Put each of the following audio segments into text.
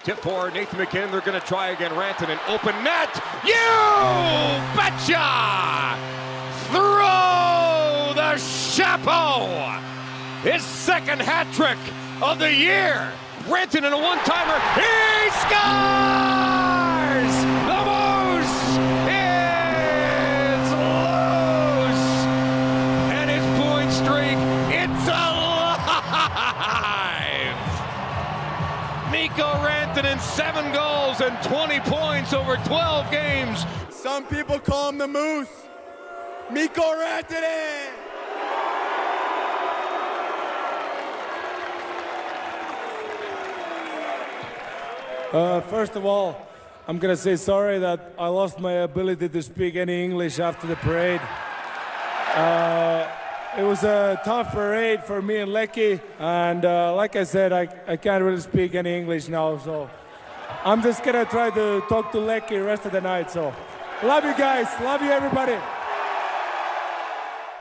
Tip for Nathan McKinnon. They're going to try again. Rantanen, open net. You betcha! Throw the chapeau! His second hat trick of the year. Rantanen, a one-timer. He scores! The Moose is loose! And his point streak, it's alive! Mikko Rantanen, 7 goals and 20 points over 12 games. Some people call him the Moose. Mikko Rantanen! First of all, I'm going to say sorry that I lost my ability to speak any English after the parade. It was a tough parade for me and Lecky, and like I said, I can't really speak any English now, so I'm just going to try to talk to Lecky the rest of the night. So, love you guys. Love you, everybody.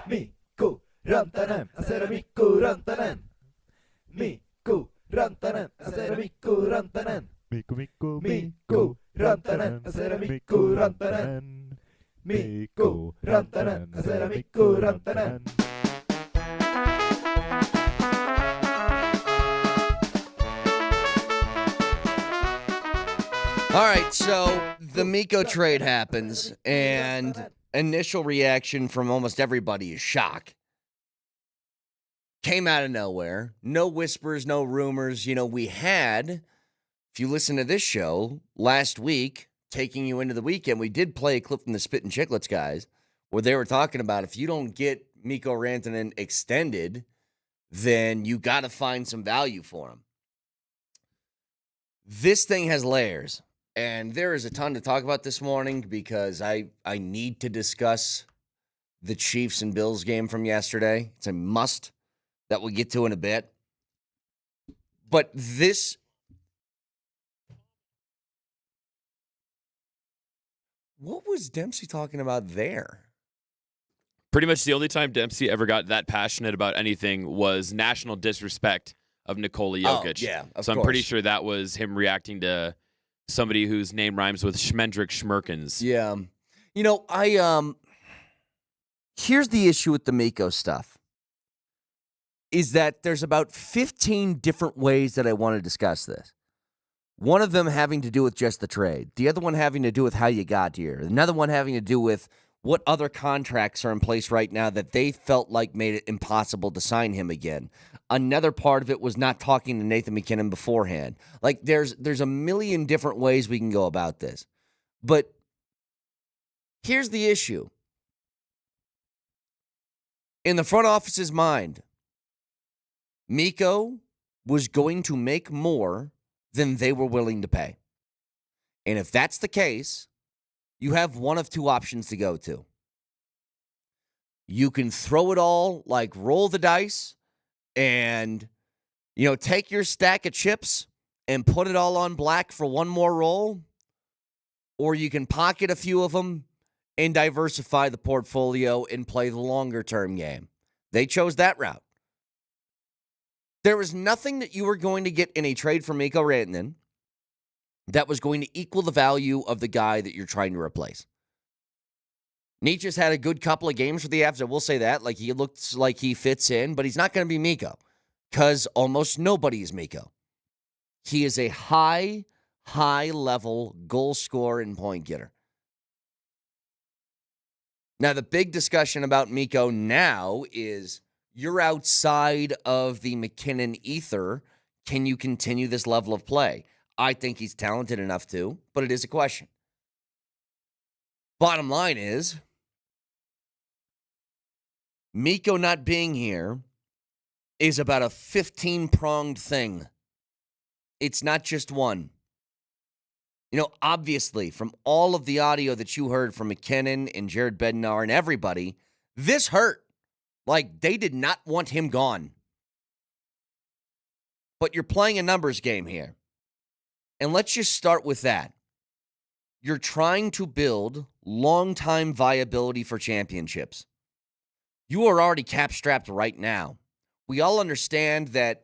Mikko Rantanen, I said Mikko Rantanen. Mikko Rantanen, I said Mikko Rantanen. Mikko Rantanen, I said Mikko Rantanen. Mikko Rantanen, I said Mikko Rantanen. All right, so the Mikko trade happens, and initial reaction from almost everybody is shock. Came out of nowhere. No whispers, no rumors. You know, we had, if you listen to this show, last week, taking you into the weekend, we did play a clip from the Spit and Chicklets guys where they were talking about if you don't get Mikko Rantanen extended, then you got to find some value for him. This thing has layers, and there is a ton to talk about this morning because I need to discuss the Chiefs and Bills game from yesterday. It's a must that we'll get to in a bit. But this... What was Dempsey talking about there? Pretty much the only time Dempsey ever got that passionate about anything was national disrespect of Nikola Jokic. Oh, yeah, of so I'm course. pretty sure that was him reacting to somebody whose name rhymes with Schmendrick Schmerkens. Yeah. You know, here's the issue with the Mikko stuff. Is that there's about 15 different ways that I want to discuss this. One of them having to do with just the trade. The other one having to do with how you got here. Another one having to do with what other contracts are in place right now that they felt like made it impossible to sign him again. Another part of it was not talking to Nathan McKinnon beforehand. Like, there's a million different ways we can go about this. But here's the issue. In the front office's mind, Mikko was going to make more than they were willing to pay. And if that's the case, you have one of two options to go to. You can throw it all, like roll the dice, and, you know, take your stack of chips and put it all on black for one more roll, or you can pocket a few of them and diversify the portfolio and play the longer-term game. They chose that route. There was nothing that you were going to get in a trade for Mikko Rantanen that was going to equal the value of the guy that you're trying to replace. Nietzsche's had a good couple of games for the Avs, I will say that. Like, he looks like he fits in, but he's not going to be Mikko because almost nobody is Mikko. He is a high-level goal scorer and point getter. Now, the big discussion about Mikko now is you're outside of the McKinnon ether. Can you continue this level of play? I think he's talented enough to, but it is a question. Bottom line is, Mikko not being here is about a 15-pronged thing. It's not just one. You know, obviously, from all of the audio that you heard from McKinnon and Jared Bednar and everybody, this hurt. Like, they did not want him gone. But you're playing a numbers game here. And let's just start with that. You're trying to build long-time viability for championships. You are already cap-strapped right now. We all understand that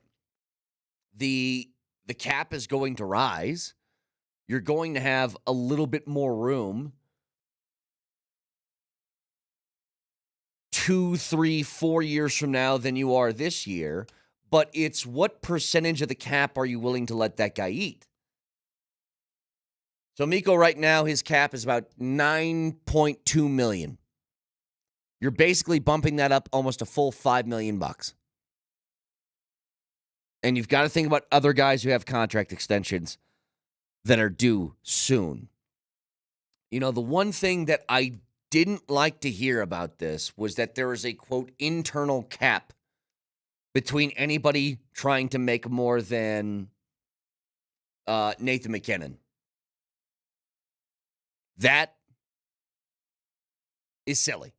the the cap is going to rise. You're going to have a little bit more room 2, 3, 4 years from now than you are this year. But it's what percentage of the cap are you willing to let that guy eat? So Mikko right now, his cap is about $9.2 million. You're basically bumping that up almost a full $5 million. And you've got to think about other guys who have contract extensions that are due soon. You know, the one thing that I didn't like to hear about this was that there is a, quote, internal cap between anybody trying to make more than Nathan MacKinnon. That is silly.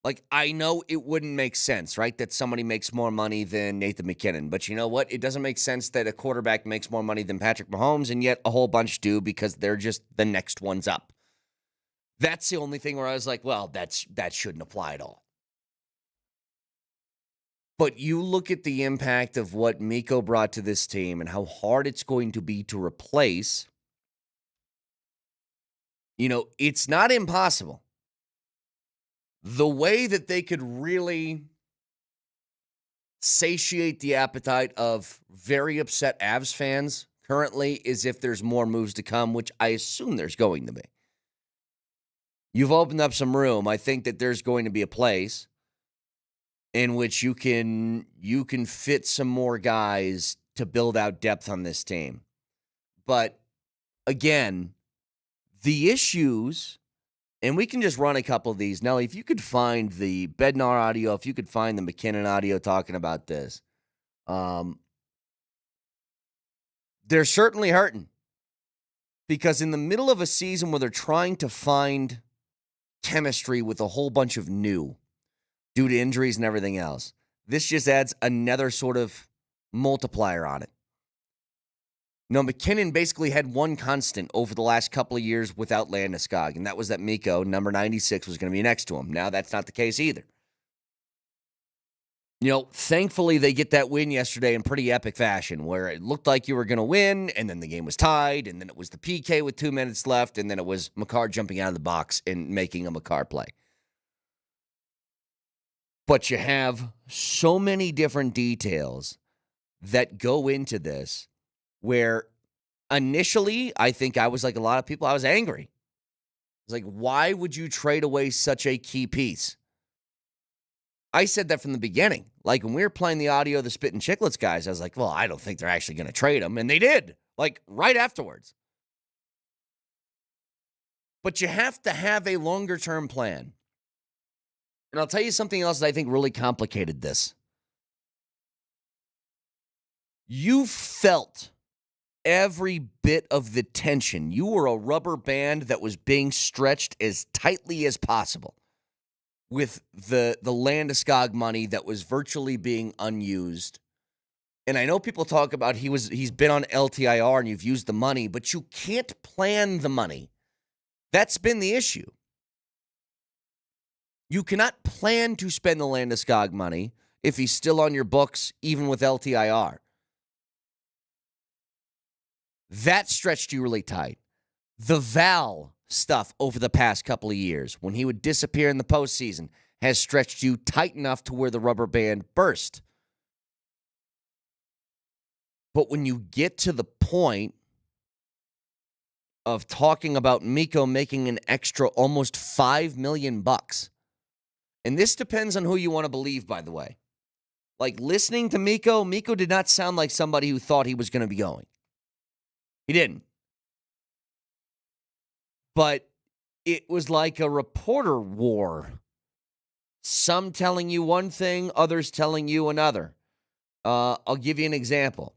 Like, I know it wouldn't make sense, right, that somebody makes more money than Nathan MacKinnon. But you know what? It doesn't make sense that a quarterback makes more money than Patrick Mahomes, and yet a whole bunch do because they're just the next ones up. That's the only thing where I was like, well, that shouldn't apply at all. But you look at the impact of what Mikko brought to this team and how hard it's going to be to replace. You know, it's not impossible. The way that they could really satiate the appetite of very upset Avs fans currently is if there's more moves to come, which I assume there's going to be. You've opened up some room. I think that there's going to be a place in which you can fit some more guys to build out depth on this team. But again, the issues, and we can just run a couple of these. Nelly, if you could find the Bednar audio, if you could find the MacKinnon audio talking about this, they're certainly hurting. Because in the middle of a season where they're trying to find chemistry with a whole bunch of new due to injuries and everything else, this just adds another sort of multiplier on it. You know, MacKinnon basically had one constant over the last couple of years without Landeskog, and that was that Mikko, number 96, was going to be next to him. Now that's not the case either. You know, thankfully they get that win yesterday in pretty epic fashion where it looked like you were going to win, and then the game was tied, and then it was the PK with 2 minutes left, and then it was Makar jumping out of the box and making a Makar play. But you have so many different details that go into this where initially, I think I was like a lot of people, I was angry. I was like, why would you trade away such a key piece? I said that from the beginning. Like when we were playing the audio of the Spit and Chicklets guys, I was like, well, I don't think they're actually going to trade him. And they did, like right afterwards. But you have to have a longer-term plan. And I'll tell you something else that I think really complicated this. You felt every bit of the tension. You were a rubber band that was being stretched as tightly as possible with the Landeskog money that was virtually being unused. And I know people talk about he's been on LTIR and you've used the money, but you can't plan the money. That's been the issue. You cannot plan to spend the Landeskog money if he's still on your books, even with LTIR. That stretched you really tight. The Val stuff over the past couple of years, when he would disappear in the postseason, has stretched you tight enough to where the rubber band burst. But when you get to the point of talking about Mikko making an extra almost $5 million, and this depends on who you want to believe, by the way. Like listening to Mikko did not sound like somebody who thought he was going to be going. He didn't. But it was like a reporter war. Some telling you one thing, others telling you another. I'll give you an example.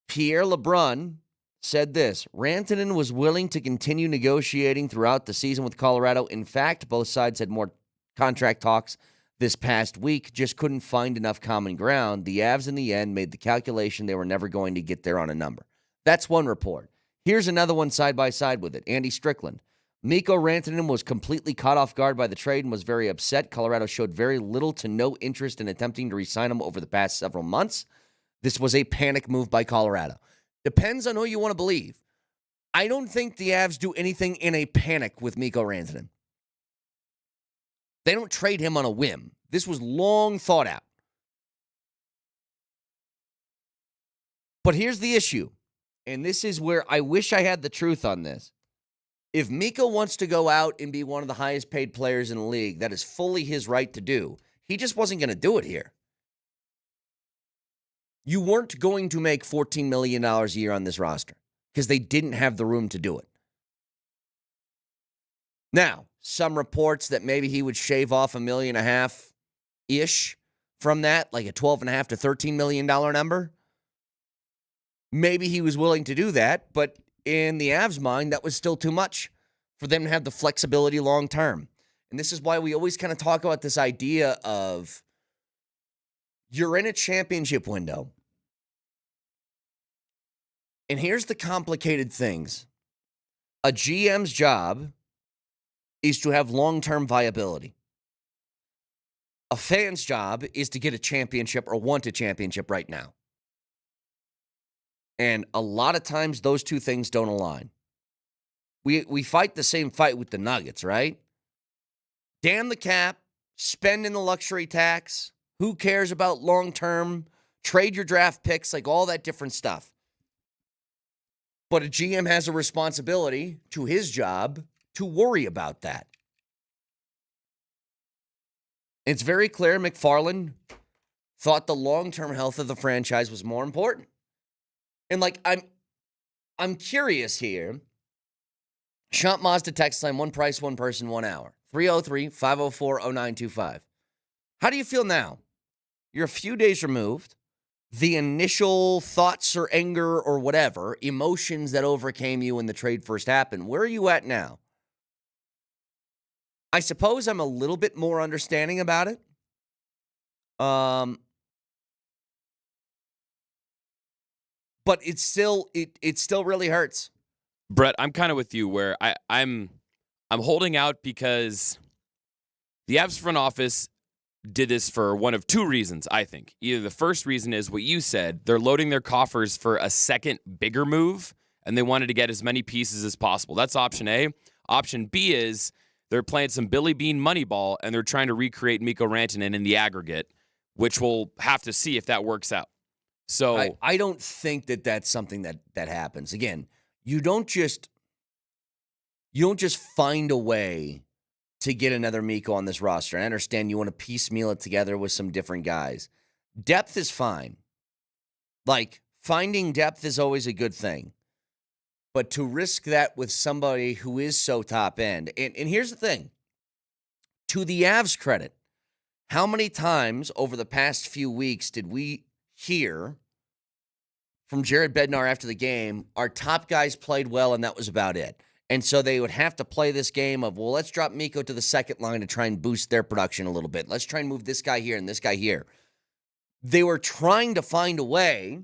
Pierre LeBrun said this: Rantanen was willing to continue negotiating throughout the season with Colorado. In fact, both sides had more contract talks this past week, just couldn't find enough common ground. The Avs in the end made the calculation they were never going to get there on a number. That's one report. Here's another one side by side with it. Andy Strickland. Mikko Rantanen was completely caught off guard by the trade and was very upset. Colorado showed very little to no interest in attempting to re-sign him over the past several months. this was a panic move by Colorado. Depends on who you want to believe. I don't think the Avs do anything in a panic with Mikko Rantanen. They don't trade him on a whim. This was long thought out. But here's the issue, and this is where I wish I had the truth on this. If Mikko wants to go out and be one of the highest paid players in the league, that is fully his right to do. He just wasn't going to do it here. You weren't going to make $14 million a year on this roster because they didn't have the room to do it. Now, some reports that maybe he would shave off $1.5 million-ish from that, like a $12.5 to $13 million number. Maybe he was willing to do that, but in the Avs' mind, that was still too much for them to have the flexibility long term. And this is why we always kind of talk about this idea of you're in a championship window. And here's the complicated things. A GM's job is to have long-term viability. A fan's job is to get a championship or want a championship right now. And a lot of times those two things don't align. We fight the same fight with the Nuggets, right? Damn the cap, spending the luxury tax. Who cares about long-term? Trade your draft picks, like all that different stuff. But a GM has a responsibility to his job to worry about that. It's very clear McFarland thought the long-term health of the franchise was more important. And like I'm curious here. Shant Mazda text line, one price, one person, 1 hour. 303-504-0925. How do you feel now? You're a few days removed. The initial thoughts or anger or whatever, emotions that overcame you when the trade first happened, where are you at now? I suppose I'm a little bit more understanding about it. But it still really hurts. Brett, I'm kind of with you where I'm holding out because the Avs front office did this for one of two reasons, I think. Either the first reason is what you said, they're loading their coffers for a second bigger move, and they wanted to get as many pieces as possible. That's option A. Option B is they're playing some Billy Bean Moneyball, and they're trying to recreate Mikko Rantanen in the aggregate, which we'll have to see if that works out. So I don't think that that's something that happens. Again, you don't just find a way to get another Mikko on this roster. I understand you want to piecemeal it together with some different guys. Depth is fine. Like, finding depth is always a good thing. But to risk that with somebody who is so top end, and here's the thing. To the Avs' credit, how many times over the past few weeks did we hear from Jared Bednar after the game, our top guys played well and that was about it? And so they would have to play this game of, well, let's drop Mikko to the second line to try and boost their production a little bit. Let's try and move this guy here and this guy here. They were trying to find a way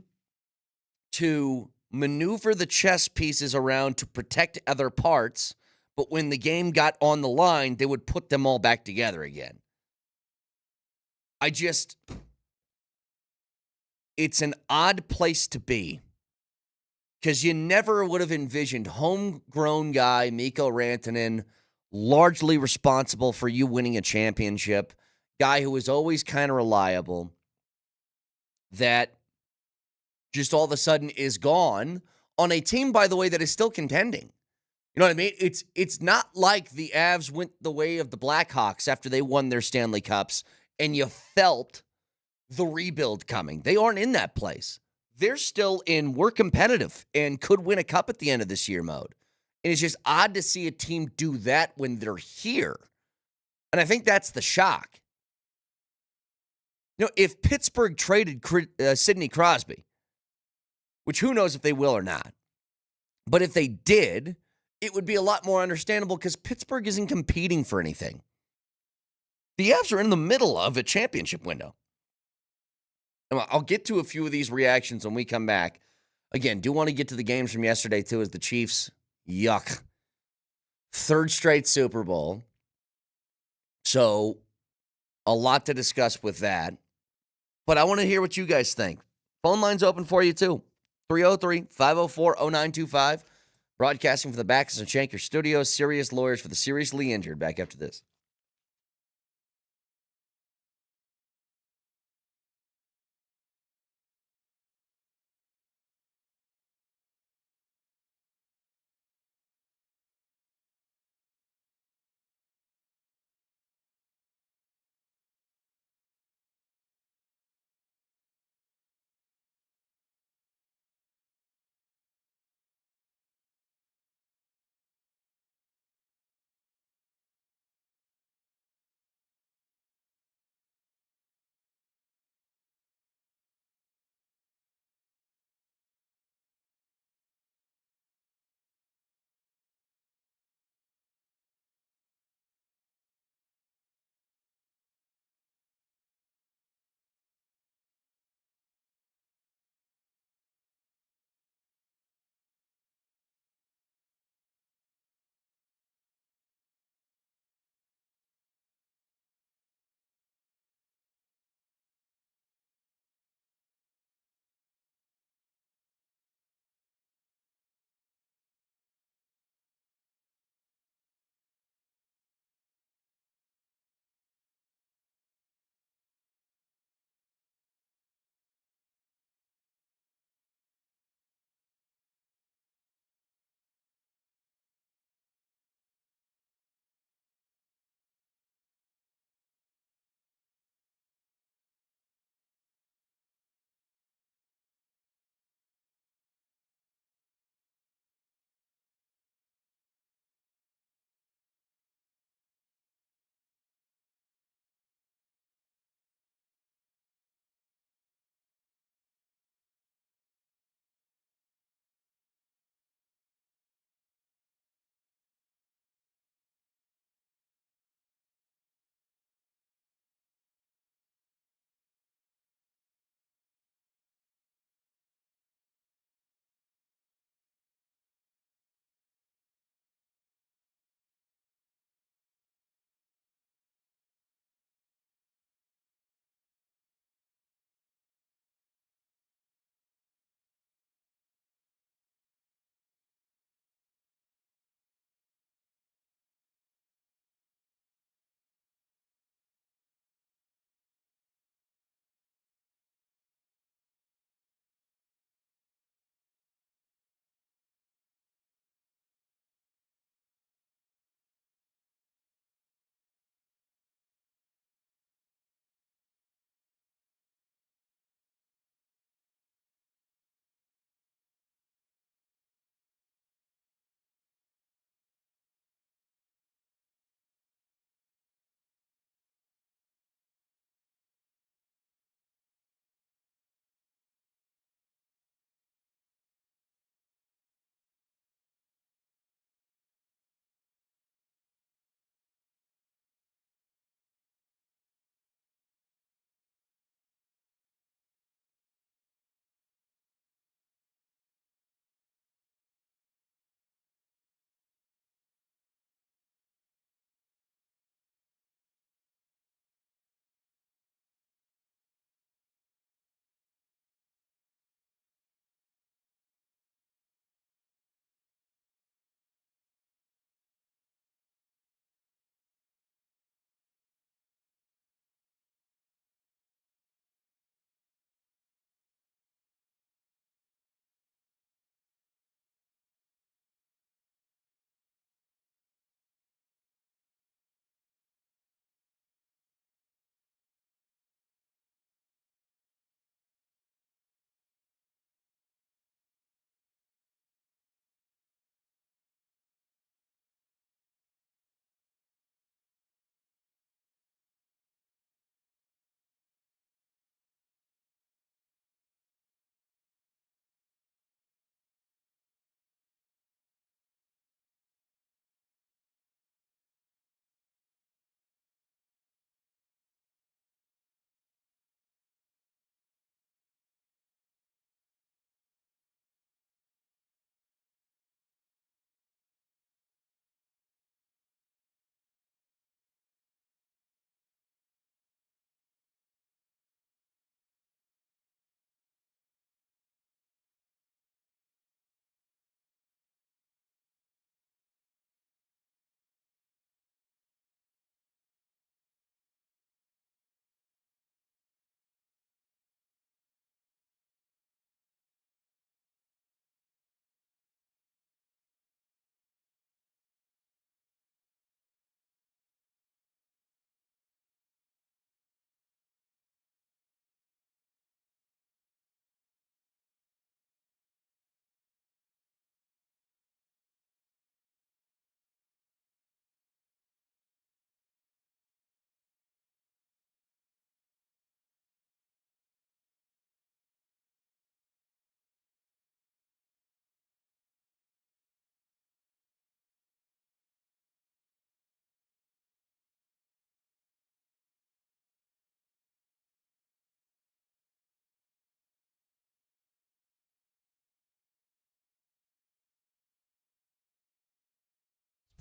to maneuver the chess pieces around to protect other parts, but when the game got on the line, they would put them all back together again. It's an odd place to be. Because you never would have envisioned homegrown guy, Mikko Rantanen, largely responsible for you winning a championship, guy who was always kind of reliable, that just all of a sudden is gone on a team, by the way, that is still contending. You know what I mean? It's not like the Avs went the way of the Blackhawks after they won their Stanley Cups and you felt the rebuild coming. They aren't in that place. They're still in we're competitive and could win a cup at the end of this year mode. And it's just odd to see a team do that when they're here. And I think that's the shock. You know, if Pittsburgh traded Sidney Crosby, which who knows if they will or not, but if they did, it would be a lot more understandable because Pittsburgh isn't competing for anything. The Avs are in the middle of a championship window. I'll get to a few of these reactions when we come back. Again, do want to get to the games from yesterday, too, as the Chiefs, yuck. Third straight Super Bowl. So, a lot to discuss with that. But I want to hear what you guys think. Phone line's open for you, too. 303-504-0925. Broadcasting from the Backus and Schenker Studios. Serious lawyers for the seriously injured. Back after this.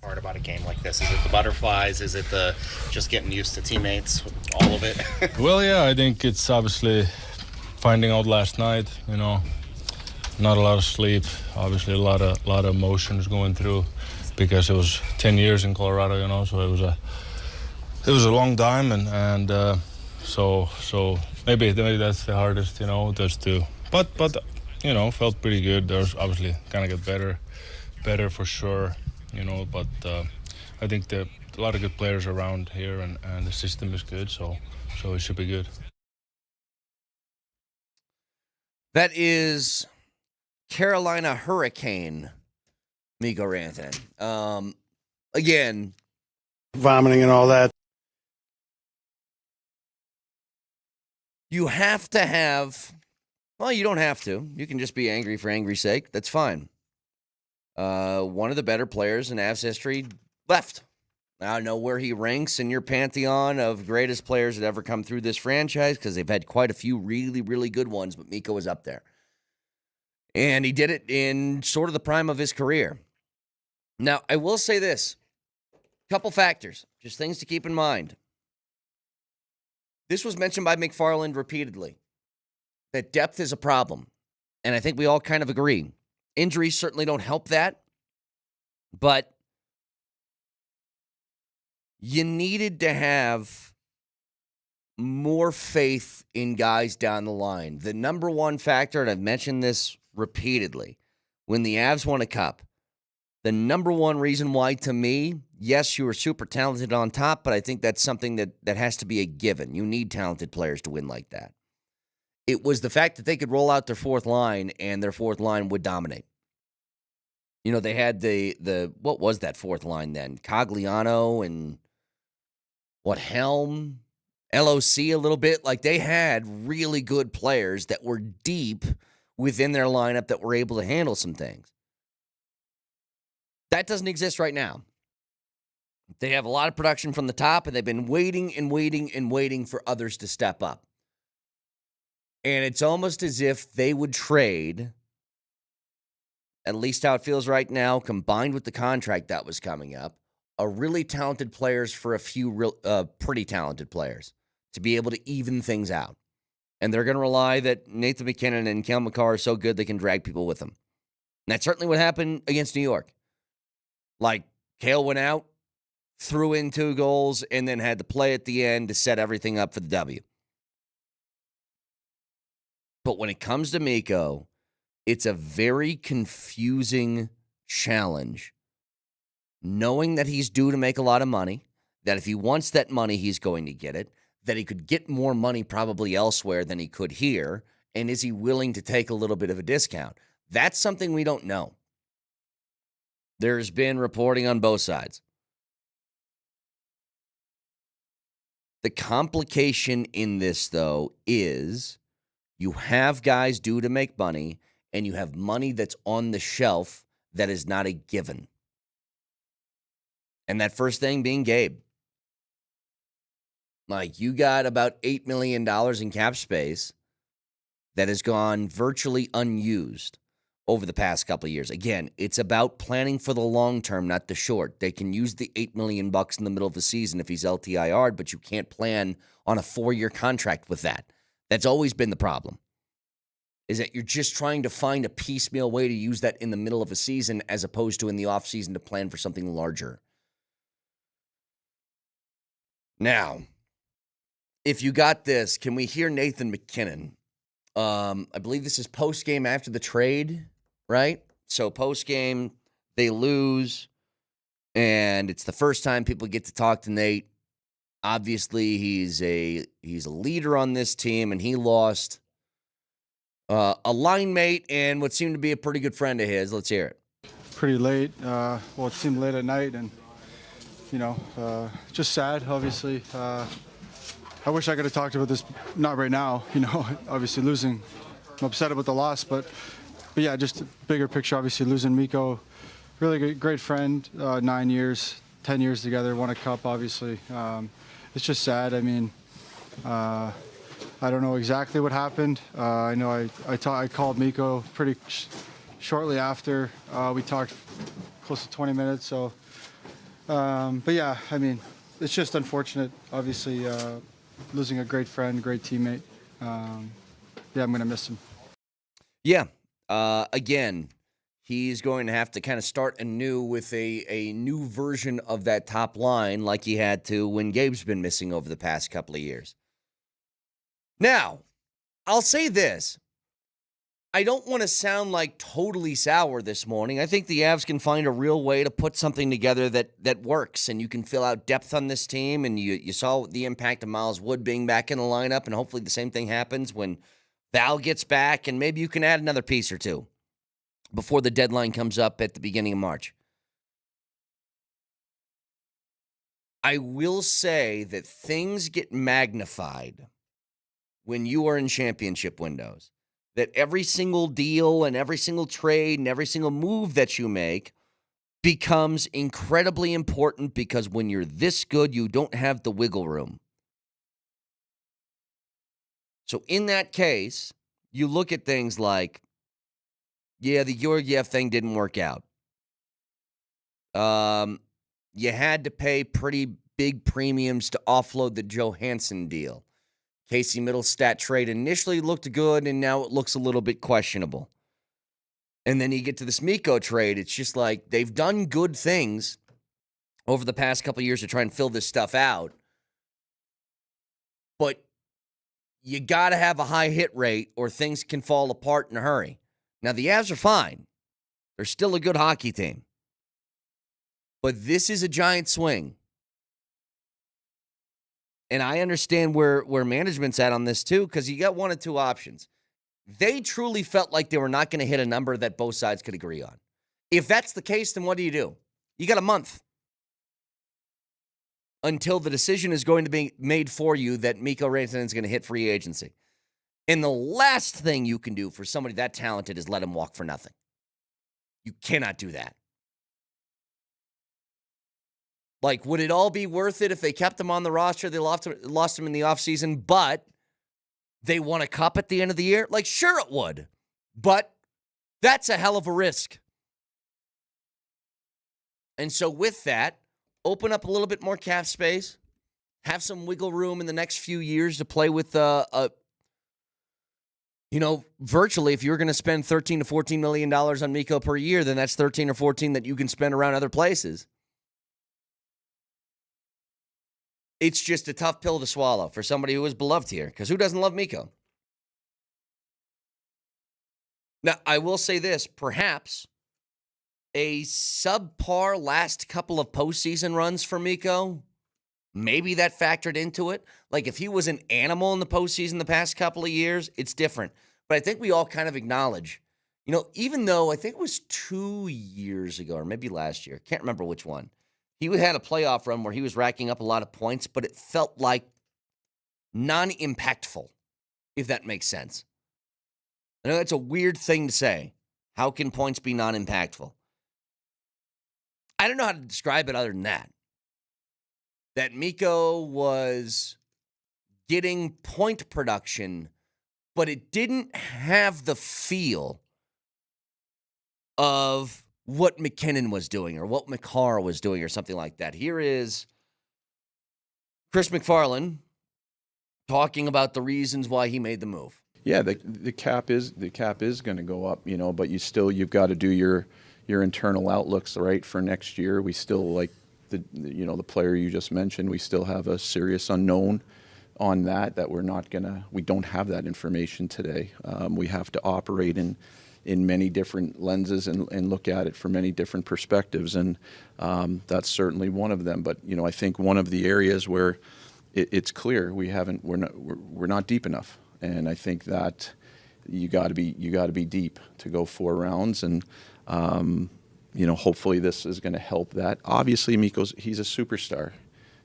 Hard about a game like this? Is it the butterflies? Is it the just getting used to teammates? All of it? Well, yeah, I think it's obviously finding out last night. You know, not a lot of sleep. Obviously, a lot of emotions going through because it was 10 years in Colorado. You know, so it was a long time, and so maybe that's the hardest. You know, just to but you know, felt pretty good. There's obviously kind of get better for sure. You know, but I think a lot of good players around here, and the system is good, so it should be good. That is Carolina Hurricane Mikko Rantanen. Again, Vomiting and all that. you have to have. Well, you don't have to. You can just be angry for angry's sake. That's fine. One of the better players in Avs history left. I don't know where he ranks in your pantheon of greatest players that ever come through this franchise because they've had quite a few really, really good ones, but Mikko was up there. And he did it in sort of the prime of his career. Now, I will say this. Couple factors, just things to keep in mind. This was mentioned by McFarland repeatedly, that depth is a problem. And I think we all kind of agree. Injuries certainly don't help that, but you needed to have more faith in guys down the line. The number one factor, and I've mentioned this repeatedly, when the Avs won a cup, the number one reason why, to me, yes, you were super talented on top, but I think that's something that has to be a given. You need talented players to win like that. It was the fact that they could roll out their fourth line and their fourth line would dominate. You know, they had the what was that fourth line then? Cogliano and Helm, LOC a little bit. Like, they had really good players that were deep within their lineup that were able to handle some things. That doesn't exist right now. They have a lot of production from the top, and they've been waiting and waiting and waiting for others to step up. And it's almost as if they would trade, at least how it feels right now, combined with the contract that was coming up, a really talented players for a few pretty talented players to be able to even things out. And they're going to rely that Nathan McKinnon and Cale Makar are so good they can drag people with them. And that's certainly what happened against New York. Like, Cale went out, threw in 2 goals, and then had to play at the end to set everything up for the W. But when it comes to Mikko, it's a very confusing challenge. Knowing that he's due to make a lot of money, that if he wants that money, he's going to get it, that he could get more money probably elsewhere than he could here, and is he willing to take a little bit of a discount? That's something we don't know. There's been reporting on both sides. The complication in this, though, is you have guys due to make money, and you have money that's on the shelf that is not a given. And that first thing being Gabe. Like, you got about $8 million in cap space that has gone virtually unused over the past couple of years. Again, it's about planning for the long term, not the short. They can use the $8 million in the middle of the season if he's LTIR'd, but you can't plan on a 4-year contract with that. That's always been the problem, is that you're just trying to find a piecemeal way to use that in the middle of a season as opposed to in the offseason to plan for something larger. Now, if you got this, can we hear Nathan McKinnon? I believe this is post-game after the trade, right? So post-game, they lose, and it's the first time people get to talk to Nate. Obviously, he's a leader on this team, and he lost a line mate and what seemed to be a pretty good friend of his. Let's hear it. Pretty late. Well, it seemed late at night, and, just sad, obviously. I wish I could have talked about this, not right now, obviously losing. I'm upset about the loss, but yeah, just a bigger picture, obviously losing Mikko. Really great friend, 9 years, 10 years together, won a cup, obviously. It's just sad. I mean, I don't know exactly what happened. I know I called Mikko pretty shortly after. We talked close to 20 minutes, so But yeah, I mean, it's just unfortunate. Obviously, losing a great friend, great teammate. Yeah, I'm gonna miss him. Yeah. Again, he's going to have to kind of start anew with a new version of that top line like he had to when Gabe's been missing over the past couple of years. Now, I'll say this. I don't want to sound like totally sour this morning. I think the Avs can find a real way to put something together that works, and you can fill out depth on this team, and you saw the impact of Miles Wood being back in the lineup, and hopefully the same thing happens when Val gets back, and maybe you can add another piece or two before the deadline comes up at the beginning of March. I will say that things get magnified when you are in championship windows. That every single deal and every single trade and every single move that you make becomes incredibly important because when you're this good, you don't have the wiggle room. So in that case, you look at things like, yeah, the Georgiev thing didn't work out. You had to pay pretty big premiums to offload the Johansson deal. Casey Middlestat trade initially looked good, and now it looks a little bit questionable. And then you get to this Mikko trade. It's just like they've done good things over the past couple of years to try and fill this stuff out. But you got to have a high hit rate or things can fall apart in a hurry. Now, the Avs are fine. They're still a good hockey team. But this is a giant swing. And I understand where management's at on this, too, because you got one of two options. They truly felt like they were not going to hit a number that both sides could agree on. If that's the case, then what do? You got a month until the decision is going to be made for you that Mikko Rantanen is going to hit free agency. And the last thing you can do for somebody that talented is let him walk for nothing. You cannot do that. Like, would it all be worth it if they kept him on the roster? They lost him in the offseason, but they won a cup at the end of the year? Like, sure it would. But that's a hell of a risk. And so with that, open up a little bit more cap space, have some wiggle room in the next few years to play with, virtually if you're going to spend $13 to $14 million on Mikko per year, then that's 13 or 14 that you can spend around other places. It's just a tough pill to swallow for somebody who is beloved here, because who doesn't love Mikko? Now, I will say this, perhaps a subpar last couple of postseason runs for Mikko, maybe that factored into it. Like if he was an animal in the postseason the past couple of years, it's different. But I think we all kind of acknowledge, even though I think it was 2 years ago or maybe last year, can't remember which one, he had a playoff run where he was racking up a lot of points, but it felt like non-impactful, if that makes sense. I know that's a weird thing to say. How can points be non-impactful? I don't know how to describe it other than that. That Mikko was getting point production, but it didn't have the feel of what McKinnon was doing or what McCarr was doing or something like that. Here is Chris McFarland talking about the reasons why he made the move. Yeah, the cap is going to go up, but you've got to do your internal outlooks right for next year. We still like the player you just mentioned. We still have a serious unknown on that we don't have that information today. We have to operate in many different lenses and look at it from many different perspectives, and that's certainly one of them. But I think one of the areas where it's clear we're not deep enough, and I think that you got to be deep to go 4 rounds, and hopefully this is going to help that. Obviously, he's a superstar.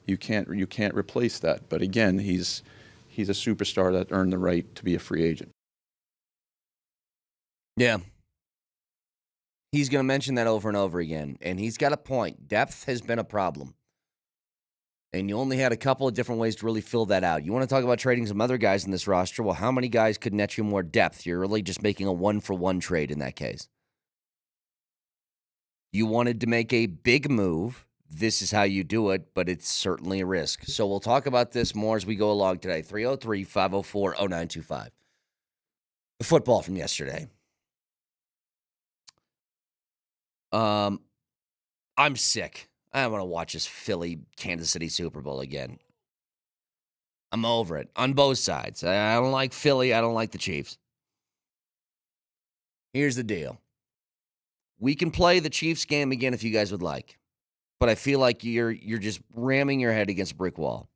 You can't replace that. But again, he's a superstar that earned the right to be a free agent. Yeah. He's going to mention that over and over again. And he's got a point. Depth has been a problem. And you only had a couple of different ways to really fill that out. You want to talk about trading some other guys in this roster? Well, how many guys could net you more depth? You're really just making a 1-for-1 trade in that case. You wanted to make a big move this is how you do it, but it's certainly a risk. So we'll talk about this more as we go along today. 303-504-0925. The football from yesterday. I'm sick. I don't want to watch this Philly Kansas City Super Bowl again. I'm over it on both sides. I don't like Philly. I don't like the Chiefs. Here's the deal. We can play the Chiefs game again if you guys would like. But I feel like you're just ramming your head against a brick wall.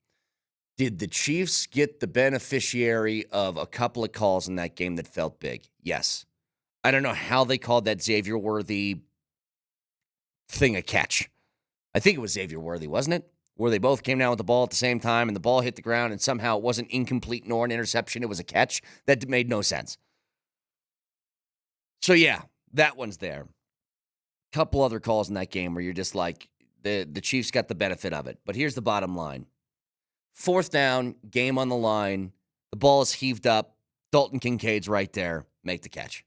Did the Chiefs get the beneficiary of a couple of calls in that game that felt big? Yes. I don't know how they called that Xavier Worthy thing a catch. I think it was Xavier Worthy, wasn't it? Where they both came down with the ball at the same time and the ball hit the ground and somehow it wasn't incomplete nor an interception. It was a catch. That made no sense. So, yeah, that one's there. Couple other calls in that game where you're just like, the Chiefs got the benefit of it. But here's the bottom line. 4th down, game on the line. The ball is heaved up. Dalton Kincaid's right there. Make the catch.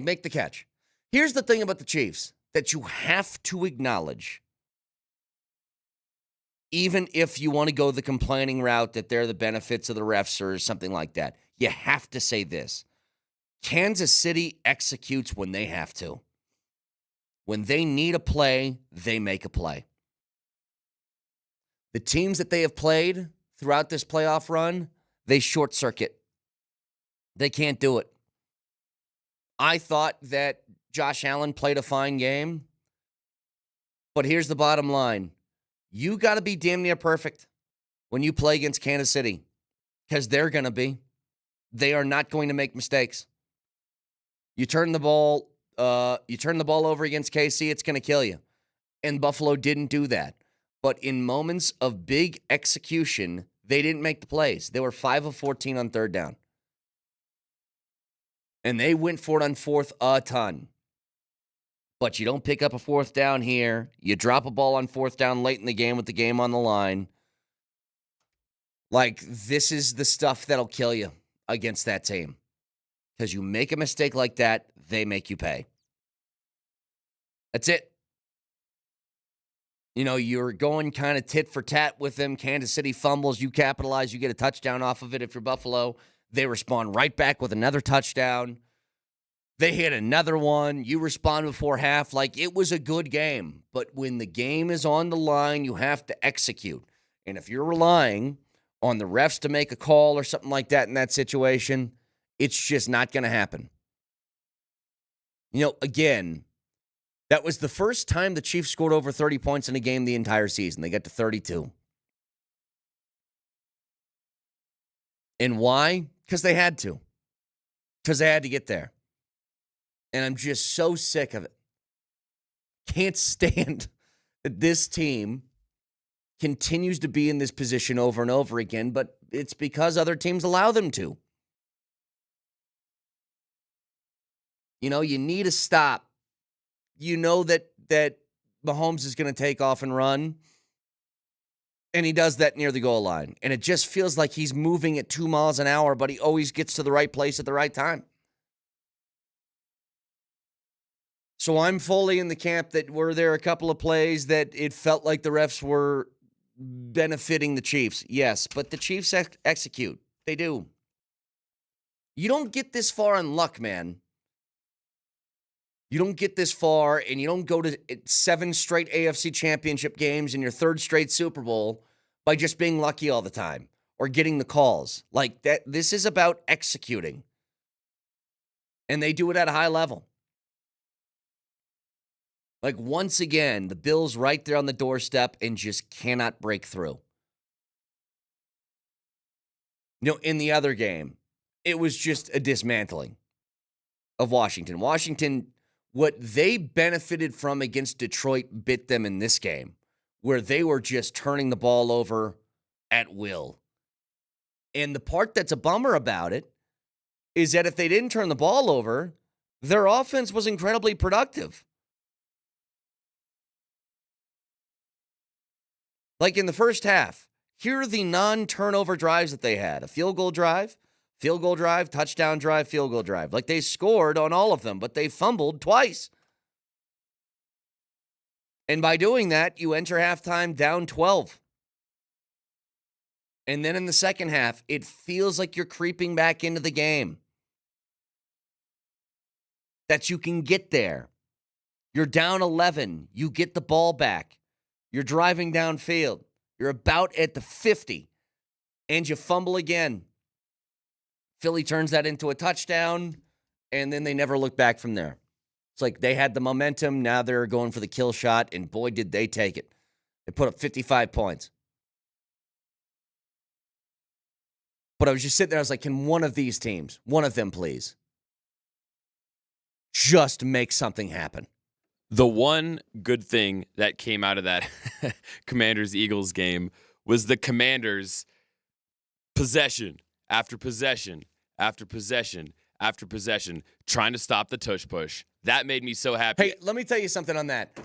Make the catch. Here's the thing about the Chiefs that you have to acknowledge. Even if you want to go the complaining route that they're the benefits of the refs or something like that, you have to say this. Kansas City executes when they have to. When they need a play, they make a play. The teams that they have played throughout this playoff run, they short circuit. They can't do it. I thought that Josh Allen played a fine game, but here's the bottom line. You got to be damn near perfect when you play against Kansas City because they're going to be. They are not going to make mistakes. You turn the ball over against KC, it's going to kill you. And Buffalo didn't do that. But in moments of big execution, they didn't make the plays. They were 5 of 14 on 3rd down. And they went for it on 4th a ton. But you don't pick up a 4th down here. You drop a ball on 4th down late in the game with the game on the line. This is the stuff that'll kill you against that team. Because you make a mistake like that, they make you pay. That's it. You're going kind of tit for tat with them. Kansas City fumbles, you capitalize, you get a touchdown off of it if you're Buffalo. They respond right back with another touchdown. They hit another one. You respond before half. It was a good game. But when the game is on the line, you have to execute. And if you're relying on the refs to make a call or something like that in that situation, it's just not going to happen. Again, that was the first time the Chiefs scored over 30 points in a game the entire season. They got to 32. And why? Because they had to. Because they had to get there. And I'm just so sick of it. Can't stand that this team continues to be in this position over and over again, but it's because other teams allow them to. You need to stop. That Mahomes is going to take off and run, and he does that near the goal line. And it just feels like he's moving at 2 miles an hour, but he always gets to the right place at the right time. So I'm fully in the camp that were there a couple of plays that it felt like the refs were benefiting the Chiefs. Yes, but the Chiefs execute. They do. You don't get this far in luck, man. You don't get this far, and you don't go to 7 straight AFC championship games and your 3rd straight Super Bowl by just being lucky all the time or getting the calls. That. This is about executing. And they do it at a high level. Once again, the Bills right there on the doorstep and just cannot break through. In the other game, it was just a dismantling of Washington. Washington, what they benefited from against Detroit bit them in this game, where they were just turning the ball over at will. And the part that's a bummer about it is that if they didn't turn the ball over, their offense was incredibly productive. In the first half, here are the non-turnover drives that they had. A field goal drive, touchdown drive, field goal drive. They scored on all of them, but they fumbled twice. And by doing that, you enter halftime down 12. And then in the second half, it feels like you're creeping back into the game. That you can get there. You're down 11. You get the ball back. You're driving downfield. You're about at the 50. And you fumble again. Philly turns that into a touchdown. And then they never look back from there. It's like they had the momentum. Now they're going for the kill shot. And boy, did they take it. They put up 55 points. But I was just sitting there. I was like, can one of these teams, one of them, please, just make something happen? The one good thing that came out of that Commanders-Eagles game was the Commanders possession after possession after possession after possession trying to stop the tush push. That made me so happy. Hey, let me tell you something on that.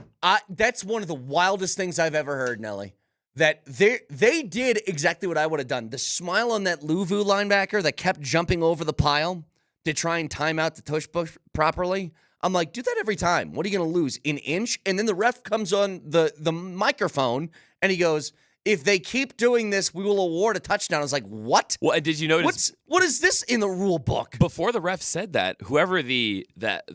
That's one of the wildest things I've ever heard, Nelly. That they did exactly what I would have done. The smile on that Louvu linebacker that kept jumping over the pile to try and time out the tush push properly. I'm like, do that every time. What are you going to lose? An inch? And then the ref comes on the microphone and he goes, if they keep doing this, we will award a touchdown. I was like, what? Well, and did you notice? What is this in the rule book? Before the ref said that, whoever the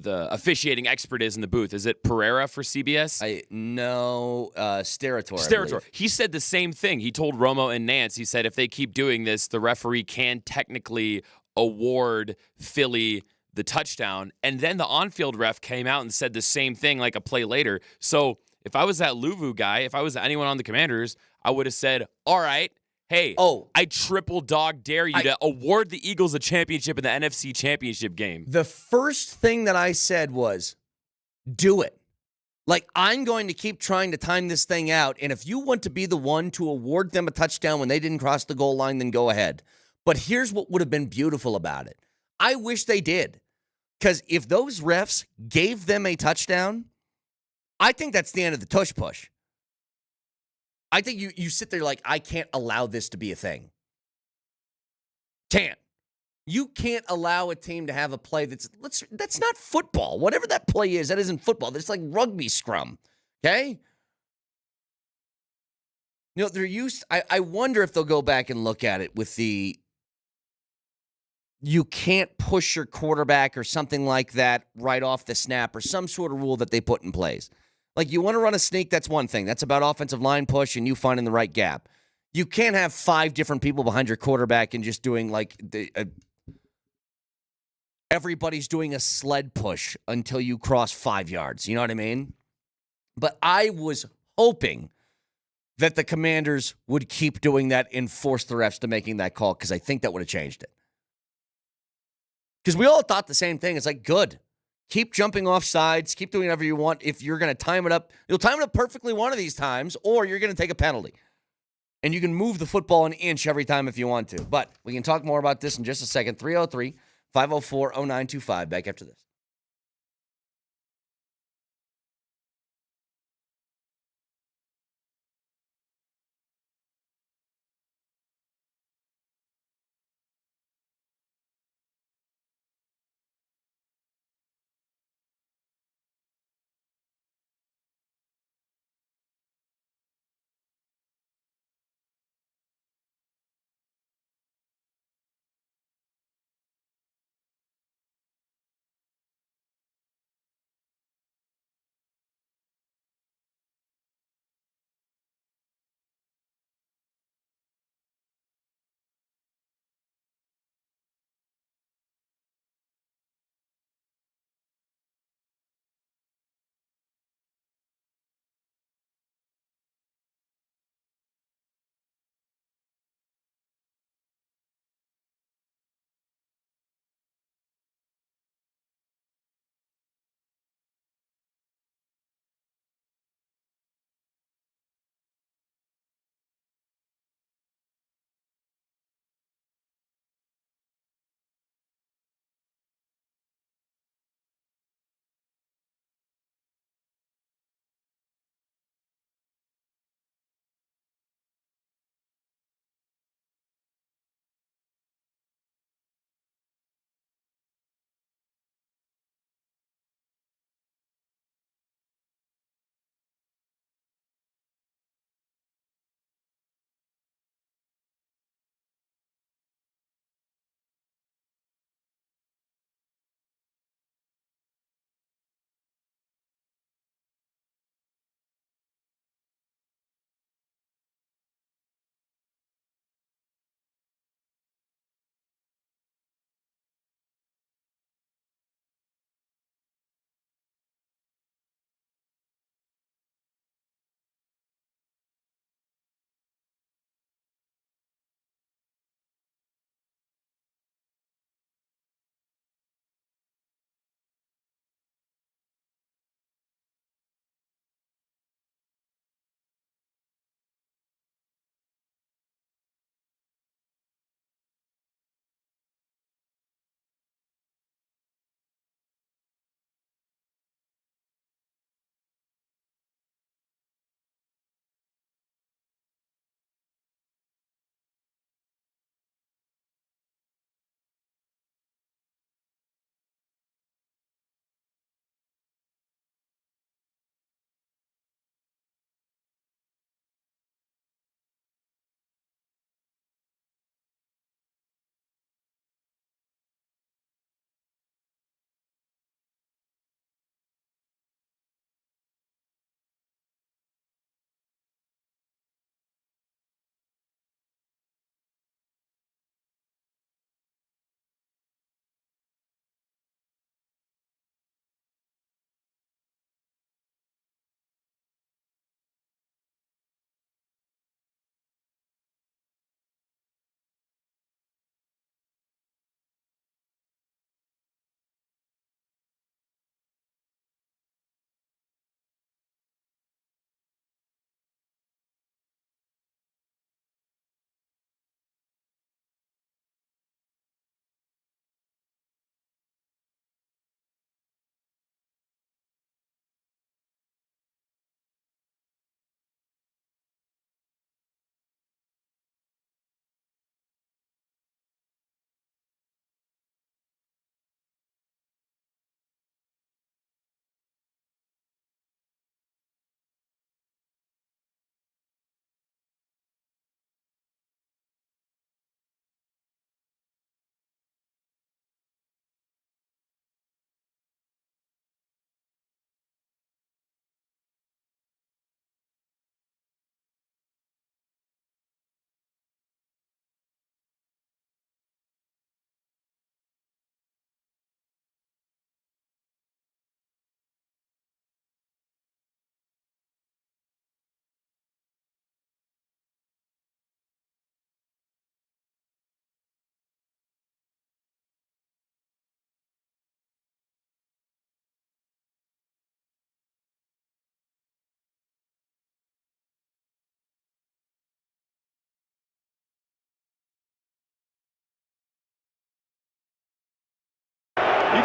officiating expert is in the booth, is it Pereira for CBS? No, Sterator. Sterator. He said the same thing. He told Romo and Nance, he said, if they keep doing this, the referee can technically award Philly the touchdown. And then the on-field ref came out and said the same thing like a play later. So if I was that Louvu guy, if I was anyone on the Commanders, I would have said, all right, hey, I triple dog dare you to award the Eagles a championship in the NFC Championship game. The first thing that I said was, do it. Like, I'm going to keep trying to time this thing out, and if you want to be the one to award them a touchdown when they didn't cross the goal line, then go ahead. But here's what would have been beautiful about it. I wish they did. Because if those refs gave them a touchdown, I think that's the end of the tush push. I think you sit there like, I can't allow this to be a thing. Can't. You can't allow a team to have a play that's not football. Whatever that play is, that isn't football. That's like rugby scrum. Okay? You know, they're used. I wonder if they'll go back and look at it with the you can't push your quarterback or something like that right off the snap or some sort of rule that they put in place. Like, you want to run a sneak, that's one thing. That's about offensive line push and you finding the right gap. You can't have 5 different people behind your quarterback and just doing like everybody's doing a sled push until you cross 5 yards. You know what I mean? But I was hoping that the Commanders would keep doing that and force the refs to making that call, because I think that would have changed it. Because we all thought the same thing. It's like, good. Keep jumping off sides. Keep doing whatever you want. If you're going to time it up, you'll time it up perfectly one of these times, or you're going to take a penalty. And you can move the football an inch every time if you want to. But we can talk more about this in just a second. 303-504-0925. Back after this.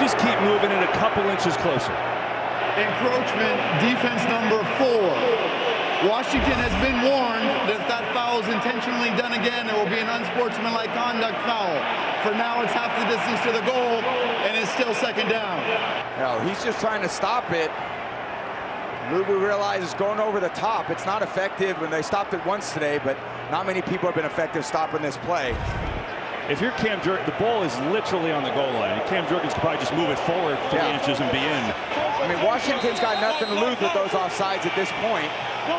just keep moving it a couple inches closer. Encroachment, defense number 4. Washington has been warned that if that foul is intentionally done again, it will be an unsportsmanlike conduct foul. For now, it's half the distance to the goal, and it's still second down. No, he's just trying to stop it. Lubu realizes going over the top. It's not effective when they stopped it once today, but not many people have been effective stopping this play. If you're Cam Jurgens, the ball is literally on the goal line. Cam Jurgens could probably just move it forward 3 inches and be in. I mean, Washington's got nothing to lose with those offsides at this point. Oh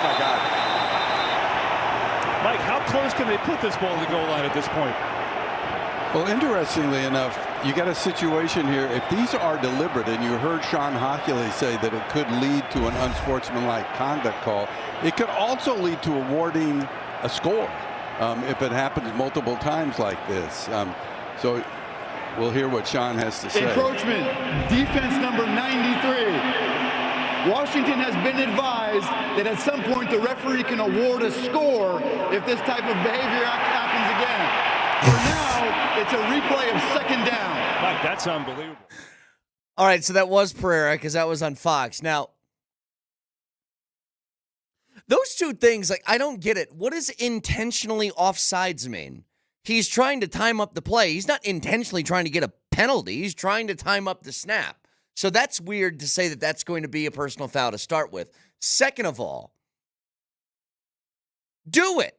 my God. Mike, how close can they put this ball to the goal line at this point? Well, interestingly enough, you got a situation here. If these are deliberate, and you heard Sean Hockley say that it could lead to an unsportsmanlike conduct call, it could also lead to awarding a score if it happens multiple times like this. So we'll hear what Sean has to say. Encroachment, defense number 93. Washington has been advised that at some point the referee can award a score if this type of behavior happens again. For now, it's a replay of second down. Mike, that's unbelievable. All right, so that was Pereira because that was on Fox. Now, those two things, like, I don't get it. What does intentionally offsides mean? He's trying to time up the play. He's not intentionally trying to get a penalty. He's trying to time up the snap. So that's weird to say that that's going to be a personal foul to start with. Second of all, do it.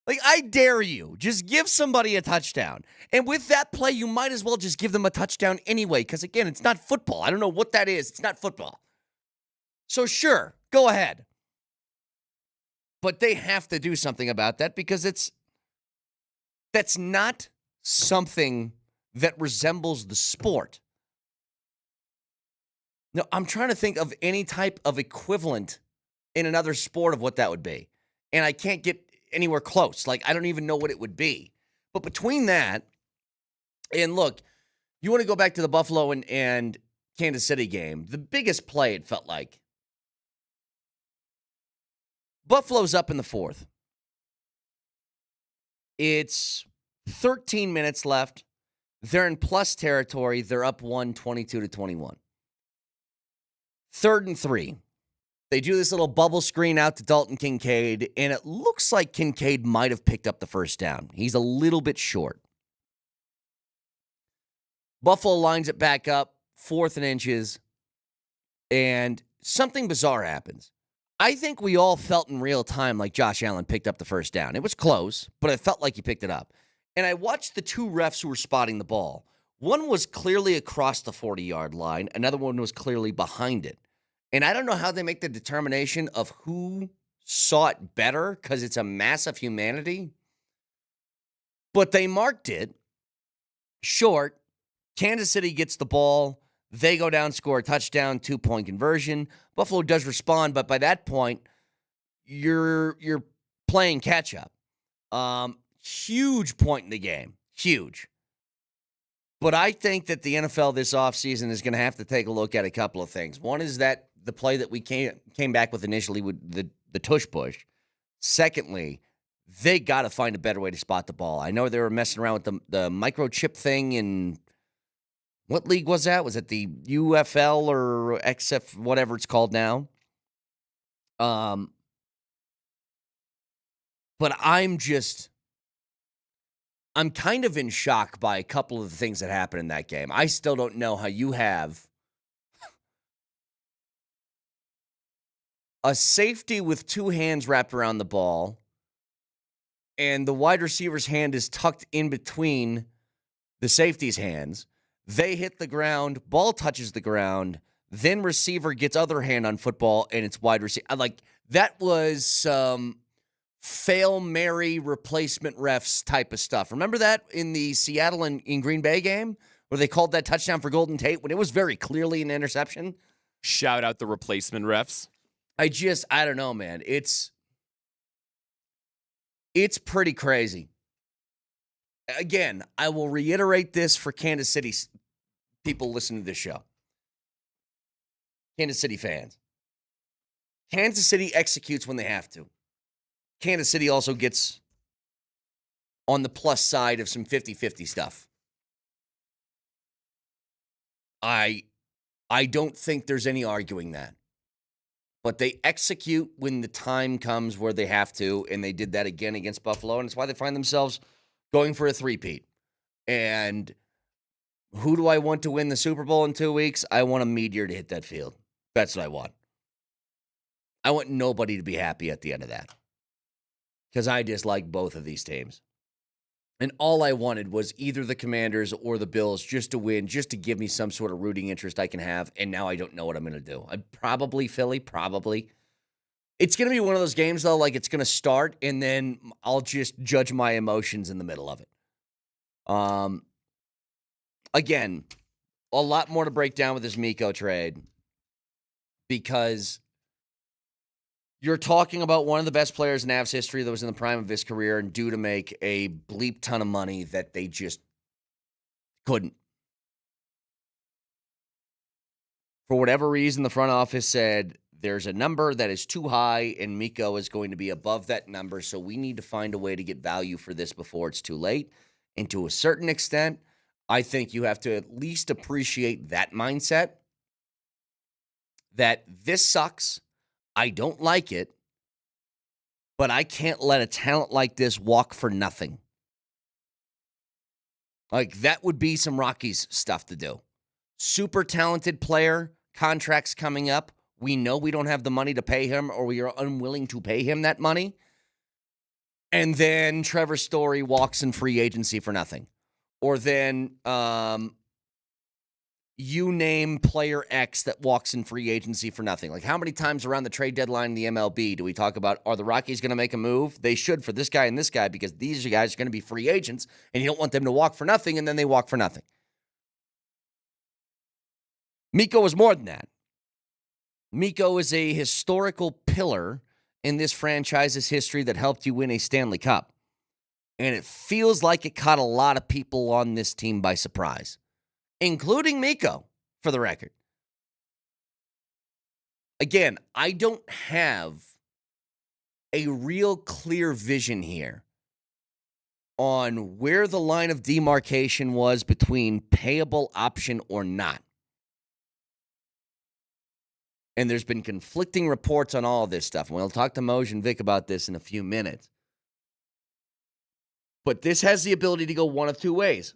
Like, I dare you. Just give somebody a touchdown. And with that play, you might as well just give them a touchdown anyway, because, again, it's not football. I don't know what that is. It's not football. So, sure, go ahead. But they have to do something about that because that's not something that resembles the sport. No, I'm trying to think of any type of equivalent in another sport of what that would be. And I can't get anywhere close. Like, I don't even know what it would be. But between that, and look, you want to go back to the Buffalo and Kansas City game, the biggest play, it felt like. Buffalo's up in the fourth. It's 13 minutes left. They're in plus territory. They're up 22-21. 3rd and 3. They do this little bubble screen out to Dalton Kincaid, and it looks like Kincaid might have picked up the first down. He's a little bit short. Buffalo lines it back up, 4th and inches, and something bizarre happens. I think we all felt in real time like Josh Allen picked up the first down. It was close, but it felt like he picked it up. And I watched the two refs who were spotting the ball. One was clearly across the 40-yard line. Another one was clearly behind it. And I don't know how they make the determination of who saw it better because it's a mass of humanity. But they marked it short. Kansas City gets the ball. They go down, score a touchdown, 2-point conversion. Buffalo does respond, but by that point, you're playing catch-up. Huge point in the game. Huge. But I think that the NFL this offseason is going to have to take a look at a couple of things. One is that the play that we came back with initially with the Tush push. Secondly, they got to find a better way to spot the ball. I know they were messing around with the microchip thing in what league was that? Was it the UFL or XF, whatever it's called now? But I'm kind of in shock by a couple of the things that happened in that game. I still don't know how you have a safety with two hands wrapped around the ball, and the wide receiver's hand is tucked in between the safety's hands. They hit the ground, ball touches the ground, then receiver gets other hand on football, and it's wide receiver. Like, that was some Fail Mary replacement refs type of stuff. Remember that in the Seattle and in Green Bay game where they called that touchdown for Golden Tate when it was very clearly an interception? Shout out the replacement refs. I don't know, man. It's pretty crazy. Again, I will reiterate this for Kansas City people listening to this show. Kansas City fans. Kansas City executes when they have to. Kansas City also gets on the plus side of some 50-50 stuff. I don't think there's any arguing that. But they execute when the time comes where they have to, and they did that again against Buffalo, and it's why they find themselves going for a three-peat. And who do I want to win the Super Bowl in 2 weeks? I want a meteor to hit that field. That's what I want. I want nobody to be happy at the end of that. Because I dislike both of these teams. And all I wanted was either the Commanders or the Bills just to win, just to give me some sort of rooting interest I can have. And now I don't know what I'm going to do. I'd probably Philly, probably. It's going to be one of those games, though, like it's going to start, and then I'll just judge my emotions in the middle of it. Again, a lot more to break down with this Mikko trade because you're talking about one of the best players in Avs history that was in the prime of his career and due to make a bleep ton of money that they just couldn't. For whatever reason, the front office said there's a number that is too high and Mikko is going to be above that number, so we need to find a way to get value for this before it's too late. And to a certain extent, I think you have to at least appreciate that mindset that this sucks. I don't like it, but I can't let a talent like this walk for nothing. Like, that would be some Rockies stuff to do. Super talented player, contracts coming up. We know we don't have the money to pay him, or we are unwilling to pay him that money. And then Trevor Story walks in free agency for nothing. Or then you name player X that walks in free agency for nothing. Like, how many times around the trade deadline in the MLB do we talk about, are the Rockies going to make a move? They should for this guy and this guy because these guys are going to be free agents, and you don't want them to walk for nothing, and then they walk for nothing. Mikko was more than that. Mikko is a historical pillar in this franchise's history that helped you win a Stanley Cup. And it feels like it caught a lot of people on this team by surprise, including Mikko, for the record. Again, I don't have a real clear vision here on where the line of demarcation was between payable option or not. And there's been conflicting reports on all of this stuff. And we'll talk to Moj and Vic about this in a few minutes. But this has the ability to go one of two ways.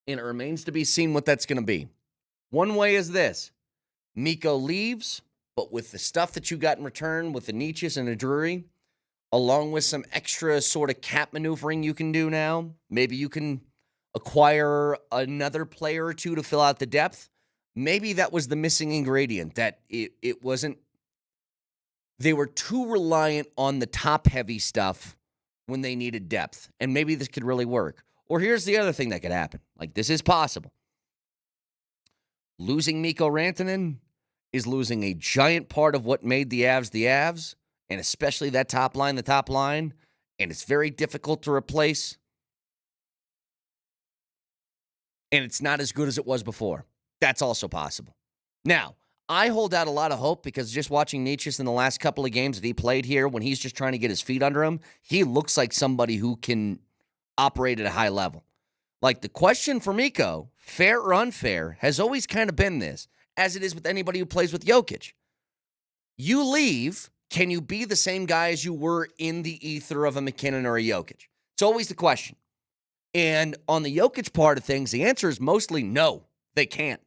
And it remains to be seen what that's going to be. One way is this. Mikko leaves, but with the stuff that you got in return with the Nietzsches and the Drury, along with some extra sort of cap maneuvering you can do now, maybe you can acquire another player or two to fill out the depth. Maybe that was the missing ingredient, that it wasn't, they were too reliant on the top-heavy stuff when they needed depth, and maybe this could really work. Or here's the other thing that could happen. Like, this is possible. Losing Mikko Rantanen is losing a giant part of what made the Avs, and especially that top line, and it's very difficult to replace, and it's not as good as it was before. That's also possible. Now, I hold out a lot of hope because just watching Nietzsche in the last couple of games that he played here, when he's just trying to get his feet under him, he looks like somebody who can operate at a high level. Like, the question for Mikko, fair or unfair, has always kind of been this, as it is with anybody who plays with Jokic. You leave, can you be the same guy as you were in the ether of a McKinnon or a Jokic? It's always the question. And on the Jokic part of things, the answer is mostly no, they can't.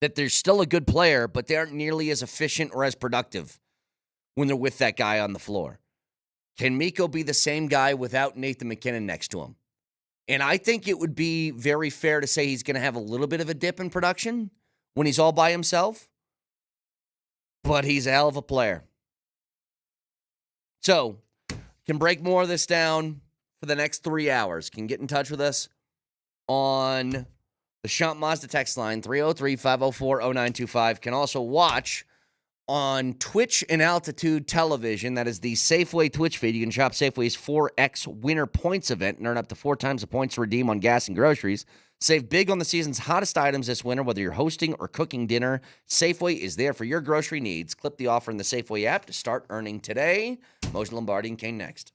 That they're still a good player, but they aren't nearly as efficient or as productive when they're with that guy on the floor. Can Mikko be the same guy without Nathan McKinnon next to him? And I think it would be very fair to say he's going to have a little bit of a dip in production when he's all by himself, but he's a hell of a player. So, can break more of this down for the next 3 hours. Can get in touch with us on the Champ Mazda text line, 303-504-0925. Can also watch on Twitch and Altitude Television. That is the Safeway Twitch feed. You can shop Safeway's 4X Winter Points event and earn up to 4 times the points to redeem on gas and groceries. Save big on the season's hottest items this winter, whether you're hosting or cooking dinner. Safeway is there for your grocery needs. Clip the offer in the Safeway app to start earning today. Moser, Lombardi, and Kane next.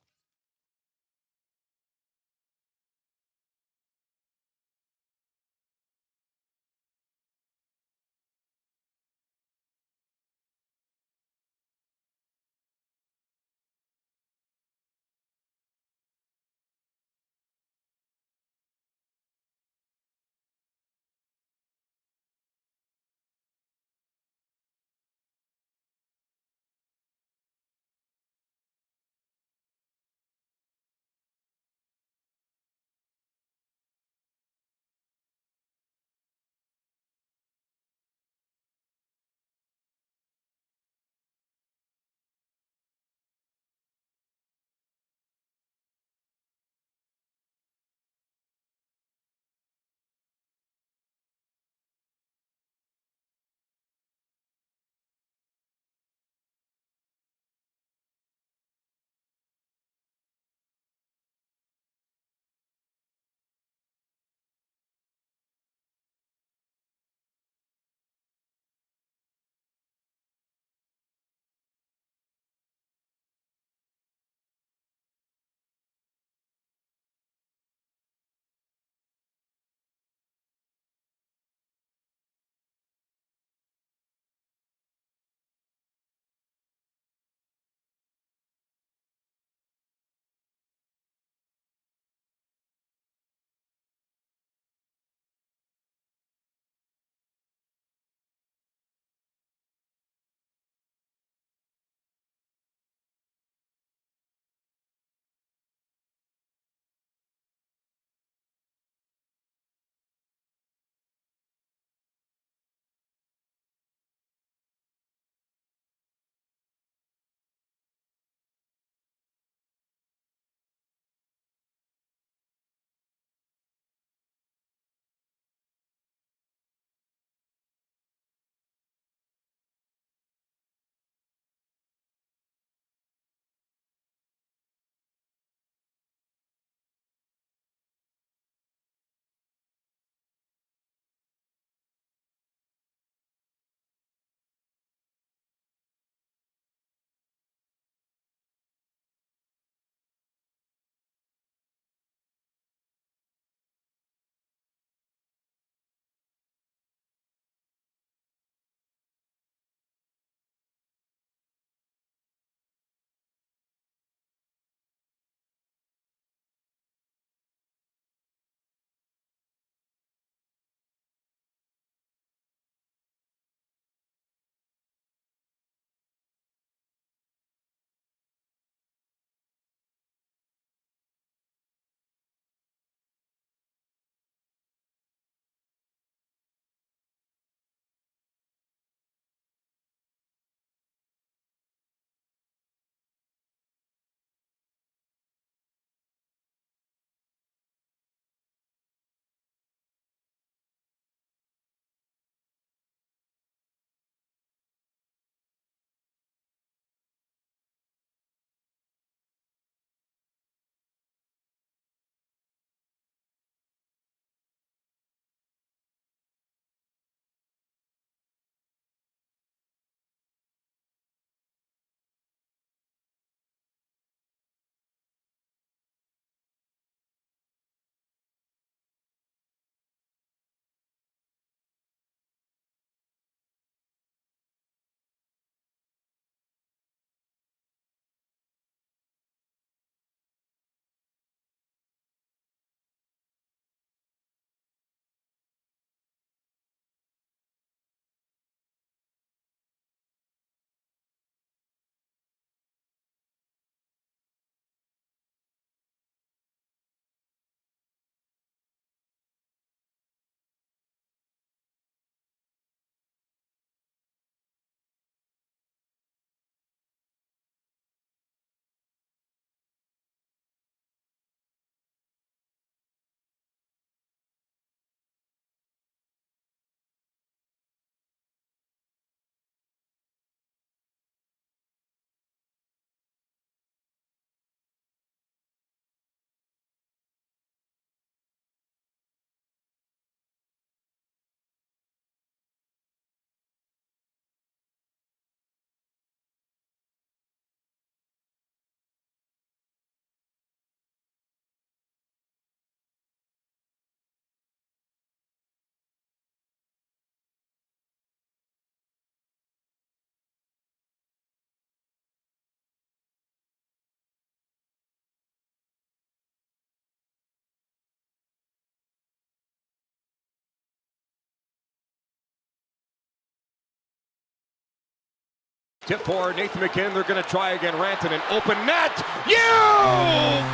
Tip for Nathan McKinnon. They're going to try again. Rantanen, open net. You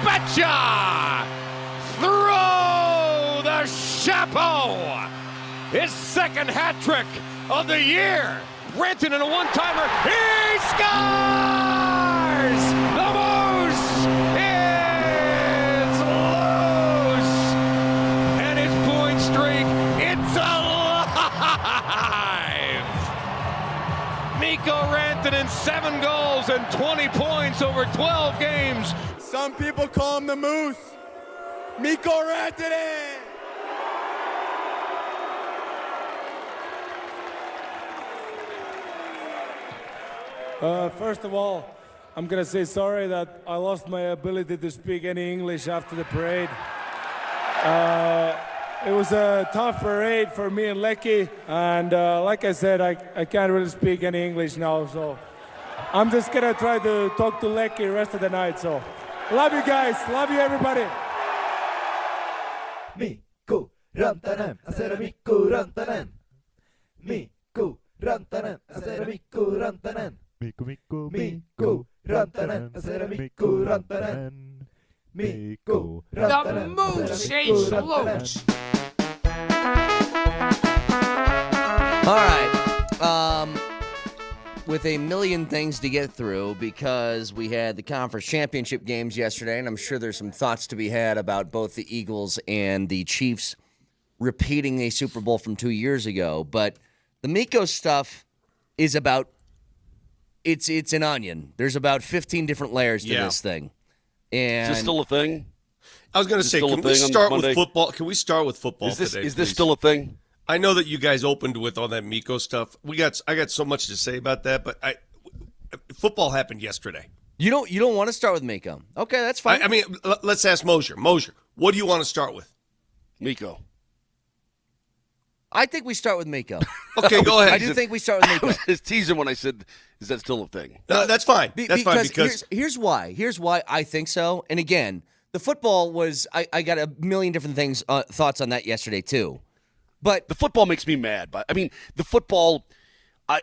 betcha! Throw the chapeau. His second hat trick of the year. Rantanen, a one-timer. He scores! The Moose is loose. And his point streak, it's alive. Mikko Rantanen, 7 goals and 20 points over 12 games. Some people call him the Moose. Mikko Rantanen! First of all, I'm going to say sorry that I lost my ability to speak any English after the parade. It was a tough parade for me and Lecky, and like I said, I can't really speak any English now, so I'm just going to try to talk to Lecky the rest of the night, so love you guys, love you everybody. Mikko Rantanen, ASR Mikko Rantanen. Mikko Rantanen, ASR Mikko Rantanen. Mikko Rantanen, ASR Mikko Rantanen. Mikko Rantanen. The Moose is loose. All right. With a million things to get through because we had the conference championship games yesterday, and I'm sure there's some thoughts to be had about both the Eagles and the Chiefs repeating a Super Bowl from 2 years ago. But the Mikko stuff is about it's an onion. There's about 15 different layers to this thing. And is this still a thing? I was going to say, can we start with football? Can we start with football today? Is this still a thing? I know that you guys opened with all that Mikko stuff. I got so much to say about that, but football happened yesterday. You don't want to start with Mikko. Okay, that's fine. I mean, let's ask Moser. Moser, what do you want to start with? Mikko. I think we start with Mikko. Okay, go ahead. I do think we start with Mikko. I was just teasing when I said, is that still a thing? No, that's fine. Because here's why. Here's why I think so. And again, the football was I got a million different things thoughts on that yesterday too. But the football makes me mad. But I mean, the football. I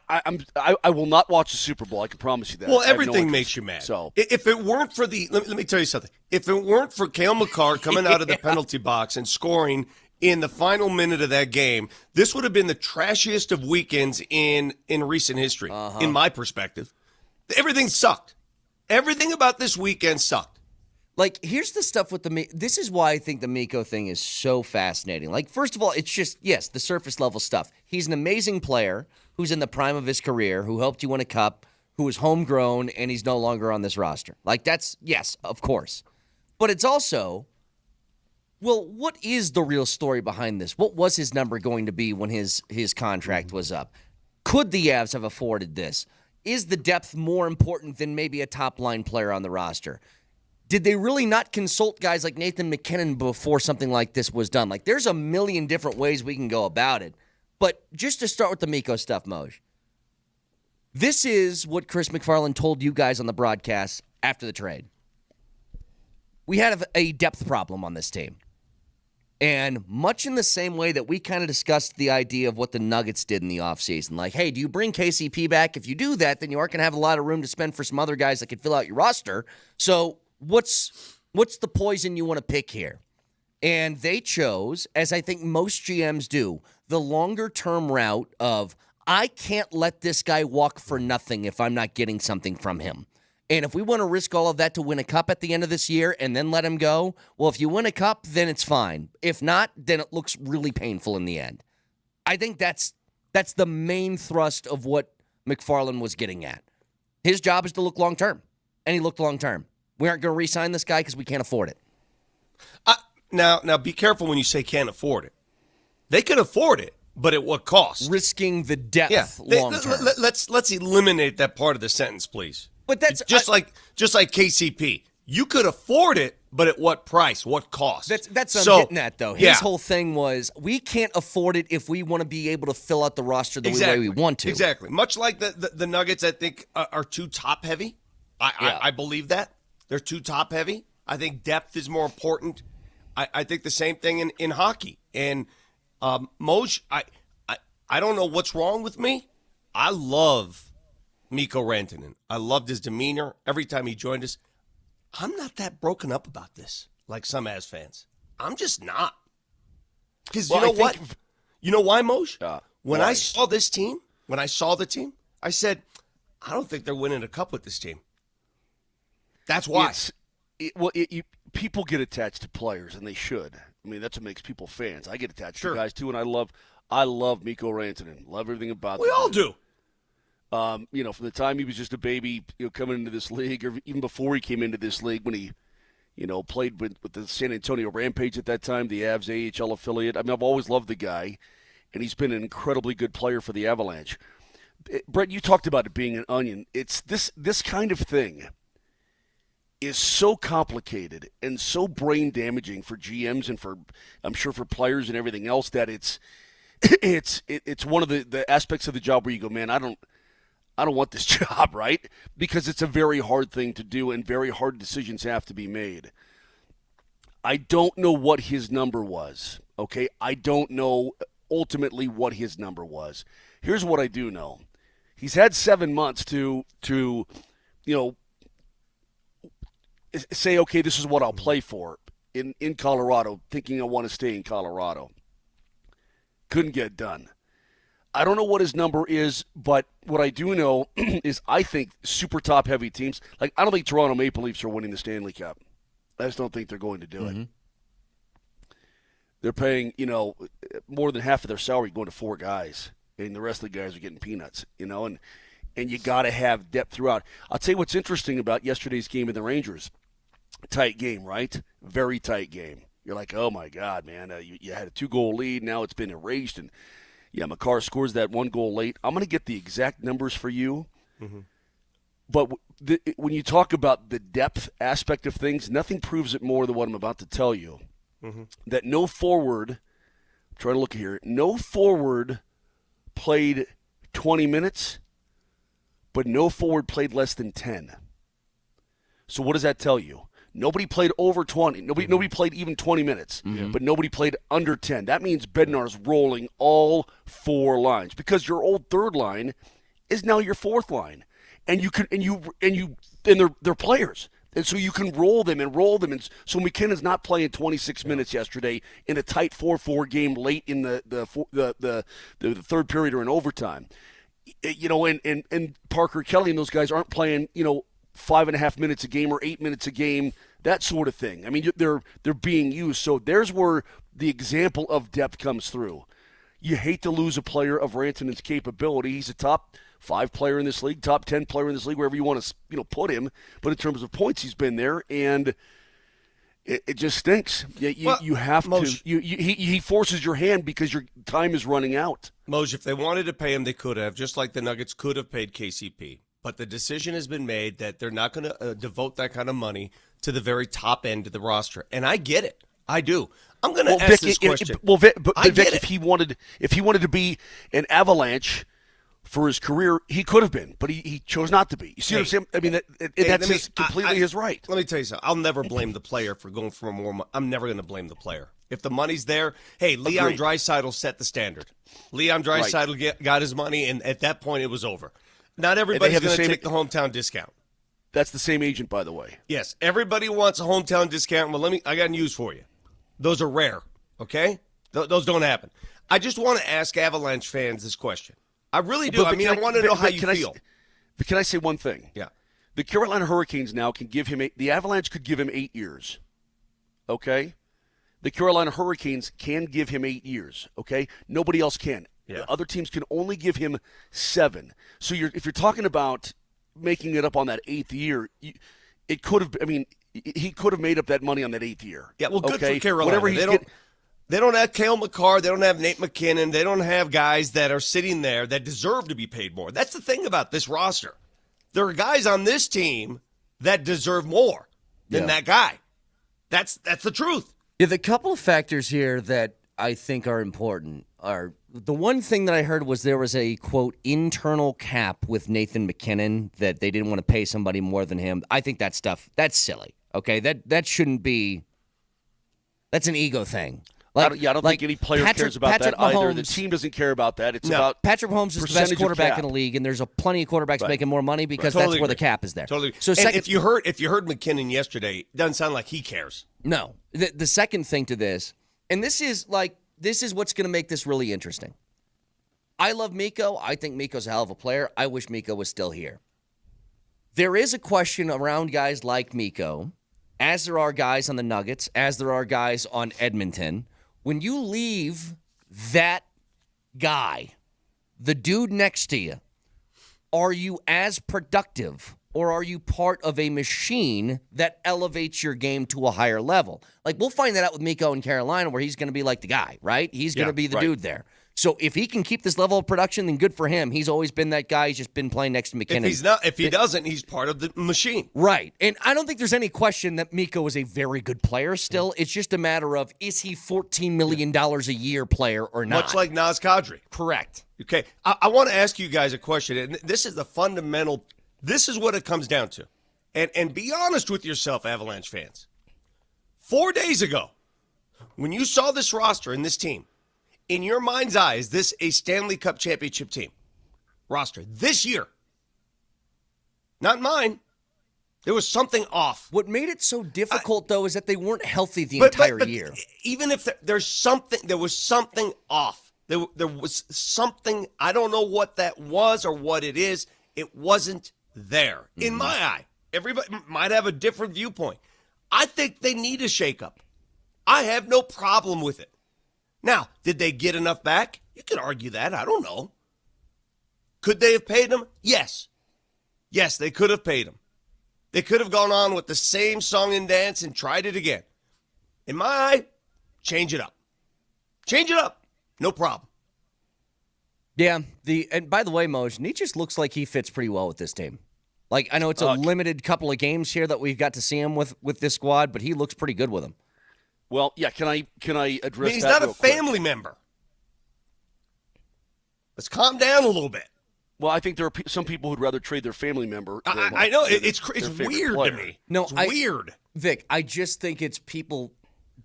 will not watch the Super Bowl. I can promise you that. Well, everything makes you mad. So if it weren't for let me tell you something. If it weren't for Cale Makar coming out of the penalty box and scoring in the final minute of that game, this would have been the trashiest of weekends in recent history, in my perspective. Everything sucked. Everything about this weekend sucked. Like, here's the stuff with this is why I think the Mikko thing is so fascinating. Like, first of all, it's just, yes, the surface level stuff. He's an amazing player who's in the prime of his career, who helped you win a cup, who is homegrown, and he's no longer on this roster. Like, that's, yes, of course. But it's also, well, what is the real story behind this? What was his number going to be when his contract was up? Could the Avs have afforded this? Is the depth more important than maybe a top-line player on the roster? Did they really not consult guys like Nathan McKinnon before something like this was done? Like, there's a million different ways we can go about it. But just to start with the Mikko stuff, Moj, this is what Chris McFarland told you guys on the broadcast after the trade. We had a depth problem on this team. And much in the same way that we kind of discussed the idea of what the Nuggets did in the offseason. Like, hey, do you bring KCP back? If you do that, then you aren't going to have a lot of room to spend for some other guys that could fill out your roster. So what's the poison you want to pick here? And they chose, as I think most GMs do, the longer-term route of, I can't let this guy walk for nothing if I'm not getting something from him. And if we want to risk all of that to win a cup at the end of this year and then let him go, well, if you win a cup, then it's fine. If not, then it looks really painful in the end. I think that's the main thrust of what McFarland was getting at. His job is to look long-term, and he looked long-term. We aren't going to re-sign this guy because we can't afford it. Now, be careful when you say can't afford it. They could afford it, but at what cost? Risking the depth long-term. Let's eliminate that part of the sentence, please. But that's just like KCP. You could afford it, but at what price? What cost? That's what I'm getting at, though. His whole thing was, we can't afford it if we want to be able to fill out the roster the way we want to. Exactly. Much like the Nuggets, I think, are too top-heavy. I believe that. They're too top-heavy. I think depth is more important. I think the same thing in hockey. And Moj, I don't know what's wrong with me. I love Mikko Rantanen. I loved his demeanor every time he joined us. I'm not that broken up about this, like some Avs fans. I'm just not. Because you know what? You know why, Moj? When I saw this team, I said, I don't think they're winning a cup with this team. That's why. People get attached to players, and they should. I mean, that's what makes people fans. I get attached to guys, too, and I love Mikko Rantanen. Love everything about him. We all do. From the time he was just a baby, coming into this league, or even before he came into this league, when he, played with the San Antonio Rampage at that time, the Avs AHL affiliate. I mean, I've always loved the guy, and he's been an incredibly good player for the Avalanche. Brett, you talked about it being an onion. It's this kind of thing is so complicated and so brain damaging for GMs and I'm sure for players and everything else that it's one of the aspects of the job where you go, man, I don't want this job, right? Because it's a very hard thing to do and very hard decisions have to be made. I don't know what his number was, okay? I don't know ultimately what his number was. Here's what I do know. He's had 7 months to say, okay, this is what I'll play for in Colorado, thinking I want to stay in Colorado. Couldn't get it done. I don't know what his number is, but what I do know is I think super top-heavy teams, like I don't think Toronto Maple Leafs are winning the Stanley Cup. I just don't think they're going to do it. They're paying, more than half of their salary going to 4 guys, and the rest of the guys are getting peanuts, and you got to have depth throughout. I'll tell you what's interesting about yesterday's game of the Rangers. Tight game, right? Very tight game. You're like, oh, my God, man. You had a 2-goal lead. Now it's been erased. And, Makar scores that 1 goal late. I'm going to get the exact numbers for you. But when you talk about the depth aspect of things, nothing proves it more than what I'm about to tell you. That no forward, I'm trying to look here, no forward played 20 minutes, but no forward played less than 10. So what does that tell you? Nobody played over 20. Nobody played even 20 minutes, but nobody played under 10. That means Bednar's rolling all 4 lines because your old third line is now your fourth line, and they're players, and so you can roll them. And so McKinnon's not playing 26 minutes yesterday in a tight 4-4 game late in the third period or in overtime. And Parker Kelly and those guys aren't playing 5.5 minutes a game or 8 minutes a game, that sort of thing. I mean, they're being used. So there's where the example of depth comes through. You hate to lose a player of Rantanen's capability. He's a top 5 player in this league, top 10 player in this league, wherever you want to put him. But in terms of points, he's been there, and it just stinks. You have to. He forces your hand because your time is running out. Moj, if they wanted to pay him, they could have, just like the Nuggets could have paid KCP. But the decision has been made that they're not going to devote that kind of money to the very top end of the roster. And I get it. I do. I'm going to ask this question. Vic, if he wanted to be an Avalanche for his career, he could have been, but he chose not to be. You see what I'm saying? I mean, that's completely his right. Let me tell you something. I'll never blame the player for going for more money. I'm never going to blame the player. If the money's there, hey, Leon Draisaitl set the standard. Leon Draisaitl got his money, and at that point it was over. Not everybody's going to take the hometown discount. That's the same agent, by the way. Yes, everybody wants a hometown discount. Well, I got news for you. Those are rare, okay? Those don't happen. I just want to ask Avalanche fans this question. I really do. I want to know how you feel. Can I say one thing? Yeah. The Carolina Hurricanes now can give him the Avalanche could give him 8 years, okay? The Carolina Hurricanes can give him 8 years, okay? Nobody else can. Yeah. Other teams can only give him 7. So if you're talking about making it up on that 8th year, it could have. I mean, he could have made up that money on that 8th year. Yeah, well, good for Carolina. They don't have Cale Makar. They don't have Nate McKinnon. They don't have guys that are sitting there that deserve to be paid more. That's the thing about this roster. There are guys on this team that deserve more than that guy. That's the truth. Yeah, the couple of factors here that I think are important are the one thing that I heard was there was a, quote, internal cap with Nathan McKinnon that they didn't want to pay somebody more than him. I think that stuff, that's silly, okay? That shouldn't be – that's an ego thing. I don't think any player cares about that either. The team doesn't care about that. It's about Patrick Mahomes is the best quarterback in the league, and there's plenty of quarterbacks making more money because that's where the cap is there. Totally. So and if you heard McKinnon yesterday, it doesn't sound like he cares. No. The second thing to this, and this is what's going to make this really interesting. I love Mikko. I think Mikko's a hell of a player. I wish Mikko was still here. There is a question around guys like Mikko, as there are guys on the Nuggets, as there are guys on Edmonton. When you leave that guy, the dude next to you, are you as productive or are you part of a machine that elevates your game to a higher level? Like, we'll find that out with Mikko in Carolina where he's going to be like the guy, right? He's going to be the dude there. So if he can keep this level of production, then good for him. He's always been that guy. He's just been playing next to McKinnon. If he doesn't, he's part of the machine. Right. And I don't think there's any question that Mikko is a very good player still. It's just a matter of, is he $14 million a year player or not? Much like Naz Kadri. Correct. Okay. I want to ask you guys a question, and this is the fundamental, this is what it comes down to. And be honest with yourself, Avalanche fans. 4 days ago, when you saw this roster and this team, in your mind's eye, is this a Stanley Cup championship team roster this year? Not mine. There was something off. What made it so difficult, though, is that they weren't healthy the entire year. Even if there was something off. There was something, I don't know what that was or what it is. It wasn't there. In my eye. Everybody might have a different viewpoint. I think they need a shakeup. I have no problem with it. Now, did they get enough back? You could argue that. I don't know. Could they have paid him? Yes. Yes, they could have paid him. They could have gone on with the same song and dance and tried it again. In my eye, change it up. Change it up. No problem. Yeah. And by the way, Moj, he just looks like he fits pretty well with this team. Like, I know it's a limited couple of games here that we've got to see him with this squad, but he looks pretty good with them. Well, yeah, can I address he's that? He's not a family member. Let's calm down a little bit. Well, I think there are some people who'd rather trade their family member. I know. It's weird player. to me. No, it's weird. Vic, I just think it's people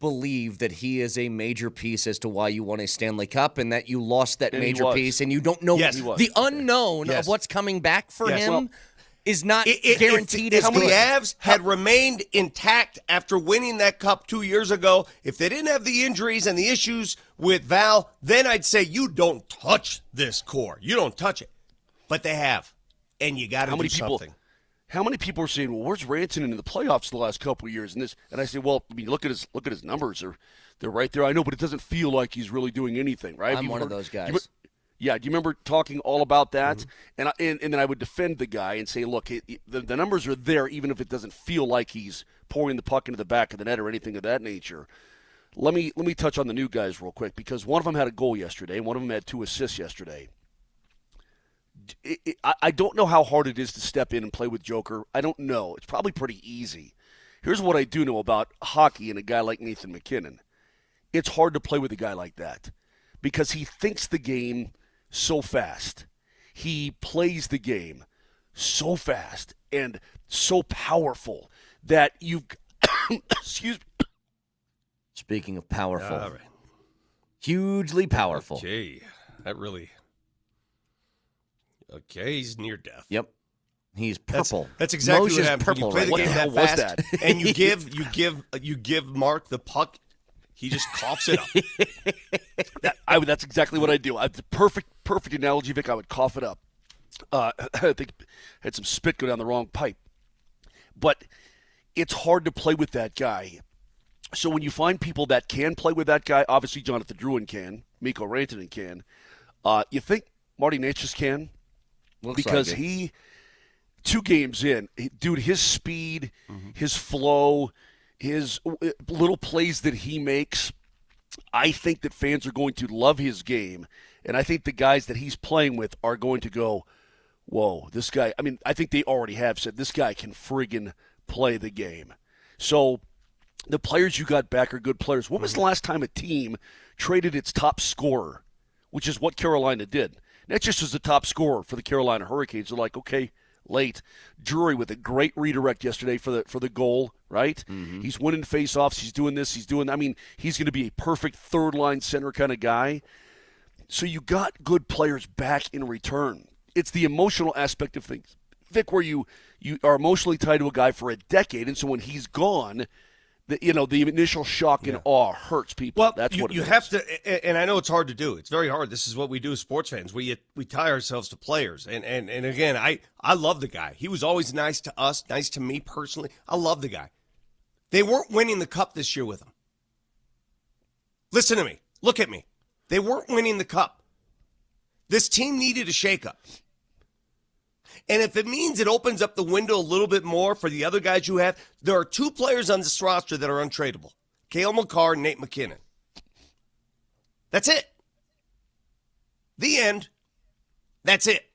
believe that he is a major piece as to why you won a Stanley Cup and that you lost that major piece and you don't know the unknown of what's coming back for him. Well, is not guaranteed as good. If the Avs had remained intact after winning that cup 2 years ago, if they didn't have the injuries and the issues with Val, then I'd say you don't touch this core. You don't touch it. But they have, and you got to do something. How many people are saying, "Well, where's Rantanen in the playoffs the last couple of years?" And I say, "Well, I mean, look at his numbers. They're right there. I know, but it doesn't feel like he's really doing anything, right?" I'm one of those guys. Yeah, do you remember talking all about that? Mm-hmm. And then I would defend the guy and say, look, the numbers are there even if it doesn't feel like he's pouring the puck into the back of the net or anything of that nature. Let me touch on the new guys real quick because one of them had a goal yesterday and one of them had 2 assists yesterday. I don't know how hard it is to step in and play with Joker. I don't know. It's probably pretty easy. Here's what I do know about hockey and a guy like Nathan McKinnon. It's hard to play with a guy like that because he thinks the game so fast. He plays the game so fast and so powerful that you've excuse me. Speaking of powerful. Hugely powerful. Okay. That really he's near death. Yep. He's purple. That's exactly Moj what happens purple, when you play the right? game that fast and you give Mark the puck. He just coughs it up. That's exactly what I do. The perfect analogy, Vic. I would cough it up. I think I had some spit go down the wrong pipe. But it's hard to play with that guy. So when you find people that can play with that guy, obviously Jonathan Drouin can, Mikko Rantanen can. You think Marty Necas can? Looks because like he, 2 games in, dude, his speed, his flow, his little plays that he makes, I think that fans are going to love his game. And I think the guys that he's playing with are going to go, whoa, this guy, I mean, I think they already have said this guy can friggin' play the game. So the players you got back are good players. When was the last time a team traded its top scorer, which is what Carolina did? That just was the top scorer for the Carolina Hurricanes. They're like, okay, late. Drury with a great redirect yesterday for the goal, right? He's winning faceoffs. He's doing this. He's going to be a perfect third-line center kind of guy. So you got good players back in return. It's the emotional aspect of things, Vic, where you are emotionally tied to a guy for a decade, and so when he's gone, the initial shock and awe hurts people. Well, that's what you have to, and I know it's hard to do. It's very hard. This is what we do as sports fans. We tie ourselves to players, and again, I love the guy. He was always nice to us, nice to me personally. I love the guy. They weren't winning the cup this year with him. Listen to me. Look at me. They weren't winning the cup. This team needed a shakeup. And if it means it opens up the window a little bit more for the other guys you have, there are 2 players on this roster that are untradeable. Cale Makar and Nate McKinnon. That's it. The end. That's it.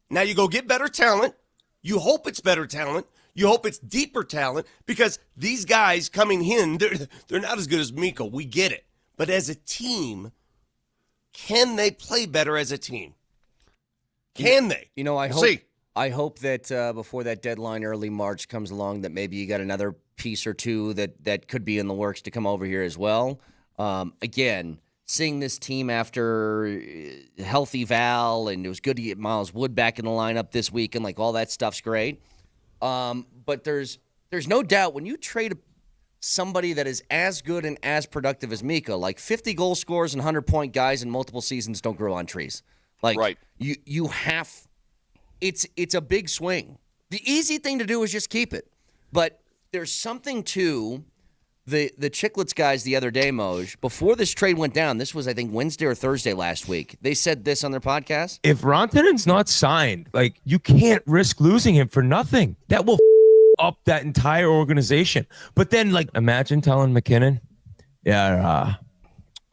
Now you go get better talent. You hope it's better talent. You hope it's deeper talent because these guys coming in, they're not as good as Mikko. We get it. But as a team, can they play better as a team? Can they? I hope that before that deadline early March comes along that maybe you got another piece or two that could be in the works to come over here as well. Again, seeing this team after healthy Val, and it was good to get Miles Wood back in the lineup this week, and all that stuff's great. But there's no doubt when you trade somebody that is as good and as productive as Mikko, 50 goal scorers and 100-point guys in multiple seasons don't grow on trees. Right. You have – it's a big swing. The easy thing to do is just keep it. But there's something to the Chicklets guys the other day, Moj. Before this trade went down, this was, I think, Wednesday or Thursday last week, they said this on their podcast. If Rantanen's not signed, you can't risk losing him for nothing. That will up that entire organization. But then, imagine telling McKinnon,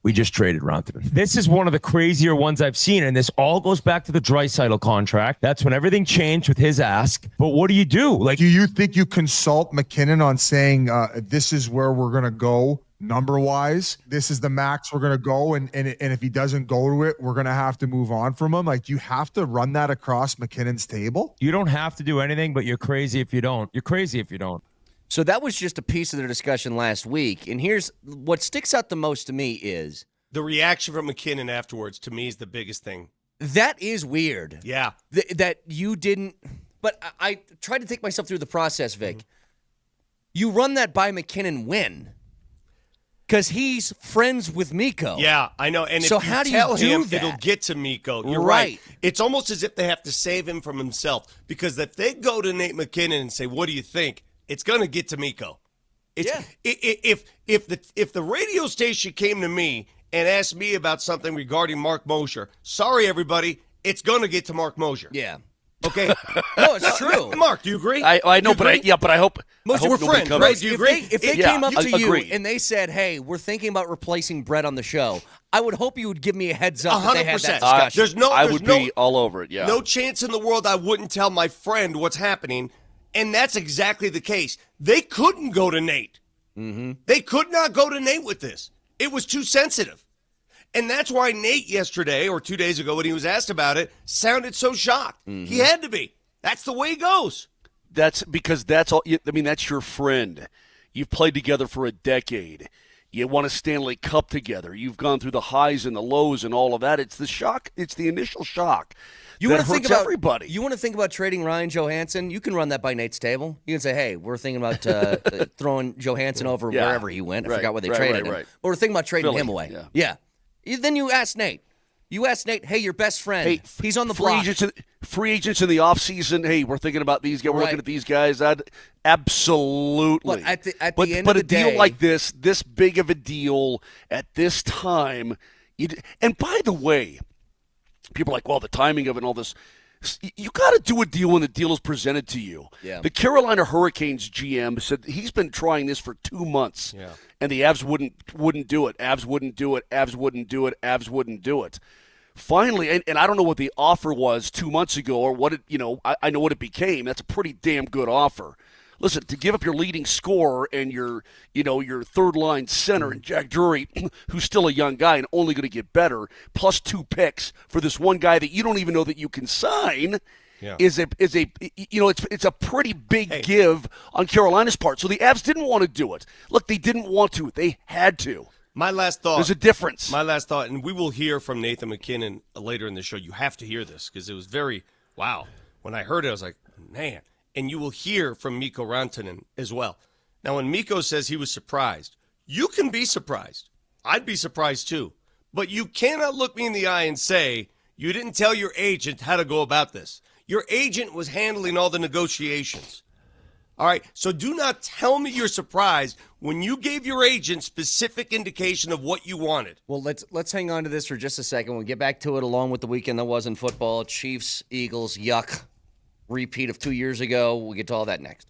we just traded Rantanen. This is one of the crazier ones I've seen, and this all goes back to the Draisaitl contract. That's when everything changed with his ask. But what do you do? Do you think you consult McKinnon on saying this is where we're going to go number-wise? This is the max we're going to go, and if he doesn't go to it, we're going to have to move on from him? Do you have to run that across McKinnon's table? You don't have to do anything, but you're crazy if you don't. You're crazy if you don't. So that was just a piece of the discussion last week. And here's what sticks out the most to me is the reaction from McKinnon afterwards, to me, is the biggest thing. That is weird. Yeah. That you didn't. But I tried to take myself through the process, Vic. You run that by McKinnon when? Because he's friends with Mikko. Yeah, I know. And so if you how do tell you do him, that? it'll get to Mikko. You're right. It's almost as if they have to save him from himself. Because if they go to Nate McKinnon and say, what do you think? It's going to get to Mikko. If the radio station came to me and asked me about something regarding Mark Moser, sorry, everybody, it's going to get to Mark Moser. Yeah. Okay. No, it's true. Mark, do you agree? I know, but I hope. We're friends, right? Do you agree? If they came up to you and they said, "Hey, we're thinking about replacing Brett on the show," I would hope you would give me a heads up that they had that discussion. I would be all over it. Yeah. No chance in the world I wouldn't tell my friend what's happening, and that's exactly the case. They couldn't go to Nate. Mm-hmm. They could not go to Nate with this. It was too sensitive. And that's why Nate yesterday or 2 days ago when he was asked about it sounded so shocked. Mm-hmm. He had to be. That's the way he goes. That's because that's all. That's your friend. You've played together for a decade. You won a Stanley Cup together. You've gone through the highs and the lows and all of that. It's the shock. It's the initial shock. You want to think about everybody. You want to think about trading Ryan Johansson? You can run that by Nate's table. You can say, "Hey, we're thinking about throwing Johansson over wherever he went. I forgot where they traded him, but we're thinking about trading him away." Yeah. Then you ask Nate. Hey, your best friend. Hey, he's on the block. Free agents in the offseason. Hey, we're thinking about these guys. We're looking at these guys. Absolutely. But at the end of the day, a deal like this big of a deal at this time. And by the way, people are like, well, the timing of it and all this. You got to do a deal when the deal is presented to you. Yeah. The Carolina Hurricanes GM said he's been trying this for 2 months. Yeah. And the Avs wouldn't do it. Avs wouldn't do it. Avs wouldn't do it. Avs wouldn't do it. Finally, and I don't know what the offer was 2 months ago or what it, I know what it became. That's a pretty damn good offer. Listen, to give up your leading scorer and your third line center and Jack Drury, who's still a young guy and only going to get better, plus 2 picks for this one guy that you don't even know that you can sign, is a it's a pretty big give on Carolina's part. So the Avs didn't want to do it. Look, they didn't want to. They had to. My last thought. There's a difference. My last thought, and we will hear from Nathan McKinnon later in the show. You have to hear this because it was very, wow. When I heard it, I was like, man. And you will hear from Mikko Rantanen as well. Now, when Mikko says he was surprised, you can be surprised. I'd be surprised too. But you cannot look me in the eye and say you didn't tell your agent how to go about this. Your agent was handling all the negotiations. All right, so do not tell me you're surprised when you gave your agent specific indication of what you wanted. Well, let's hang on to this for just a second. We'll get back to it along with the weekend that was in football. Chiefs, Eagles, yuck. Repeat of 2 years ago. We'll get to all that next.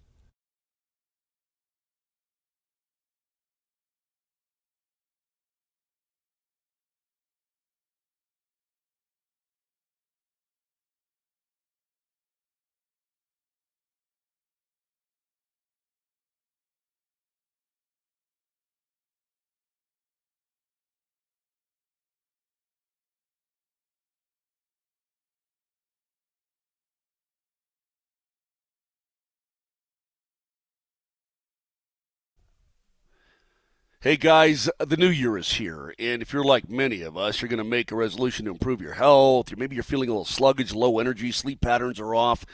Hey guys, the new year is here, and if you're like many of us, you're going to make a resolution to improve your health, or maybe you're feeling a little sluggish, low energy, sleep patterns are off.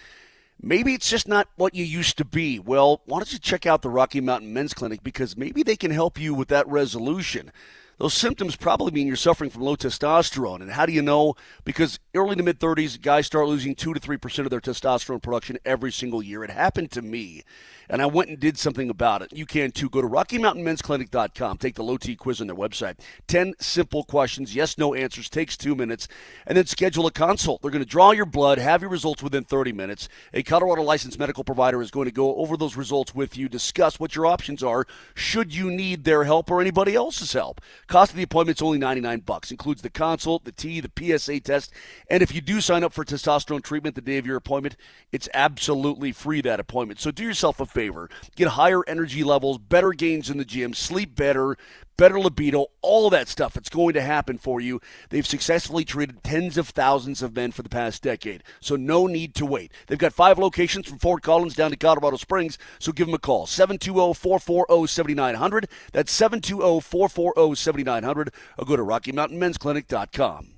Maybe it's just not what you used to be. Well, why don't you check out the Rocky Mountain Men's Clinic, because maybe they can help you with that resolution. Those symptoms probably mean you're suffering from low testosterone. And how do you know? Because early to mid-30s, guys start losing 2 to 3% of their testosterone production every single year. It happened to me, and I went and did something about it. You can too. Go to RockyMountainMen'sClinic.com. Take the low T quiz on their website. 10 simple questions, yes, no answers, takes 2 minutes, and then schedule a consult. They're going to draw your blood, have your results within 30 minutes. A Colorado licensed medical provider is going to go over those results with you, discuss what your options are should you need their help or anybody else's help. Cost of the appointment's only $99. Includes the consult, the T, the PSA test, and if you do sign up for testosterone treatment the day of your appointment, it's absolutely free, that appointment. So do yourself a favor. Get higher energy levels, better gains in the gym, sleep better, better libido, all of that stuff. It's going to happen for you. They've successfully treated tens of thousands of men for the past decade, so no need to wait. They've got 5 locations from Fort Collins down to Colorado Springs, so give them a call. 720-440-7900. That's 720-440-7900. Or go to RockyMountainMen'sClinic.com.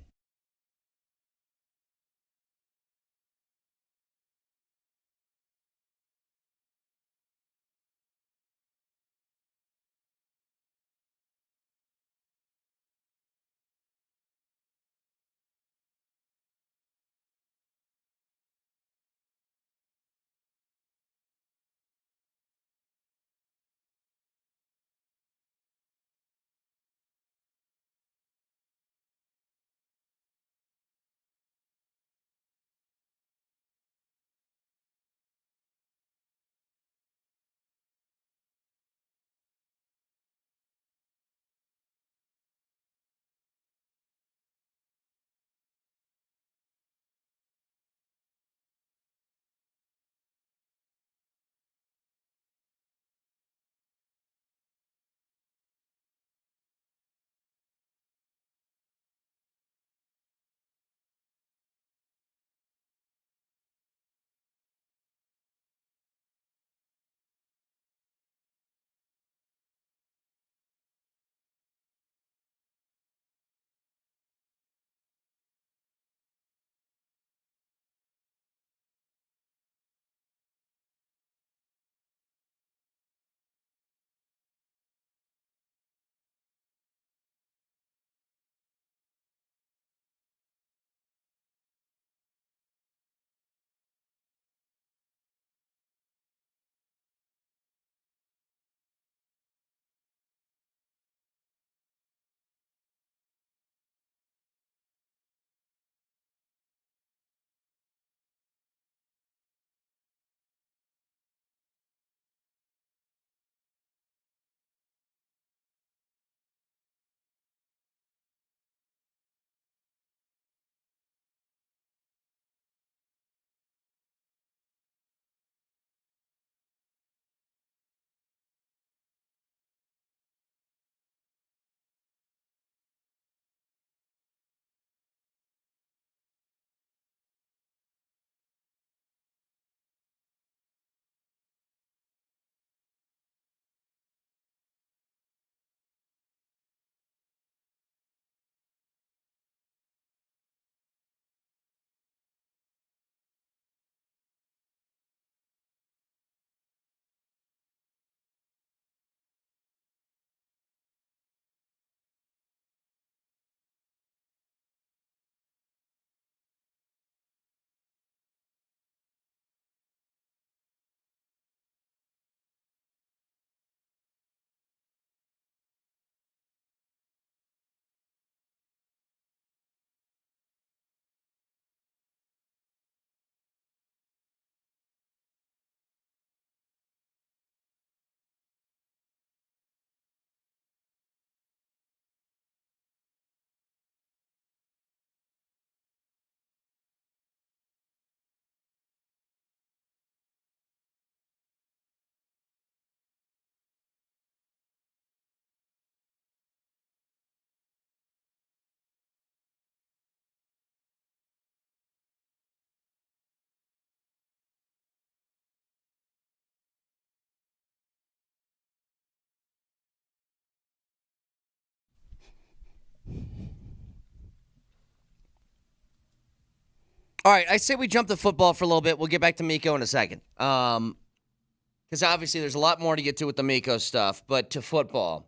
All right, I say we jump to football for a little bit. We'll get back to Mikko in a second. Because obviously there's a lot more to get to with the Mikko stuff. But to football.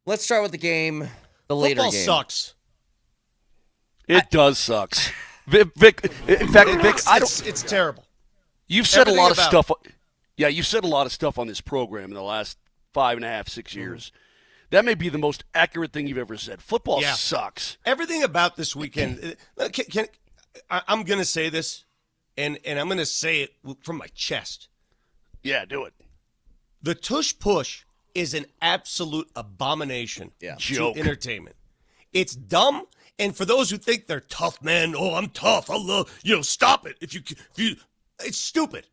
Let's start with the game, the later game. Football sucks. It does suck. Vic, in fact, Vic, it's terrible. You've said Everything a lot of about stuff. Yeah, you've said a lot of stuff on this program in the last 5.5, 6 years. That may be the most accurate thing you've ever said. Football sucks. Everything about this weekend. I'm going to say this, and I'm going to say it from my chest. Yeah, do it. The Tush push is an absolute abomination to entertainment. It's dumb, and for those who think they're tough men, I'm tough. I love, stop it. If you, it's stupid.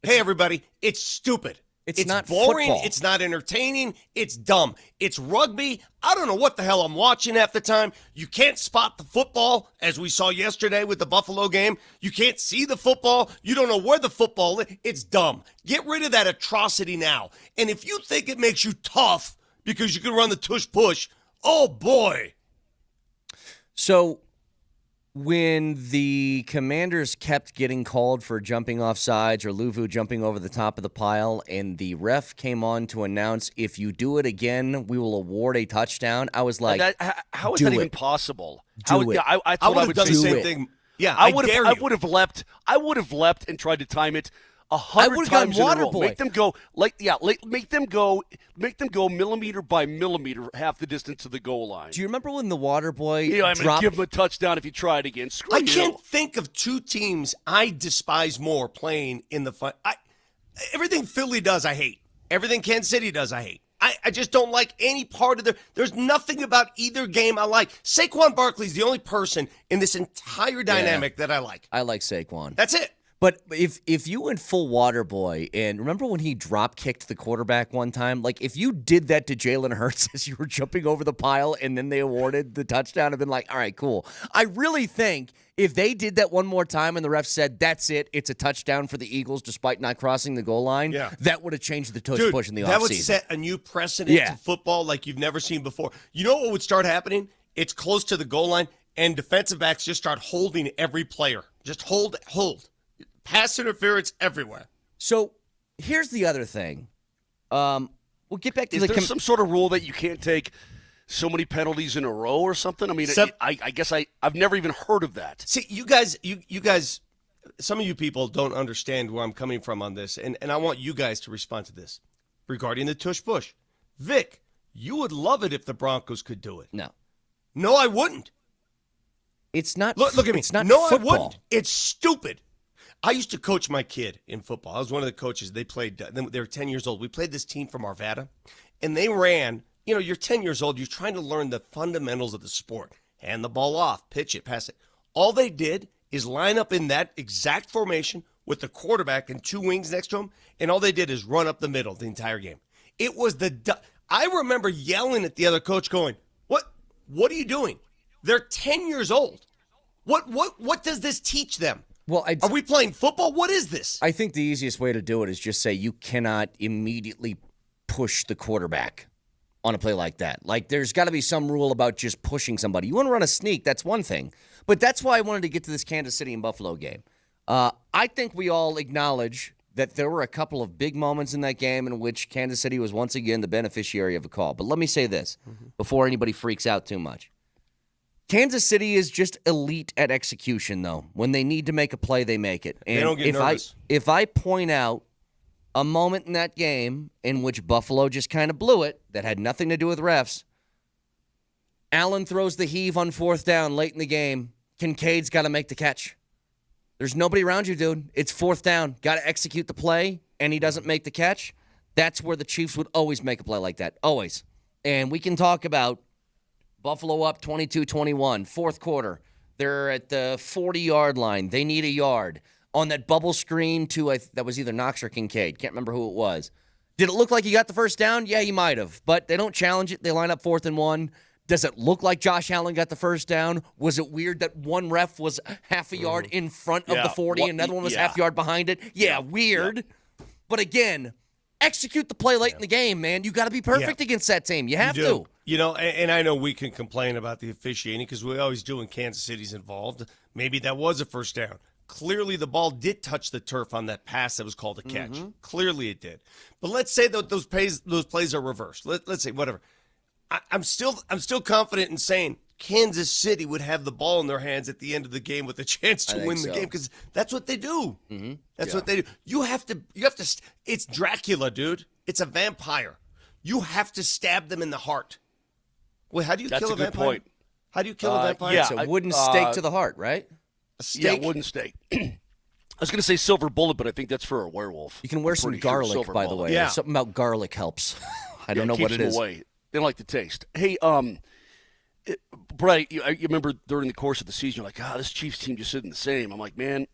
Hey, everybody, it's stupid. It's not boring. football. It's not entertaining. It's dumb. It's rugby. I don't know what the hell I'm watching half the time. You can't spot the football, as we saw yesterday with the Buffalo game. You can't see the football. You don't know where the football is. It's dumb. Get rid of that atrocity now. And if you think it makes you tough because you can run the tush push, oh boy. So when the Commanders kept getting called for jumping off sides or Luvu jumping over the top of the pile and the ref came on to announce, if you do it again, we will award a touchdown, I was like, how is that even possible? Do it. I would have done the same thing. Yeah, I would have leapt. I would have leapt and tried to time it 100 times in a row. Make them go make them go millimeter by millimeter, half the distance to the goal line. Do you remember when the water boy I'm going to give him a touchdown if you try it again. Screw I you. can't think of two teams I despise more playing in the fun. Everything Philly does, I hate. Everything Kansas City does, I hate. I just don't like any part of there's nothing about either game I like. Saquon Barkley's the only person in this entire dynamic that I like. I like Saquon. That's it. But if you went full water boy, and remember when he drop kicked the quarterback one time? Like, if you did that to Jalen Hurts as you were jumping over the pile and then they awarded the touchdown, I've been like, all right, cool. I really think if they did that one more time and the ref said, that's it, it's a touchdown for the Eagles despite not crossing the goal line, that would have changed the tush push in the offseason. That would set a new precedent to football like you've never seen before. You know what would start happening? It's close to the goal line, and defensive backs just start holding every player. Just hold. Pass interference everywhere. So here's the other thing. We'll get back to Is there some sort of rule that you can't take so many penalties in a row or something? I mean, I guess I've never even heard of that. See, you guys, some of you people don't understand where I'm coming from on this, and I want you guys to respond to this regarding the tush push. Vic, you would love it if the Broncos could do it. No, I wouldn't. It's not. Look at me. It's not no, football. I wouldn't. It's stupid. I used to coach my kid in football. I was one of the coaches. They were 10 years old. We played this team from Arvada, and they ran. You're 10 years old. You're trying to learn the fundamentals of the sport. Hand the ball off, pitch it, pass it. All they did is line up in that exact formation with the quarterback and two wings next to him, and all they did is run up the middle the entire game. It was I remember yelling at the other coach going, What are you doing? They're 10 years old. What does this teach them? Well, are we playing football? What is this? I think the easiest way to do it is just say you cannot immediately push the quarterback on a play like that. Like, there's got to be some rule about just pushing somebody. You want to run a sneak, that's one thing. But that's why I wanted to get to this Kansas City and Buffalo game. I think we all acknowledge that there were a couple of big moments in that game in which Kansas City was once again the beneficiary of a call. But let me say this before anybody freaks out too much. Kansas City is just elite at execution, though. When they need to make a play, they make it. And they don't get nervous. If I point out a moment in that game in which Buffalo just kind of blew it, that had nothing to do with refs, Allen throws the heave on fourth down late in the game. Kincaid's got to make the catch. There's nobody around you, dude. It's fourth down. Got to execute the play, and he doesn't make the catch. That's where the Chiefs would always make a play like that. Always. And we can talk about Buffalo up 22-21, fourth quarter. They're at the 40-yard line. They need a yard. On that bubble screen to, that was either Knox or Kincaid. Can't remember who it was. Did it look like he got the first down? Yeah, he might have. But they don't challenge it. They line up 4th and 1. Does it look like Josh Allen got the first down? Was it weird that one ref was half a yard in front of the 40 and another one was half a yard behind it? Yeah, weird. Yeah. But again, execute the play late in the game, man. You got to be perfect against that team. You have to. You know, and I know we can complain about the officiating because we always do when Kansas City's involved. Maybe that was a first down. Clearly, the ball did touch the turf on that pass that was called a catch. Clearly, it did. But let's say that those plays are reversed. Let's say whatever. I'm still confident in saying Kansas City would have the ball in their hands at the end of the game with a chance to win the game because that's what they do. That's what they do. You have to. It's Dracula, dude. It's a vampire. You have to stab them in the heart. Wait, how do you kill a vampire? That's a good point. How do you kill a vampire? It's a wooden stake to the heart, right? A stake? Yeah, wooden stake. I was going to say silver bullet, but I think that's for a werewolf. You can wear some garlic, by the way. Yeah. Something about garlic helps. I don't know what it is. Away. They don't like the taste. Hey, Brett, you remember during the course of the season, you're like, this Chiefs team just isn't the same. I'm like, man,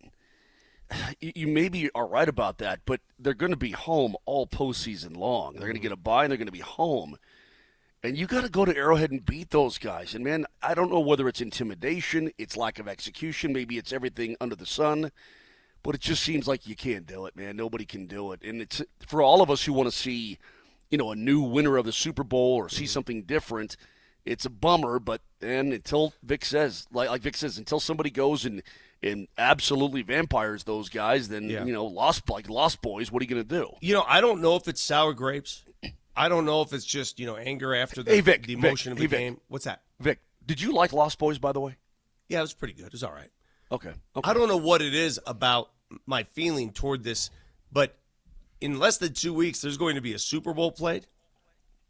you maybe are right about that, but they're going to be home all postseason long. They're going to get a bye, and they're going to be home. And you got to go to Arrowhead and beat those guys. And, man, I don't know whether it's intimidation, it's lack of execution, maybe it's everything under the sun, but it just seems like you can't do it, man. Nobody can do it. And it's for all of us who want to see, a new winner of the Super Bowl or see something different, it's a bummer. But then until Vic says, like Vic says, until somebody goes and absolutely vampires those guys, then, Lost Boys, what are you going to do? I don't know if it's sour grapes. I don't know if it's just, anger after the emotion of the game. What's that? Vic, did you like Lost Boys, by the way? Yeah, it was pretty good. It was all right. Okay. I don't know what it is about my feeling toward this, but in less than 2 weeks, there's going to be a Super Bowl played.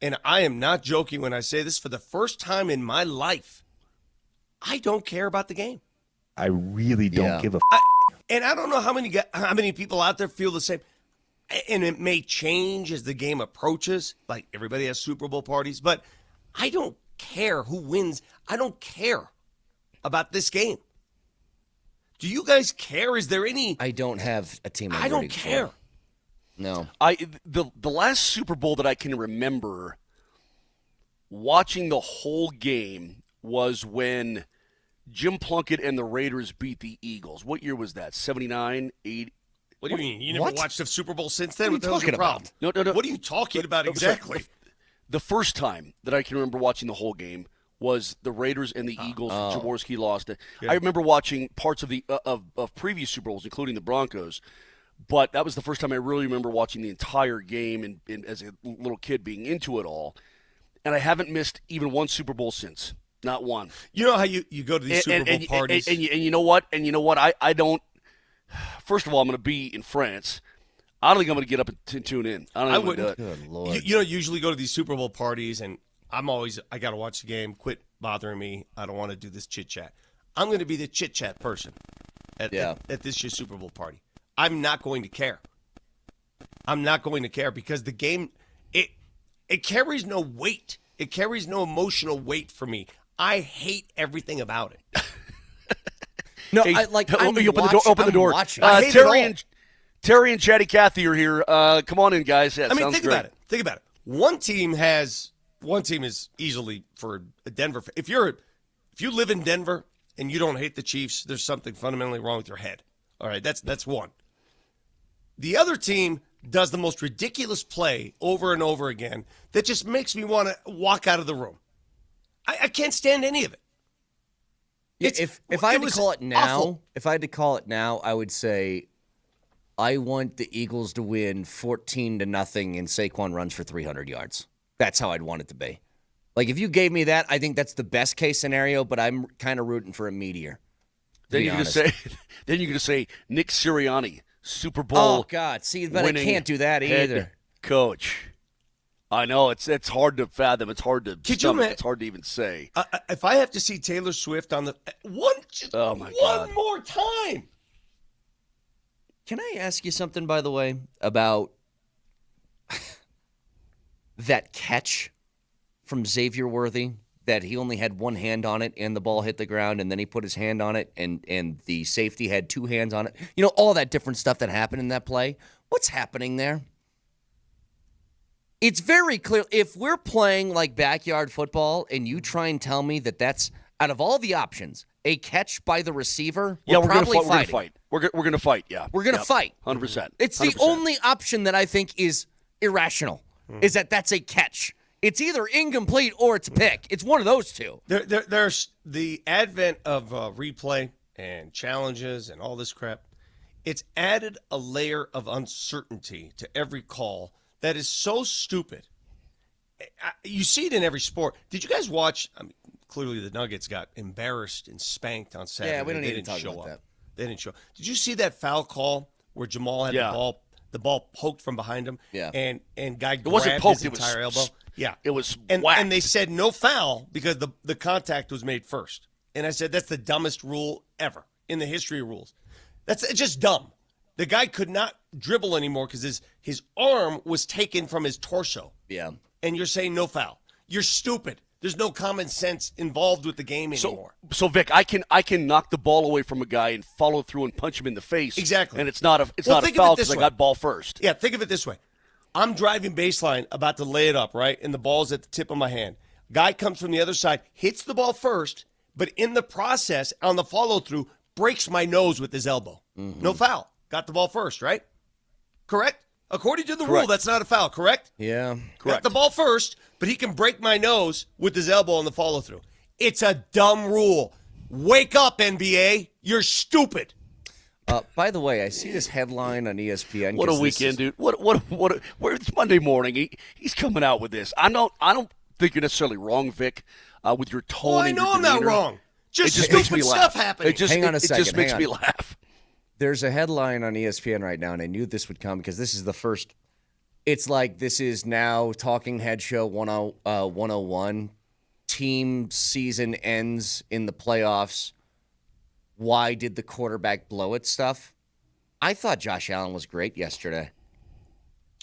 And I am not joking when I say this. For the first time in my life, I don't care about the game. I really don't give a and I don't know how many people out there feel the same. And it may change as the game approaches. Like, everybody has Super Bowl parties. But I don't care who wins. I don't care about this game. Do you guys care? Is there any... I don't have a team I don't care. No. The last Super Bowl that I can remember watching the whole game was when Jim Plunkett and the Raiders beat the Eagles. What year was that? 79, 80... What do you mean? You never watched the Super Bowl since then? What are you talking about? No. What are you talking about exactly? The first time that I can remember watching the whole game was the Raiders and the Eagles. Jaworski lost it. Yeah. I remember watching parts of the of previous Super Bowls, including the Broncos, but that was the first time I really remember watching the entire game and as a little kid being into it all. And I haven't missed even one Super Bowl since. Not one. You know how you go to these Super Bowl parties? And you know what? I don't. First of all, I'm going to be in France. I don't think I'm going to get up and tune in. I wouldn't. Good Lord. You don't usually go to these Super Bowl parties, and I got to watch the game. Quit bothering me. I don't want to do this chit-chat. I'm going to be the chit-chat person at this year's Super Bowl party. I'm not going to care. I'm not going to care because the game, it carries no weight. It carries no emotional weight for me. I hate everything about it. No, hey, I'm open the door. Terry and Chatty Cathy are here. Come on in, guys. Yeah, think about it. One team is easily for a Denver. If you live in Denver and you don't hate the Chiefs, there's something fundamentally wrong with your head. All right, that's one. The other team does the most ridiculous play over and over again that just makes me want to walk out of the room. I can't stand any of it. If I had to call it now, I would say I want the Eagles to win 14-0 and Saquon runs for 300 yards. That's how I'd want it to be. Like, if you gave me that, I think that's the best case scenario, but I'm kind of rooting for a meteor. Then you're going to say Nick Sirianni, Super Bowl. Oh God, see, but I can't do that either. Coach. I know it's hard to fathom. It's hard to stomach. It's hard to even say. If I have to see Taylor Swift on the one more time. Can I ask you something, by the way, about that catch from Xavier Worthy, that he only had one hand on it and the ball hit the ground, and then he put his hand on it and the safety had two hands on it? You know, all that different stuff that happened in that play. What's happening there? It's very clear. If we're playing like backyard football and you try and tell me that that's, out of all the options, a catch by the receiver, we're probably fighting. We're going to fight. We're going to fight, yeah. We're going to fight. 100%. It's the only option that I think is irrational. Is that's a catch. It's either incomplete or it's a pick. It's one of those two. There's the advent of replay and challenges and all this crap. It's added a layer of uncertainty to every call that is so stupid. You see it in every sport. Did you guys watch? I mean, clearly the Nuggets got embarrassed and spanked on Saturday. Yeah, we don't they need to didn't talk show about up. that. They didn't show up. Did you see that foul call where Jamal had the ball poked from behind him? Yeah. And guy It wasn't grabbed poked, his entire elbow. Yeah. It was and whacked. they said no foul because the contact was made first. And I said that's the dumbest rule ever in the history of rules. It's just dumb. The guy could not dribble anymore because his arm was taken from his torso. Yeah. And you're saying no foul. You're stupid. There's no common sense involved with the game anymore. So Vic, I can knock the ball away from a guy and follow through and punch him in the face. Exactly. And it's not a foul because I got ball first. Yeah, think of it this way. I'm driving baseline, about to lay it up, right? And the ball's at the tip of my hand. Guy comes from the other side, hits the ball first, but in the process, on the follow-through, breaks my nose with his elbow. No foul. Got the ball first, right? Correct? According to the rule, that's not a foul, correct? Yeah. Got the ball first, but he can break my nose with his elbow on the follow-through. It's a dumb rule. Wake up, NBA. You're stupid. By the way, I see this headline on ESPN. What a weekend, dude! It's Monday morning. He's coming out with this. I don't think you're necessarily wrong, Vic, with your tone. Oh, I and know your I'm not demeanor. wrong. Just stupid makes me stuff laugh. happening. Hang on a second. It just makes me laugh. There's a headline on ESPN right now, and I knew this would come because this is the first. It's like this is now Talking Head Show 101. Team season ends in the playoffs. Why did the quarterback blow it stuff? I thought Josh Allen was great yesterday.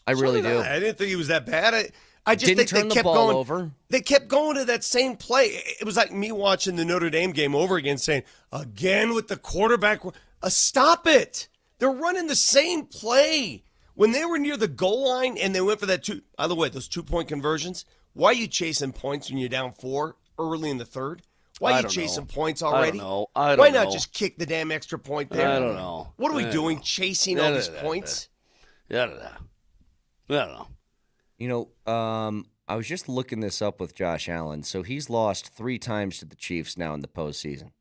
I really do. I didn't think he was that bad. I just Didn't think turn they the kept ball going over. They kept going to that same play. It was like me watching the Notre Dame game over again, saying, again with the quarterback. Stop it. They're running the same play. When they were near the goal line and they went for that by the way, those 2-point conversions, why are you chasing points when you're down 4 early in the third? Why are you chasing points already? I don't know. Why not just kick the damn extra point there? I don't know. What are we doing, chasing all these points? I don't know. You know, I was just looking this up with Josh Allen. So he's lost 3 times to the Chiefs now in the postseason.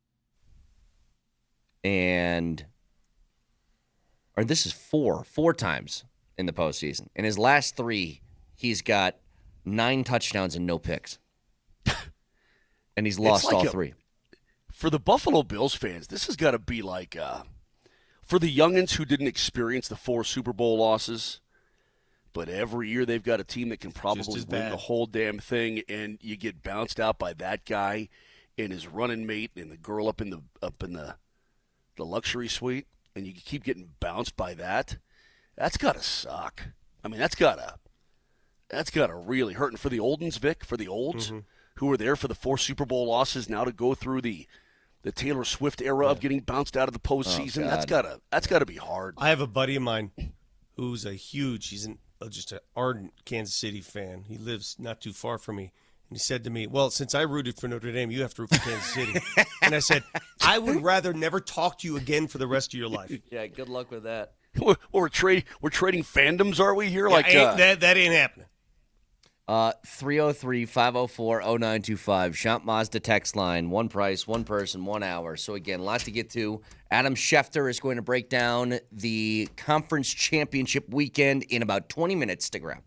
Or this is 4 times in the postseason. In his last 3, he's got 9 touchdowns and no picks. And he's lost all 3. For the Buffalo Bills fans, this has got to be like for the youngins who didn't experience the 4 Super Bowl losses, but every year they've got a team that can probably win the whole damn thing, and you get bounced out by that guy and his running mate and the girl up in the luxury suite, and you keep getting bounced by that. That's got to suck. I mean, that's got to really hurt. And for the old ones, Vic, for the olds who were there for the 4 Super Bowl losses, now to go through the Taylor Swift era of getting bounced out of the postseason, that's gotta be hard. I have a buddy of mine who's just an ardent Kansas City fan. He lives not too far from me. And he said to me, well, since I rooted for Notre Dame, you have to root for Kansas City. And I said, I would rather never talk to you again for the rest of your life. Yeah, good luck with that. We're trading fandoms, are we here? Yeah, that ain't happening. 303-504-0925. Shop Mazda text line. One price, one person, 1 hour. So, again, lots to get to. Adam Schefter is going to break down the conference championship weekend in about 20 minutes. Stick around.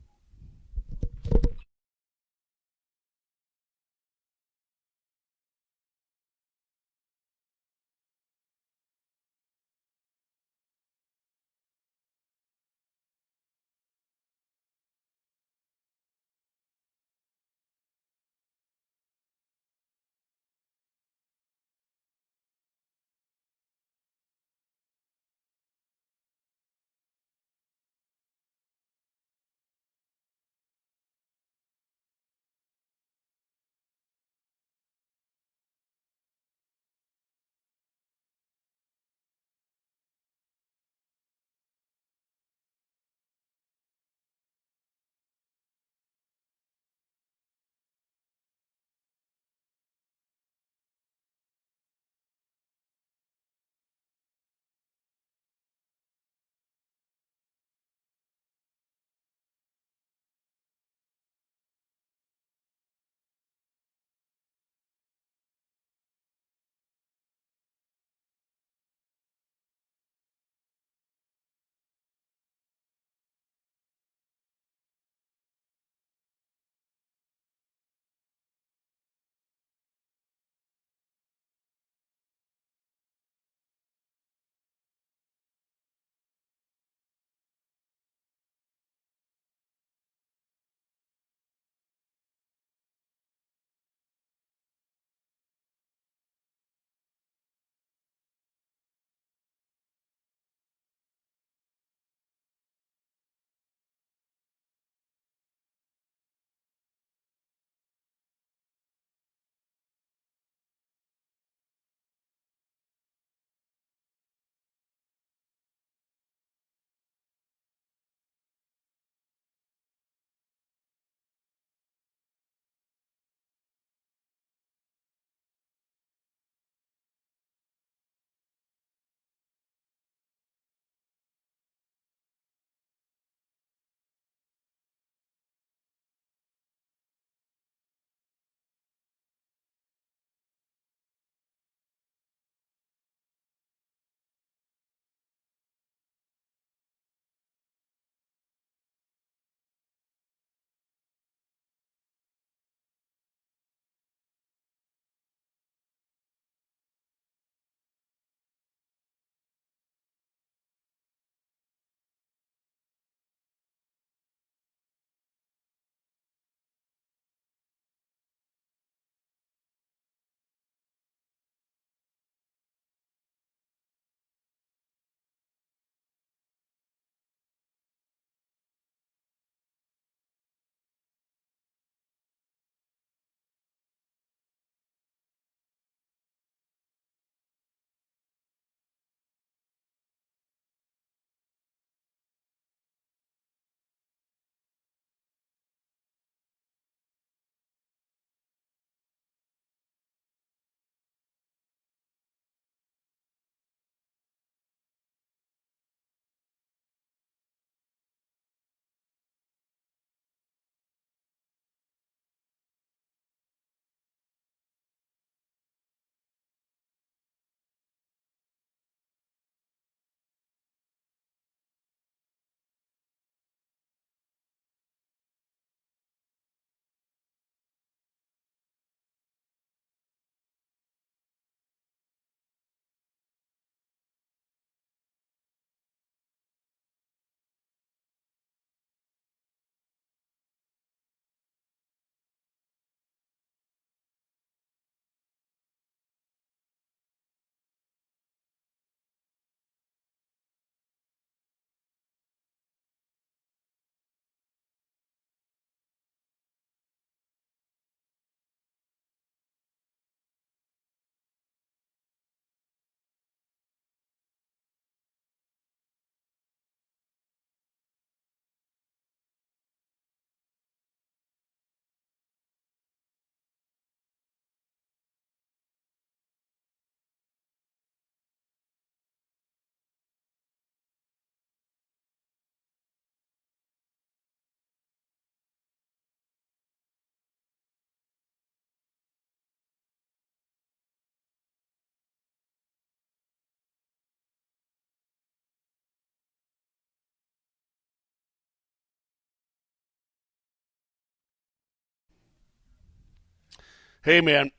Hey, man.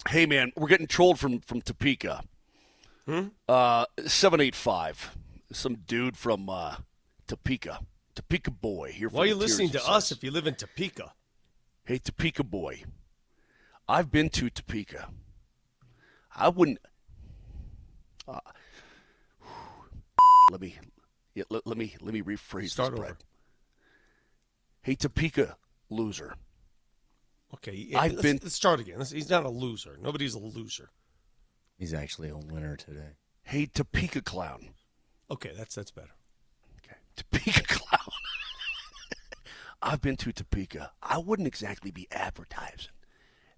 Hey, man, we're getting trolled from Topeka. 785. Some dude from Topeka. Topeka boy. Here. Why are you listening to us if you live in Topeka? Hey, Topeka boy. I've been to Topeka. I wouldn't. Let me rephrase Start this, over. Brett. Hey, Topeka loser. Okay, let's start again. He's not a loser. Nobody's a loser. He's actually a winner today. Hey, Topeka clown. Okay, that's better. Okay, Topeka clown. I've been to Topeka. I wouldn't exactly be advertising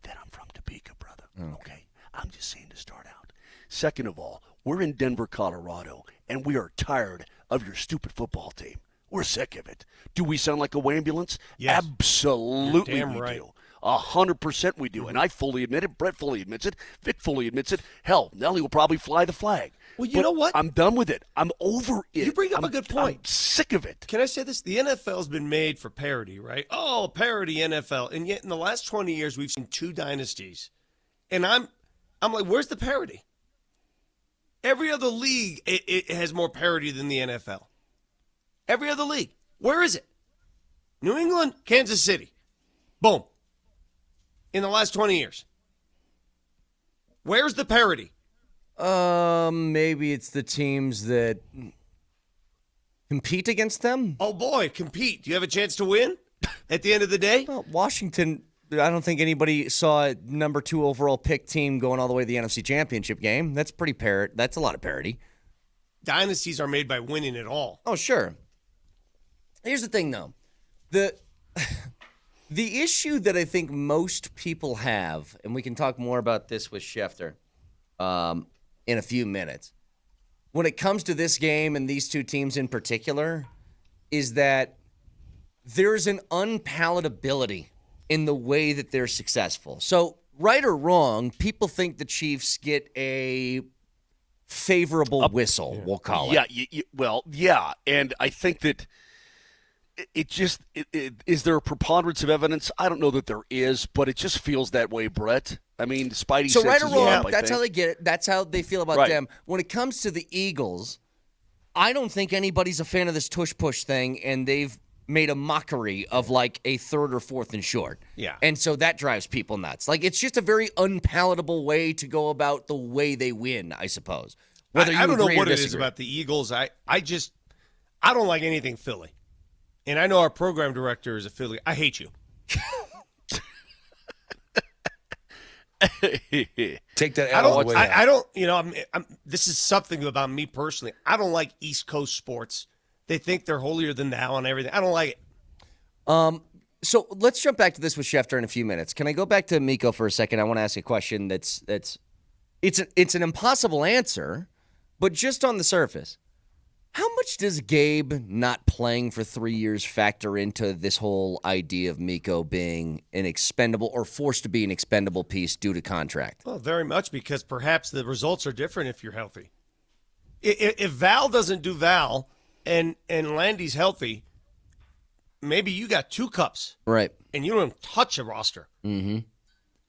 that I'm from Topeka, brother. Okay? I'm just saying to start out. Second of all, we're in Denver, Colorado, and we are tired of your stupid football team. We're sick of it. Do we sound like a ambulance? Yes. Absolutely You're damn we right. do. 100% we do. And I fully admit it. Brett fully admits it. Vic fully admits it. Hell, Nelly will probably fly the flag. Well, you know what? I'm done with it. I'm over it. You bring up a good point. I'm sick of it. Can I say this? The NFL's been made for parody, right? Oh, parody NFL. And yet in the last 20 years, we've seen 2 dynasties. And I'm like, where's the parody? Every other league, it has more parody than the NFL. Every other league. Where is it? New England, Kansas City. Boom. In the last 20 years. Where's the parody? Maybe it's the teams that compete against them. Oh, boy, compete. Do you have a chance to win at the end of the day? Well, Washington, I don't think anybody saw a number 2 overall pick team going all the way to the NFC Championship game. That's pretty That's a lot of parity. Dynasties are made by winning it all. Oh, sure. Here's the thing, though. The issue that I think most people have, and we can talk more about this with Schefter in a few minutes, when it comes to this game and these 2 teams in particular, is that there's an unpalatability in the way that they're successful. So, right or wrong, people think the Chiefs get a favorable whistle, we'll call it. Yeah. And I think that is there a preponderance of evidence? I don't know that there is, but it just feels that way, Brett. I mean, Spidey So right or senses wrong, are up, I that's think. how they get it. That's how they feel about them. When it comes to the Eagles, I don't think anybody's a fan of this tush push thing, and they've made a mockery of like a 3rd or 4th and short. Yeah. And so that drives people nuts. Like, it's just a very unpalatable way to go about the way they win, I suppose. Whether I don't know agree or what it is disagree. about the Eagles. I don't like anything Philly. And I know our program director is a Philly. I hate you. Take that I L don't. I don't. You know, this is something about me personally. I don't like East Coast sports. They think they're holier than thou and everything. I don't like it. So let's jump back to this with Schefter in a few minutes. Can I go back to Mikko for a second? I want to ask a question that's it's an impossible answer, but just on the surface. How much does Gabe not playing for 3 years factor into this whole idea of Mikko being an expendable or forced to be an expendable piece due to contract? Well, very much, because perhaps the results are different if you're healthy. If Val doesn't do Val and Landy's healthy, maybe you got 2 cups. Right. And you don't even touch a roster. Mm-hmm.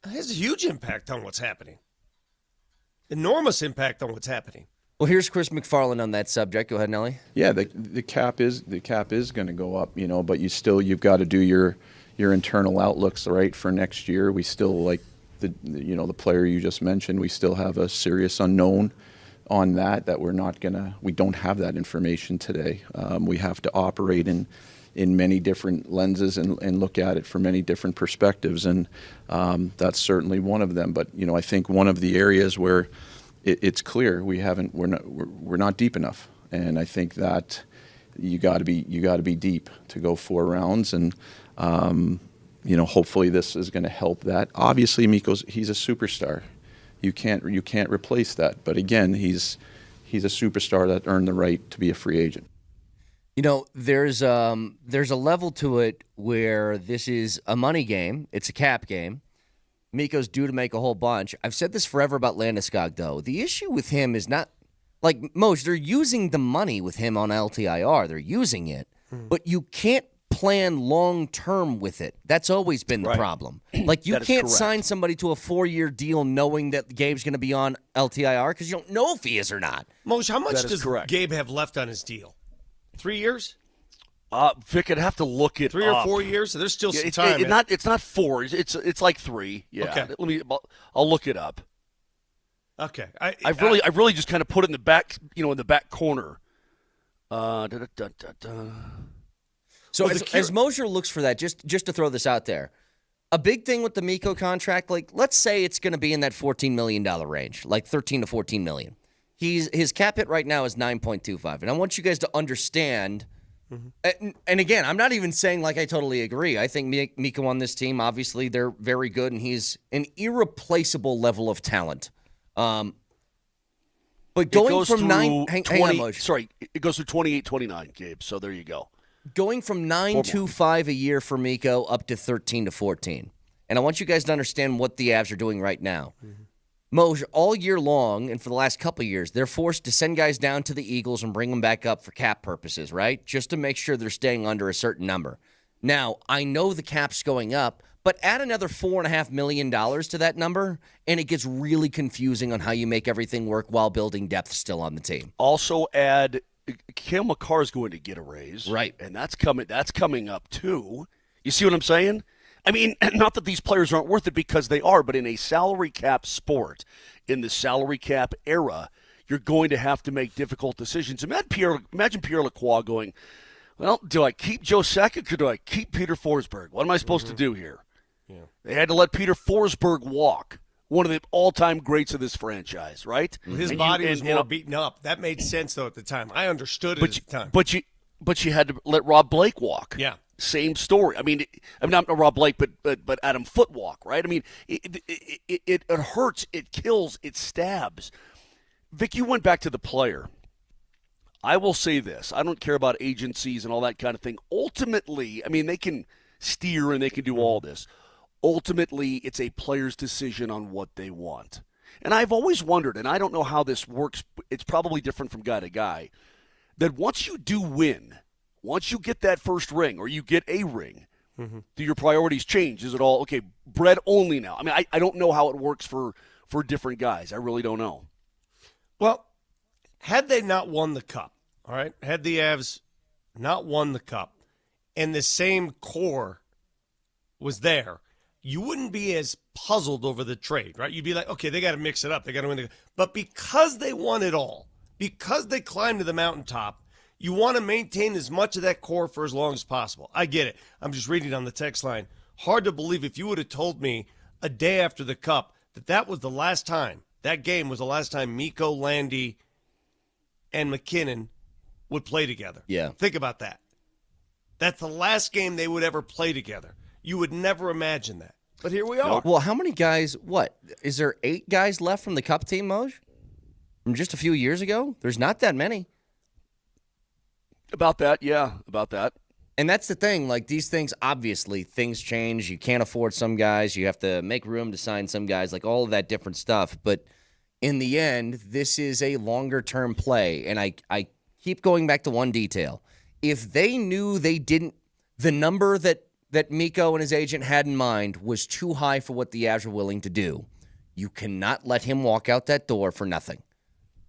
It has a huge impact on what's happening. Enormous impact on what's happening. Well, here's Chris McFarland on that subject. Go ahead, Nelly. Yeah, the cap is going to go up, but you've got to do your internal outlooks, right, for next year. We still, like the player you just mentioned, we still have a serious unknown on that we don't have that information today. We have to operate in many different lenses and look at it from many different perspectives, and that's certainly one of them. But I think one of the areas where it's clear we're not deep enough, and I think that you got to be deep to go 4 rounds, and hopefully this is going to help that. Obviously, he's a superstar. You can't replace that. But again, he's a superstar that earned the right to be a free agent. There's a level to it where this is a money game. It's a cap game. Mikko's due to make a whole bunch. I've said this forever about Landeskog, though. The issue with him is not, like Moser, they're using the money with him on LTIR. They're using it. But you can't plan long term with it. That's always been the problem. Like, you can't sign somebody to a 4-year deal knowing that Gabe's going to be on LTIR because you don't know if he is or not. Moj, how much does Gabe have left on his deal? 3 years? Vic, I'd have to look it 3 or 4 years? So there's still some time. It's not 4. It's like 3. Yeah. Okay. I'll look it up. Okay. I've really just kind of put it in the back, in the back corner. So as Moser looks for that, just to throw this out there, a big thing with the Mikko contract, like, let's say it's going to be in that $14 million range, like $13 to $14 million. His cap hit right now is 9.25, and I want you guys to understand. And again, I'm not even saying like I totally agree. I think Mikko on this team, obviously, they're very good, and he's an irreplaceable level of talent. But going from it goes through 28-29, Gabe. So there you go. Going from 9.25 a year for Mikko up to 13 to 14, and I want you guys to understand what the Avs are doing right now. Moj, all year long, and for the last couple of years, they're forced to send guys down to the Eagles and bring them back up for cap purposes, right? Just to make sure they're staying under a certain number. Now, I know the cap's going up, but add another $4.5 million to that number, and it gets really confusing on how you make everything work while building depth still on the team. Also add, Cale Makar is going to get a raise. Right. And that's coming up too. You see what I'm saying? I mean, not that these players aren't worth it, because they are, but in a salary cap sport, in the salary cap era, you're going to have to make difficult decisions. Imagine Pierre Lacroix going, well, do I keep Joe Sakic or do I keep Peter Forsberg? What am I supposed to do here? Yeah. They had to let Peter Forsberg walk, one of the all-time greats of this franchise, right? Well, his body was more beaten up. That made sense, though, at the time. I understood it at the time. But you had to let Rob Blake walk. Yeah. Same story. I mean, not Rob Blake, but Adam Foote walk, right? I mean, it hurts, it kills, it stabs. Vic, you went back to the player. I will say this. I don't care about agencies and all that kind of thing. Ultimately, I mean, they can steer and they can do all this. Ultimately, it's a player's decision on what they want. And I've always wondered, and I don't know how this works, it's probably different from guy to guy, that once you do win, once you get that first ring or you get a ring, do your priorities change? Is it all, okay, bread only now? I mean, I don't know how it works for different guys. I really don't know. Well, had they not won the Cup, all right, had the Avs not won the Cup and the same core was there, you wouldn't be as puzzled over the trade, right? You'd be like, okay, they got to mix it up. They got to win the Cup. But because they won it all, because they climbed to the mountaintop, you want to maintain as much of that core for as long as possible. I get it. I'm just reading on the text line. Hard to believe if you would have told me a day after the Cup that was the last time, that game was the last time Mikko, Landy, and McKinnon would play together. Yeah. Think about that. That's the last game they would ever play together. You would never imagine that. But here we are. Well, how many guys, is there 8 guys left from the Cup team, Moj? From just a few years ago? There's not that many. About that, yeah, about that. And that's the thing. Like, these things, obviously, things change. You can't afford some guys. You have to make room to sign some guys, like all of that different stuff. But in the end, this is a longer-term play. And I keep going back to one detail. If they knew the number that Mikko and his agent had in mind was too high for what the Avs are willing to do, you cannot let him walk out that door for nothing.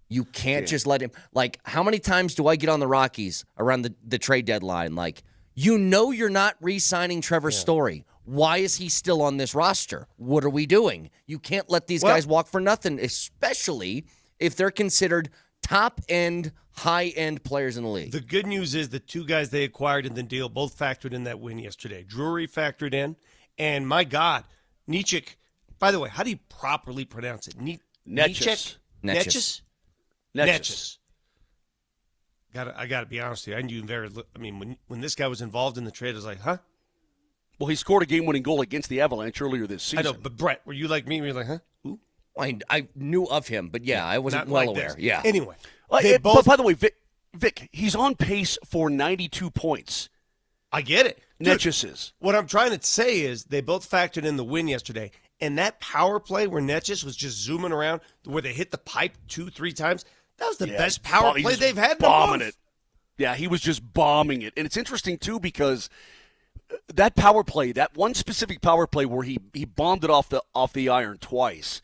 You can't just let him. Like, how many times do I get on the Rockies around the trade deadline? Like, you're not re-signing Trevor Story. Why is he still on this roster? What are we doing? You can't let these guys walk for nothing, especially if they're considered top-end, high-end players in the league. The good news is the 2 guys they acquired in the deal both factored in that win yesterday. Drury factored in, and my God, Nečas. By the way, how do you properly pronounce it? Nečas. Nečas. I got to be honest with you. When this guy was involved in the trade, I was like, huh? Well, he scored a game-winning goal against the Avalanche earlier this season. I know, but Brett, were you like me? Were you like, huh? Who? I knew of him, but I wasn't well aware. This. Yeah. Anyway. But by the way, Vic, he's on pace for 92 points. I get it. Nečas is. What I'm trying to say is they both factored in the win yesterday. And that power play where Nečas was just zooming around, where they hit the pipe 2-3 times, that was the best power play they've had in a month. Yeah, he was just bombing it. And it's interesting, too, because that power play, that one specific power play where he bombed it off the iron twice,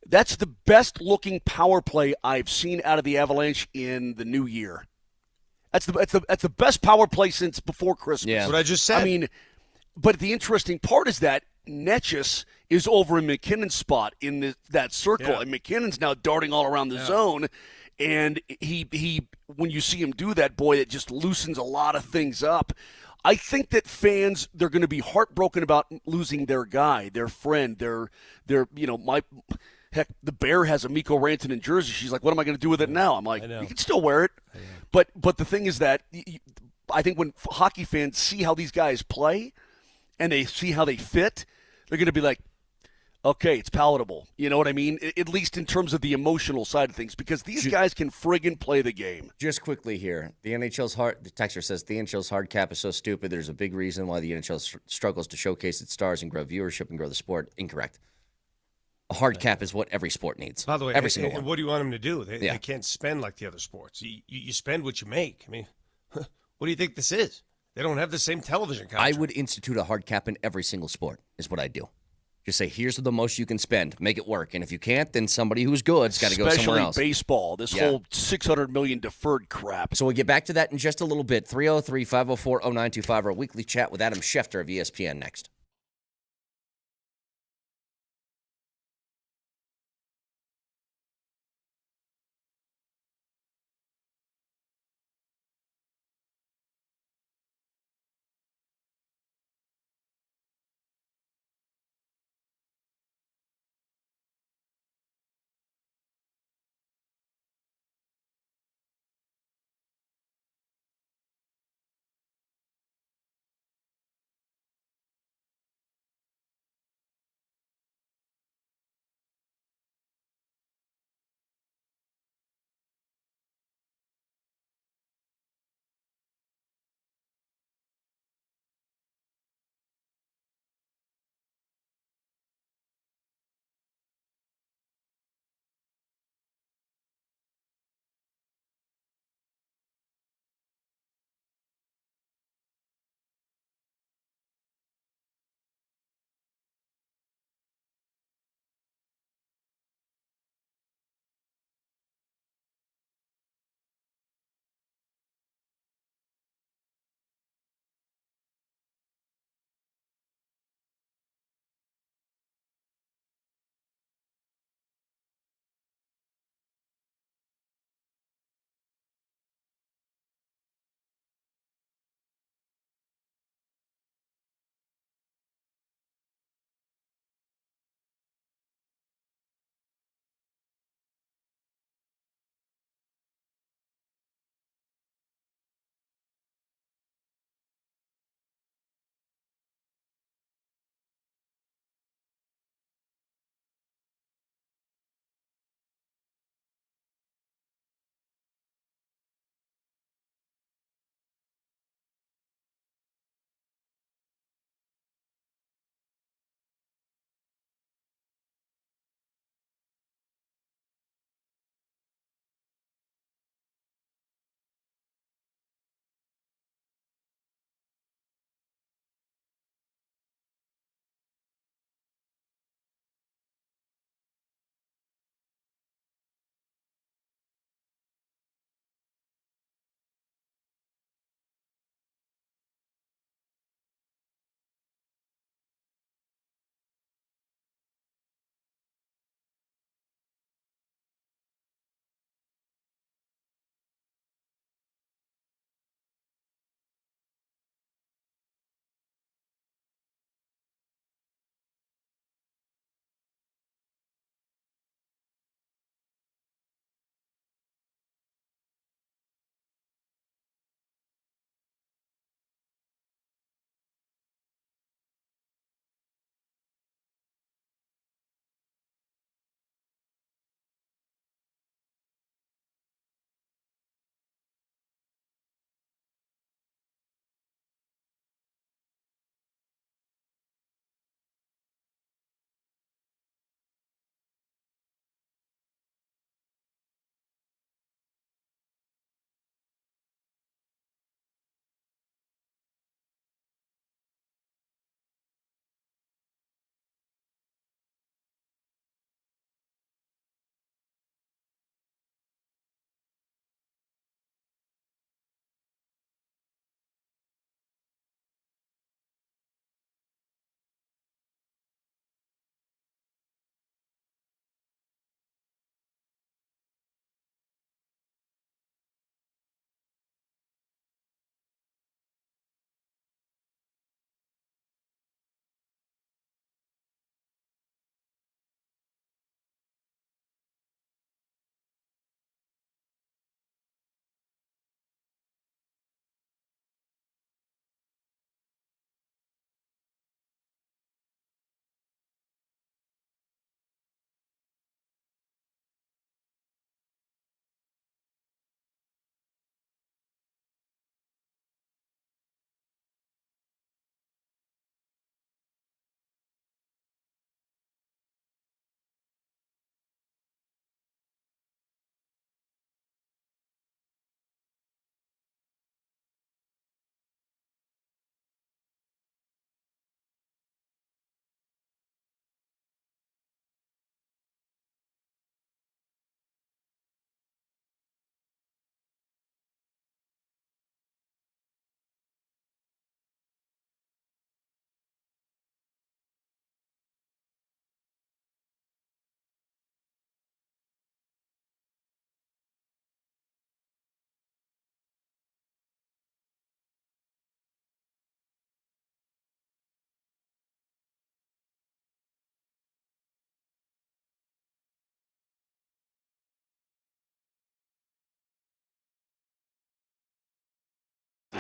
that's the best looking power play I've seen out of the Avalanche in the new year. That's the best power play since before Christmas. Yeah. That's what I just said. I mean, but the interesting part is that Netchus is over in McKinnon's spot in that circle, and McKinnon's now darting all around the zone. And he when you see him do that, boy, it just loosens a lot of things up. I think that fans, they're going to be heartbroken about losing their guy, their friend, their heck, the Bear has a Mikko Rantanen jersey. She's like, what am I going to do with it now? I'm like, you can still wear it. But the thing is that I think when hockey fans see how these guys play and they see how they fit, they're going to be like, okay, it's palatable. You know what I mean? At least in terms of the emotional side of things, because these guys can friggin' play the game. Just quickly here, the texter says the NHL's hard cap is so stupid. There's a big reason why the NHL struggles to showcase its stars and grow viewership and grow the sport. Incorrect. A hard cap is what every sport needs. By the way, every single one. What do you want them to do? They can't spend like the other sports. You spend what you make. I mean, what do you think this is? They don't have the same television contract. I would institute a hard cap in every single sport is what I do. Just say, here's the most you can spend. Make it work. And if you can't, then somebody who's good's got to go somewhere else. Especially baseball, this whole $600 million deferred crap. So we'll get back to that in just a little bit. 303-504-0925, our weekly chat with Adam Schefter of ESPN next.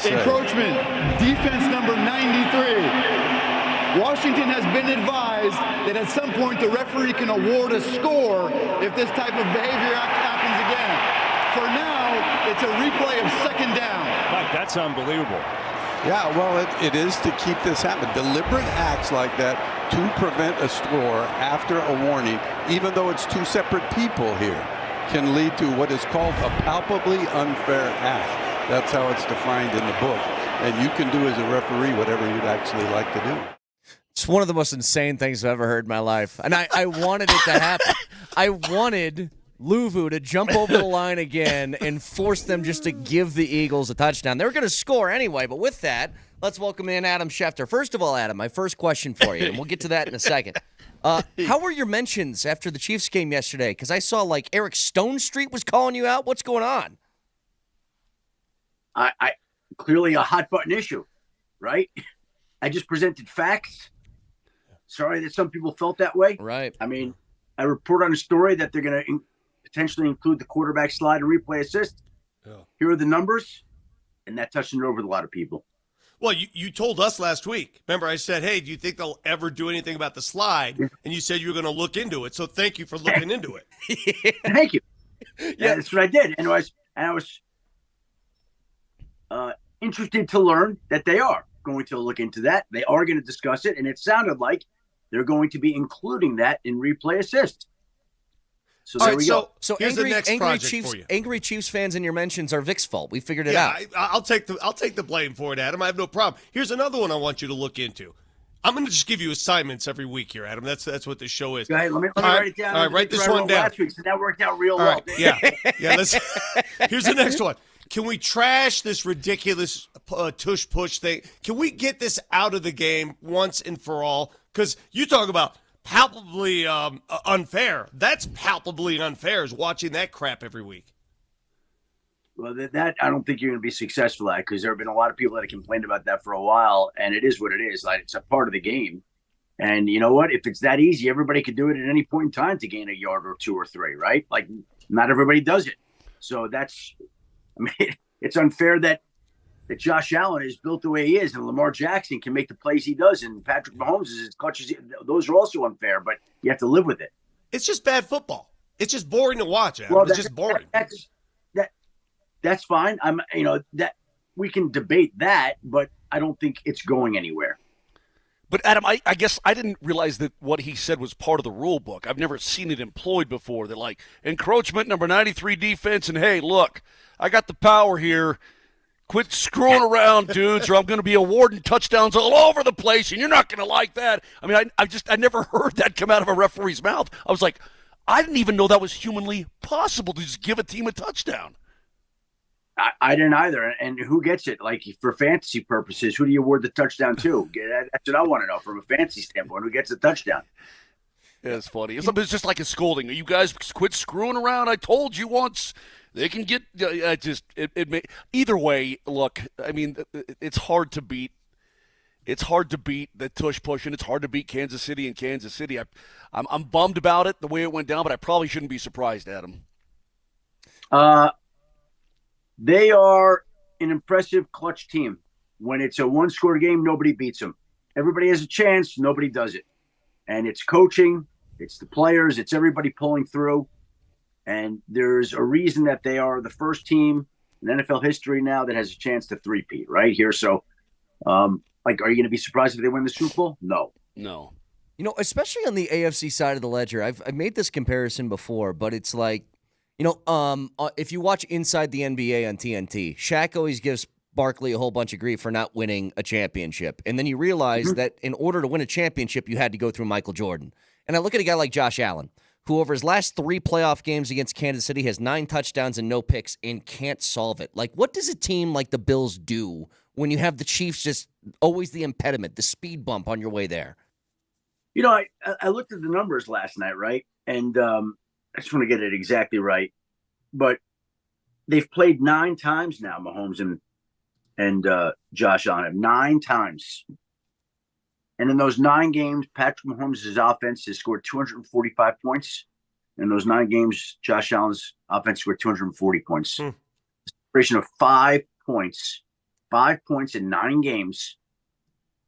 say. Encroachment, defense number 93. Washington has been advised that at some point the referee can award a score if this type of behavior happens again. For now, it's a replay of second down. Mike, that's unbelievable. Yeah, well, it is to keep this happening. Deliberate acts like that to prevent a score after a warning, even though it's two separate people here, can lead to what is called a palpably unfair act. That's how it's defined in the book. And you can do as a referee whatever you'd actually like to do. It's one of the most insane things I've ever heard in my life. And I wanted it to happen. I wanted Luvu to jump over the line again and force them just to give the Eagles a touchdown. They were going to score anyway, but with that, let's welcome in Adam Schefter. First of all, Adam, my first question for you, and we'll get to that in a second. How were your mentions after the Chiefs game yesterday? Because I saw, like, Eric Stone Street was calling you out. What's going on? I clearly a hot button issue, right? I just presented facts. Sorry that some people felt that way. Right. I mean, I report on a story that they're going to potentially include the quarterback slide and replay assist. Yeah. Here are the numbers, and that touched it over with a lot of people. Well, you told us last week. Remember, I said, hey, do you think they'll ever do anything about the slide? And you said you were going to look into it. So thank you for looking into it. Thank you. Yeah, that's what I did. And I was interested to learn that they are going to look into that. They are going to discuss it. And it sounded like they're going to be including that in replay assist. So there we go. So here's the next project Chiefs, for you. angry Chiefs fans in your mentions are Vic's fault. We figured it out. I'll take the blame for it, Adam. I have no problem. Here's another one I want you to look into. I'm going to just give you assignments every week here, Adam. That's what this show is. Go ahead, let me write it down. All right, write this one down. Last week, so that worked out real All well. right, yeah. Here's the next one. Can we trash this ridiculous tush push thing? Can we get this out of the game once and for all? Because you talk about palpably unfair. That's palpably unfair is watching that crap every week. Well, that I don't think you're going to be successful at, because there have been a lot of people that have complained about that for a while, and it is what it is. Like, it's a part of the game. And you know what? If it's that easy, everybody could do it at any point in time to gain a yard or two or three, right? Like, not everybody does it. So that's, I mean, it's unfair that Josh Allen is built the way he is, and Lamar Jackson can make the plays he does, and Patrick Mahomes is as clutch as those are also unfair, but you have to live with it. It's just bad football. It's just boring to watch, Adam. Well, it's just boring. That's fine. That we can debate that, but I don't think it's going anywhere. But Adam, I guess I didn't realize that what he said was part of the rule book. I've never seen it employed before. They're like, encroachment number 93 defense, and hey, look, I got the power here. Quit screwing around, dudes, or I'm going to be awarding touchdowns all over the place, and you're not going to like that. I mean, I never heard that come out of a referee's mouth. I was like, I didn't even know that was humanly possible to just give a team a touchdown. I didn't either. And who gets it? Like, for fantasy purposes, who do you award the touchdown to? That's what I want to know from a fantasy standpoint. Who gets the touchdown? Yeah, it's funny. It's just like a scolding. You guys quit screwing around. I told you once. They can get either way. Look, I mean, it's hard to beat. It's hard to beat the tush push, and it's hard to beat Kansas City and Kansas City. I'm bummed about it the way it went down, but I probably shouldn't be surprised, Adam. They are an impressive clutch team. When it's a one-score game, nobody beats them. Everybody has a chance. Nobody does it. And it's coaching. It's the players. It's everybody pulling through. And there's a reason that they are the first team in NFL history now that has a chance to three-peat right here. So, are you going to be surprised if they win the Super Bowl? No. No. You know, especially on the AFC side of the ledger, I've made this comparison before, but it's like, if you watch Inside the NBA on TNT, Shaq always gives Barkley a whole bunch of grief for not winning a championship. And then you realize that in order to win a championship, you had to go through Michael Jordan. And I look at a guy like Josh Allen, who over his last 3 playoff games against Kansas City has 9 touchdowns and no picks and can't solve it. Like, what does a team like the Bills do when you have the Chiefs just always the impediment, the speed bump on your way there? You know, I looked at the numbers last night, right? And I just want to get it exactly right. But they've played 9 times now, Mahomes and Josh Allen have 9 times. And in those 9 games, Patrick Mahomes' offense has scored 245 points. In those 9 games, Josh Allen's offense scored 240 points. Separation of 5 points 5 points in 9 games,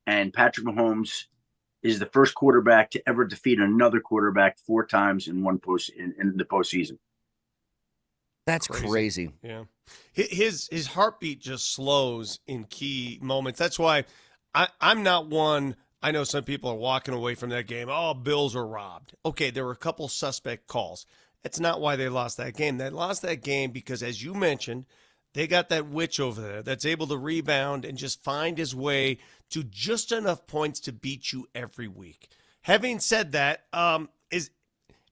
and Patrick Mahomes is the first quarterback to ever defeat another quarterback 4 times in in the postseason. That's crazy. Yeah. His heartbeat just slows in key moments. That's why I'm not one. I know some people are walking away from that game. Oh, Bills are robbed. Okay, there were a couple suspect calls. That's not why they lost that game. They lost that game because, as you mentioned, they got that witch over there that's able to rebound and just find his way to just enough points to beat you every week. Having said that,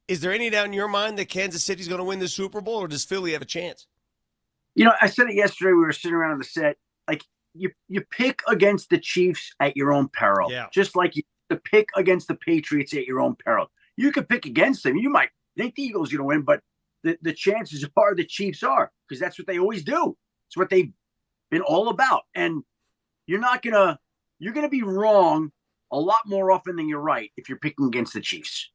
is there any doubt in your mind that Kansas City's going to win the Super Bowl, or does Philly have a chance? You know, I said it yesterday. We were sitting around the set. Like, you pick against the Chiefs at your own peril. Yeah. Just like you pick against the Patriots at your own peril. You could pick against them. You might think the Eagles are going to win, but the chances are the Chiefs are, because that's what they always do. It's what they've been all about. And you're going to be wrong a lot more often than you're right if you're picking against the Chiefs.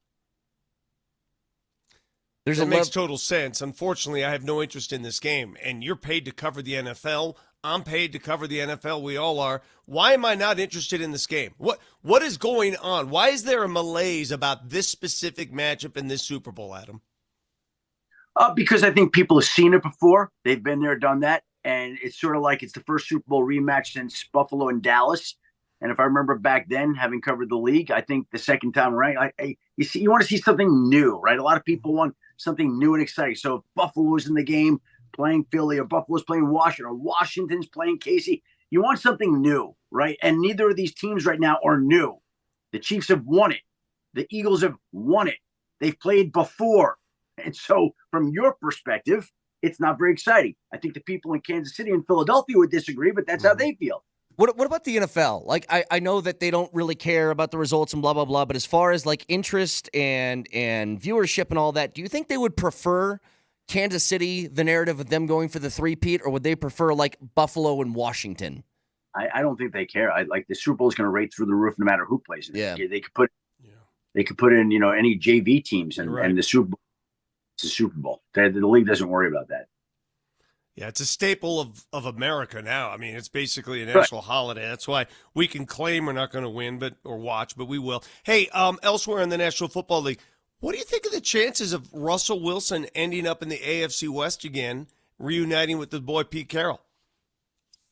That makes total sense. Unfortunately, I have no interest in this game, and you're paid to cover the NFL. I'm paid to cover the NFL. We all are. Why am I not interested in this game? What is going on? Why is there a malaise about this specific matchup in this Super Bowl, Adam? Because I think people have seen it before. They've been there, done that, and it's sort of like it's the first Super Bowl rematch since Buffalo and Dallas. And if I remember back then, having covered the league, I think the second time around, you want to see something new, right? A lot of people want something new and exciting. So if Buffalo's in the game playing Philly, or Buffalo's playing Washington, or Washington's playing KC, you want something new, right? And neither of these teams right now are new. The Chiefs have won it. The Eagles have won it. They've played before. And so from your perspective, it's not very exciting. I think the people in Kansas City and Philadelphia would disagree, but that's how they feel. What about the NFL? Like, I know that they don't really care about the results and blah, blah, blah, but as far as like interest and viewership and all that, do you think they would prefer Kansas City, the narrative of them going for the three-peat, or would they prefer like Buffalo and Washington? I don't think they care. The Super Bowl is going to rate through the roof no matter who plays in it. Yeah. They could put in, any JV teams and the Super Bowl. It's a Super Bowl. The league doesn't worry about that. Yeah, it's a staple of America now. I mean, it's basically a national holiday. That's why we can claim we're not going to win or watch, but we will. Hey, elsewhere in the National Football League, what do you think of the chances of Russell Wilson ending up in the AFC West again, reuniting with the boy Pete Carroll?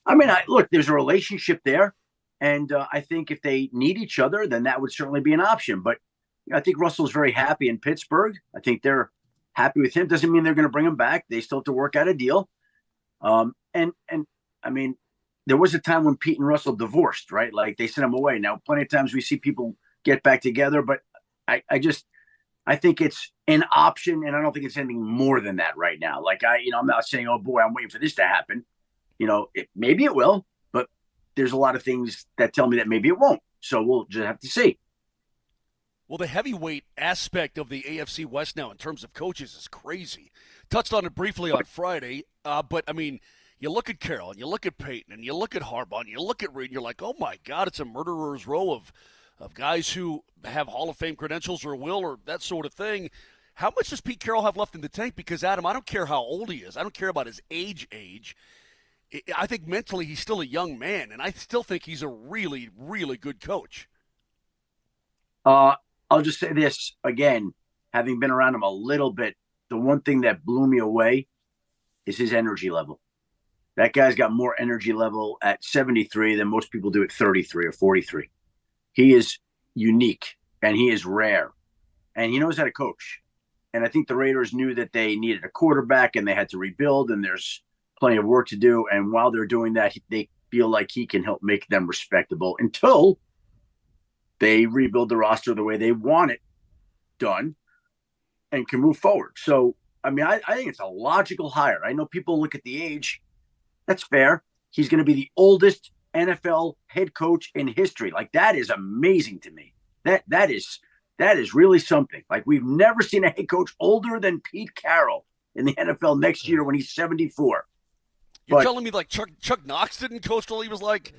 I mean, look, there's a relationship there, and I think if they need each other, then that would certainly be an option. But I think Russell's very happy in Pittsburgh. I think they're happy with him. Doesn't mean they're going to bring him back. They still have to work out a deal. And I mean, there was a time when Pete and Russell divorced, right? Like they sent him away. Now, plenty of times we see people get back together, but I think it's an option, and I don't think it's anything more than that right now. I'm not saying, oh boy, I'm waiting for this to happen. Maybe it will, but there's a lot of things that tell me that maybe it won't. So we'll just have to see. Well, the heavyweight aspect of the AFC West now in terms of coaches is crazy. Touched on it briefly on Friday, but, I mean, you look at Carroll, and you look at Peyton, and you look at Harbaugh, and you look at Reed, and you're like, oh, my God, it's a murderer's row of guys who have Hall of Fame credentials or will or that sort of thing. How much does Pete Carroll have left in the tank? Because, Adam, I don't care how old he is. I don't care about his age. I think mentally he's still a young man, and I still think he's a really, really good coach. I'll just say this again, having been around him a little bit, the one thing that blew me away is his energy level. That guy's got more energy level at 73 than most people do at 33 or 43. He is unique, and he is rare, and he knows how to coach. And I think the Raiders knew that they needed a quarterback, and they had to rebuild, and there's plenty of work to do. And while they're doing that, they feel like he can help make them respectable until they rebuild the roster the way they want it done and can move forward. So, I mean, I think it's a logical hire. I know people look at the age. That's fair. He's going to be the oldest NFL head coach in history. Like, that is amazing to me. That is really something. Like, we've never seen a head coach older than Pete Carroll in the NFL next year when he's 74. You're telling me like Chuck Knox didn't coach till he was like...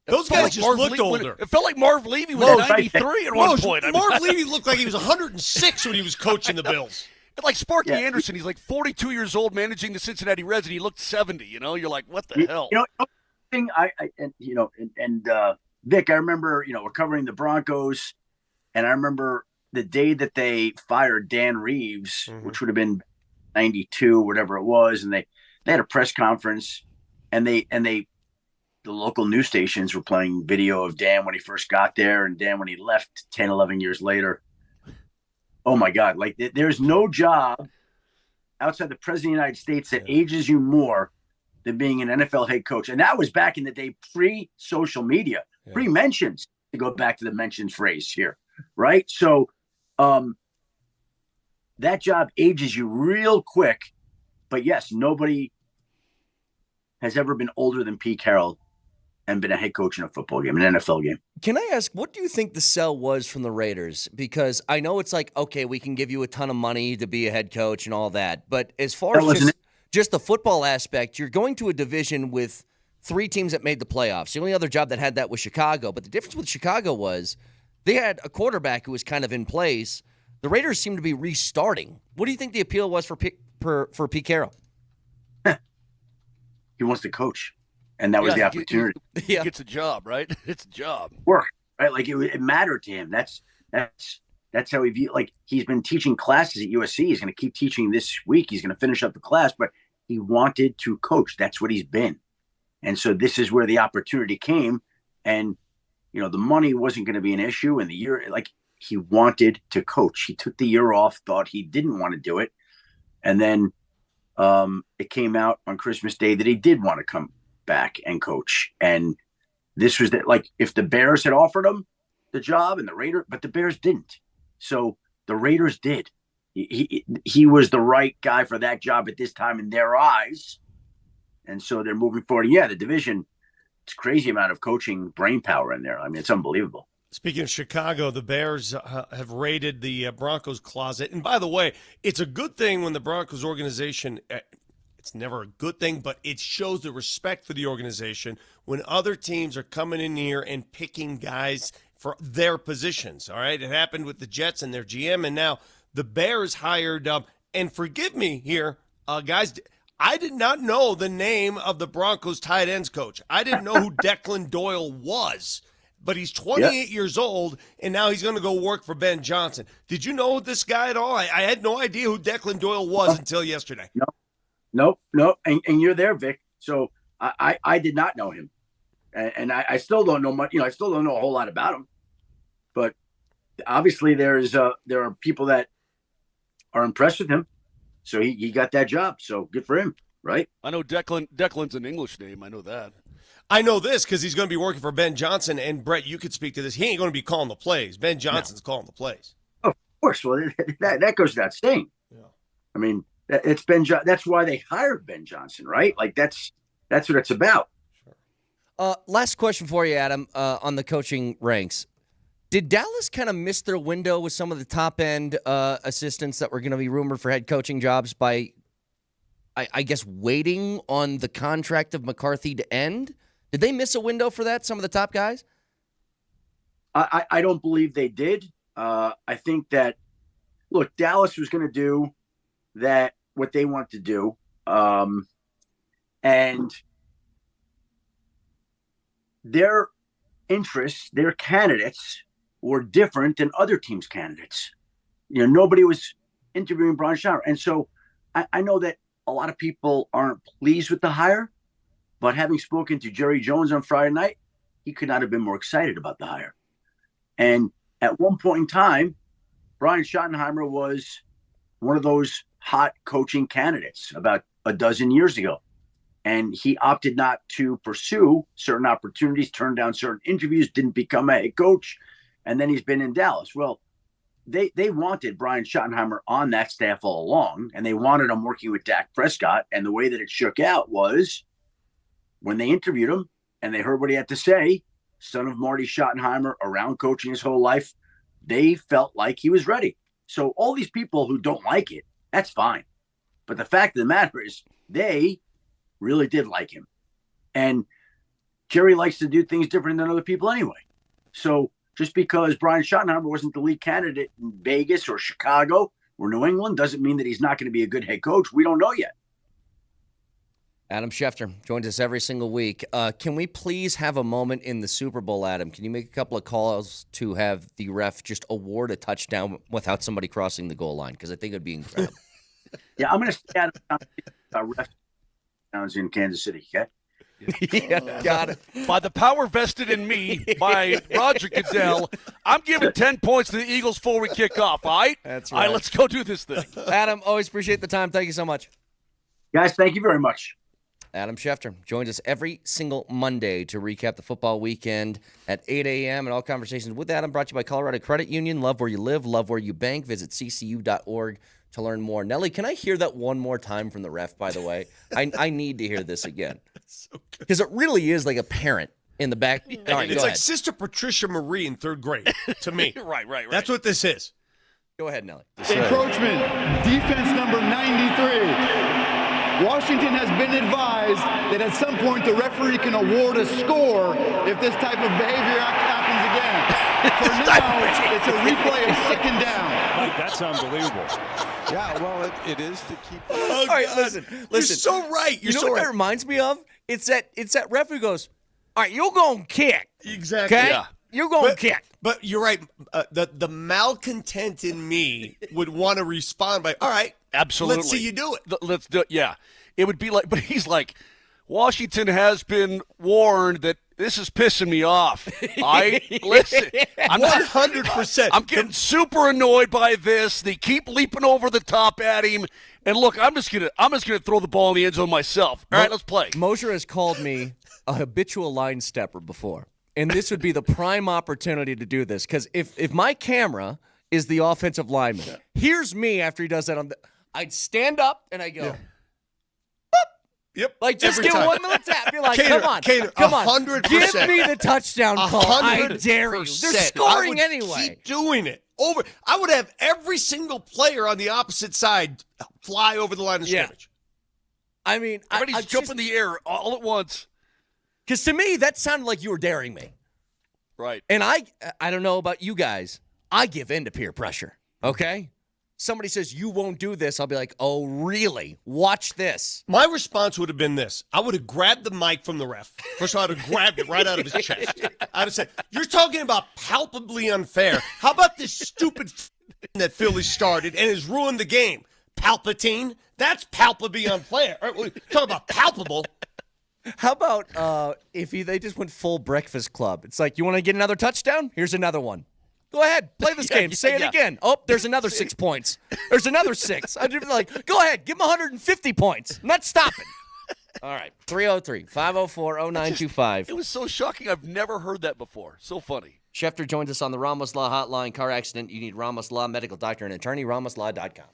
Those guys just looked older. It felt like Marv Levy was 93 at one point. Marv Levy looked like he was 106 when he was coaching the Bills. Like Sparky Anderson, he's like 42 years old managing the Cincinnati Reds, and he looked 70. You're like, what the hell? thing Vic, I remember, we're covering the Broncos, and I remember the day that they fired Dan Reeves, which would have been 92, whatever it was, and they had a press conference, and the local news stations were playing video of Dan when he first got there and Dan when he left 10, 11 years later. Oh my God. Like, there's no job outside the president of the United States that ages you more than being an NFL head coach. And that was back in the day, pre-social media, pre-mentions, to go back to the mentions phrase here, right? So that job ages you real quick. But yes, nobody has ever been older than Pete Carroll and been a head coach in a football game, an NFL game. Can I ask, what do you think the sell was from the Raiders? Because I know it's like, okay, we can give you a ton of money to be a head coach and all that. But as far as just the football aspect, you're going to a division with 3 teams that made the playoffs. The only other job that had that was Chicago. But the difference with Chicago was they had a quarterback who was kind of in place. The Raiders seem to be restarting. What do you think the appeal was for Pete Carroll? He wants to coach. And that was the opportunity. He gets a job, right? It's a job. Work, right? Like it mattered to him. That's how he viewed. Like, he's been teaching classes at USC. He's going to keep teaching this week. He's going to finish up the class, but he wanted to coach. That's what he's been. And so this is where the opportunity came. And, the money wasn't going to be an issue. And the year, like, he wanted to coach. He took the year off, thought he didn't want to do it. And then it came out on Christmas Day that he did want to come back and coach. And this was if the Bears had offered him the job and the Raiders, but the Bears didn't. So the Raiders did. He was the right guy for that job at this time in their eyes. And so they're moving forward. Yeah, the division, it's a crazy amount of coaching brain power in there. I mean, it's unbelievable. Speaking of Chicago, the Bears have raided the Broncos closet. And by the way, it's a good thing when the Broncos organization it's never a good thing, but it shows the respect for the organization when other teams are coming in here and picking guys for their positions. All right, it happened with the Jets and their GM, and now the Bears hired. And forgive me here, guys. I did not know the name of the Broncos tight ends coach. I didn't know who Declan Doyle was, but he's 28 years old, and now he's going to go work for Ben Johnson. Did you know this guy at all? I had no idea who Declan Doyle was until yesterday. No. And you're there, Vic. So I did not know him. And I still don't know much. I still don't know a whole lot about him. But obviously there are people that are impressed with him. So he got that job. So good for him, right? I know Declan's an English name. I know that. I know this because he's going to be working for Ben Johnson. And, Brett, you could speak to this. He ain't going to be calling the plays. Ben Johnson's calling the plays. Of course. Well, that goes without saying. Yeah. I mean, it's Ben. That's why they hired Ben Johnson, right? Like that's what it's about. Last question for you, Adam, on the coaching ranks. Did Dallas kind of miss their window with some of the top-end assistants that were going to be rumored for head coaching jobs by, I guess, waiting on the contract of McCarthy to end? Did they miss a window for that, some of the top guys? I don't believe they did. I think that, look, Dallas was going to do what they want to do. And their interests, their candidates were different than other teams' candidates. Nobody was interviewing Brian Schauer. And so I know that a lot of people aren't pleased with the hire, but having spoken to Jerry Jones on Friday night, he could not have been more excited about the hire. And at one point in time, Brian Schottenheimer was one of those hot coaching candidates about a dozen years ago. And he opted not to pursue certain opportunities, turned down certain interviews, didn't become a head coach, and then he's been in Dallas. Well, they wanted Brian Schottenheimer on that staff all along, and they wanted him working with Dak Prescott. And the way that it shook out was when they interviewed him and they heard what he had to say, son of Marty Schottenheimer, around coaching his whole life, they felt like he was ready. So all these people who don't like it, that's fine. But the fact of the matter is they really did like him. And Jerry likes to do things different than other people anyway. So just because Brian Schottenheimer wasn't the lead candidate in Vegas or Chicago or New England doesn't mean that he's not going to be a good head coach. We don't know yet. Adam Schefter joins us every single week. Can we please have a moment in the Super Bowl, Adam? Can you make a couple of calls to have the ref just award a touchdown without somebody crossing the goal line? Because I think it would be incredible. Yeah, I'm going to stay out of ref downs in Kansas City, okay? Yeah, got it. By the power vested in me by Roger Goodell, I'm giving 10 points to the Eagles before we kick off, all right? That's All right. right, let's go do this thing. Adam, always appreciate the time. Thank you so much. Guys, thank you very much. Adam Schefter joins us every single Monday to recap the football weekend at 8 a.m. And all conversations with Adam brought to you by Colorado Credit Union. Love where you live, love where you bank. Visit ccu.org to learn more. Nelly, can I hear that one more time from the ref, by the way? I need to hear this again. Because it really is like a parent in the back. All right, it's like Sister Patricia Marie in third grade to me. Right. That's what this is. Go ahead, Nelly. Encroachment, defense number 93. Washington has been advised that at some point the referee can award a score if this type of behavior happens again. For now, it's a replay of second down. That's unbelievable. Yeah, well, it is to keep. All right, listen. You're so right. You know what that reminds me of? It's that ref who goes, all right, you're going to kick. Exactly. Okay? Yeah. You're going to kick. But you're right. The malcontent in me would want to respond by, all right, Absolutely. let's see you do it. Let's do it. Yeah. It would be like, but he's like, Washington has been warned that this is pissing me off. Listen, I'm 100%. I'm getting super annoyed by this. They keep leaping over the top at him. And look, I'm just gonna throw the ball in the end zone myself. All right, let's play. Moser has called me a habitual line stepper before, and this would be the prime opportunity to do this. Because if my camera is the offensive lineman, here's me after he does that. I'd stand up and I go. Yep. Like, just Every give time. 1 little tap. You're like, Cater, come on. 100%. Give me the touchdown call. I dare you. They're scoring I would anyway. Keep doing it. I would have every single player on the opposite side fly over the line of scrimmage. I mean, everybody's jumping in the air all at once. Because to me, that sounded like you were daring me. Right. And I don't know about you guys. I give in to peer pressure. Okay? Somebody says, you won't do this. I'll be like, oh, really? Watch this. My response would have been this. I would have grabbed the mic from the ref. First of all, I would have grabbed it right out of his chest. I would have said, you're talking about palpably unfair. How about this stupid that Philly started and has ruined the game? Palpatine? That's palpably unfair. Talk about palpable. How about if they just went full Breakfast Club? It's like, you want to get another touchdown? Here's another one. Go ahead, play this game. Say it again. Oh, there's another 6 points. There's another 6. I'd be like, go ahead, give him 150 points. I'm not stopping. All right, 303-504-0925. It was so shocking. I've never heard that before. So funny. Schefter joins us on the Ramos Law Hotline. Car accident, you need Ramos Law, medical doctor and attorney, ramoslaw.com.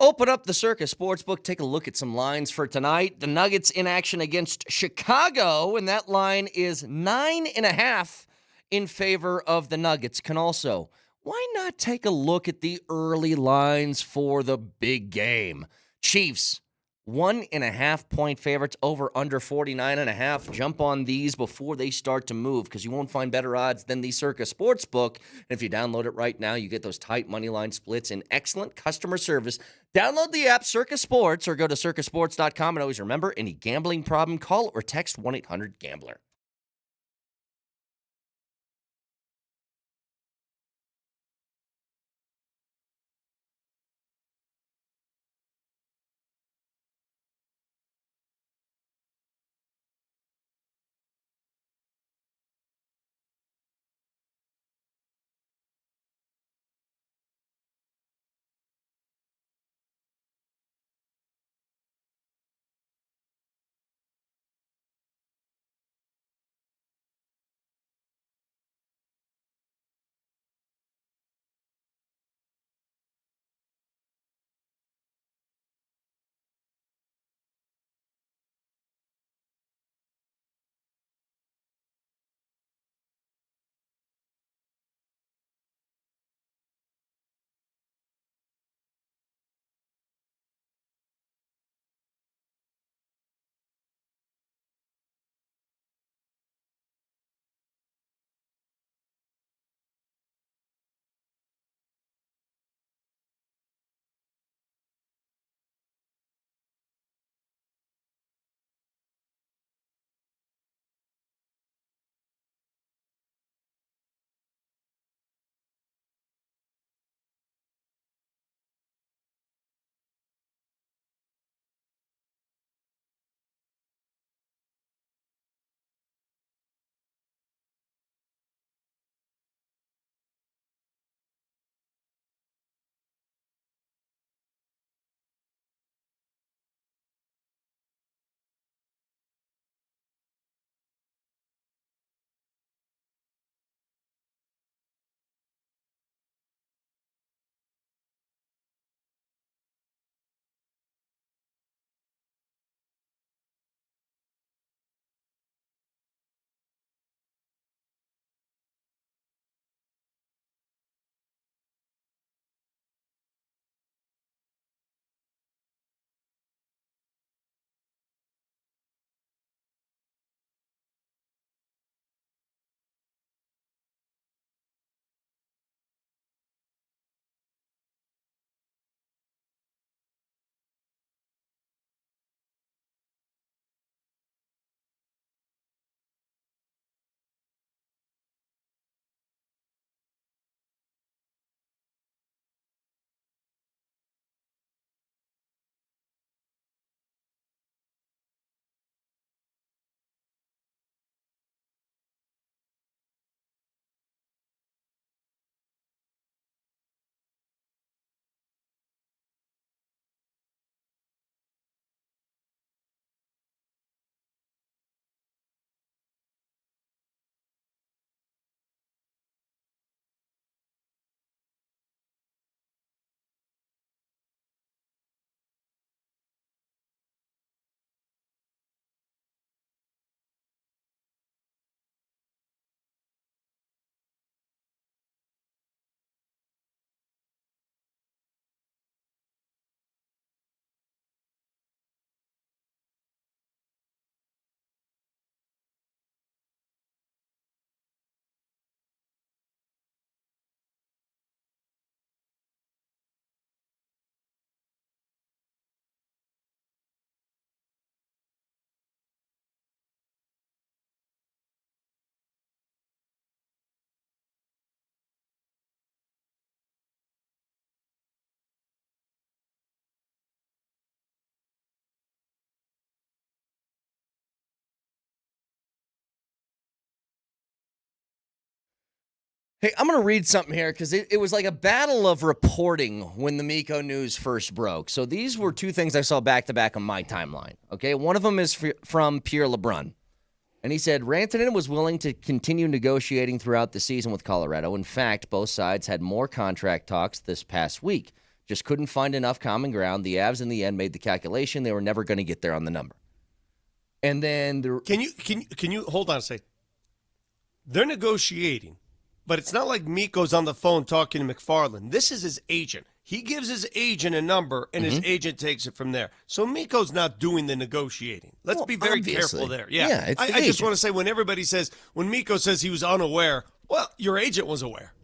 Open up the Circus Sportsbook. Take a look at some lines for tonight. The Nuggets in action against Chicago, and that line is 9.5 in favor of the Nuggets. Can also, why not take a look at the early lines for the big game? Chiefs, 1.5 point favorites over under 49.5. Jump on these before they start to move because you won't find better odds than the Circus Sportsbook. And if you download it right now, you get those tight money line splits and excellent customer service. Download the app Circus Sports or go to circusports.com. And always remember, any gambling problem, call or text 1-800-GAMBLER. Hey, I'm going to read something here because it was like a battle of reporting when the Mikko news first broke. So these were two things I saw back-to-back on my timeline, okay? One of them is from Pierre LeBrun. And he said, Rantanen was willing to continue negotiating throughout the season with Colorado. In fact, both sides had more contract talks this past week. Just couldn't find enough common ground. The Avs, in the end, made the calculation. They were never going to get there on the number. And then... Can you hold on a second? They're negotiating. But it's not like Mikko's on the phone talking to McFarland. This is his agent. He gives his agent a number, and his agent takes it from there. So Mikko's not doing the negotiating. Let's be very careful there. Yeah, I just want to say when everybody says, when Mikko says he was unaware, well, your agent was aware.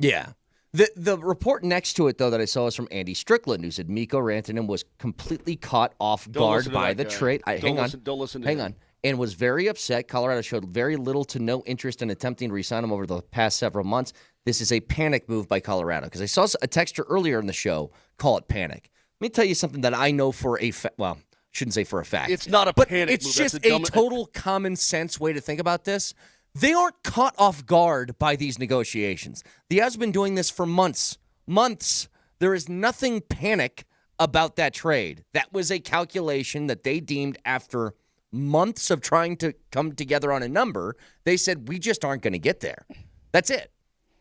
Yeah. The report next to it, though, that I saw was from Andy Strickland, who said Mikko Rantanen was completely caught off guard by the trade. Hang on. And was very upset. Colorado showed very little to no interest in attempting to re-sign him over the past several months. This is a panic move by Colorado. Because I saw a texter earlier in the show call it panic. Let me tell you something that I know for a fact. Well, shouldn't say for a fact. It's not a panic it's move. It's just a total common sense way to think about this. They aren't caught off guard by these negotiations. The Avs have been doing this for months. Months. There is nothing panic about that trade. That was a calculation that they deemed after months of trying to come together on a number. They said, we just aren't going to get there. That's it.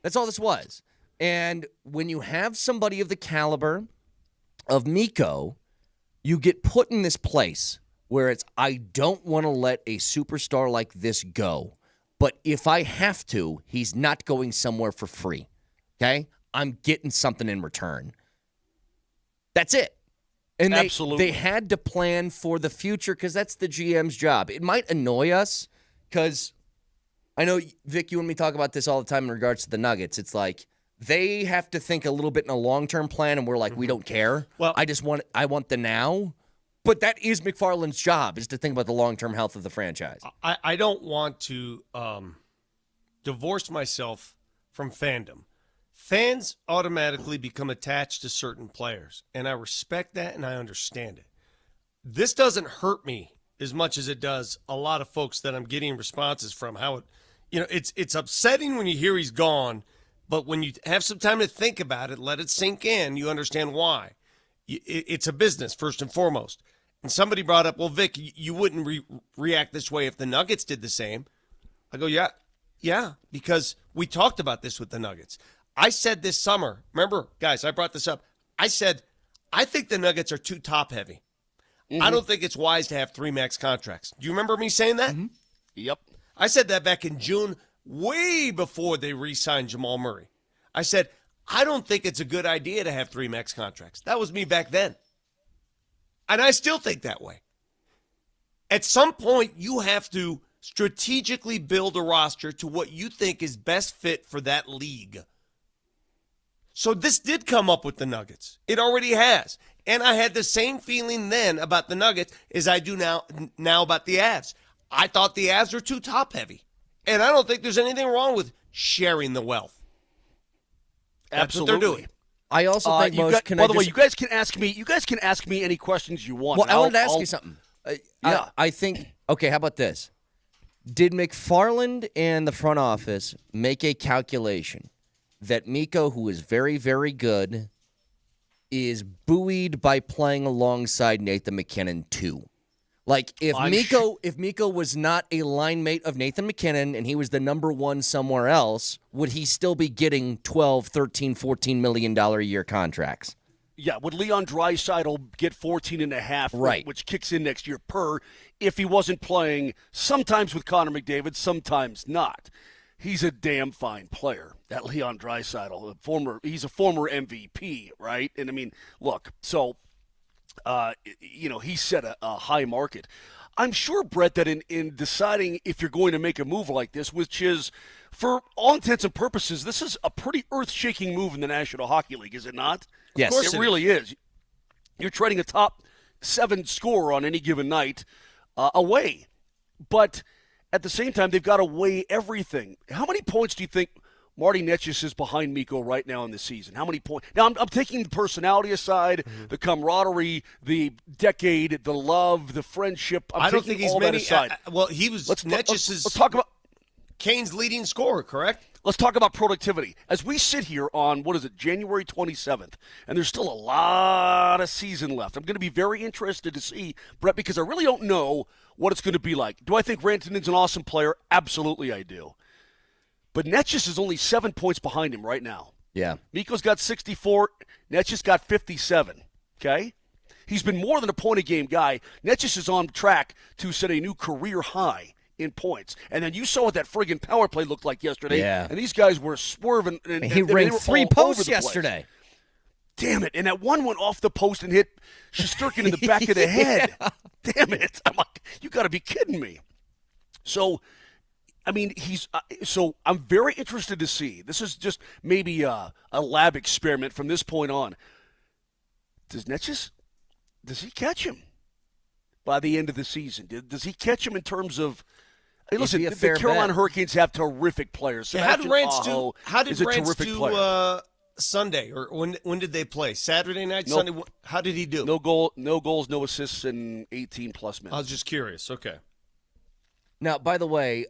That's all this was. And when you have somebody of the caliber of Mikko, you get put in this place where it's, I don't want to let a superstar like this go. But if I have to, he's not going somewhere for free. Okay? I'm getting something in return. That's it. And they had to plan for the future because that's the GM's job. It might annoy us because I know, Vic, you and me talk about this all the time in regards to the Nuggets. It's like they have to think a little bit in a long-term plan, and we're like, we don't care. Well, I want the now. But that is McFarland's job, is to think about the long-term health of the franchise. I don't want to divorce myself from fandom. Fans automatically become attached to certain players, and I respect that and I understand it. This doesn't hurt me as much as it does a lot of folks that I'm getting responses from. How it's upsetting when you hear he's gone, but when you have some time to think about it, let it sink in, you understand why. It's a business, first and foremost. And somebody brought up, well, Vic, you wouldn't react this way if the Nuggets did the same. I go, yeah, because we talked about this with the Nuggets. I said this summer, remember, guys, I brought this up. I said, I think the Nuggets are too top-heavy. Mm-hmm. I don't think it's wise to have 3 max contracts. Do you remember me saying that? Mm-hmm. Yep. I said that back in June, way before they re-signed Jamal Murray. I said, I don't think it's a good idea to have 3 max contracts. That was me back then. And I still think that way. At some point, you have to strategically build a roster to what you think is best fit for that league. So this did come up with the Nuggets. It already has. And I had the same feeling then about the Nuggets as I do now about the Avs. I thought the Avs were too top-heavy. And I don't think there's anything wrong with sharing the wealth. That's Absolutely. what they're doing. I also think by the way, you guys can ask me any questions you want. Well, I wanted to ask you something. I think, okay, how about this? Did McFarland and the front office make a calculation that Mikko, who is very, very good, is buoyed by playing alongside Nathan MacKinnon too? Like, if Mikko was not a line mate of Nathan MacKinnon and he was the number one somewhere else, would he still be getting $12, $13, $14 million a year contracts? Yeah, would Leon Draisaitl get 14.5, right, which kicks in next year per, if he wasn't playing sometimes with Connor McDavid, sometimes not? He's a damn fine player, that Leon Draisaitl. He's a former MVP, right? And I mean, look, so he set a high market. I'm sure, Brett, that in deciding if you're going to make a move like this, which is, for all intents and purposes, this is a pretty earth-shaking move in the National Hockey League, is it not? Yes. Of course it really is. You're trading a top 7 scorer on any given night away. But at the same time, they've got to weigh everything. How many points do you think Marty Netschis is behind Mikko right now in the season? How many points? Now, I'm taking the personality aside, the camaraderie, the decade, the love, the friendship. I don't think he's all many. That aside. Well, he was Netschis. Let's talk about Kane's leading scorer, correct? let's talk about productivity. As we sit here on, January 27th, and there's still a lot of season left. I'm going to be very interested to see, Brett, because I really don't know what it's going to be like. Do I think Rantanen's an awesome player? Absolutely I do. But Netjes is only 7 points behind him right now. Yeah. Mikko's got 64. Netjes got 57. Okay? He's been more than a point-a-game guy. Netjes is on track to set a new career high in points. And then you saw what that friggin' power play looked like yesterday. Yeah. And these guys were swerving. And he they ranked were 3 all posts over the yesterday. Place. Damn it. And that one went off the post and hit Shesterkin in the back of the head. Damn it. I'm like, you got to be kidding me. So, I mean, so I'm very interested to see. This is just maybe a lab experiment from this point on. Does he catch him by the end of the season? Does he catch him in terms of listen, the Carolina Hurricanes have terrific players. Yeah, how did Rants do player. Sunday? Or when did they play? Saturday night, Sunday? How did he do? No goals, no assists in 18-plus minutes. I was just curious. Okay. Now, by the way,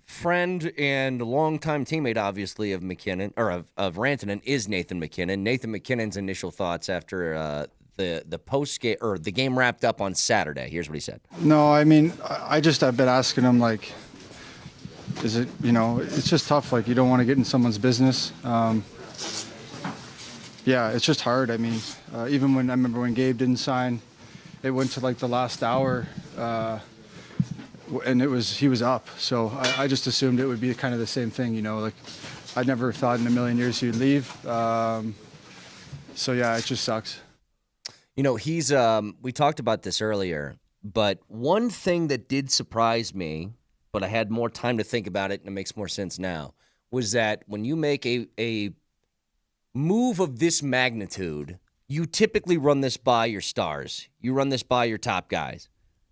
friend and longtime teammate, obviously, of McKinnon or of Rantanen is Nathan McKinnon. Nathan McKinnon's initial thoughts after the post game or the game wrapped up on Saturday. Here's what he said. No, I mean, I've been asking him, like, is it, it's just tough. Like, you don't want to get in someone's business. Yeah, it's just hard. I mean, even when I remember when Gabe didn't sign, it went to like the last hour, and he was up. So I just assumed it would be kind of the same thing, like I never thought in a million years he would leave. So yeah, it just sucks. He's we talked about this earlier, but one thing that did surprise me, but I had more time to think about it and it makes more sense now, was that when you make a move of this magnitude, you typically run this by your stars. You run this by your top guys.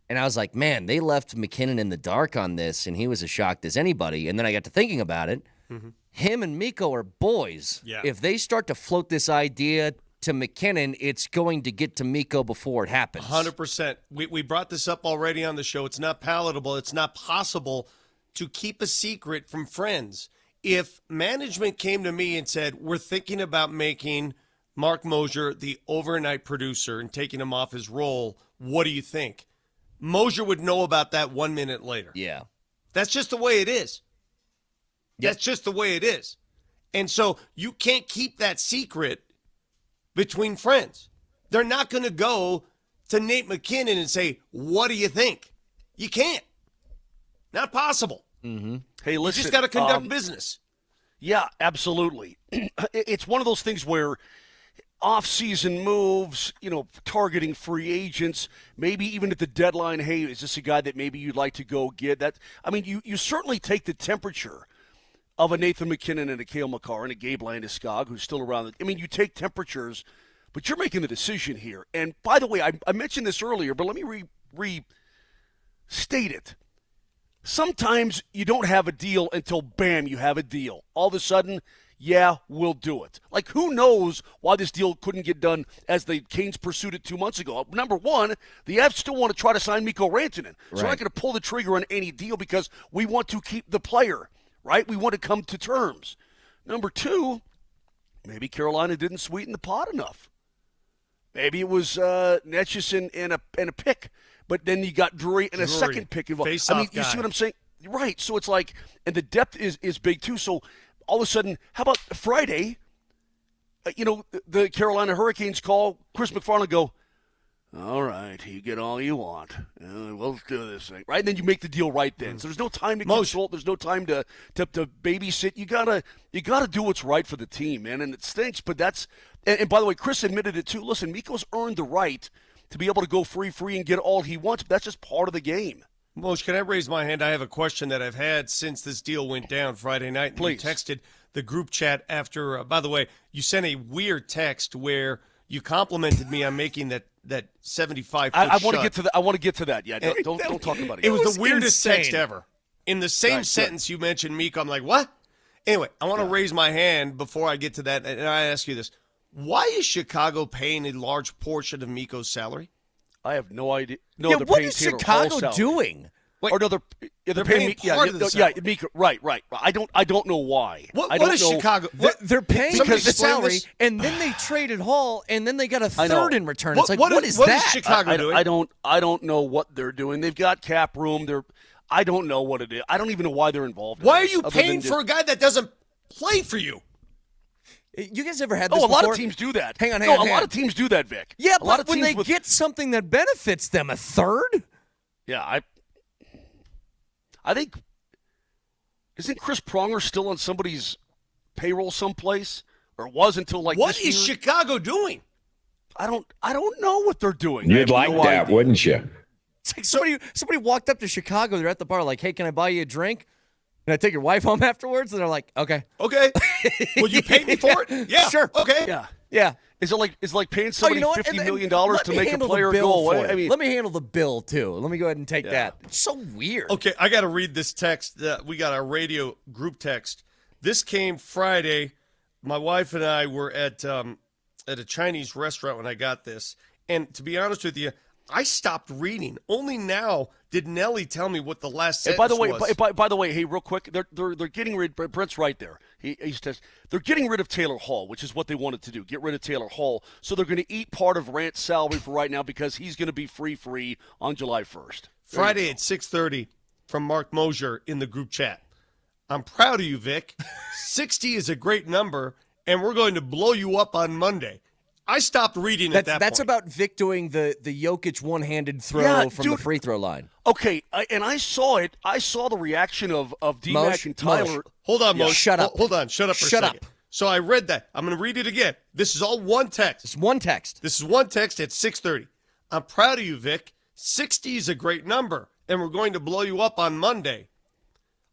And I was like, man, they left McKinnon in the dark on this, and he was as shocked as anybody. And then I got to thinking about it. Mm-hmm. Him and Mikko are boys. Yeah. If they start to float this idea to McKinnon, it's going to get to Mikko before it happens. 100%. We brought this up already on the show. It's not palatable. It's not possible to keep a secret from friends. If management came to me and said, we're thinking about making Mark Moser the overnight producer and taking him off his role, what do you think? Moser would know about that 1 minute later. Yeah. That's just the way it is. Yep. That's just the way it is. And so you can't keep that secret between friends. They're not going to go to Nate McKinnon and say, what do you think? You can't. Not possible. Mm-hmm. Hey, listen. You just got to conduct business. Yeah, absolutely. It's one of those things where off-season moves, targeting free agents, maybe even at the deadline, hey, is this a guy that maybe you'd like to go get? You certainly take the temperature of a Nathan McKinnon and a Cale Makar and a Gabe Landeskog, who's still around. You take temperatures, but you're making the decision here. And by the way, I mentioned this earlier, but let me restate it. Sometimes you don't have a deal until, bam, you have a deal. All of a sudden, yeah, we'll do it. Like, who knows why this deal couldn't get done as the Canes pursued it 2 months ago? Number one, the Avs still want to try to sign Mikko Rantanen. So we're not going to pull the trigger on any deal because we want to keep the player, right? We want to come to terms. Number two, maybe Carolina didn't sweeten the pot enough. Maybe it was Netjes and a pick. But then you got Drury and a second pick involved. You see what I'm saying? Right. So it's like, and the depth is big too. So all of a sudden, how about Friday? The Carolina Hurricanes call Chris McFarland, go, all right, you get all you want. We'll do this thing. Right? And then you make the deal right then. So there's no time to consult. There's no time to babysit. You gotta do what's right for the team, man. And it stinks, but that's and by the way, Chris admitted it too. Listen, Mikko's earned the right to be able to go free and get all he wants, but that's just part of the game. Moshe, can I raise my hand? I have a question that I've had since this deal went down Friday night. Please. You texted the group chat after, by the way, you sent a weird text where you complimented me on making that 75-foot I want to get to that. I want to get to that. Yeah, don't talk about it. It was the weirdest text ever. In the same sentence you mentioned Mikko, I'm like, what? Anyway, I want to raise my hand before I get to that, and I ask you this. Why is Chicago paying a large portion of Mikko's salary? I have no idea. What is Chicago doing? Or no, they're paying part of the salary. Mikko, right. I don't know why. What is Chicago? They're paying Somebody the explain salary, this? and then they traded Hall, and then they got a third in return. What- It's like, what what is- is what that? is Chicago doing? I don't know what they're doing. They've got cap room. I don't know what it is. I don't even know why they're involved. Why in are this, you other paying than for a guy that doesn't play for you? You guys ever had this a lot before? of teams do that. Hang on. A lot of teams do that, Vic. Yeah, a lot but of when teams they with- get something that benefits them, a third? Yeah, I think isn't Chris Pronger still on somebody's payroll someplace, or was until like What this is year? Chicago doing? I don't know what they're doing. I You'd have like no that, idea. wouldn't you? It's like somebody walked up to Chicago. They're at the bar, like, "Hey, can I buy you a drink? Can I take your wife home afterwards?" And they're like, "Okay, okay." Will you pay me for it? Yeah, sure, okay, yeah." Is it like paying somebody $50 million let to me make a handle the player bill go for away? you. I mean, let me handle the bill too. Let me go ahead and take that. It's so weird. Okay, I got to read this text. We got our radio group text. This came Friday. My wife and I were at a Chinese restaurant when I got this. And to be honest with you, I stopped reading. Only now did Nelly tell me what the last sentence by the way, was. by the way, hey, real quick, they're getting rid. Brent's right there. They're getting rid of Taylor Hall, which is what they wanted to do. Get rid of Taylor Hall. So they're going to eat part of Rant's salary for right now because he's going to be free on July 1st. Friday at 6:30 from Mark Moser in the group chat. I'm proud of you, Vic. 60 is a great number, and we're going to blow you up on Monday. I stopped reading at that That's point. about Vic doing the Jokic one-handed throw from the free throw line. Okay, and I saw it. I saw the reaction of DMac and Tyler. Hold on, Moshe. Shut up. Hold on. Shut up for a second. So I read that. I'm going to read it again. This is all one text. It's one text. This is one text at 6:30. I'm proud of you, Vic. 60 is a great number, and we're going to blow you up on Monday.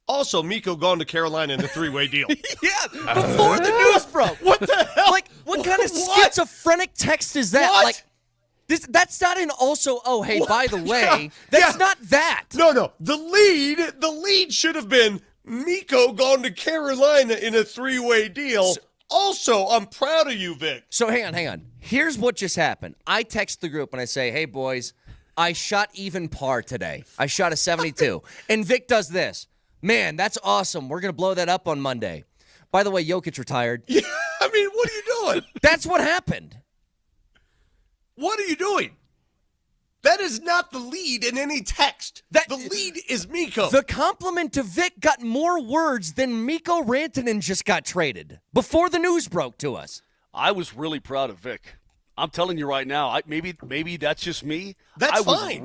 Also, Mikko going to Carolina in a three-way deal. Yeah, before the news broke. What the hell? Like, what kind of schizophrenic text is that? What? Like, that's not an also, oh, hey, by the way, that's not that. No. The lead should have been Mikko going to Carolina in a three-way deal. Also, I'm proud of you, Vic. So hang on. Here's what just happened. I text the group and I say, hey, boys, I shot even par today. I shot a 72. And Vic does this. Man, that's awesome. We're going to blow that up on Monday. By the way, Jokic retired. Yeah, I mean, what are you doing? That's what happened. What are you doing? That is not the lead in any text. The lead is Mikko. The compliment to Vic got more words than Mikko Rantanen just got traded before the news broke to us. I was really proud of Vic. I'm telling you right now. Maybe that's just me. That's fine.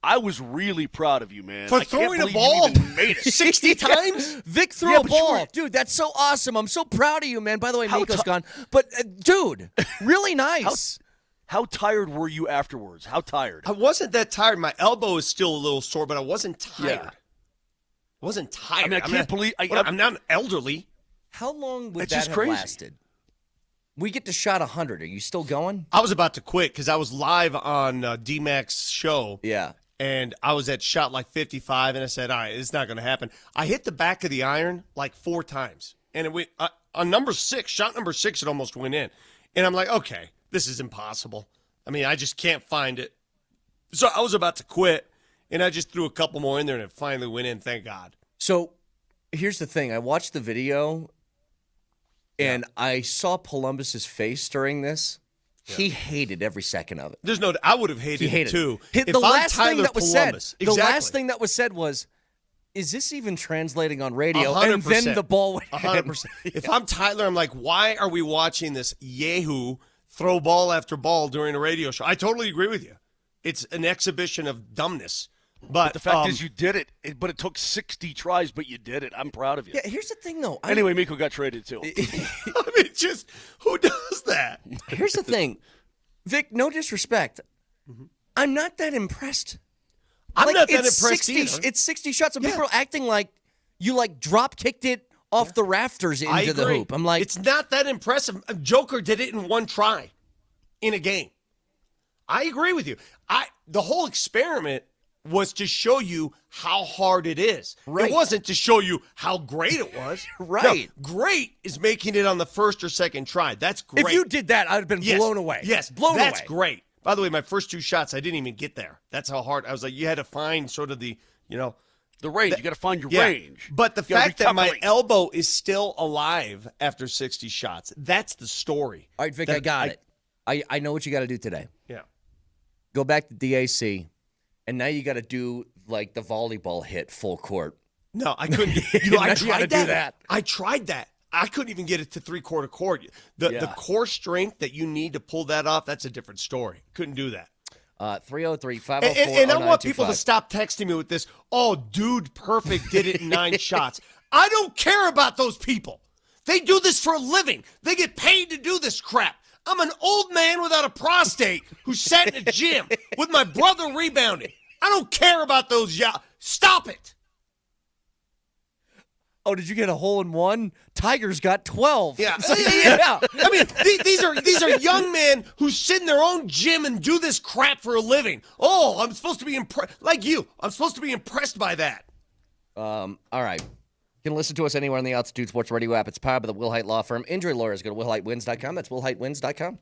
I was really proud of you, man. For I can't throwing a believe you ball even made it 60 times? Vic threw a ball. Dude, that's so awesome. I'm so proud of you, man. By the way, Mikko's gone. But, dude, really nice. How tired were you afterwards? How tired? I wasn't that tired. My elbow is still a little sore, but I wasn't tired. Yeah. I wasn't tired. I mean, I can't believe I'm not elderly. How long would It's that just have crazy. lasted? We get to shot 100. Are you still going? I was about to quit because I was live on DMac's show. Yeah. And I was at shot like 55, and I said, all right, it's not going to happen. I hit the back of the iron like 4 times. And it went on number 6, shot number 6, it almost went in. And I'm like, okay, this is impossible. I mean, I just can't find it. So I was about to quit, and I just threw a couple more in there, and it finally went in, thank God. So here's the thing. I watched the video, and I saw Polumbus's face during this. Yeah. He hated every second of it. There's no – I would have hated it too. The last thing that was said, the last thing that was said was, is this even translating on radio? 100%. And then the ball went 100%. If I'm Tyler, I'm like, why are we watching this yahoo throw ball after ball during a radio show? I totally agree with you. It's an exhibition of dumbness. But the fact is you did it. But it took 60 tries, but you did it. I'm proud of you. Yeah, here's the thing, though. Anyway, Mikko got traded, too. I mean, just who does that? Here's the thing. Vic, no disrespect. I'm not that impressed. I'm not that it's impressed 60, either. It's 60 shots, and people are acting like you, drop-kicked it off the rafters into the hoop. I'm like... It's not that impressive. Joker did it in one try in a game. I agree with you. The whole experiment was to show you how hard it is. Right. It wasn't to show you how great it was. Right. No, great is making it on the first or second try. That's great. If you did that, I'd have been blown away. Yes, blown that's away. Great. By the way, my first 2 shots, I didn't even get there. That's how hard. I was like, you had to find sort of the The range. You got to find your Yeah. range. But the You gotta fact that my recalculate. elbow is still alive after 60 shots, that's the story. All right, Vic, That I got it. I know what you got to do today. Yeah. Go back to DAC, and now you got to do like the volleyball hit full court. No, I couldn't. Now I you gotta tried do that. that. I tried that. I couldn't even get it to 3/4 court. The core strength that you need to pull that off, that's a different story. Couldn't do that. 303-504-0925. And I want people to stop texting me with this, oh, dude, perfect did it in 9 shots. I don't care about those people. They do this for a living. They get paid to do this crap. I'm an old man without a prostate who sat in a gym with my brother rebounding. I don't care about those. Stop it. Oh, did you get a hole in one? Tiger's got 12. Yeah. I mean, these are young men who sit in their own gym and do this crap for a living. Oh, I'm supposed to be impressed. Like you, I'm supposed to be impressed by that. All right. You can listen to us anywhere on the Altitude Sports Radio app. It's powered by the Will Height Law Firm. Injury lawyers, go to willheightwins.com. That's willheightwins.com.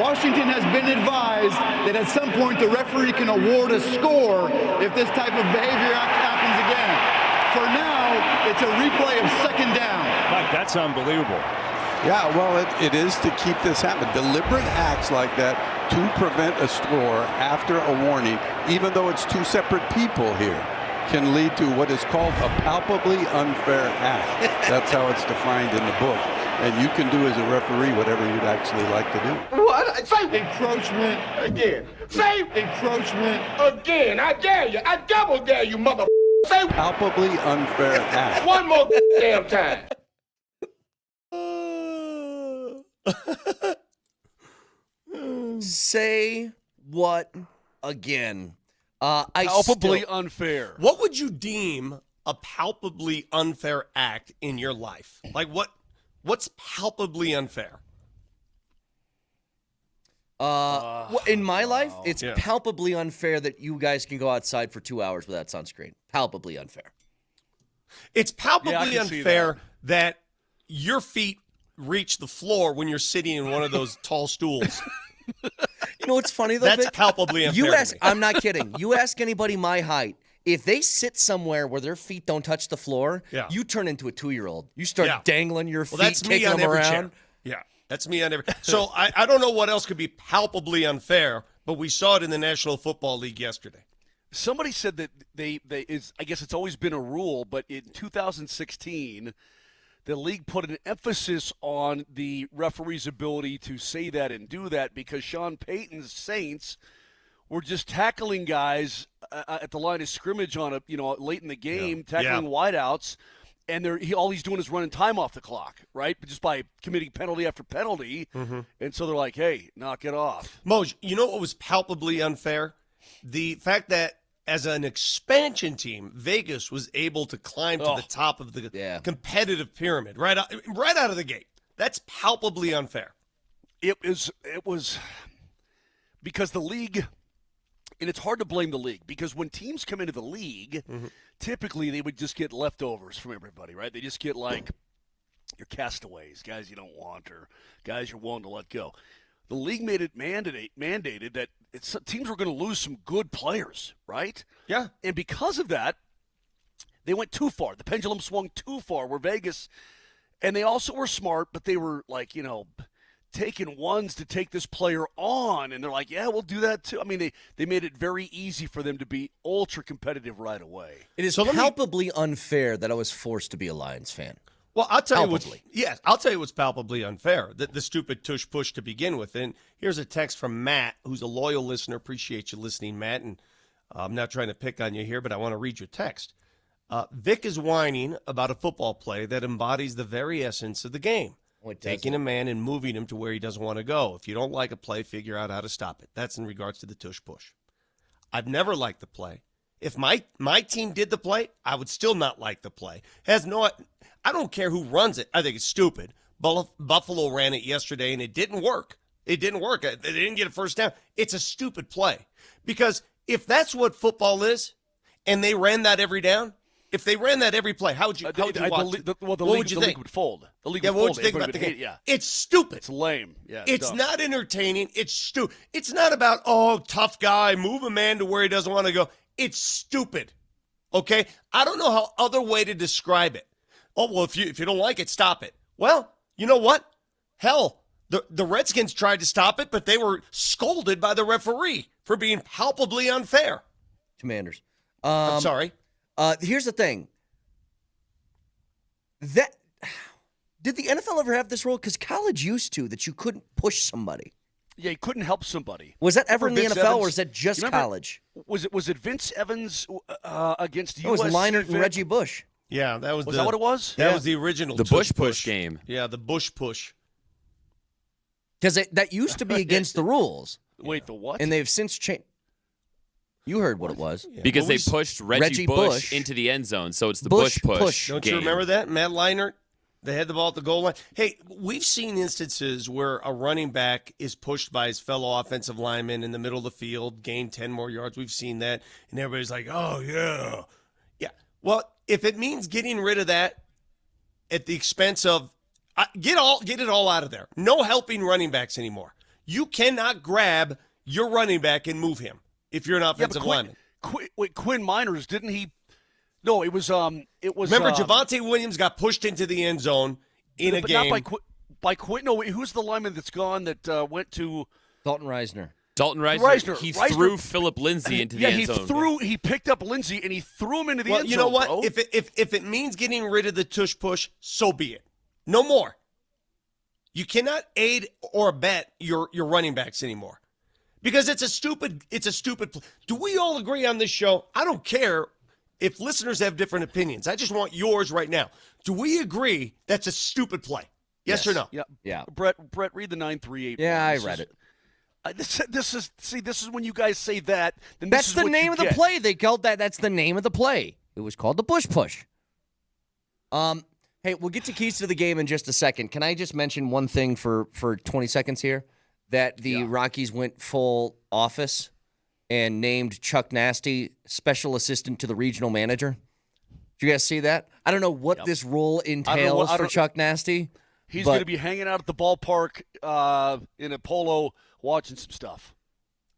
Washington has been advised that at some point the referee can award a score if this type of behavior happens again. For now, it's a replay of second down. Mike, that's unbelievable. Yeah, well, it is to keep this happening. Deliberate acts like that to prevent a score after a warning, even though it's two separate people here, can lead to what is called a palpably unfair act. That's how it's defined in the book. And you can do as a referee whatever you'd actually like to do. What? Say encroachment again. Say encroachment again. I dare you. I double dare you, mother. Say palpably unfair act. one more damn time. Say what again? Palpably unfair. What would you deem a palpably unfair act in your life? Like what's palpably unfair? In my life, it's palpably unfair that you guys can go outside for 2 hours without sunscreen. Palpably unfair. It's palpably unfair that your feet reach the floor when you're sitting in one of those tall stools. You know what's funny though? That's palpably unfair. You ask, I'm not kidding. You ask anybody my height, if they sit somewhere where their feet don't touch the floor, you turn into a 2-year-old. You start dangling your feet, that's kicking me on them every around. chair. Yeah, that's me on every. So I don't know what else could be palpably unfair, but we saw it in the National Football League yesterday. Somebody said that I guess it's always been a rule, but in 2016, the league put an emphasis on the referee's ability to say that and do that because Sean Payton's Saints were just tackling guys at the line of scrimmage on late in the game, tackling wideouts, and all he's doing is running time off the clock, right? Just by committing penalty after penalty, and so they're like, "Hey, knock it off." Moj, you know what was palpably unfair? The fact that as an expansion team, Vegas was able to climb to the top of the competitive pyramid right out of the gate. That's palpably unfair. It was because the league, and it's hard to blame the league because when teams come into the league, typically they would just get leftovers from everybody, right? They just get like your castaways, guys you don't want, or guys you're willing to let go. The league made it mandated that teams were going to lose some good players, right? Yeah. And because of that, they went too far. The pendulum swung too far where Vegas, and they also were smart, but they were like, taking ones to take this player on, and they're like, yeah, we'll do that too. I mean, they made it very easy for them to be ultra competitive right away. It is palpably unfair that I was forced to be a Lions fan. Well, I'll tell you what's palpably unfair. The stupid tush push to begin with. And here's a text from Matt, who's a loyal listener. Appreciate you listening, Matt. And I'm not trying to pick on you here, but I want to read your text. Vic is whining about a football play that embodies the very essence of the game. Taking a man and moving him to where he doesn't want to go. If you don't like a play, figure out how to stop it. That's in regards to the tush push. I've never liked the play. If my team did the play, I would still not like the play. I don't care who runs it. I think it's stupid. Buffalo ran it yesterday, and it didn't work. They didn't get a first down. It's a stupid play. Because if that's what football is, and they ran that every down, if they ran that every play, how would you watch it? What would you think? The league would fold. The league would what fold. would you think about the game? Yeah. It's stupid. It's lame. Yeah, it's not entertaining. It's stupid. It's not about, tough guy, move a man to where he doesn't want to go. It's stupid. Okay? I don't know how other way to describe it. Oh, well, if you don't like it, stop it. Well, you know what? Hell, the Redskins tried to stop it, but they were scolded by the referee for being palpably unfair. Commanders. I'm sorry. Here's the thing. Did the NFL ever have this rule? Because college used to, that you couldn't push somebody. Yeah, you couldn't help somebody. Was that ever in the Vince NFL, Evans, or is that just college? Was it Vince Evans against USC? It was Leinart and Reggie Bush. Yeah, that was that what it was? That was the original. The Bush push game. Yeah, the Bush push. Because that used to be against the rules. Wait, the what? And they've since changed. You heard what it was. Yeah. Because they pushed Reggie Bush into the end zone, so it's the Bush push Don't game. you remember that? Matt Leinart, they had the ball at the goal line. Hey, we've seen instances where a running back is pushed by his fellow offensive lineman in the middle of the field, gain 10 more yards. We've seen that, and everybody's like, oh, yeah. Yeah, well, if it means getting rid of that at the expense of get it all out of there. No helping running backs anymore. You cannot grab your running back and move him if you're an offensive lineman. Quinn Miners, didn't he? No, it was. Remember, Javonte Williams got pushed into the end zone in a game. Not by Quinn. No, who's the lineman that's gone that went to Dalton Reisner. Dalton Reisner. He threw Philip Lindsay into the end zone. He picked up Lindsay and he threw him into the end zone. You know what? Bro. If it means getting rid of the tush push, so be it. No more. You cannot aid or abet your running backs anymore. Because it's a stupid do we all agree on this show? I don't care if listeners have different opinions. I just want yours right now. Do we agree that's a stupid play? Yes or no? Yeah. Brett, read the 938. Yeah, I read it. This is when you guys say that. Then that's the name of the play. They called that. That's the name of the play. It was called the Bush Push. Hey, we'll get to keys to the game in just a second. Can I just mention one thing for 20 seconds here? That the Rockies went full office and named Chuck Nasty special assistant to the regional manager. Did you guys see that? I don't know what this role entails for Chuck Nasty. He's going to be hanging out at the ballpark in a polo watching some stuff.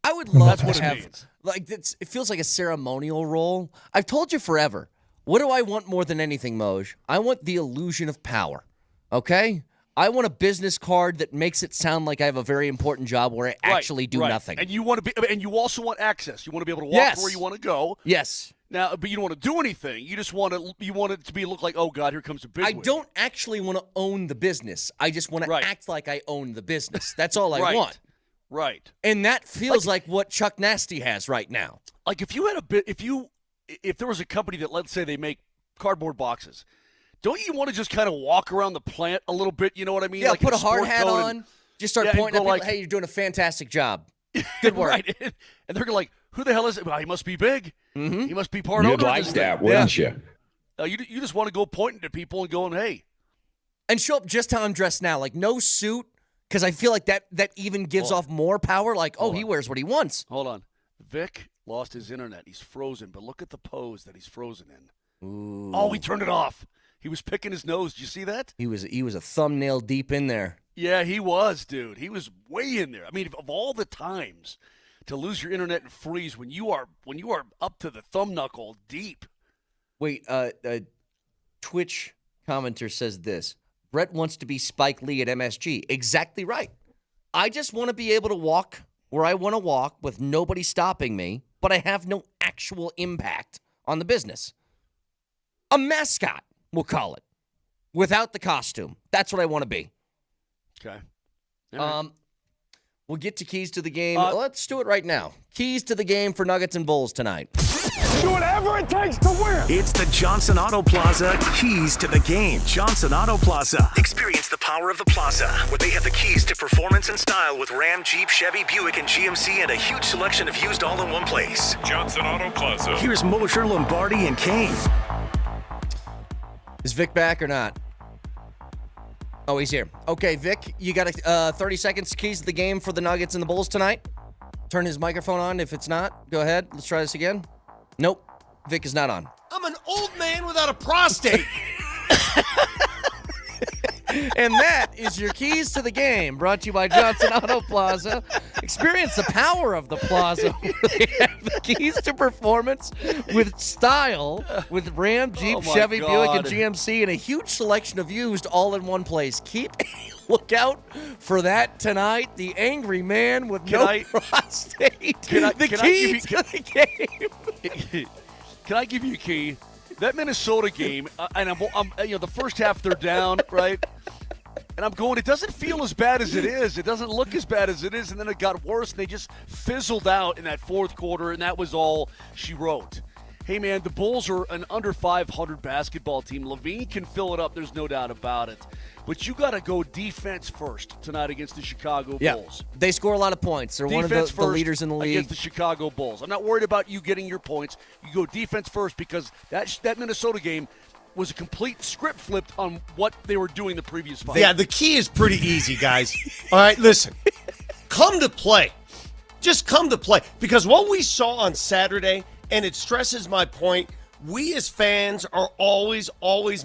I would love to have, it feels like a ceremonial role. I've told you forever. What do I want more than anything, Moj? I want the illusion of power, okay? I want a business card that makes it sound like I have a very important job where I actually do nothing. And you want to be, and you also want access. You want to be able to walk to where you want to go. Yes. Now, but you don't want to do anything. You just want it to look like, oh God, here comes a big. I don't actually want to own the business. I just want to act like I own the business. That's all I want. Right. And that feels like what Chuck Nasty has right now. Like if you had if there was a company that, let's say, they make cardboard boxes, don't you want to just kind of walk around the plant a little bit? You know what I mean? Yeah, like put a hard hat on. Just start pointing at people, hey, you're doing a fantastic job. Good work. Right. And they're like, who the hell is it? Well, he must be big. Mm-hmm. He must be part You'd owner like of this that, thing. wouldn't you? You just want to go pointing to people and going, hey. And show up just how I'm dressed now. Like, no suit, because I feel like that even gives off more power. Like, he wears what he wants. Hold on. Vic lost his internet. He's frozen, but look at the pose that he's frozen in. Ooh. Oh, he turned it off. He was picking his nose. Did you see that? He was a thumbnail deep in there. Yeah, he was, dude. He was way in there. I mean, of all the times to lose your internet and freeze when you are up to the thumb knuckle deep. Wait, Twitch commenter says this. Brett wants to be Spike Lee at MSG. Exactly right. I just want to be able to walk where I want to walk with nobody stopping me, but I have no actual impact on the business. A mascot, we'll call it, without the costume. That's what I want to be. Okay. We'll get to keys to the game. Let's do it right now. Keys to the game for Nuggets and Bulls tonight. Do whatever it takes to win. It's the Johnson Auto Plaza Keys to the Game. Johnson Auto Plaza. Experience the power of the plaza, where they have the keys to performance and style with Ram, Jeep, Chevy, Buick, and GMC, and a huge selection of used all in one place. Johnson Auto Plaza. Here's Moser, Lombardi, and Kane. Is Vic back or not? Oh, he's here. Okay, Vic, you got 30 seconds keys to the game for the Nuggets and the Bulls tonight. Turn his microphone on. If it's not, go ahead. Let's try this again. Nope. Vic is not on. I'm an old man without a prostate. And that is your keys to the game, brought to you by Johnson Auto Plaza. Experience the power of the plaza. They have the keys to performance with style with Ram, Jeep, Chevy, Buick, and GMC, and a huge selection of used all in one place. Keep a lookout for that tonight. The angry man with prostate. Can I give you the game. Can I give you a key? That Minnesota game, and I'm the first half they're down, right? And I'm going, it doesn't feel as bad as it is. It doesn't look as bad as it is. And then it got worse, and they just fizzled out in that fourth quarter, and that was all she wrote. Hey, man, the Bulls are an under 500 basketball team. Levine can fill it up. There's no doubt about it. But you got to go defense first tonight against the Chicago Bulls. They score a lot of points. They're defense one of the leaders in the league. Against the Chicago Bulls. I'm not worried about you getting your points. You go defense first because that Minnesota game was a complete script flipped on what they were doing the previous fight. Yeah, the key is pretty easy, guys. All right, listen. Come to play. Just come to play. Because what we saw on Saturday, and it stresses my point, we as fans are always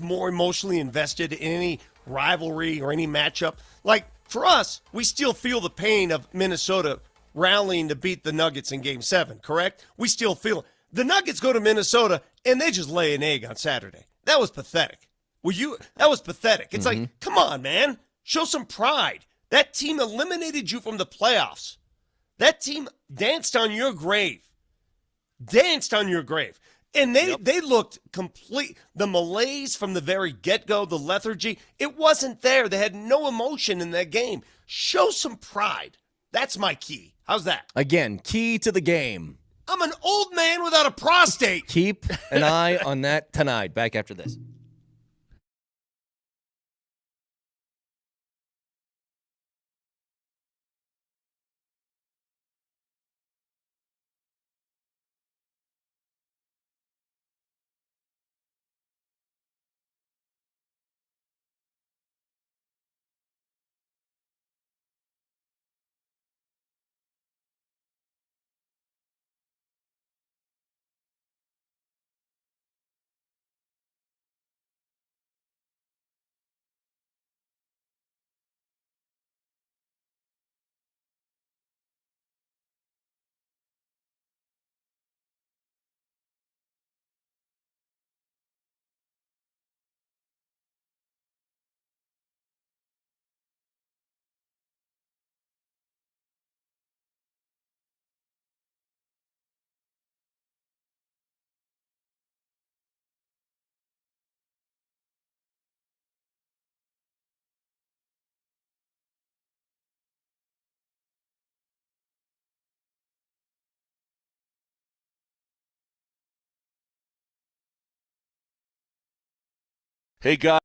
more emotionally invested in any rivalry or any matchup. Like, For us, we still feel the pain of Minnesota rallying to beat the Nuggets in Game 7, correct? We still feel it. The Nuggets go to Minnesota, and they just lay an egg on Saturday. That was pathetic. That was pathetic. It's like, come on, man. Show some pride. That team eliminated you from the playoffs. That team danced on your grave. Danced on your grave. And they looked complete. The malaise from the very get-go, the lethargy, it wasn't there. They had no emotion in that game. Show some pride. That's my key. How's that? Again, key to the game. I'm an old man without a prostate. Keep an eye on that tonight. Back after this. Hey, guys.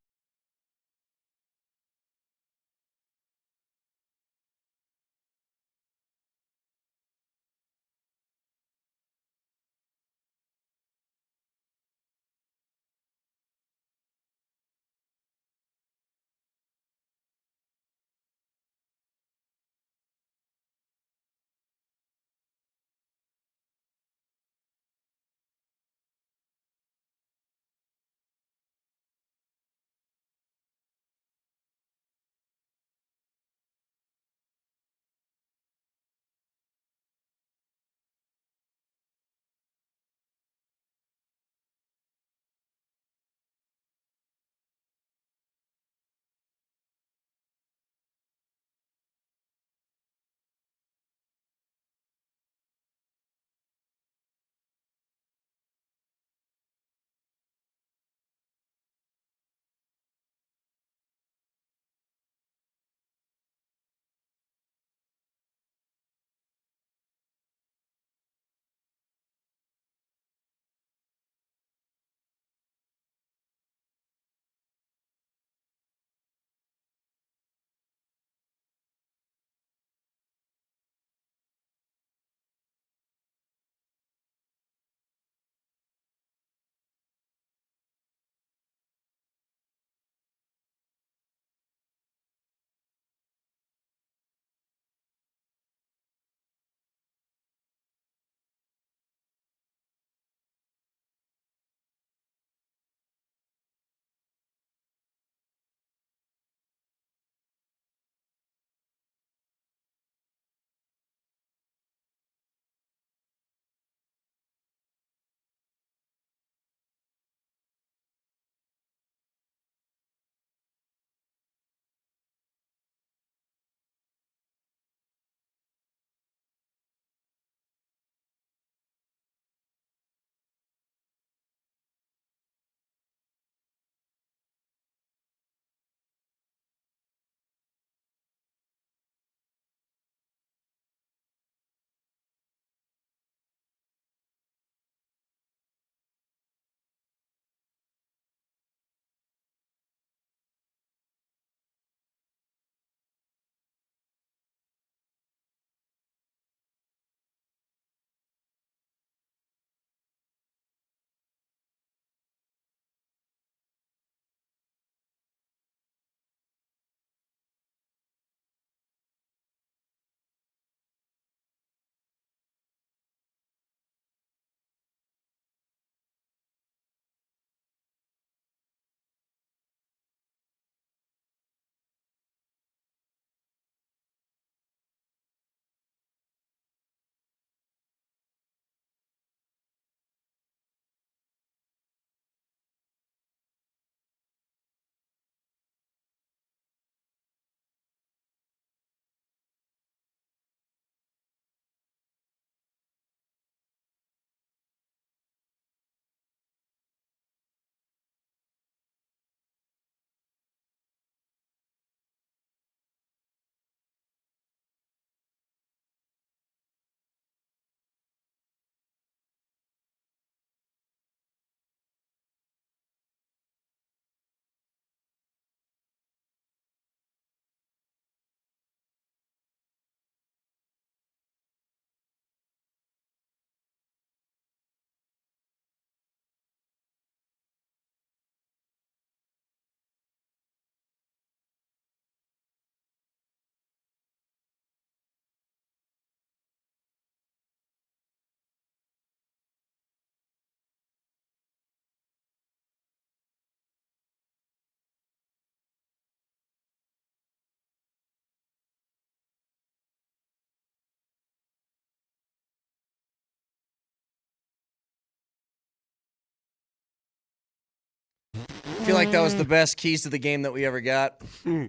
feel like that was the best keys to the game that we ever got. Yeah,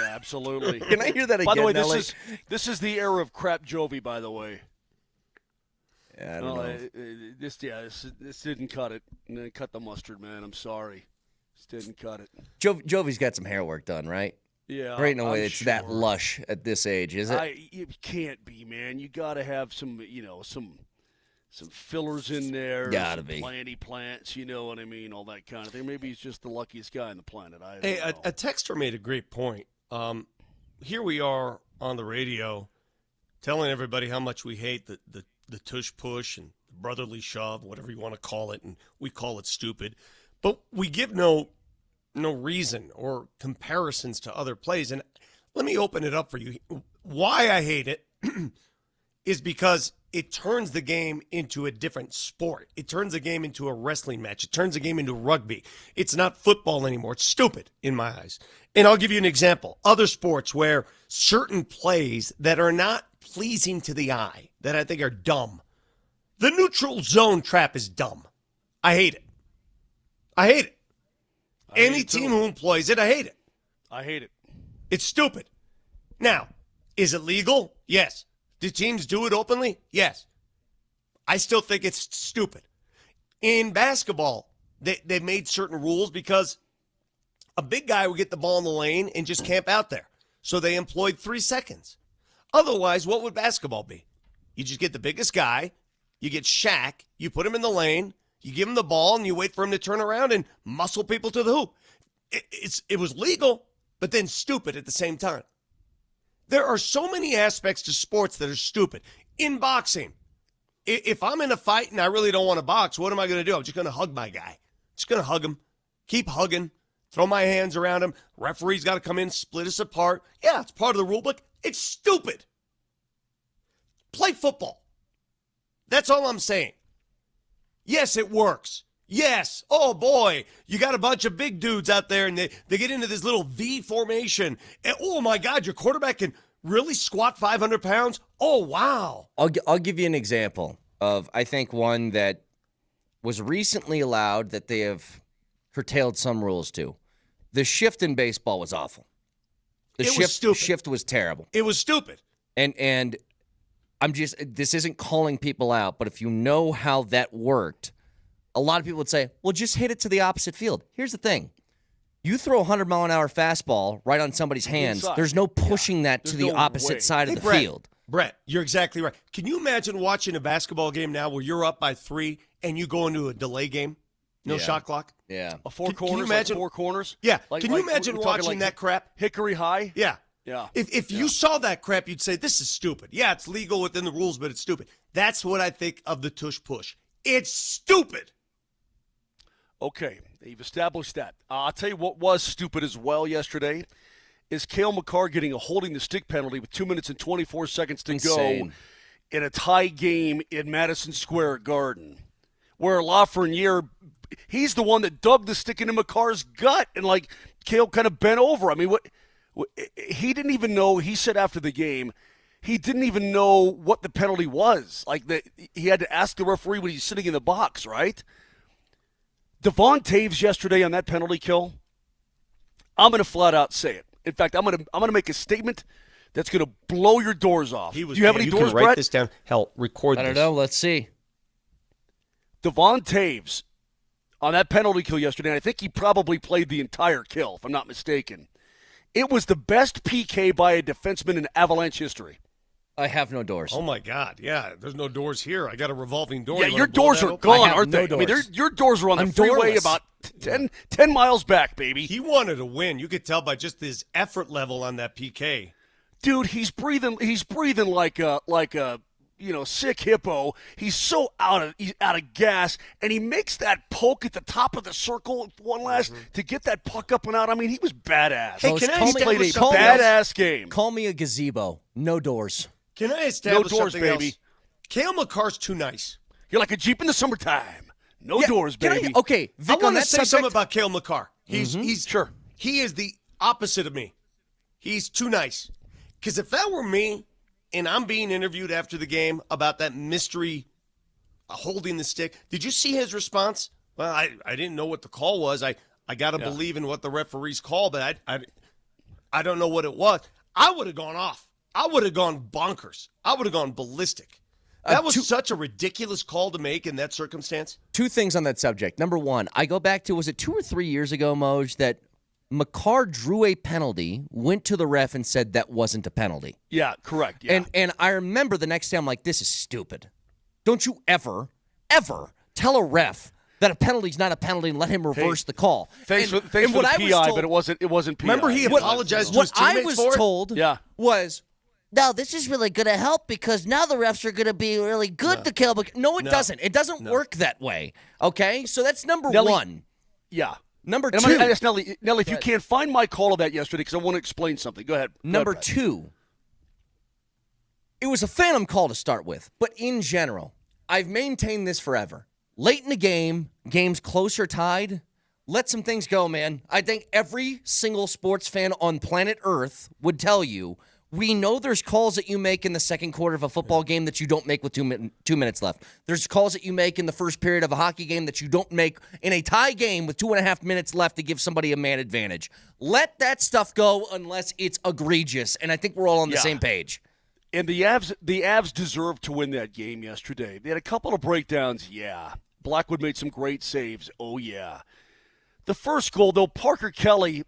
absolutely. Can I hear that again? By the way, Nelly? this is the era of crap Jovi, by the way. Yeah, I don't know. This didn't cut it. It cut the mustard, man. I'm sorry. This didn't cut it. Jovi's got some hair work done, right? Yeah. There ain't no way I'm it's sure. that lush at this age, is it? It can't be, man. You got to have some fillers in there. Gotta some be. Planty plants, you know what I mean? All that kind of thing. Maybe he's just the luckiest guy on the planet. I don't Hey, know. a texter made a great point. Here we are on the radio telling everybody how much we hate the tush push and the brotherly shove, whatever you want to call it, and we call it stupid. But we give no reason or comparisons to other plays. And let me open it up for you. Why I hate it is because it turns the game into a different sport. It turns the game into a wrestling match. It turns the game into rugby. It's not football anymore. It's stupid in my eyes. And I'll give you an example. Other sports where certain plays that are not pleasing to the eye, that I think are dumb. The neutral zone trap is dumb. I hate it. I hate it. Any team who employs it, I hate it. I hate it. It's stupid. Now, is it legal? Yes. Do teams do it openly? Yes. I still think it's stupid. In basketball, they made certain rules because a big guy would get the ball in the lane and just camp out there. So they employed 3 seconds. Otherwise, what would basketball be? You just get the biggest guy, you get Shaq, you put him in the lane, you give him the ball, and you wait for him to turn around and muscle people to the hoop. It was legal, but then stupid at the same time. There are so many aspects to sports that are stupid. In boxing, if I'm in a fight and I really don't want to box, what am I going to do? I'm just going to hug my guy. Just going to hug him, keep hugging, throw my hands around him. Referee's got to come in, split us apart. Yeah, it's part of the rule book. It's stupid. Play football. That's all I'm saying. Yes, it works. Yes. Oh, boy. You got a bunch of big dudes out there, and they get into this little V formation. And, oh, my God, your quarterback can really squat 500 pounds? Oh, wow. I'll give you an example of, I think, one that was recently allowed that they have curtailed some rules to. The shift in baseball was awful. The shift was terrible. It was stupid. And I'm just, this isn't calling people out, but if you know how that worked, a lot of people would say, well, just hit it to the opposite field. Here's the thing. You throw a 100-mile-an-hour fastball right on somebody's hands, Inside. There's no pushing that to There's the no opposite way. side of Hey, the Brett, field. Brett, you're exactly right. Can you imagine watching a basketball game now where you're up by 3 and you go into a delay game? No Yeah. shot clock? Yeah. A four Can corners, you imagine, like 4 corners? Yeah. Like, Can you imagine we're talking watching like that crap? Hickory High? Yeah. Yeah. If you saw that crap, you'd say, this is stupid. Yeah, it's legal within the rules, but it's stupid. That's what I think of the tush push. It's stupid. Okay, you've established that. I'll tell you what was stupid as well yesterday is Cale Makar getting a holding the stick penalty with 2 minutes and 24 seconds to Insane. go in a tie game in Madison Square Garden, where Lafreniere, he's the one that dug the stick into Makar's gut, and like Cale kind of bent over. I mean, what he didn't even know. He said after the game, he didn't even know what the penalty was. Like he had to ask the referee when he's sitting in the box, right? Devon Taves yesterday on that penalty kill, I'm going to flat out say it. In fact, I'm going to make a statement that's going to blow your doors off. Do you have any doors, can write Brett? this down. Hell, record this. I don't know. Let's see. Devon Taves on that penalty kill yesterday, and I think he probably played the entire kill, if I'm not mistaken. It was the best PK by a defenseman in Avalanche history. I have no doors. Oh, my God. Yeah, there's no doors here. I got a revolving door. Yeah, You your wanna blow doors that are open? gone, have aren't no they? I mean, doors. your doors are on the I'm freeway doorless. about 10 miles back, baby. He wanted to win. You could tell by just his effort level on that PK. Dude, he's breathing like a sick hippo. He's so out of gas, and he makes that poke at the top of the circle one last to get that puck up and out. I mean, he was badass. Hey, can I he played a establish something badass game. Call me a gazebo. No doors. Can I establish No doors, something baby. else? Cale Makar's too nice. You're like a Jeep in the summertime. No Yeah, doors, can baby. Okay, I Vic, on want to that say subject, something about Cale Makar. He's Sure. He is the opposite of me. He's too nice. Because if that were me and I'm being interviewed after the game about that mystery holding the stick, did you see his response? Well, I didn't know what the call was. I I got to believe in what the referees call, but I don't know what it was. I would have gone off. I would have gone bonkers. I would have gone ballistic. That was such a ridiculous call to make in that circumstance. Two things on that subject. Number one, I go back to, was it 2 or 3 years ago, Moj, that Makar drew a penalty, went to the ref and said that wasn't a penalty. Yeah, correct. Yeah. And I remember the next day I'm like, this is stupid. Don't you ever tell a ref that a penalty's not a penalty and let him reverse the call. Thanks for the PI, but it wasn't PI. Remember he apologized to his teammates for it? What I was told was, no, this is really going to help because now the refs are going to be really good to kill. No, it doesn't. It doesn't work that way. Okay? So that's number one. Yeah. Number two. I'm going to ask Nelly, if you can't find my call of that yesterday, because I want to explain something. Go ahead. Number two, it was a phantom call to start with. But in general, I've maintained this forever. Late in the game, game's close or tied, let some things go, man. I think every single sports fan on planet Earth would tell you, we know there's calls that you make in the second quarter of a football game that you don't make with 2 minutes left. There's calls that you make in the first period of a hockey game that you don't make in a tie game with 2.5 minutes left to give somebody a man advantage. Let that stuff go unless it's egregious, and I think we're all on the same page. And the Avs deserved to win that game yesterday. They had a couple of breakdowns, Blackwood made some great saves, The first goal, though, Parker Kelly,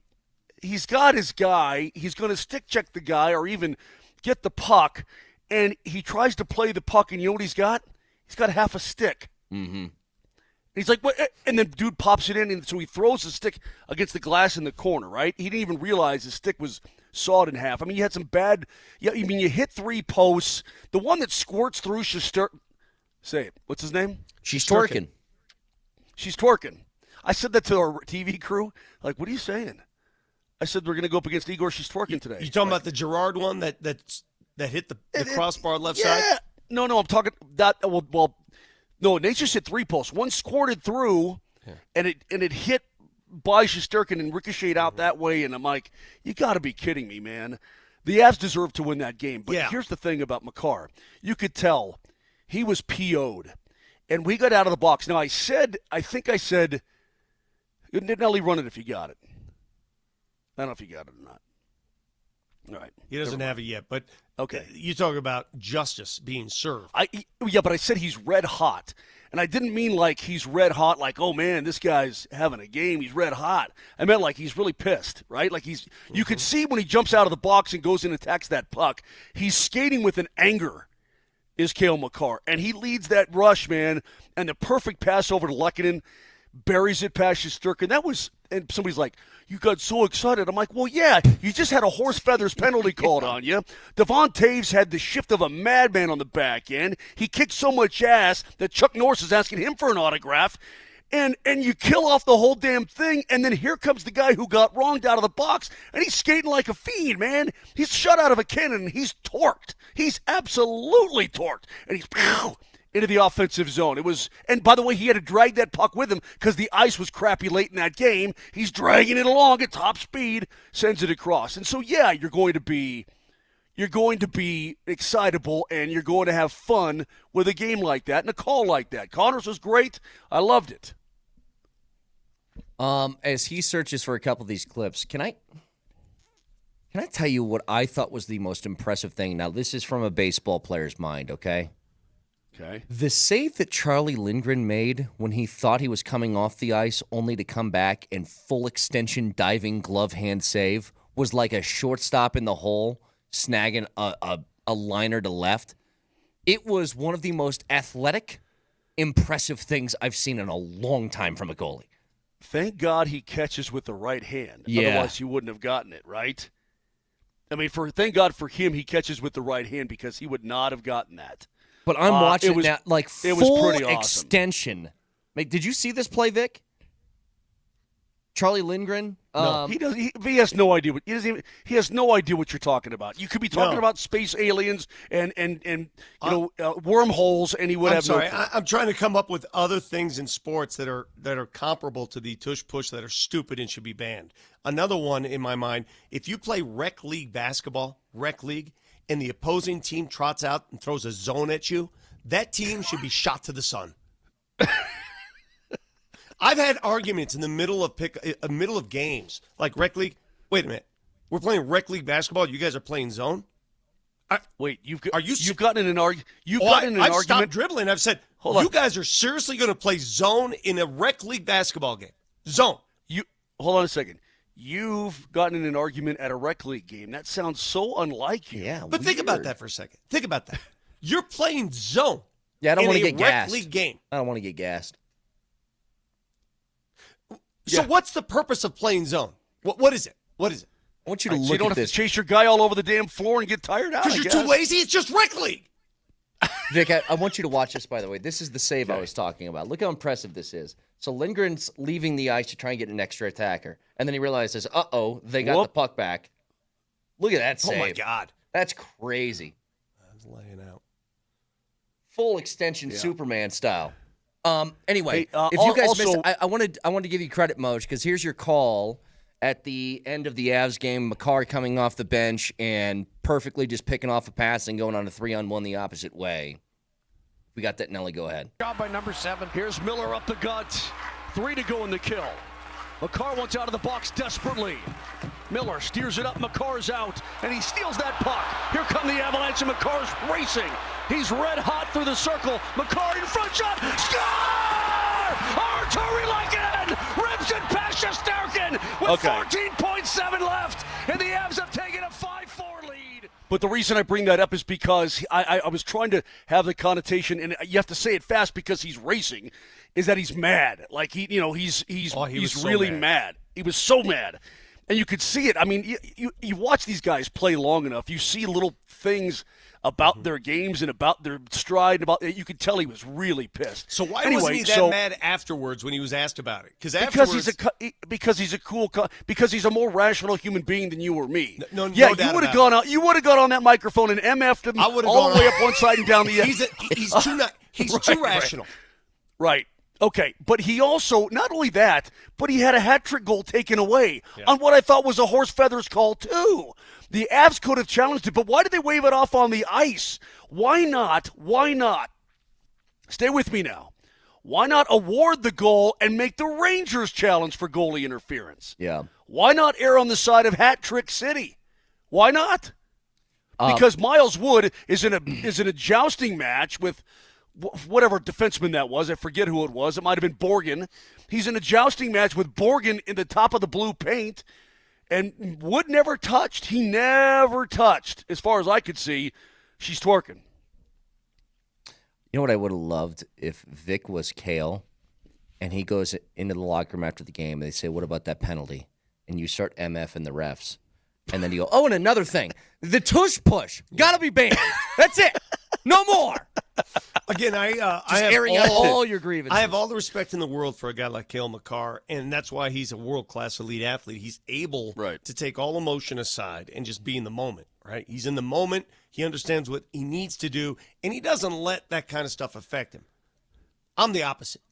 he's got his guy. He's going to stick check the guy or even get the puck, and he tries to play the puck, and you know what he's got? He's got half a stick. Mm-hmm. He's like, what? And then dude pops it in, and so he throws the stick against the glass in the corner, right? He didn't even realize his stick was sawed in half. I mean, you had some bad – you hit 3 posts. The one that squirts through say it. What's his name? She's twerking. She's twerking. I said that to our TV crew. Like, what are you saying? I said we're going to go up against Igor. She's twerking today. You talking about the Gerard one that hit the crossbar left side? No, I'm talking that. Well, no. Nate just hit 3 posts. One squirted through, and it hit by Shesterkin and ricocheted out that way. And I'm like, you got to be kidding me, man. The Avs deserve to win that game. But here's the thing about Makar. You could tell he was PO'd, and we got out of the box. Now I think I said, Nelly, run it if you got it. I don't know if you got it or not. All right. He doesn't have it yet, but okay. You talk about justice being served. But I said he's red hot. And I didn't mean like he's red hot, like, oh, man, this guy's having a game. He's red hot. I meant like he's really pissed, right? Like you could see when he jumps out of the box and goes in and attacks that puck, he's skating with an anger, is Cale Makar. And he leads that rush, man, and the perfect pass over to Lehkonen, buries it past Shesterkin. And somebody's like, you got so excited. I'm like, well, yeah, you just had a horse feathers penalty called on you. Devon Taves had the shift of a madman on the back end. He kicked so much ass that Chuck Norris is asking him for an autograph. And you kill off the whole damn thing, and then here comes the guy who got wronged out of the box, and he's skating like a fiend, man. He's shut out of a cannon, and he's torqued. He's absolutely torqued. And he's into the offensive zone. And by the way, he had to drag that puck with him because the ice was crappy late in that game. He's dragging it along at top speed, sends it across. And so, you're going to be excitable, and you're going to have fun with a game like that and a call like that. Connors was great. I loved it. As he searches for a couple of these clips, can I tell you what I thought was the most impressive thing? Now, this is from a baseball player's mind, okay? Okay. The save that Charlie Lindgren made when he thought he was coming off the ice only to come back and full extension diving glove hand save was like a shortstop in the hole snagging a liner to left. It was one of the most athletic, impressive things I've seen in a long time from a goalie. Thank God he catches with the right hand. Yeah. Otherwise, he wouldn't have gotten it, right? I mean, thank God for him he catches with the right hand because he would not have gotten that. But I'm watching it now, like it full was pretty awesome. extension. Like, did you see this play, Vic? Charlie Lindgren. No, he doesn't. He has no idea what he has no idea what you're talking about. You could be talking about space aliens and wormholes, and he would have. Sorry, no. I'm trying to come up with other things in sports that are comparable to the tush push that are stupid and should be banned. Another one in my mind: if you play rec league basketball, and the opposing team trots out and throws a zone at you, that team should be shot to the sun. I've had arguments in the middle of games, like rec league. Wait a minute, we're playing rec league basketball. You guys are playing zone. Wait, you've gotten in an argument. I've stopped dribbling. I've said, you guys are seriously going to play zone in a rec league basketball game. Zone. Hold on a second. You've gotten in an argument at a rec league game. That sounds so unlike you. Yeah, but think about that for a second. Think about that. You're playing zone. Yeah, I don't want to get rec gassed. League game. I don't want to get gassed. So what's the purpose of playing zone? What is it? What is it? I want you to look so you don't at have this. to chase your guy all over the damn floor and get tired out. Because you're too lazy? It's just rec league. Vic, I want you to watch this, by the way. This is the save I was talking about. Look how impressive this is. So Lindgren's leaving the ice to try and get an extra attacker. And then he realizes, they got the puck back. Look at that save. Oh, my God. That's crazy. I was laying out. Full extension Superman style. Anyway, Hey, if you guys also- missed, I wanted to give you credit, Moj, because here's your call at the end of the Avs game. Makar coming off the bench and perfectly just picking off a pass and going on a 3-on-1 the opposite way. We got that, Nelly. Go ahead. Job by number 7. Here's Miller up the gut. 3 to go in the kill. Makar wants out of the box desperately. Miller steers it up. Makar's out, and he steals that puck. Here come the Avalanche, and Makar's racing. He's red hot through the circle. Makar in front shot. Score! Arturi Lehkonen rips it past Shesterkin with 14.7 left, and the Avs have taken a 5-4 lead. But the reason I bring that up is because I was trying to have the connotation, and you have to say it fast because he's racing, is that he's mad. Like he's so really mad. He was so mad. And you could see it. I mean, you watch these guys play long enough, you see little things about their games and about their stride. You could tell he was really pissed. So why wasn't he that mad afterwards when he was asked about it? Because he's a more rational human being than you or me. No you doubt would have about gone out. You would have gone on that microphone and MF'd him all the way up one side and down the other. He's too rational. Right. Okay, but he also, not only that, but he had a hat-trick goal taken away on what I thought was a horse feathers call, too. The Avs could have challenged it, but why did they wave it off on the ice? Why not? Stay with me now. Why not award the goal and make the Rangers challenge for goalie interference? Yeah. Why not err on the side of hat-trick city? Why not? Because Miles Wood is in a jousting match with whatever defenseman that was. I forget who it was. It might have been Borgen. He's in a jousting match with Borgen in the top of the blue paint, and Wood never touched. He never touched. As far as I could see, she's twerking. You know what I would have loved if Vic was Kale and he goes into the locker room after the game and they say, what about that penalty? And you start MFing the refs. And then you go, and another thing, the tush push. Got to be banned. That's it. No more. Again, I Just have airing out all your grievances. I have all the respect in the world for a guy like Cale Makar, and that's why he's a world-class elite athlete. He's able to take all emotion aside and just be in the moment, right? He's in the moment. He understands what he needs to do, and he doesn't let that kind of stuff affect him. I'm the opposite.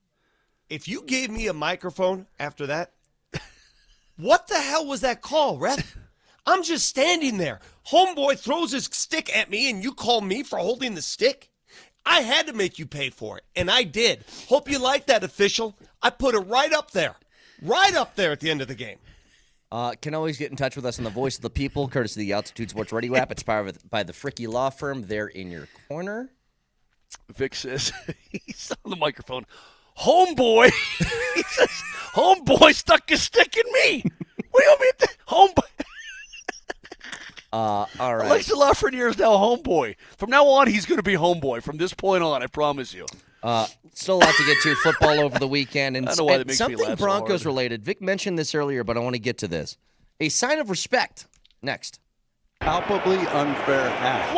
If you gave me a microphone after that, what the hell was that call, ref? I'm just standing there. Homeboy throws his stick at me, and you call me for holding the stick? I had to make you pay for it, and I did. Hope you like that, official. I put it right up there at the end of the game. Can always get in touch with us on the Voice of the People, courtesy of the Altitude Sports Radio app. It's powered by the Fricky Law Firm. They're in your corner. Vic says, he's on the microphone, homeboy. He says, homeboy stuck his stick in me. What do you mean, homeboy? All right. Alexa Lafreniere is now homeboy. From now on, he's going to be homeboy. From this point on, I promise you. Still a lot to get to. Football over the weekend. And, I don't know why that makes me something laugh so Broncos hard. related. Vic mentioned this earlier, but I want to get to this. A sign of respect. Next. Palpably unfair act.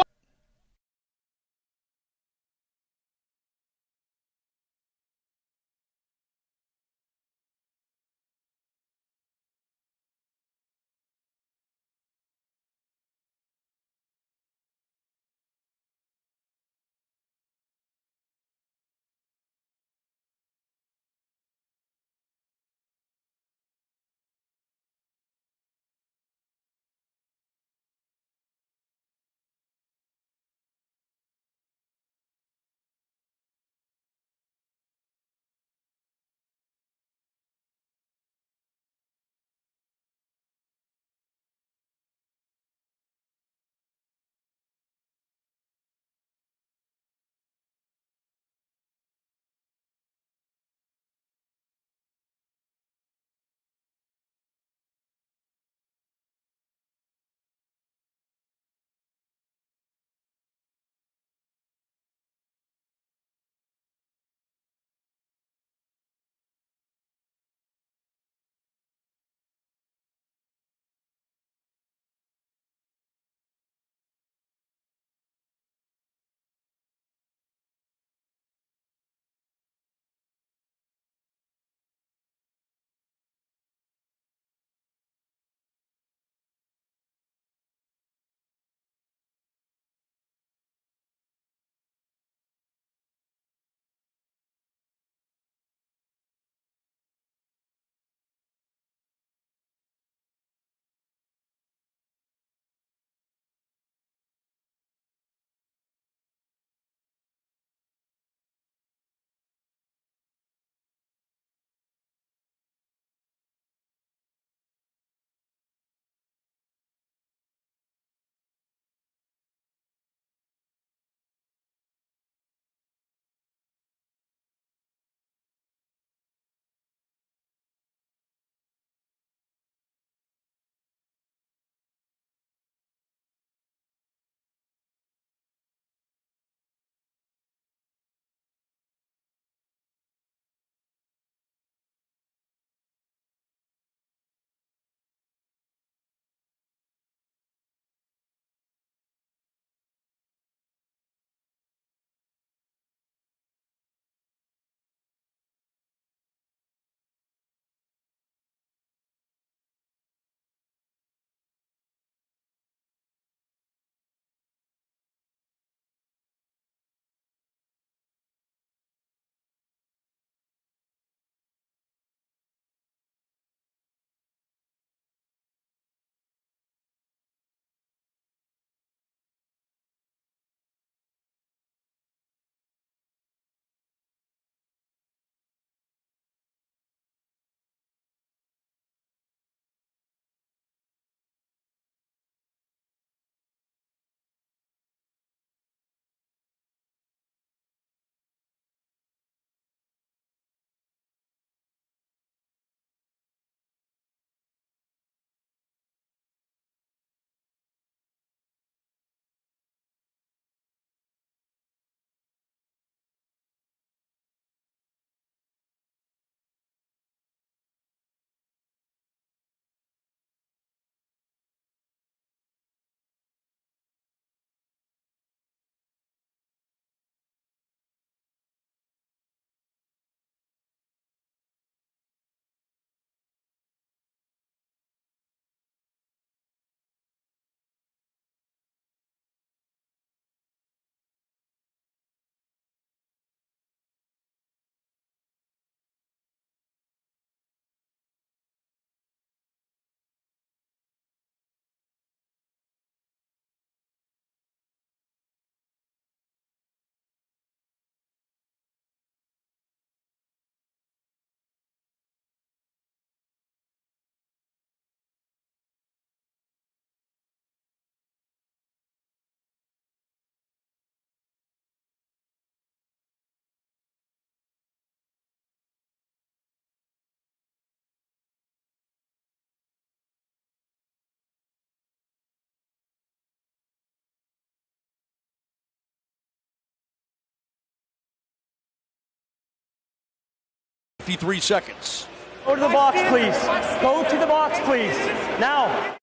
53 seconds. Go to the box, please. Go to the box, please. Now.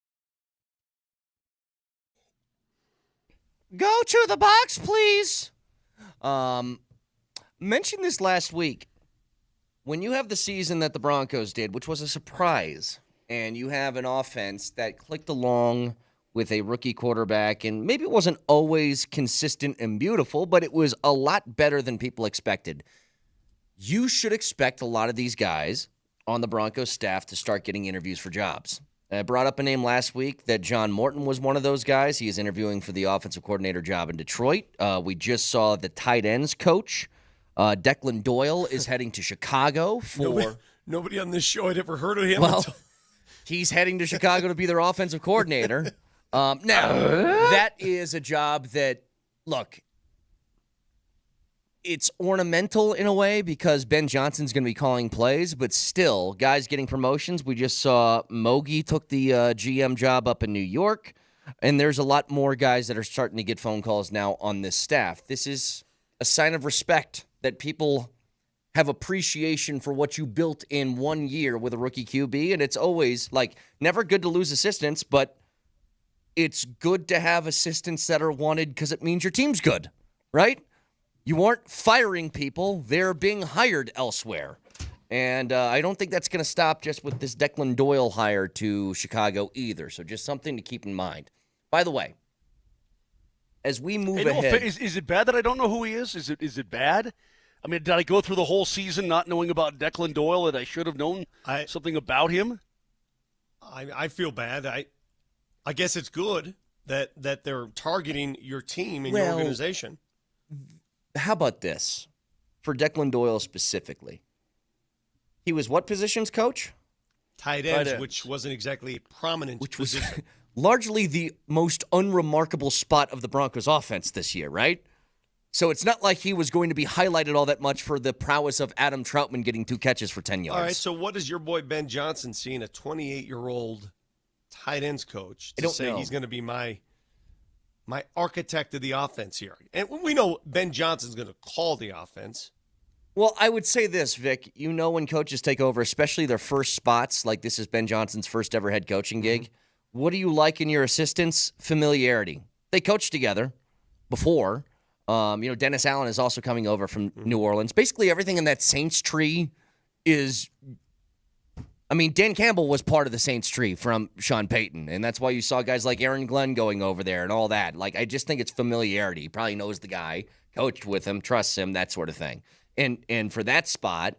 Go to the box, please. Mentioned this last week. When you have the season that the Broncos did, which was a surprise, and you have an offense that clicked along with a rookie quarterback, and maybe it wasn't always consistent and beautiful, but it was a lot better than people expected. You should expect a lot of these guys on the Broncos staff to start getting interviews for jobs. I brought up a name last week that John Morton was one of those guys. He is interviewing for the offensive coordinator job in Detroit. We just saw the tight ends coach. Declan Doyle is heading to Chicago for... Nobody on this show had ever heard of him. Well, he's heading to Chicago to be their offensive coordinator. Now, that is a job that, look, it's ornamental in a way because Ben Johnson's going to be calling plays, but still, guys getting promotions. We just saw Mogi took the GM job up in New York, and there's a lot more guys that are starting to get phone calls now on this staff. This is a sign of respect that people have appreciation for what you built in 1 year with a rookie QB, and it's always, like, never good to lose assistants, but it's good to have assistants that are wanted because it means your team's good, right? You aren't firing people. They're being hired elsewhere. And I don't think that's going to stop just with this Declan Doyle hire to Chicago either. So just something to keep in mind. By the way, as we move ahead. Is it bad that I don't know who he is? Is it bad? I mean, did I go through the whole season not knowing about Declan Doyle that I should have known something about him? I feel bad. I guess it's good that they're targeting your team and your organization. How about this? For Declan Doyle specifically. He was what positions coach? Tight ends, which wasn't exactly a prominent position. Was largely the most unremarkable spot of the Broncos offense this year, right? So it's not like he was going to be highlighted all that much for the prowess of Adam Troutman getting 2 catches for 10 yards. All right, so what is your boy Ben Johnson seeing a 28-year-old tight ends coach to say he's going to be my architect of the offense here? And we know Ben Johnson's going to call the offense. Well, I would say this, Vic. You know when coaches take over, especially their first spots, like this is Ben Johnson's first ever head coaching gig, what do you like in your assistants? Familiarity. They coached together before. Dennis Allen is also coming over from New Orleans. Basically everything in that Saints tree is... I mean, Dan Campbell was part of the Saints tree from Sean Payton, and that's why you saw guys like Aaron Glenn going over there and all that. Like, I just think it's familiarity. He probably knows the guy, coached with him, trusts him, that sort of thing. And for that spot,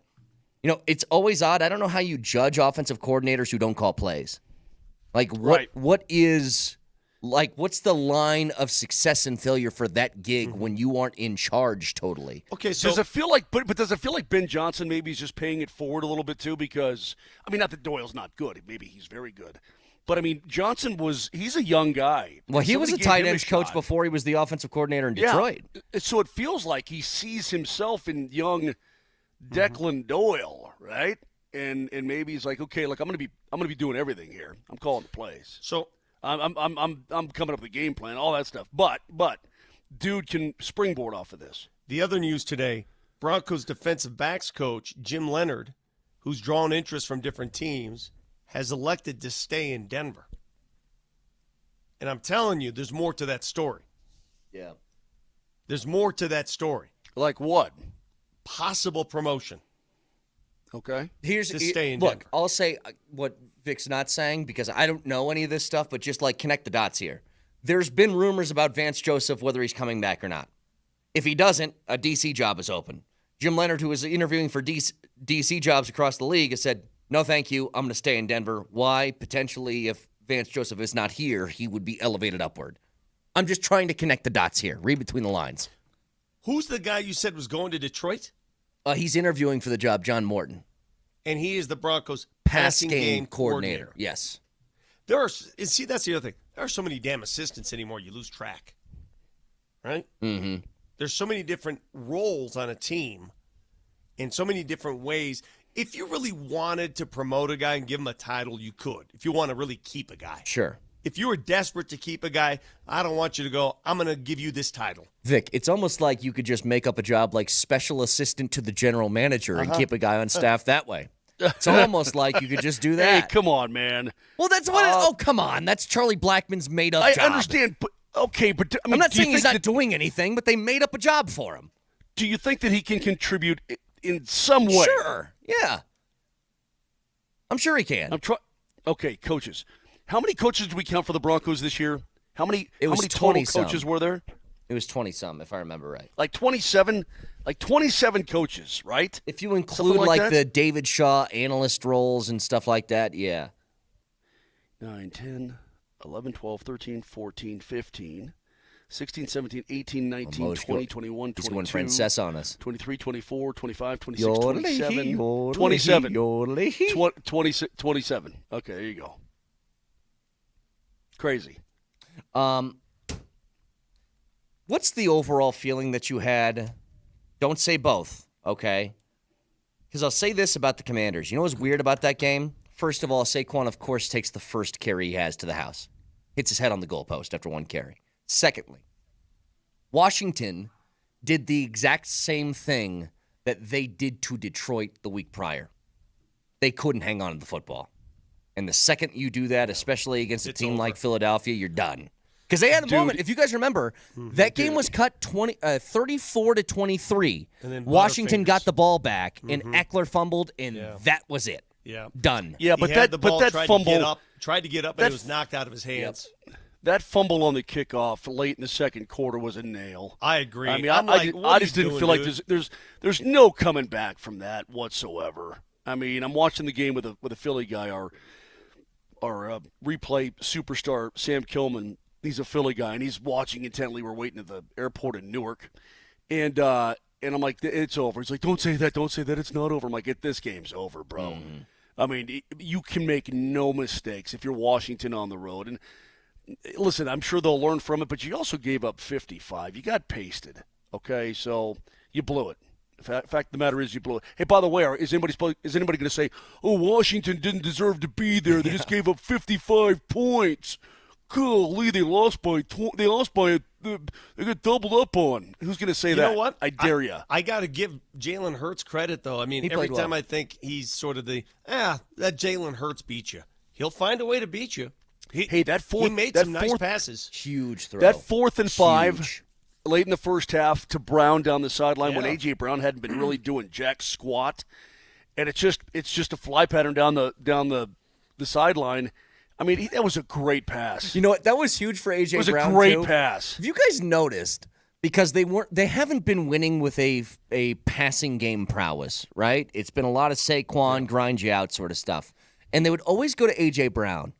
it's always odd. I don't know how you judge offensive coordinators who don't call plays. Like, what's the line of success and failure for that gig when you aren't in charge totally? Okay, so does it feel like Ben Johnson maybe is just paying it forward a little bit too? Because I mean, not that Doyle's not good, maybe he's very good, but I mean, he's a young guy. Well, he was a tight ends coach before he was the offensive coordinator in Detroit. Yeah. So it feels like he sees himself in young Declan Doyle, right? And maybe he's like, okay, look, I'm gonna be doing everything here. I'm calling the plays. So. I'm coming up with a game plan, all that stuff. But dude can springboard off of this. The other news today, Broncos defensive backs coach Jim Leonard, who's drawn interest from different teams, has elected to stay in Denver. And I'm telling you, there's more to that story. Yeah. There's more to that story. Like what? Possible promotion. Okay. Stay in Look, Denver. I'll say what Vic's not saying because I don't know any of this stuff, but just like connect the dots here. There's been rumors about Vance Joseph, whether he's coming back or not. If he doesn't, a DC job is open. Jim Leonard, who is interviewing for DC jobs across the league, has said, no, thank you. I'm going to stay in Denver. Why? Potentially, if Vance Joseph is not here, he would be elevated upward. I'm just trying to connect the dots here. Read between the lines. Who's the guy you said was going to Detroit? He's interviewing for the job, John Morton. And he is the Broncos' passing game coordinator. Yes. See, that's the other thing. There are so many damn assistants anymore, you lose track. Right? Mm-hmm. There's so many different roles on a team in so many different ways. If you really wanted to promote a guy and give him a title, you could. If you want to really keep a guy. Sure. if you were desperate to keep a guy, I don't want you to go, I'm going to give you this title. Vic, it's almost like you could just make up a job like special assistant to the general manager and keep a guy on staff that way. It's almost like you could just do that. Hey, come on, man. Well, that's what oh, come on. That's Charlie Blackman's made-up job. I understand, but okay, but I mean, I'm not saying he's not doing anything, but they made up a job for him. Do you think that he can contribute in some way? Sure, yeah. I'm sure he can. Okay, coaches. How many coaches did we count for the Broncos this year? How many total coaches were there? It was 20-some, if I remember right. Like 27? Like 27 coaches, right? If you include like the David Shaw analyst roles and stuff like that, yeah. 9, 10, 11, 12, 13, 14, 15, 16, 17, 18, 19, 20, 21, 22. He's going Princess on us. 23, 24, 25, 26, 27. 27. 27. Okay, there you go. Crazy. What's the overall feeling that you had? Don't say both, okay? Because I'll say this about the Commanders. You know what's weird about that game? First of all, Saquon, of course, takes the first carry he has to the house. Hits his head on the goalpost after one carry. Secondly, Washington did the exact same thing that they did to Detroit the week prior. They couldn't hang on to the football. And the second you do that, especially against a team like Philadelphia, you're done. Because they had a moment, if you guys remember, that game was cut 34-23. Washington got the ball back, and Eckler fumbled, and that was it. Yeah. Done. Yeah, but that fumble tried to get up, but it was knocked out of his hands. Yep. That fumble on the kickoff late in the second quarter was a nail. I agree. I mean, I just didn't feel like there's no coming back from that whatsoever. I mean, I'm watching the game with a Philly guy, our replay superstar Sam Kilman. He's a Philly guy, and he's watching intently. We're waiting at the airport in Newark. And I'm like, it's over. He's like, don't say that. It's not over. I'm like, this game's over, bro. I mean, you can make no mistakes if you're Washington on the road. And listen, I'm sure they'll learn from it, but you also gave up 55. You got pasted, okay? So you blew it. The fact of the matter is you blew it. Hey, by the way, is anybody going to say, oh, Washington didn't deserve to be there. They just gave up 55 points. Golly, they lost by they got doubled up on. Who's going to say that? You know what? I dare you. I got to give Jalen Hurts credit, though. I mean, every time I think he's sort of that Jalen Hurts beat you. He'll find a way to beat you. He made some nice passes. Huge throw. That 4th and 5 late in the first half to Brown down the sideline when A.J. Brown hadn't been really doing jack squat. And it's just a fly pattern down the sideline. I mean, that was a great pass. You know what? That was huge for A.J. Brown, It was a great pass. Have you guys noticed, because they haven't been winning with a passing game prowess, right? It's been a lot of Saquon, grind you out sort of stuff. And they would always go to A.J. Brown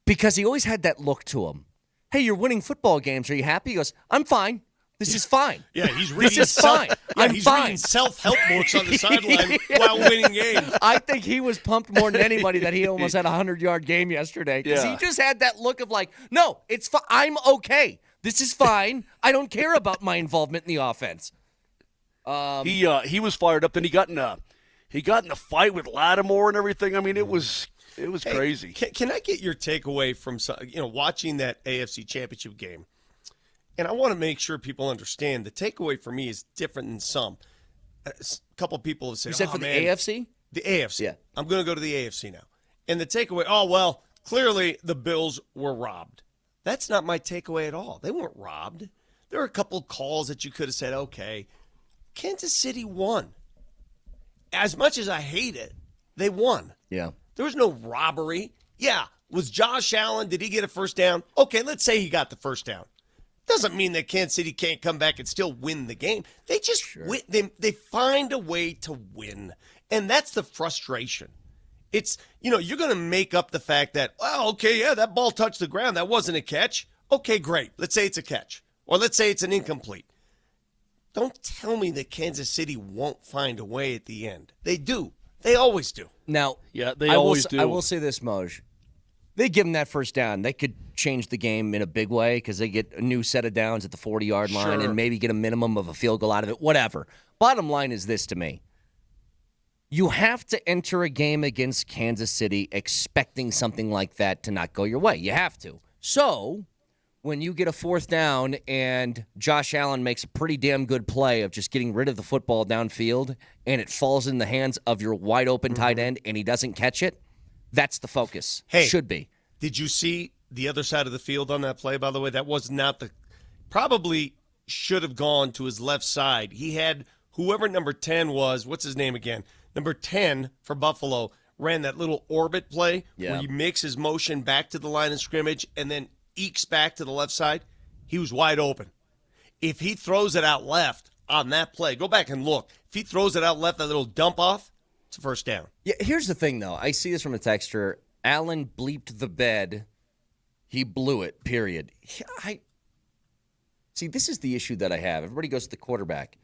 because he always had that look to him. Hey, you're winning football games. Are you happy? He goes, I'm fine. This is fine. Yeah, he's reading this is fine. He's reading self-help books on the sideline while winning games. I think he was pumped more than anybody that he almost had a 100-yard game yesterday because he just had that look of like, no, it's fine. I'm okay. This is fine. I don't care about my involvement in the offense. He was fired up. Then he got in a fight with Lattimore and everything. I mean, it was crazy. Can I get your takeaway from watching that AFC Championship game? And I want to make sure people understand the takeaway for me is different than some. A couple people have said, you said for the AFC? The AFC. Yeah. I'm going to go to the AFC now. And the takeaway, clearly the Bills were robbed. That's not my takeaway at all. They weren't robbed. There were a couple of calls that you could have said, okay, Kansas City won. As much as I hate it, they won. Yeah. There was no robbery. Yeah. Was Josh Allen, did he get a first down? Okay, let's say he got the first down. Doesn't mean that Kansas City can't come back and still win the game. They just win. They find a way to win, and that's the frustration. It's, you're going to make up the fact that, that ball touched the ground. That wasn't a catch. Okay, great. Let's say it's a catch, or let's say it's an incomplete. Don't tell me that Kansas City won't find a way at the end. They do. They always do. Now, they always do. I will say this, Moj. They give them that first down. They could change the game in a big way because they get a new set of downs at the 40-yard line and maybe get a minimum of a field goal out of it, whatever. Bottom line is this to me. You have to enter a game against Kansas City expecting something like that to not go your way. You have to. So when you get a 4th down and Josh Allen makes a pretty damn good play of just getting rid of the football downfield and it falls in the hands of your wide-open tight end and he doesn't catch it, that's the focus. Hey, should be. Did you see the other side of the field on that play, by the way? That was not the – probably should have gone to his left side. He had whoever number 10 was – what's his name again? Number 10 for Buffalo ran that little orbit play where he makes his motion back to the line of scrimmage and then ekes back to the left side. He was wide open. If he throws it out left on that play, go back and look. If he throws it out left, that little dump off, it's a first down. Yeah, here's the thing, though. I see this from a texter. Allen bleeped the bed. He blew it, period. See, this is the issue that I have. Everybody goes to the quarterback.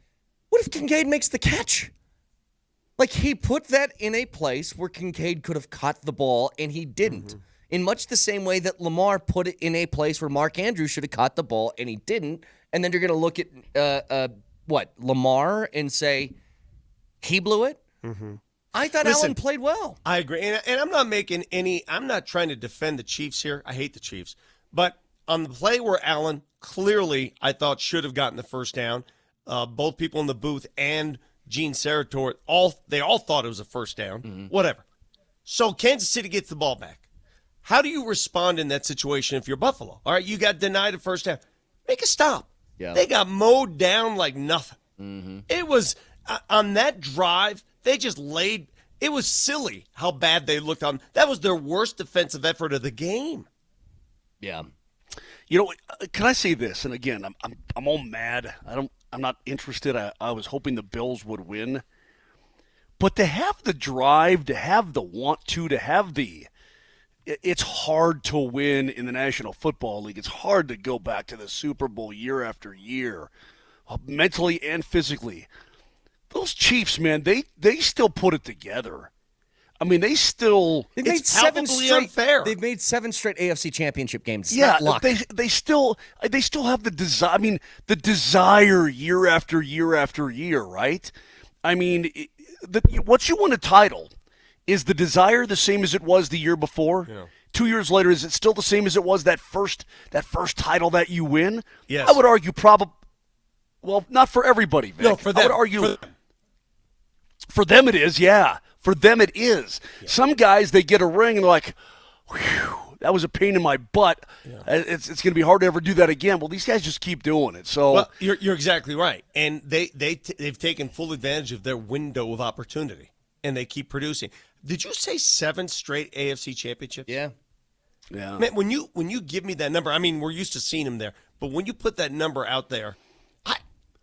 What if Kincaid makes the catch? Like, he put that in a place where Kincaid could have caught the ball, and he didn't. In much the same way that Lamar put it in a place where Mark Andrews should have caught the ball, and he didn't. And then you're going to look at, Lamar and say, he blew it? I thought Allen played well. I agree. And I'm not making I'm not trying to defend the Chiefs here. I hate the Chiefs. But on the play where Allen clearly, I thought, should have gotten the first down, both people in the booth and Gene Sarator, they all thought it was a first down. Whatever. So Kansas City gets the ball back. How do you respond in that situation if you're Buffalo? All right, you got denied a first down. Make a stop. Yeah. They got mowed down like nothing. It was on that drive, they just laid – it was silly how bad they looked on. That was their worst defensive effort of the game. Yeah. You know, can I say this? And again, I'm all mad. I'm not interested. I was hoping the Bills would win. But to have the drive, to have the want to have the – it's hard to win in the National Football League. It's hard to go back to the Super Bowl year after year, mentally and physically. Those Chiefs, man, they still put it together. I mean, they still – They've made seven straight AFC Championship games. It's not luck. They still have the desire. I mean, the desire year after year after year, right? I mean, once you win a title, is the desire the same as it was the year before? Yeah. 2 years later, is it still the same as it was that first title that you win? Yes. I would argue probably. Well, not for everybody, Vic. No, for them. I would argue for them it is, yeah. For them it is. Yeah. Some guys, they get a ring and they're like, whew, that was a pain in my butt. Yeah. It's going to be hard to ever do that again. Well, these guys just keep doing it. So well, you're exactly right. And they've taken full advantage of their window of opportunity, and they keep producing. Did you say 7 straight AFC championships? Yeah. Yeah. Man, when you give me that number, I mean, we're used to seeing them there, but when you put that number out there,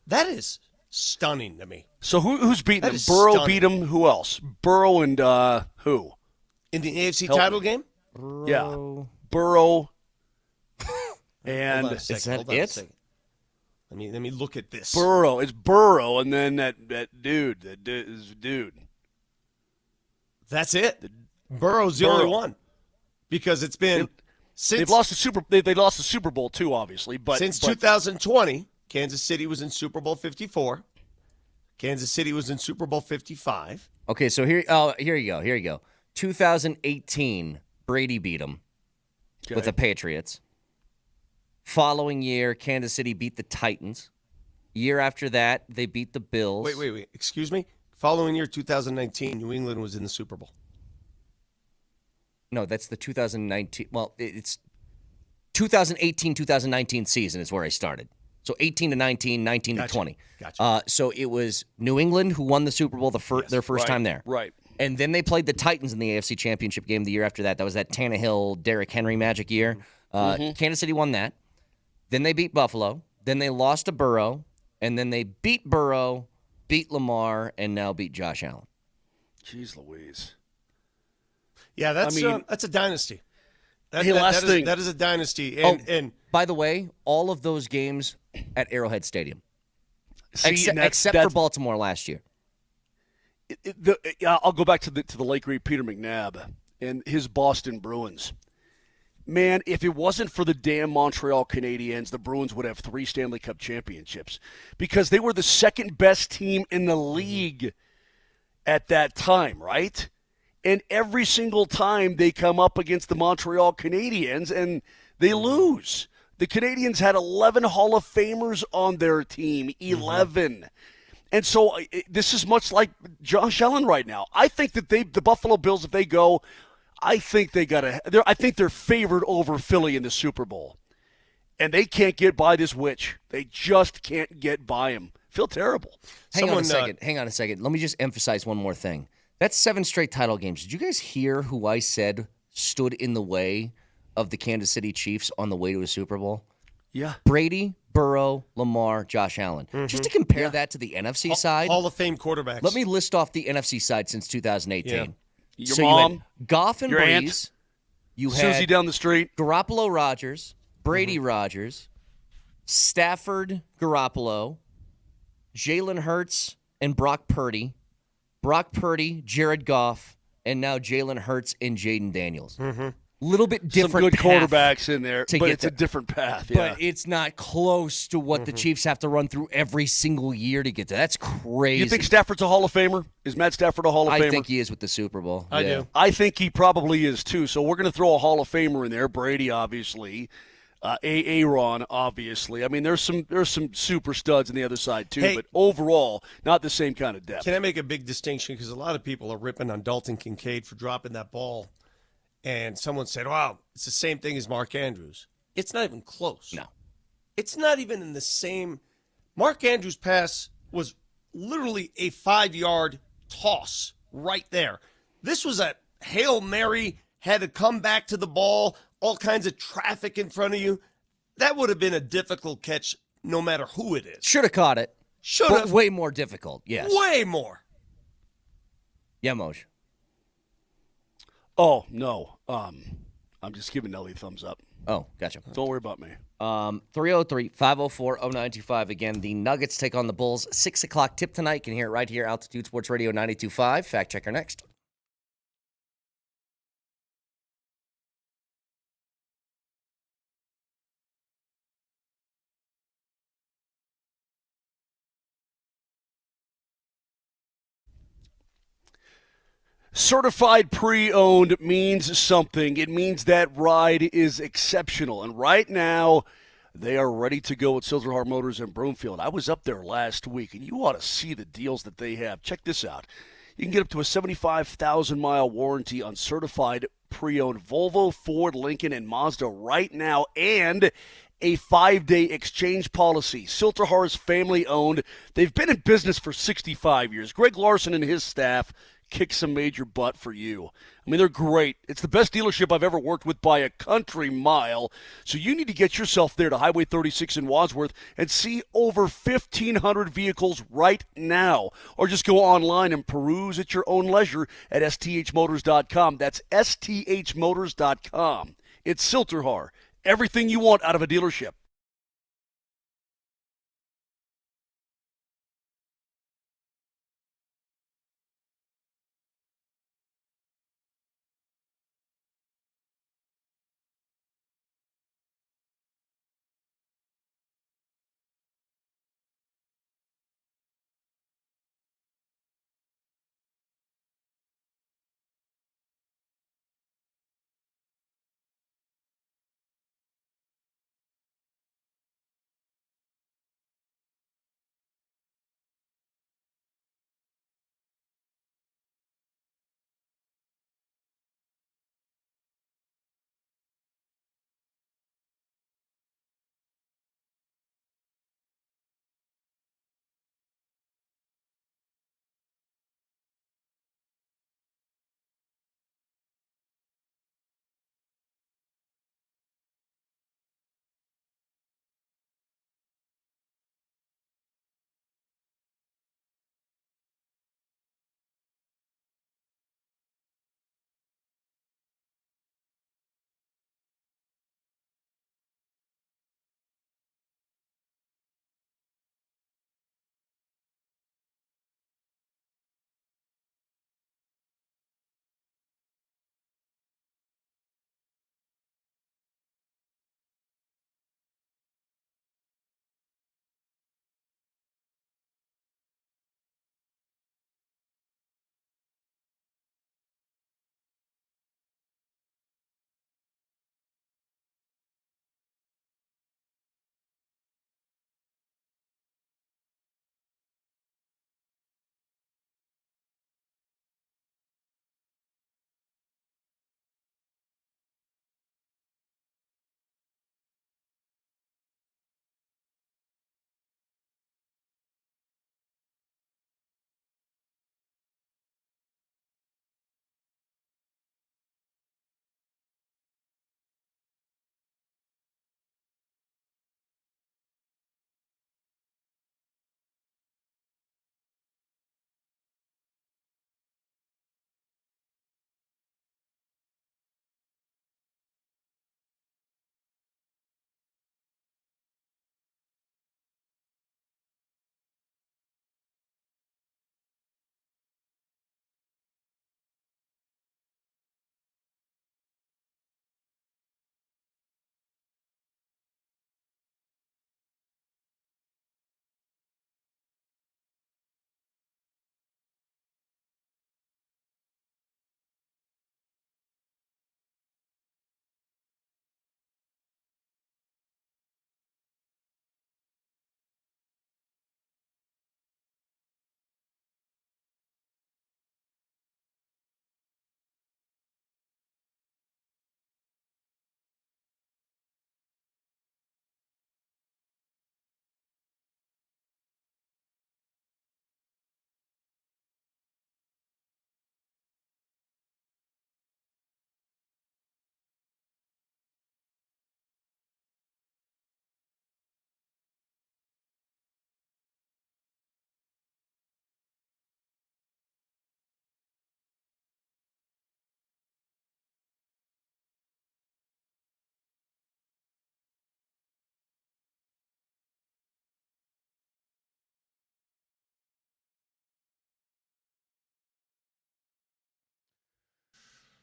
that is stunning to me. So who's beating them? Burrow beat them. Who else? Burrow and who? In the AFC title game? Yeah. Burrow. And is that it? Let me look at this. Burrow. It's Burrow, and then that dude. That dude. That's it. Burrow's the only one, because it's been since they've lost the Super Bowl too, obviously. But since 2020, Kansas City was in Super Bowl 54. Kansas City was in Super Bowl 55. Okay, so here you go. 2018, Brady beat them with the Patriots. Following year, Kansas City beat the Titans. Year after that, they beat the Bills. Wait. Excuse me? Following year, 2019, New England was in the Super Bowl. No, that's the 2019. Well, it's 2018, 2019 season is where I started. So 18 to 19, 19 to 20. Gotcha. So it was New England who won the Super Bowl their first time there. Right. And then they played the Titans in the AFC Championship game the year after that. That was that Tannehill, Derrick Henry magic year. Kansas City won that. Then they beat Buffalo. Then they lost to Burrow. And then they beat Burrow, beat Lamar, and now beat Josh Allen. Jeez Louise. Yeah, that's a dynasty. That is a dynasty. And by the way, all of those games at Arrowhead Stadium, except for Baltimore last year. I'll go back to the late great Peter McNabb and his Boston Bruins. Man, if it wasn't for the damn Montreal Canadiens, the Bruins would have 3 Stanley Cup championships because they were the second best team in the league. at that time, right? And every single time they come up against the Montreal Canadiens and they lose. The Canadiens had 11 Hall of Famers on their team, 11. And so this is much like Josh Allen right now. I think that the Buffalo Bills, if they go, I think they're favored over Philly in the Super Bowl. And they can't get by this witch. They just can't get by him. Feel terrible. Hang on a second. Let me just emphasize one more thing. That's 7 straight title games. Did you guys hear who I said stood in the way of the Kansas City Chiefs on the way to a Super Bowl? Yeah. Brady, Burrow, Lamar, Josh Allen. Just to compare that to the NFC side. Hall of Fame quarterbacks. Let me list off the NFC side since 2018. Your so mom, you had Goff and your Breeze. aunt, You Susie had down the street. Garoppolo, Rodgers, Brady, Rodgers, Stafford, Garoppolo, Jalen Hurts, and Brock Purdy. Brock Purdy, Jared Goff, and now Jalen Hurts and Jaden Daniels. Little bit different. Some good path quarterbacks in there, to but get it's a there. different path. Yeah. But it's not close to what the Chiefs have to run through every single year to get there. That's crazy. You think Stafford's a Hall of Famer? Is Matt Stafford a Hall of Famer? I think he is with the Super Bowl. I do. I think he probably is too. So we're going to throw a Hall of Famer in there. Brady, obviously. Aaron, obviously. I mean, there's some super studs on the other side too, but overall, not the same kind of depth. Can I make a big distinction? Because a lot of people are ripping on Dalton Kincaid for dropping that ball. And someone said, wow, it's the same thing as Mark Andrews. It's not even close. No. It's not even in the same. Mark Andrews' pass was literally a 5-yard toss right there. This was a Hail Mary, had to come back to the ball, all kinds of traffic in front of you. That would have been a difficult catch no matter who it is. Should have caught it. Should But have. way more difficult, yes. Way more. Yeah, Moj. Oh, no. I'm just giving Nelly a thumbs up. Oh, gotcha. Don't worry about me. 303-504-0925. Again, the Nuggets take on the Bulls. 6 o'clock tip tonight. You can hear it right here, Altitude Sports Radio 92.5. Fact checker next. Certified pre-owned means something. It means that ride is exceptional. And right now, they are ready to go at Silverheart Motors in Broomfield. I was up there last week, and you ought to see the deals that they have. Check this out. You can get up to a 75,000-mile warranty on certified pre-owned Volvo, Ford, Lincoln, and Mazda right now, and a 5-day exchange policy. Silverheart is family-owned. They've been in business for 65 years. Greg Larson and his staff kick some major butt for you. I mean, they're great. It's the best dealership I've ever worked with by a country mile. So you need to get yourself there to Highway 36 in Wadsworth and see over 1,500 vehicles right now. Or just go online and peruse at your own leisure at sthmotors.com. That's sthmotors.com. It's Silterhar. Everything you want out of a dealership.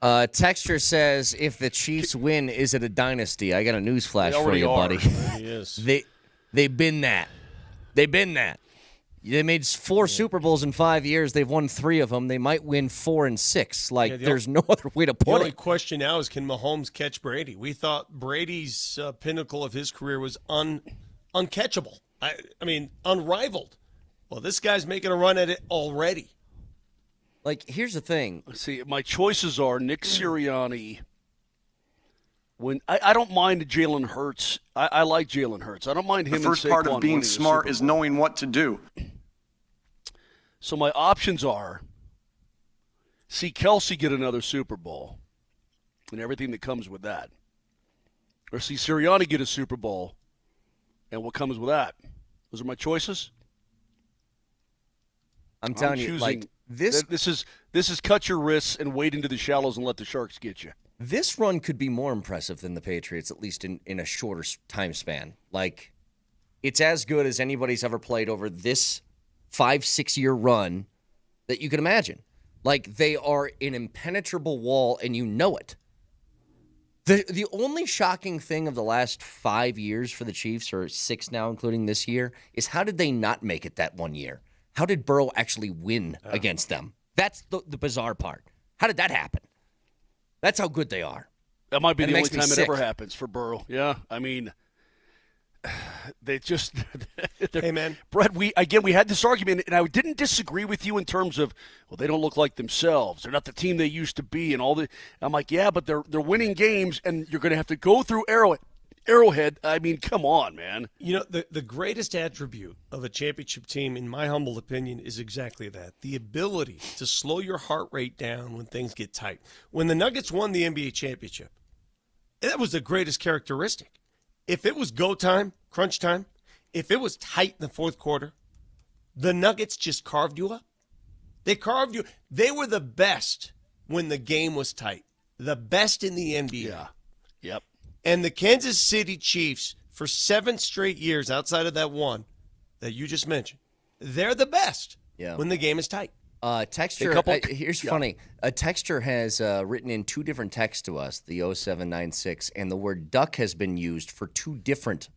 Texture says, if the Chiefs win, is it a dynasty? I got a news flash for you, buddy. Yes. They've been that. They've been that. They made 4 Super Bowls in 5 years. They've won 3 of them. They might win 4 and 6. There's no other way to put it. The only question now is, can Mahomes catch Brady? We thought Brady's pinnacle of his career was uncatchable. I mean, unrivaled. Well, this guy's making a run at it already. Here's the thing. Let's see. My choices are Nick Sirianni. When I don't mind Jalen Hurts. I like Jalen Hurts. I don't mind him. The first part of being smart is knowing what to do. So my options are see Kelsey get another Super Bowl and everything that comes with that, or see Sirianni get a Super Bowl and what comes with that. Those are my choices. I'm telling you, this is cut your wrists and wade into the shallows and let the sharks get you. This run could be more impressive than the Patriots, at least in a shorter time span. It's as good as anybody's ever played over this 5-6 year run that you can imagine. They are an impenetrable wall, and you know it. The only shocking thing of the last 5 years for the Chiefs, or 6 now, including this year, is how did they not make it that one year? How did Burrow actually win against them? That's the bizarre part. How did that happen? That's how good they are. That might be the only time it ever happens for Burrow. Yeah, I mean, they just hey, man. Brett, we had this argument, and I didn't disagree with you in terms of, well, they don't look like themselves. They're not the team they used to be, and all the. I'm like, yeah, but they're winning games, and you're going to have to go through Arrowhead. I mean, come on, man. The greatest attribute of a championship team, in my humble opinion, is exactly that. The ability to slow your heart rate down when things get tight. When the Nuggets won the NBA championship, that was the greatest characteristic. If it was go time, crunch time, if it was tight in the fourth quarter, the Nuggets just carved you up. They carved you. They were the best when the game was tight. The best in the NBA. Yeah. Yep. And the Kansas City Chiefs, for 7 straight years outside of that one that you just mentioned, they're the best when the game is tight. Texture, here's funny. A texture has written in 2 different texts to us, the 0796, and the word duck has been used for 2 different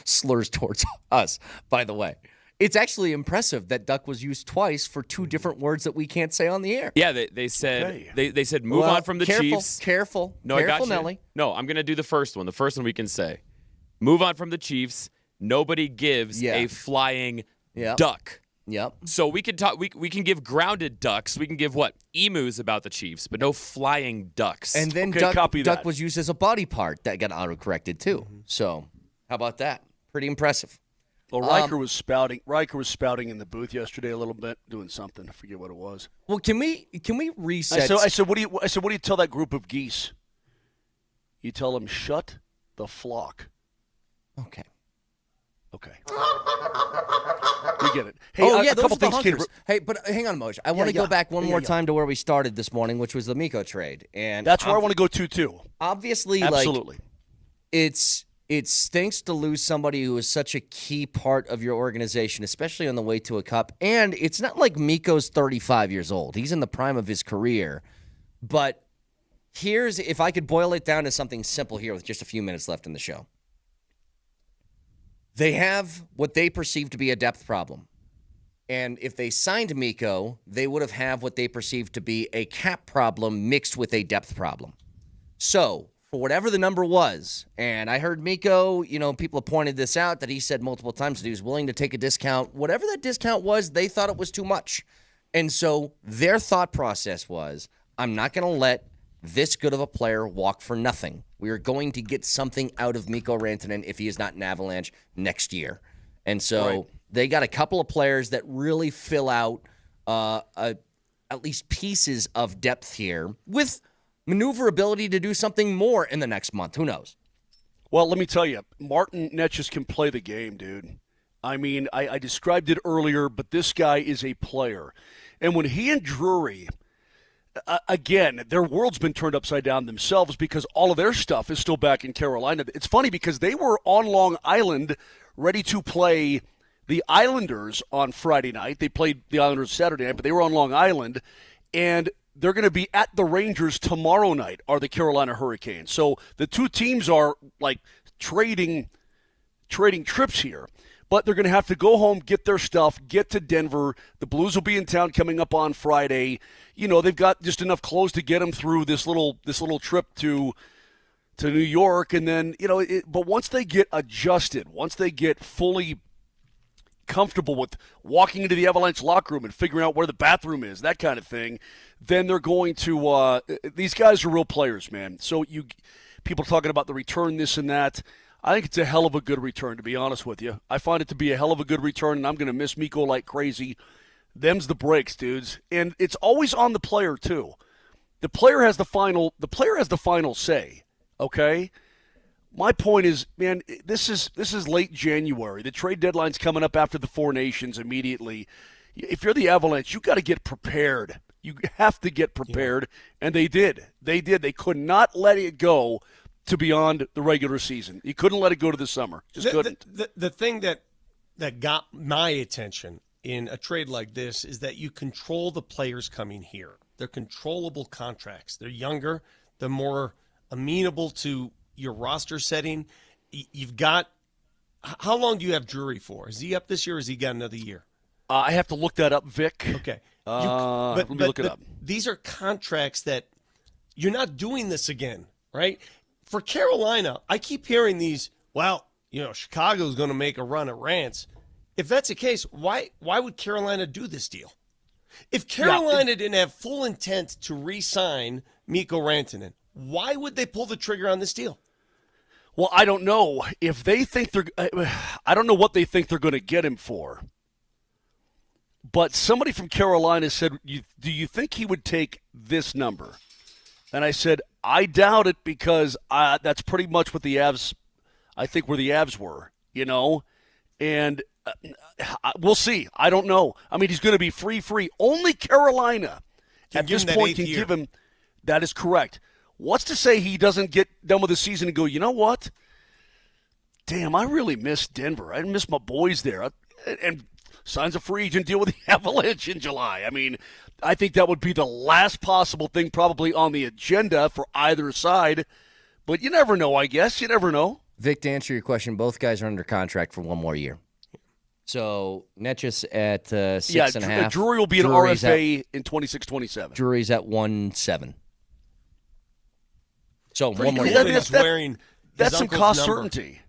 slurs towards us, by the way. It's actually impressive that duck was used twice for 2 different words that we can't say on the air. Yeah, they said they said move on from the Chiefs. Careful, I got you. Nelly. No, I'm going to do the first one. The first one we can say. Move on from the Chiefs. Nobody gives a flying duck. Yep. So we can talk. We can give grounded ducks. We can give emus about the Chiefs, but no flying ducks. And then duck was used as a body part that got autocorrected too. Mm-hmm. So how about that? Pretty impressive. Well, Riker was spouting. Riker was spouting in the booth yesterday a little bit, doing something. I forget what it was. Well, can we reset? I said, what do you tell that group of geese? You tell them, shut the flock. Okay. We get it. Hey, a couple things, kid. Hey, but hang on, Moj. I want to go back one more time to where we started this morning, which was the Mikko trade, and that's where I want to go to too. Obviously, absolutely, it stinks to lose somebody who is such a key part of your organization, especially on the way to a cup. And it's not like Mikko's 35 years old; he's in the prime of his career. But if I could boil it down to something simple here, with just a few minutes left in the show. They have what they perceive to be a depth problem. And if they signed Mikko, they would have what they perceive to be a cap problem mixed with a depth problem. So, for whatever the number was, and I heard Mikko, people have pointed this out, that he said multiple times that he was willing to take a discount. Whatever that discount was, they thought it was too much. And so their thought process was, I'm not going to let this good of a player walk for nothing. We are going to get something out of Mikko Rantanen if he is not an Avalanche next year. And so they got a couple of players that really fill out at least pieces of depth here with maneuverability to do something more in the next month. Who knows? Well, let me tell you, Martin Netjes can play the game, dude. I mean, I described it earlier, but this guy is a player. And when he and Drury... again, their world's been turned upside down themselves because all of their stuff is still back in Carolina. It's funny because they were on Long Island ready to play the Islanders on Friday night. They played the Islanders Saturday night, but they were on Long Island. And they're going to be at the Rangers tomorrow night, are the Carolina Hurricanes. So the two teams are like trading trips here. But they're going to have to go home, get their stuff, get to Denver. The Blues will be in town coming up on Friday. You know, they've got just enough clothes to get them through this little trip to New York. And then, you know, but once they get adjusted, once they get fully comfortable with walking into the Avalanche locker room and figuring out where the bathroom is, that kind of thing, then they're going to these guys are real players, man. So people talking about the return, this and that. I think it's a hell of a good return, to be honest with you. I find it to be a hell of a good return, and I'm going to miss Mikko like crazy. Them's the breaks, dudes. And it's always on the player, too. The player has the final say, okay? My point is, man, this is late January. The trade deadline's coming up after the Four Nations immediately. If you're the Avalanche, you got to get prepared. You have to get prepared, and they did. They did. They could not let it go to beyond the regular season. You couldn't let it go to the summer. Just couldn't. The thing that got my attention in a trade like this is that you control the players coming here. They're controllable contracts. They're younger. They're more amenable to your roster setting. You've got – how long do you have Drury for? Is he up this year or has he got another year? I have to look that up, Vic. Okay. Let me look it up. These are contracts that you're not doing this again, right? For Carolina, I keep hearing these, well, you know, Chicago's going to make a run at Rance. If that's the case, why would Carolina do this deal? If Carolina didn't have full intent to re-sign Mikko Rantanen, why would they pull the trigger on this deal? Well, I don't know. If they think I don't know what they think they're going to get him for. But somebody from Carolina said, do you think he would take this number? And I said, I doubt it because that's pretty much what the Avs, I think where the Avs were, you know. And we'll see. I don't know. I mean, he's going to be free. Only Carolina at this point can give him. That is correct. What's to say he doesn't get done with the season and go, you know what? Damn, I really miss Denver. I miss my boys there. And signs a free agent deal with the Avalanche in July. I mean, I think that would be the last possible thing probably on the agenda for either side. But you never know, I guess. You never know. Vic, to answer your question, both guys are under contract for one more year. So Netchus at 6.5. Drury will be an RFA in 26-27. Drury's at 1.7. So pretty one more cool year. That's some cost certainty.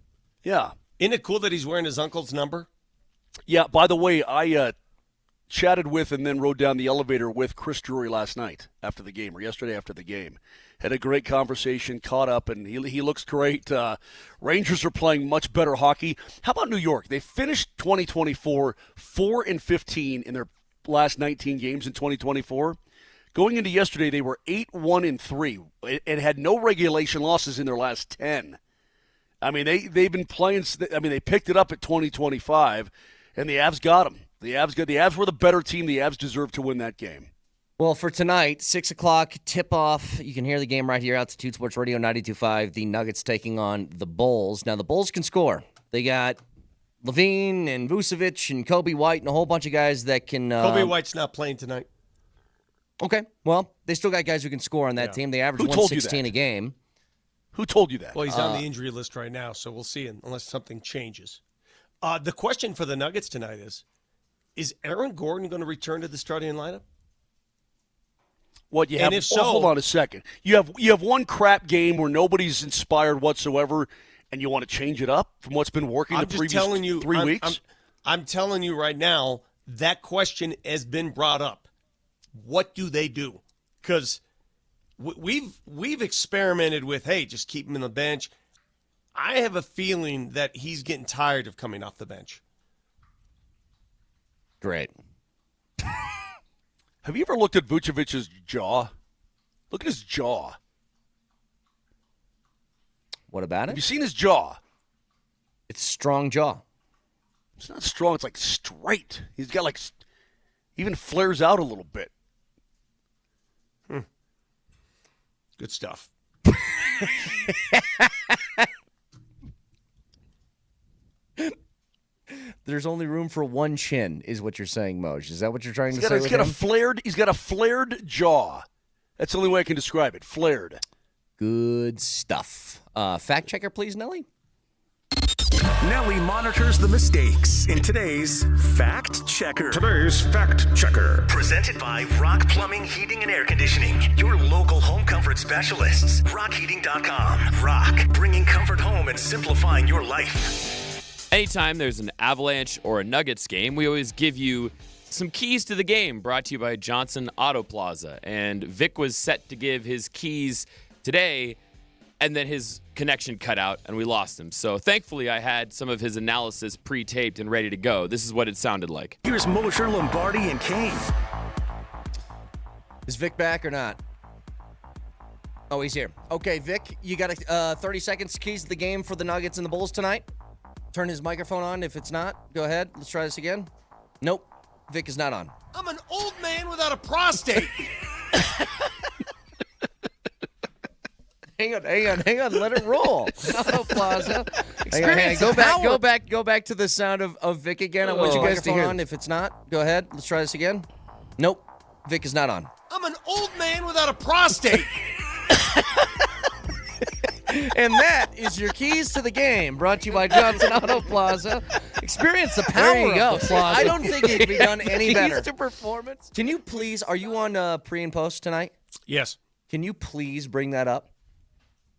Yeah. Isn't it cool that he's wearing his uncle's number? Yeah, by the way, I chatted with and then rode down the elevator with Chris Drury last night after the game, or yesterday after the game. Had a great conversation, caught up, and he looks great. Rangers are playing much better hockey. How about New York? They finished 2024 4-15 in their last 19 games in 2024. Going into yesterday, they were 8-1-3 and had no regulation losses in their last 10. I mean, they've been playing. I mean, they picked it up at 2025, and the Avs got them. The Avs were the better team. The Avs deserved to win that game. Well, for tonight, 6 o'clock tip-off. You can hear the game right here, Altitude Sports Radio 92.5. The Nuggets taking on the Bulls. Now, the Bulls can score. They got Levine and Vucevic and Kobe White and a whole bunch of guys that can... Kobe White's not playing tonight. Okay, well, they still got guys who can score on that team. They average 116 a game. Who told you that? Well, he's on the injury list right now, so we'll see unless something changes. The question for the Nuggets tonight is Aaron Gordon going to return to the starting lineup? What you have? Hold on a second. You have one crap game where nobody's inspired whatsoever, and you want to change it up from what's been working the previous 3 weeks. I'm telling you right now, that question has been brought up. What do they do? Because we've experimented with, hey, just keep him on the bench. I have a feeling that he's getting tired of coming off the bench. Great. Have you ever looked at Vucevic's jaw? Look at his jaw. What about it? Have you seen his jaw? It's a strong jaw. It's not strong. It's like straight. He's got like, even flares out a little bit. Good stuff. There's only room for one chin, is what you're saying, Moj. Is that what you're trying to say? He's got a flared jaw. That's the only way I can describe it. Flared. Good stuff. Fact checker, please, Nelly. Nelly monitors the mistakes in today's Fact Checker. Presented by Rock Plumbing, Heating, and Air Conditioning. Your local home comfort specialists. RockHeating.com. Rock, bringing comfort home and simplifying your life. Anytime there's an Avalanche or a Nuggets game, we always give you some keys to the game, brought to you by Johnson Auto Plaza. And Vic was set to give his keys today, and then his connection cut out, and we lost him. So thankfully, I had some of his analysis pre-taped and ready to go. This is what it sounded like. Here's Moser, Lombardi, and Kane. Is Vic back or not? Oh, he's here. Okay, Vic, you got 30 seconds keys to the game for the Nuggets and the Bulls tonight. Turn his microphone on. If it's not, go ahead. Let's try this again. Nope. Vic is not on. I'm an old man without a prostate. Hang on. Let it roll. Auto Plaza. Hang on. Go back to the sound of Vic again. I want you guys to hear on. If it's not, go ahead. Let's try this again. Nope. Vic is not on. I'm an old man without a prostate. And that is your keys to the game, brought to you by Johnson Auto Plaza. Experience the power of the Plaza. I don't think it could be done any better. Keys to performance. Can you please, are you on pre and post tonight? Yes. Can you please bring that up?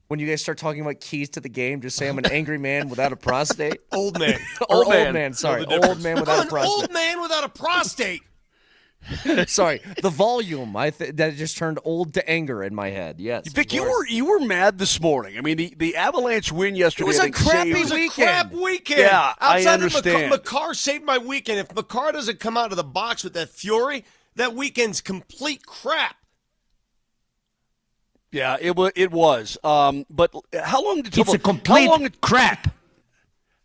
When you guys start talking about keys to the game, just say I'm an angry man without a prostate. Old man. Old man, sorry. Old man without a prostate. Old man without a prostate. Sorry, the volume. That just turned old to anger in my head. Yes, Vic, you were mad this morning. I mean, the Avalanche win yesterday. It was a crappy It was a crap weekend. Yeah, Outside I understand. of Makar saved my weekend. If Makar doesn't come out of the box with that fury, that weekend's complete crap. Yeah, it was. But how long until It's a complete crap.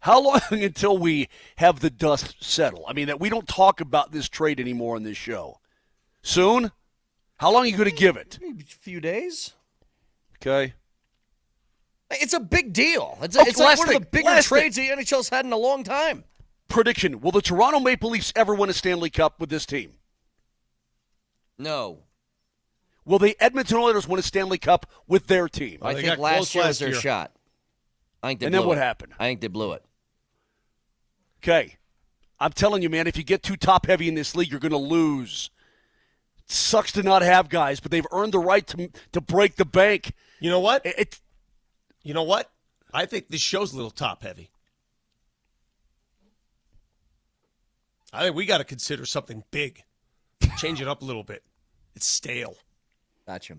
How long until we have the dust settle? I mean, that we don't talk about this trade anymore on this show. Soon? How long are you going to give it? Maybe a few days. Okay. It's a big deal. It's Okay, like one of the bigger trades the NHL's had in a long time. Prediction: will the Toronto Maple Leafs ever win a Stanley Cup with this team? No. Will the Edmonton Oilers win a Stanley Cup with their team? I think last year was their shot. I think they and blew then what it. happened? I think they blew it. Okay. I'm telling you, man, if you get too top-heavy in this league, you're going to lose. It sucks to not have guys, but they've earned the right to break the bank. You know what? You know what? I think this show's a little top-heavy. I think we got to consider something big. Change it up a little bit. It's stale. Gotcha.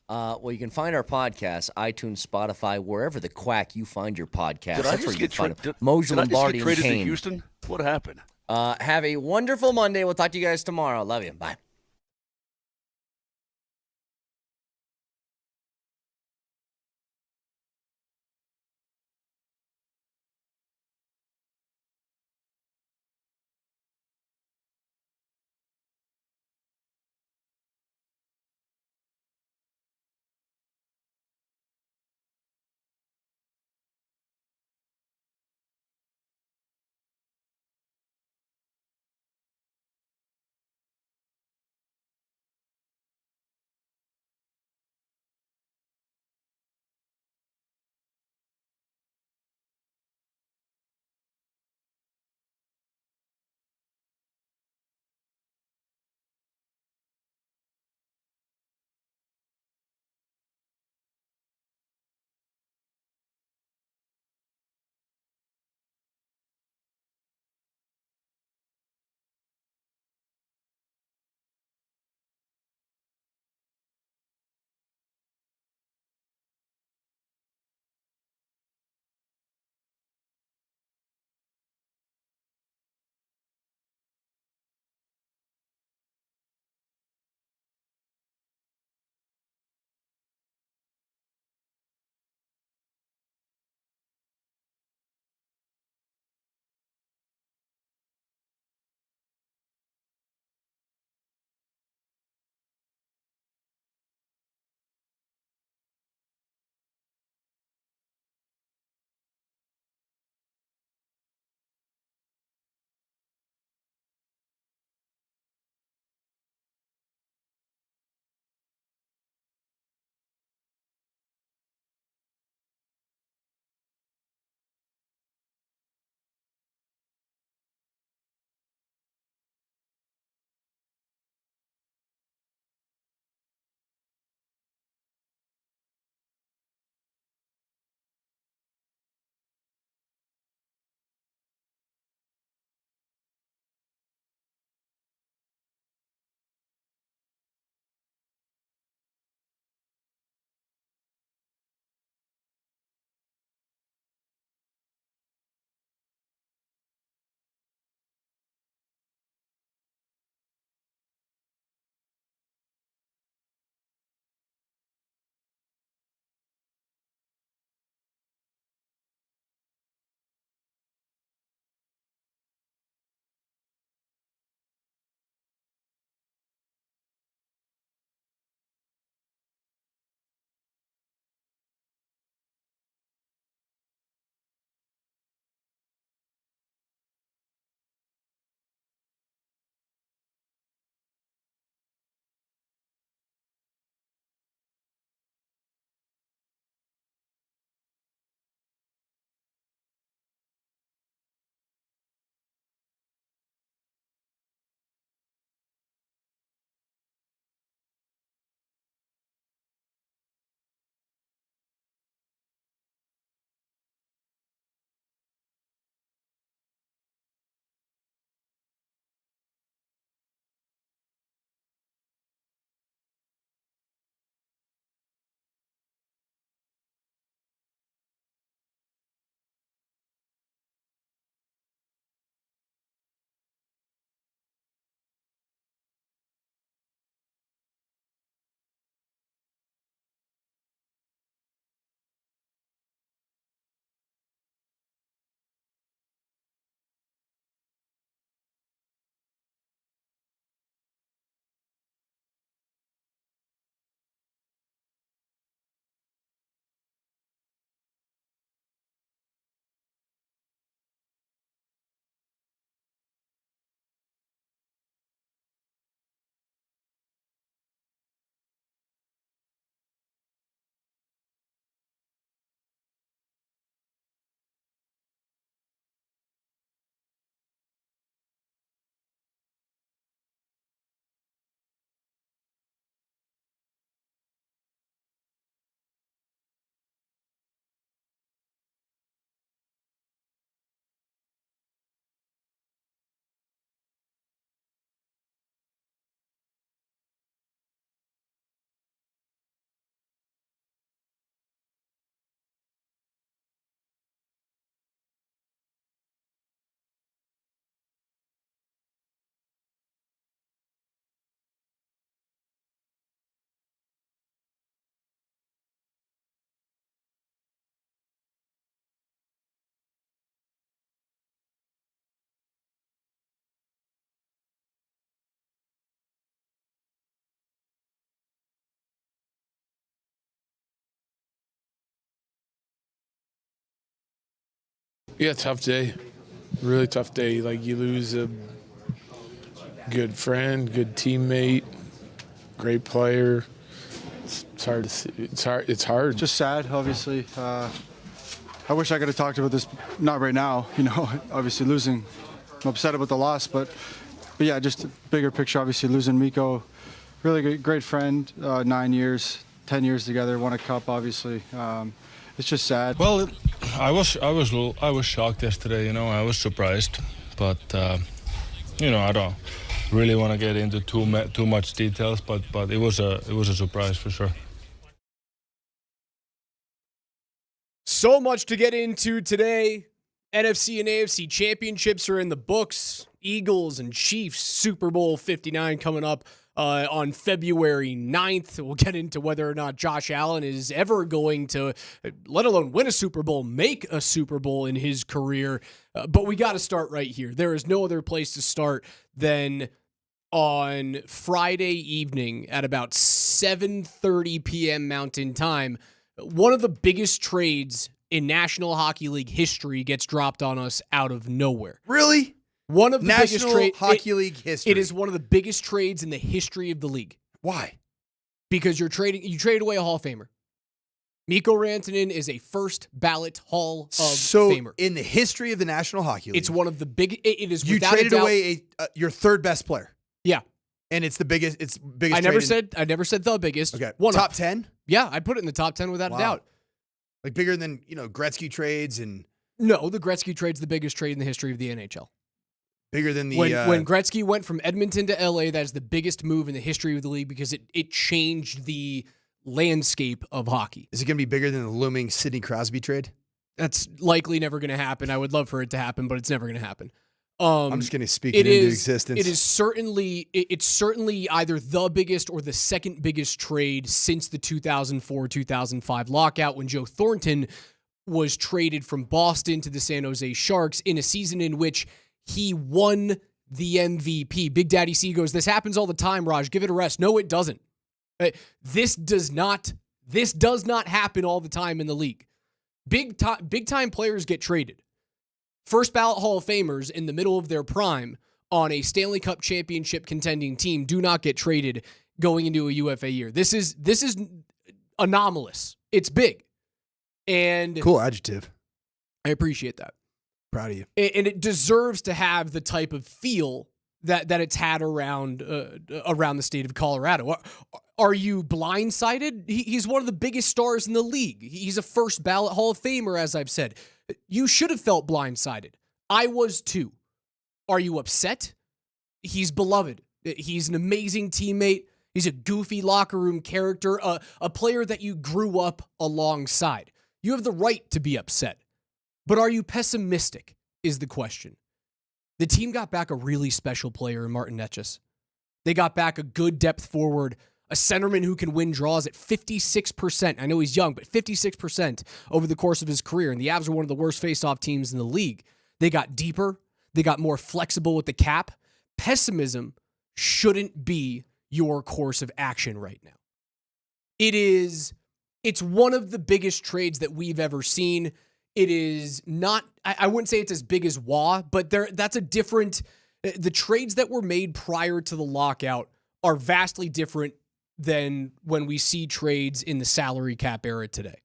Well, you can find our podcast, iTunes, Spotify, wherever the quack you find your podcast. Did I That's just where you get can find traded? it. Moser, Lombardi, Did I just get traded and to Kane. Houston? What happened? Have a wonderful Monday. We'll talk to you guys tomorrow. Love you. Bye. Yeah, tough day. Really tough day. Like, you lose a good friend, good teammate, great player. It's hard to see. It's hard. Just sad, obviously. I wish I could have talked about this, not right now, obviously losing. I'm upset about the loss, but yeah, just a bigger picture, obviously losing Mikko. Really great friend, 9 years, 10 years together, won a cup, obviously. It's just sad. Well, I was shocked yesterday. I was surprised, but I don't really want to get into too much details. But it was a surprise for sure. So much to get into today. NFC and AFC championships are in the books. Eagles and Chiefs Super Bowl 59 coming up on February 9th. We'll get into whether or not Josh Allen is ever going to, let alone win a Super Bowl, make a Super Bowl in his career. But we got to start right here. There is no other place to start than on Friday evening at about 7:30 p.m. Mountain Time. One of the biggest trades in National Hockey League history gets dropped on us out of nowhere. Really? One of the National biggest Hockey League history. It is one of the biggest trades in the history of the league. Why? Because you traded away a Hall of Famer. Mikko Rantanen is a first ballot Hall of Famer. In the history of the National Hockey League, it's one of the big. It is. You without traded a doubt, away your third best player. Yeah, and it's the biggest. It's biggest. I never said the biggest. Okay, one top 10. Yeah, I'd put it in the top 10 without a doubt. Like bigger than Gretzky trades and. No, the Gretzky trade's the biggest trade in the history of the NHL. Bigger than the when Gretzky went from Edmonton to LA, that is the biggest move in the history of the league because it changed the landscape of hockey. Is it going to be bigger than the looming Sidney Crosby trade? That's likely never going to happen. I would love for it to happen, but it's never going to happen. I'm just going to speak it into existence. It is certainly either the biggest or the second biggest trade since the 2004-2005 lockout when Joe Thornton was traded from Boston to the San Jose Sharks in a season in which he won the MVP. Big Daddy C goes, "This happens all the time, Raj. Give it a rest." No, it doesn't. This does not happen all the time in the league. Big time players get traded. First ballot Hall of Famers in the middle of their prime on a Stanley Cup championship contending team do not get traded going into a UFA year. This is anomalous. It's big. And cool adjective. I appreciate that. Proud of you. And it deserves to have the type of feel that it's had around the state of Colorado. Are you blindsided? He's one of the biggest stars in the league. He's a first ballot Hall of Famer, as I've said. You should have felt blindsided. I was too. Are you upset? He's beloved. He's an amazing teammate. He's a goofy locker room character, a player that you grew up alongside. You have the right to be upset. But are you pessimistic is the question. The team got back a really special player in Martin Necas. They got back a good depth forward, a centerman who can win draws at 56%. I know he's young, but 56% over the course of his career. And the Avs are one of the worst faceoff teams in the league. They got deeper. They got more flexible with the cap. Pessimism shouldn't be your course of action right now. It's one of the biggest trades that we've ever seen. It is not, I wouldn't say it's as big as WA, but that's a different, the trades that were made prior to the lockout are vastly different than when we see trades in the salary cap era today.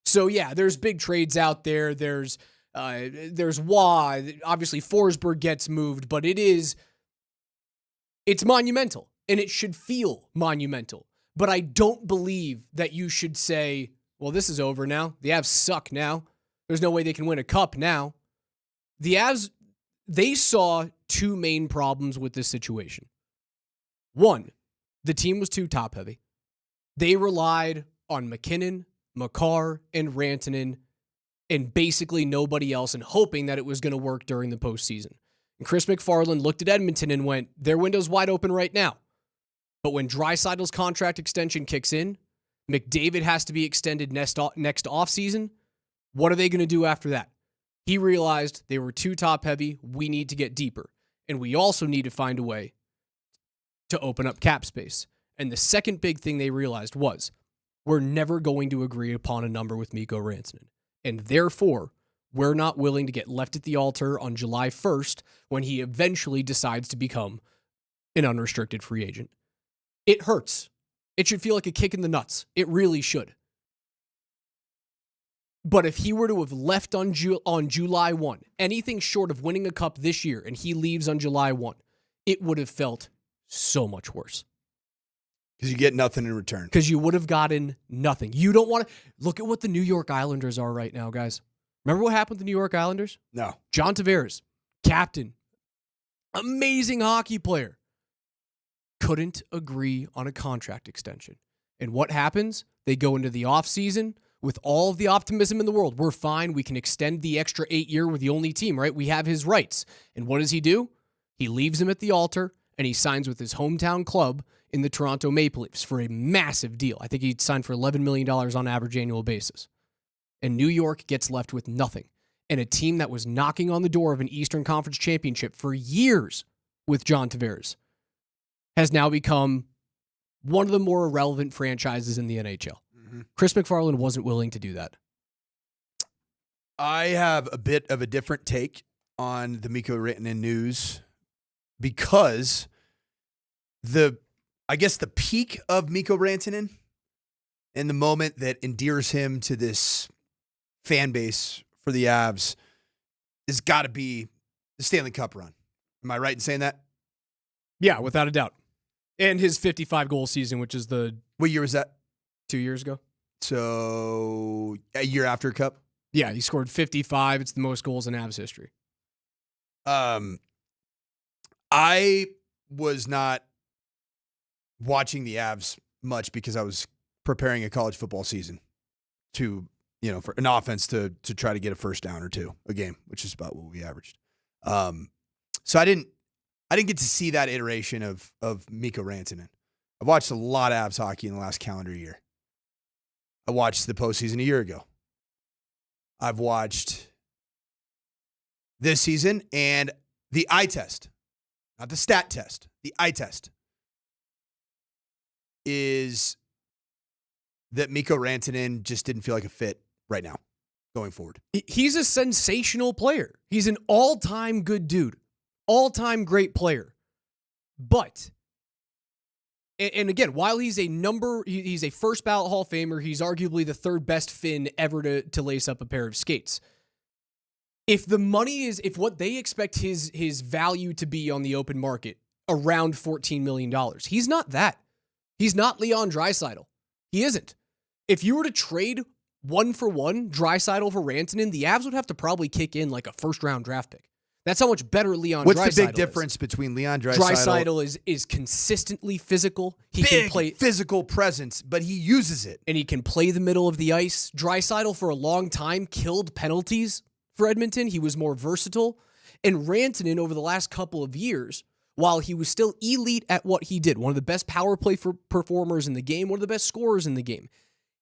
So yeah, there's big trades out there. There's WA, obviously Forsberg gets moved, but it's monumental and it should feel monumental. But I don't believe that you should say, well, this is over now. The Avs suck now. There's no way they can win a cup now. The Avs, they saw two main problems with this situation. One, the team was too top-heavy. They relied on McKinnon, Makar, and Rantanen, and basically nobody else, and hoping that it was going to work during the postseason. And Chris McFarland looked at Edmonton and went, their window's wide open right now. But when Draisaitl's contract extension kicks in, McDavid has to be extended next offseason. What are they going to do after that? He realized they were too top-heavy. We need to get deeper. And we also need to find a way to open up cap space. And the second big thing they realized was, we're never going to agree upon a number with Mikko Rantanen. And therefore, we're not willing to get left at the altar on July 1st when he eventually decides to become an unrestricted free agent. It hurts. It should feel like a kick in the nuts. It really should. But if he were to have left on July 1, anything short of winning a cup this year, and he leaves on July 1, it would have felt so much worse. Because you get nothing in return. Because you would have gotten nothing. You don't want to... Look at what the New York Islanders are right now, guys. Remember what happened with the New York Islanders? No. John Tavares, captain, amazing hockey player, couldn't agree on a contract extension. And what happens? They go into the offseason with all of the optimism in the world. We're fine. We can extend the extra 8-year with the only team, right? We have his rights. And what does he do? He leaves him at the altar, and he signs with his hometown club in the Toronto Maple Leafs for a massive deal. I think he signed for $11 million on average annual basis. And New York gets left with nothing. And a team that was knocking on the door of an Eastern Conference championship for years with John Tavares has now become one of the more irrelevant franchises in the NHL. Mm-hmm. Chris McFarland wasn't willing to do that. I have a bit of a different take on the Mikko Rantanen news because I guess the peak of Mikko Rantanen and the moment that endears him to this fan base for the Avs has got to be the Stanley Cup run. Am I right in saying that? Yeah, without a doubt. And his 55-goal season, which is What year was that? 2 years ago. So a year after Cup? Yeah, he scored 55. It's the most goals in Avs history. I was not watching the Avs much because I was preparing a college football season to, for an offense to try to get a first down or two a game, which is about what we averaged. So I didn't get to see that iteration of Mikko Rantanen. I've watched a lot of Avs hockey in the last calendar year. I watched the postseason a year ago. I've watched this season, and the eye test, not the stat test, the eye test is that Mikko Rantanen just didn't feel like a fit right now going forward. He's a sensational player. He's an all-time good dude, all-time great player. But, and again, while he's a first ballot Hall of Famer, he's arguably the third best Finn ever to lace up a pair of skates. If the money is, if what they expect his value to be on the open market around $14 million, he's not that. He's not Leon Draisaitl. He isn't. If you were to trade 1-for-1 Draisaitl for Rantanen, the Avs would have to probably kick in like a first-round draft pick. That's how much better Leon Draisaitl is. What's the big difference between Leon Draisaitl? Draisaitl is consistently physical. He can play physical presence, but he uses it. And he can play the middle of the ice. Draisaitl for a long time killed penalties for Edmonton. He was more versatile. And Rantanen over the last couple of years, while he was still elite at what he did, one of the best power play performers in the game, one of the best scorers in the game,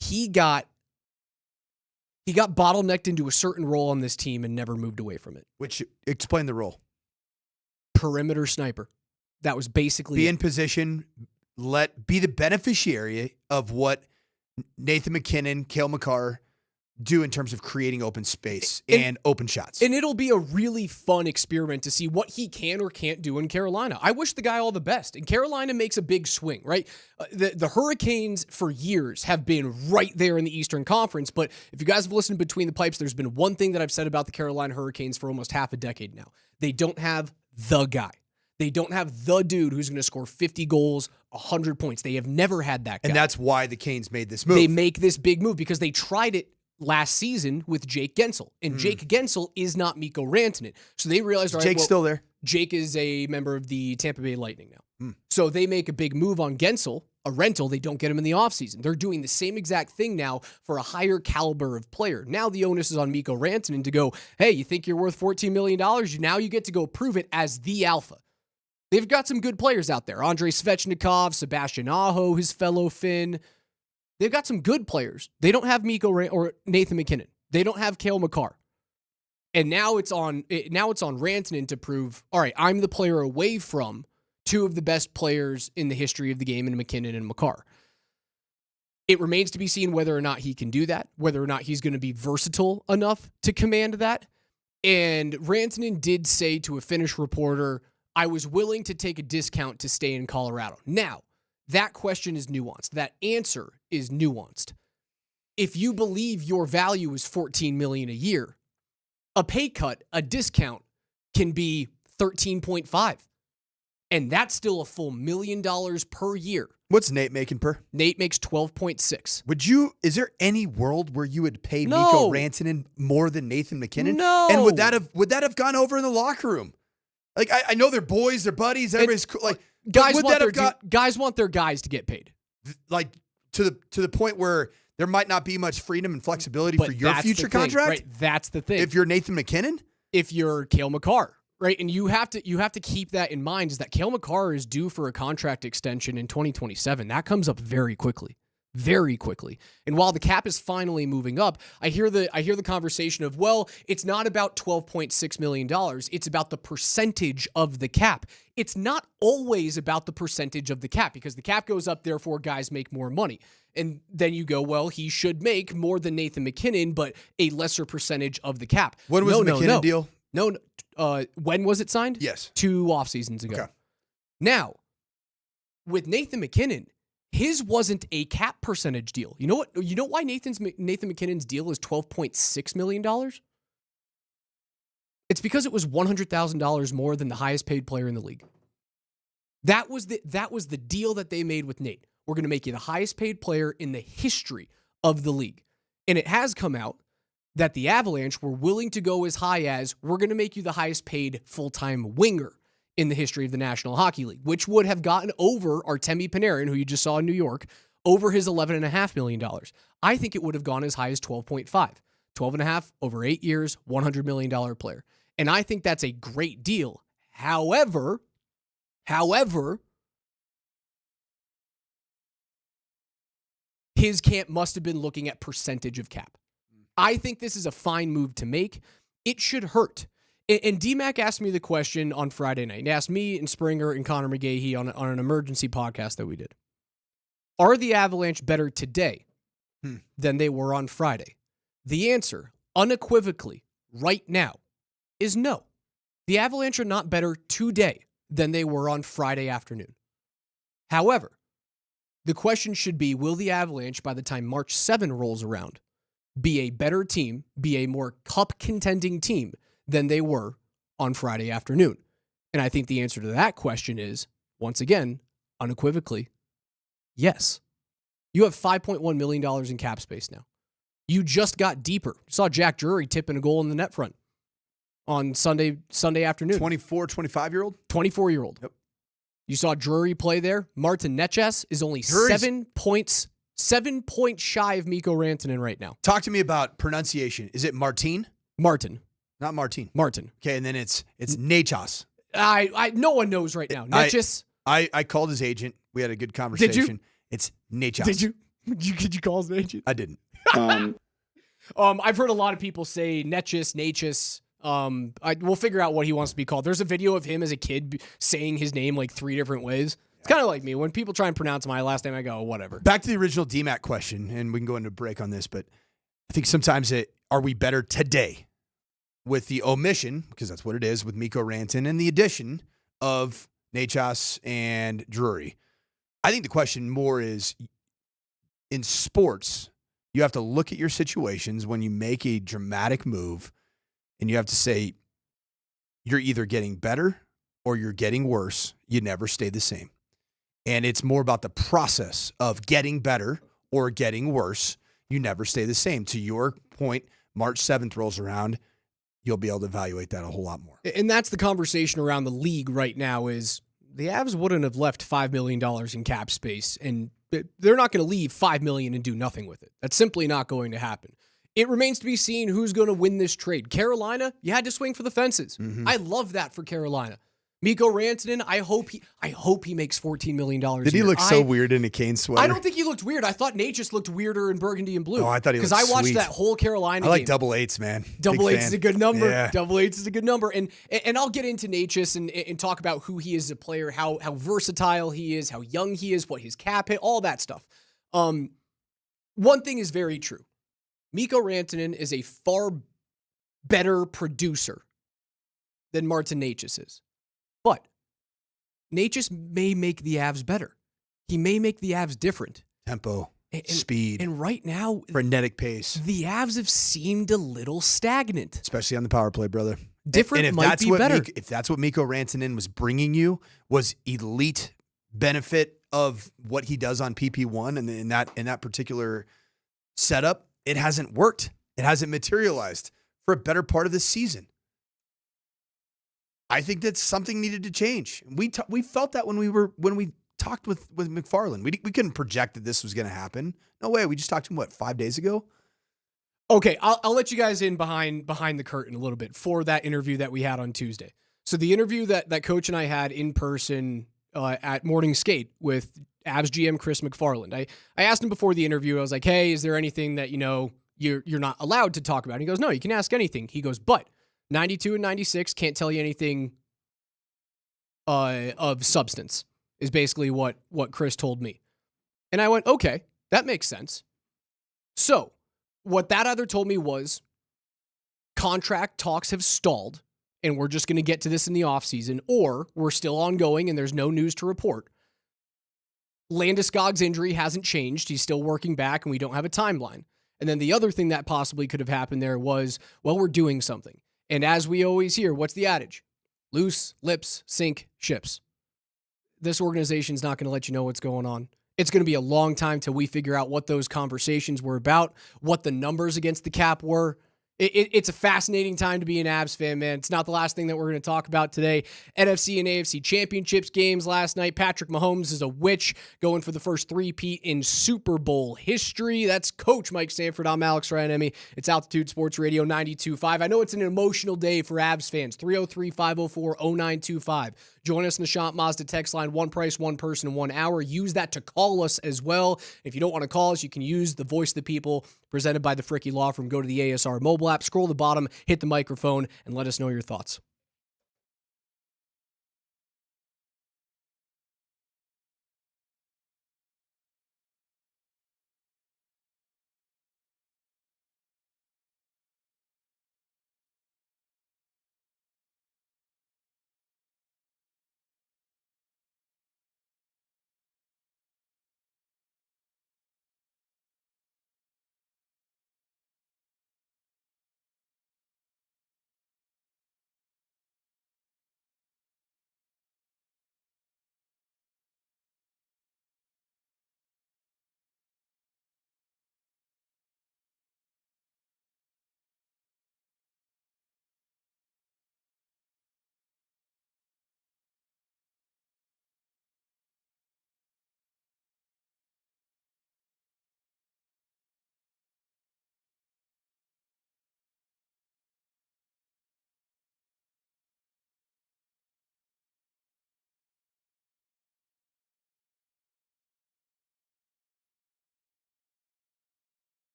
he got bottlenecked into a certain role on this team and never moved away from it. Which, explain the role. Perimeter sniper. That was basically Be in position, be the beneficiary of what Nathan McKinnon, Cale Makar do in terms of creating open space and open shots. And it'll be a really fun experiment to see what he can or can't do in Carolina. I wish the guy all the best. And Carolina makes a big swing, right? The Hurricanes for years have been right there in the Eastern Conference. But if you guys have listened between the pipes, there's been one thing that I've said about the Carolina Hurricanes for almost half a decade now. They don't have the guy. They don't have the dude who's going to score 50 goals, 100 points. They have never had that guy. And that's why the Canes made this move. They make this big move because they tried it last season with Jake Gensel. And Jake Gensel is not Mikko Rantanen. So they realized, all right, Jake's still there. Jake is a member of the Tampa Bay Lightning now. So they make a big move on Gensel, a rental. They don't get him in the offseason. They're doing the same exact thing now for a higher caliber of player. Now the onus is on Mikko Rantanen to go, hey, you think you're worth $14 million? Now you get to go prove it as the alpha. They've got some good players out there. Andrei Svechnikov, Sebastian Aho, his fellow Finn. They've got some good players. They don't have Mikko or Nathan McKinnon. They don't have Cale Makar. And now it's on Rantanen to prove, all right, I'm the player away from two of the best players in the history of the game in McKinnon and Makar. It remains to be seen whether or not he can do that, whether or not he's going to be versatile enough to command that. And Rantanen did say to a Finnish reporter, I was willing to take a discount to stay in Colorado. Now, that question is nuanced. That answer is nuanced. If you believe your value is $14 million a year, a pay cut, a discount can be 13.5. And that's still a full $1 million per year. What's Nate making per? Nate makes 12.6. Is there any world where you would pay No. Mikko Rantanen more than Nathan McKinnon? No. And would that have gone over in the locker room? Like, I know they're boys, they're buddies, everybody's cool. Like, Guys would want, that have guys want their guys to get paid. like to the point where there might not be much freedom and flexibility But for your that's future the thing, contract? right? That's the thing. If you're Nathan McKinnon? If you're Cale Makar, right? And you have to keep that in mind, is that Cale Makar is due for a contract extension in 2027. That comes up very quickly. Very quickly. And while the cap is finally moving up, I hear the conversation of, well, it's not about $12.6 million. It's about the percentage of the cap. It's not always about the percentage of the cap, because the cap goes up, therefore guys make more money. And then you go, well, he should make more than Nathan McKinnon, but a lesser percentage of the cap. When was the McKinnon deal? No. When was it signed? Yes. 2 off seasons ago. Okay. Now, with Nathan McKinnon, his wasn't a cap percentage deal. You know what? You know why Nathan McKinnon's deal is $12.6 million? It's because it was $100,000 more than the highest paid player in the league. That was the deal that they made with Nate. We're going to make you the highest paid player in the history of the league. And it has come out that the Avalanche were willing to go as high as, we're going to make you the highest paid full-time winger in the history of the National Hockey League, which would have gotten over Artemi Panarin, who you just saw in New York, over his $11.5 million. I think it would have gone as high as 12.5. 12.5 over 8 years, $100 million player. And I think that's a great deal. However, his camp must have been looking at percentage of cap. I think this is a fine move to make. It should hurt. And DMac asked me the question on Friday night. He asked me and Springer and Connor McGahey on an emergency podcast that we did. Are the Avalanche better today than they were on Friday? The answer, unequivocally, right now, is no. The Avalanche are not better today than they were on Friday afternoon. However, the question should be, will the Avalanche, by the time March 7 rolls around, be a better team, be a more cup-contending team than they were on Friday afternoon? And I think the answer to that question is, once again, unequivocally, yes. You have $5.1 million in cap space now. You just got deeper. You saw Jack Drury tipping a goal in the net front on Sunday afternoon. 24, 25-year-old? 24-year-old. Yep. You saw Drury play there. Martin Necas is only 7 points shy of Mikko Rantanen right now. Talk to me about pronunciation. Is it Martin? Martin. Not Martin. Martin. Okay, and then it's Nachos. No one knows right now. Necas. I called his agent. We had a good conversation. Did you? It's Nachos. Did you? Did you call his agent? I didn't. I've heard a lot of people say Nachos. We'll figure out what he wants to be called. There's a video of him as a kid saying his name like 3 different ways. It's kind of like me. When people try and pronounce my last name, I go, whatever. Back to the original DMac question, and we can go into a break on this, but I think sometimes are we better today with the omission, because that's what it is, with Mikko Rantanen and the addition of Nachos and Drury? I think the question more is, in sports, you have to look at your situations when you make a dramatic move, and you have to say, you're either getting better or you're getting worse. You never stay the same. And it's more about the process of getting better or getting worse. You never stay the same. To your point, March 7th rolls around, you'll be able to evaluate that a whole lot more. And that's the conversation around the league right now is the Avs wouldn't have left $5 million in cap space, and they're not going to leave $5 million and do nothing with it. That's simply not going to happen. It remains to be seen who's going to win this trade. Carolina, you had to swing for the fences. Mm-hmm. I love that for Carolina. Mikko Rantanen, I hope he makes $14 million. Did he look so weird in a Kane sweater? I don't think he looked weird. I thought Nate just looked weirder in burgundy and blue. Oh, I thought he looked sweet. Because I watched that whole Carolina game. I like game. double 8s, man. Double 8s is a good number. Yeah. Double 8s is a good number. And I'll get into Natchez and talk about who he is as a player, how versatile he is, how young he is, what his cap hit, all that stuff. one thing is very true. Mikko Rantanen is a far better producer than Martin Necas is. But Necas may make the Avs better. He may make the Avs different. Tempo, speed. And right now, frenetic pace. The Avs have seemed a little stagnant. Especially on the power play, brother. Different and might be better. If that's what Mikko Rantanen was bringing you, was elite benefit of what he does on PP1 and in that particular setup, it hasn't worked. It hasn't materialized for a better part of this season. I think that something needed to change. We felt that when we talked with McFarland. We couldn't project that this was going to happen. No way. We just talked to him 5 days ago. Okay, I'll let you guys in behind the curtain a little bit for that interview that we had on Tuesday. So the interview that Coach and I had in person at Morning Skate with Avs GM Chris McFarland. I asked him before the interview. I was like, "Hey, is there anything that you're not allowed to talk about?" And he goes, "No, you can ask anything." He goes, "But 92 and 96 can't tell you anything of substance." Is basically what Chris told me. And I went, "Okay, that makes sense." So what that either told me was contract talks have stalled and we're just going to get to this in the offseason, or we're still ongoing and there's no news to report. Landeskog's injury hasn't changed. He's still working back and we don't have a timeline. And then the other thing that possibly could have happened there was, well, we're doing something. And as we always hear, what's the adage? Loose lips sink ships. This organization's not going to let you know what's going on. It's going to be a long time till we figure out what those conversations were about, what the numbers against the cap were. It's a fascinating time to be an Avs fan, man. It's not the last thing that we're going to talk about today. NFC and AFC championships games last night. Patrick Mahomes is a witch going for the first three-peat in Super Bowl history. That's Coach Mike Sanford. I'm Alex Rantanen. It's Altitude Sports Radio 92.5. I know it's an emotional day for Avs fans. 303-504-0925. Join us in the Shop Mazda text line. One price, one person, 1 hour. Use that to call us as well. If you don't want to call us, you can use the Voice of the People presented by the Fricky Law Firm. Go to the ASR mobile app, scroll to the bottom, hit the microphone, and let us know your thoughts.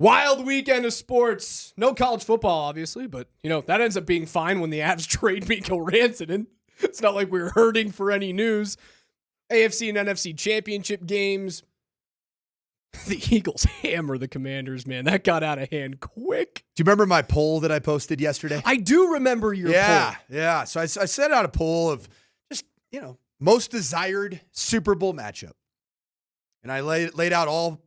Wild weekend of sports. No college football, obviously, but, that ends up being fine when the Avs trade Mikko Rantanen. It's not like we were hurting for any news. AFC and NFC championship games. The Eagles hammer the Commanders, man. That got out of hand quick. Do you remember my poll that I posted yesterday? I do remember your poll. Yeah. So I set out a poll of just, most desired Super Bowl matchup. And I laid out all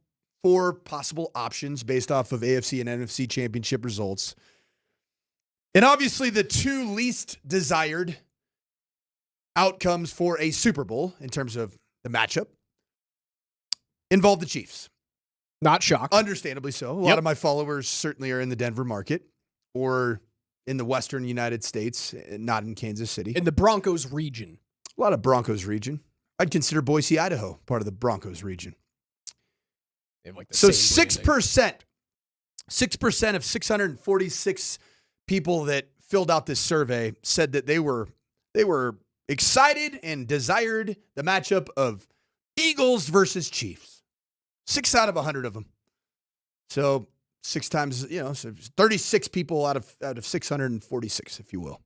4 possible options based off of AFC and NFC championship results. And obviously the 2 least desired outcomes for a Super Bowl in terms of the matchup involve the Chiefs. Not shocked. Understandably so. A lot of my followers certainly are in the Denver market or in the western United States, not in Kansas City. In the Broncos region. A lot of Broncos region. I'd consider Boise, Idaho part of the Broncos region. So 6% of 646 people that filled out this survey said that they were excited and desired the matchup of Eagles versus Chiefs. 6 out of 100 of them. So 6 times, so 36 people out of 646, if you will.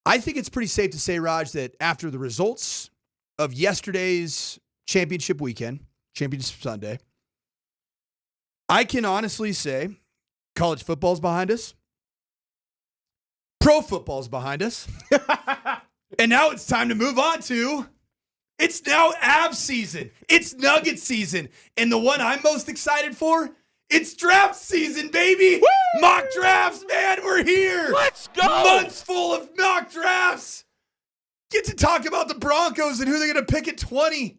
I think it's pretty safe to say, Raj, that after the results of yesterday's championship weekend, championship Sunday, I can honestly say college football's behind us. Pro football's behind us. And now it's time to move on to, it's now Avs season. It's Nuggets season. And the one I'm most excited for, it's draft season, baby. Woo! Mock drafts, man. We're here. Let's go. Months full of mock drafts. Get to talk about the Broncos and who they're going to pick at 20. It's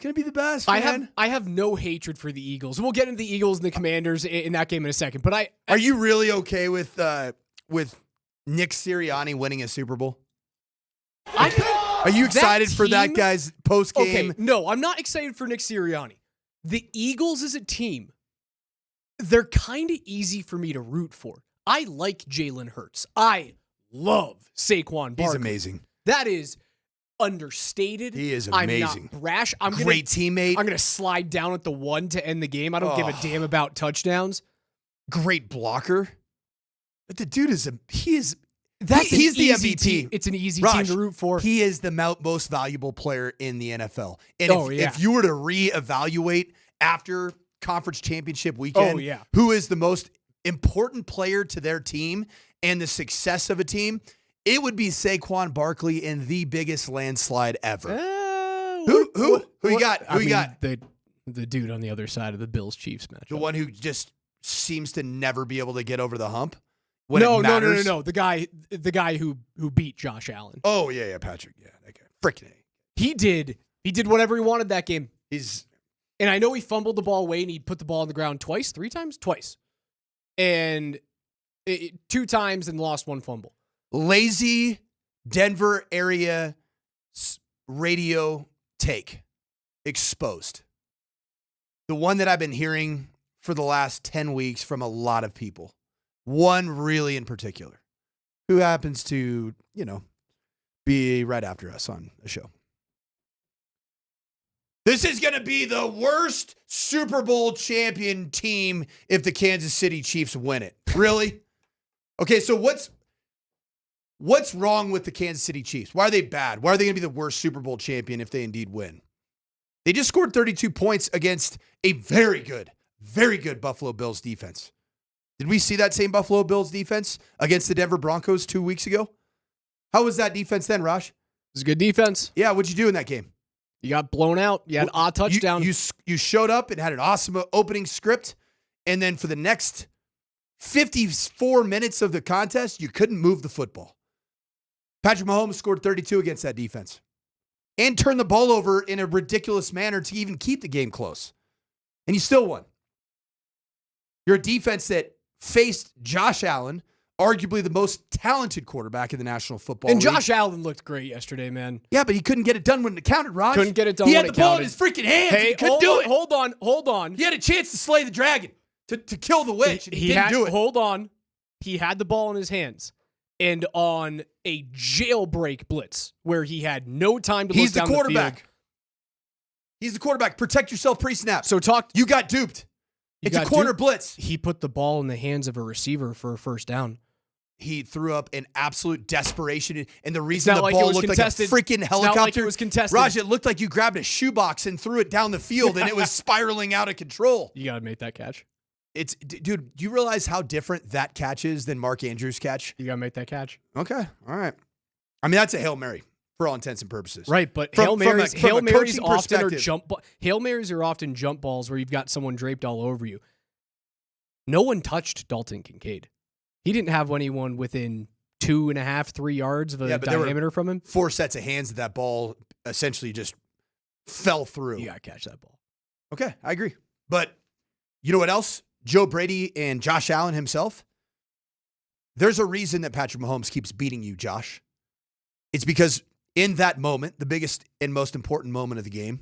going to be the best, man. I have no hatred for the Eagles. We'll get into the Eagles and the Commanders in that game in a second. But Are you really okay with Nick Sirianni winning a Super Bowl? Are you excited for that guy's post-game? Okay, no, I'm not excited for Nick Sirianni. The Eagles as a team, they're kind of easy for me to root for. I like Jalen Hurts. I love Saquon Barkley. He's amazing. That is understated. He is amazing. I'm not brash. Great teammate. I'm going to slide down at the 1 to end the game. I don't give a damn about touchdowns. Great blocker. But the dude is he's the MVP. Team. It's an easy team to root for. He is the most valuable player in the NFL. And if you were to reevaluate after conference championship weekend, who is the most important player to their team and the success of a team, it would be Saquon Barkley in the biggest landslide ever. Who you got? Who you got? The dude on the other side of the Bills-Chiefs match. The one who just seems to never be able to get over the hump? No. The guy who beat Josh Allen. Oh, yeah, Patrick. Yeah, that guy. Frickin' A. He did whatever he wanted that game. And I know he fumbled the ball away and he put the ball on the ground twice. And 2 times and lost 1 fumble. Lazy Denver area radio take exposed. The one that I've been hearing for the last 10 weeks from a lot of people. One really in particular, who happens to, be right after us on the show. This is going to be the worst Super Bowl champion team if the Kansas City Chiefs win it. Really? Okay, so what's wrong with the Kansas City Chiefs? Why are they bad? Why are they going to be the worst Super Bowl champion if they indeed win? They just scored 32 points against a very good Buffalo Bills defense. Did we see that same Buffalo Bills defense against the Denver Broncos 2 weeks ago? How was that defense then, Raj? It was a good defense. Yeah, what'd you do in that game? You got blown out. You had a touchdown. You showed up and had an awesome opening script, and then for the next 54 minutes of the contest, you couldn't move the football. Patrick Mahomes scored 32 against that defense and turned the ball over in a ridiculous manner to even keep the game close. And you still won. You're a defense that faced Josh Allen, arguably the most talented quarterback in the National Football League. And Josh Allen looked great yesterday, man. Yeah, but he couldn't get it done when it counted, Raj. Couldn't get it done when it counted. He had the ball in his freaking hands. Hey, he couldn't do it. Hold on. He had a chance to slay the dragon, to kill the witch, and he didn't do it. Hold on. He had the ball in his hands. And on a jailbreak blitz where he had no time to look down the field. He's the quarterback. He's the quarterback. Protect yourself pre-snap. So you got duped. It's a corner blitz. He put the ball in the hands of a receiver for a first down. He threw up in absolute desperation, and the reason the like ball looked like a freaking helicopter. It's not like it was contested. Raj, it looked like you grabbed a shoebox and threw it down the field, and it was spiraling out of control. You got to make that catch. Dude, do you realize how different that catch is than Mark Andrews' catch? You got to make that catch. Okay, all right. I mean, that's a Hail Mary for all intents and purposes. Right, but Hail Marys are often jump balls where you've got someone draped all over you. No one touched Dalton Kincaid. He didn't have anyone within 2.5, 3 yards of a diameter from him. 4 sets of hands that ball essentially just fell through. You got to catch that ball. Okay, I agree. But you know what else? Joe Brady and Josh Allen himself. There's a reason that Patrick Mahomes keeps beating you, Josh. It's because in that moment, the biggest and most important moment of the game,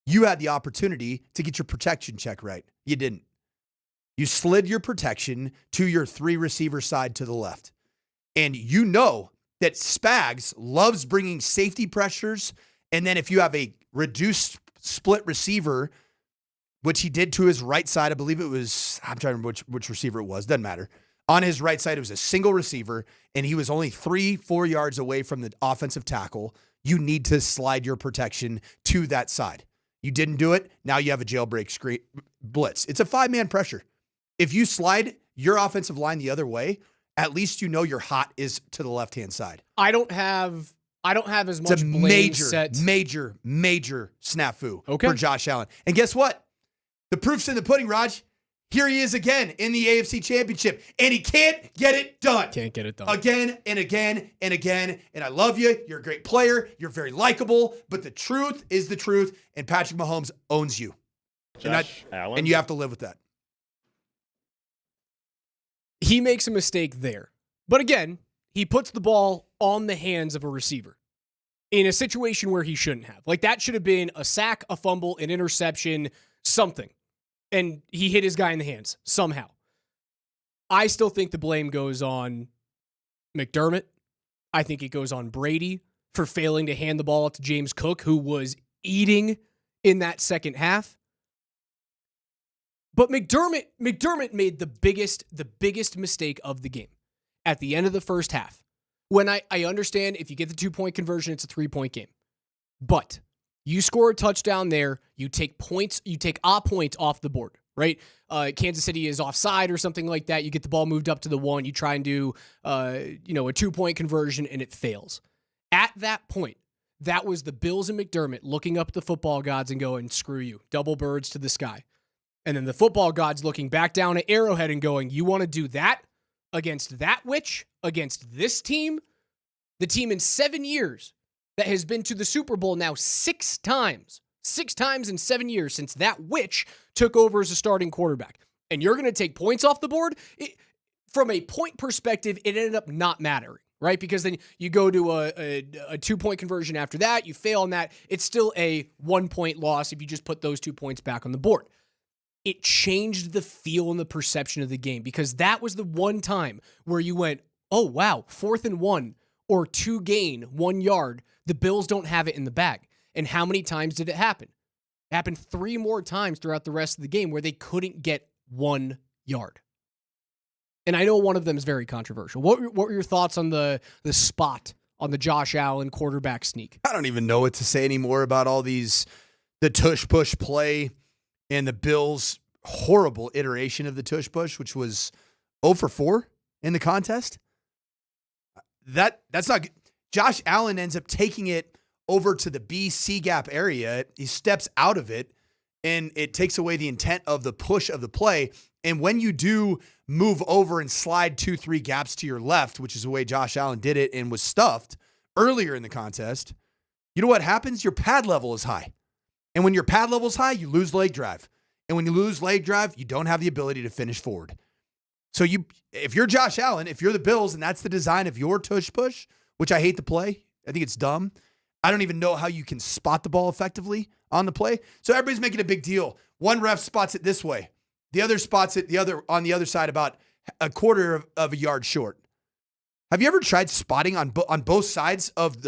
you had the opportunity to get your protection check right. You didn't. You slid your protection to your 3 receiver side to the left. And you know that Spags loves bringing safety pressures. And then if you have a reduced split receiver, which he did to his right side, I believe it was, I'm trying to remember which receiver it was, doesn't matter. On his right side, it was a single receiver, and he was only 3-4 yards away from the offensive tackle. You need to slide your protection to that side. You didn't do it. Now you have a jailbreak screen blitz. It's a 5-man pressure. If you slide your offensive line the other way, at least you know your hot is to the left-hand side. I don't have as much it's a blame major snafu for Josh Allen. And guess what? The proof's in the pudding, Raj. Here he is again in the AFC Championship, and he can't get it done. Can't get it done. Again and again and again. And I love you. You're a great player. You're very likable. But the truth is the truth, and Patrick Mahomes owns you. Allen. And you have to live with that. He makes a mistake there. But again, he puts the ball on the hands of a receiver in a situation where he shouldn't have. Like, that should have been a sack, a fumble, an interception, something. And he hit his guy in the hands somehow. I still think the blame goes on McDermott. I think it goes on Brady for failing to hand the ball to James Cook, who was eating in that second half. But McDermott made the biggest mistake of the game at the end of the first half. When I understand if you get the 2-point conversion, it's a 3-point game. But you score a touchdown there, you take points, you take a point off the board, right? Kansas City is offside or something like that. You get the ball moved up to the 1. You try and do a 2-point conversion, and it fails. At that point, that was the Bills and McDermott looking up at the football gods and going, screw you, double birds to the sky. And then the football gods looking back down at Arrowhead and going, you want to do that against that witch, against this team? The team in 7 years that has been to the Super Bowl now 6 times. 6 times in 7 years since that witch took over as a starting quarterback. And you're going to take points off the board? From a point perspective, it ended up not mattering, right? Because then you go to a 2-point conversion after that. You fail on that. It's still a 1-point loss if you just put those 2 points back on the board. It changed the feel and the perception of the game because that was the one time where you went, oh, wow, 4th and 1 or 2 gain, 1 yard. The Bills don't have it in the bag. And how many times did it happen? It happened 3 more times throughout the rest of the game where they couldn't get 1 yard. And I know one of them is very controversial. What were your thoughts on the spot on the Josh Allen quarterback sneak? I don't even know what to say anymore about all these, the tush push play and the Bills' horrible iteration of the tush push, which was 0 for 4 in the contest. That's not good. Josh Allen ends up taking it over to the B-C gap area. He steps out of it, and it takes away the intent of the push of the play. And when you do move over and slide 2-3 gaps to your left, which is the way Josh Allen did it and was stuffed earlier in the contest, you know what happens? Your pad level is high. And when your pad level is high, you lose leg drive. And when you lose leg drive, you don't have the ability to finish forward. So if you're Josh Allen, if you're the Bills, and that's the design of your tush push, which I hate the play, I think it's dumb. I don't even know how you can spot the ball effectively on the play. So everybody's making a big deal. One ref spots it this way. The other spots it on the other side about a quarter of a yard short. Have you ever tried spotting on both sides of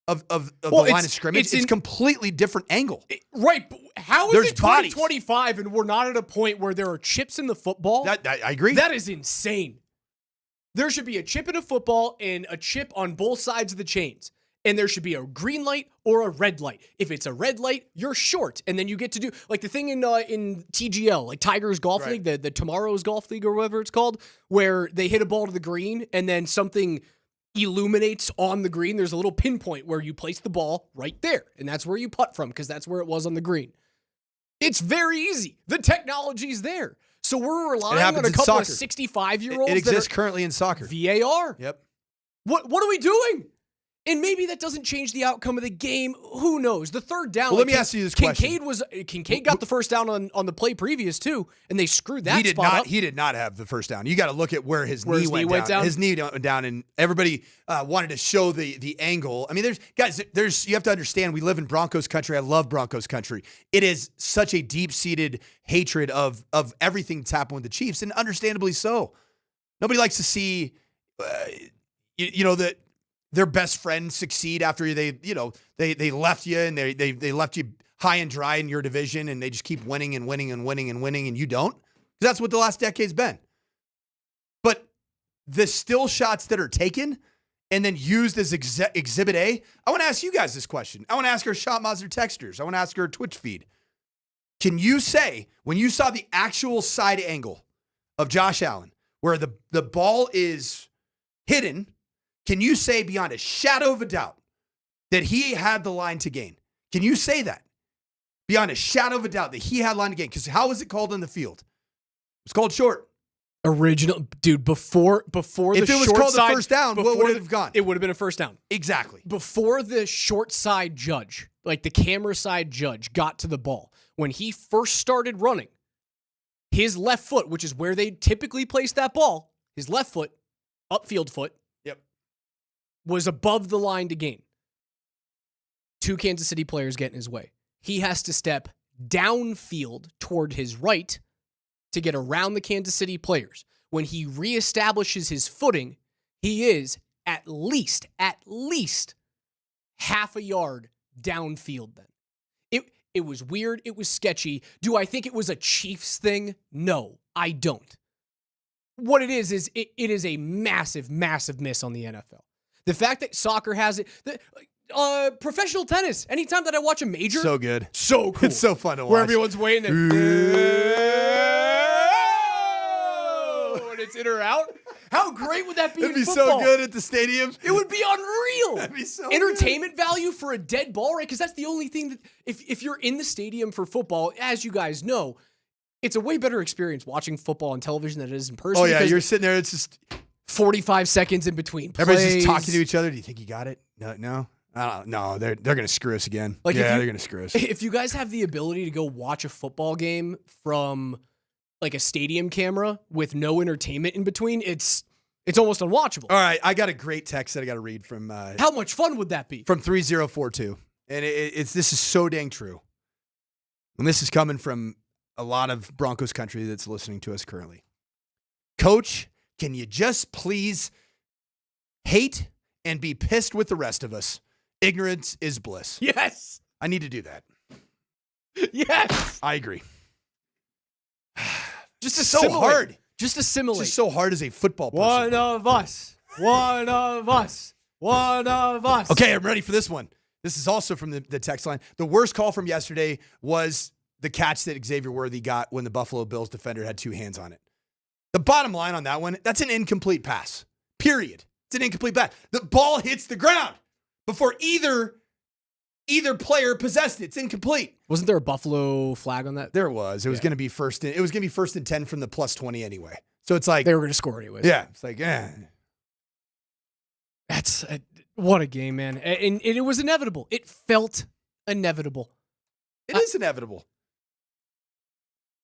the line of scrimmage. It's completely different angle. Right. But how is There's it 2025 and we're not at a point where there are chips in the football? I agree. That is insane. There should be a chip in a football and a chip on both sides of the chains. And there should be a green light or a red light. If it's a red light, you're short. And then you get to do, like the thing in TGL, like Tigers Golf League, the Tomorrow's Golf League or whatever it's called, where they hit a ball to the green and then something illuminates on the green. There's a little pinpoint where you place the ball right there. And that's where you putt from because that's where it was on the green. It's very easy. The technology's there. So we're relying on a couple of 65-year-olds. It exists currently in soccer. VAR. Yep. What are we doing? And maybe that doesn't change the outcome of the game. Who knows? The third down. Well, let me ask you this question. Kincaid got the first down on the play previous too, and they screwed that spot up. He did not have the first down. You got to look at where his knee went down. His knee went down, and everybody wanted to show the angle. I mean, you have to understand, we live in Broncos country. I love Broncos country. It is such a deep-seated hatred of everything that's happened with the Chiefs, and understandably so. Nobody likes to see, that their best friend succeed after they left you and they left you high and dry in your division, and they just keep winning and winning and winning and winning, and you don't. Because that's what the last decade's been. But the still shots that are taken and then used as Exhibit A, I want to ask you guys this question. I want to ask our Shot Moser texters. I want to ask our Twitch feed. Can you say, when you saw the actual side angle of Josh Allen, where the ball is hidden, can you say beyond a shadow of a doubt that he had the line to gain? Can you say that? Beyond a shadow of a doubt that he had line to gain? Because how was it called in the field? It's called short. Original, dude, before the short side. If it was called a first down, what would it have gone? It would have been a first down. Exactly. Before the short side judge, like the camera side judge, got to the ball, when he first started running, his left foot, which is where they typically place that ball, his left foot, upfield foot, was above the line to gain. Two Kansas City players get in his way. He has to step downfield toward his right to get around the Kansas City players. When he reestablishes his footing, he is at least half a yard downfield then. It was weird. It was sketchy. Do I think it was a Chiefs thing? No, I don't. What it is it is a massive, massive miss on the NFL. The fact that soccer has it, professional tennis, anytime that I watch a major. So good. So cool. It's so fun to watch. Where everyone's waiting and it's in or out. How great would that be It'd be in football? so good at the stadium. It would be unreal. That'd be so Entertainment value for a dead ball, right? Because that's the only thing that, if you're in the stadium for football, as you guys know, it's a way better experience watching football on television than it is in person. Oh, yeah, you're sitting there, it's just 45 seconds in between plays. Everybody's just talking to each other. Do you think you got it? No. No, they're going to screw us again. They're going to screw us. If you guys have the ability to go watch a football game from like a stadium camera with no entertainment in between, it's almost unwatchable. All right, I got a great text that I got to read from. How much fun would that be? From 3042, and this is so dang true. And this is coming from a lot of Broncos country that's listening to us currently. Coach, can you just please hate and be pissed with the rest of us? Ignorance is bliss. Yes. I need to do that. Yes. I agree. Just so hard. Just assimilate. Just so hard as a football person. One of us. One of us. One of us. Okay, I'm ready for this one. This is also from the text line. The worst call from yesterday was the catch that Xavier Worthy got when the Buffalo Bills defender had two hands on it. The bottom line on that one, that's an incomplete pass. Period. It's an incomplete pass. The ball hits the ground before either player possessed it. It's incomplete. Wasn't there a Buffalo flag on that? There was. It was going to be first and 10 from the plus 20 anyway. So it's like they were going to score anyways. Yeah. It's like, That's what a game, man. And it was inevitable. It felt inevitable. It is inevitable.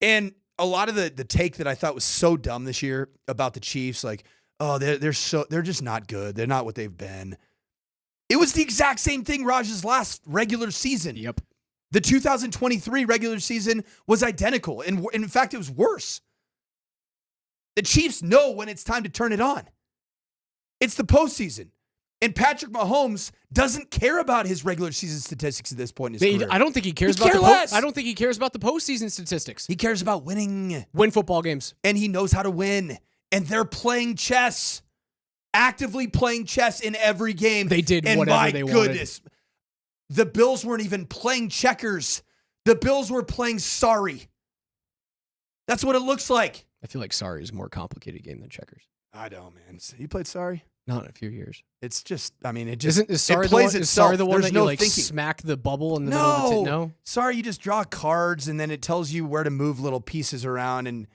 And a lot of the take that I thought was so dumb this year about the Chiefs, like, oh, they're just not good. They're not what they've been. It was the exact same thing Raj's last regular season. Yep. The 2023 regular season was identical. And in fact, it was worse. The Chiefs know when it's time to turn it on. It's the postseason. And Patrick Mahomes doesn't care about his regular season statistics at this point in his career. I don't think he cares He about cares the less. I don't think he cares about the postseason statistics. He cares about winning. Win football games. And he knows how to win. And they're playing chess. Actively playing chess in every game. They did and whatever they wanted. My goodness. The Bills weren't even playing checkers. The Bills were playing sorry. That's what it looks like. I feel like sorry is a more complicated game than checkers. I don't, man. You played sorry? Not in a few years. It's just, I mean, it just is sorry it plays the one, itself. Is sorry the one There's that no you like thinking. smack the bubble in the middle of the no? Sorry, you just draw cards and then it tells you where to move little pieces around, and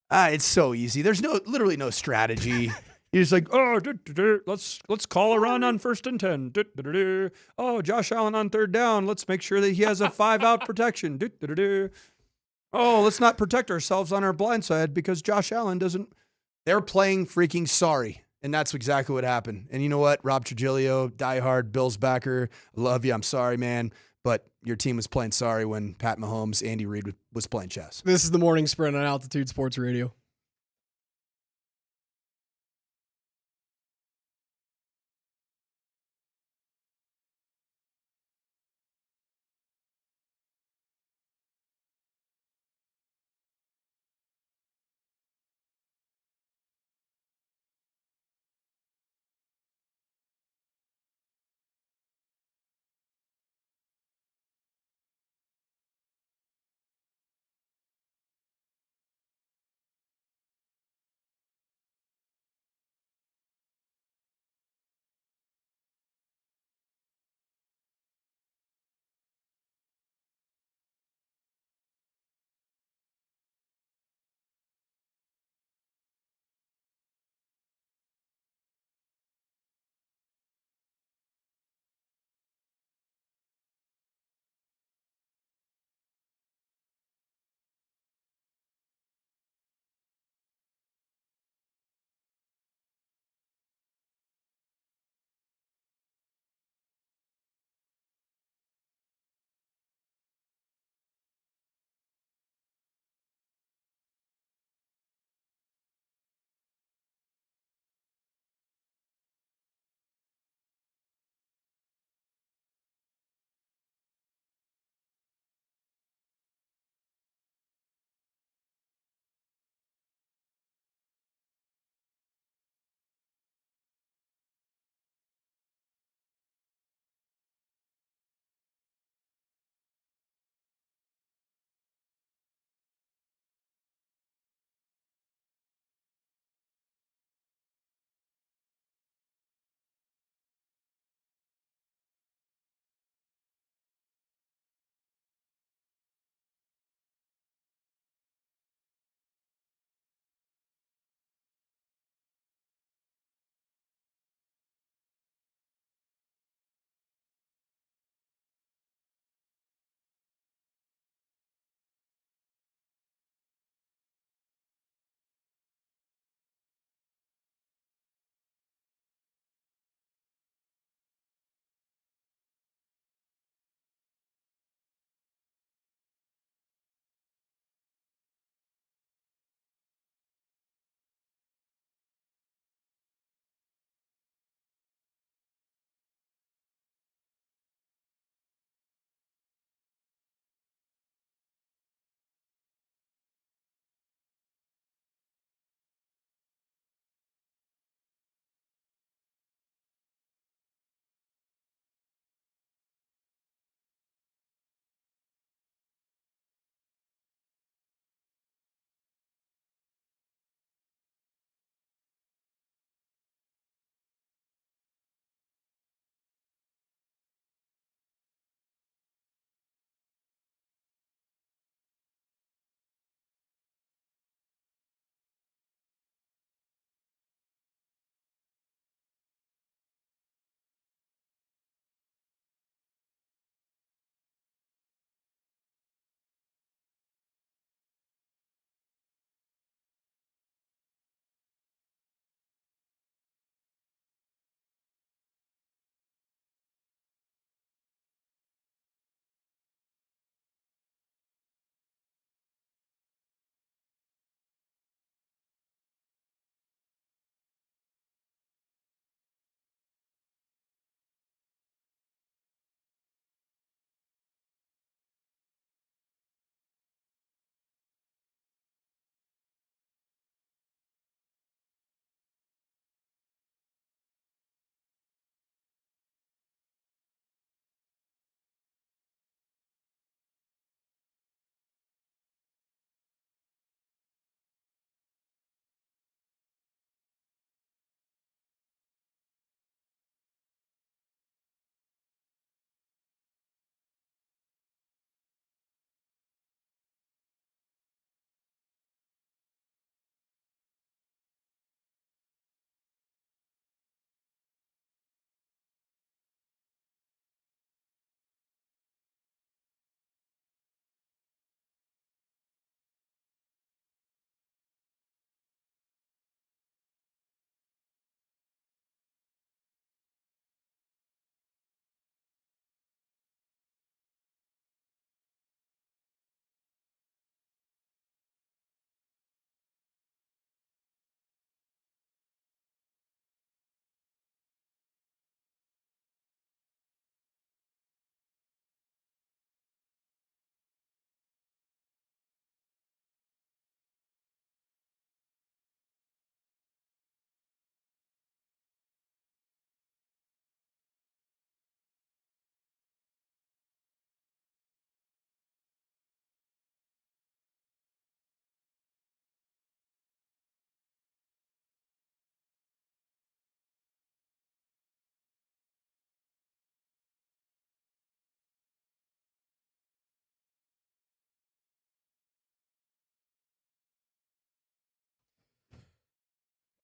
it's so easy. There's literally no strategy. You're just like, let's call a run on 1st and 10. Oh, Josh Allen on 3rd down. Let's make sure that he has a 5-out protection. Oh, let's not protect ourselves on our blind side because Josh Allen doesn't. They're playing freaking sorry. And that's exactly what happened. And you know what? Rob Trujillo, diehard Bills backer. Love you. I'm sorry, man. But your team was playing sorry when Pat Mahomes, Andy Reid was playing chess. This is the Morning Sprint on Altitude Sports Radio.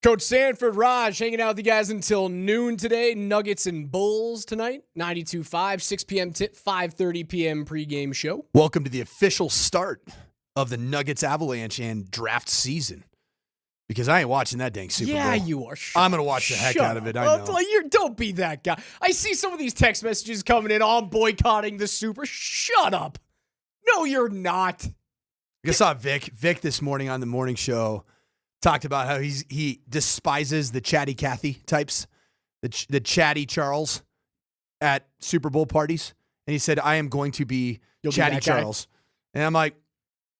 Coach Sanford, Raj, hanging out with you guys until noon today. Nuggets and Bulls tonight. 92.5, 6 p.m. tip, 5:30 p.m. pregame show. Welcome to the official start of the Nuggets Avalanche and draft season. Because I ain't watching that dang Super Bowl. Yeah, you are. I'm going to watch the heck out of it. I know. Don't be that guy. I see some of these text messages coming in. Oh, I'm boycotting the Super. Shut up. No, you're not. I saw Vic this morning on the morning show talked about how he despises the chatty Cathy types, the chatty Charles at Super Bowl parties. And he said, I am going to be chatty Charles. And I'm like,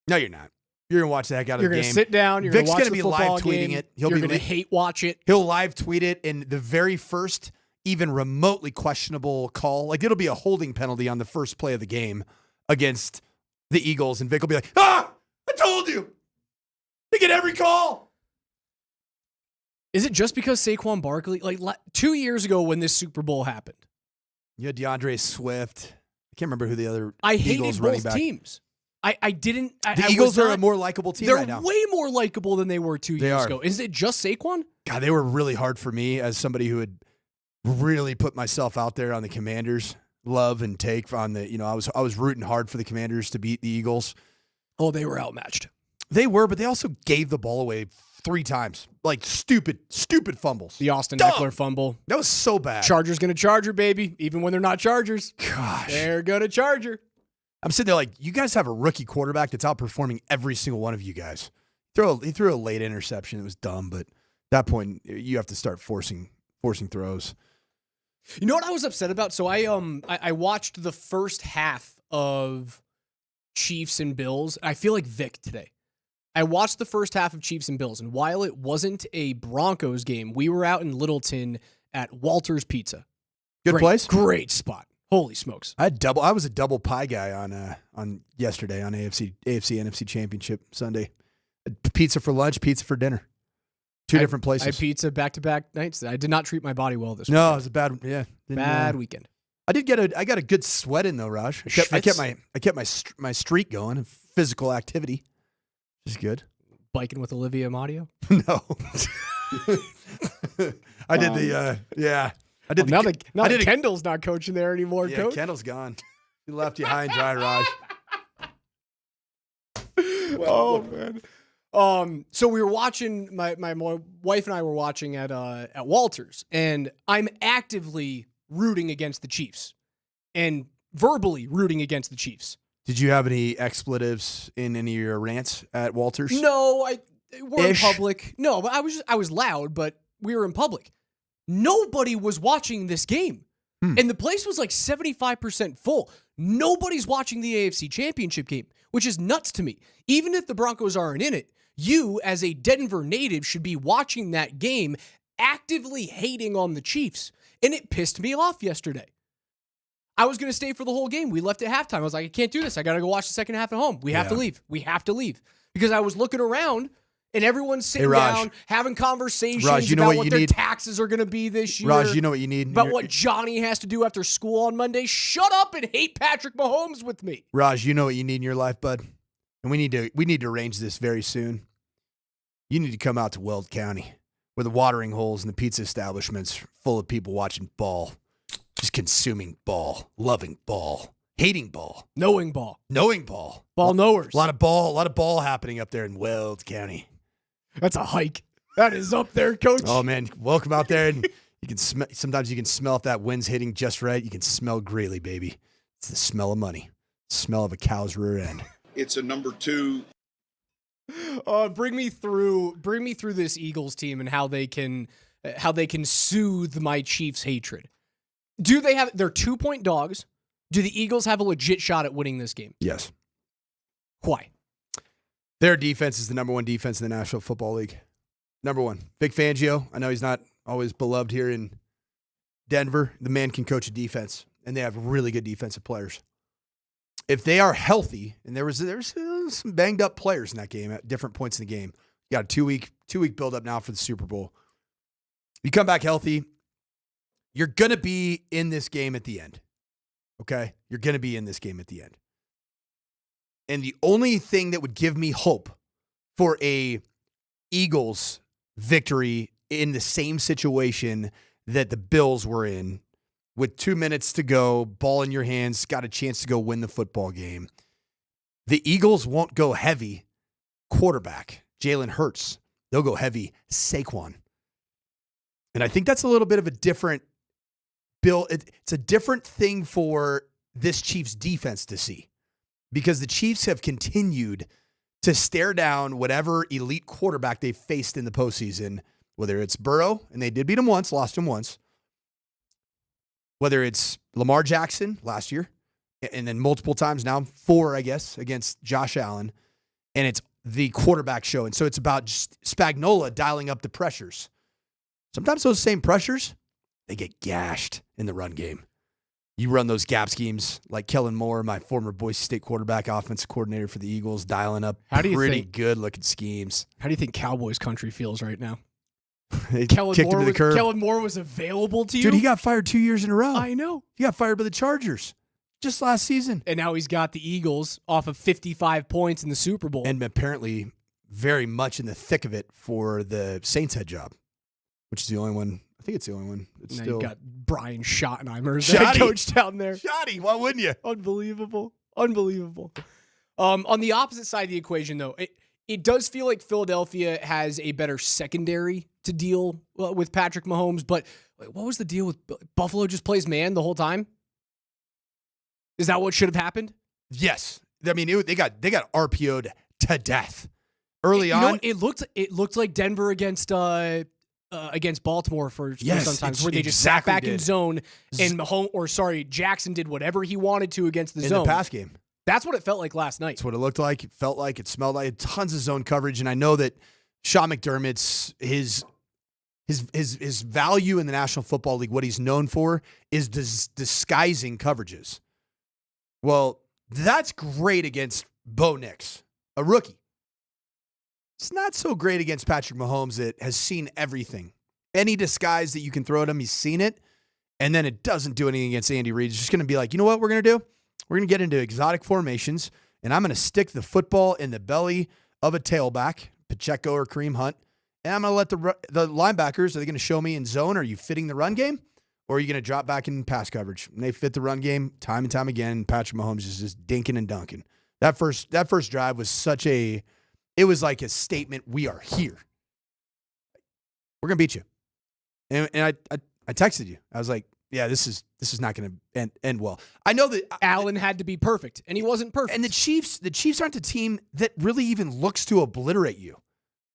no, you're not. You're going to watch the heck out of the game. You're going to sit down. You're Vic's going to be live tweeting it. You're going to hate watch it. He'll live tweet it in the very first, even remotely questionable call. Like, it'll be a holding penalty on the first play of the game against the Eagles. And Vic will be like, I told you. They get every call. Is it just because Saquon Barkley, 2 years ago when this Super Bowl happened? You had DeAndre Swift. I can't remember who the other I Eagles hated running both back. teams. I didn't. The Eagles are a more likable team right now. They're way more likable than they were 2 years ago. Is it just Saquon? God, they were really hard for me as somebody who had really put myself out there on the Commanders. Love and take on the, I was rooting hard for the Commanders to beat the Eagles. Oh, they were outmatched. They were, but they also gave the ball away 3 times. Like stupid fumbles. The Austin Eckler fumble. That was so bad. Chargers going to Charger, baby. Even when they're not Chargers. Gosh. They're going to Charger. I'm sitting there like, you guys have a rookie quarterback that's outperforming every single one of you guys. He threw a late interception. It was dumb, but at that point, you have to start forcing throws. You know what I was upset about? So I watched the first half of Chiefs and Bills. I feel like Vic today. I watched the first half of Chiefs and Bills, and while it wasn't a Broncos game, we were out in Littleton at Walter's Pizza. Good place? Great spot. Holy smokes. I was a double pie guy on yesterday on AFC NFC Championship Sunday. Pizza for lunch, pizza for dinner. Two different places. I had pizza back-to-back nights. I did not treat my body well this week. No, it was a bad weekend. I got a good sweat in though, Raj. I kept my streak going of physical activity. Which is good. Biking with Olivia Amadio? No. I did I did now that Kendall's not coaching there anymore, yeah, Coach. Kendall's gone. He left you high and dry, Raj. Oh man. So we were watching. My wife and I were watching at Walters, and I'm actively rooting against the Chiefs, and verbally rooting against the Chiefs. Did you have any expletives in any of your rants at Walters? No, we're in public. No, but I was loud, but we were in public. Nobody was watching this game. And the place was like 75% full. Nobody's watching the AFC Championship game, which is nuts to me. Even if the Broncos aren't in it, you as a Denver native should be watching that game, actively hating on the Chiefs. And it pissed me off yesterday. I was going to stay for the whole game. We left at halftime. I was like, I can't do this. I got to go watch the second half at home. We have to leave. We have to leave. Because I was looking around and everyone's sitting down, having conversations about what their taxes are going to be this year. Raj, you know what you need? About what Johnny has to do after school on Monday. Shut up and hate Patrick Mahomes with me. Raj, you know what you need in your life, bud? And we need to arrange this very soon. You need to come out to Weld County, where the watering holes and the pizza establishments full of people watching ball. Just consuming ball, loving ball, hating ball. Knowing ball. Ball knowers. A lot of ball happening up there in Weld County. That's a hike. That is up there, Coach. Oh, man. Welcome out there. And you can sometimes you can smell if that wind's hitting just right. You can smell Greeley, baby. It's the smell of money. Smell of a cow's rear end. It's a number 2. Bring me through this Eagles team and how they can soothe my Chiefs hatred. Do they have? They're 2-point dogs. Do the Eagles have a legit shot at winning this game? Yes. Why? Their defense is the number 1 defense in the National Football League. Number 1. Vic Fangio. I know he's not always beloved here in Denver. The man can coach a defense, and they have really good defensive players. If they are healthy, and there's some banged up players in that game at different points in the game. You got a 2-week build up now for the Super Bowl. You come back healthy, you're going to be in this game at the end. Okay? You're going to be in this game at the end. And the only thing that would give me hope for a Eagles victory in the same situation that the Bills were in with 2 minutes to go, ball in your hands, got a chance to go win the football game. The Eagles won't go heavy quarterback, Jalen Hurts. They'll go heavy Saquon. And I think that's a little bit of a different bill. It's a different thing for this Chiefs defense to see, because the Chiefs have continued to stare down whatever elite quarterback they've faced in the postseason, whether it's Burrow, and they did beat him once, lost him once, whether it's Lamar Jackson last year, and then multiple times now, 4, I guess, against Josh Allen, and it's the quarterback show. And so it's about just Spagnuolo dialing up the pressures. Sometimes those same pressures, they get gashed in the run game. You run those gap schemes like Kellen Moore, my former Boise State quarterback, offensive coordinator for the Eagles, dialing up pretty good-looking schemes. How do you think Cowboys country feels right now? Kellen Moore was available to you? Dude, he got fired 2 years in a row. I know. He got fired by the Chargers just last season. And now he's got the Eagles off of 55 points in the Super Bowl. And apparently very much in the thick of it for the Saints head job, which is the only one. I think it's the only one. It's now still you got Brian Schottenheimer as the head coach down there. Schotty, why wouldn't you? Unbelievable. On the opposite side of the equation, though, it does feel like Philadelphia has a better secondary to deal with Patrick Mahomes. But what was the deal with Buffalo? Just plays man the whole time? Is that what should have happened? Yes. I mean, they got RPO'd to death early on. It looked like Denver against Baltimore for sometimes where they just sat back in zone and Jackson did whatever he wanted to against the zone in the pass game. That's what it felt like last night. That's what it looked like. It felt like, it smelled like, tons of zone coverage. And I know that Sean McDermott's his value in the National Football League, what he's known for, is disguising coverages. Well, that's great against Bo Nix, a rookie. It's not so great against Patrick Mahomes that has seen everything. Any disguise that you can throw at him, he's seen it. And then it doesn't do anything against Andy Reid. It's just going to be like, you know what we're going to do? We're going to get into exotic formations, and I'm going to stick the football in the belly of a tailback, Pacheco or Kareem Hunt, and I'm going to let the linebackers, are they going to show me in zone? Are you fitting the run game? Or are you going to drop back in pass coverage? And they fit the run game time and time again. Patrick Mahomes is just dinking and dunking. That first drive was it was like a statement, we are here. We're going to beat you. And I texted you. I was like, yeah, this is not going to end well. I know that Allen had to be perfect, and he wasn't perfect. And the Chiefs aren't the team that really even looks to obliterate you.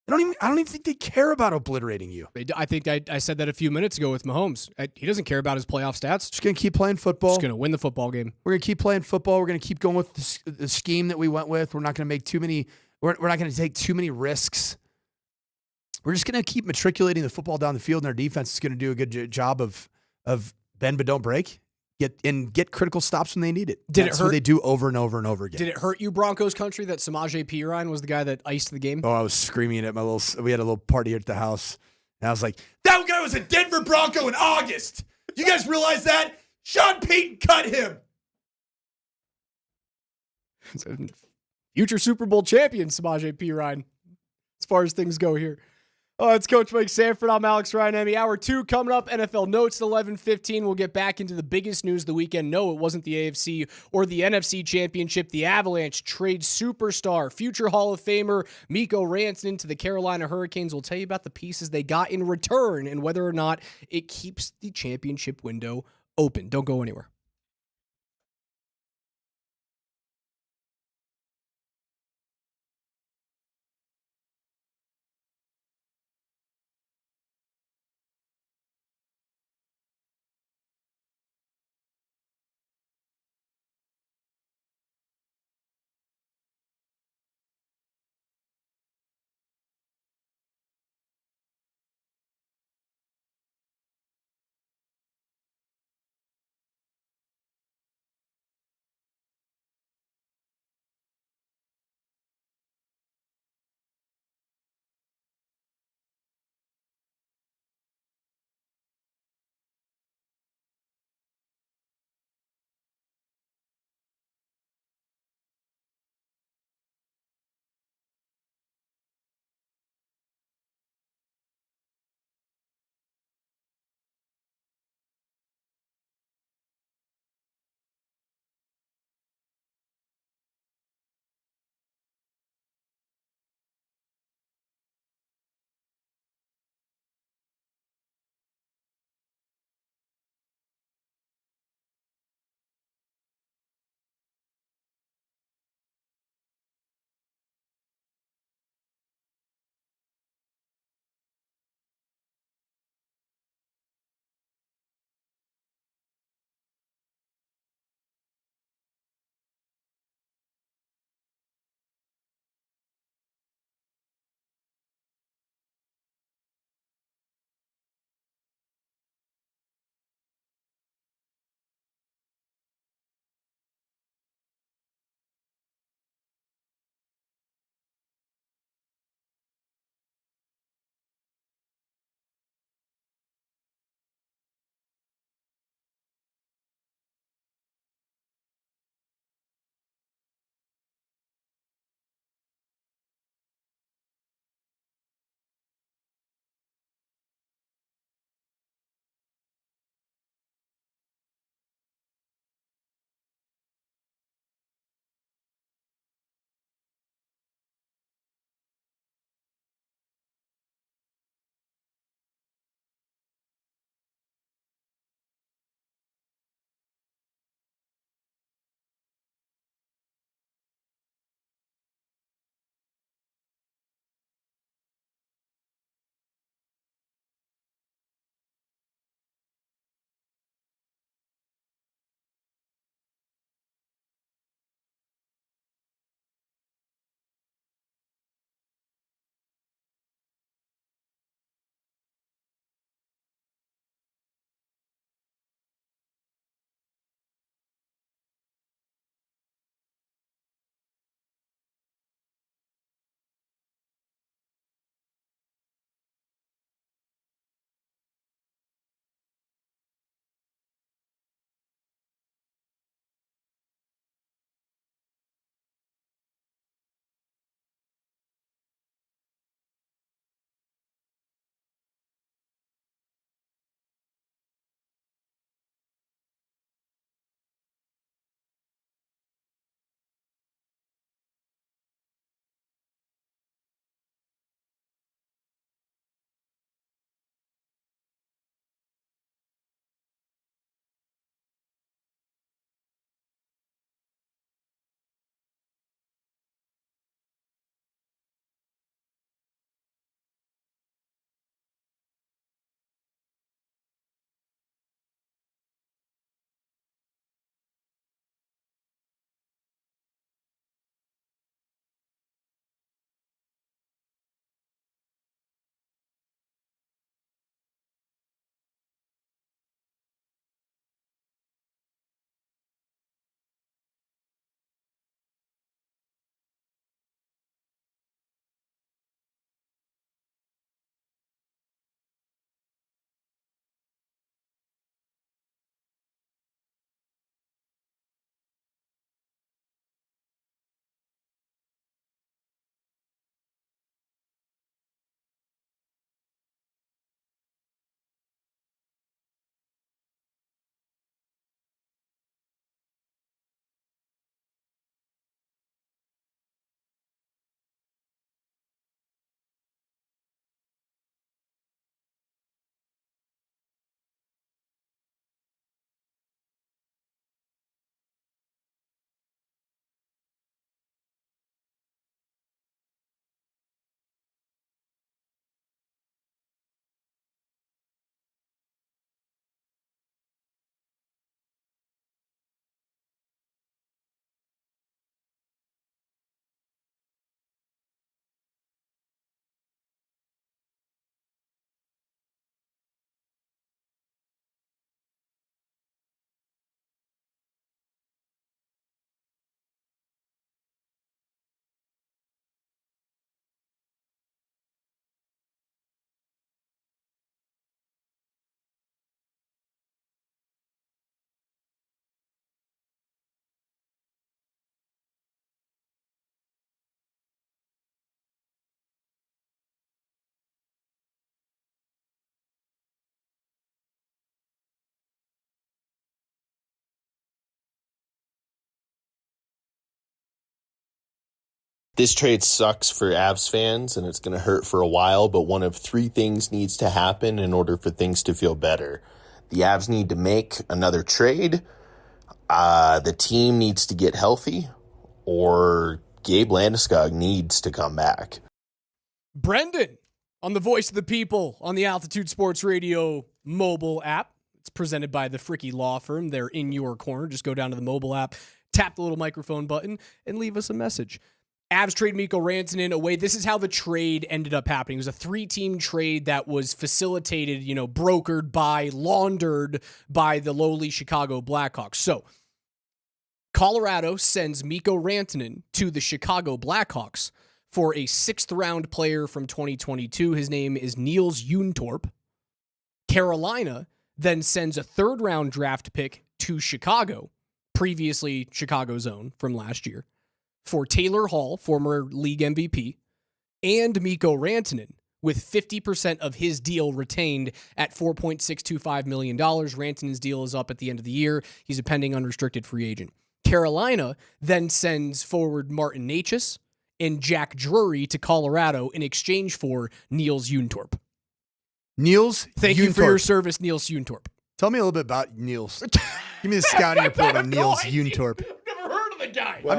I don't even think they care about obliterating you. I think I said that a few minutes ago with Mahomes. He doesn't care about his playoff stats. Just going to keep playing football. Just going to win the football game. We're going to keep playing football. We're going to keep going with the scheme that we went with. We're not going to make too many. We're not going to take too many risks. We're just going to keep matriculating the football down the field, and our defense is going to do a good job of bend but don't break. Get critical stops when they need it. That's what they do over and over and over again. Did it hurt you, Broncos country, that Samaje-Perine was the guy that iced the game? Oh, I was screaming at we had a little party here at the house, and I was like, that guy was a Denver Bronco in August. You guys realize that? Sean Payton cut him. Future Super Bowl champion, Samaje-Perine, as far as things go here. It's Coach Mike Sanford. I'm Alex Ryan. Hour 2 coming up. NFL Notes at 11:15. We'll get back into the biggest news of the weekend. No, it wasn't the AFC or the NFC Championship. The Avalanche trade superstar, future Hall of Famer Mikko Rantanen to the Carolina Hurricanes. We'll tell you about the pieces they got in return and whether or not it keeps the championship window open. Don't go anywhere. This trade sucks for Avs fans, and it's going to hurt for a while, but one of three things needs to happen in order for things to feel better. The Avs need to make another trade, the team needs to get healthy, or Gabe Landeskog needs to come back. Brendan on the Voice of the People on the Altitude Sports Radio mobile app. It's presented by the Fricky Law Firm. They're in your corner. Just go down to the mobile app, tap the little microphone button, and leave us a message. Avs trade Mikko Rantanen away. This is how the trade ended up happening. It was a 3-team trade that was facilitated, brokered by, laundered by the lowly Chicago Blackhawks. So, Colorado sends Mikko Rantanen to the Chicago Blackhawks for a 6th-round player from 2022. His name is Niels Juntorp. Carolina then sends a 3rd-round draft pick to Chicago, previously Chicago's own from last year, for Taylor Hall, former league MVP, and Mikko Rantanen, with 50% of his deal retained at $4.625 million. Rantanen's deal is up at the end of the year. He's a pending unrestricted free agent. Carolina then sends forward Martin Necas and Jack Drury to Colorado in exchange for Niels Juntorp. Thank you for your service, Niels Juntorp. Tell me a little bit about Niels. Give me the scouting report on Niels Juntorp. I've never heard of the guy. Well,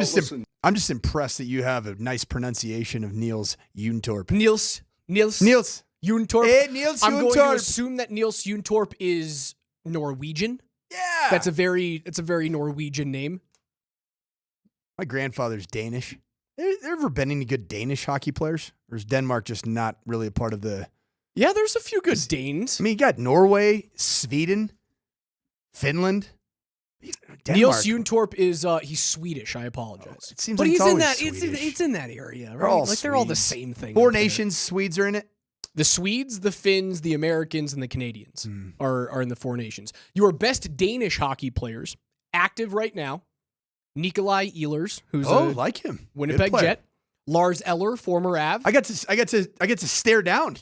I'm just impressed that you have a nice pronunciation of Niels Juntorp. Niels Juntorp. Hey, Niels I'm going to Juntorp. assume that Niels Juntorp is Norwegian. Yeah. That's a very Norwegian name. My grandfather's Danish. There ever been any good Danish hockey players? Or is Denmark just not really a part of the... Yeah, there's a few good Danes. I mean, you got Norway, Sweden, Finland. Niels Juntorp is he's Swedish. I apologize. It seems but like he's it's in that. always It's in that area, They're right? all They're all the Swedes. same thing. Four up there. nations, Swedes are in it. The Swedes, the Finns, the Americans, and the Canadians are in the 4 nations. Your best Danish hockey players active right now: Nikolai Ehlers, who's like him, Winnipeg Good player. Jet; Lars Eller, former Av. I get to stare down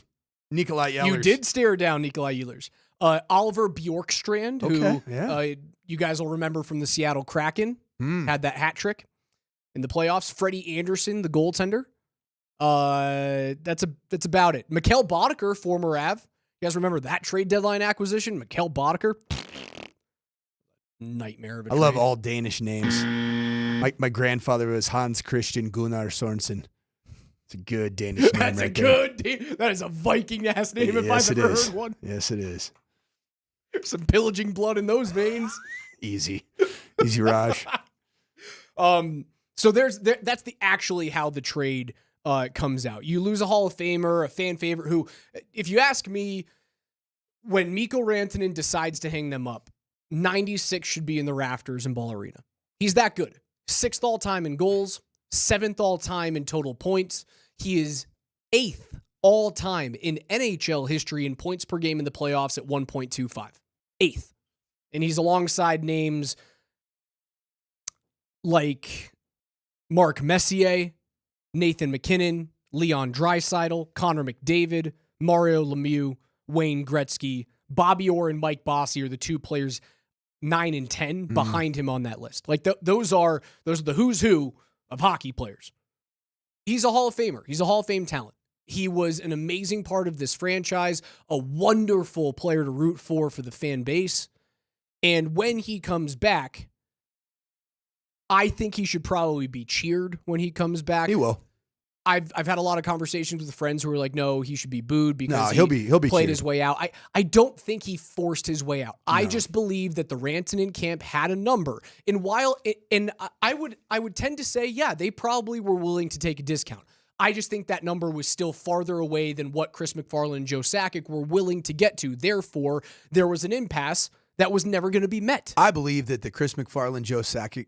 Nikolai Ehlers. You did stare down Nikolai Ehlers. Oliver Bjorkstrand, who you guys will remember from the Seattle Kraken, had that hat trick in the playoffs. Freddie Anderson, the goaltender. That's about it. Mikkel Boddicker, former Av. You guys remember that trade deadline acquisition? Mikkel Boddicker. Nightmare of a trade. I love all Danish names. My grandfather was Hans Christian Gunnar Sorensen. It's a good Danish name. That's right a there. good. That is a Viking ass name if Yes, I've it ever is. heard one. Yes, it is. Some pillaging blood in those veins. Easy Raj. So that's actually how the trade comes out. You lose a Hall of Famer, a fan favorite who, if you ask me, when Mikko Rantanen decides to hang them up, 96 should be in the rafters in Ball Arena. He's that good. 6th all-time in goals, 7th all-time in total points. He is 8th all-time in NHL history in points per game in the playoffs at 1.25. 8th. And he's alongside names like Mark Messier, Nathan McKinnon, Leon Draisaitl, Connor McDavid, Mario Lemieux, Wayne Gretzky, Bobby Orr, and Mike Bossy are the 2 players 9 and 10 behind him on that list. Like those are the who's who of hockey players. He's a Hall of Famer. He's a Hall of Fame talent. He was an amazing part of this franchise, a wonderful player to root for the fan base. And when he comes back, I think he should probably be cheered when he comes back. He will. I've had a lot of conversations with friends who are like, no, he should be booed because he'll be played cheered. his way out. I don't think he forced his way out. No. I just believe that the Rantanen camp had a number. And I would tend to say, yeah, they probably were willing to take a discount. I just think that number was still farther away than what Chris McFarland and Joe Sakic were willing to get to. Therefore, there was an impasse that was never going to be met. I believe that the Chris McFarland, Joe Sakic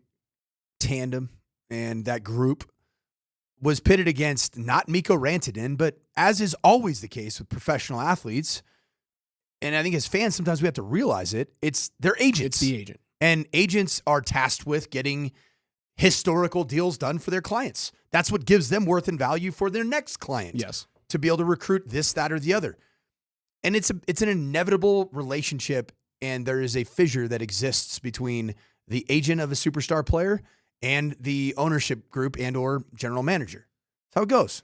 tandem and that group was pitted against not Mikko Rantanen, but as is always the case with professional athletes, and I think as fans, sometimes we have to realize it's their agents. It's the agent. And agents are tasked with getting historical deals done for their clients. That's what gives them worth and value for their next client. Yes. To be able to recruit this, that, or the other. And it's an inevitable relationship, and there is a fissure that exists between the agent of a superstar player and the ownership group and or general manager. That's how it goes.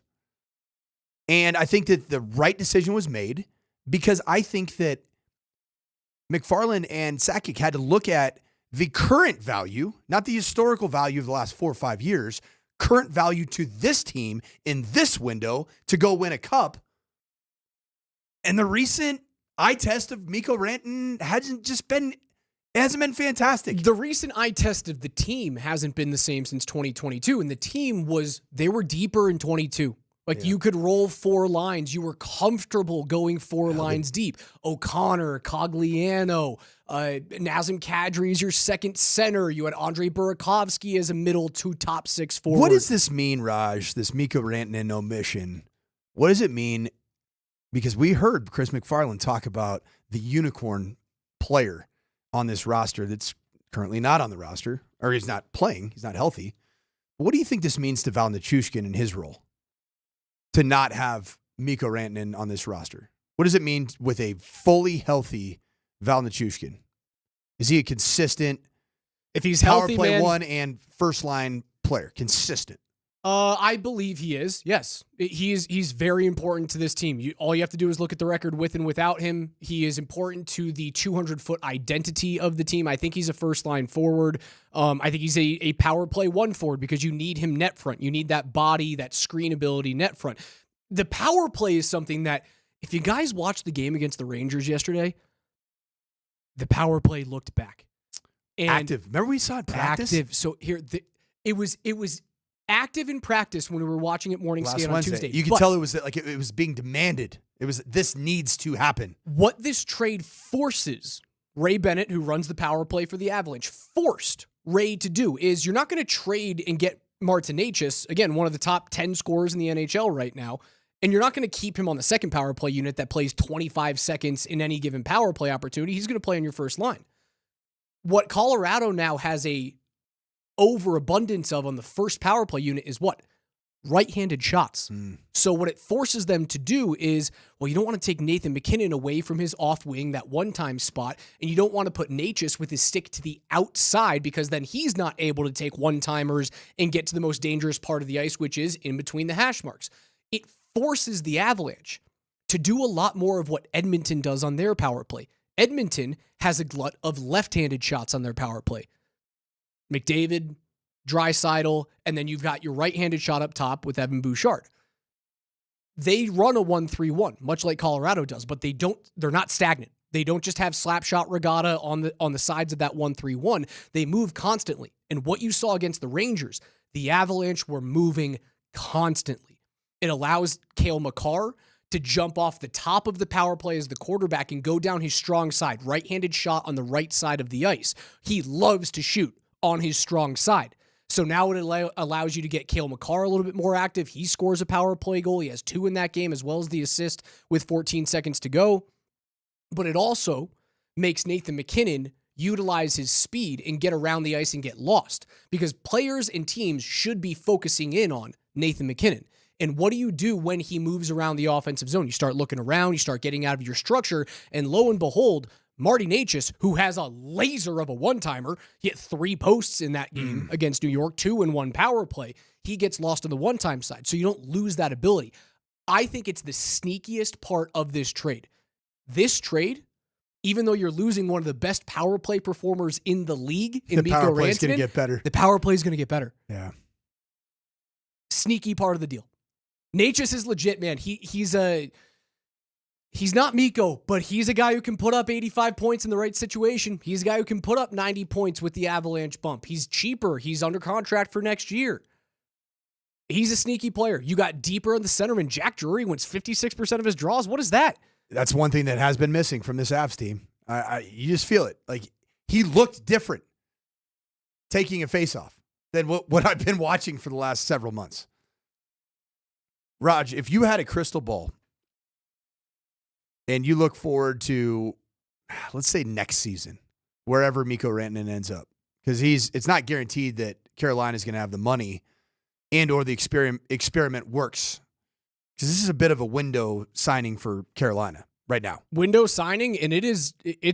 And I think that the right decision was made because I think that McFarland and Sakic had to look at the current value, not the historical value of the last 4 or 5 years, current value to this team in this window to go win a cup. And the recent eye test of Mikko Rantanen hasn't been fantastic. The recent eye test of the team hasn't been the same since 2022. And the team they were deeper in 22. Like you could roll 4 lines. You were comfortable going 4 lines deep. O'Connor, Cogliano, Nazem Kadri is your second center. You had Andre Burakovsky as a middle 2 top 6 forward. What does this mean, Raj, this Mikko Rantanen omission? What does it mean? Because we heard Chris McFarland talk about the unicorn player on this roster that's currently not on the roster, or he's not playing, he's not healthy. What do you think this means to Val Nichushkin in his role? To not have Mikko Rantanen on this roster? What does it mean with a fully healthy Val Nichushkin? Is he a consistent, if he's healthy, power play man, 1 and first line player? Consistent. I believe he is. Yes, he's very important to this team. All you have to do is look at the record with and without him. He is important to the 200-foot identity of the team. I think he's a first-line forward. I think he's a power play 1 forward because you need him net front. You need that body, that screen ability net front. The power play is something that, if you guys watched the game against the Rangers yesterday, the power play looked back. And active. Remember we saw it practice? Active. So here, it was active in practice when we were watching it morning skate on Tuesday. You could tell it was like it was being demanded. This needs to happen. What this trade forces Ray Bennett, who runs the power play for the Avalanche, forced Ray to do is you're not going to trade and get Martinez, again, one of the top 10 scorers in the NHL right now, and you're not going to keep him on the second power play unit that plays 25 seconds in any given power play opportunity. He's going to play on your first line. What Colorado now has a overabundance of on the first power play unit is what? Right-handed shots. So what it forces them to do is, well, you don't want to take Nathan MacKinnon away from his off wing, that one-time spot, and you don't want to put Natchez with his stick to the outside because then he's not able to take one-timers and get to the most dangerous part of the ice, which is in between the hash marks. It forces the Avalanche to do a lot more of what Edmonton does on their power play. Edmonton has a glut of left-handed shots on their power play. McDavid, Draisaitl, and then you've got your right-handed shot up top with Evan Bouchard. They run a 1-3-1, much like Colorado does, but they're not stagnant. They don't just have slap shot regatta on the sides of that 1-3-1. They move constantly. And what you saw against the Rangers, the Avalanche were moving constantly. It allows Cale Makar to jump off the top of the power play as the quarterback and go down his strong side, right-handed shot on the right side of the ice. He loves to shoot on his strong side. So now it allows you to get Cale Makar a little bit more active. He scores a power play goal. He has 2 in that game, as well as the assist with 14 seconds to go. But it also makes Nathan MacKinnon utilize his speed and get around the ice and get lost, because players and teams should be focusing in on Nathan MacKinnon. And what do you do when he moves around the offensive zone? You start looking around, you start getting out of your structure, and lo and behold, Marty Natchez, who has a laser of a one-timer, he hit 3 posts in that game against New York, 2 in 1 power play. He gets lost on the one-time side, so you don't lose that ability. I think it's the sneakiest part of this trade. This trade, even though you're losing one of the best power play performers in the league in Mikko Rantanen, the power play is going to get better. The power play is going to get better. Yeah. Sneaky part of the deal. Natchez is legit, man. He's not Mikko, but he's a guy who can put up 85 points in the right situation. He's a guy who can put up 90 points with the Avalanche bump. He's cheaper. He's under contract for next year. He's a sneaky player. You got deeper in the centerman. Jack Drury wins 56% of his draws. What is that? That's one thing that has been missing from this Avs team. You just feel it. Like, he looked different taking a faceoff than what I've been watching for the last several months. Raj, if you had a crystal ball and you look forward to, let's say, next season, wherever Mikko Rantanen ends up, because it's not guaranteed that Carolina is going to have the money and or the experiment works, because this is a bit of a window signing for Carolina right now. Window signing, and it's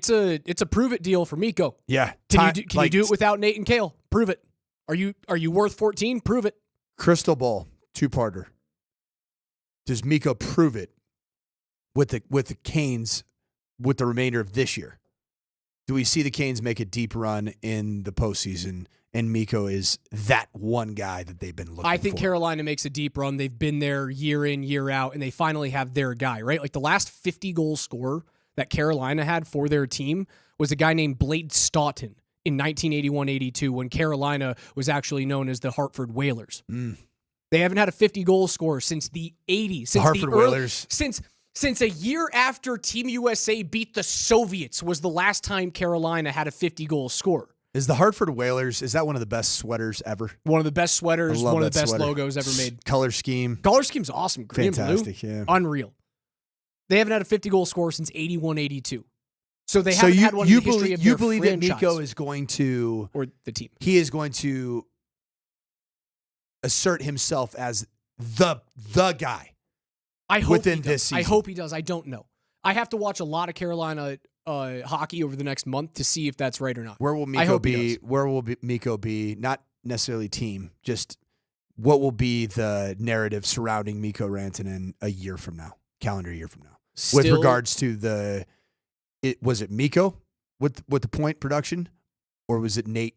a prove it deal for Mikko. Yeah, can you do it without Nate and Cale? Prove it. Are you worth 14? Prove it. Crystal ball, 2-parter. does Mikko prove it with the Canes with the remainder of this year? Do we see the Canes make a deep run in the postseason, and Mikko is that one guy that they've been looking for? I think Carolina makes a deep run. They've been there year in, year out, and they finally have their guy, right? Like the last 50-goal scorer that Carolina had for their team was a guy named Blade Stoughton in 1981-82 when Carolina was actually known as the Hartford Whalers. They haven't had a 50-goal scorer since the 80s. Since Hartford Whalers. Since a year after Team USA beat the Soviets was the last time Carolina had a 50-goal scorer. Is the Hartford Whalers, is that one of the best sweaters ever? One of the best sweaters, one of the best sweater. logos ever made. Color scheme. Color scheme's awesome. Green Fantastic, and blue. yeah. Unreal. They haven't had a 50-goal score since 81-82. So they haven't had one in the history of their you believe that franchise. Mikko is going to, or the team, he is going to assert himself as the guy. I hope within he does. this season. I hope he does. I don't know. I have to watch a lot of Carolina hockey over the next month to see if that's right or not. Where will Mikko be? Where will Mikko be? Not necessarily team, just what will be the narrative surrounding Mikko Rantanen a year from now, calendar year from now, with regards to was it Mikko with the point production, or was it Nate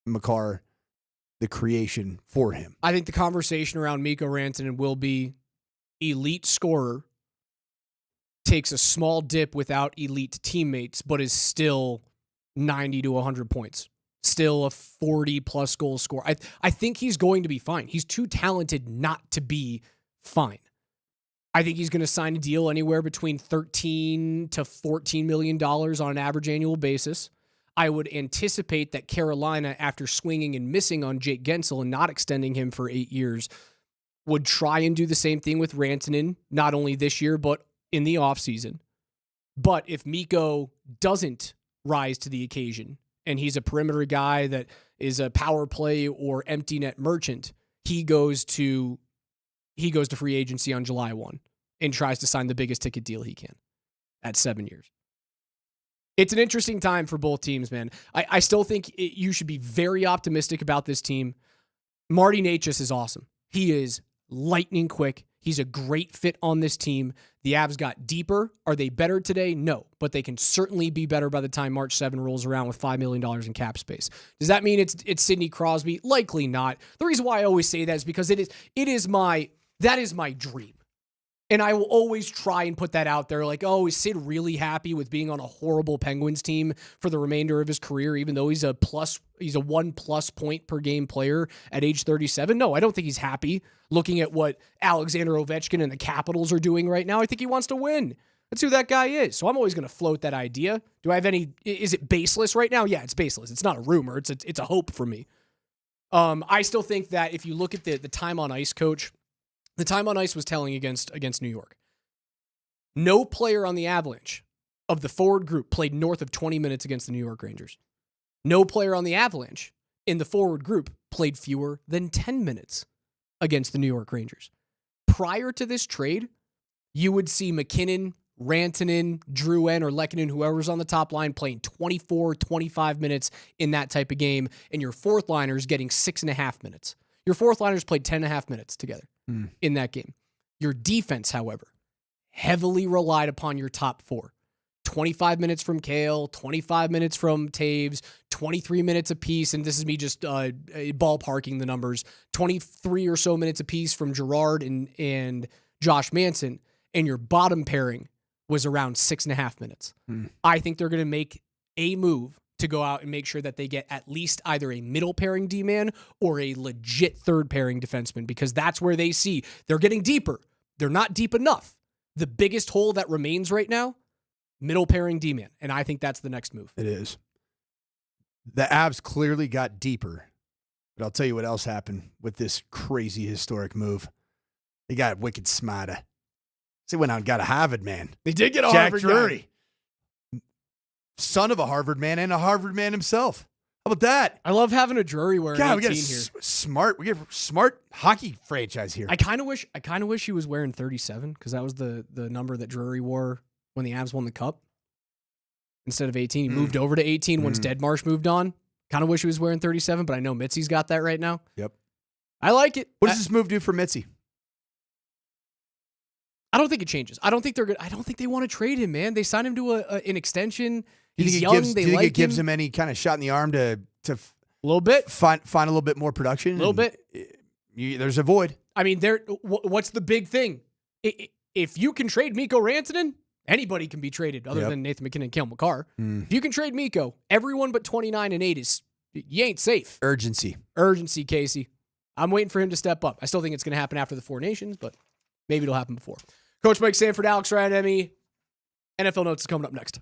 McCarr, the creation for him? I think the conversation around Mikko Rantanen will be elite scorer, takes a small dip without elite teammates, but is still 90 to 100 points. Still a 40-plus goal scorer. I think he's going to be fine. He's too talented not to be fine. I think he's going to sign a deal anywhere between $13 to $14 million on an average annual basis. I would anticipate that Carolina, after swinging and missing on Jake Gensel and not extending him for 8 years, would try and do the same thing with Rantanen, not only this year, but in the offseason. But if Mikko doesn't rise to the occasion, and he's a perimeter guy that is a power play or empty net merchant, he goes to free agency on July 1 and tries to sign the biggest ticket deal he can at 7 years. It's an interesting time for both teams, man. I still think you should be very optimistic about this team. Marty Necas is awesome. He is lightning quick. He's a great fit on this team. The Avs got deeper. Are they better today? No, but they can certainly be better by the time March 7 rolls around with $5 million in cap space. Does that mean it's Sidney Crosby? Likely not. The reason why I always say that is because that is my dream. And I will always try and put that out there like, oh, is Sid really happy with being on a horrible Penguins team for the remainder of his career, even though he's a 1+ point per game player at age 37? No, I don't think he's happy looking at what Alexander Ovechkin and the Capitals are doing right now. I think he wants to win. That's who that guy is. So I'm always going to float that idea. Do I have is it baseless right now? Yeah, it's baseless. It's not a rumor. It's a hope for me. I still think that if you look at the time on ice coach, the time on ice was telling against New York. No player on the Avalanche of the forward group played north of 20 minutes against the New York Rangers. No player on the Avalanche in the forward group played fewer than 10 minutes against the New York Rangers. Prior to this trade, you would see McKinnon, Rantanen, Drouin, or Lehkonen, whoever's on the top line, playing 24, 25 minutes in that type of game, and your fourth liners getting 6.5 minutes. Your fourth liners played 10.5 minutes together in that game. Your defense, however, heavily relied upon your top four. 25 minutes from Kale, 25 minutes from Taves, 23 minutes apiece, and this is me just ballparking the numbers, 23 or so minutes apiece from Girard and Josh Manson, and your bottom pairing was around 6.5 minutes. I think they're going to make a move to go out and make sure that they get at least either a middle pairing D-man or a legit third pairing defenseman, because that's where they see they're getting deeper. They're not deep enough. The biggest hole that remains right now, middle pairing D-man. And I think that's the next move. It is. The Avs clearly got deeper, but I'll tell you what else happened with this crazy historic move. They got wicked smarter. They went out and got a Harvard man. They did get a Jack Harvard Drury. guy. Son of a Harvard man and a Harvard man himself. How about that? I love having a Drury wearing 18 we got here. We get a smart hockey franchise here. I kind of wish he was wearing 37 because that was the number that Drury wore when the Avs won the Cup. Instead of 18, he moved over to 18 once Deadmarsh moved on. Kind of wish he was wearing 37, but I know Mitzi's got that right now. Yep. I like it. What does this move do for Mitzi? I don't think it changes. I don't think they're good. I don't think they want to trade him, man. They signed him to an extension. He's young. Do you think it gives him any kind of shot in the arm to a little bit find a little bit more production? A little bit. There's a void. I mean, what's the big thing? If you can trade Mikko Rantanen, anybody can be traded other than Nathan McKinnon and Cale Makar. If you can trade Mikko, everyone but 29 and 8 is you ain't safe. Urgency, Casey. I'm waiting for him to step up. I still think it's going to happen after the Four Nations, but maybe it'll happen before. Coach Mike Sanford, Alex Rantanen, NFL Notes is coming up next.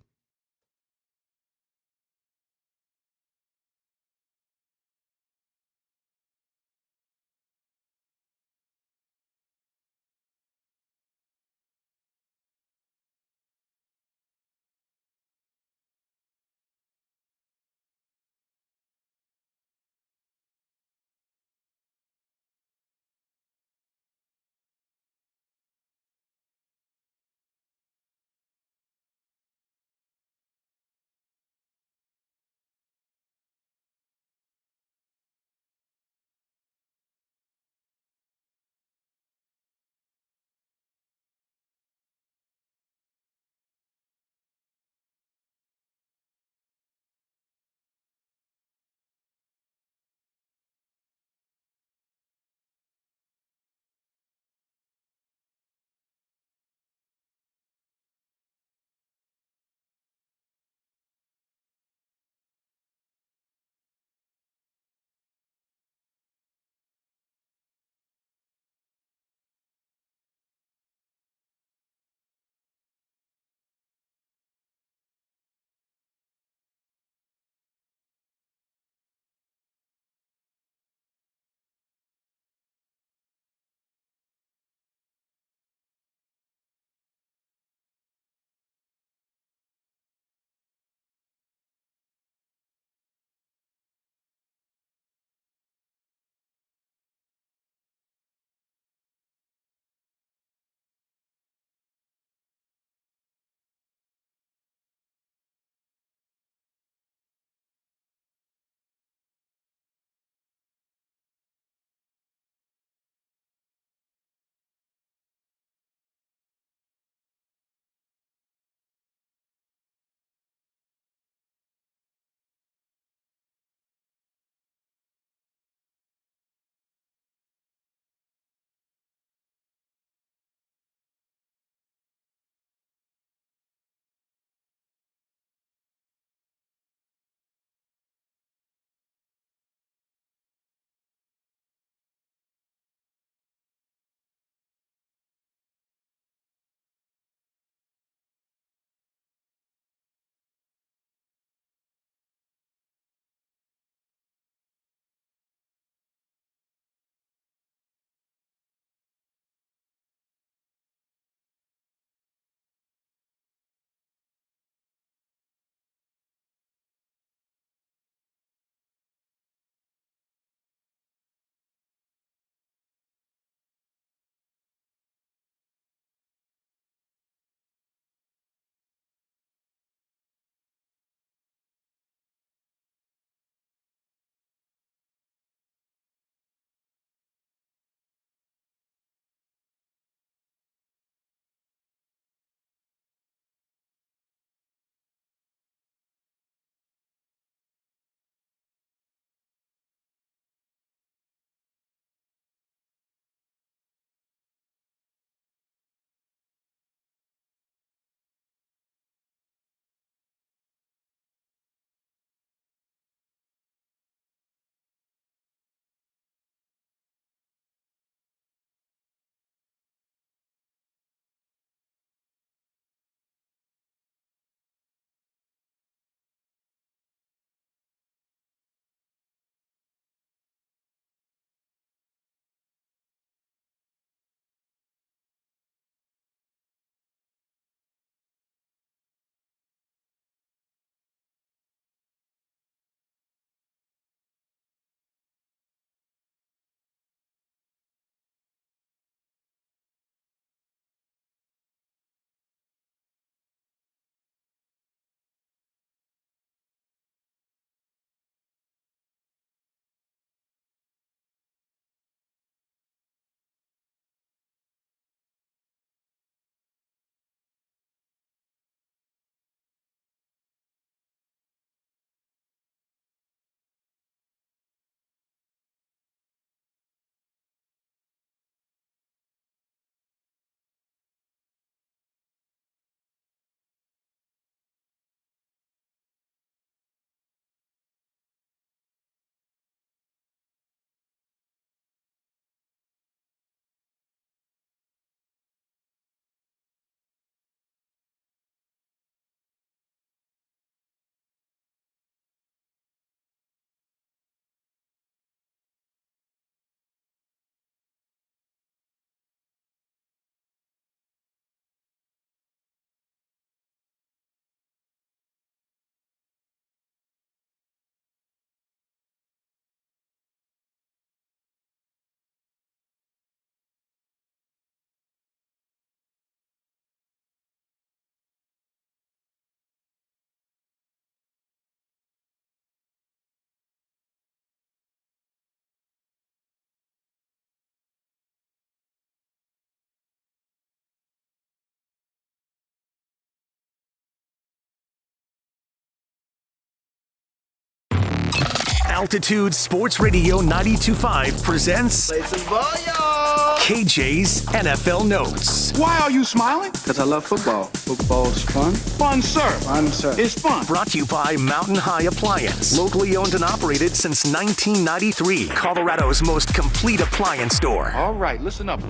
Altitude Sports Radio 92.5 presents KJ's NFL Notes. Why are you smiling? Because I love football. Football's fun. Fun, sir. Fun, sir. It's fun. Brought to you by Mountain High Appliance. Locally owned and operated since 1993. Colorado's most complete appliance store. All right, listen up.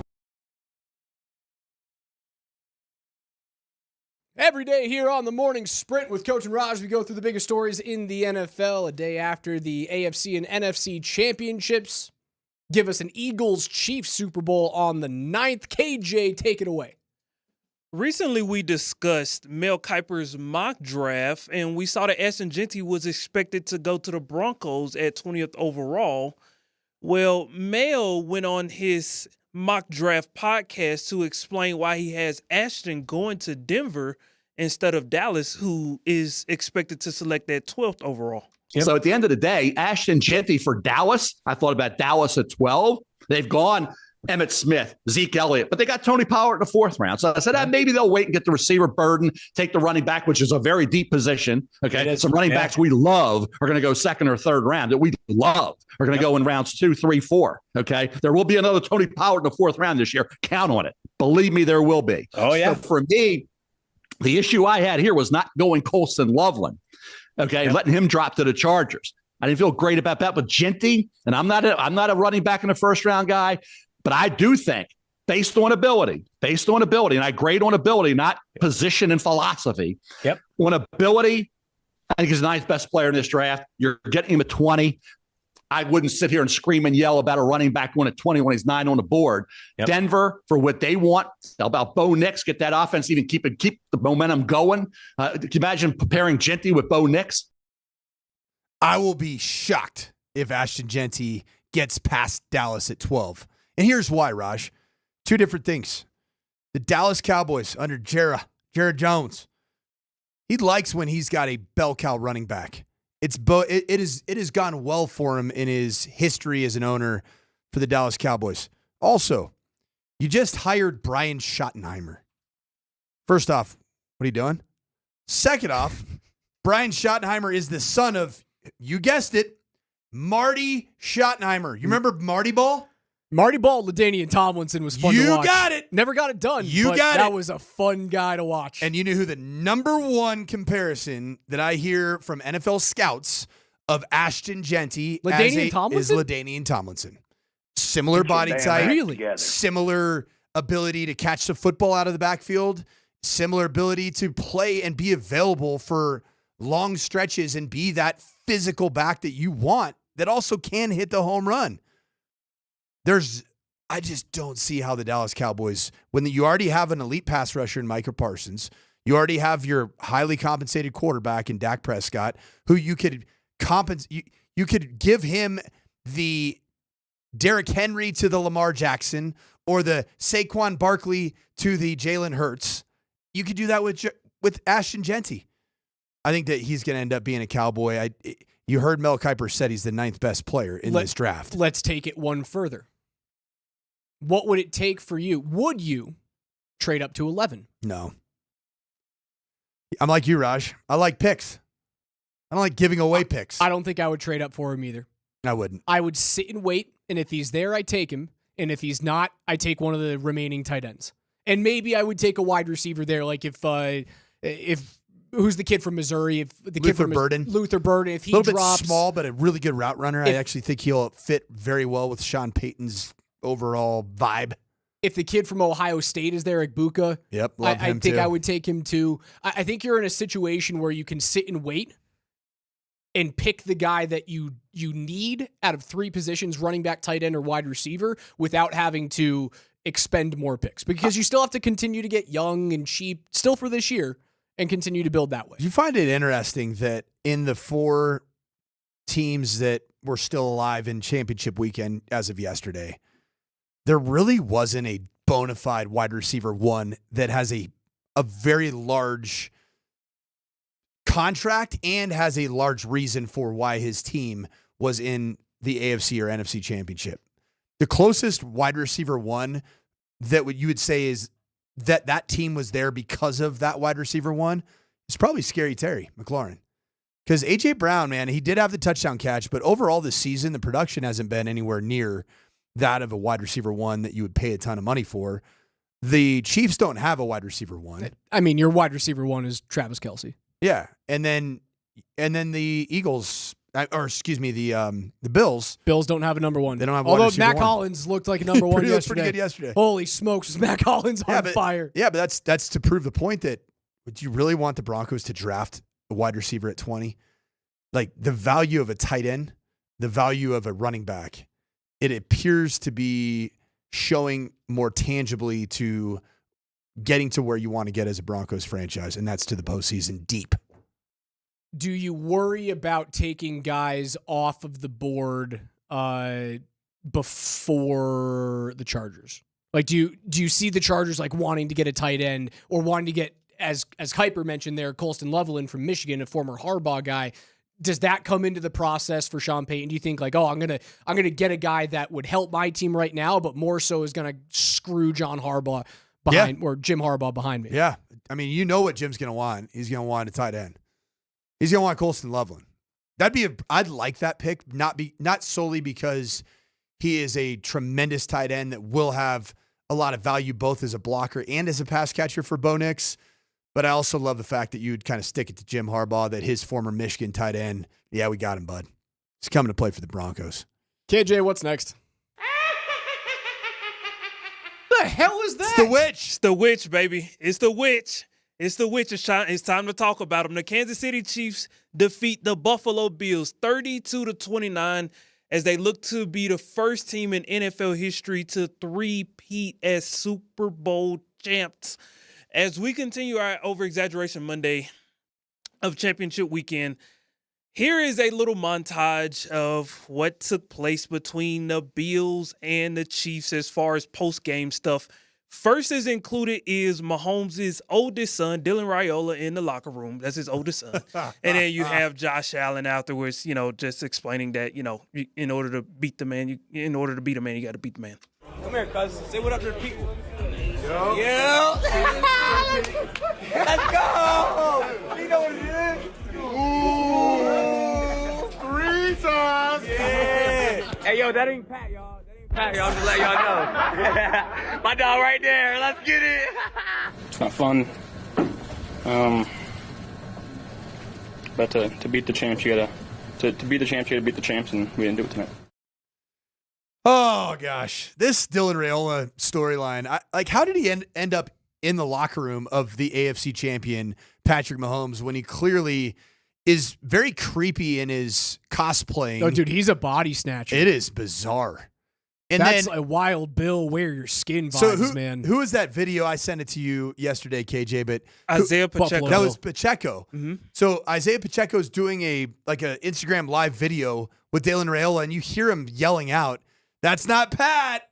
Every day here on the Morning Sprint with Coach and Raj, we go through the biggest stories in the NFL a day after the AFC and NFC championships. Give us an Eagles-Chiefs Super Bowl on the 9th. KJ, take it away. Recently, we discussed Mel Kiper's mock draft, and we saw that Ashton Jeanty was expected to go to the Broncos at 20th overall. Well, Mel went on his mock draft podcast to explain why he has Ashton going to Denver instead of Dallas, who is expected to select at 12th overall. Yep. So at the end of the day, Ashton Jeanty for Dallas, I thought about Dallas at 12. They've gone Emmitt Smith, Zeke Elliott, but they got Tony Pollard in the 4th round. So I said, maybe they'll wait and get the receiver burden, take the running back, which is a very deep position. Okay. Some running backs we love are going to go 2nd or 3rd round that we love are going to go in rounds 2, 3, 4. Okay. There will be another Tony Pollard in the 4th round this year. Count on it. Believe me, there will be. Oh, yeah. So for me, the issue I had here was not going Colston Loveland. Okay, letting him drop to the Chargers. I didn't feel great about that. But Jeanty, and I'm not a running back in the 1st round guy, but I do think based on ability, and I grade on ability, not position and philosophy. Yep. On ability, I think he's the 9th best player in this draft. You're getting him at 20. I wouldn't sit here and scream and yell about a running back one at 20 when he's 9 on the board. Yep. Denver, for what they want, how about Bo Nix, get that offense, even keep the momentum going. Can you imagine preparing Jeanty with Bo Nix? I will be shocked if Ashton Jeanty gets past Dallas at 12. And here's why, Raj. 2 different things. The Dallas Cowboys under Jared Jones, he likes when he's got a bell cow running back. It has gone well for him in his history as an owner for the Dallas Cowboys. Also, you just hired Brian Schottenheimer. First off, what are you doing? Second off, Brian Schottenheimer is the son of, you guessed it, Marty Schottenheimer. You remember Marty Ball? Marty Ball, LaDainian Tomlinson was fun to watch. You got it. Never got it done. That was a fun guy to watch. And you knew who the number 1 comparison that I hear from NFL scouts of Ashton Jeanty is LaDainian Tomlinson. Similar body type. Really? Similar ability to catch the football out of the backfield. Similar ability to play and be available for long stretches and be that physical back that you want that also can hit the home run. I just don't see how the Dallas Cowboys, when you already have an elite pass rusher in Micah Parsons, you already have your highly compensated quarterback in Dak Prescott, who you could you could give him the Derrick Henry to the Lamar Jackson or the Saquon Barkley to the Jalen Hurts. You could do that with Ashton Jeanty. I think that he's going to end up being a Cowboy. You heard Mel Kiper said he's the 9th best player in this draft. Let's take it one further. What would it take for you? Would you trade up to 11? No. I'm like you, Raj. I like picks. I don't like giving away picks. I don't think I would trade up for him either. I wouldn't. I would sit and wait, and if he's there, I take him. And if he's not, I take one of the remaining tight ends. And maybe I would take a wide receiver there, like if who's the kid from Missouri? If the kid from Luther Burden, if he drops, a little bit small, but a really good route runner. I actually think he'll fit very well with Sean Payton's overall vibe. If the kid from Ohio State is there, Igbuka, yep, I think I would take him too. I think you're in a situation where you can sit and wait and pick the guy that you need out of 3 positions, running back, tight end, or wide receiver, without having to expend more picks, because you still have to continue to get young and cheap still for this year and continue to build that way. You find it interesting that in the 4 teams that were still alive in championship weekend as of yesterday, there really wasn't a bona fide wide receiver 1 that has a very large contract and has a large reason for why his team was in the AFC or NFC championship. The closest wide receiver 1 that you would say is that team was there because of that wide receiver 1 is probably Scary Terry McLaurin. Because A.J. Brown, man, he did have the touchdown catch, but overall this season, the production hasn't been anywhere near that of a wide receiver one that you would pay a ton of money for. The Chiefs don't have a wide receiver one. I mean, your wide receiver one is Travis Kelce. Yeah, and then the Eagles, the Bills. Bills don't have a number one. They don't have. Although wide Mac one. Hollins looked like a number one yesterday. Pretty good yesterday. Holy smokes, was Mac Hollins on fire? Yeah, but that's to prove the point that would you really want the Broncos to draft a wide receiver at 20? Like the value of a tight end, the value of a running back, it appears to be showing more tangibly to getting to where you want to get as a Broncos franchise, and that's to the postseason deep. Do you worry about taking guys off of the board before the Chargers? Like, do you see the Chargers like wanting to get a tight end or wanting to get, as Kuiper mentioned there, Colston Loveland from Michigan, a former Harbaugh guy? Does that come into the process for Sean Payton? Do you think like, oh, I'm gonna get a guy that would help my team right now, but more so is gonna screw John Harbaugh behind or Jim Harbaugh behind me? Yeah, I mean, you know what Jim's gonna want. He's gonna want a tight end. He's gonna want Colston Loveland. I'd like that pick, not solely because he is a tremendous tight end that will have a lot of value both as a blocker and as a pass catcher for Bo Nix. But I also love the fact that you'd kind of stick it to Jim Harbaugh, that his former Michigan tight end, yeah, we got him, bud. He's coming to play for the Broncos. KJ, what's next? The hell is that? It's the witch. It's the witch, baby. It's the witch. It's the witch. It's time to talk about them. The Kansas City Chiefs defeat the Buffalo Bills 32-29 as they look to be the first team in NFL history to three-peat as Super Bowl champs. As we continue our over-exaggeration Monday of championship weekend, here is a little montage of what took place between the Bills and the Chiefs as far as post-game stuff. First is included is Mahomes' oldest son, Dylan Raiola, in the locker room. That's his oldest son. And then you have Josh Allen afterwards, just explaining that, in order to beat the man, you got to beat the man. Come here, cuz. Say what up to the people. Yeah. Let's go. You know what it is? Ooh. 3 times. Yeah. Hey, yo, that ain't Pat, y'all. I'm just letting y'all know. My dog right there. Let's get it. It's not fun. But to beat the champs, you gotta beat the champs, and we didn't do it tonight. Oh gosh, this Dylan Raiola storyline. How did he end up in the locker room of the AFC champion Patrick Mahomes when he clearly is very creepy in his cosplaying? Oh, dude, he's a body snatcher. It is bizarre. And that's then, a Wild Bill wear your skin vibes, man. Who is that video? I sent it to you yesterday, KJ, but Isaiah Pacheco. That was Pacheco. Mm-hmm. So Isaiah Pacheco's doing a Instagram live video with Dylan Raiola, and you hear him yelling out, "That's not Pat!"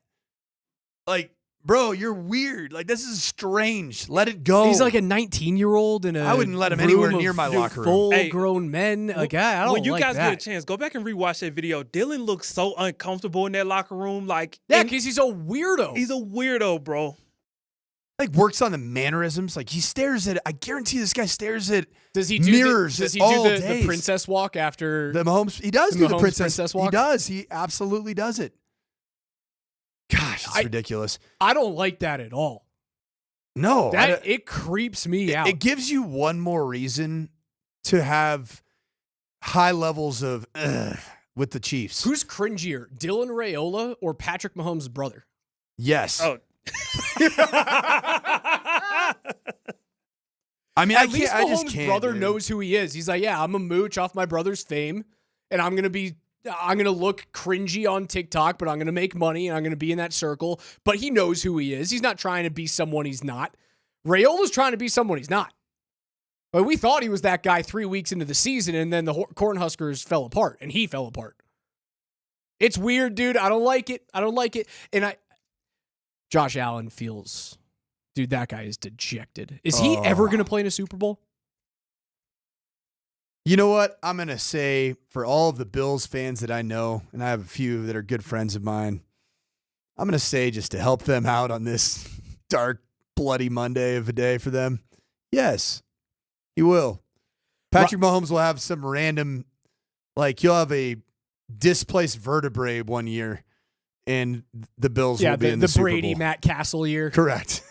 Like, bro, you're weird. Like, this is strange. Let it go. He's like a 19-year-old in a I wouldn't let him anywhere near my locker room. Full-grown men. Like, I don't when you like guys that. get a chance, go back and rewatch that video. Dylan looks so uncomfortable in that locker room. Yeah, because he's a weirdo. He's a weirdo, bro. Like, works on the mannerisms. Like, he stares at, I guarantee this guy stares at mirrors does he do days. the princess walk after the Mahomes? He does do the princess walk. He does. He absolutely does it. Gosh, it's ridiculous. I don't like that at all. No. It creeps me out. It gives you one more reason to have high levels of with the Chiefs. Who's cringier, Dylan Raiola or Patrick Mahomes' brother? Yes. Oh. I mean, At least I just Mahomes' can't. brother dude. knows who he is. He's like, yeah, I'm a mooch off my brother's fame, and I'm gonna look cringy on TikTok, but I'm going to make money and I'm going to be in that circle. But he knows who he is. He's not trying to be someone he's not. Raiola's trying to be someone he's not. But we thought he was that guy 3 weeks into the season, and then the Cornhuskers fell apart, and he fell apart. It's weird, dude. I don't like it. And Josh Allen feels, dude, that guy is dejected. Is he ever going to play in a Super Bowl? You know what? I'm going to say for all of the Bills fans that I know, and I have a few that are good friends of mine, I'm going to say, just to help them out on this dark, bloody Monday of a day for them, yes, he will. Patrick Mahomes will have some random, like he'll have a displaced vertebrae one year, and the Bills will be in the Super Brady Bowl. Matt Castle year. Correct.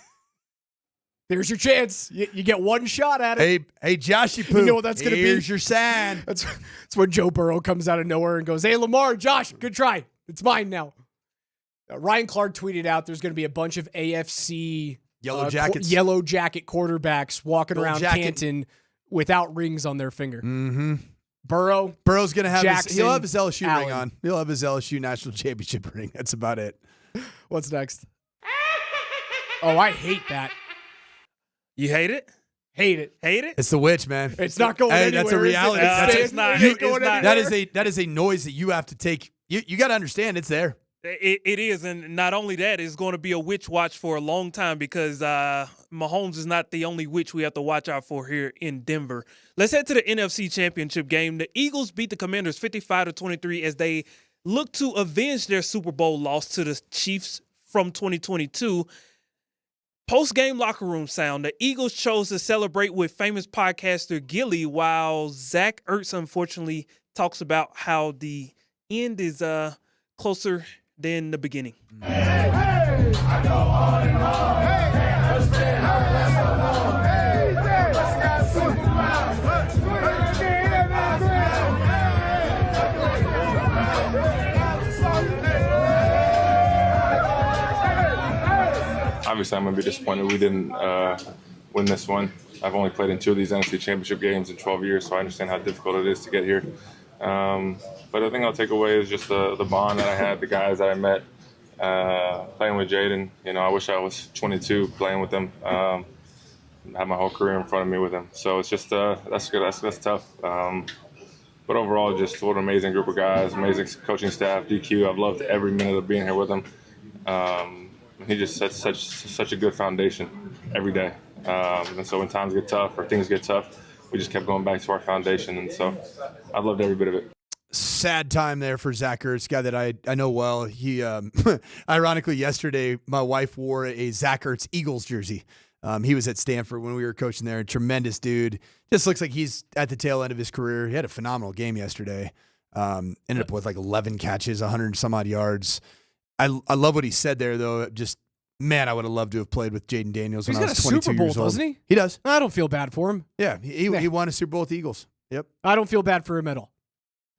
There's your chance. You get one shot at it. Hey, Joshy Poo. You know what that's going to be? Here's your sign. That's when Joe Burrow comes out of nowhere and goes, "Hey, Lamar, Josh, good try. It's mine now." Ryan Clark tweeted out there's going to be a bunch of AFC yellow jackets, yellow jacket quarterbacks walking Gold around jacket. Canton without rings on their finger. Mm-hmm. Burrow's going to have he'll have his LSU Allen. ring on. He'll have his LSU national championship ring. That's about it. What's next? Oh, I hate that. You hate it? Hate it. Hate it? It's the witch, man. It's not going anywhere. That's a reality. It's not. It's not. That is a noise that you have to take. You got to understand it's there. It is, and not only that, it's going to be a witch watch for a long time because Mahomes is not the only witch we have to watch out for here in Denver. Let's head to the NFC Championship game. The Eagles beat the Commanders 55-23 as they look to avenge their Super Bowl loss to the Chiefs from 2022. Post-game locker room sound. The Eagles chose to celebrate with famous podcaster Gilly, while Zach Ertz unfortunately talks about how the end is closer than the beginning. Obviously, I'm going to be disappointed we didn't win this one. I've only played in 2 of these NFC Championship games in 12 years, so I understand how difficult it is to get here. But the thing I'll take away is just the bond that I had, the guys that I met, playing with Jaden. You know, I wish I was 22 playing with him. Had my whole career in front of me with him. So it's just that's good. That's tough. But overall, just what an amazing group of guys, amazing coaching staff, DQ. I've loved every minute of being here with him. He just sets such a good foundation every day. And so when times get tough or things get tough, we just kept going back to our foundation. And so I've loved every bit of it. Sad time there for Zach Ertz, guy that I know well. He, ironically, yesterday, my wife wore a Zach Ertz Eagles jersey. He was at Sanford when we were coaching there. Tremendous dude. Just looks like he's at the tail end of his career. He had a phenomenal game yesterday. Ended up with like 11 catches, 100 some odd yards. I love what he said there, though. Just, man, I would have loved to have played with Jaden Daniels when I was 22 years old. He's got a Super Bowl, doesn't he? He does. I don't feel bad for him. Yeah, he won a Super Bowl with the Eagles. Yep. I don't feel bad for him at all.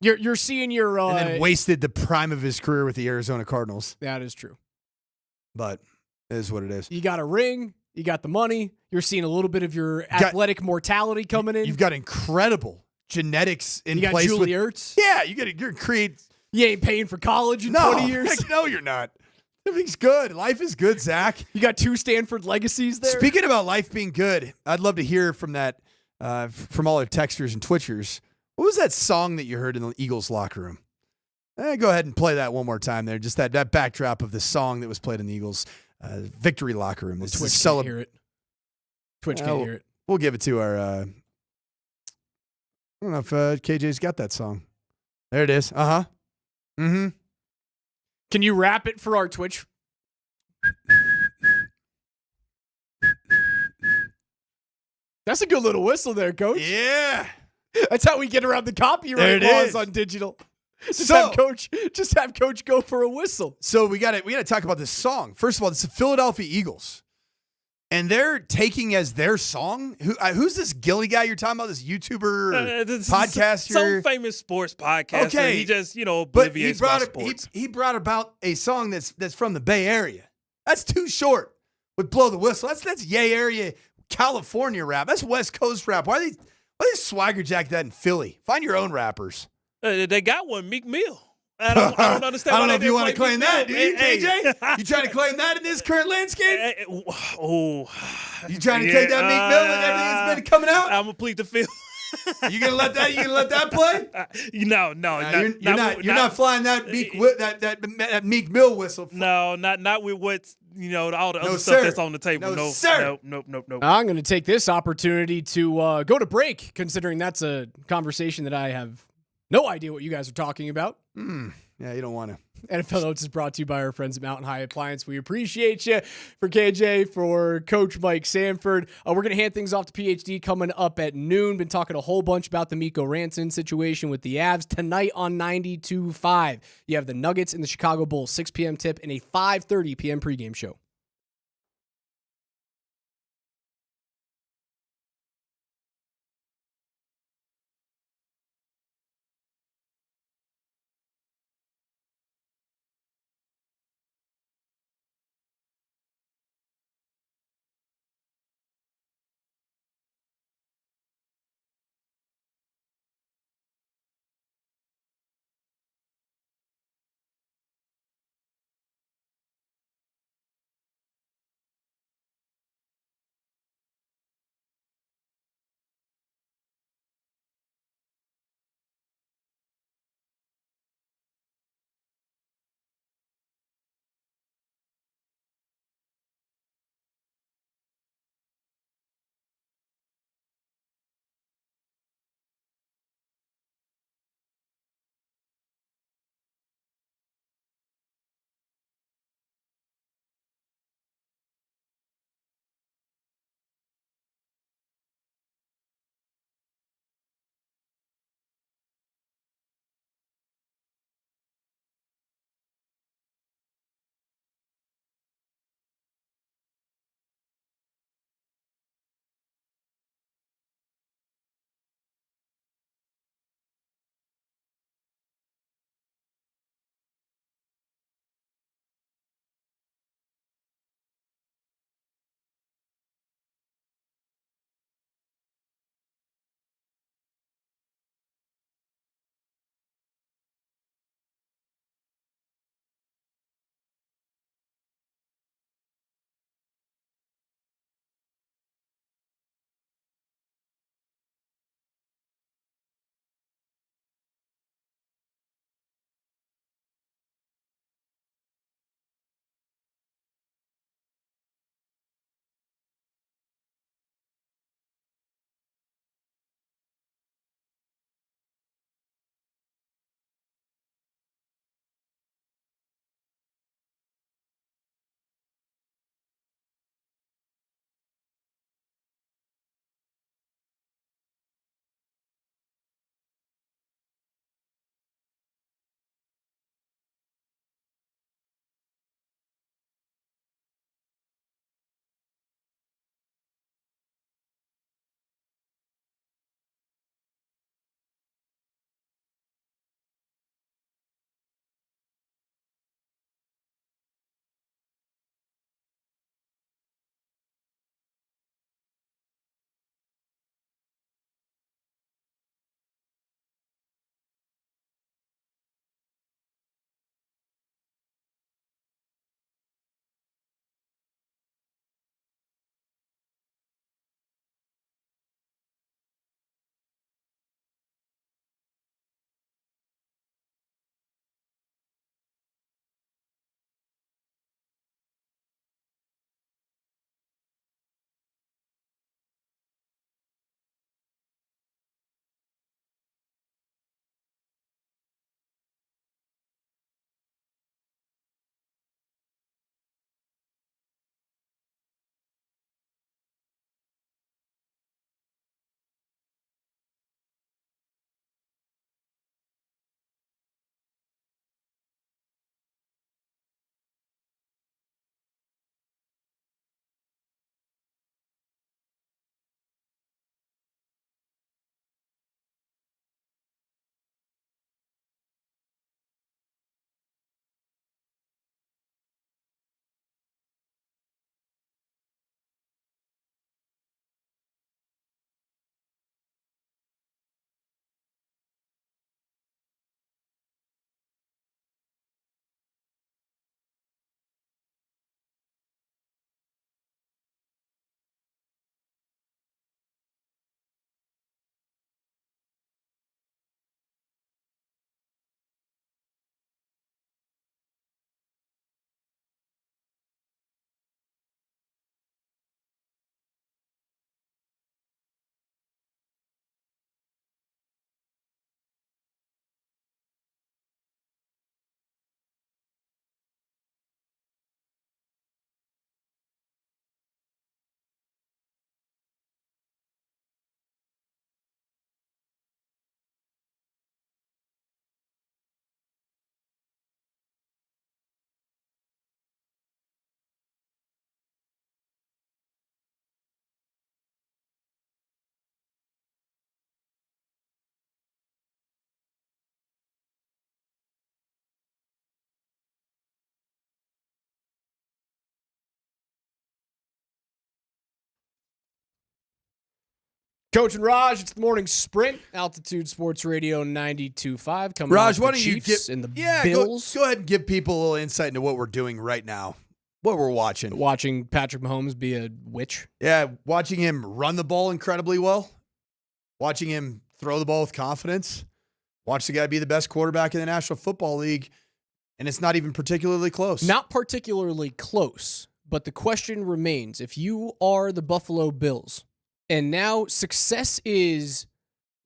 You're seeing your and then wasted the prime of his career with the Arizona Cardinals. That is true. But it is what it is. You got a ring. You got the money. You're seeing a little bit of your athletic mortality coming in. You've got incredible genetics in you got place. Julie Ertz. Yeah, you're create. You ain't paying for college in 20 years. Heck no, you're not. Everything's good. Life is good, Zach. You got 2 Stanford legacies there. Speaking about life being good, I'd love to hear from that, from all our texters and twitchers. What was that song that you heard in the Eagles locker room? Go ahead and play that one more time there. Just that backdrop of the song that was played in the Eagles victory locker room. It's Twitch can't hear it. Twitch can't hear it. We'll give it to our, I don't know if KJ's got that song. There it is. Uh-huh. Mm-hmm. Can you rap it for our Twitch? That's a good little whistle there, Coach. Yeah. That's how we get around the copyright laws on digital. Just have Coach go for a whistle. So we got to talk about this song. First of all, it's the Philadelphia Eagles. And they're taking as their song. Who's this Gilly guy you're talking about? This YouTuber podcaster? Some famous sports podcaster. Okay. He just, oblivious about sports. He brought about a song that's from the Bay Area. That's too short with Blow the Whistle. That's Yay Area, California rap. That's West Coast rap. Why they swagger jack that in Philly? Find your own rappers. They got one, Meek Mill. I don't understand. I don't know if you want to claim that, do you, KJ? You trying to claim that in this current landscape? You trying to take that Meek Mill and everything that's been coming out? I'm gonna plead the fifth. You gonna let that play? You're not flying that Meek Mill whistle. No, not with what's all the other sir. stuff that's on the table. No, sir. Nope. I'm going to take this opportunity to go to break, considering that's a conversation that I have no idea what you guys are talking about. Yeah, Yeah, you don't want to. NFL Notes is brought to you by our friends at Mountain High Appliance. We appreciate you. For KJ, for Coach Mike Sanford. We're going to hand things off to PhD coming up at noon. Been talking a whole bunch about the Mikko Rantanen situation with the Avs. Tonight on 92.5, you have the Nuggets and the Chicago Bulls, 6 p.m. tip and a 5:30 p.m. pregame show. Coach and Raj, it's the morning sprint. Altitude Sports Radio 92.5. Coming Raj, off why the don't you Chiefs and the Bills. Go ahead and give people a little insight into what we're doing right now, what we're watching. Watching Patrick Mahomes be a witch. Yeah, watching him run the ball incredibly well, watching him throw the ball with confidence, watch the guy be the best quarterback in the National Football League, and it's not even particularly close. Not particularly close, but the question remains, if you are the Buffalo Bills, and now success is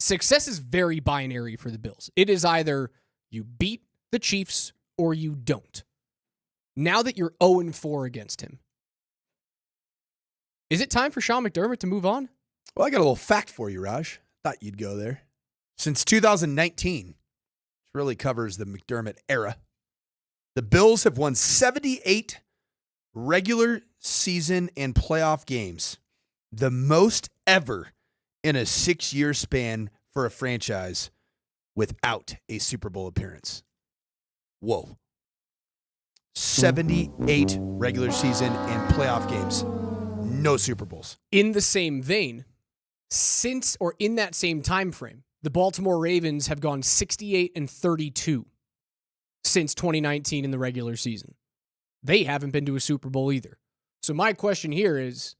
very binary for the Bills. It is either you beat the Chiefs or you don't. Now that you're 0-4 against him, is it time for Sean McDermott to move on? Well, I got a little fact for you, Raj. Thought you'd go there. Since 2019, which really covers the McDermott era, the Bills have won 78 regular season and playoff games, the most ever in a 6-year span for a franchise without a Super Bowl appearance. Whoa. 78 regular season and playoff games, no Super Bowls. In the same vein, in that same time frame, the Baltimore Ravens have gone 68-32 since 2019 in the regular season. They haven't been to a Super Bowl either. So my question here is,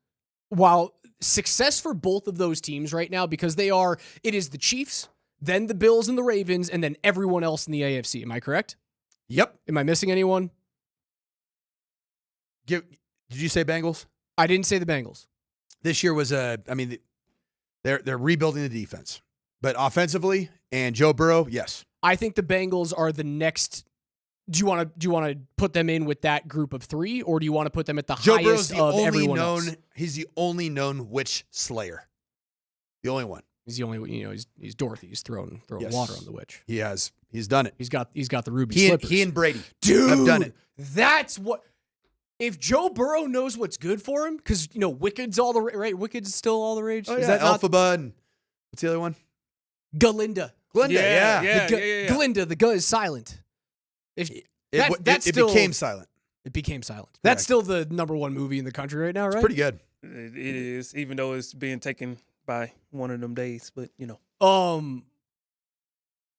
while success for both of those teams right now, because it is the Chiefs, then the Bills and the Ravens, and then everyone else in the AFC. Am I correct? Yep. Am I missing anyone? Did you say Bengals? I didn't say the Bengals. This year was they're rebuilding the defense. But offensively and Joe Burrow, yes. I think the Bengals are the next. Do you want to put them in with that group of three, or do you want to put them at the Joe highest Burrow's the of only everyone known, else? He's the only known witch slayer. The only one. He's the only he's Dorothy. He's throwing Yes. water on the witch. He has. He's done it. He's got the ruby He slippers. and Brady Dude, have done it. That's what. If Joe Burrow knows what's good for him, because Wicked's all the right. Wicked's still all the rage. Oh, Is yeah. that not Elphaba and what's the other one? Glinda? Yeah. Glinda. The G is silent. If It still became silent. It became silent. Correct. That's still the #1 movie in the country right now, right? It's pretty good. It is, even though it's being taken by one of them days. But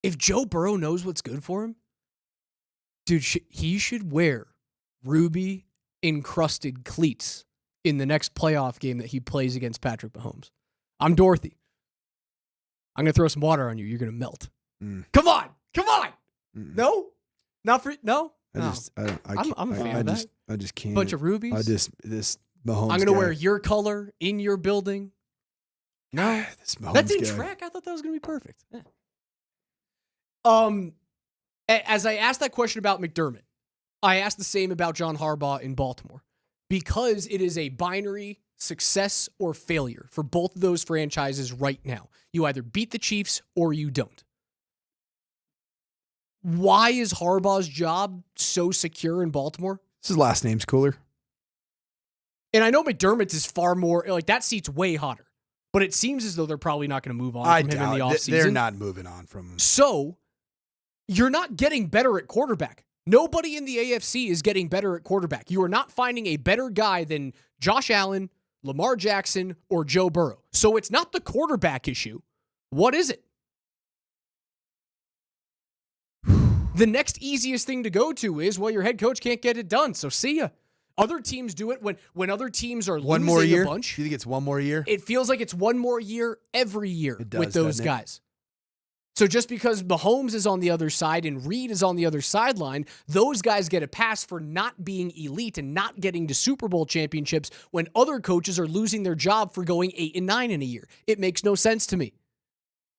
if Joe Burrow knows what's good for him, dude, he should wear ruby encrusted cleats in the next playoff game that he plays against Patrick Mahomes. I'm Dorothy. I'm gonna throw some water on you. You're gonna melt. Come on. No, not for no. I'm a fan of that. I just can't. Bunch of rubies. This Mahomes. I'm gonna guy. wear your color in your building. No, This Mahomes that didn't guy. track. I thought that was gonna be perfect. Yeah. As I asked that question about McDermott, I asked the same about John Harbaugh in Baltimore, because it is a binary success or failure for both of those franchises right now. You either beat the Chiefs or you don't. Why is Harbaugh's job so secure in Baltimore? His last name's cooler. And I know McDermott's is far more, that seat's way hotter, but it seems as though they're probably not going to move on from him in the offseason. They're not moving on from him. So you're not getting better at quarterback. Nobody in the AFC is getting better at quarterback. You are not finding a better guy than Josh Allen, Lamar Jackson, or Joe Burrow. So it's not the quarterback issue. What is it? The next easiest thing to go to is, well, your head coach can't get it done, so see ya. Other teams do it when other teams are One losing more year? a bunch. Do you think it's one more year? It feels like it's one more year every year It does, with those doesn't it? guys. So just because Mahomes is on the other side and Reed is on the other sideline, those guys get a pass for not being elite and not getting to Super Bowl championships when other coaches are losing their job for going 8-9 in a year. It makes no sense to me.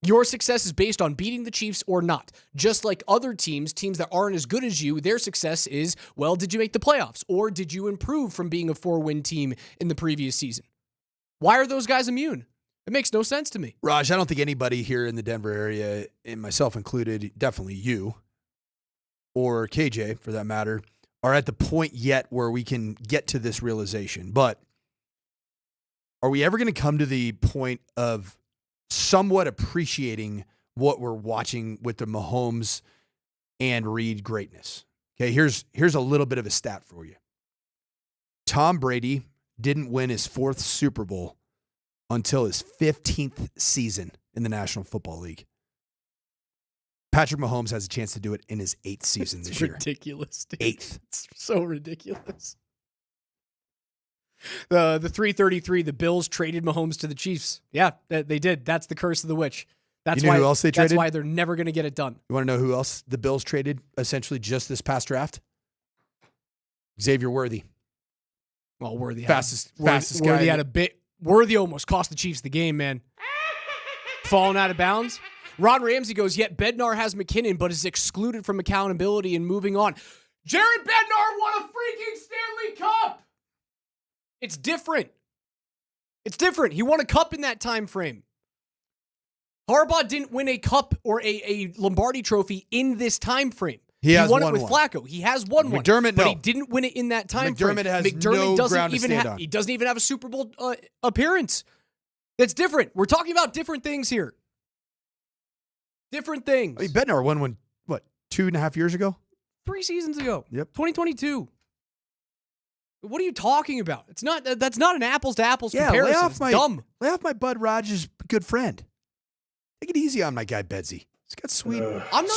Your success is based on beating the Chiefs or not. Just like other teams that aren't as good as you, their success is, well, did you make the playoffs? Or did you improve from being a 4-win team in the previous season? Why are those guys immune? It makes no sense to me. Raj, I don't think anybody here in the Denver area, and myself included, definitely you, or KJ for that matter, are at the point yet where we can get to this realization. But are we ever going to come to the point of somewhat appreciating what we're watching with the Mahomes and Reed greatness? Okay, here's a little bit of a stat for you. Tom Brady didn't win his 4th Super Bowl until his 15th season in the National Football League. Patrick Mahomes has a chance to do it in his 8th season this year. Ridiculous, dude. 8th. It's so ridiculous. The 333, the Bills traded Mahomes to the Chiefs. Yeah, they did. That's the curse of the witch. That's You know why. who else they That's traded? why they're never going to get it done. You want to know who else the Bills traded essentially just this past draft? Xavier Worthy. Well, Worthy fastest Worthy guy. had a bit. Worthy almost cost the Chiefs the game, man. Falling out of bounds. Ron Ramsey goes, yet Bednar has McKinnon, but is excluded from accountability and moving on. Jared Bednar won a freaking Stanley Cup. It's different. It's different. He won a cup in that time frame. Harbaugh didn't win a cup or a Lombardi trophy in this time frame. He has won it won with one. Flacco. He has won one. McDermott, but no. he didn't win it in that time frame. McDermott has no ground to stand on. He doesn't even have a Super Bowl appearance. That's different. We're talking about different things here. Different things. I mean, Bednar won one, 2.5 years ago? 3 seasons ago. Yep. 2022. What are you talking about? It's not. That's not an apples to apples comparison. It's dumb. Lay off my Bud Rogers good friend. Take it easy on my guy Bedsy. He's got sweet,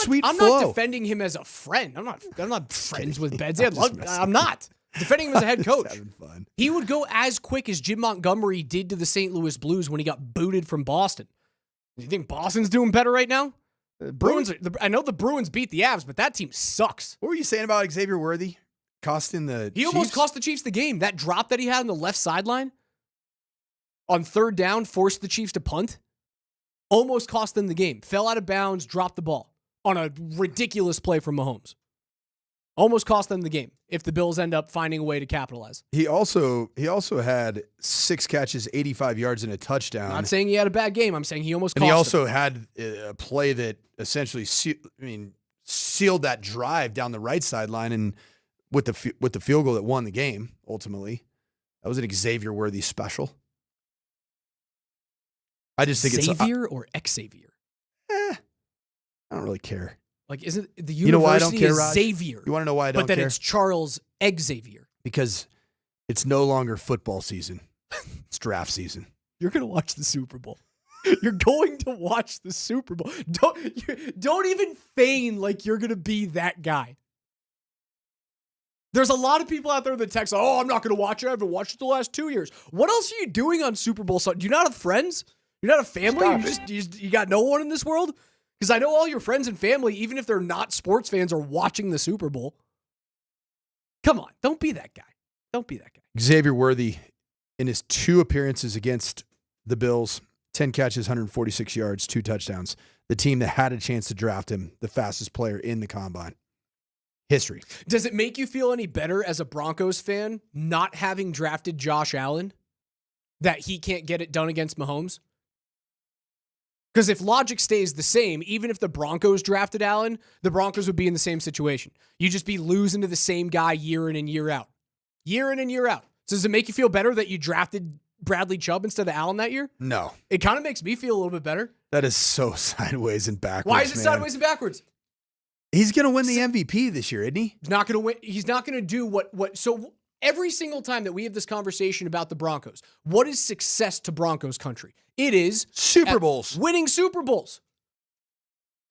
sweet I'm flow. not defending him as a friend. I'm not friends with Bedsy. I'm not defending him as a head coach. Having fun. He would go as quick as Jim Montgomery did to the St. Louis Blues when he got booted from Boston. Do you think Boston's doing better right now? Bruins. I know the Bruins beat the Avs, but that team sucks. What were you saying about Xavier Worthy costing the He almost Chiefs? cost the Chiefs the game. That drop that he had on the left sideline on third down forced the Chiefs to punt. Almost cost them the game. Fell out of bounds, dropped the ball on a ridiculous play from Mahomes. Almost cost them the game if the Bills end up finding a way to capitalize. He also had 6 catches, 85 yards, and a touchdown. I'm not saying he had a bad game. I'm saying he almost cost And he them. also had a play that essentially sealed that drive down the right sideline and with the field goal that won the game ultimately. That was an Xavier Worthy special. I just think Xavier or Xavier? I don't really care. Like, isn't the You know why I don't university care, is Raj? Xavier? You want to know why I don't But then care? it's Charles Xavier. Because it's no longer football season. It's draft season. You're going to watch the Super Bowl. You're going to watch the Super Bowl. Don't even feign like you're going to be that guy. There's a lot of people out there that text, oh, I'm not going to watch it. I haven't watched it the last 2 years. What else are you doing on Super Bowl Sunday? Do you not have friends? You're not a family? You got no one in this world? Because I know all your friends and family, even if they're not sports fans, are watching the Super Bowl. Come on. Don't be that guy. Don't be that guy. Xavier Worthy, in his 2 appearances against the Bills, 10 catches, 146 yards, 2 touchdowns. The team that had a chance to draft him, the fastest player in the combine. History. Does it make you feel any better as a Broncos fan not having drafted Josh Allen that he can't get it done against Mahomes? Because if logic stays the same, even if the Broncos drafted Allen, the Broncos would be in the same situation. You'd just be losing to the same guy year in and year out. Year in and year out. So does it make you feel better that you drafted Bradley Chubb instead of Allen that year? No. It kind of makes me feel a little bit better. That is so sideways and backwards. Why is it man. sideways and backwards? He's going to win the MVP this year, isn't he? He's not going to win. He's not going to do what. So every single time that we have this conversation about the Broncos, what is success to Broncos country? It is Super Bowls. Winning Super Bowls.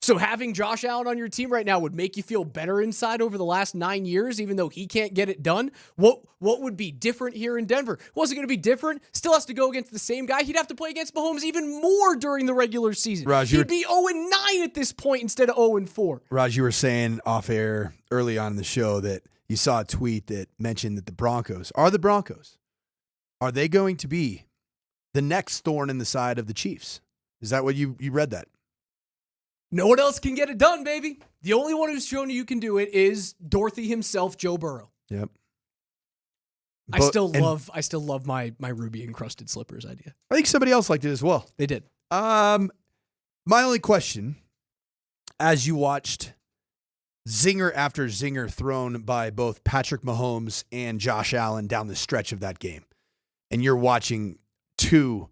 So having Josh Allen on your team right now would make you feel better inside over the last 9 years, even though he can't get it done. What would be different here in Denver? Was it going to be different? Still has to go against the same guy. He'd have to play against Mahomes even more during the regular season. Raj, He'd be 0-9 at this point instead of 0-4. Raj, you were saying off air early on in the show that you saw a tweet that mentioned that the Broncos. Are they going to be the next thorn in the side of the Chiefs? Is that what you read that? No one else can get it done, baby. The only one who's shown you can do it is Dorothy himself, Joe Burrow. Yep. I still love my ruby encrusted slippers idea. I think somebody else liked it as well. They did. My only question, as you watched zinger after zinger thrown by both Patrick Mahomes and Josh Allen down the stretch of that game, and you're watching 2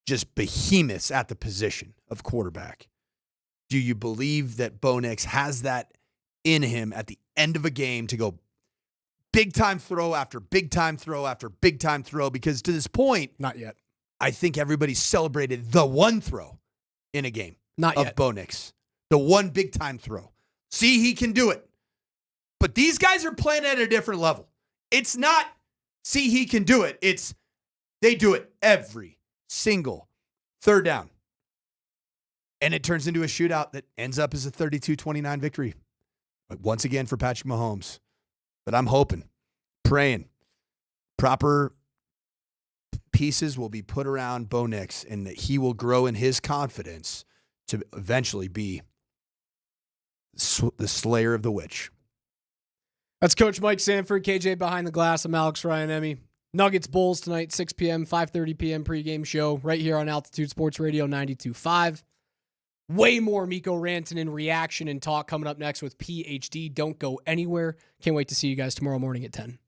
just behemoths at the position of quarterback. Do you believe that Bo Nix has that in him at the end of a game to go big time throw after big time throw after big time throw? Because to this point, not yet. I think everybody celebrated the one throw in a game Not of yet. Bo Nix. The one big-time throw. See, he can do it. But these guys are playing at a different level. It's not, see, he can do it. It's, they do it every single third down. And it turns into a shootout that ends up as a 32-29 victory. But once again for Patrick Mahomes. But I'm hoping, praying, proper pieces will be put around Bo Nix and that he will grow in his confidence to eventually be the slayer of the witch. That's Coach Mike Sanford, KJ Behind the Glass. I'm Alex Ryan-Emmy. Nuggets Bulls tonight, 6 p.m., 5:30 p.m. pregame show right here on Altitude Sports Radio 92.5. Way more Mikko Rantanen reaction and talk coming up next with PhD. Don't go anywhere. Can't wait to see you guys tomorrow morning at 10.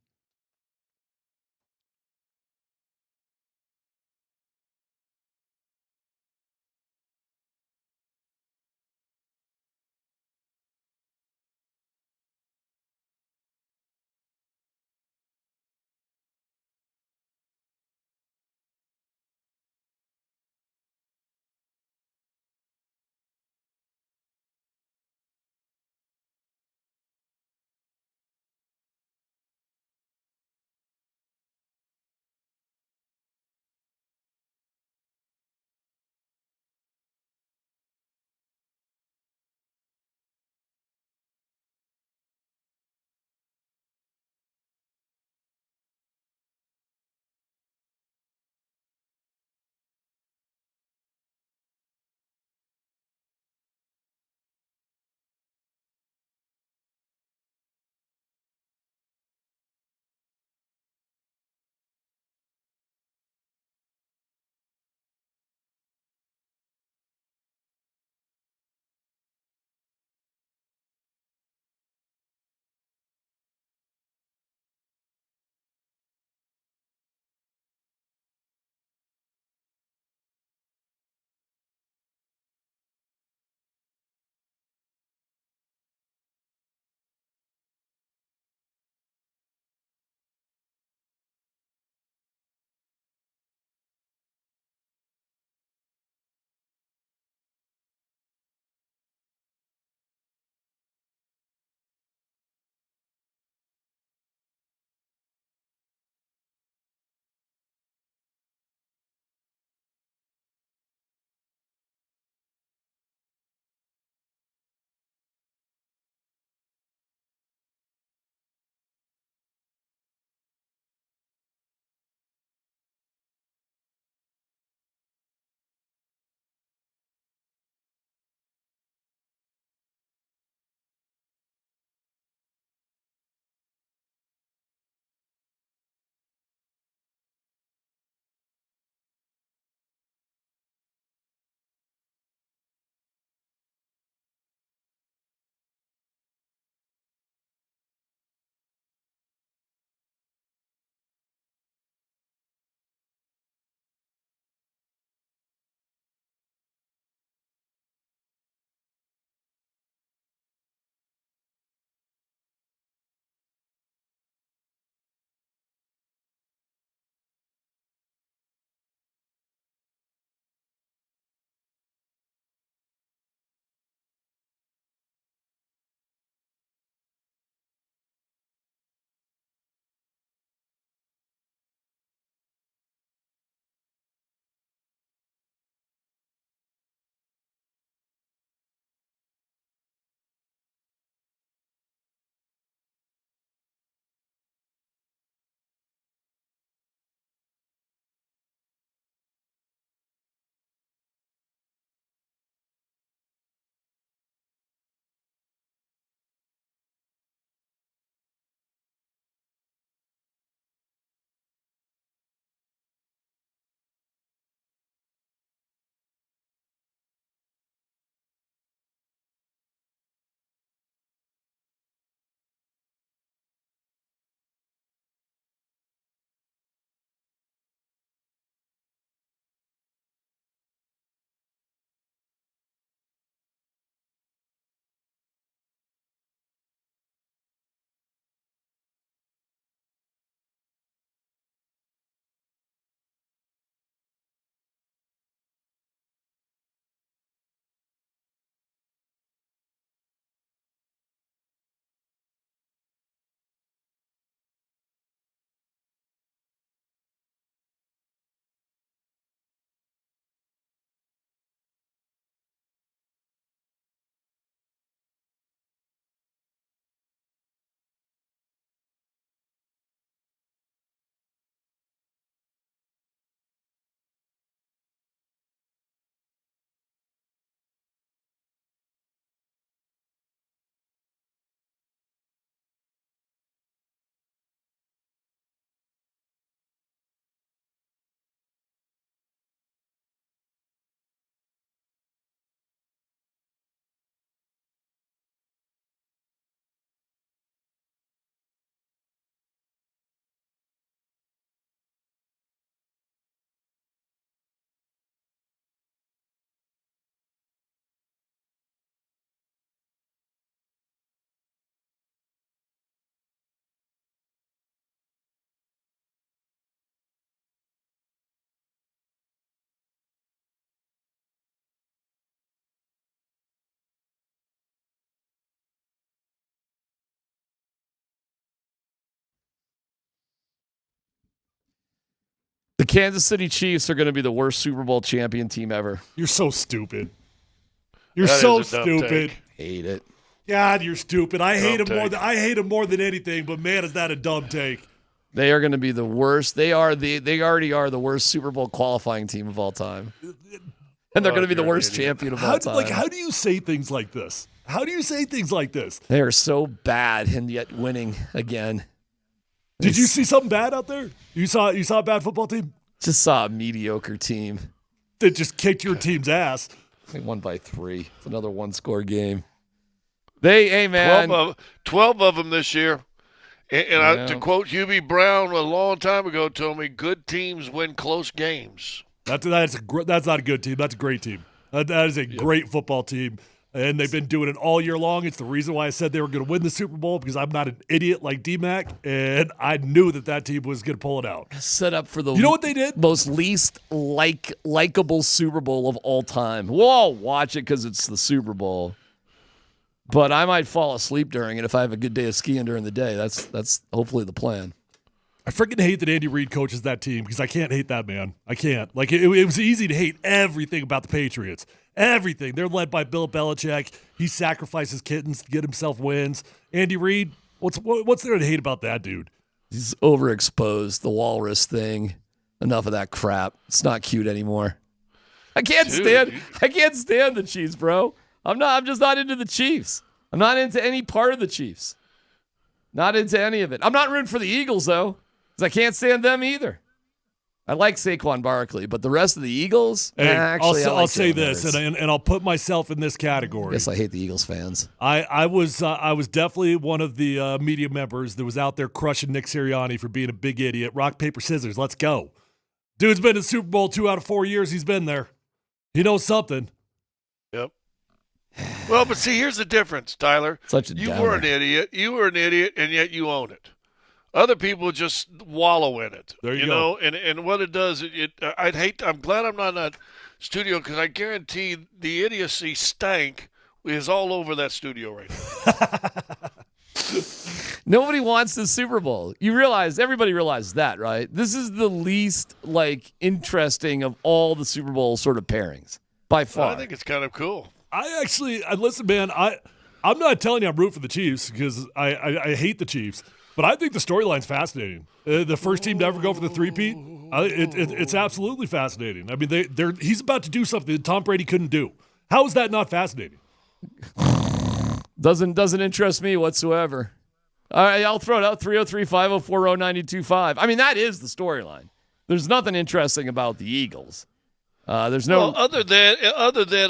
Kansas City Chiefs are going to be the worst Super Bowl champion team ever. You're so stupid. You're That so is a dumb stupid. take. Hate it. God, you're stupid. I hate Dumb him more than anything. But man, is that a dumb take? They are going to be the worst. They already are the worst Super Bowl qualifying team of all time. And they're going to be the worst champion of all time. How do you say things like this? How do you say things like this? They are so bad and yet winning again. Did you see something bad out there? You saw a bad football team? Just saw a mediocre team. That just kicked your team's ass. They won by 3. It's another one-score game. Hey, man. 12 of them this year. And to quote Hugh B. Brown a long time ago, told me, good teams win close games. That's not a good team. That's a great team. That is a great football team. And they've been doing it all year long. It's the reason why I said they were going to win the Super Bowl, because I'm not an idiot like DMac, and I knew that team was going to pull it out. Set up for the You know what they did? Most least likable Super Bowl of all time. We'll all watch it because it's the Super Bowl. But I might fall asleep during it if I have a good day of skiing during the day. That's hopefully the plan. I freaking hate that Andy Reid coaches that team, because I can't hate that man. I can't. Like, it was easy to hate everything about the Patriots. Everything. They're led by Bill Belichick. He sacrifices kittens to get himself wins. Andy Reid, what's there to hate about that dude? He's overexposed. The walrus thing. Enough of that crap. It's not cute anymore. I can't stand the Chiefs, bro. I'm just not into the Chiefs. I'm not into any part of the Chiefs. Not into any of it. I'm not rooting for the Eagles, though, because I can't stand them either. I like Saquon Barkley, but the rest of the Eagles, hey, actually, I'll say this, and I'll put myself in this category. Yes, I hate the Eagles fans. I was definitely one of the media members that was out there crushing Nick Sirianni for being a big idiot. Rock, paper, scissors. Let's go. Dude's been in the Super Bowl 2 out of 4 years. He's been there. He knows something. Yep. Well, but see, here's the difference, Tyler. You were an idiot. You were an idiot, and yet you own it. Other people just wallow in it. There you know, go. And what it does, I'm glad I'm not in that studio, because I guarantee the idiocy stank is all over that studio right now. Nobody wants the Super Bowl. Everybody realizes that, right? This is the least interesting of all the Super Bowl sort of pairings by far. I think it's kind of cool. Listen, man, I'm not telling you I'm rooting for the Chiefs, because I hate the Chiefs. But I think the storyline's fascinating. The first team to ever go for the three-peat, it's absolutely fascinating. I mean, he's about to do something that Tom Brady couldn't do. How is that not fascinating? Doesn't interest me whatsoever. All right, I'll throw it out, 303-504-0925. I mean, that is the storyline. There's nothing interesting about the Eagles. There's no other than,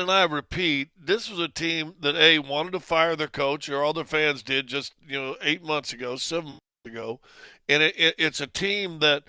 and I repeat, this was a team that wanted to fire their coach, or all their fans did just 7 months ago, and it's a team that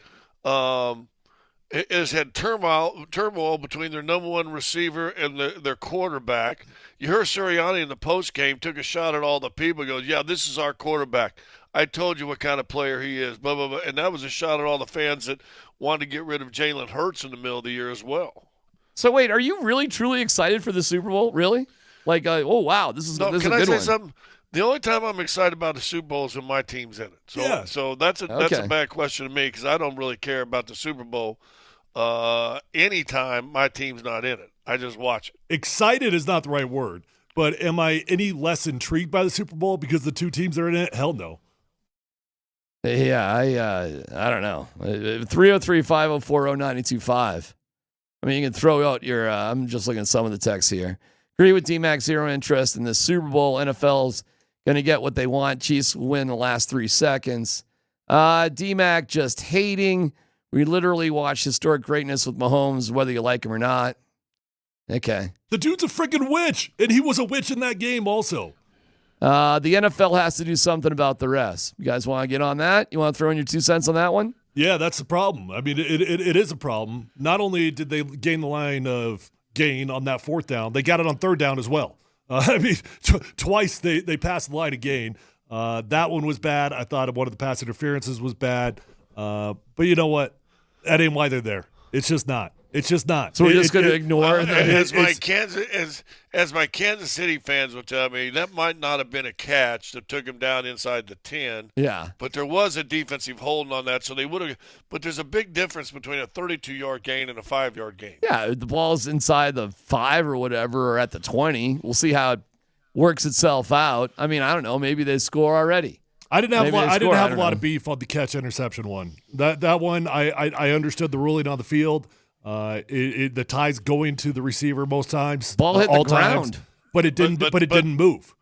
has had turmoil between their number one receiver and their quarterback. You heard Sirianni in the post game took a shot at all the people. He goes, "Yeah, this is our quarterback. I told you what kind of player he is." Blah blah blah, and that was a shot at all the fans that wanted to get rid of Jalen Hurts in the middle of the year as well. So wait, are you really truly excited for the Super Bowl? Really? Oh wow, this is a good one. Can I say something? The only time I'm excited about the Super Bowl is when my team's in it. So that's a bad question to me, because I don't really care about the Super Bowl anytime my team's not in it. I just watch it. Excited is not the right word, but am I any less intrigued by the Super Bowl because the two teams are in it? Hell no. Yeah, I don't know. 303-504-0925. I mean, you can throw out your, I'm just looking at some of the texts here. Agree with DMac, zero interest in the Super Bowl. NFL's going to get what they want. Chiefs will win the last 3 seconds. DMac just hating. We literally watch historic greatness with Mahomes, whether you like him or not. Okay. The dude's a freaking witch, and he was a witch in that game also. The NFL has to do something about the rest. You guys want to get on that? You want to throw in your 2 cents on that one? Yeah, that's the problem. I mean, it is a problem. Not only did they gain the line of gain on that 4th down, they got it on 3rd down as well. I mean, twice they passed the line of gain. That one was bad. I thought one of the pass interferences was bad. But you know what? That ain't why they're there. It's just not. It's just not. So we're just going to ignore as my Kansas City fans will tell me, that might not have been a catch that took him down inside the 10. Yeah. But there was a defensive holding on that, so they would have. But there's a big difference between a 32-yard gain and a 5-yard gain. Yeah, the ball's inside the 5 or whatever, or at the 20. We'll see how it works itself out. I mean, I don't know. Maybe they score already. I didn't have a lot of beef on the catch interception one. That one, I understood the ruling on the field. The tie's going to the receiver most times. Ball hit the ground, but it didn't. But it didn't move.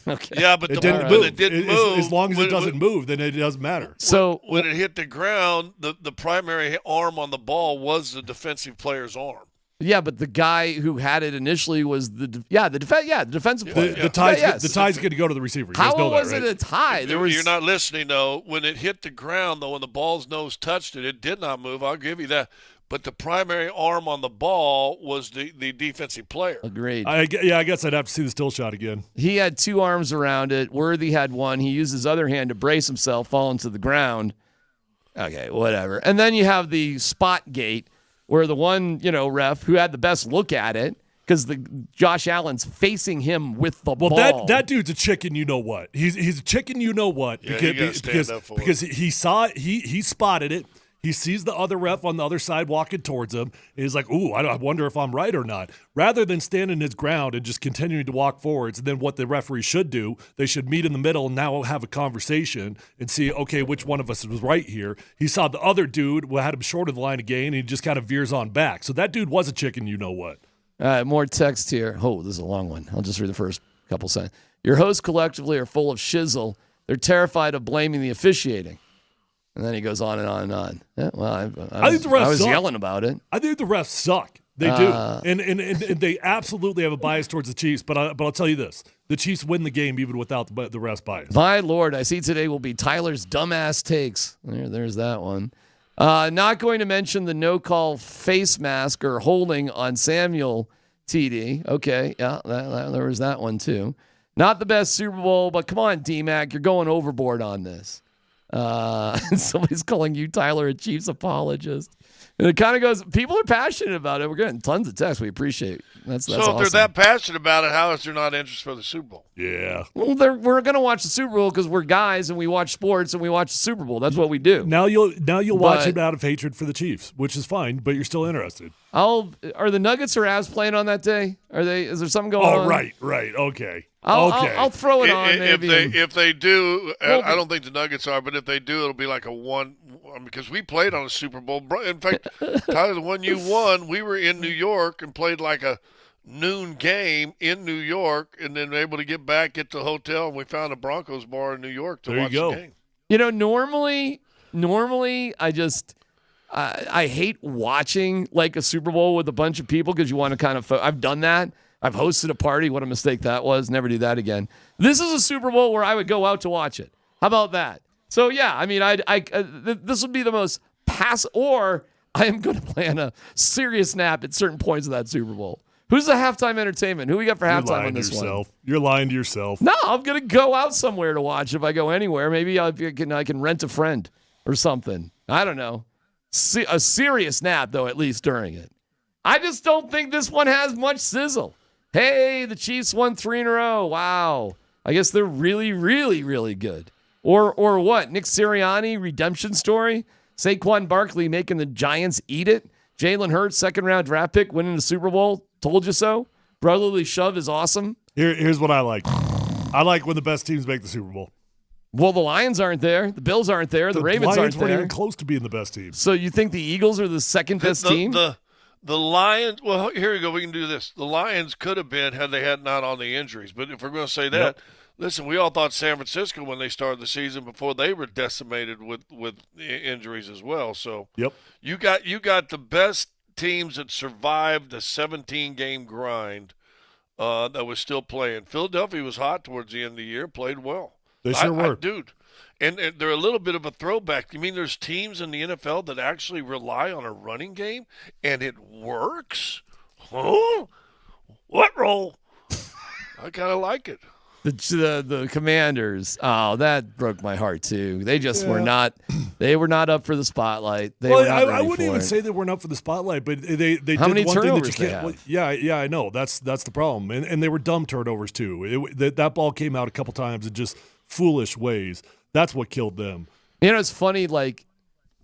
Okay. Yeah, but it didn't move. As long as it doesn't move, then it doesn't matter. So when it hit the ground, the primary arm on the ball was the defensive player's arm. Yeah, but the guy who had it initially was the defensive player. The tie's going to go to the receiver. You How guys know was that, right? it a tie? You're not listening, though. When it hit the ground, though, when the ball's nose touched it, it did not move. I'll give you that. But the primary arm on the ball was the defensive player. Agreed. I guess I'd have to see the still shot again. He had 2 arms around it. Worthy had one. He used his other hand to brace himself, falling to the ground. Okay, whatever. And then you have the spot gate, where the one, ref who had the best look at it, because Josh Allen's facing him with the ball. Well, that dude's a chicken. You know what? He's a chicken. You know what? Yeah, because he saw it. He spotted it. He sees the other ref on the other side walking towards him. And he's like, "Ooh, I wonder if I'm right or not." Rather than standing his ground and just continuing to walk forwards, and then what the referee should do, they should meet in the middle and now have a conversation and see, okay, which one of us was right here. He saw the other dude had him short of the line of gain, and he just kind of veers on back. So that dude was a chicken. You know what? All right, more text here. Oh, this is a long one. I'll just read the first couple sentences. Your hosts collectively are full of shizzle. They're terrified of blaming the officiating. And then he goes on and on and on. Yeah, well, I think the refs was suck. Yelling about it. I think the refs suck. They do, and they absolutely have a bias towards the Chiefs. But I'll tell you this: the Chiefs win the game even without the refs bias. My Lord, I see today will be Tyler's dumbass takes. There's that one. Not going to mention the no-call face mask or holding on Samuel TD. Okay, yeah, there was that one too. Not the best Super Bowl, but come on, DMac, you're going overboard on this. Somebody's calling you, Tyler, a Chiefs apologist. And it kind of goes, people are passionate about it. We're getting tons of texts. We appreciate it. That's so if awesome. they're that passionate about it, how is there not interest for the Super Bowl? Yeah. Well, we're going to watch the Super Bowl because we're guys and we watch sports and we watch the Super Bowl. That's what we do. Now you'll watch it out of hatred for the Chiefs, which is fine, but you're still interested. Are the Nuggets or Avs playing on that day? Is there something going on? Oh, right. Okay. I'll throw it on. If they do, I don't think the Nuggets are, but if they do, it'll be like a one. Because we played on a Super Bowl. In fact, Tyler, the one you won, we were in New York and played like a noon game in New York, and then able to get to the hotel, and we found a Broncos bar in New York to watch the game. Normally I hate watching like a Super Bowl with a bunch of people because you want to kind of. I've done that. I've hosted a party. What a mistake that was. Never do that again. This is a Super Bowl where I would go out to watch it. How about that? So, yeah, I mean, this would be the most or I am going to plan a serious nap at certain points of that Super Bowl. Who's the halftime entertainment? Who we got for halftime on this one? You're lying to yourself. No, I'm going to go out somewhere to watch if I go anywhere. Maybe I can rent a friend or something. I don't know. A serious nap, though, at least during it. I just don't think this one has much sizzle. Hey, the Chiefs won 3 in a row. Wow. I guess they're really, really, really good. Or what? Nick Sirianni, redemption story? Saquon Barkley making the Giants eat it? Jalen Hurts, second-round draft pick, winning the Super Bowl? Told you so? Brotherly shove is awesome. Here's what I like. I like when the best teams make the Super Bowl. Well, the Lions aren't there. The Bills aren't there. The Ravens aren't there. weren't even close to being the best team. So you think the Eagles are the second-best team? The Lions, well, here we go. We can do this. The Lions could have been had they had not all the injuries. But if we're going to say that, listen, we all thought San Francisco when they started the season before they were decimated with injuries as well. So you got the best teams that survived the 17-game grind that was still playing. Philadelphia was hot towards the end of the year, played well. They sure were. Dude. And they're a little bit of a throwback. You mean there's teams in the NFL that actually rely on a running game, and it works? Huh? What role? I kind of like it. The Commanders. Oh, that broke my heart too. They just were not. They were not up for the spotlight. I wouldn't even say they weren't up for the spotlight, but they How did many one thing that you turnovers they can't. have? Yeah, I know. That's the problem, and they were dumb turnovers too. That ball came out a couple times in just foolish ways. That's what killed them. You know, it's funny. Like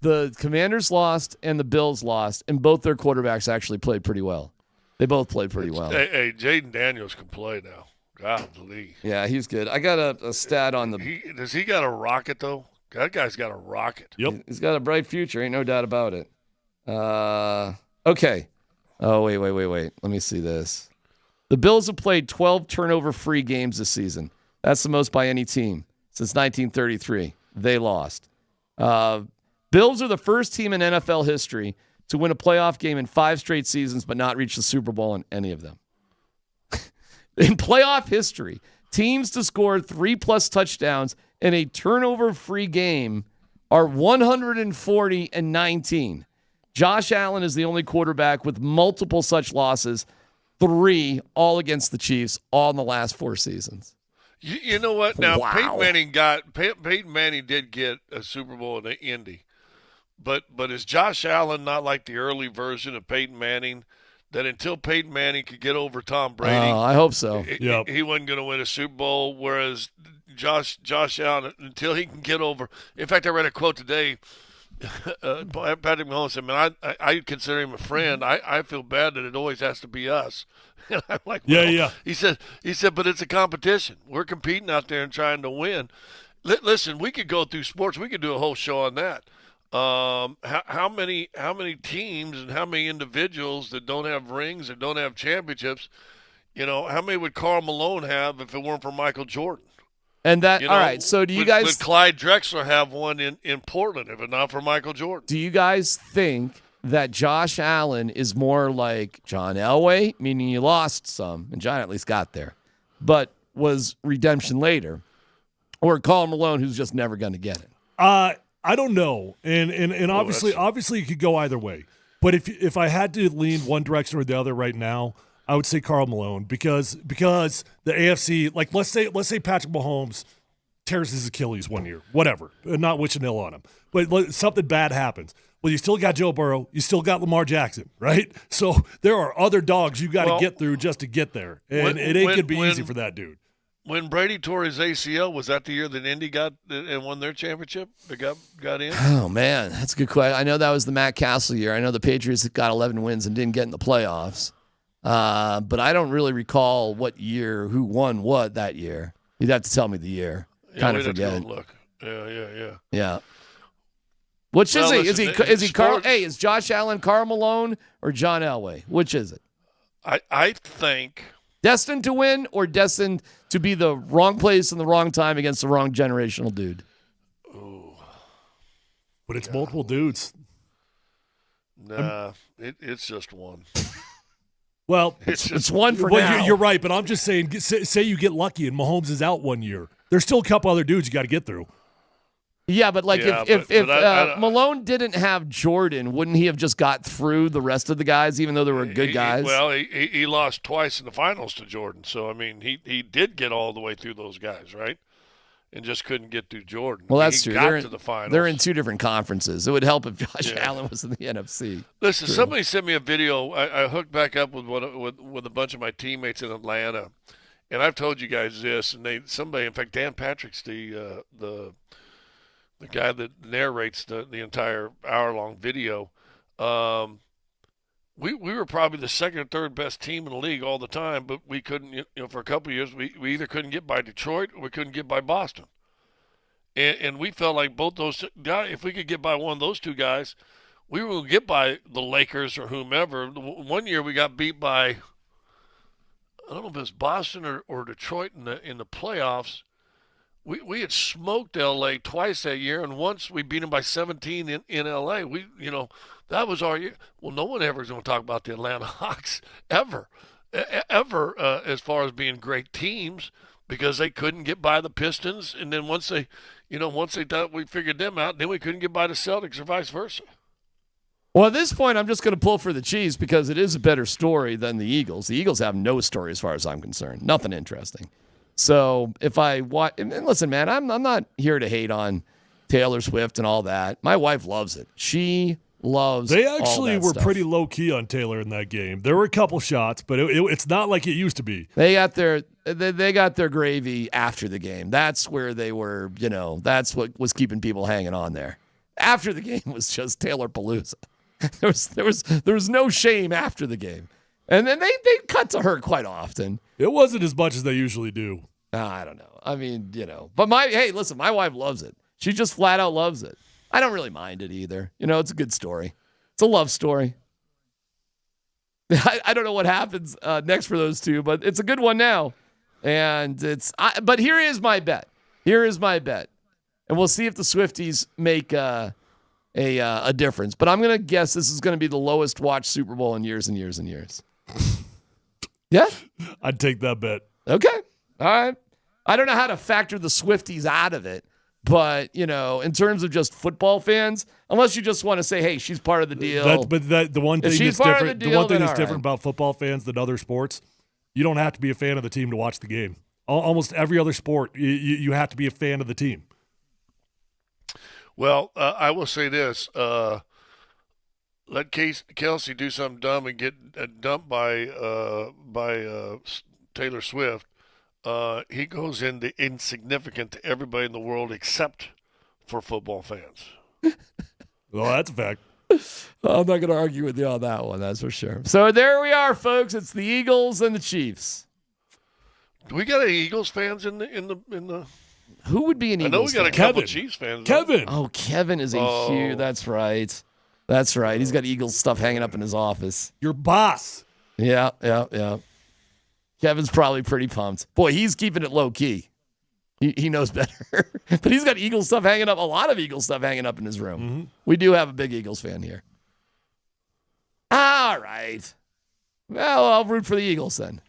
the Commanders lost and the Bills lost, and both their quarterbacks actually played pretty well. They both played pretty well. Hey, Jaden Daniels can play now. Golly. Yeah, he's good. I got a stat on the. Does he got a rocket though? That guy's got a rocket. Yep. He's got a bright future. Ain't no doubt about it. Okay. Oh, wait. Let me see this. The Bills have played 12 turnover-free games this season. That's the most by any team since 1933. They lost. Bills are the first team in NFL history to win a playoff game in 5 straight seasons but not reach the Super Bowl in any of them. In playoff history, teams to score 3+ touchdowns in a turnover-free game are 140-19. Josh Allen is the only quarterback with multiple such losses, 3 all against the Chiefs, all in the last 4 seasons. You know what? Now, Wow. Peyton Manning did get a Super Bowl in the Indy. But is Josh Allen not like the early version of Peyton Manning, that until Peyton Manning could get over Tom Brady, I hope so. He wasn't going to win a Super Bowl, whereas Josh Allen, until he can get over. In fact, I read a quote today. Patrick Mahomes said, "Man, I consider him a friend. I feel bad that it always has to be us." And I'm like, well, Yeah. He said, but it's a competition. We're competing out there and trying to win. Listen, we could go through sports. We could do a whole show on that. How many teams and how many individuals that don't have rings and don't have championships? You know, how many would Karl Malone have if it weren't for Michael Jordan? And that, You know, all right, so do you guys... Would Clyde Drexler have one in Portland if it not for Michael Jordan? Do you guys think that Josh Allen is more like John Elway, meaning you lost some, and John at least got there, but was redemption later, or Karl Malone, who's just never going to get it? I don't know, and obviously it could go either way. But if I had to lean one direction or the other right now, I would say Karl Malone because the AFC, like let's say Patrick Mahomes tears his Achilles one year, whatever, not wishing ill on him, but something bad happens. Well, you still got Joe Burrow, you still got Lamar Jackson, right? So there are other dogs you got to get through just to get there, and it ain't gonna be easy for that dude. When Brady tore his ACL, was that the year that Indy got and won their championship? They got in? Oh, man, that's a good question. I know that was the Matt Castle year. I know the Patriots got 11 wins and didn't get in the playoffs. But I don't really recall what year, who won what that year. You'd have to tell me the year. Kind of forget. Look. Yeah. Yeah. Which is he? Listen, Is he Carl? Hey, is Josh Allen Karl Malone or John Elway? Which is it? I think destined to win or destined to be the wrong place and the wrong time against the wrong generational dude? Ooh. But it's multiple dudes. Nah, it's just one. Well, it's one for now. You're right, but I'm just saying, say you get lucky and Mahomes is out one year. There's still a couple other dudes you got to get through. Yeah, but if Malone didn't have Jordan, wouldn't he have just got through the rest of the guys, even though they were good guys? He lost twice in the finals to Jordan. So, I mean, he did get all the way through those guys, right? And just couldn't get through Jordan. Well, that's true. Got to the finals. They're in 2 different conferences. It would help if Josh Allen was in the NFC. Listen, somebody sent me a video. I hooked back up with a bunch of my teammates in Atlanta, and I've told you guys this. And in fact, Dan Patrick's the guy that narrates the entire hour-long video. We were probably the second or third best team in the league all the time, but we couldn't, for a couple of years, we either couldn't get by Detroit or we couldn't get by Boston. And we felt like both those guys, if we could get by one of those two guys, we were going to get by the Lakers or whomever. One year we got beat by, I don't know if it was Boston or Detroit in the playoffs. We had smoked L.A. twice that year, and once we beat them by 17 in L.A. That was our year. Well, no one ever is going to talk about the Atlanta Hawks ever, as far as being great teams, because they couldn't get by the Pistons, and then once they thought we figured them out, then we couldn't get by the Celtics or vice versa. Well, at this point, I'm just going to pull for the Chiefs because it is a better story than the Eagles. The Eagles have no story as far as I'm concerned. Nothing interesting. So if I watch, and listen, man, I'm not here to hate on Taylor Swift and all that. My wife loves it. She loves. They actually all that were stuff. pretty low key on Taylor in that game. There were a couple shots, but it's not like it used to be. They got their gravy after the game. That's where they were. That's what was keeping people hanging on there. After the game was just Taylor Palooza. There was no shame after the game, and then they cut to her quite often. It wasn't as much as they usually do. I don't know. I mean, but listen, my wife loves it. She just flat out loves it. I don't really mind it either. It's a good story. It's a love story. I don't know what happens next for those two, but it's a good one now. And but here is my bet. And we'll see if the Swifties make a difference. But I'm going to guess this is going to be the lowest watched Super Bowl in years and years and years. Yeah? I'd take that bet. Okay. All right. I don't know how to factor the Swifties out of it. But, in terms of just football fans, unless you just want to say, hey, she's part of the deal. The one thing that's different, different about football fans than other sports, you don't have to be a fan of the team to watch the game. Almost every other sport, you have to be a fan of the team. Well, I will say this. Let Kelsey do something dumb and get dumped by Taylor Swift. He goes into insignificant to everybody in the world except for football fans. Well, that's a fact. I'm not going to argue with you on that one, that's for sure. So there we are, folks. It's the Eagles and the Chiefs. Do we got any Eagles fans in the? Who would be an Eagles? I know we got a couple Chiefs fans. Kevin. Oh, Kevin is a huge. That's right. That's right. He's got Eagles stuff hanging up in his office. Your boss. Yeah. Kevin's probably pretty pumped. Boy, he's keeping it low key. He knows better. But he's got Eagles stuff hanging up, a lot of Eagles stuff hanging up in his room. Mm-hmm. We do have a big Eagles fan here. All right. Well, I'll root for the Eagles then.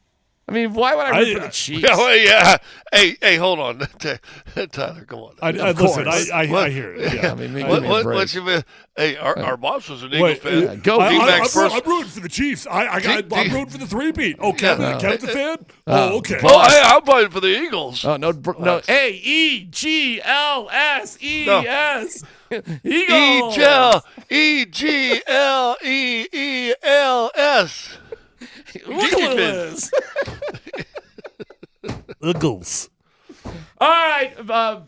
I mean, why would I root for the Chiefs? Yeah. Hey, hold on. Tyler, come on. I hear it. Yeah. I mean, what's your, hey, our boss was an Eagles fan. Go I'm rooting for the Chiefs. I'm rooting for the three-peat. Oh, Kevin's a fan? Oh, okay. I'm fighting for the Eagles. Oh, no. A-E-G-L-S-E-S. Eagles. E-G-L-E-E-L-S. Eagles. Eagles. All right.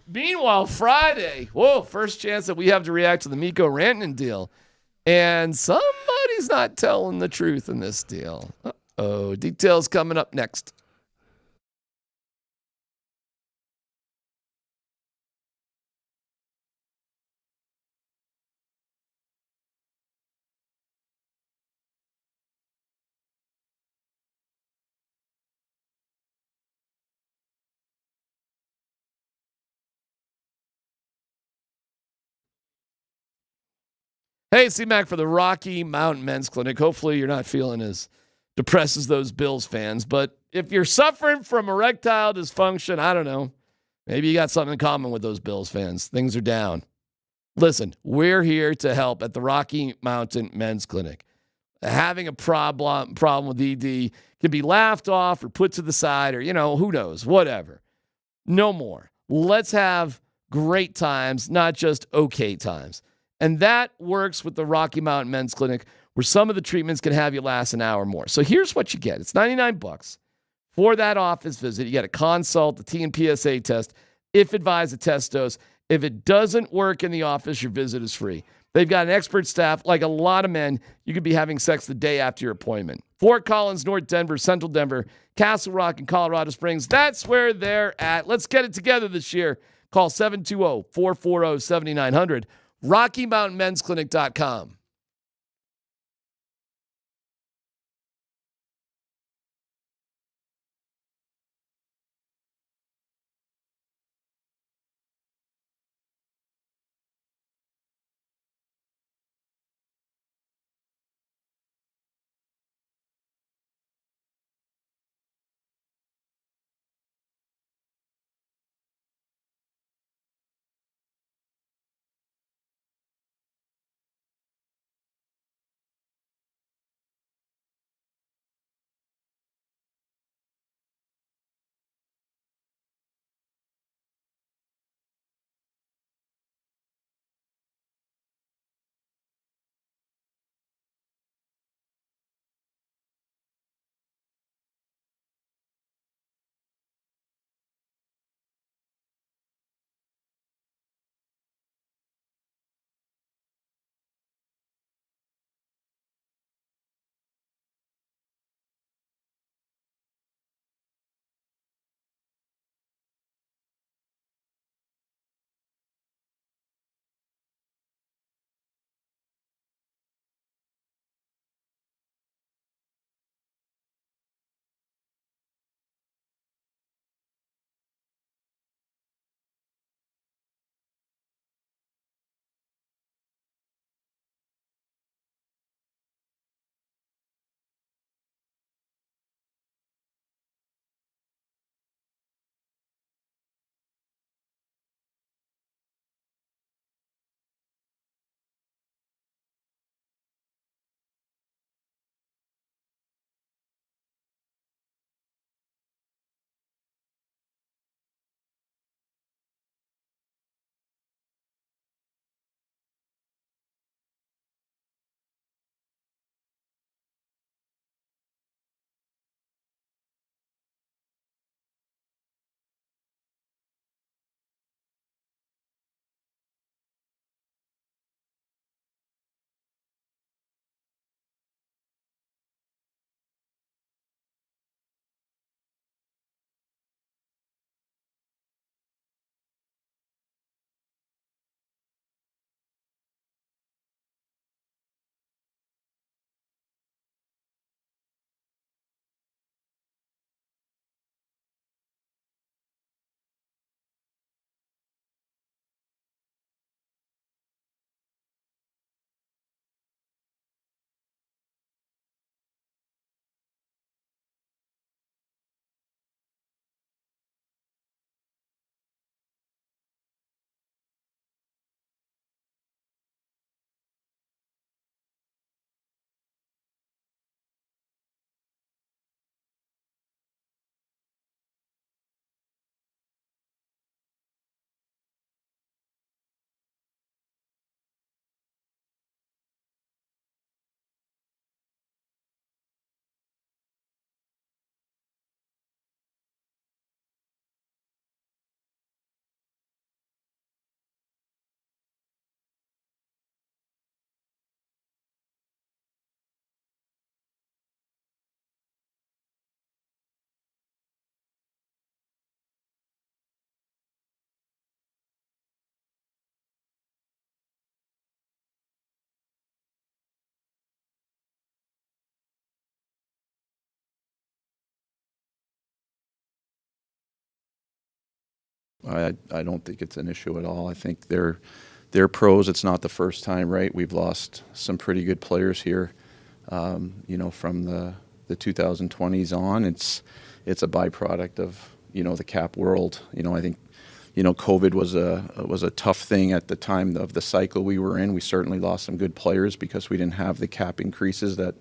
Meanwhile, Friday. Whoa, first chance that we have to react to the Mikko Rantanen deal. And somebody's not telling the truth in this deal. Uh-oh. Details coming up next. Hey, C-Mac for the Rocky Mountain Men's Clinic. Hopefully you're not feeling as depressed as those Bills fans. But if you're suffering from erectile dysfunction, I don't know. Maybe you got something in common with those Bills fans. Things are down. Listen, we're here to help at the Rocky Mountain Men's Clinic. Having a problem with ED can be laughed off or put to the side or, who knows, whatever. No more. Let's have great times, not just okay times. And that works with the Rocky Mountain Men's Clinic, where some of the treatments can have you last an hour more. So here's what you get. It's $99 for that office visit. You get a consult, the TNPSA test, if advised, a test dose. If it doesn't work in the office, your visit is free. They've got an expert staff. Like a lot of men, you could be having sex the day after your appointment. Fort Collins, North Denver, Central Denver, Castle Rock, and Colorado Springs. That's where they're at. Let's get it together this year. Call 720-440-7900. RockyMountainMen'sClinic.com. I don't think it's an issue at all. I think they're pros. It's not the first time, right? We've lost some pretty good players here, from the 2020s on. It's a byproduct of, the cap world. I think, COVID was a tough thing at the time of the cycle we were in. We certainly lost some good players because we didn't have the cap increases that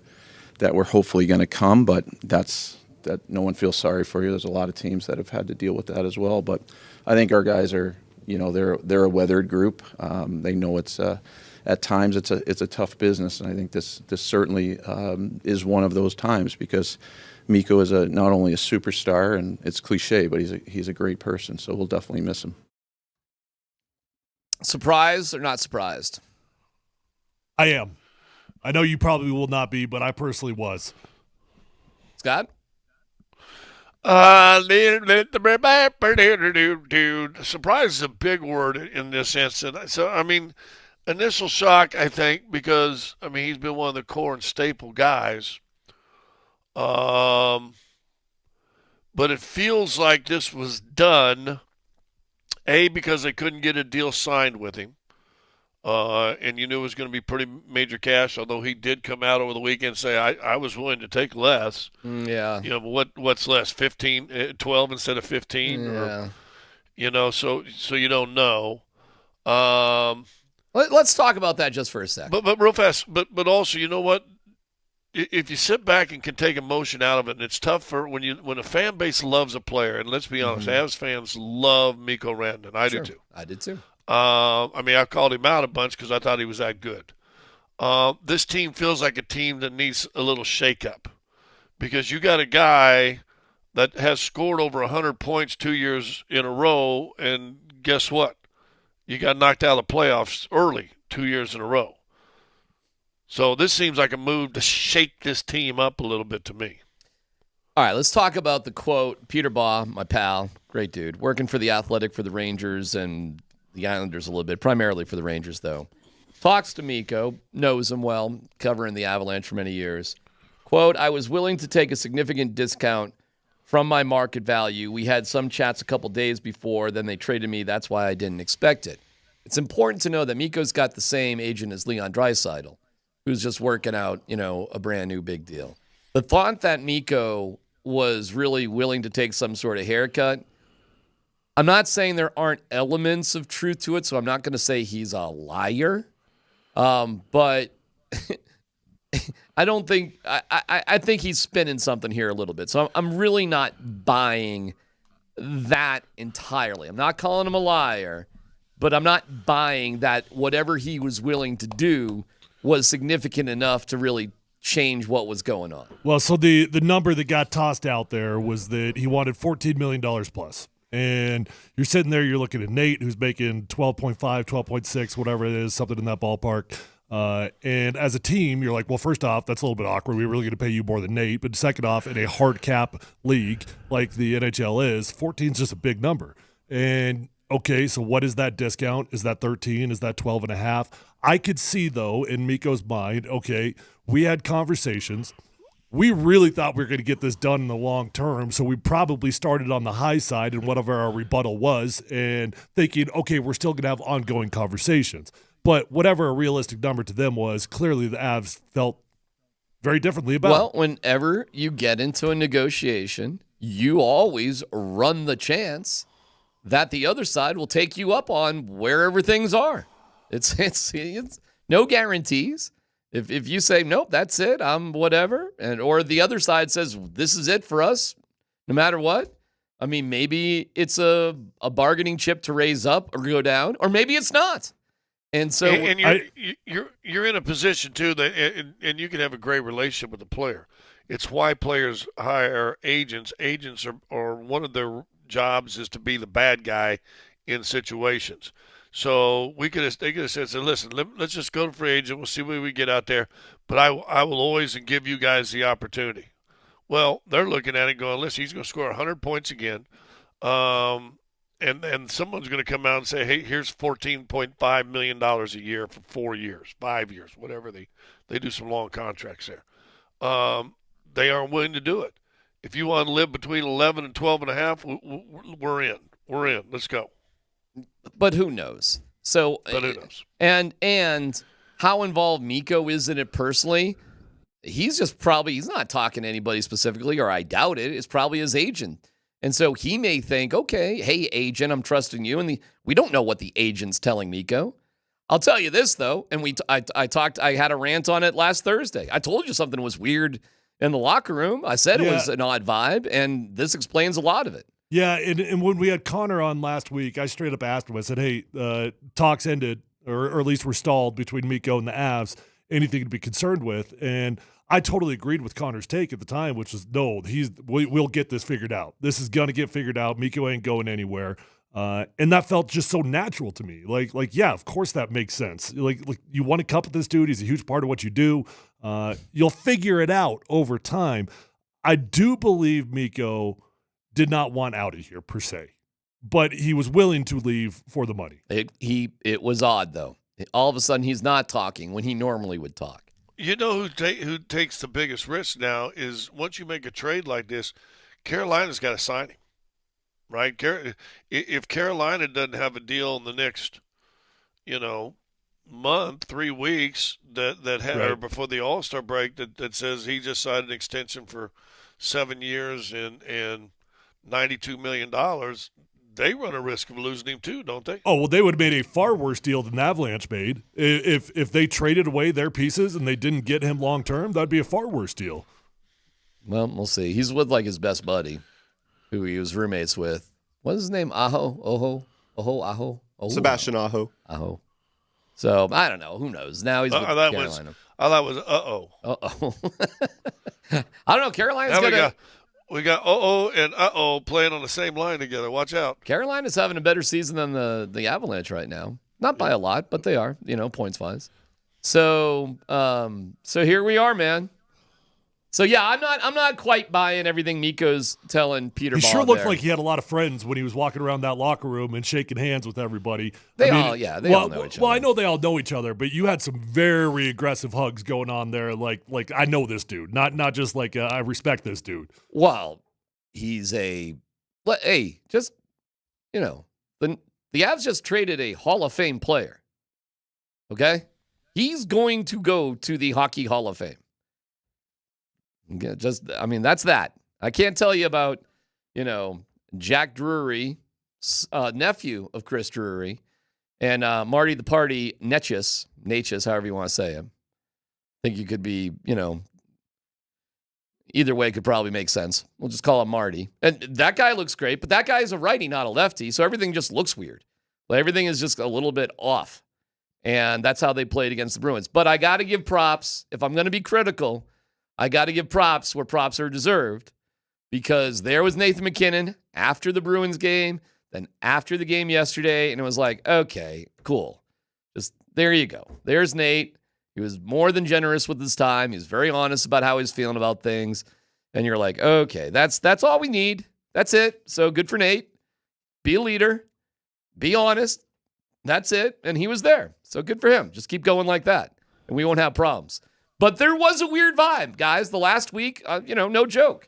were hopefully going to come, but that no one feels sorry for you. There's a lot of teams that have had to deal with that as well. But I think our guys are, they're a weathered group. They know it's at times it's a tough business, and I think this certainly is one of those times because Mikko is not only a superstar, and it's cliche, but he's a great person. So we'll definitely miss him. Surprised or not surprised? I am. I know you probably will not be, but I personally was. Scott? Surprise is a big word in this instance. So, initial shock, I think, because, he's been one of the core and staple guys. But it feels like this was done, A, because they couldn't get a deal signed with him. And you knew it was going to be pretty major cash, although he did come out over the weekend and say, I was willing to take less. Yeah. What's less, 12 instead of 15? Yeah. Or, so you don't know. Let's talk about that just for a second. But real fast, but also, you know what? If you sit back and can take emotion out of it, and it's tough for when a fan base loves a player, and let's be honest, Avs fans love Mikko Rantanen. I do too. I did too. I called him out a bunch because I thought he was that good. This team feels like a team that needs a little shakeup because you got a guy that has scored over 100 points 2 years in a row, and guess what? You got knocked out of the playoffs early 2 years in a row. So this seems like a move to shake this team up a little bit to me. All right, let's talk about the quote. Peter Baugh, my pal, great dude, working for The Athletic for the Rangers and the Islanders a little bit, primarily for the Rangers, though. Talks to Mikko, knows him well, covering the Avalanche for many years. Quote, I was willing to take a significant discount from my market value. We had some chats a couple days before, then they traded me. That's why I didn't expect it. It's important to know that Mikko's got the same agent as Leon Draisaitl, who's just working out, a brand new big deal. The thought that Mikko was really willing to take some sort of haircut, I'm not saying there aren't elements of truth to it, so I'm not going to say he's a liar. But I don't think I think he's spinning something here a little bit. So I'm really not buying that entirely. I'm not calling him a liar, but I'm not buying that whatever he was willing to do was significant enough to really change what was going on. Well, so the number that got tossed out there was that he wanted $14 million plus. And you're sitting there, you're looking at Nate, who's making 12.5, 12.6, whatever it is, something in that ballpark. And as a team, you're like, well, first off, that's a little bit awkward. We're really going to pay you more than Nate. But second off, in a hard cap league like the NHL is, 14 is just a big number. And okay, so what is that discount? Is that 13? Is that 12.5? I could see, though, in Mikko's mind, okay, we had conversations. We really thought we were going to get this done in the long term, so we probably started on the high side and whatever our rebuttal was and thinking, okay, we're still going to have ongoing conversations. But whatever a realistic number to them was, clearly the Avs felt very differently about it. Well, whenever you get into a negotiation, you always run the chance that the other side will take you up on wherever things are. It's no guarantees. If you say, nope, that's it, I'm whatever, or the other side says, this is it for us, no matter what, maybe it's a bargaining chip to raise up or go down, or maybe it's not. And so you're in a position, too, that and you can have a great relationship with the player. It's why players hire agents. Agents are one of their jobs is to be the bad guy in situations. So they could have said, listen, let's just go to free agent. We'll see what we get out there. But I will always give you guys the opportunity. Well, they're looking at it going, listen, he's going to score 100 points again. And someone's going to come out and say, hey, here's $14.5 million a year for 4 years, 5 years, whatever. They do some long contracts there. They aren't willing to do it. If you want to live between 11 and 12.5, we're in. We're in. Let's go. But who knows? So, But who knows? And how involved Mikko is in it personally, he's not talking to anybody specifically, or I doubt it. It's probably his agent. And so he may think, okay, hey, agent, I'm trusting you. And we don't know what the agent's telling Mikko. I'll tell you this, though, and I had a rant on it last Thursday. I told you something was weird in the locker room. I said it was an odd vibe, and this explains a lot of it. Yeah, and when we had Connor on last week, I straight up asked him, I said, hey, talks ended, or at least were stalled between Mikko and the Avs. Anything to be concerned with? And I totally agreed with Connor's take at the time, which was, no, we'll get this figured out. This is going to get figured out. Mikko ain't going anywhere. And that felt just so natural to me. Like, yeah, of course that makes sense. Like you want to cup with this dude. He's a huge part of what you do. You'll figure it out over time. I do believe Mikko did not want out of here per se, but he was willing to leave for the money. It was odd though. All of a sudden he's not talking when he normally would talk. You know who takes the biggest risk now is once you make a trade like this, Carolina's got to sign him. Right? If Carolina doesn't have a deal in the next, month, 3 weeks or before the All-Star break that says he just signed an extension for 7 years and $92 million, they run a risk of losing him too, don't they? Oh, well, they would have made a far worse deal than Avalanche made. If they traded away their pieces and they didn't get him long-term, that'd be a far worse deal. Well, we'll see. He's with like his best buddy, who he was roommates with. What's his name? Aho? Sebastian Aho. Aho. So, I don't know. Who knows? Now he's with Carolina. That was uh-oh. Uh-oh. I don't know. Carolina's going to... We got uh-oh and uh-oh playing on the same line together. Watch out. Carolina's having a better season than the Avalanche right now. Not by a lot, but they are, points-wise. So here we are, man. So yeah, I'm not quite buying everything Mikko's telling Peter. He Ball sure looked there. like he had a lot of friends when he was walking around that locker room and shaking hands with everybody. They all know each other. Well, I know they all know each other, but you had some very aggressive hugs going on there. Like I know this dude, not just like I respect this dude. Well, he's the Avs just traded a Hall of Fame player. Okay, he's going to go to the Hockey Hall of Fame. That's that. I can't tell you about, Jack Drury, nephew of Chris Drury, and Marty the Party Netchus, however you want to say him. I think you could be, either way could probably make sense. We'll just call him Marty. And that guy looks great, but that guy is a righty, not a lefty, so everything just looks weird. Like, everything is just a little bit off. And that's how they played against the Bruins. But I got to give props. If I'm going to be critical, I got to give props where props are deserved, because there was Nathan MacKinnon after the Bruins game, then after the game yesterday, and it was like, okay, cool. Just there you go. There's Nate. He was more than generous with his time. He was very honest about how he's feeling about things. And you're like, okay, that's all we need. That's it. So good for Nate. Be a leader. Be honest. That's it. And he was there. So good for him. Just keep going like that, and we won't have problems. But there was a weird vibe, guys. The last week, no joke.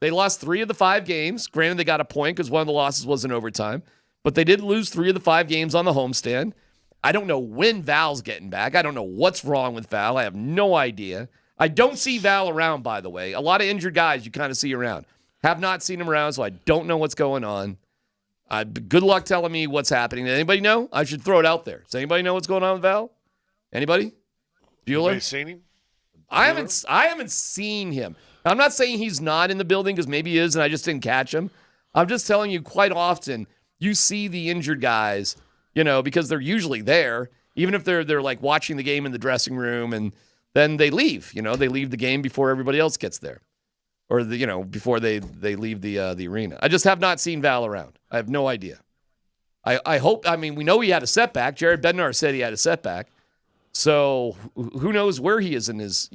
They lost 3 of the 5 games. Granted, they got a point because one of the losses was in overtime. But they did lose 3 of the 5 games on the homestand. I don't know when Val's getting back. I don't know what's wrong with Val. I have no idea. I don't see Val around, by the way. A lot of injured guys you kind of see around. Have not seen him around, so I don't know what's going on. Good luck telling me what's happening. Does anybody know? I should throw it out there. Does anybody know what's going on with Val? Anybody? Bueller? Have seen him? I haven't seen him. I'm not saying he's not in the building, because maybe he is and I just didn't catch him. I'm just telling you, quite often you see the injured guys, because they're usually there, even if they're like watching the game in the dressing room, and then they leave. They leave the game before everybody else gets there, or before they leave the arena. I just have not seen Val around. I have no idea. I hope. We know he had a setback. Jared Bednar said he had a setback. So who knows where he is in his,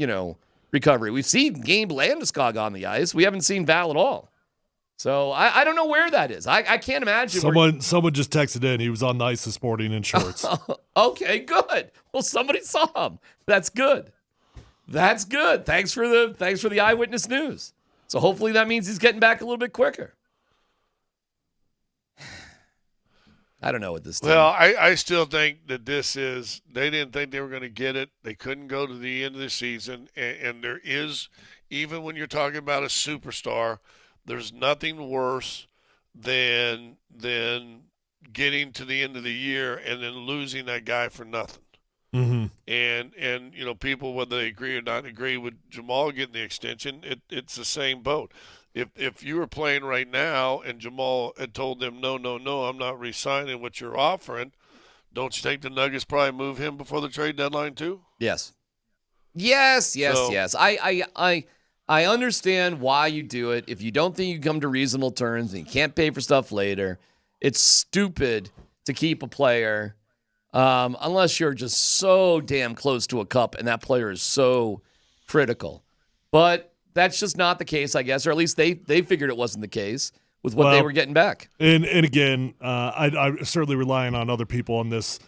recovery. We've seen Gabe Landeskog on the ice. We haven't seen Val at all. So I don't know where that is. I can't imagine. Someone just texted in. He was on the ice this morning in shorts. Okay, good. Well, somebody saw him. That's good. That's good. Thanks for the eyewitness news. So hopefully that means he's getting back a little bit quicker. I don't know what this team. Well, I still think that this is – they didn't think they were going to get it. They couldn't go to the end of the season. And there is – even when you're talking about a superstar, there's nothing worse than getting to the end of the year and then losing that guy for nothing. Mm-hmm. And you know, people, whether they agree or not agree with Jamal getting the extension, it's the same boat. If you were playing right now and Jamal had told them, no, I'm not re-signing what you're offering, don't you think the Nuggets probably move him before the trade deadline too? Yes. Yes. I understand why you do it. If you don't think you come to reasonable terms and you can't pay for stuff later, it's stupid to keep a player unless you're just so damn close to a cup and that player is so critical. But that's just not the case, I guess, or at least they figured it wasn't the case with what they were getting back. And again, I'm certainly relying on other people on this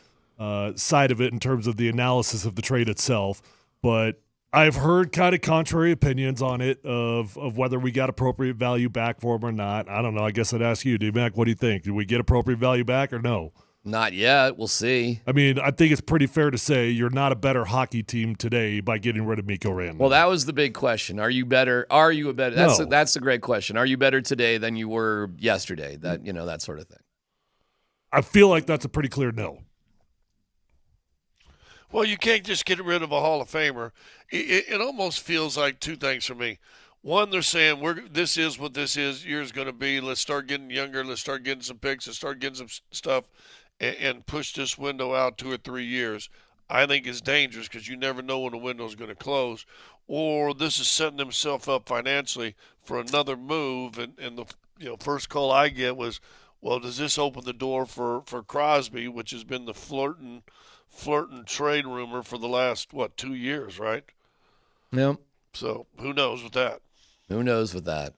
side of it in terms of the analysis of the trade itself. But I've heard kind of contrary opinions on it of whether we got appropriate value back for him or not. I don't know. I guess I'd ask you, DMac, what do you think? Did we get appropriate value back or no? Not yet. We'll see. I mean, I think it's pretty fair to say you're not a better hockey team today by getting rid of Mikko Rantanen. Well, that was the big question. Are you better? Are you a better? That's a great question. Are you better today than you were yesterday? That sort of thing. I feel like that's a pretty clear no. Well, you can't just get rid of a Hall of Famer. It almost feels like two things for me. One, they're saying this is what this year's going to be. Let's start getting younger. Let's start getting some picks. Let's start getting some stuff. And push this window out 2 or 3 years, I think is dangerous because you never know when the window is going to close. Or this is setting themselves up financially for another move. And the first call I get was, well, does this open the door for Crosby, which has been the flirting trade rumor for the last 2 years, right? Yep. So who knows with that? Who knows with that?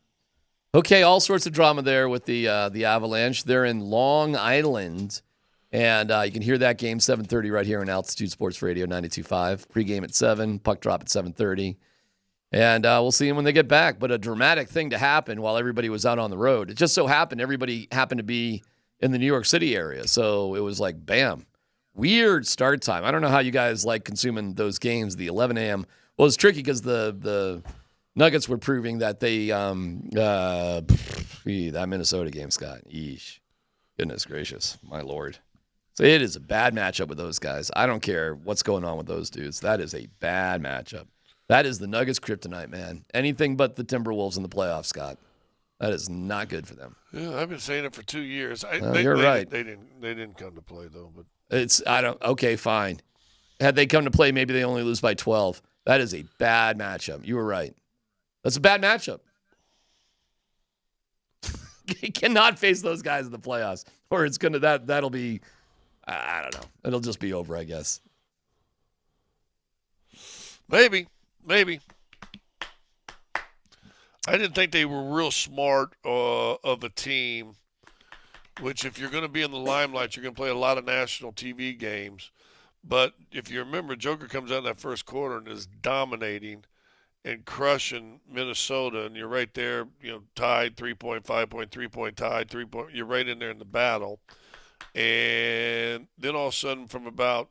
Okay, all sorts of drama there with the Avalanche. They're in Long Island. And you can hear that game 7:30 right here on Altitude Sports Radio 92.5. Pre-game at 7, puck drop at 7:30. And we'll see them when they get back. But a dramatic thing to happen while everybody was out on the road. It just so happened everybody happened to be in the New York City area. So it was like, bam, weird start time. I don't know how you guys like consuming those games, the 11 a.m. Well, it's tricky because the Nuggets were proving that they that Minnesota game, Scott. Yeesh. Goodness gracious, my Lord. So it is a bad matchup with those guys. I don't care what's going on with those dudes. That is a bad matchup. That is the Nuggets' kryptonite, man. Anything but the Timberwolves in the playoffs, Scott. That is not good for them. Yeah, I've been saying it for 2 years. You're right. They didn't come to play though. But okay, fine. Had they come to play, maybe they only lose by 12. That is a bad matchup. You were right. That's a bad matchup. You cannot face those guys in the playoffs, or it's gonna that'll be. I don't know. It'll just be over, I guess. Maybe. I didn't think they were real smart of a team, which if you're going to be in the limelight, you're going to play a lot of national TV games. But if you remember, Joker comes out in that first quarter and is dominating and crushing Minnesota, and you're right there, tied, 3-point, 5-point, 3-point tied, 3-point. You're right in there in the battle. And then all of a sudden, from about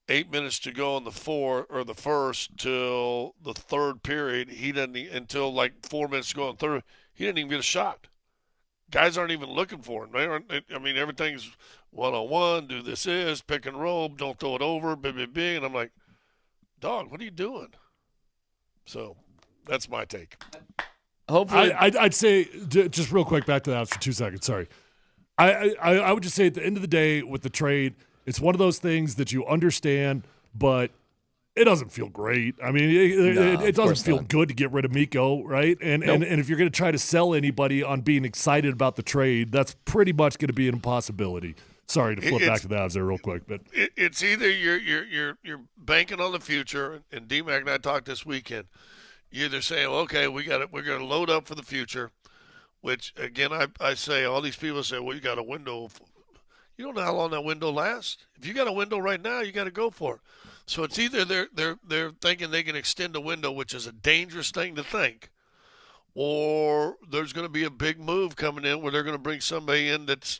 8 minutes to go in the first till the third period, until like 4 minutes to go in third, he didn't even get a shot. Guys aren't even looking for him. Everything's one-on-one, do this, pick and roll, don't throw it over, bing. And I'm like, dog, what are you doing? So that's my take. Hopefully, I'd say, just real quick, back to that for 2 seconds, sorry. I would just say at the end of the day with the trade, it's one of those things that you understand, but it doesn't feel great. I mean, it doesn't feel good to get rid of Mikko, right? And if you're going to try to sell anybody on being excited about the trade, that's pretty much going to be an impossibility. Sorry to flip back to the Avs there real quick, but it's either you're banking on the future, and DMac and I talked this weekend. You're either saying, okay, we're going to load up for the future. Which, again, I say, all these people say, well, you got a window. You don't know how long that window lasts. If you got a window right now, you got to go for it. So it's either they're thinking they can extend the window, which is a dangerous thing to think, or there's going to be a big move coming in where they're going to bring somebody in that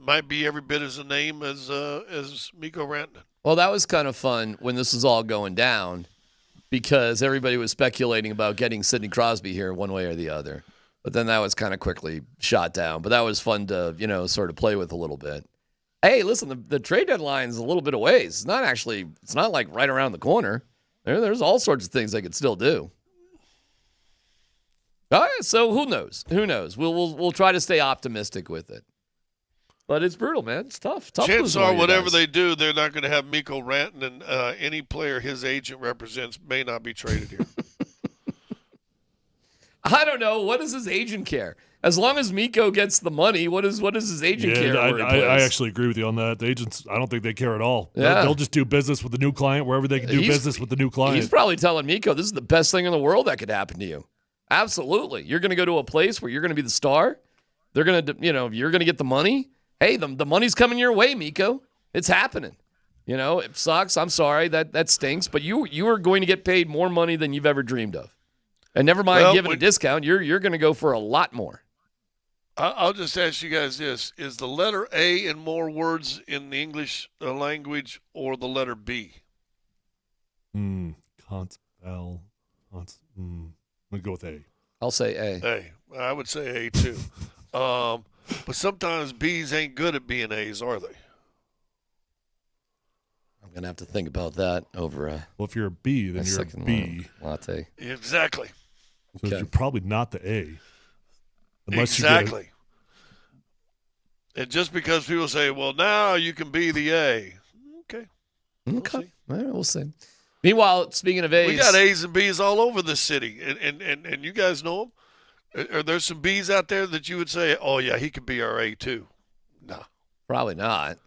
might be every bit as a name as Mikko Rantanen. Well, that was kind of fun when this was all going down because everybody was speculating about getting Sidney Crosby here one way or the other. But then that was kind of quickly shot down. But that was fun to, sort of play with a little bit. Hey, listen, the trade deadline's a little bit away. It's not like right around the corner. There's all sorts of things they could still do. All right, so who knows? Who knows? We'll try to stay optimistic with it. But it's brutal, man. It's tough. Chances are, whatever they do, they're not going to have Mikko Rantanen. Any player his agent represents may not be traded here. I don't know. What does his agent care? As long as Mikko gets the money, what does his agent care? I actually agree with you on that. The agents, I don't think they care at all. Yeah. They'll just do business with the new client wherever they can do business with the new client. He's probably telling Mikko, this is the best thing in the world that could happen to you. Absolutely. You're going to go to a place where you're going to be the star. They're going to, you're going to get the money. Hey, the money's coming your way, Mikko. It's happening. It sucks. I'm sorry. That stinks. But you are going to get paid more money than you've ever dreamed of. And never mind giving a discount. You're going to go for a lot more. I'll just ask you guys this. Is the letter A in more words in the English language or the letter B? I'm going to go with A. I'll say A. A. I would say A too. But sometimes B's ain't good at being A's, are they? I'm going to have to think about that over well, if you're a B, then you're a B. Latte. Exactly. So you're probably not the A. Exactly. And just because people say, well, now you can be the A. Okay. Okay. All right, we'll see. Meanwhile, speaking of A's. We got A's and B's all over this city. And you guys know them. Are there some B's out there that you would say, oh, yeah, he could be our A too? No. Probably not.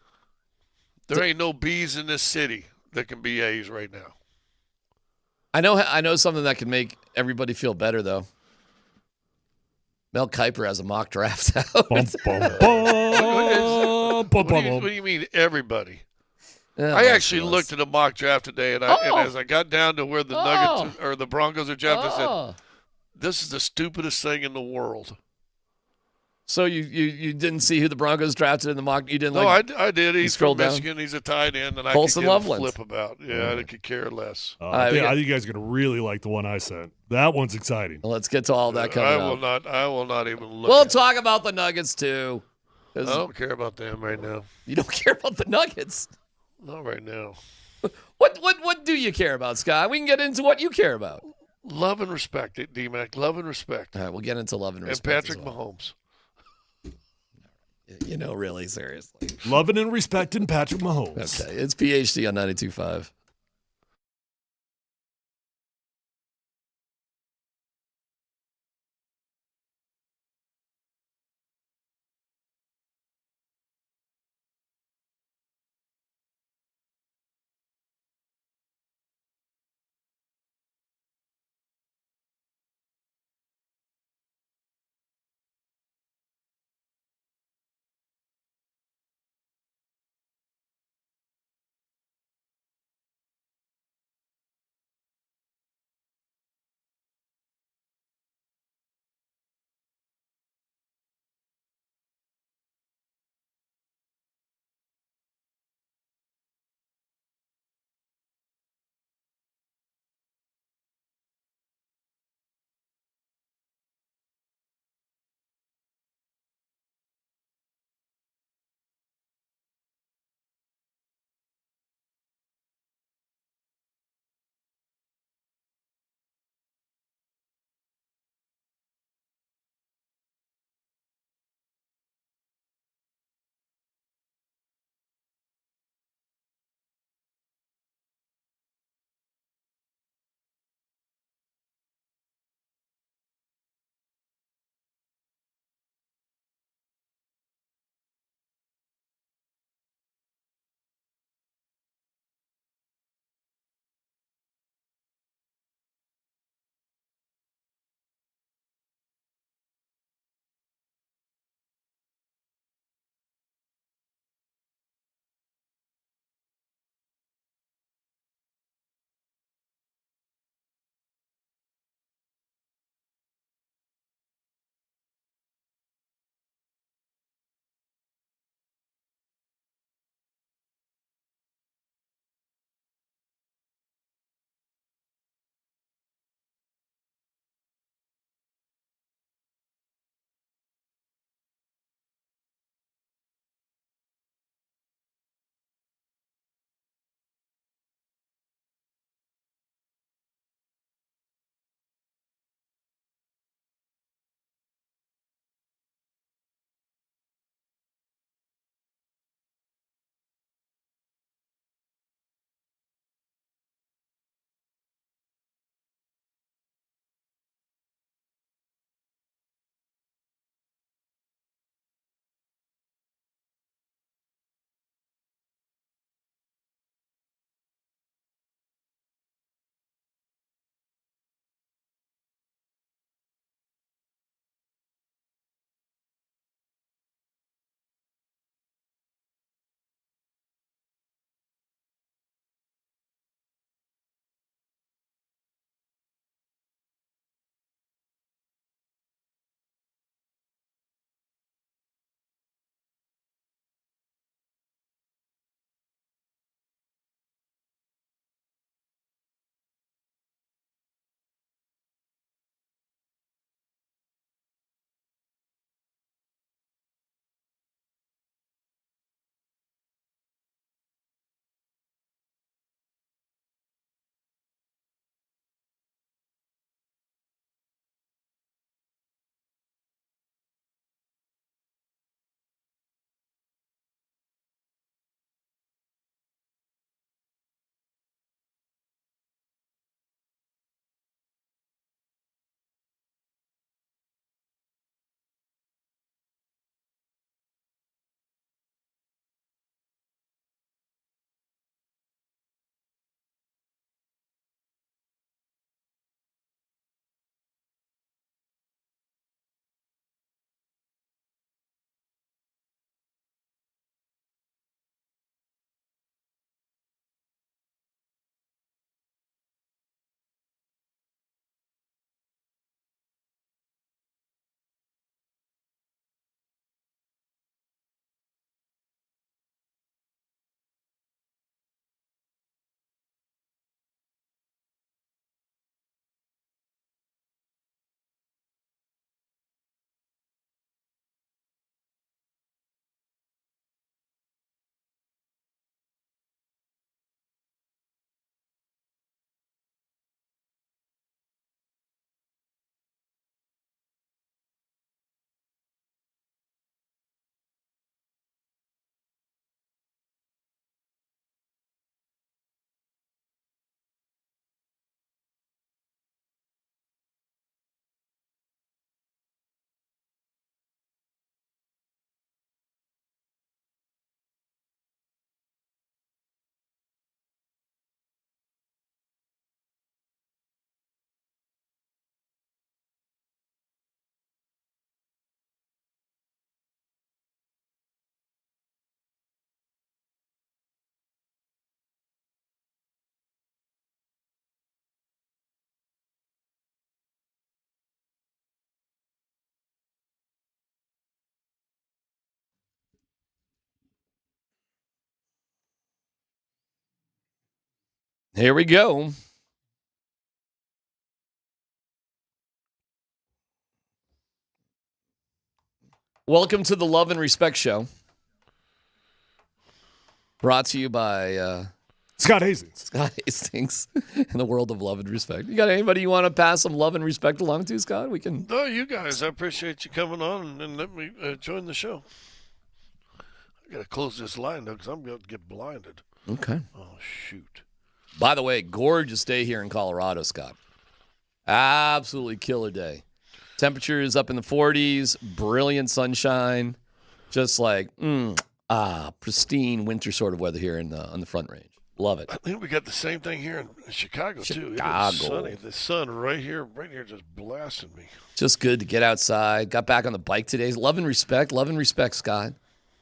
There ain't no B's in this city that can be A's right now. I know something that can make everybody feel better, though. Mel Kiper has a mock draft out. What do you mean, everybody? Yeah, I actually looked at a mock draft today, and as I got down to where the Nuggets or the Broncos are drafted, I said, this is the stupidest thing in the world. So you didn't see who the Broncos drafted in the mock? You didn't? No, I did. He's from Michigan. Down? He's a tight end, and I Colson could give Loveland. a flip about. Yeah, I could care less. I think you guys are going to really like the one I sent. That one's exciting. Well, let's get to all that coming up. I will not even look. We'll talk about the Nuggets too. I don't care about them right now. You don't care about the Nuggets? Not right now. What do you care about, Scott? We can get into what you care about. Love and respect, DMac. Love and respect. All right, we'll get into love and respect. And Patrick Mahomes. Really, seriously. Loving and respecting Patrick Mahomes. Okay, it's PhD on 92.5. Here we go. Welcome to the Love and Respect Show. Brought to you by Scott Hastings. Scott Hastings in the world of love and respect. You got anybody you want to pass some love and respect along to, Scott? We can. No, you guys. I appreciate you coming on and let me join the show. I got to close this line, though, because I'm going to get blinded. Okay. Oh, shoot. By the way, gorgeous day here in Colorado, Scott. Absolutely killer day. Temperature is up in the 40s, brilliant sunshine, just like pristine winter sort of weather here on the Front Range. Love it. I think we got the same thing here in Chicago, too. It is sunny. The sun right here just blasting me. Just good to get outside. Got back on the bike today. Love and respect, Scott.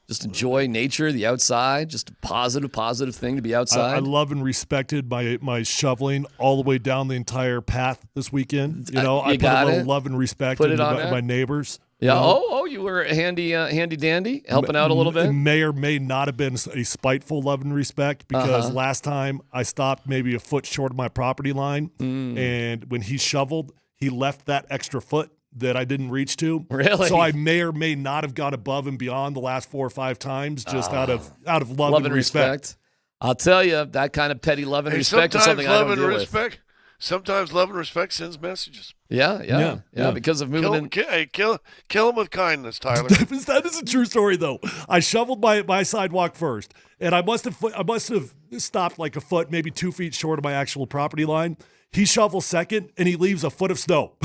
Just enjoy nature, the outside. Just a positive thing to be outside. I love and respected my shoveling all the way down the entire path this weekend. You know, I put a little love and respect into my neighbors. Yeah. You know? You were handy dandy, helping out a little bit. It may or may not have been a spiteful love and respect because last time I stopped maybe a foot short of my property line, and when he shoveled, he left that extra foot that I didn't reach to. Really? So I may or may not have gone above and beyond the last 4 or 5 times just out of love and respect. I'll tell you, that kind of petty love and respect is something I don't deal with. Sometimes love and respect sends messages. Yeah. Because of moving in. Kill him with kindness, Tyler. That is a true story, though. I shoveled my sidewalk first, and I must have stopped like a foot, maybe 2 feet short of my actual property line. He shovels second, and he leaves a foot of snow.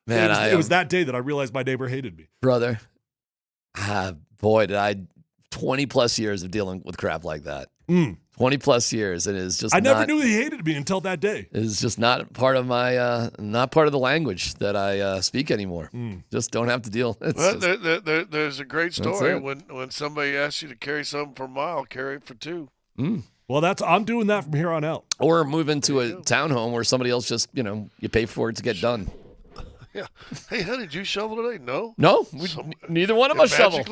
Man, it was that day that I realized my neighbor hated me. Brother, boy, did I 20 plus years of dealing with crap like that. 20 plus years, and it's just. I never knew he hated me until that day. It's just not part of my, not part of the language that I speak anymore. Just don't have to deal. There's a great story when somebody asks you to carry something for a mile, carry it for 2. Well, I'm doing that from here on out. Or move into a townhome where somebody else just, you pay for it to get done. Yeah. Hey, honey, did you shovel today? No. No, neither one of us shovel.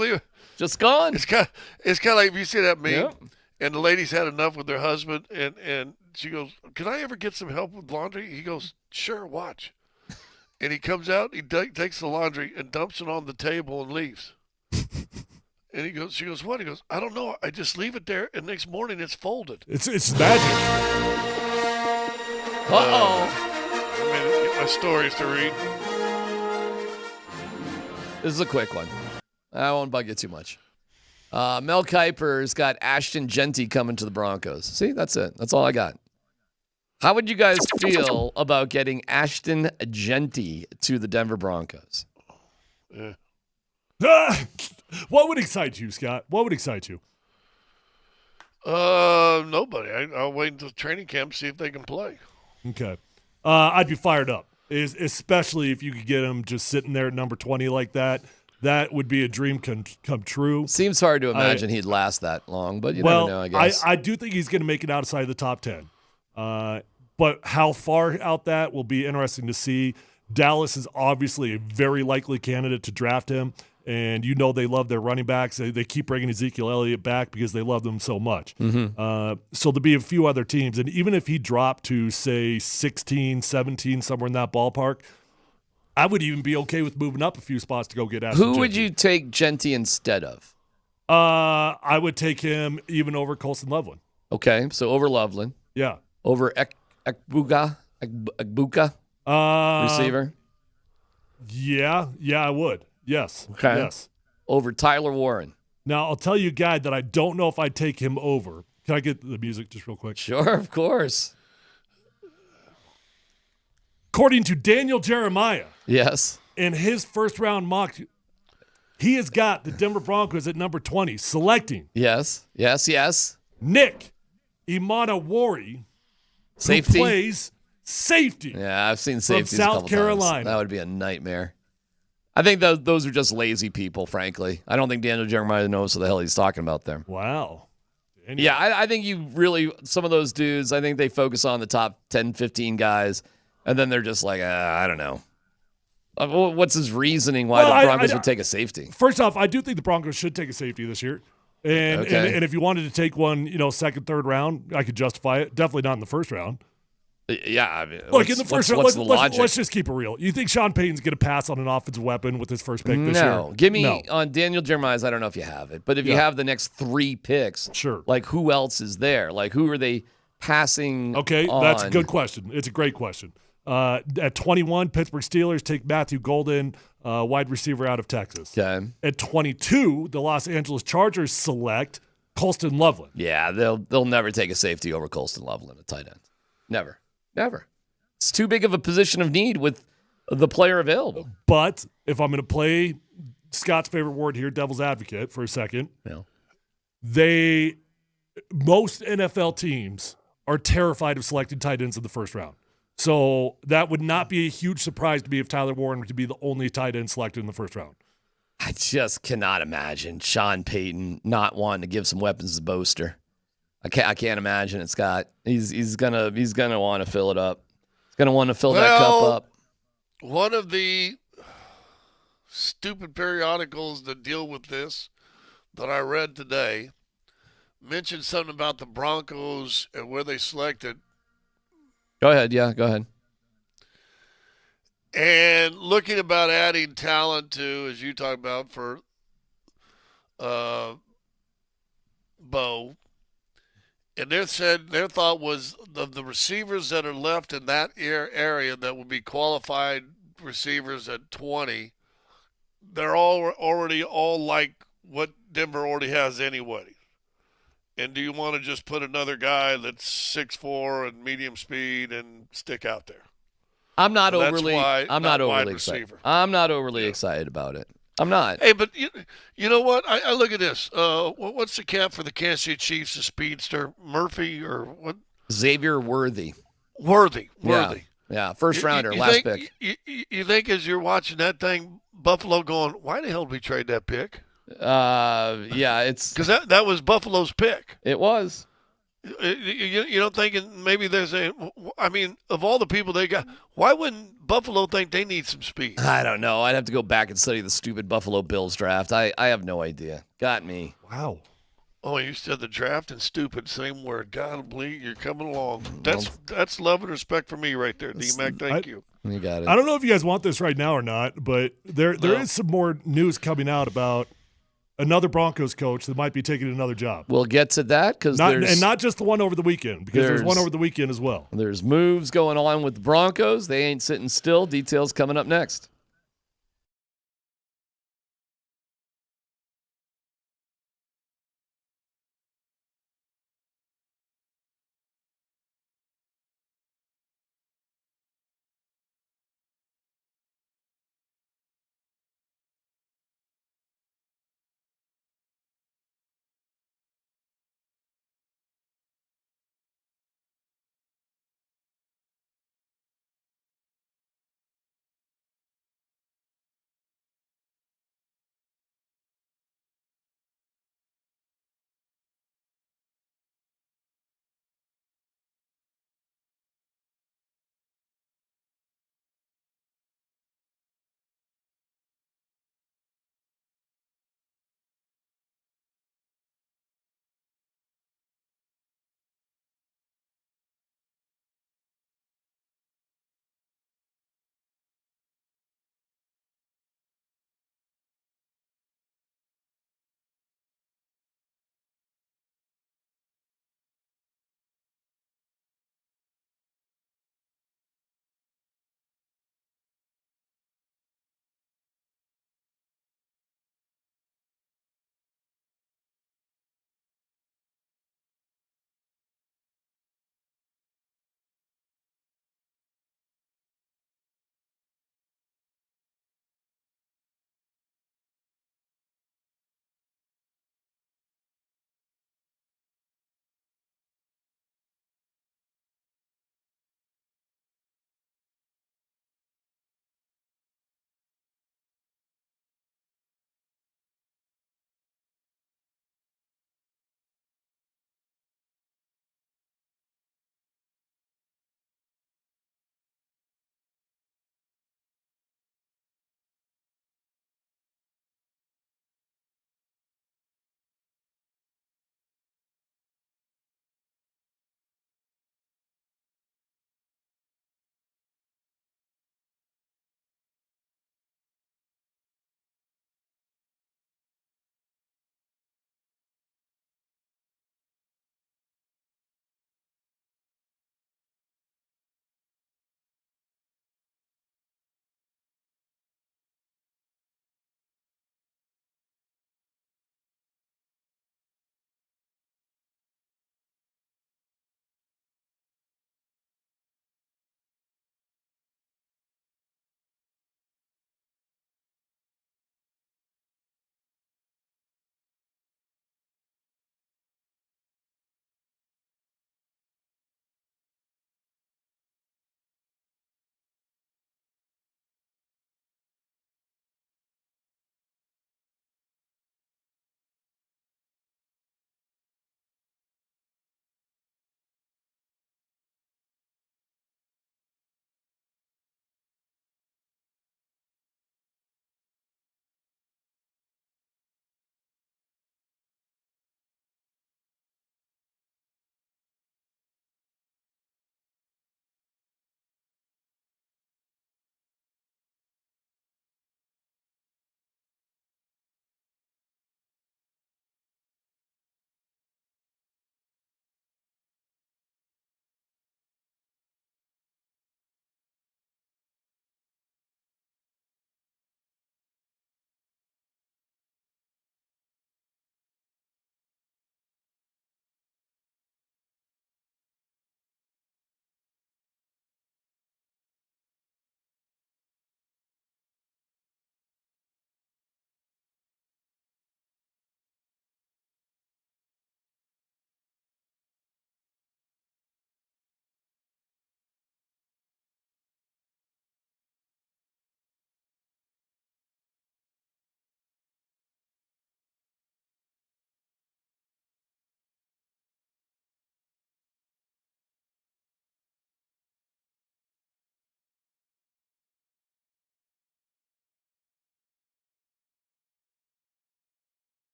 Just gone. It's kind of like if you see that meme, and the lady's had enough with her husband, and she goes, "Can I ever get some help with laundry?" He goes, "Sure, watch." And he comes out, he takes the laundry and dumps it on the table and leaves. And she goes, "What?" He goes, "I don't know. I just leave it there, and next morning it's folded." It's magic. Get my stories to read. This is a quick one. I won't bug you too much. Mel Kiper's got Ashton Genty coming to the Broncos. See, that's it. That's all I got. How would you guys feel about getting Ashton Genty to the Denver Broncos? What would excite you, Scott? What would excite you? Nobody. I'll wait until training camp to see if they can play. Okay. I'd be fired up, especially if you could get him just sitting there at number 20 like that. That would be a dream come true. Seems hard to imagine he'd last that long, but you never know, I guess. I do think he's going to make it outside the top 10. But how far out that will be interesting to see. Dallas is obviously a very likely candidate to draft him. And they love their running backs. They keep bringing Ezekiel Elliott back because they love them so much. So there'll be a few other teams. And even if he dropped to, say, 16, 17, somewhere in that ballpark, I would even be okay with moving up a few spots to go get Ashton Who Genty. would you take Genty instead of? I would take him even over Colson Loveland. Okay, so over Loveland. Yeah. Over Ekbuka, receiver? Yeah, I would. Yes. Okay. Yes. Over Tyler Warren. Now, I'll tell you a guy that I don't know if I'd take him over. Can I get the music just real quick? Sure, of course. According to Daniel Jeremiah. Yes. In his first-round mock, he has got the Denver Broncos at number 20, selecting. Yes. Nick Imanawari, safety. Who plays safety. Yeah, I've seen safeties from a South Carolina. Times. That would be a nightmare. I think those are just lazy people, frankly. I don't think Daniel Jeremiah knows what the hell he's talking about there. Wow. Yeah, I think some of those dudes, I think they focus on the top 10, 15 guys, and then they're just like, I don't know. What's his reasoning why the Broncos would take a safety? First off, I do think the Broncos should take a safety this year. And, Okay. and if you wanted to take one, second, third round, I could justify it. Definitely not in the first round. Yeah, I mean, Look, in the first round, what's the logic? let's just keep it real. You think Sean Payton's going to pass on an offensive weapon with his first pick this year? No. Give me on Daniel Jeremiah's, I don't know if you have it, but if you have the next 3 picks, sure. Like who else is there? Like who are they passing Okay, on? that's a good question. It's a great question. At 21, Pittsburgh Steelers take Matthew Golden, wide receiver out of Texas. Okay. At 22, the Los Angeles Chargers select Colston Loveland. Yeah, they'll never take a safety over Colston Loveland, a tight end. Never. It's too big of a position of need with the player available. But if I'm going to play Scott's favorite word here, devil's advocate, for a second, most NFL teams are terrified of selecting tight ends in the first round. So that would not be a huge surprise to me if Tyler Warren were to be the only tight end selected in the first round. I just cannot imagine Sean Payton not wanting to give some weapons to Boaster. I can't imagine it, Scott. He's gonna want to fill it up. He's gonna want to fill that cup up. One of the stupid periodicals that deal with this that I read today mentioned something about the Broncos and where they selected. Go ahead. Yeah, go ahead. And looking about adding talent to, as you talked about, for Bo. And their thought was of the receivers that are left in that area that would be qualified receivers at 20, they're already like what Denver already has anyway. And do you want to just put another guy that's 6'4" and medium speed and stick out there? I'm not So overly excited. I'm not overly excited about it. I'm not. Hey, but you know what? I look at this. What's the cap for the Kansas City Chiefs? The speedster Murphy or what? Xavier Worthy. Worthy. Yeah. First rounder, last pick. You think as you're watching that thing, Buffalo going, why the hell did we trade that pick? Yeah, it's because that was Buffalo's pick. It was. You don't think maybe there's of all the people they got, why wouldn't Buffalo think they need some speed? I don't know. I'd have to go back and study the stupid Buffalo Bills draft. I have no idea. Got me. Wow. Oh, you said the draft and stupid, same word. God, believe you're coming along. That's love and respect for me right there, DMac. Thank you. You got it. I don't know if you guys want this right now or not, but there is some more news coming out about another Broncos coach that might be taking another job. We'll get to that because not just the one over the weekend, because there's one over the weekend as well. There's moves going on with the Broncos. They ain't sitting still. Details coming up next.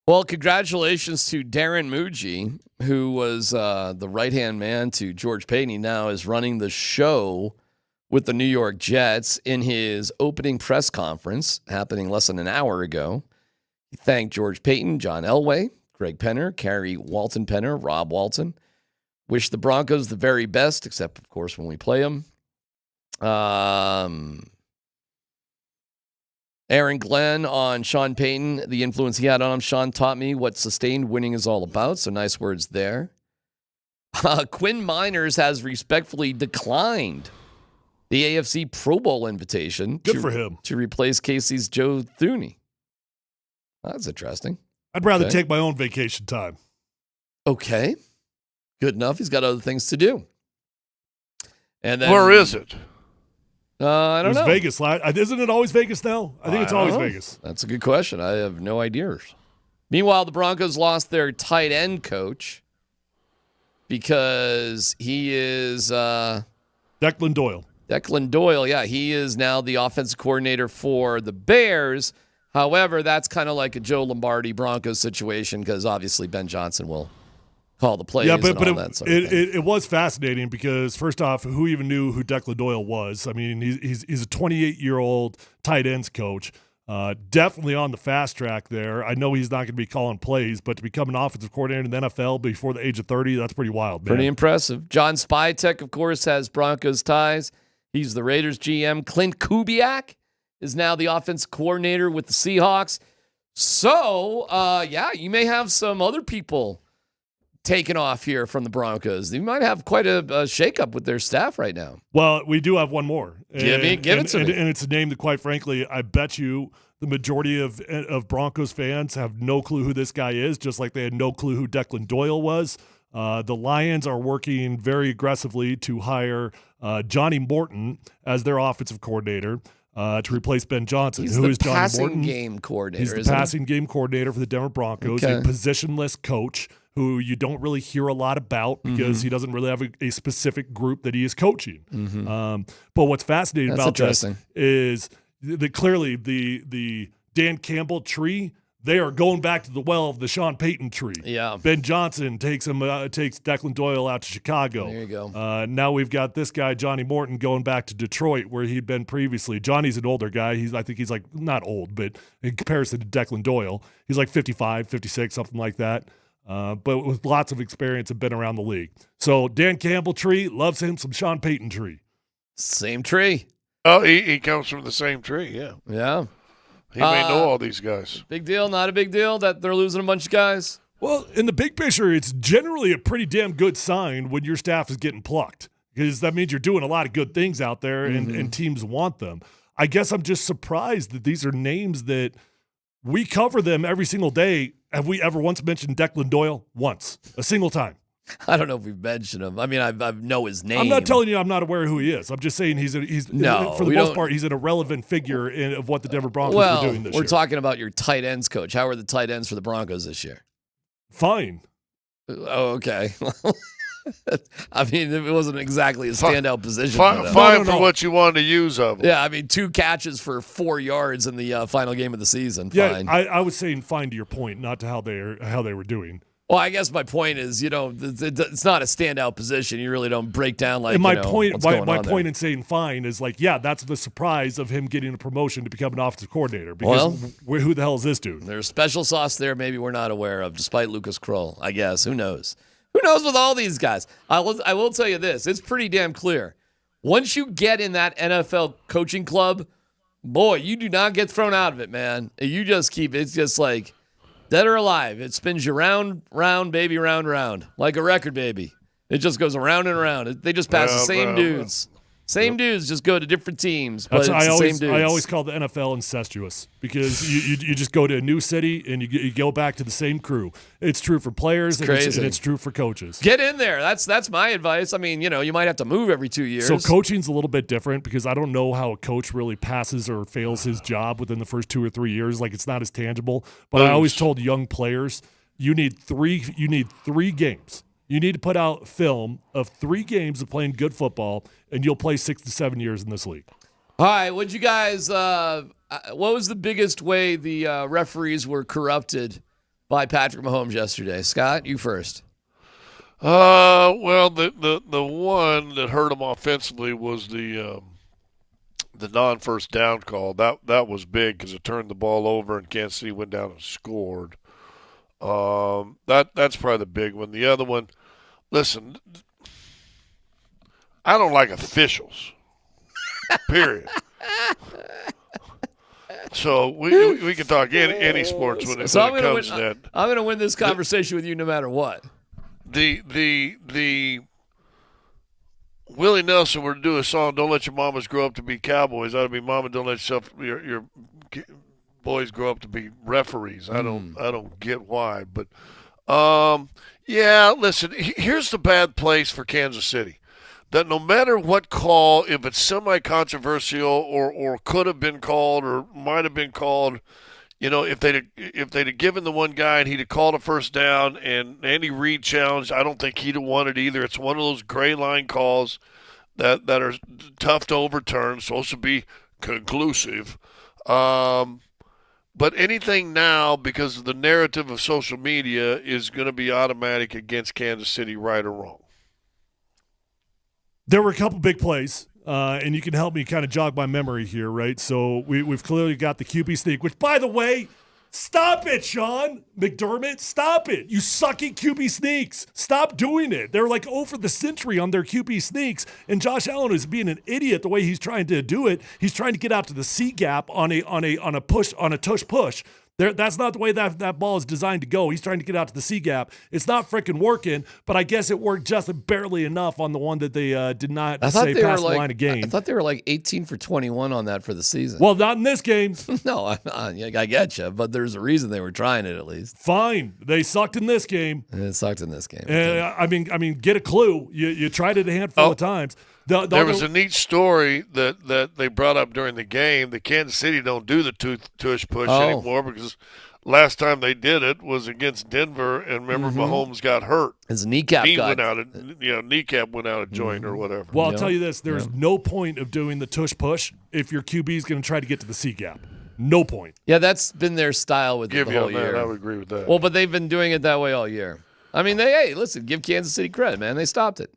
Well, congratulations to Darren Muji, who was the right-hand man to George Payton. He now is running the show with the New York Jets. In his opening press conference, happening less than an hour ago, he thanked George Payton, John Elway, Greg Penner, Carrie Walton Penner, Rob Walton. Wish the Broncos the very best, except, of course, when we play them. Aaron Glenn on Sean Payton, the influence he had on him. Sean taught me what sustained winning is all about, so nice words there. Quinn Miners has respectfully declined the AFC Pro Bowl invitation. Good for him. To replace Casey's Joe Thuney. That's interesting. I'd rather take my own vacation time. Okay. Good enough. He's got other things to do. And then, where is it? I don't know. Vegas. Isn't it always Vegas now? I think it's always Vegas. That's a good question. I have no idea. Meanwhile, the Broncos lost their tight end coach because he is Declan Doyle. Declan Doyle, yeah. He is now the offensive coordinator for the Bears. However, that's kind of like a Joe Lombardi Broncos situation because obviously Ben Johnson will call the plays. Yeah, but it was fascinating because first off, who even knew who Declan Doyle was? I mean, he's a 28-year-old tight ends coach. Definitely on the fast track there. I know he's not going to be calling plays, but to become an offensive coordinator in the NFL before the age of 30, that's pretty wild, man. Pretty impressive. John Spytek, of course, has Broncos ties. He's the Raiders GM. Clint Kubiak is now the offensive coordinator with the Seahawks. So, you may have some other people taken off here from the Broncos. You might have quite a shakeup with their staff right now. Well, we do have one more. Give it to me. And it's a name that, quite frankly, I bet you the majority of Broncos fans have no clue who this guy is, just like they had no clue who Declan Doyle was. The Lions are working very aggressively to hire Johnny Morton as their offensive coordinator to replace Ben Johnson. He's Who the is Johnny passing Morton? game coordinator. He's the passing game coordinator for the Denver Broncos, Okay. a positionless coach who you don't really hear a lot about because he doesn't really have a specific group that he is coaching. But what's fascinating about this is that clearly the Dan Campbell tree, they are going back to the well of the Sean Payton tree. Yeah. Ben Johnson takes Declan Doyle out to Chicago. There you go. Now we've got this guy, Johnny Morton, going back to Detroit where he'd been previously. Johnny's an older guy. I think he's like, not old, but in comparison to Declan Doyle, he's like 55, 56, something like that. But with lots of experience and been around the league. So Dan Campbell tree, loves him some Sean Payton tree. Same tree. Oh, he comes from the same tree, yeah. Yeah. He may know all these guys. Big deal, not a big deal that they're losing a bunch of guys? Well, in the big picture, it's generally a pretty damn good sign when your staff is getting plucked because that means you're doing a lot of good things out there and teams want them. I guess I'm just surprised that these are names that we cover them every single day. Have we ever once mentioned Declan Doyle? Once. A single time. I don't know if we've mentioned him. I mean, I know his name. I'm not telling you I'm not aware of who he is. I'm just saying for the most part, he's an irrelevant figure of what the Denver Broncos are doing this year. We're talking about your tight ends coach. How are the tight ends for the Broncos this year? Fine. Oh, okay. I mean, it wasn't exactly a standout position. Fine for what you wanted to use of him. Yeah, I mean, 2 catches for 4 yards in the final game of the season. Yeah, fine. I was saying fine to your point, not to how they were doing. Well, I guess my point is, it's not a standout position. You really don't break down like. And my point in saying fine is like, yeah, that's the surprise of him getting a promotion to become an offensive coordinator. Because who the hell is this dude? There's special sauce there. Maybe we're not aware of, despite Lucas Kroll. I guess who knows? Who knows with all these guys? I will tell you this: it's pretty damn clear. Once you get in that NFL coaching club, boy, you do not get thrown out of it, man. You just keep. It's just like. Dead or alive, it spins you round, round, baby, round, round, like a record, baby. It just goes around and around. They just pass the same dudes. Same dudes just go to different teams, but I same dudes. I always call the NFL incestuous because you just go to a new city and you go back to the same crew. It's true for players and it's true for coaches. Get in there. That's my advice. I mean, you might have to move every 2 years. So coaching's a little bit different because I don't know how a coach really passes or fails his job within the first 2 or 3 years. Like it's not as tangible. But I always told young players, you need 3 games. You need to put out film of 3 games of playing good football, and you'll play 6 to 7 years in this league. All right, what'd you guys? What was the biggest way the referees were corrupted by Patrick Mahomes yesterday? Scott, you first. Well, the one that hurt him offensively was the non-first down call. That was big because it turned the ball over and Kansas City went down and scored. That's probably the big one. The other one, listen, I don't like officials. Period. So we can talk any sports when it comes to that. I'm going to win this conversation with you no matter what. The Willie Nelson were to do a song, "Don't Let Your Mamas Grow Up to Be Cowboys." That'd be "Mama, don't let your boys grow up to be referees." I don't get why, but yeah. Listen, here's the bad place for Kansas City. That no matter what call, if it's semi-controversial or could have been called or might have been called, if they'd have given the one guy and he'd have called a first down and Andy Reid challenged, I don't think he'd have won it either. It's one of those gray line calls that are tough to overturn, supposed to be conclusive. But anything now, because of the narrative of social media, is going to be automatic against Kansas City, right or wrong. There were a couple big plays, and you can help me kind of jog my memory here, right? So we've clearly got the QB sneak, which, by the way, stop it, Sean McDermott. Stop it. You suck at QB sneaks. Stop doing it. They're like 0 for the century on their QB sneaks, and Josh Allen is being an idiot the way he's trying to do it. He's trying to get out to the C gap on a tush push. That's not the way that ball is designed to go. He's trying to get out to the C gap. It's not freaking working, but I guess it worked just barely enough on the one that they did not say past the line of game. I thought they were like 18 for 21 on that for the season. Well, not in this game. No, I get you, but there's a reason they were trying it at least. Fine. They sucked in this game. It sucked in this game. I mean, get a clue. You tried it a handful of times. There was a neat story that they brought up during the game. The Kansas City don't do the tush push anymore because last time they did it was against Denver, and remember Mahomes got hurt. His kneecap went out of joint or whatever. Well, I'll tell you this: there's no point of doing the tush push if your QB is going to try to get to the C gap. No point. Yeah, that's been their style with the whole year. I would agree with that. Well, but they've been doing it that way all year. I mean, listen, give Kansas City credit, man. They stopped it.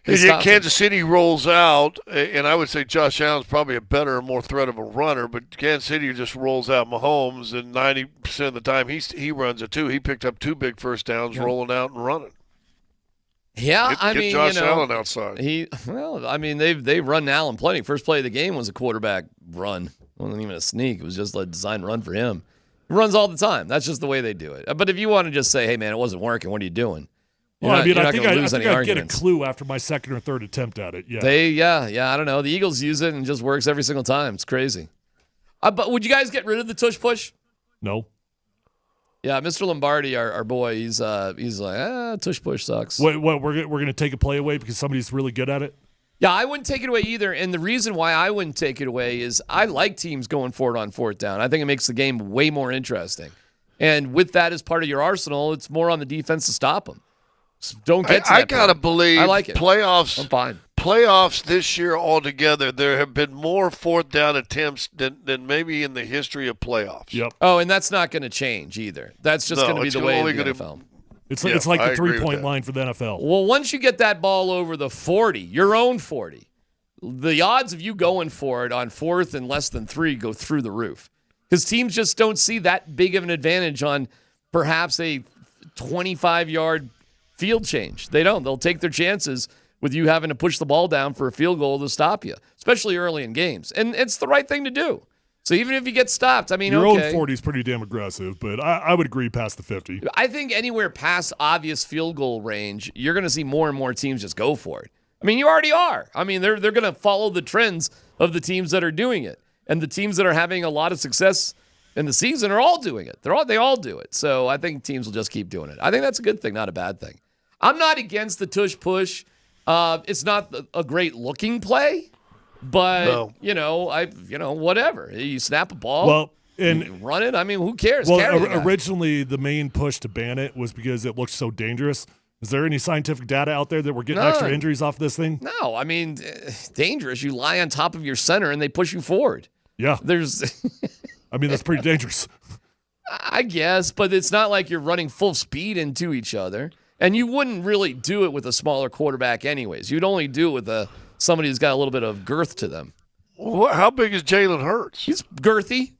Kansas City rolls out, and I would say Josh Allen's probably a better and more threat of a runner, but Kansas City just rolls out Mahomes, and 90% of the time he runs it too. He picked up 2 big first downs rolling out and running. Yeah, get Josh Allen outside. They've run Allen plenty. First play of the game was a quarterback run. It wasn't even a sneak. It was just a designed run for him. He runs all the time. That's just the way they do it. But if you want to just say, hey, man, it wasn't working, what are you doing? I think I get a clue after my second or third attempt at it. Yeah. I don't know. The Eagles use it and it just works every single time. It's crazy. But would you guys get rid of the tush push? No. Yeah, Mr. Lombardi, our boy, he's like, tush push sucks. What we're gonna take a play away because somebody's really good at it? Yeah, I wouldn't take it away either. And the reason why I wouldn't take it away is I like teams going for it on fourth down. I think it makes the game way more interesting. And with that as part of your arsenal, it's more on the defense to stop them. Don't get to that I gotta believe I like it. Playoffs. I'm fine. Playoffs this year altogether, there have been more fourth down attempts than maybe in the history of playoffs. Yep. Oh, and that's not going to change either. That's just going to be the way of the NFL. It's like the 3-point line for the NFL. Well, once you get that ball over the 40, your own 40, the odds of you going for it on fourth and less than 3 go through the roof because teams just don't see that big of an advantage on perhaps a 25-yard field change. They don't. They'll take their chances with you having to push the ball down for a field goal to stop you, especially early in games. And it's the right thing to do. So even if you get stopped, I mean, your own 40 is pretty damn aggressive, but I would agree past the 50. I think anywhere past obvious field goal range, you're going to see more and more teams just go for it. I mean, you already are. I mean, they're going to follow the trends of the teams that are doing it. And the teams that are having a lot of success in the season are all doing it. They all do it. So I think teams will just keep doing it. I think that's a good thing, not a bad thing. I'm not against the tush push. It's not a great looking play, but whatever. You snap a ball, and run it. I mean, who cares? Well, originally the main push to ban it was because it looked so dangerous. Is there any scientific data out there that we're getting extra injuries off this thing? No, I mean, dangerous. You lie on top of your center and they push you forward. Yeah, there's. I mean, that's pretty dangerous. I guess, but it's not like you're running full speed into each other. And you wouldn't really do it with a smaller quarterback anyways. You'd only do it with somebody who's got a little bit of girth to them. How big is Jalen Hurts? He's girthy.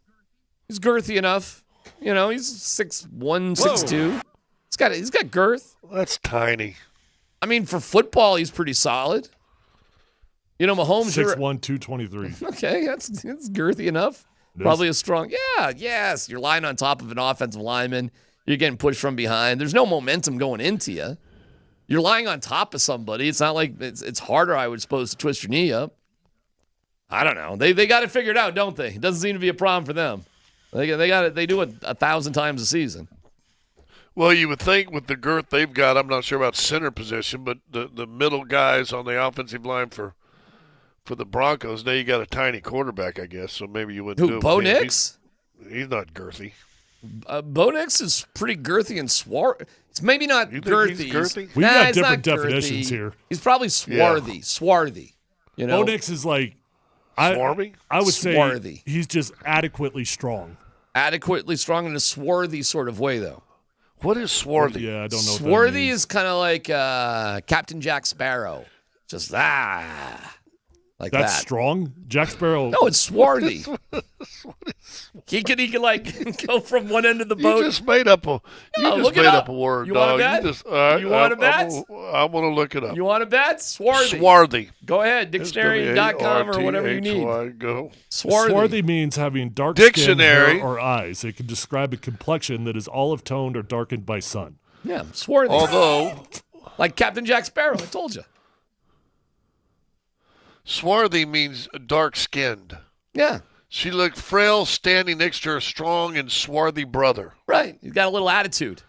He's girthy enough. You know, he's 6'1", 6'2". He's got girth. That's tiny. I mean, for football, he's pretty solid. You know, Mahomes 6'1", 223. Okay, that's girthy enough. Probably a strong. Yeah, yes. You're lying on top of an offensive lineman. You're getting pushed from behind. There's no momentum going into you. You're lying on top of somebody. It's not like it's harder, I would suppose, to twist your knee up. I don't know. They got it figured out, don't they? It doesn't seem to be a problem for them. They got it. They do it 1,000 times a season. Well, you would think with the girth they've got, I'm not sure about center position, but the middle guys on the offensive line for the Broncos, now you got a tiny quarterback, I guess, so maybe you wouldn't do it. Bo Nix? He's not girthy. Bo Nix is pretty girthy and swarthy. It's maybe not girthy. He's girthy? We've got different definitions here. He's probably swarthy. Yeah. Swarthy. You know? Bo Nix is like swarthy? I would swarthy. Say he's just adequately strong. Adequately strong in a swarthy sort of way, though. What is swarthy? Yeah, I don't know. Swarthy is kind of like Captain Jack Sparrow. Just like that's that. Strong? Jack Sparrow. No, it's swarthy. he can like go from one end of the boat. You just made up a word, you dog. You want a bet? I want to look it up. You want a bet? Swarthy. Swarthy. Go ahead, dictionary.com or whatever you need. Go. Swarthy means having dark skin, hair, or eyes. It can describe a complexion that is olive toned or darkened by sun. Yeah, swarthy. Although, like Captain Jack Sparrow, I told you. Swarthy means dark-skinned. Yeah. She looked frail standing next to her strong and swarthy brother. Right. He's got a little attitude.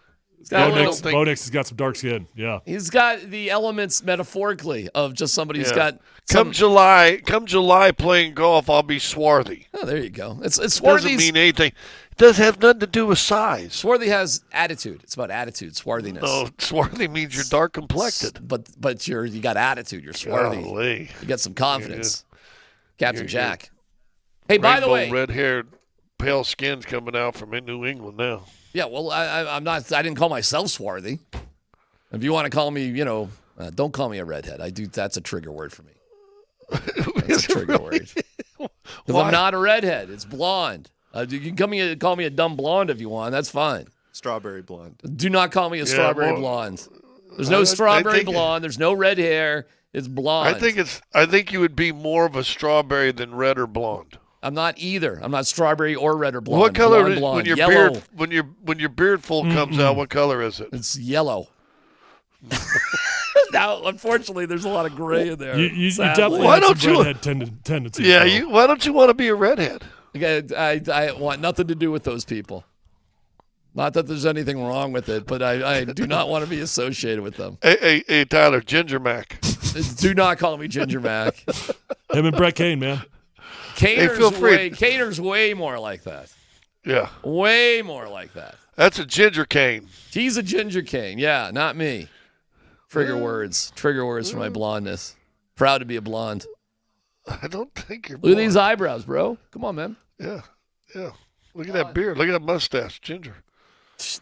Bo Nix has got some dark skin. Yeah. He's got the elements metaphorically of just somebody who's got Come July playing golf, I'll be swarthy. Oh, there you go. It's swarthy. Doesn't mean anything. It does have nothing to do with size. Swarthy has attitude. It's about attitude, swarthiness. No, swarthy means you're dark complected. But you got attitude. You're swarthy. Golly. You got some confidence. Captain Jack. Hey, by the way, red-haired, pale skin's coming out from New England now. Yeah, well, I'm not. I didn't call myself swarthy. If you want to call me, don't call me a redhead. That's a trigger word for me. That's a trigger word. Because I'm not a redhead. It's blonde. You can call me a dumb blonde if you want. That's fine. Strawberry blonde. Do not call me a strawberry blonde. There's no strawberry blonde. There's no red hair. It's blonde. I think you would be more of a strawberry than red or blonde. I'm not either. I'm not strawberberry or red or blonde. What color is blonde, when your yellow. beard when your beard full comes out? What color is it? It's yellow. Now, unfortunately, there's a lot of gray in there. You definitely have some redhead tendencies. Yeah, why don't you want to be a redhead? I want nothing to do with those people. Not that there's anything wrong with it, but I do not want to be associated with them. Hey, Tyler, Ginger Mac. Do not call me Ginger Mac. Him and Brett Kane, man. Kaner's way more like that. Yeah. Way more like that. That's a ginger cane. He's a ginger cane. Yeah, not me. Trigger words for my blondness. Proud to be a blonde. I don't think you're Look blonde. at these eyebrows, bro. Come on, man. Yeah. Look at that beard. Look at that mustache. Ginger.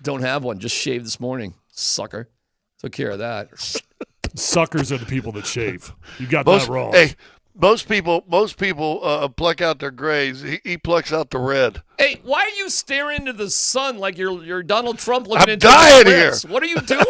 Don't have one. Just shaved this morning. Sucker. Took care of that. Suckers are the people that shave. You got that wrong. Hey, most people pluck out their grays. He plucks out the red. Hey, why are you staring into the sun like you're Donald Trump looking into dying the here. What are you doing?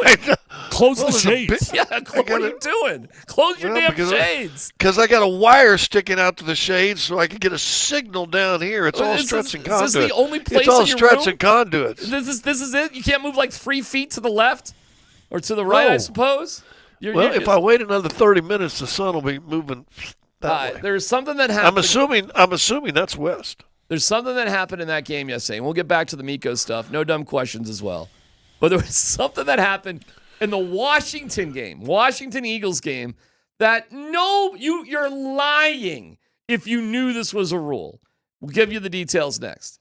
Close the shades. Yeah, what are you doing? Close your damn shades. Because I got a wire sticking out to the shades so I can get a signal down here. It's all struts and conduit. Is this the only place It's all in your struts room? and conduits. This is it? You can't move like 3 feet to the left or to the right, I suppose? If I wait another 30 minutes, the sun will be moving that way. There's something that happened. I'm assuming that's west. There's something that happened in that game yesterday, and we'll get back to the Mikko stuff. No dumb questions as well. But there was something that happened in the Washington Eagles game that you're lying if you knew this was a rule. We'll give you the details next.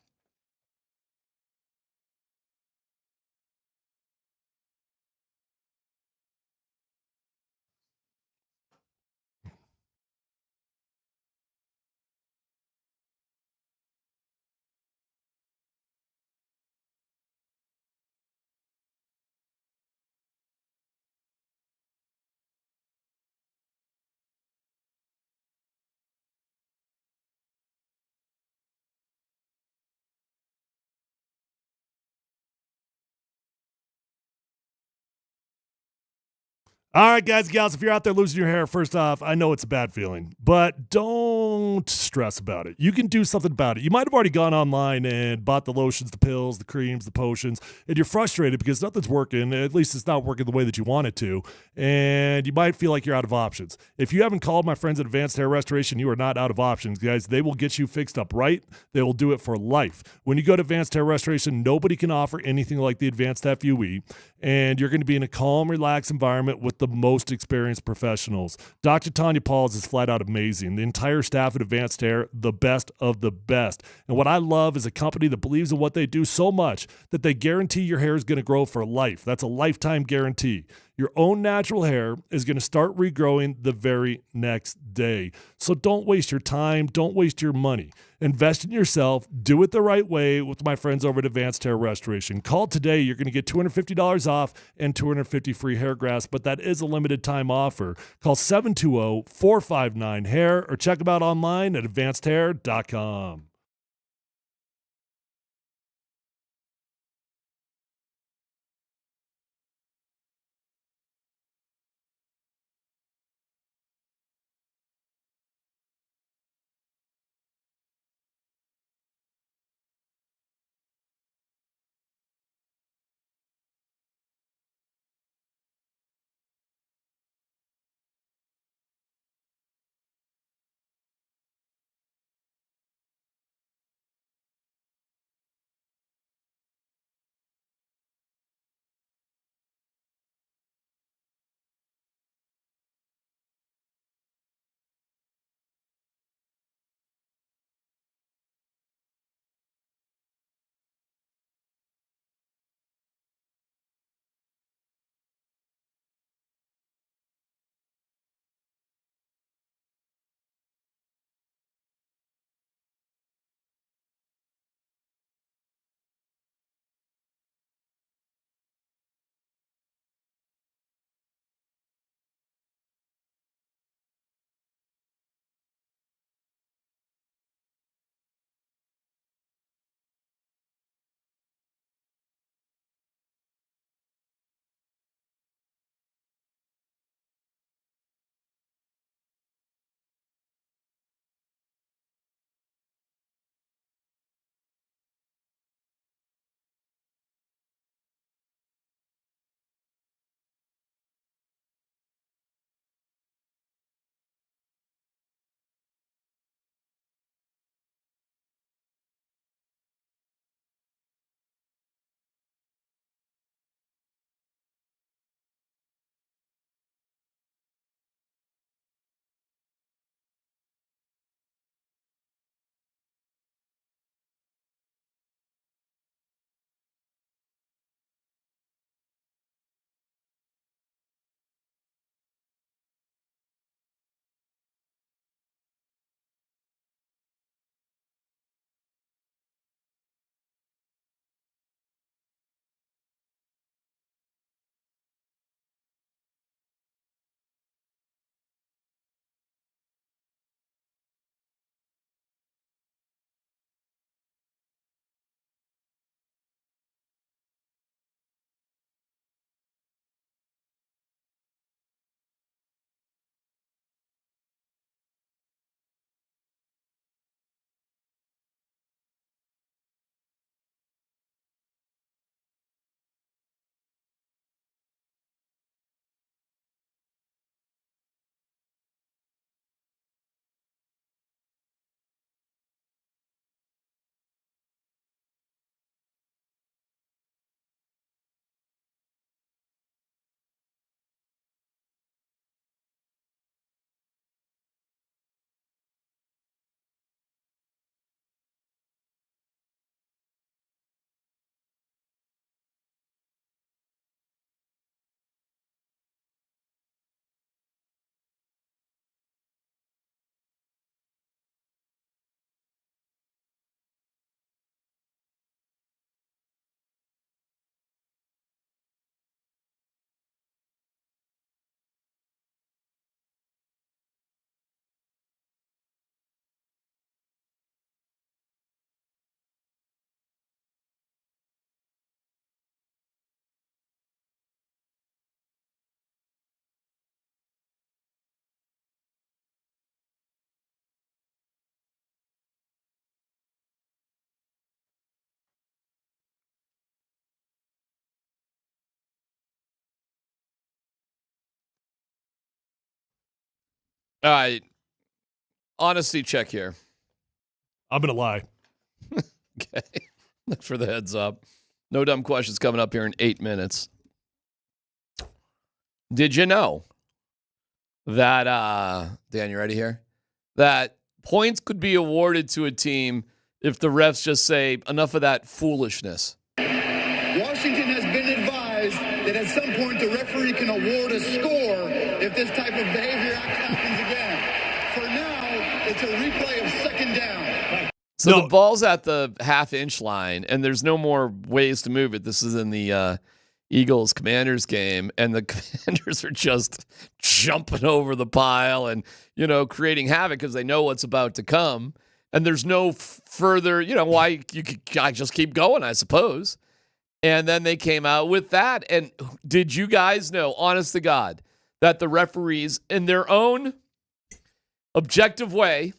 All right, guys and gals, if you're out there losing your hair, first off, I know it's a bad feeling, but don't stress about it. You can do something about it. You might have already gone online and bought the lotions, the pills, the creams, the potions, and you're frustrated because nothing's working. At least it's not working the way that you want it to, and you might feel like you're out of options. If you haven't called my friends at Advanced Hair Restoration, you are not out of options, guys. They will get you fixed up right. They will do it for life. When you go to Advanced Hair Restoration, nobody can offer anything like the Advanced FUE, and you're going to be in a calm, relaxed environment with the most experienced professionals. Dr. Tanya Pauls is flat out amazing. The entire staff at Advanced Hair, the best of the best. And what I love is a company that believes in what they do so much that they guarantee your hair is going to grow for life. That's a lifetime guarantee. Your own natural hair is going to start regrowing the very next day. So don't waste your time. Don't waste your money. Invest in yourself. Do it the right way with my friends over at Advanced Hair Restoration. Call today. You're going to get $250 off and $250 free hair grafts, but that is a limited time offer. Call 720-459-HAIR or check them out online at advancedhair.com. All right. Honesty check here. I'm going to lie. Okay. Look for the heads up. No dumb questions coming up here in 8 minutes. Did you know that, Dan, you ready here? That points could be awarded to a team if the refs just say, enough of that foolishness. Washington has been advised that at some point the referee can award a score if this type of behavior happens again. For now, it's a replay of second down. So the ball's at the half-inch line, and there's no more ways to move it. This is in the Eagles-Commanders game, and the Commanders are just jumping over the pile and, creating havoc because they know what's about to come. And there's no further, why you could just keep going, I suppose. And then they came out with that. And did you guys know, honest to God, that the referees, in their own objective way,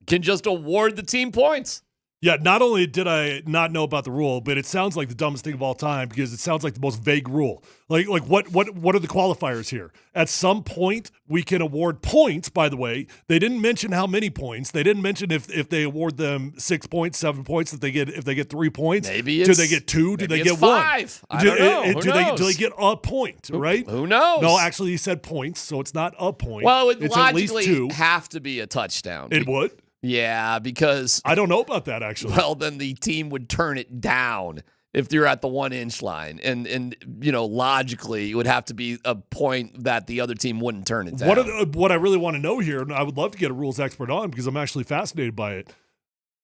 can just award the team points? Yeah, not only did I not know about the rule, but it sounds like the dumbest thing of all time because it sounds like the most vague rule. Like what are the qualifiers here? At some point, we can award points, by the way. They didn't mention how many points. They didn't mention if they award them 6 points, 7 points, if they get 3 points. Maybe do they get 2? Do they get 5? 1? I don't know. Do they get a point, right? Who knows? No, actually, he said points, so it's not a point. Well, it would it's at least logically 2. have to be a touchdown. It would? Yeah, because I don't know about that, actually. Well, then the team would turn it down if you're at the 1-inch line. And logically, it would have to be a point that the other team wouldn't turn it down. What I really want to know here, and I would love to get a rules expert on because I'm actually fascinated by it.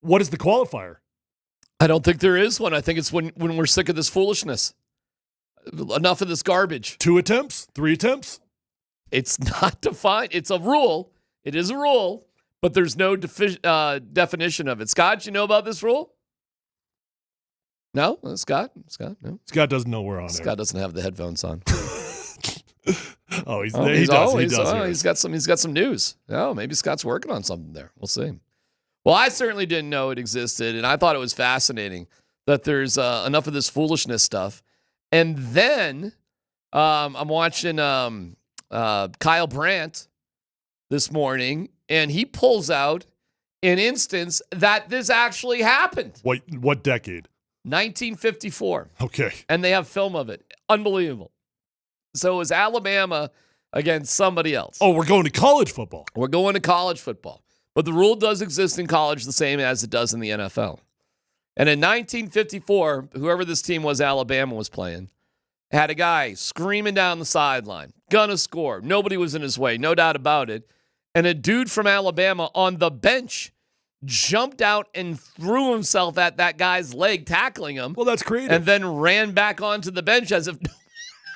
What is the qualifier? I don't think there is one. I think it's when we're sick of this foolishness. Enough of this garbage. 2 attempts? 3 attempts? It's not defined. It's a rule. It is a rule. But there's no definition of it. Scott, you know about this rule? No? Scott? No? Scott doesn't know we're on Scott there. doesn't have the headphones on. He's got some news. Oh, maybe Scott's working on something there. We'll see. Well, I certainly didn't know it existed, and I thought it was fascinating that there's enough of this foolishness stuff. And then I'm watching Kyle Brandt this morning, and he pulls out an instance that this actually happened. What decade? 1954. Okay. And they have film of it. Unbelievable. So it was Alabama against somebody else. Oh, we're going to college football. We're going to college football. But the rule does exist in college the same as it does in the NFL. And in 1954, whoever this team was Alabama was playing, had a guy screaming down the sideline, gonna score. Nobody was in his way, no doubt about it. And a dude from Alabama on the bench jumped out and threw himself at that guy's leg, tackling him. Well, that's creative. And then ran back onto the bench as if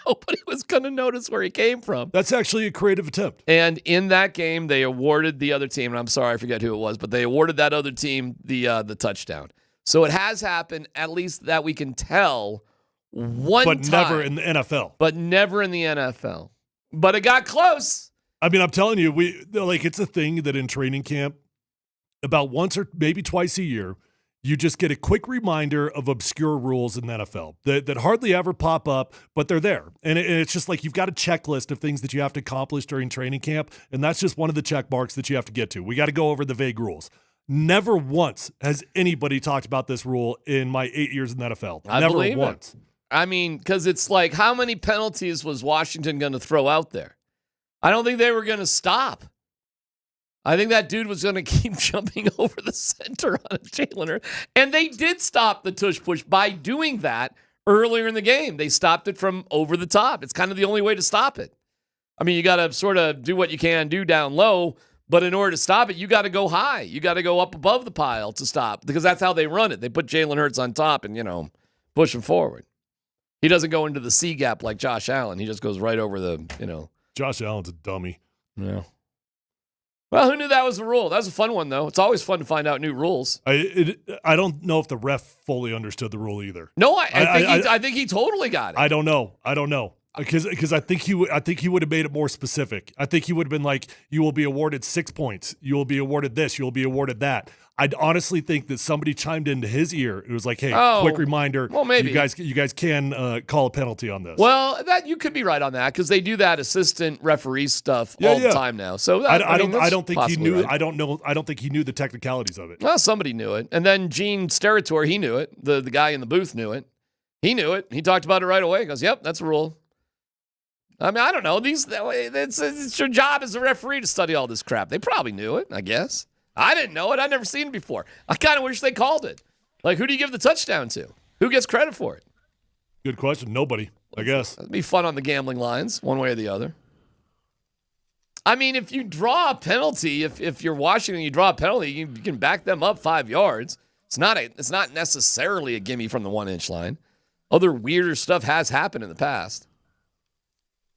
nobody was going to notice where he came from. That's actually a creative attempt. And in that game, they awarded the other team, and I'm sorry, I forget who it was, but they awarded that other team the touchdown. So it has hhappened, at least that we can tell, one time. But never in the NFL. But never in the NFL. But it got close. I mean, I'm telling you, it's a thing that in training camp, about once or maybe twice a year, you just get a quick reminder of obscure rules in the NFL that hardly ever pop up, but they're there. And it's just like you've got a checklist of things that you have to accomplish during training camp, and that's just one of the check marks that you have to get to. We got to go over the vague rules. Never once has anybody talked about this rule in my 8 years in the NFL. Never once. I mean, because it's like, how many penalties was Washington going to throw out there? I don't think they were going to stop. I think that dude was going to keep jumping over the center on a Jalen Hurts. And they did stop the tush push by doing that earlier in the game. They stopped it from over the top. It's kind of the only way to stop it. I mean, you got to sort of do what you can do down low, but in order to stop it, you got to go high. You got to go up above the pile to stop, because that's how they run it. They put Jalen Hurts on top and, push him forward. He doesn't go into the C gap like Josh Allen. He just goes right over the, Josh Allen's a dummy. Yeah. Well, who knew that was a rule? That was a fun one, though. It's always fun to find out new rules. I don't know if the ref fully understood the rule either. No, I think he totally got it. I don't know. Because I think he would have made it more specific. I think he would have been like, you will be awarded 6 points. You will be awarded this. You will be awarded that. I'd honestly think that somebody chimed into his ear. It was like, hey, quick reminder. Well, maybe. You guys can call a penalty on this. Well, that you could be right on that because they do that assistant referee stuff all the time now. So I don't think he knew. Right. I don't think he knew the technicalities of it. Well, somebody knew it, and then Gene Steratore, he knew it. The guy in the booth knew it. He knew it. He talked about it right away. He goes, "Yep, that's a rule." I mean, I don't know. It's your job as a referee to study all this crap. They probably knew it, I guess. I didn't know it. I'd never seen it before. I kind of wish they called it. Like, who do you give the touchdown to? Who gets credit for it? Good question. Nobody, I guess. It'd be fun on the gambling lines, one way or the other. I mean, if you draw a penalty, if you're Washington, you draw a penalty, you can back them up 5 yards. It's not necessarily a gimme from the 1-inch line. Other weirder stuff has happened in the past.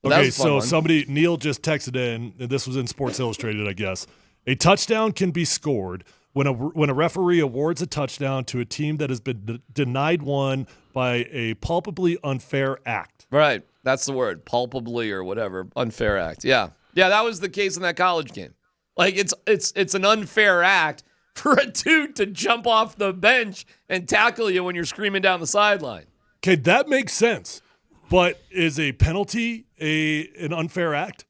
Okay, so Neil just texted in, and this was in Sports Illustrated, I guess. A touchdown can be scored when a referee awards a touchdown to a team that has been denied one by a palpably unfair act. Right, that's the word, palpably or whatever, unfair act. Yeah, that was the case in that college game. Like it's an unfair act for a dude to jump off the bench and tackle you when you're screaming down the sideline. Okay, that makes sense. But is a penalty an unfair act?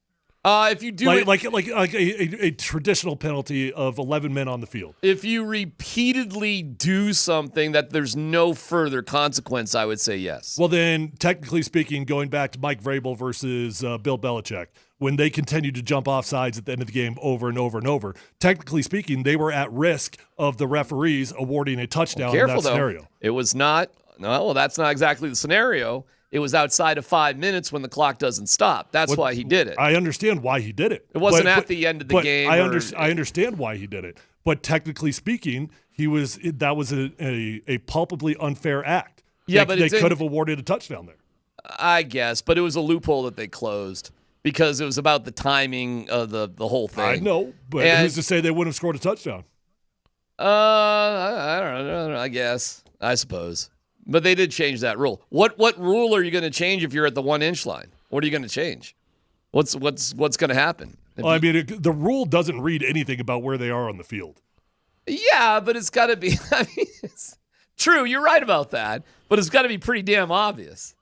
If you do like a traditional penalty of 11 men on the field. If you repeatedly do something that there's no further consequence, I would say yes. Well, then, technically speaking, going back to Mike Vrabel versus Bill Belichick, when they continued to jump off sides at the end of the game over and over and over, technically speaking, they were at risk of the referees awarding a touchdown in that scenario. It was not. No, well, that's not exactly the scenario. It was outside of 5 minutes when the clock doesn't stop. That's why he did it. I understand why he did it. It wasn't at the end of the game. I understand why he did it. But technically speaking, that was a palpably unfair act. Yeah, they could have awarded a touchdown there. I guess, but it was a loophole that they closed because it was about the timing of the whole thing. I know, but who's to say they wouldn't have scored a touchdown? I don't know. I guess. I suppose. But they did change that rule. What rule are you going to change if you're at the 1-inch line? What are you going to change? What's going to happen? Well, I mean, the rule doesn't read anything about where they are on the field. Yeah, but it's got to be. I mean, it's true. You're right about that. But it's got to be pretty damn obvious.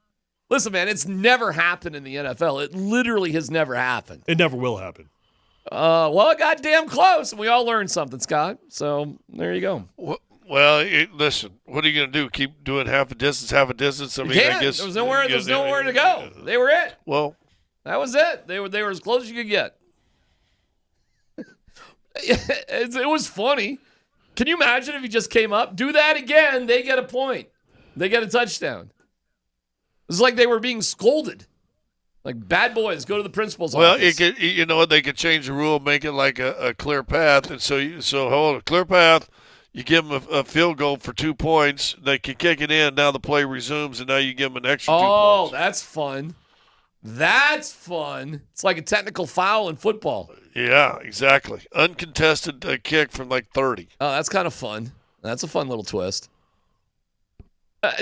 Listen, man, it's never happened in the NFL. It literally has never happened. It never will happen. Well, it got damn close, and we all learned something, Scott. So there you go. Well, listen, what are you going to do? Keep doing half a distance? I mean, I guess there was nowhere to go. They were it. Well, that was it. They were as close as you could get. It was funny. Can you imagine if he just came up, do that again? They get a point. They get a touchdown. It's like they were being scolded. Like bad boys, go to the principal's office. Well, you know what? They could change the rule, make it like a clear path, and so hold a clear path. You give them a field goal for 2 points. They can kick it in. Now the play resumes, and now you give them an extra 2 points. Oh, that's fun. That's fun. It's like a technical foul in football. Yeah, exactly. Uncontested kick from like 30. Oh, that's kind of fun. That's a fun little twist.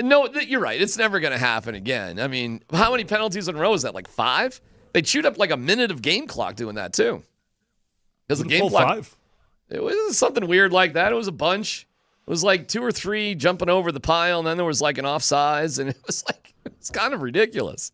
No, you're right. It's never going to happen again. I mean, how many penalties in a row is that? Like 5? They chewed up like a minute of game clock doing that too. Because the game clock. 5? It was something weird like that. It was a bunch. It was like 2 or 3 jumping over the pile, and then there was like an offsides, and it's kind of ridiculous.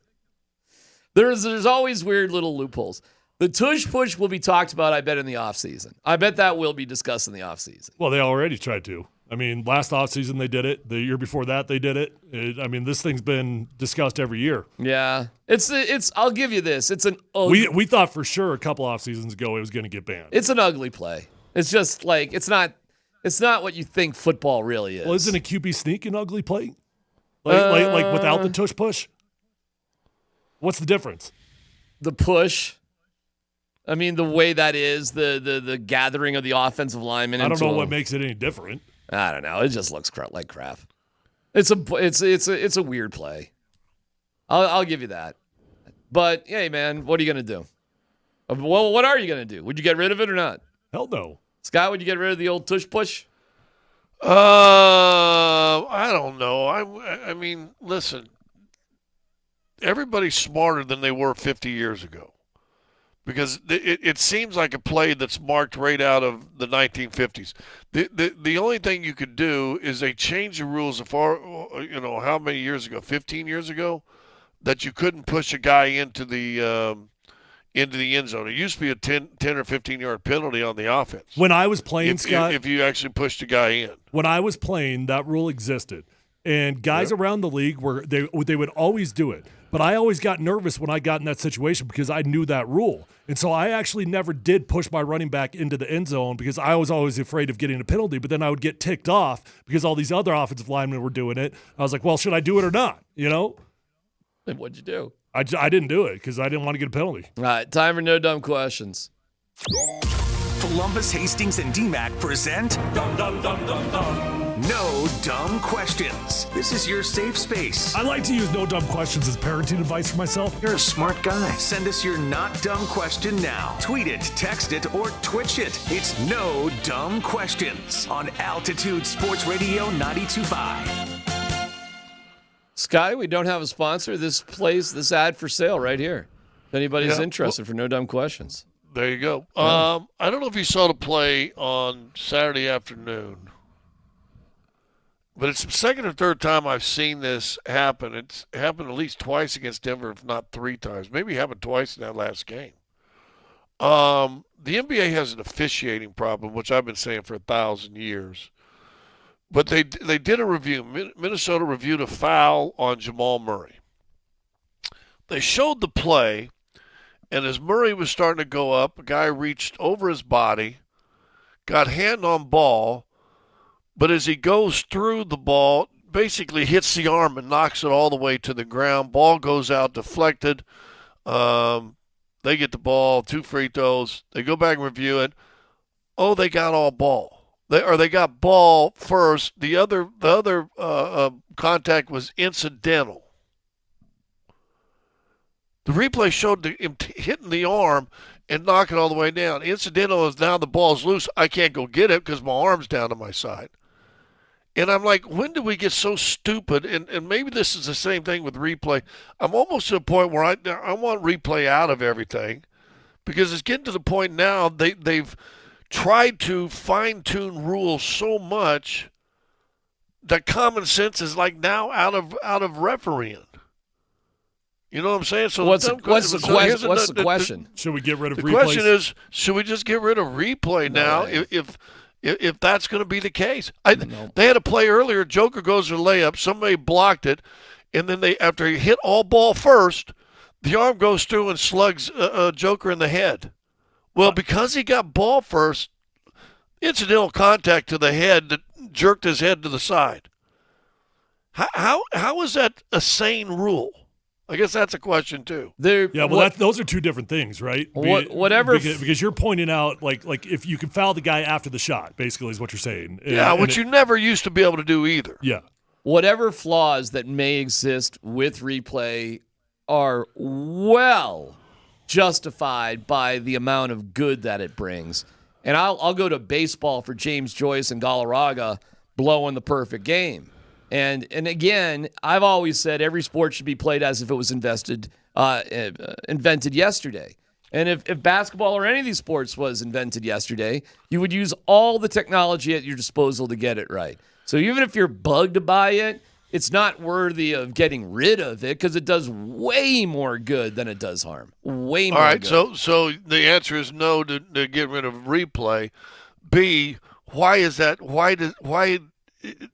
There's always weird little loopholes. The tush push will be talked about, I bet, in the offseason. I bet that will be discussed in the offseason. Well, they already tried to. I mean, last offseason they did it. The year before that they did it. I mean, this thing's been discussed every year. Yeah. It's. I'll give you this. It's an ugly. We thought for sure a couple off seasons ago it was going to get banned. It's an ugly play. It's just like it's not what you think football really is. Well, isn't a QB sneak an ugly play? Like without the tush push? What's the difference? The push. I mean, the way that is, the gathering of the offensive linemen. I don't know what makes it any different. I don't know. It just looks like crap. It's a weird play. I'll give you that. But hey, man, what are you gonna do? Well, what are you gonna do? Would you get rid of it or not? Hell no. Scott, would you get rid of the old tush push? I don't know. I mean, listen. everybody's smarter than they were 50 years ago. Because it seems like a play that's marked right out of the 1950s. The only thing you could do is they changed the rules how many years ago? 15 years ago, that you couldn't push a guy into the end zone. It used to be a 10 or 15-yard penalty on the offense. When I was playing, Scott, if you actually pushed a guy in. When I was playing, that rule existed, and guys around the league they would always do it. But I always got nervous when I got in that situation because I knew that rule. And so I actually never did push my running back into the end zone because I was always afraid of getting a penalty. But then I would get ticked off because all these other offensive linemen were doing it. I was like, well, should I do it or not? And what'd you do? I didn't do it because I didn't want to get a penalty. All right, time for no dumb questions. Polumbus, Hastings, and DMac present No Dumb Questions. This is your safe space. I like to use no dumb questions as parenting advice for myself. You're a smart guy. Send us your not dumb question now. Tweet it, text it, or Twitch it. It's No Dumb Questions on Altitude Sports Radio 92.5. Scotty, we don't have a sponsor. This ad for sale right here. If anybody's interested for no dumb questions. There you go. I don't know if you saw the play on Saturday afternoon, but it's the second or third time I've seen this happen. It's happened at least twice against Denver, if not three times. Maybe it happened twice in that last game. The NBA has an officiating problem, which I've been saying for 1,000 years. But they did a review. Minnesota reviewed a foul on Jamal Murray. They showed the play, and as Murray was starting to go up, a guy reached over his body, got hand on ball, but as he goes through the ball, basically hits the arm and knocks it all the way to the ground. Ball goes out deflected. They get the ball, 2 free throws. They go back and review it. Oh, they got all ball. They got ball first. The other contact was incidental. The replay showed him hitting the arm and knocking it all the way down. Incidental is now the ball's loose. I can't go get it because my arm's down to my side. And I'm like, when did we get so stupid? And maybe this is the same thing with replay. I'm almost to the point where I want replay out of everything because it's getting to the point now they've tried to fine-tune rules so much that common sense is like now out of refereeing. You know what I'm saying? So what's the question? Should we get rid of replays? The question is, should we just get rid of replay now if that's going to be the case? They had a play earlier. Joker goes to layup. Somebody blocked it. And then after he hit all ball first, the arm goes through and slugs Joker in the head. Well, because he got ball first, incidental contact to the head that jerked his head to the side. How is that a sane rule? I guess that's a question too. Those are two different things, right? Because you're pointing out like if you can foul the guy after the shot, basically is what you're saying. Which you never used to be able to do either. Yeah. Whatever flaws that may exist with replay are well justified by the amount of good that it brings. And I'll go to baseball for James Joyce and Galarraga blowing the perfect game. And again, I've always said every sport should be played as if it was invented yesterday. And if basketball or any of these sports was invented yesterday, you would use all the technology at your disposal to get it right. So even if you're bugged by it, it's not worthy of getting rid of it because it does way more good than it does harm. Way more. All right, good. so the answer is no to get rid of replay. B, why is that? Why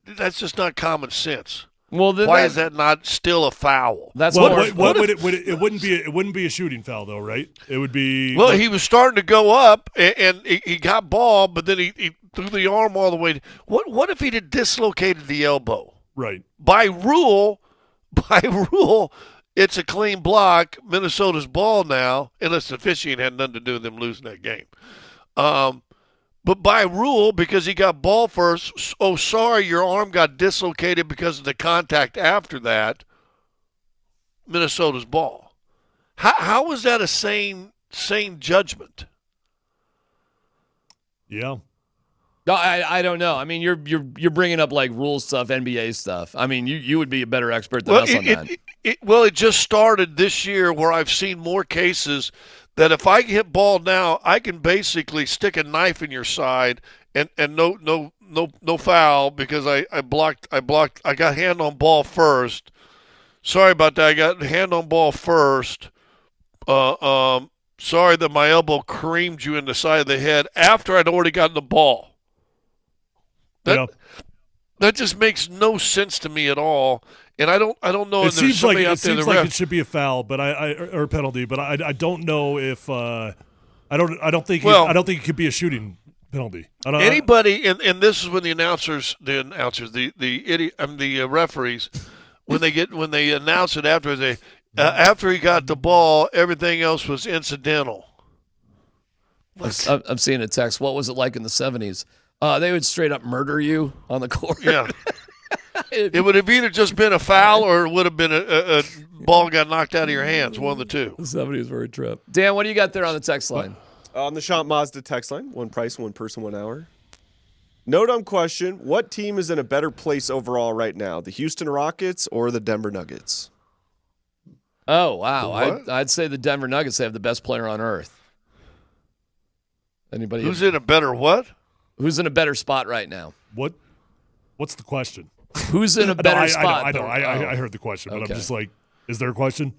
that's just not common sense. Well, then why is that not still a foul? That's it wouldn't be a shooting foul though, right? It would be. Well, he was starting to go up and he got ball, but then he threw the arm all the way. What if he'd have dislocated the elbow? Right. By rule, it's a clean block. Minnesota's ball now, unless the officiating had nothing to do with them losing that game. But by rule, because he got ball first, oh, sorry, your arm got dislocated because of the contact after that, Minnesota's ball. How was that a sane judgment? Yeah. No, I don't know. I mean, you're bringing up like rule stuff, NBA stuff. I mean, you would be a better expert than us on that. It just started this year where I've seen more cases that if I hit ball now, I can basically stick a knife in your side and no foul because I got hand on ball first. Sorry about that. I got hand on ball first. Sorry that my elbow creamed you in the side of the head after I'd already gotten the ball. That just makes no sense to me at all, and I don't know. It seems like it should be a foul, but or a penalty, but I don't know if I don't think it could be a shooting penalty. Anybody, and this is when the referees when they announce it after after he got the ball, everything else was incidental. I'm seeing a text. What was it like in the 70s? They would straight up murder you on the court. Yeah. It would have either just been a foul or it would have been a ball got knocked out of your hands, one of the two. The 70s were a trip. Dan, what do you got there on the text line? On the Shop Mazda text line, one price, one person, 1 hour. No dumb question. What team is in a better place overall right now, the Houston Rockets or the Denver Nuggets? Oh, wow. I'd say the Denver Nuggets have the best player on earth. Anybody? Who's in a better what? Who's in a better spot right now? What's the question? Who's in a better spot? I know. I heard the question, but I'm just like, is there a question?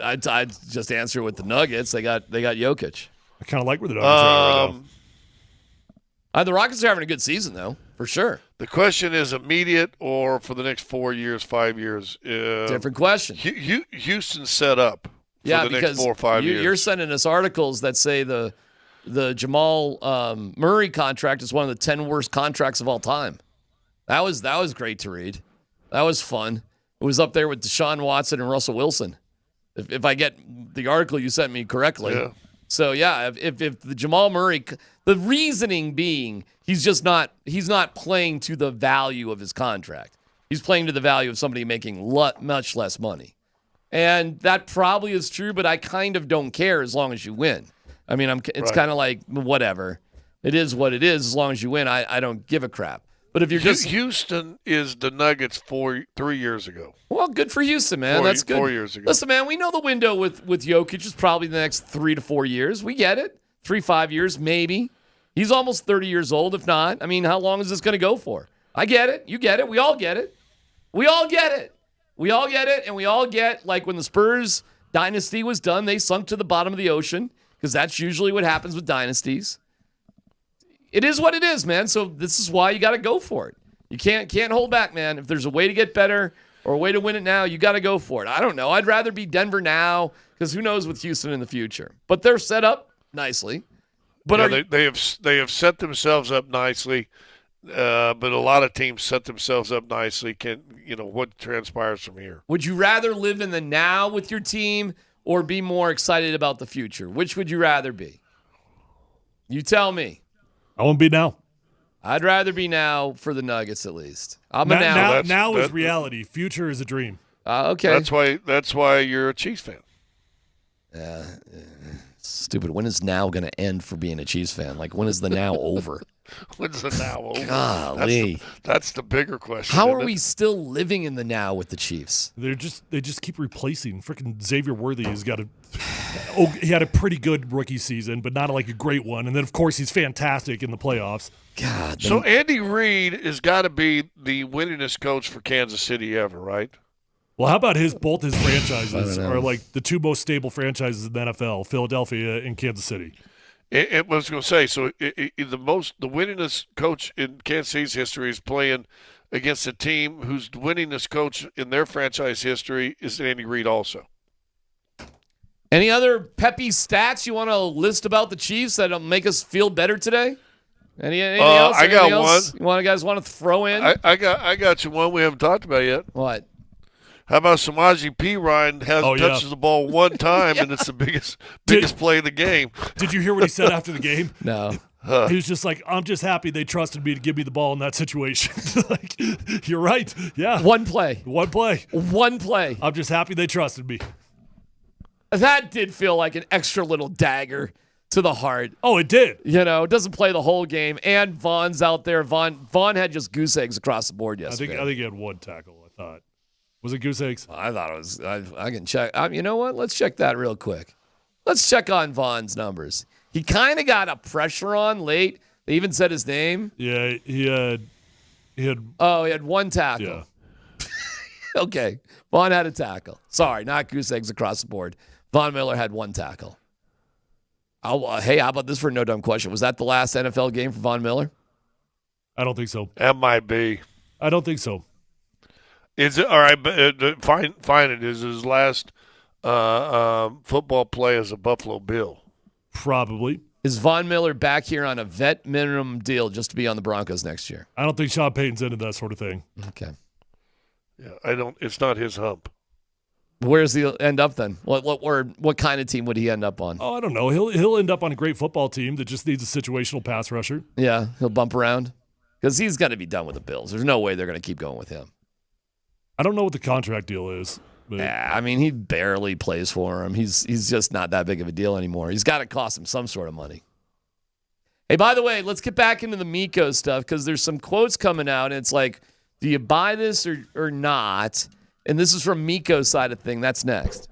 I'd just answer with the Nuggets. They got Jokic. I kind of like where the Nuggets are right now. The Rockets are having a good season, though, for sure. The question is immediate or for the next 4 years, 5 years? Different question. Houston's set up for the next 4 or 5 years. You're sending us articles that say the Jamal Murray contract is one of the 10 worst contracts of all time. That was great to read. That was fun. It was up there with Deshaun Watson and Russell Wilson, if I get the article you sent me correctly. Yeah. So yeah, if the Jamal Murray, the reasoning being he's not playing to the value of his contract. He's playing to the value of somebody making much less money, and that probably is true. But I kind of don't care as long as you win. I mean, it's kind of like whatever. It is what it is. As long as you win, I don't give a crap. But if you're just Houston is the Nuggets 3 years ago. Well, good for Houston, man. That's good. 4 years ago. Listen, man, we know the window with Jokic is probably the next 3 to 4 years. We get it. 3-5 years, maybe. He's almost 30 years old, if not. I mean, how long is this going to go for? I get it. You get it. We all get it. We all get it. We all get it, and we all get, like when the Spurs dynasty was done, they sunk to the bottom of the ocean, because that's usually what happens with dynasties. It is what it is, man. So this is why you got to go for it. You can't hold back, man. If there's a way to get better or a way to win it now, you got to go for it. I don't know. I'd rather be Denver now because who knows with Houston in the future. But they're set up nicely. But they have set themselves up nicely. But a lot of teams set themselves up nicely. What transpires from here? Would you rather live in the now with your team or be more excited about the future? Which would you rather be? You tell me. I won't be now. I'd rather be now for the Nuggets at least. I'm a now. Now is reality. Future is a dream. Okay. That's why you're a Chiefs fan. Stupid. When is now going to end for being a Chiefs fan? Like, when is the now over? When's the now over? Golly. That's the bigger question. How are we still living in the now with the Chiefs? They just keep replacing. Freaking Xavier Worthy has got he had a pretty good rookie season, but not like a great one. And then, of course, he's fantastic in the playoffs. God. So Andy Reid has got to be the winningest coach for Kansas City ever, right? Well, how about both his franchises are like the two most stable franchises in the NFL, Philadelphia and Kansas City. I was going to say, so the winningest coach in Kansas City's history is playing against a team whose winningest coach in their franchise history is Andy Reid also. Any other peppy stats you want to list about the Chiefs that'll make us feel better today? Anything else? I got one. You guys want to throw in? I got you one we haven't talked about yet. What? How about Samaje Perine touches the ball one time, and it's the biggest play of the game. Did you hear what he said after the game? No. He was just like, I'm just happy they trusted me to give me the ball in that situation. Like, you're right. Yeah. One play. I'm just happy they trusted me. That did feel like an extra little dagger to the heart. Oh, it did. You know, doesn't play the whole game. And Vaughn's out there. Vaughn had just goose eggs across the board yesterday. I think he had one tackle, I thought. Was it goose eggs? I thought it was. I can check. You know what? Let's check that real quick. Let's check on Vaughn's numbers. He kind of got a pressure on late. They even said his name. Yeah, he had. Oh, he had one tackle. Yeah. Okay. Vaughn had a tackle. Sorry, not goose eggs across the board. Von Miller had one tackle. Hey, how about this for a no dumb question? Was that the last NFL game for Von Miller? I don't think so. That might be. I don't think so. Is it all right? But fine. It is his last football play as a Buffalo Bill. Probably. Is Von Miller back here on a vet minimum deal just to be on the Broncos next year? I don't think Sean Payton's into that sort of thing. Okay. Yeah, I don't. It's not his hump. Where's he end up then? What kind of team would he end up on? Oh, I don't know. He'll end up on a great football team that just needs a situational pass rusher. Yeah, he'll bump around because he's going to be done with the Bills. There's no way they're going to keep going with him. I don't know what the contract deal is. But. Yeah, I mean, he barely plays for him. He's just not that big of a deal anymore. He's got to cost him some sort of money. Hey, by the way, let's get back into the Mikko stuff because there's some quotes coming out, and it's like, do you buy this or not? And this is from Mikko's side of thing. That's next.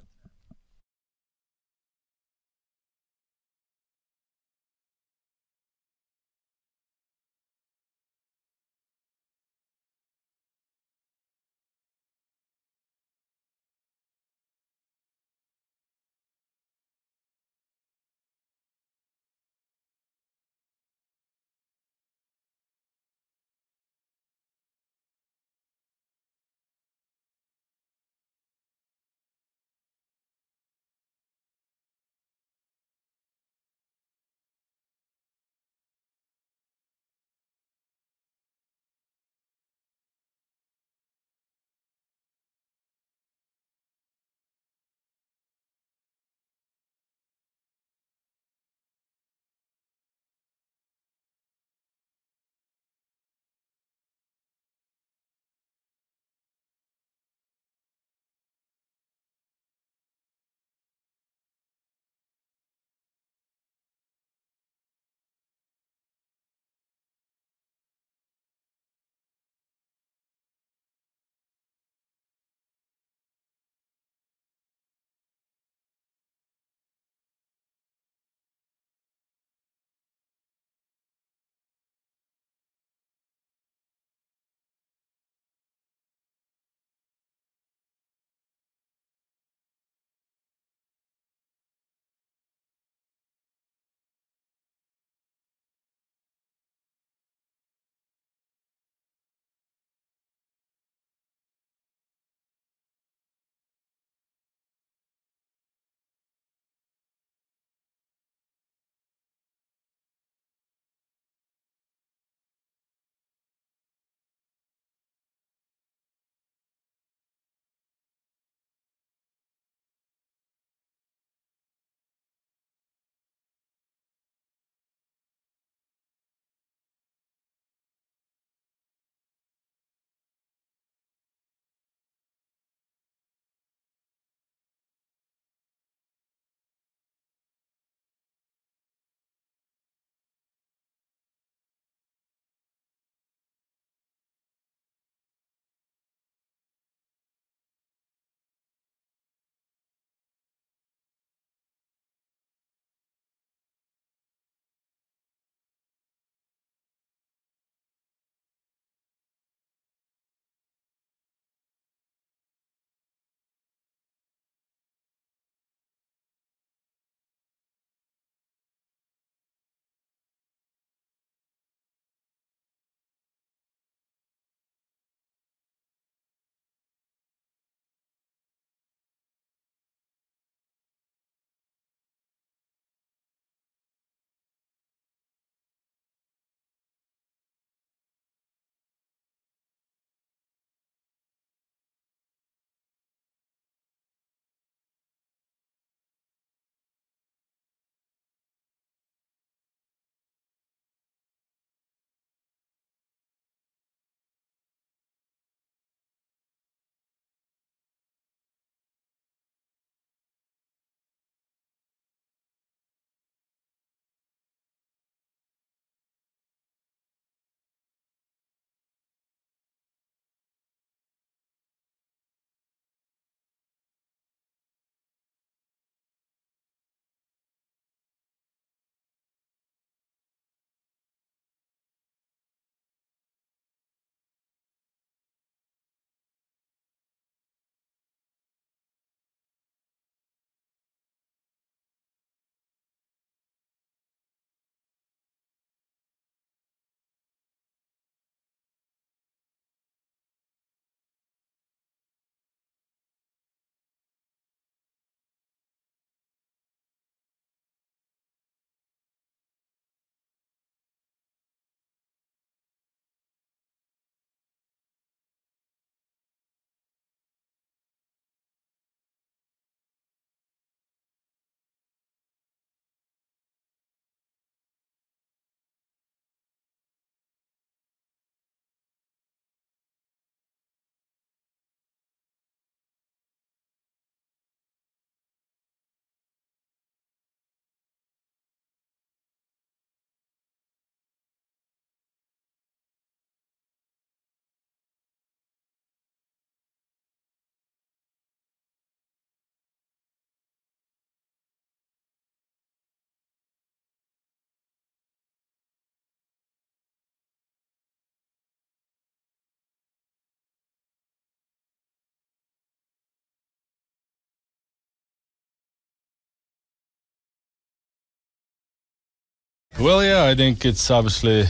Well, yeah, I think it's obviously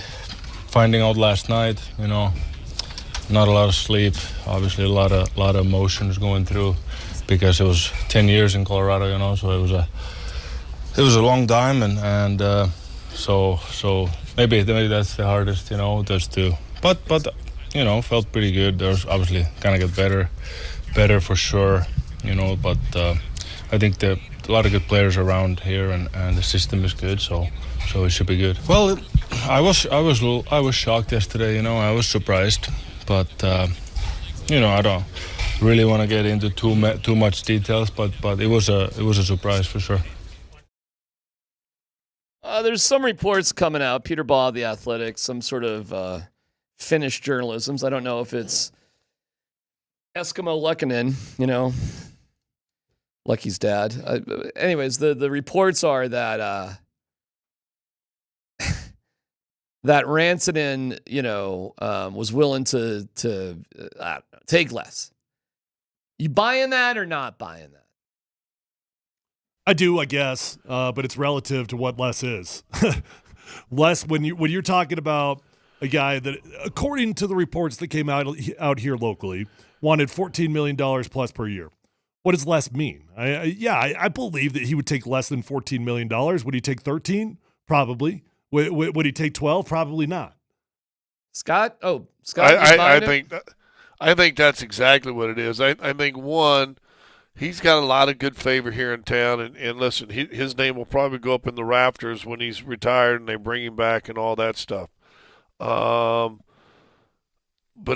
finding out last night, not a lot of sleep, obviously a lot of emotions going through because it was 10 years in Colorado, so it was a long time and so maybe that's the hardest, just to, but felt pretty good. There's obviously gonna get better for sure, but I think a lot of good players around here and the system is good, so it should be good. Well, I was shocked yesterday, I was surprised, but I don't really want to get into too much details, but it was a surprise for sure. There's some reports coming out. Peter Baugh of The Athletic, some sort of Finnish journalism. I don't know if it's Eskimo Lukkinen, Lucky's dad. Anyways, the reports are that that Rantanen, was willing to take less. You buying that or not buying that? I do, I guess, but it's relative to what less is. Less when you're talking about a guy that, according to the reports that came out here locally, wanted $14 million plus per year. What does less mean? I believe that he would take less than $14 million. Would he take 13? Probably. Would he take 12? Probably not. Scott. I think that's exactly what it is. I think one, he's got a lot of good favor here in town, and listen, his name will probably go up in the rafters when he's retired and they bring him back and all that stuff. But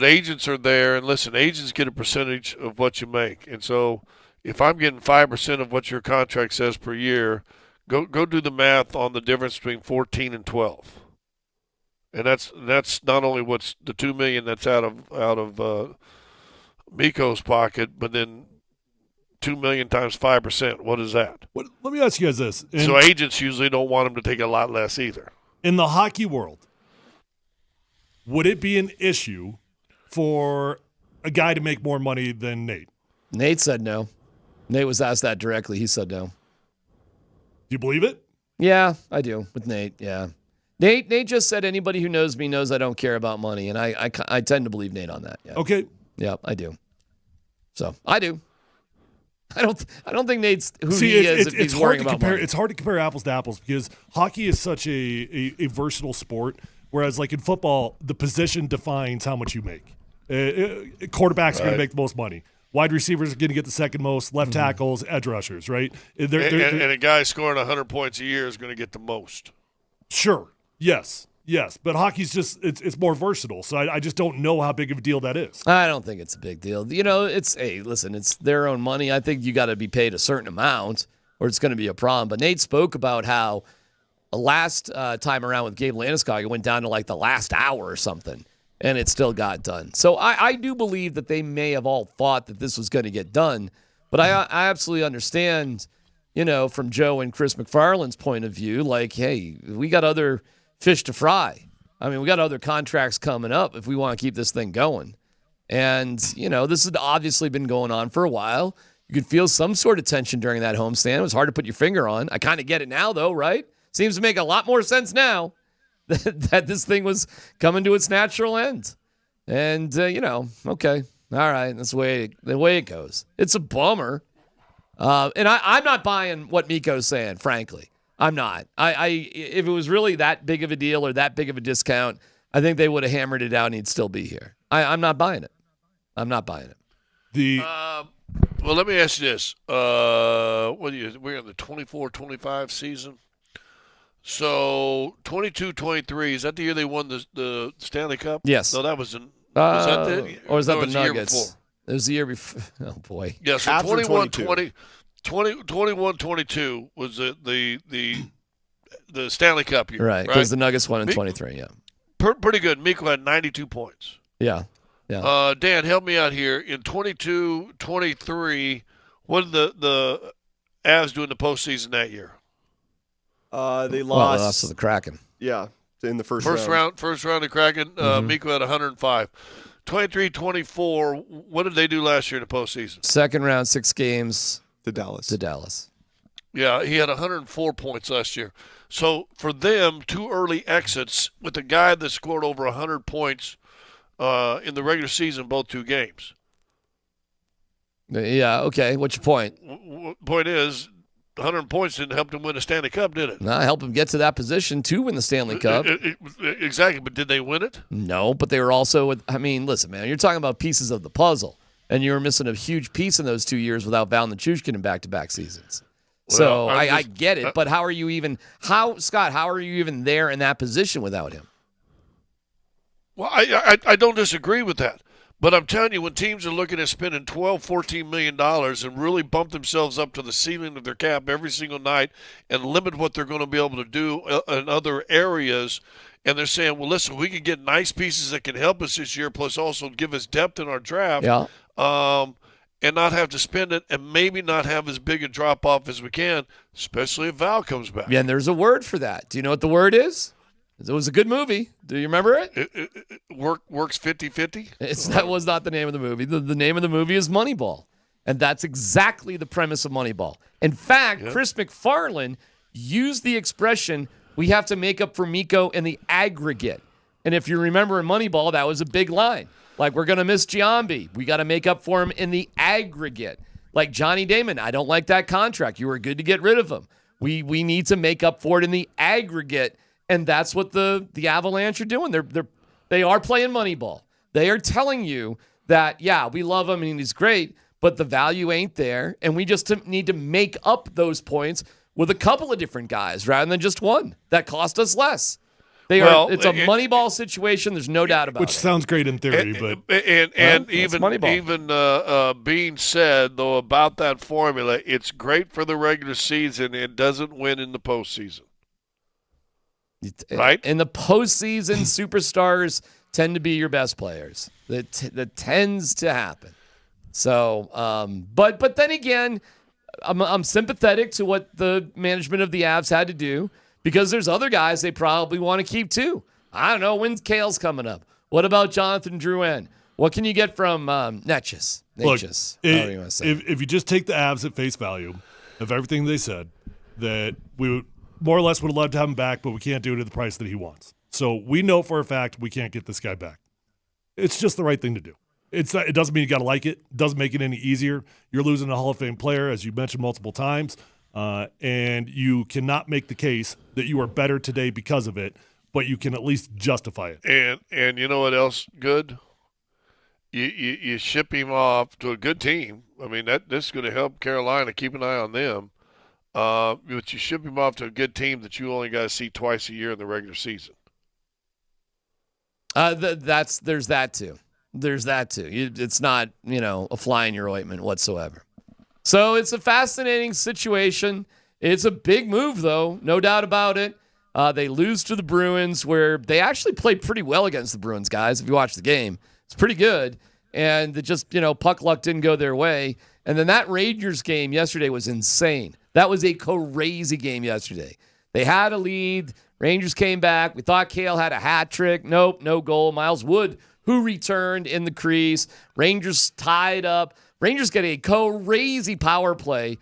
agents are there, and listen, agents get a percentage of what you make, and so if I'm getting 5% of what your contract says per year, go do the math on the difference between 14 and 12. And that's not only what's the $2 million that's out of Mikko's pocket, but then $2 million times 5%. What is that? Let me ask you guys this. So agents usually don't want him to take a lot less either. In the hockey world, would it be an issue for a guy to make more money than Nate? Nate said no. Nate was asked that directly. He said no. Do you believe it? Yeah, I do with Nate. Yeah. Nate just said anybody who knows me knows I don't care about money, and I tend to believe Nate on that. Yeah. Okay. Yeah, I do. So I do. I don't think Nate's who he is. It's hard to compare. It's hard to compare apples to apples because hockey is such a versatile sport. Whereas, like in football, the position defines how much you make. Quarterbacks are going to make the most money. Wide receivers are going to get the second most. Left tackles, edge rushers, right? And a guy scoring 100 points a year is going to get the most. Sure. Yes. But hockey's just it's more versatile. So I just don't know how big of a deal that is. I don't think it's a big deal. It's their own money. I think you got to be paid a certain amount or it's going to be a problem. But Nate spoke about how last time around with Gabe Landeskog, it went down to like the last hour or something, and it still got done. So I do believe that they may have all thought that this was going to get done. But I absolutely understand, from Joe and Chris McFarland's point of view, like, hey, we got other fish to fry. I mean, we got other contracts coming up if we want to keep this thing going. And, this has obviously been going on for a while. You could feel some sort of tension during that homestand. It was hard to put your finger on. I kind of get it now, though, right? Seems to make a lot more sense now that this thing was coming to its natural end. And, okay, all right, that's the way it goes. It's a bummer. And I'm not buying what Mikko's saying, frankly. I'm not. If it was really that big of a deal or that big of a discount, I think they would have hammered it out and he'd still be here. I'm not buying it. I'm not buying it. Well, let me ask you this. We're in the 24-25 season. So 22-23, is that the year they won the Stanley Cup? Yes. No, that was in. Was that the? Or was that the Nuggets? Year before? It was the year before. Oh boy. Yeah. So 21-22 was the Stanley Cup year. Right. Because the Nuggets won in 23. Yeah. Pretty good. Mikko had 92 points. Yeah. Dan, help me out here. In 22-23, what did the Avs do in the postseason that year? They lost. Well, they lost to the Kraken. Yeah, in the first round. First round of Kraken. Mikko had 105. 23-24. What did they do last year in the postseason? Second round, 6 games to Dallas. Yeah, he had 104 points last year. So for them, 2 early exits with a guy that scored over 100 points in the regular season, both 2 games. Yeah, okay. What's your point? Point is, 100 points didn't help them win a Stanley Cup, did it? No, help them get to that position to win the Stanley Cup. Exactly, but did they win it? No, but they were also listen, man, you're talking about pieces of the puzzle, and you were missing a huge piece in those 2 years without Val Nichushkin in back-to-back seasons. So I get it, but how are you even there in that position without him? Well, I don't disagree with that. But I'm telling you, when teams are looking at spending $12, $14 million and really bump themselves up to the ceiling of their cap every single night and limit what they're going to be able to do in other areas, and they're saying, well, listen, we can get nice pieces that can help us this year, plus also give us depth in our draft, and not have to spend it and maybe not have as big a drop-off as we can, especially if Val comes back. Yeah, and there's a word for that. Do you know what the word is? It was a good movie. Do you remember it? Works 50-50? That was not the name of the movie. The name of the movie is Moneyball. And that's exactly the premise of Moneyball. In fact, Chris McFarlane used the expression, we have to make up for Mikko in the aggregate. And if you remember in Moneyball, that was a big line. Like, we're going to miss Giambi. We got to make up for him in the aggregate. Like Johnny Damon, I don't like that contract. You were good to get rid of him. We need to make up for it in the aggregate. And that's what the Avalanche are doing. They are playing Moneyball. They are telling you that, yeah, we love him and he's great, but the value ain't there. And we just need to make up those points with a couple of different guys rather than just one that cost us less. It's a Moneyball situation. There's no doubt about it. Which sounds great in theory, but even being said though about that formula, it's great for the regular season. It doesn't win in the postseason. Right? In the postseason, superstars tend to be your best players. That tends to happen. So, but then again, I'm sympathetic to what the management of the Avs had to do because there's other guys they probably want to keep too. I don't know, when's Kale's coming up? What about Jonathan Drouin? What can you get from Netchus? Look, if you just take the Avs at face value of everything they said, that we would more or less would have loved to have him back, but we can't do it at the price that he wants. So we know for a fact we can't get this guy back. It's just the right thing to do. It doesn't mean you got to like it. It doesn't make it any easier. You're losing a Hall of Fame player, as you mentioned multiple times, and you cannot make the case that you are better today because of it, but you can at least justify it. And you know what else good? You ship him off to a good team. I mean, this is going to help Carolina. Keep an eye on them. But you ship him off to a good team that you only got to see twice a year in the regular season. There's that too. It's not, a fly in your ointment whatsoever. So it's a fascinating situation. It's a big move, though, no doubt about it. They lose to the Bruins, where they actually played pretty well against the Bruins, guys. If you watch the game, it's pretty good. And it just, puck luck didn't go their way. And then that Rangers game yesterday was insane. That was a crazy game yesterday. They had a lead. Rangers came back. We thought Cale had a hat trick. Nope, no goal. Miles Wood, who returned in the crease. Rangers tied up. Rangers get a crazy power play.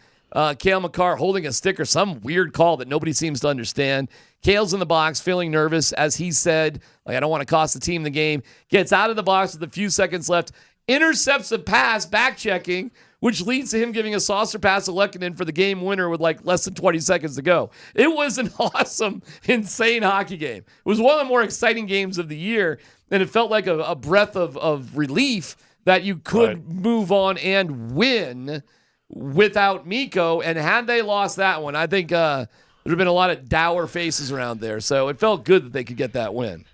Cale Makar holding a stick or some weird call that nobody seems to understand. Cale's in the box, feeling nervous, as he said, I don't want to cost the team the game. Gets out of the box with a few seconds left. Intercepts a pass, back-checking, which leads to him giving a saucer pass to Lehkonen for the game winner with less than 20 seconds to go. It was an awesome, insane hockey game. It was one of the more exciting games of the year, and it felt like a breath of relief that you could move on and win without Mikko. And had they lost that one, I think there would have been a lot of dour faces around there. So it felt good that they could get that win.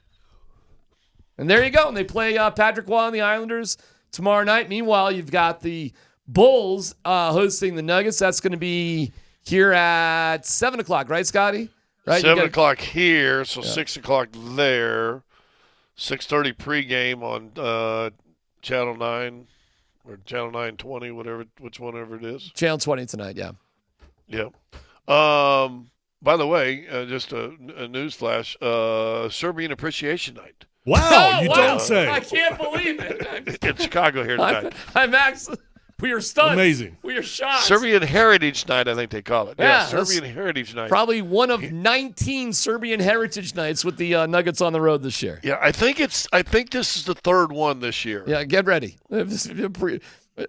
And there you go. And they play Patrick Roy and the Islanders tomorrow night. Meanwhile, you've got the Bulls hosting the Nuggets. That's going to be here at 7 o'clock, right, Scotty? Right? 7 o'clock here, so 6 o'clock there. 6:30 pregame on Channel 9 or Channel 920, whichever it is. Channel 20 tonight, yeah. Yeah. By the way, just a news flash, Serbian Appreciation Night. Wow, you don't say. I can't believe it. In Chicago here tonight. We are stunned. Amazing. We are shocked. Serbian Heritage Night, I think they call it. Yeah, Serbian Heritage Night. Probably one of 19 Serbian Heritage Nights with the Nuggets on the road this year. Yeah, I think this is the third one this year. Yeah, get ready.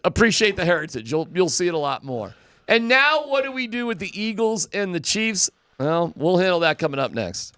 Appreciate the heritage. You'll see it a lot more. And now what do we do with the Eagles and the Chiefs? Well, we'll handle that coming up next.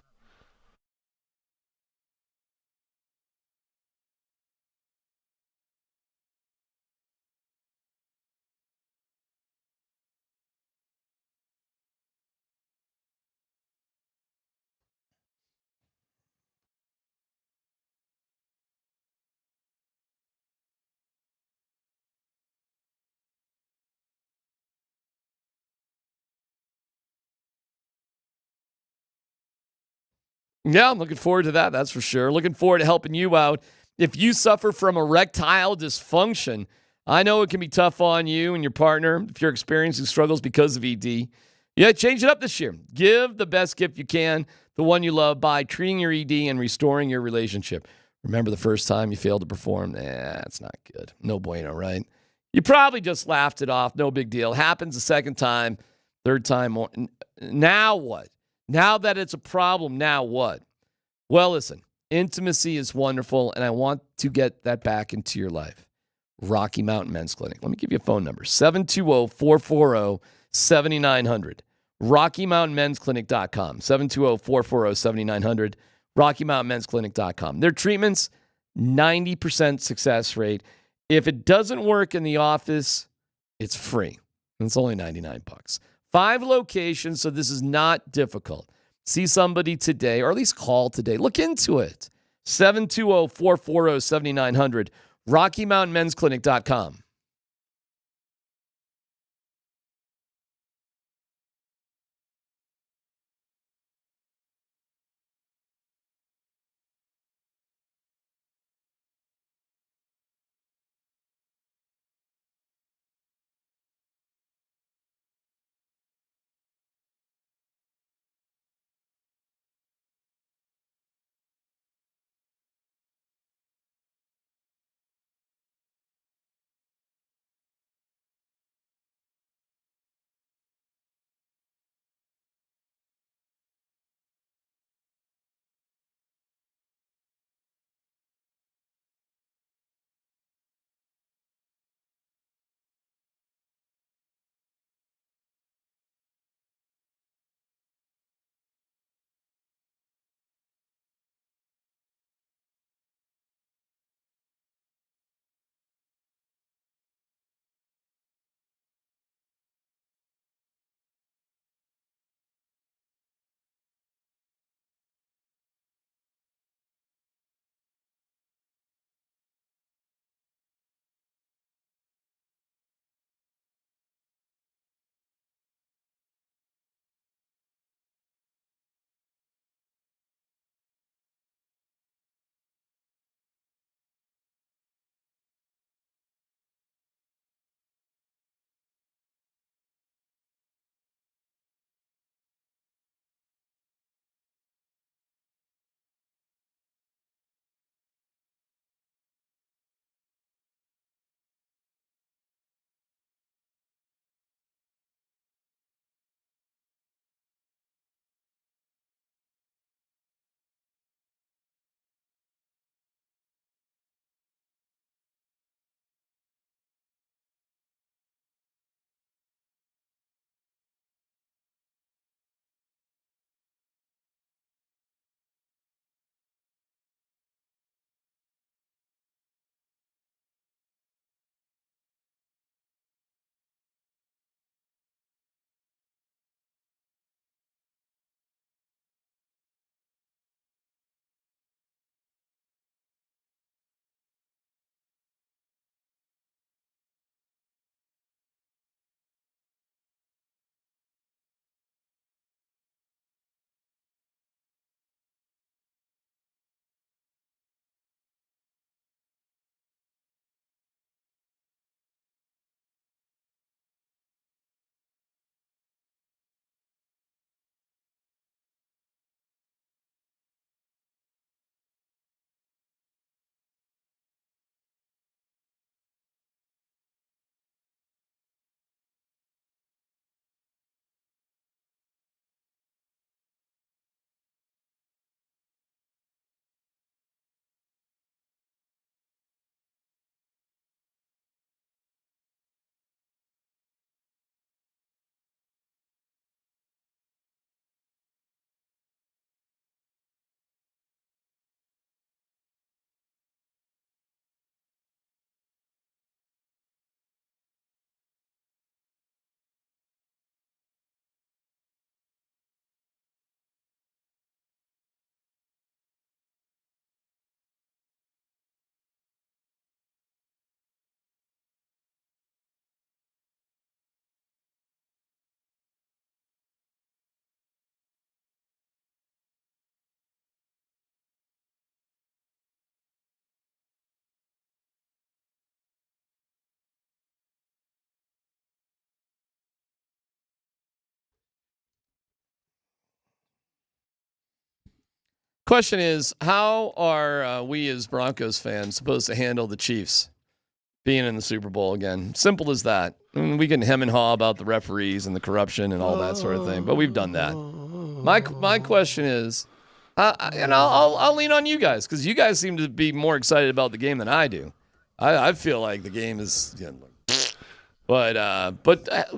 Yeah, I'm looking forward to that. That's for sure. Looking forward to helping you out. If you suffer from erectile dysfunction, I know it can be tough on you and your partner if you're experiencing struggles because of ED. Yeah, change it up this year. Give the best gift you can, the one you love, by treating your ED and restoring your relationship. Remember the first time you failed to perform? That's not good. No bueno, right? You probably just laughed it off. No big deal. Happens the second time, third time more. Now what? Now that it's a problem, now what? Well, listen, intimacy is wonderful, and I want to get that back into your life. Rocky Mountain Men's Clinic. Let me give you a phone number, 720-440-7900. RockyMountainMen'sClinic.com, 720-440-7900. RockyMountainMen'sClinic.com. Their treatments, 90% success rate. If it doesn't work in the office, it's free. It's only $99. 5 locations, so this is not difficult. See somebody today, or at least call today. Look into it. 720-440-7900. RockyMountainMen'sClinic.com. question is, how are we as Broncos fans supposed to handle the Chiefs being in the Super Bowl again? Simple as that. I mean, we can hem and haw about the referees and the corruption and all that sort of thing, but we've done that. My question is, and I'll lean on you guys because you guys seem to be more excited about the game than I do. I feel like the game is, but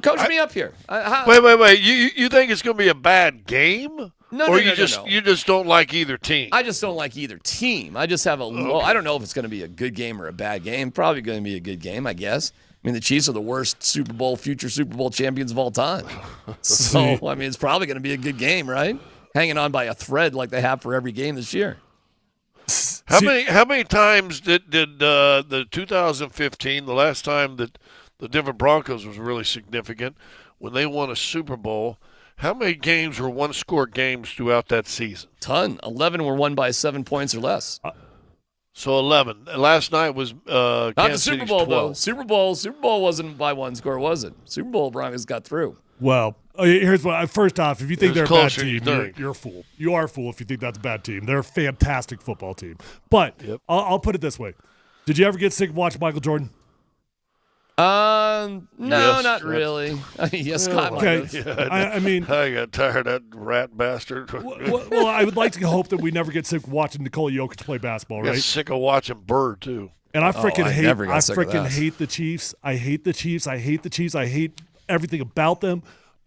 coach me up here. Wait. You think it's going to be a bad game? No, you just don't like either team? I just don't like either team. I just have I don't know if it's going to be a good game or a bad game. Probably going to be a good game, I guess. I mean, the Chiefs are the worst future Super Bowl champions of all time. So, I mean, it's probably going to be a good game, right? Hanging on by a thread like they have for every game this year. How many times did the 2015, the last time that the Denver Broncos was really significant, when they won a Super Bowl, how many games were one-score games throughout that season? Ton. 11 were won by 7 points or less. So 11. Last night was not Kansas the Super City's Bowl 12. though. Super Bowl wasn't by one score, was it? Super Bowl Broncos got through. Well, here's what. First off, if you think they're a bad closer, team, you're a fool. You are a fool if you think that's a bad team. They're a fantastic football team. But I'll put it this way: did you ever get sick of watching Michael Jordan? No, not really. Yes, Scott. Okay. I mean, I got tired of that rat bastard. well, I would like to hope that we never get sick of watching Nikola Jokic play basketball, right? I get sick of watching Bird too. And I freaking hate hate the Chiefs. I hate the Chiefs. I hate everything about them.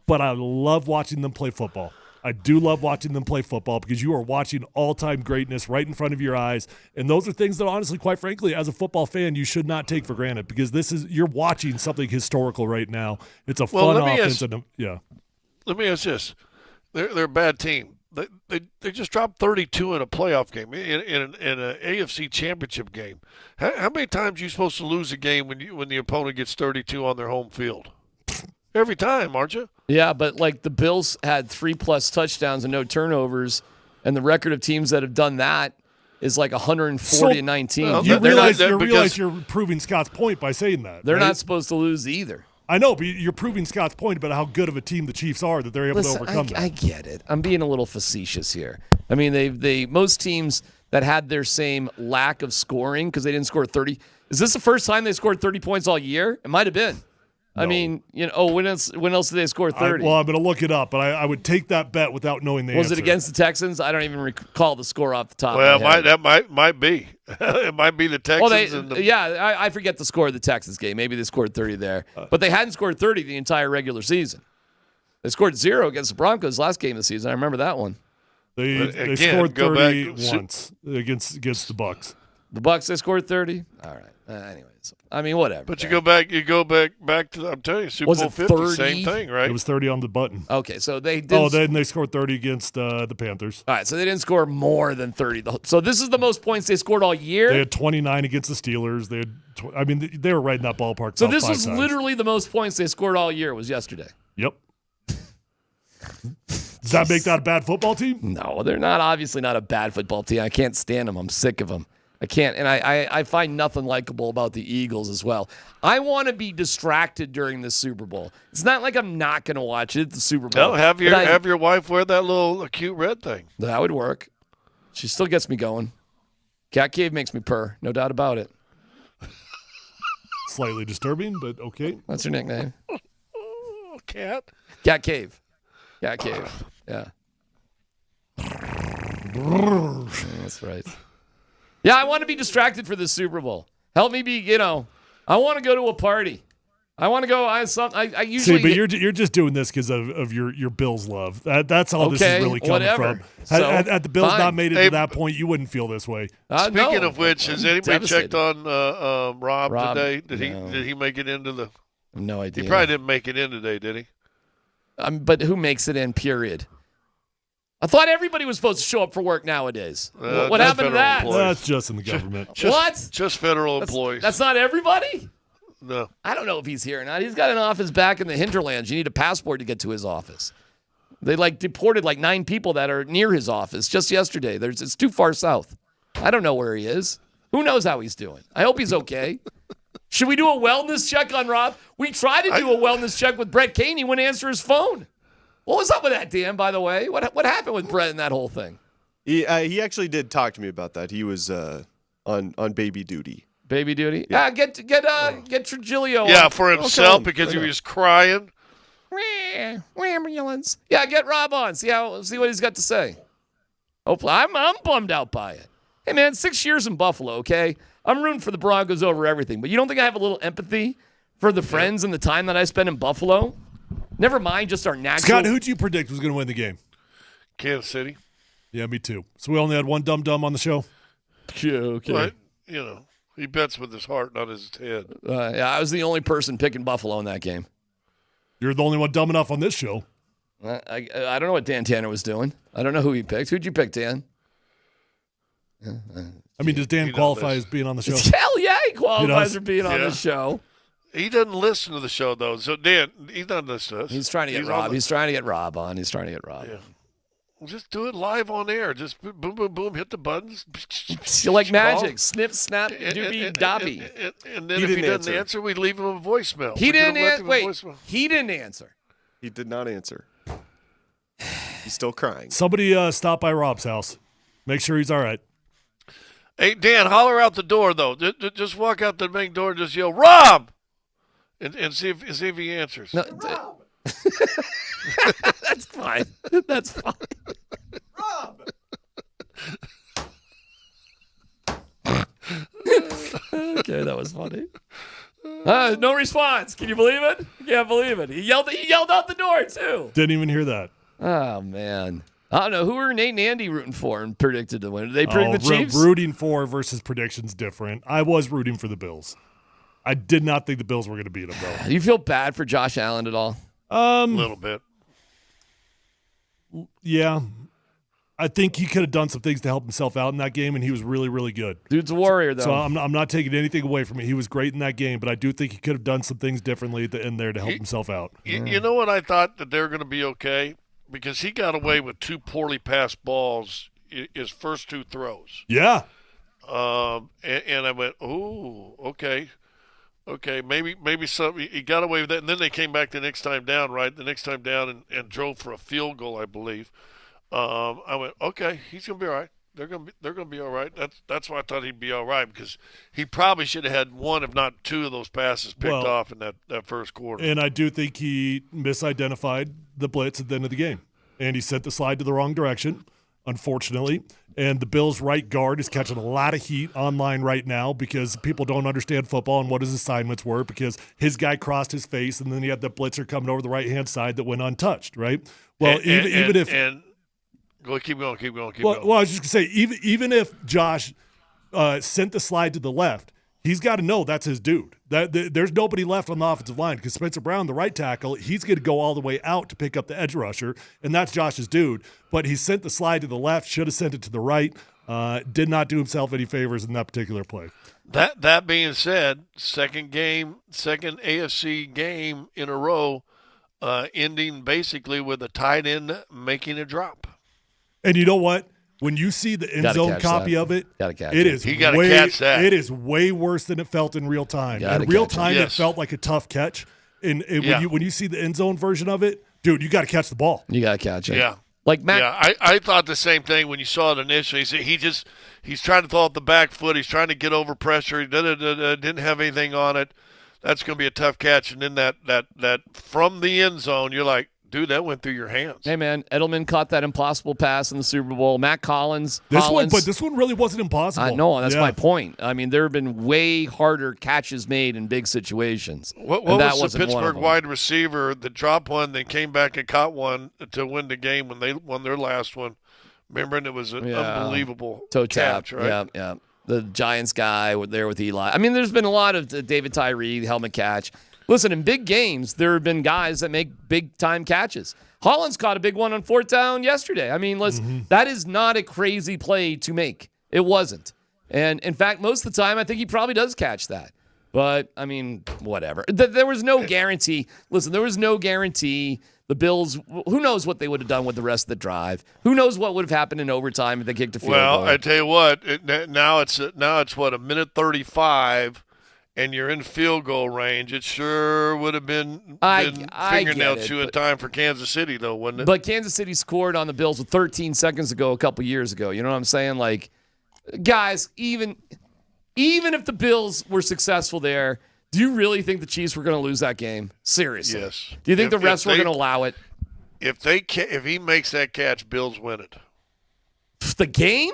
But I love watching them play football. I do love watching them play football because you are watching all-time greatness right in front of your eyes. And those are things that, honestly, quite frankly, as a football fan, you should not take for granted because you're watching something historical right now. It's a fun offense. Let me ask this. They're a bad team. They just dropped 32 in a playoff game, in an AFC championship game. How many times are you supposed to lose a game when the opponent gets 32 on their home field? Every time, aren't you? Yeah, but like the Bills had 3+ touchdowns and no turnovers, and the record of teams that have done that is like 140-19. You realize you're proving Scott's point by saying that. They're not supposed to lose either. I know, but you're proving Scott's point about how good of a team the Chiefs are that they're able to overcome that. I get it. I'm being a little facetious here. I mean, most teams that had their same lack of scoring because they didn't score 30. Is this the first time they scored 30 points all year? It might have been. No. I mean, when else did they score 30? I'm going to look it up, but I would take that bet without knowing the answer. Was it against the Texans? I don't even recall the score off the top of my head. That might be. It might be the Texans. I forget the score of the Texans game. Maybe they scored 30 there. But they hadn't scored 30 the entire regular season. They scored 0 against the Broncos last game of the season. I remember that one. They scored 30 once against the Bucs. The Bucs, they scored 30? All right. Anyways, I mean, whatever. But you go back to, I'm telling you, Super Bowl 50, same thing, right? It was 30 on the button. Okay, so they did. Then they scored 30 against the Panthers. All right, so they didn't score more than 30. So this is the most points they scored all year? They had 29 against the Steelers. They were right in that ballpark. So this was literally the most points they scored all year was yesterday. Yep. Does that make that a bad football team? No, they're not. Obviously not a bad football team. I can't stand them. I'm sick of them. I can't, and I find nothing likable about the Eagles as well. I want to be distracted during the Super Bowl. It's not like I'm not going to watch it. The Super Bowl. No, have your wife wear that little cute red thing. That would work. She still gets me going. Cat Cave makes me purr, no doubt about it. Slightly disturbing, but okay. That's her nickname. Cat. Cat Cave. Cat Cave. Yeah. That's right. Yeah, I want to be distracted for this Super Bowl. Help me be, I want to go to a party. I want to go. I usually. See, but you're just doing this because of your Bills love. That's all this is really coming from. So, had the Bills not made it to that point, you wouldn't feel this way. Speaking of which, has anybody checked on Rob today? Did he make it into the? No idea. He probably didn't make it in today, did he? But who makes it in? Period. I thought everybody was supposed to show up for work nowadays. What happened to that? That's just in the government. Just federal employees. That's not everybody? No. I don't know if he's here or not. He's got an office back in the hinterlands. You need a passport to get to his office. They deported 9 people that are near his office just yesterday. It's too far south. I don't know where he is. Who knows how he's doing? I hope he's okay. Should we do a wellness check on Rob? We tried to do a wellness check with Brett Kane. He wouldn't answer his phone. What was up with that, Dan, by the way? What happened with Brett and that whole thing? He actually did talk to me about that. He was on baby duty. Baby duty? Yeah, get Trujillo. Yeah, for himself because he was crying. Ambulance. Yeah, get Rob on. See what he's got to say. Hopefully, I'm bummed out by it. Hey man, 6 years in Buffalo. Okay, I'm rooting for the Broncos over everything. But you don't think I have a little empathy for the friends and the time that I spent in Buffalo? Never mind, just our natural. Scott, who'd you predict was going to win the game? Kansas City. Yeah, me too. So we only had one dumb on the show. Yeah, okay. But, he bets with his heart, not his head. Yeah, I was the only person picking Buffalo in that game. You're the only one dumb enough on this show. I don't know what Dan Tanner was doing. I don't know who he picked. Who'd you pick, Dan? I mean, does Dan qualify as being on the show? Hell yeah, he qualifies for being on the show. He doesn't listen to the show, though. So, Dan, he's not listening to us. He's trying to get Rob. He's trying to get Rob on. Yeah. Just do it live on air. Just boom, boom, boom, hit the buttons. You like magic. Snip, snap, doobie, dobby. And then if he doesn't answer, we leave him a voicemail. He didn't answer. He didn't answer. He did not answer. He's still crying. Somebody stop by Rob's house. Make sure he's all right. Hey, Dan, holler out the door, though. Just walk out the main door and just yell, Rob! And see if he answers. No, that's fine. That's fine. Rob! Okay, that was funny. No response. Can you believe it? Can't believe it. He yelled out the door, too. Didn't even hear that. Oh, man. I don't know. Who were Nate and Andy rooting for and predicted to win? Did they predict the Chiefs? Rooting for versus predictions different. I was rooting for the Bills. I did not think the Bills were going to beat them, though. Do you feel bad for Josh Allen at all? A little bit. Yeah. I think he could have done some things to help himself out in that game, and he was really, really good. Dude's a warrior, though. So I'm not taking anything away from it. He was great in that game, but I do think he could have done some things differently at the end there to help himself out. You know what? I thought that they were going to be okay because he got away with 2 poorly passed balls his first 2 throws. Yeah. And I went, oh, okay. Okay, maybe something. He got away with that, and then they came back the next time down, right? The next time down and drove for a field goal, I believe. I went, okay, he's gonna be all right. They're gonna be all right. That's why I thought he'd be all right because he probably should have had 1, if not 2, of those passes picked off in that first quarter. And I do think he misidentified the blitz at the end of the game, and he sent the slide to the wrong direction, unfortunately. And the Bills' right guard is catching a lot of heat online right now because people don't understand football and what his assignments were because his guy crossed his face and then he had the blitzer coming over the right-hand side that went untouched, right? Well, even if keep going. Well, I was just going to say, even if Josh sent the slide to the left, he's got to know that's his dude. There's nobody left on the offensive line because Spencer Brown, the right tackle, he's going to go all the way out to pick up the edge rusher, and that's Josh's dude. But he sent the slide to the left, should have sent it to the right. Did not do himself any favors in that particular play. That being said, second AFC game in a row, ending basically with a tight end making a drop. And you know what? When you see the end zone copy of it, it is way worse than it felt in real time. In real time, it felt like a tough catch. And when you see the end zone version of it, dude, you got to catch the ball. You got to catch it. Yeah. Like Matt. Yeah, I thought the same thing when you saw it initially. He's trying to throw out the back foot. He's trying to get over pressure. He didn't have anything on it. That's going to be a tough catch. And then that from the end zone, you're like, dude, that went through your hands. Hey, man, Edelman caught that impossible pass in the Super Bowl. Matt Collins. This one really wasn't impossible. No, that's my point. I mean, there have been way harder catches made in big situations. What was the Pittsburgh wide receiver that dropped one, then came back and caught one to win the game when they won their last one? Remember, and it was an unbelievable toe catch, tap. right? Yeah. The Giants guy there with Eli. I mean, there's been a lot of David Tyree, helmet catch. Listen, in big games, there have been guys that make big-time catches. Hollins caught a big one on 4th down yesterday. I mean, listen, that is not a crazy play to make. It wasn't. And, in fact, most of the time, I think he probably does catch that. But, I mean, whatever. There was no guarantee. Listen, there was no guarantee. The Bills, who knows what they would have done with the rest of the drive? Who knows what would have happened in overtime if they kicked a field goal? Well, I tell you what, now it's what, a minute 35, and you're in field goal range, it sure would have been fingernail chewing time for Kansas City, though, wouldn't it? But Kansas City scored on the Bills with 13 seconds ago a couple years ago. You know what I'm saying? Like, guys, even if the Bills were successful there, do you really think the Chiefs were going to lose that game? Seriously. Yes. Do you think the refs were going to allow it? If he makes that catch, Bills win it. The game?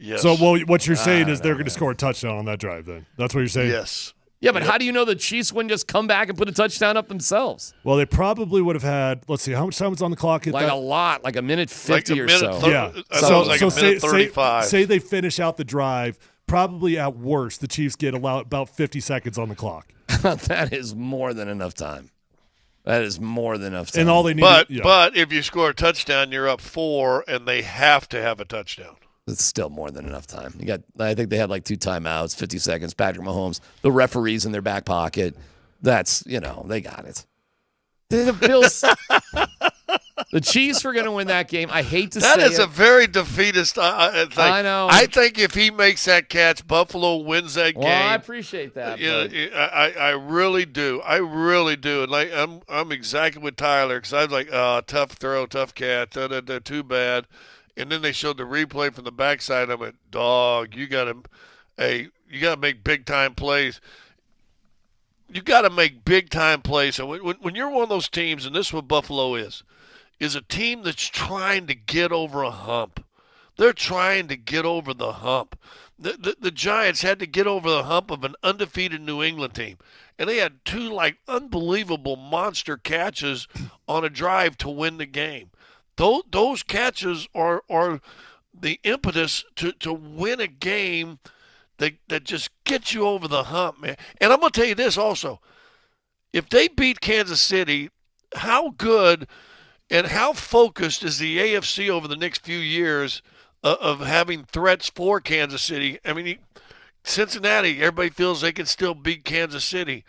Yes. So, what you're saying is they're going to score a touchdown on that drive, then? That's what you're saying? Yes. Yeah, but how do you know the Chiefs wouldn't just come back and put a touchdown up themselves? Well, they probably would have had, let's see, how much time was on the clock? A lot, like a minute 50 or so. Yeah. So like a minute 35. Say they finish out the drive, probably at worst, the Chiefs get about 50 seconds on the clock. That is more than enough time. That is more than enough time. And all they need But if you score a touchdown, you're up 4, and they have to have a touchdown. It's still more than enough time. I think they had like 2 timeouts, 50 seconds. Patrick Mahomes, the referees in their back pocket. That's, they got it. The Bills, the Chiefs were going to win that game. I hate to say it. That is a very defeatist thing. I know. I think if he makes that catch, Buffalo wins that game. Well, I appreciate that. I really do. I really do. And like I'm exactly with Tyler, because I was like, tough throw, tough catch. Too bad. And then they showed the replay from the backside. I went, dog, you got to make big time plays. You got to make big time plays. So when you're one of those teams, and this is what Buffalo is a team that's trying to get over a hump. They're trying to get over the hump. The Giants had to get over the hump of an undefeated New England team, and they had 2 unbelievable monster catches on a drive to win the game. Those catches are the impetus to win a game that just gets you over the hump, man. And I'm going to tell you this also. If they beat Kansas City, how good and how focused is the AFC over the next few years of having threats for Kansas City? I mean, Cincinnati, everybody feels they can still beat Kansas City.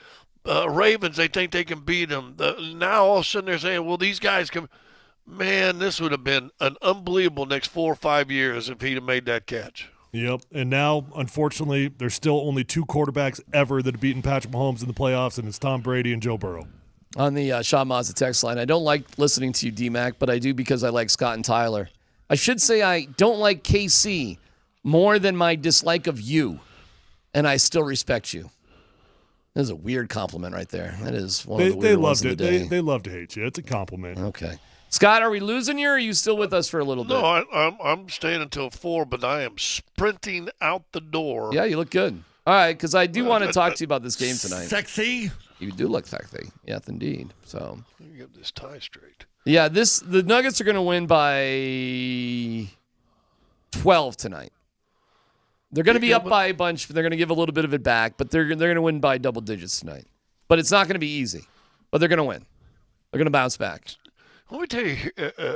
Ravens, they think they can beat them. Now all of a sudden they're saying, well, these guys can – man, this would have been an unbelievable next 4 or 5 years if he'd have made that catch. Yep. And now, unfortunately, there's still only 2 quarterbacks ever that have beaten Patrick Mahomes in the playoffs, and it's Tom Brady and Joe Burrow. On the Sean Mazza text line, I don't like listening to you, DMac, but I do because I like Scott and Tyler. I should say I don't like KC more than my dislike of you, and I still respect you. That is a weird compliment right there. That is one of the weird ones of the day. They love to hate you. It's a compliment. Okay. Scott, are we losing you, or are you still with us for a little bit? No, I'm staying until 4, but I am sprinting out the door. Yeah, you look good. All right, because I do want to talk to you about this game tonight. Sexy? You do look sexy. Yes, indeed. So let me get this tie straight. Yeah, the Nuggets are going to win by 12 tonight. They're going to be up by a bunch. They're going to give a little bit of it back, but they're going to win by double digits tonight. But it's not going to be easy. But they're going to win. They're going to bounce back. Let me tell you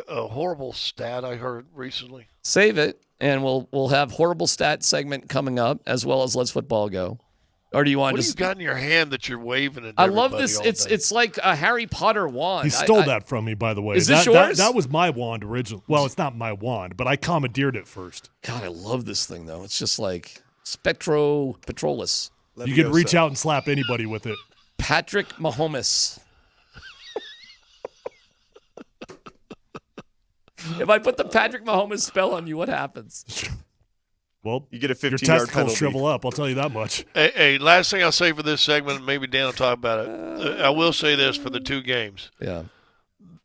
a horrible stat I heard recently. Save it, and we'll have horrible stat segment coming up, as well as Let's Football Go. Or do you want what to? What do you got in your hand that you're waving at? I love this. It's like a Harry Potter wand. He stole that from me, by the way. Is this yours? That was my wand originally. Well, it's not my wand, but I commandeered it first. God, I love this thing though. It's just like Spectro Petrolis. You can reach out and slap anybody with it. Patrick Mahomes. If I put the Patrick Mahomes spell on you, what happens? Well, you get a 15-yard your testicles penalty. shrivel up. I'll tell you that much. Hey, last thing I'll say for this segment, maybe Dan will talk about it. I will say this for the 2 games. Yeah.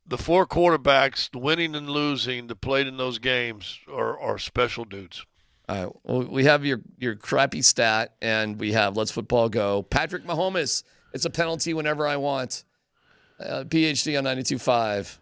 The 4 quarterbacks, the winning and losing, that played in those games are special dudes. All right. Well, we have your crappy stat, and we have Let's Football Go. Patrick Mahomes, it's a penalty whenever I want. PhD on 92.5.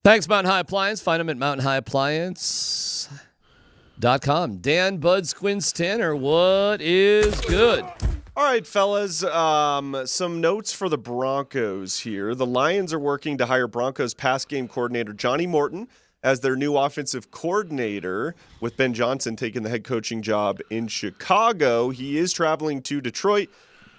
Thanks, Mountain High Appliance. Find them at mountainhighappliance.com. Dan Buds Quins Tanner, what is good? All right, fellas, some notes for the Broncos here. The Lions are working to hire Broncos pass game coordinator Johnny Morton as their new offensive coordinator, with Ben Johnson taking the head coaching job in Chicago. He is traveling to Detroit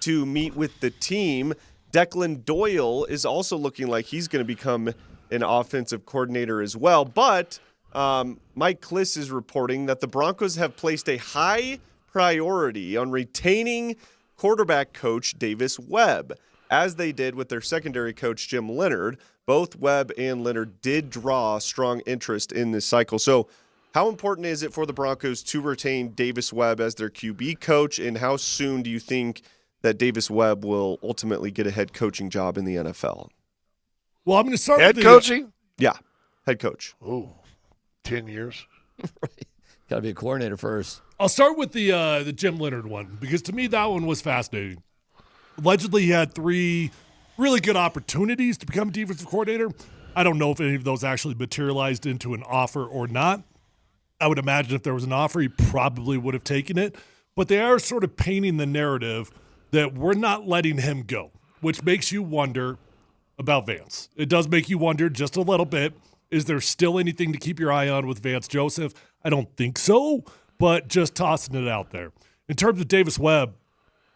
to meet with the team. Declan Doyle is also looking like he's going to become an offensive coordinator as well. But Mike Kliss is reporting that the Broncos have placed a high priority on retaining quarterback coach Davis Webb, as they did with their secondary coach Jim Leonhard. Both Webb and Leonhard did draw strong interest in this cycle. So how important is it for the Broncos to retain Davis Webb as their QB coach, and how soon do you think that Davis Webb will ultimately get a head coaching job in the NFL? Well, I'm going to start head with coaching? Yeah, head coach. Oh, 10 years. Right. Got to be a coordinator first. I'll start with the Jim Leonhard one, because to me that one was fascinating. Allegedly, he had 3 really good opportunities to become defensive coordinator. I don't know if any of those actually materialized into an offer or not. I would imagine if there was an offer, he probably would have taken it. But they are sort of painting the narrative that we're not letting him go, which makes you wonder about Vance. It does make you wonder just a little bit. Is there still anything to keep your eye on with Vance Joseph? I don't think so, but just tossing it out there. In terms of Davis Webb,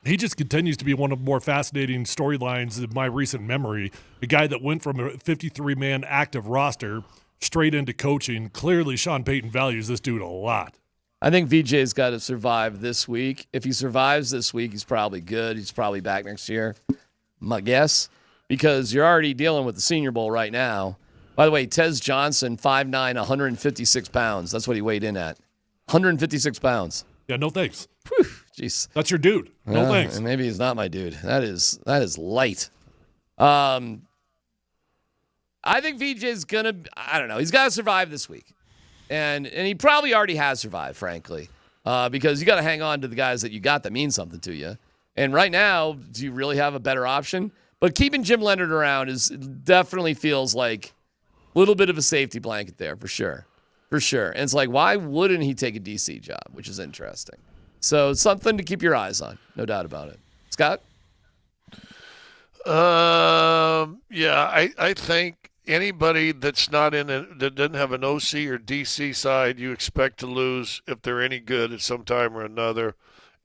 he just continues to be one of the more fascinating storylines in my recent memory. A guy that went from a 53-man active roster straight into coaching. Clearly, Sean Payton values this dude a lot. I think VJ's got to survive this week. If he survives this week, he's probably good. He's probably back next year, my guess, because you're already dealing with the Senior Bowl right now. By the way, Tez Johnson, 5'9", 156 pounds. That's what he weighed in at. 156 pounds. Yeah, no thanks. Whew, jeez. That's your dude. No thanks. Maybe he's not my dude. That is light. I think VJ's going to, I don't know, he's got to survive this week. And he probably already has survived, frankly, because you got to hang on to the guys that you got that mean something to you. And right now, do you really have a better option? But keeping Jim Leonhard around definitely feels like a little bit of a safety blanket there, for sure. For sure. And it's like, why wouldn't he take a DC job, which is interesting. So it's something to keep your eyes on, no doubt about it. Scott? Yeah, I think anybody that's not that doesn't have an OC or DC side, you expect to lose if they're any good at some time or another.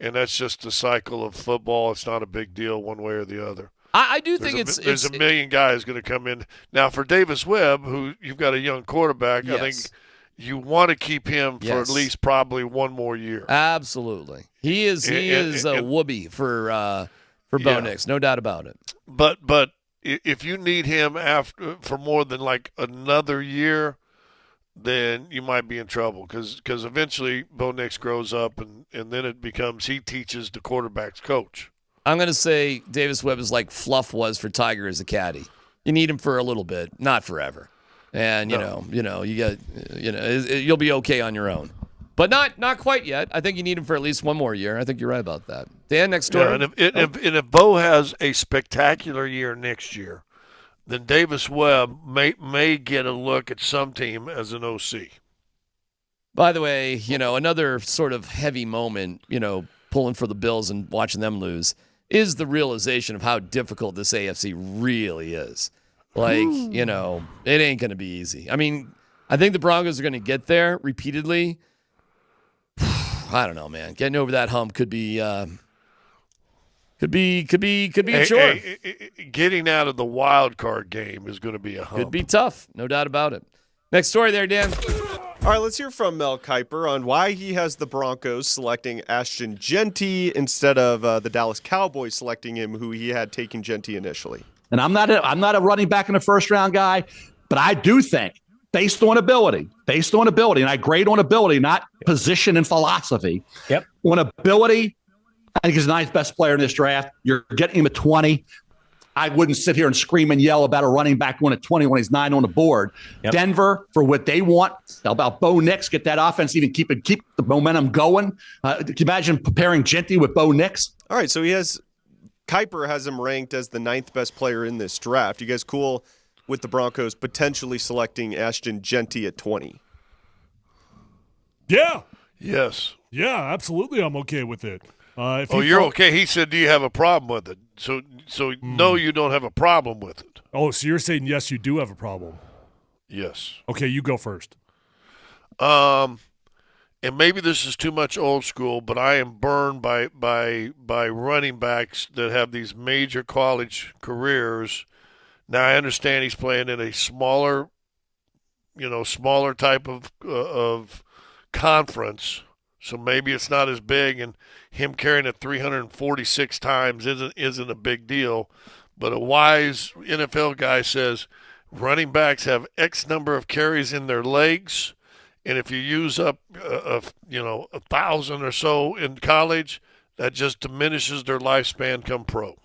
And that's just the cycle of football. It's not a big deal one way or the other. I do think there's a million guys going to come in. Now, for Davis Webb, who you've got a young quarterback, yes. I think you want to keep him for at least probably one more year. Absolutely. He is a whoopee for Bo Nix, no doubt about it. But if you need him for more than like another year, then you might be in trouble because eventually Bo Nix grows up and then it becomes he teaches the quarterback's coach. I'm going to say Davis Webb is like Fluff was for Tiger as a caddy. You need him for a little bit, not forever. And you got you'll be okay on your own. But not quite yet. I think you need him for at least one more year. I think you're right about that. Dan, next door. Yeah, and if Bo has a spectacular year next year, then Davis Webb may get a look at some team as an OC. By the way, another sort of heavy moment, pulling for the Bills and watching them lose, is the realization of how difficult this AFC really is. Like, it ain't going to be easy. I mean, I think the Broncos are going to get there repeatedly. I don't know, man. Getting over that hump could be a chore. Getting out of the wild card game is going to be a hump. Could be tough, no doubt about it. Next story there, Dan. All right, let's hear from Mel Kiper on why he has the Broncos selecting Ashton Jeanty instead of the Dallas Cowboys selecting him, who he had taken Jeanty initially. And I'm not a running back in the first round guy, but I do think based on ability, and I grade on ability, not position and philosophy. Yep. On ability, I think he's the ninth best player in this draft. You're getting him at 20. I wouldn't sit here and scream and yell about a running back going at 20 when he's 9 on the board. Yep. Denver, for what they want, how about Bo Nix, get that offense, even keep the momentum going. Can you imagine preparing Jeanty with Bo Nix? All right, so Kiper has him ranked as the ninth best player in this draft. You guys cool with the Broncos potentially selecting Ashton Genty at 20? Yeah. Yes. Yeah, absolutely. I'm okay with it. You're okay. He said, do you have a problem with it? So no, you don't have a problem with it. Oh, so you're saying yes, you do have a problem. Yes. Okay, you go first. And maybe this is too much old school, but I am burned by running backs that have these major college careers. Now I understand he's playing in a smaller type of conference, so maybe it's not as big, and him carrying it 346 times isn't a big deal. But a wise NFL guy says running backs have X number of carries in their legs. And if you use up, 1,000 or so in college, that just diminishes their lifespan come pro.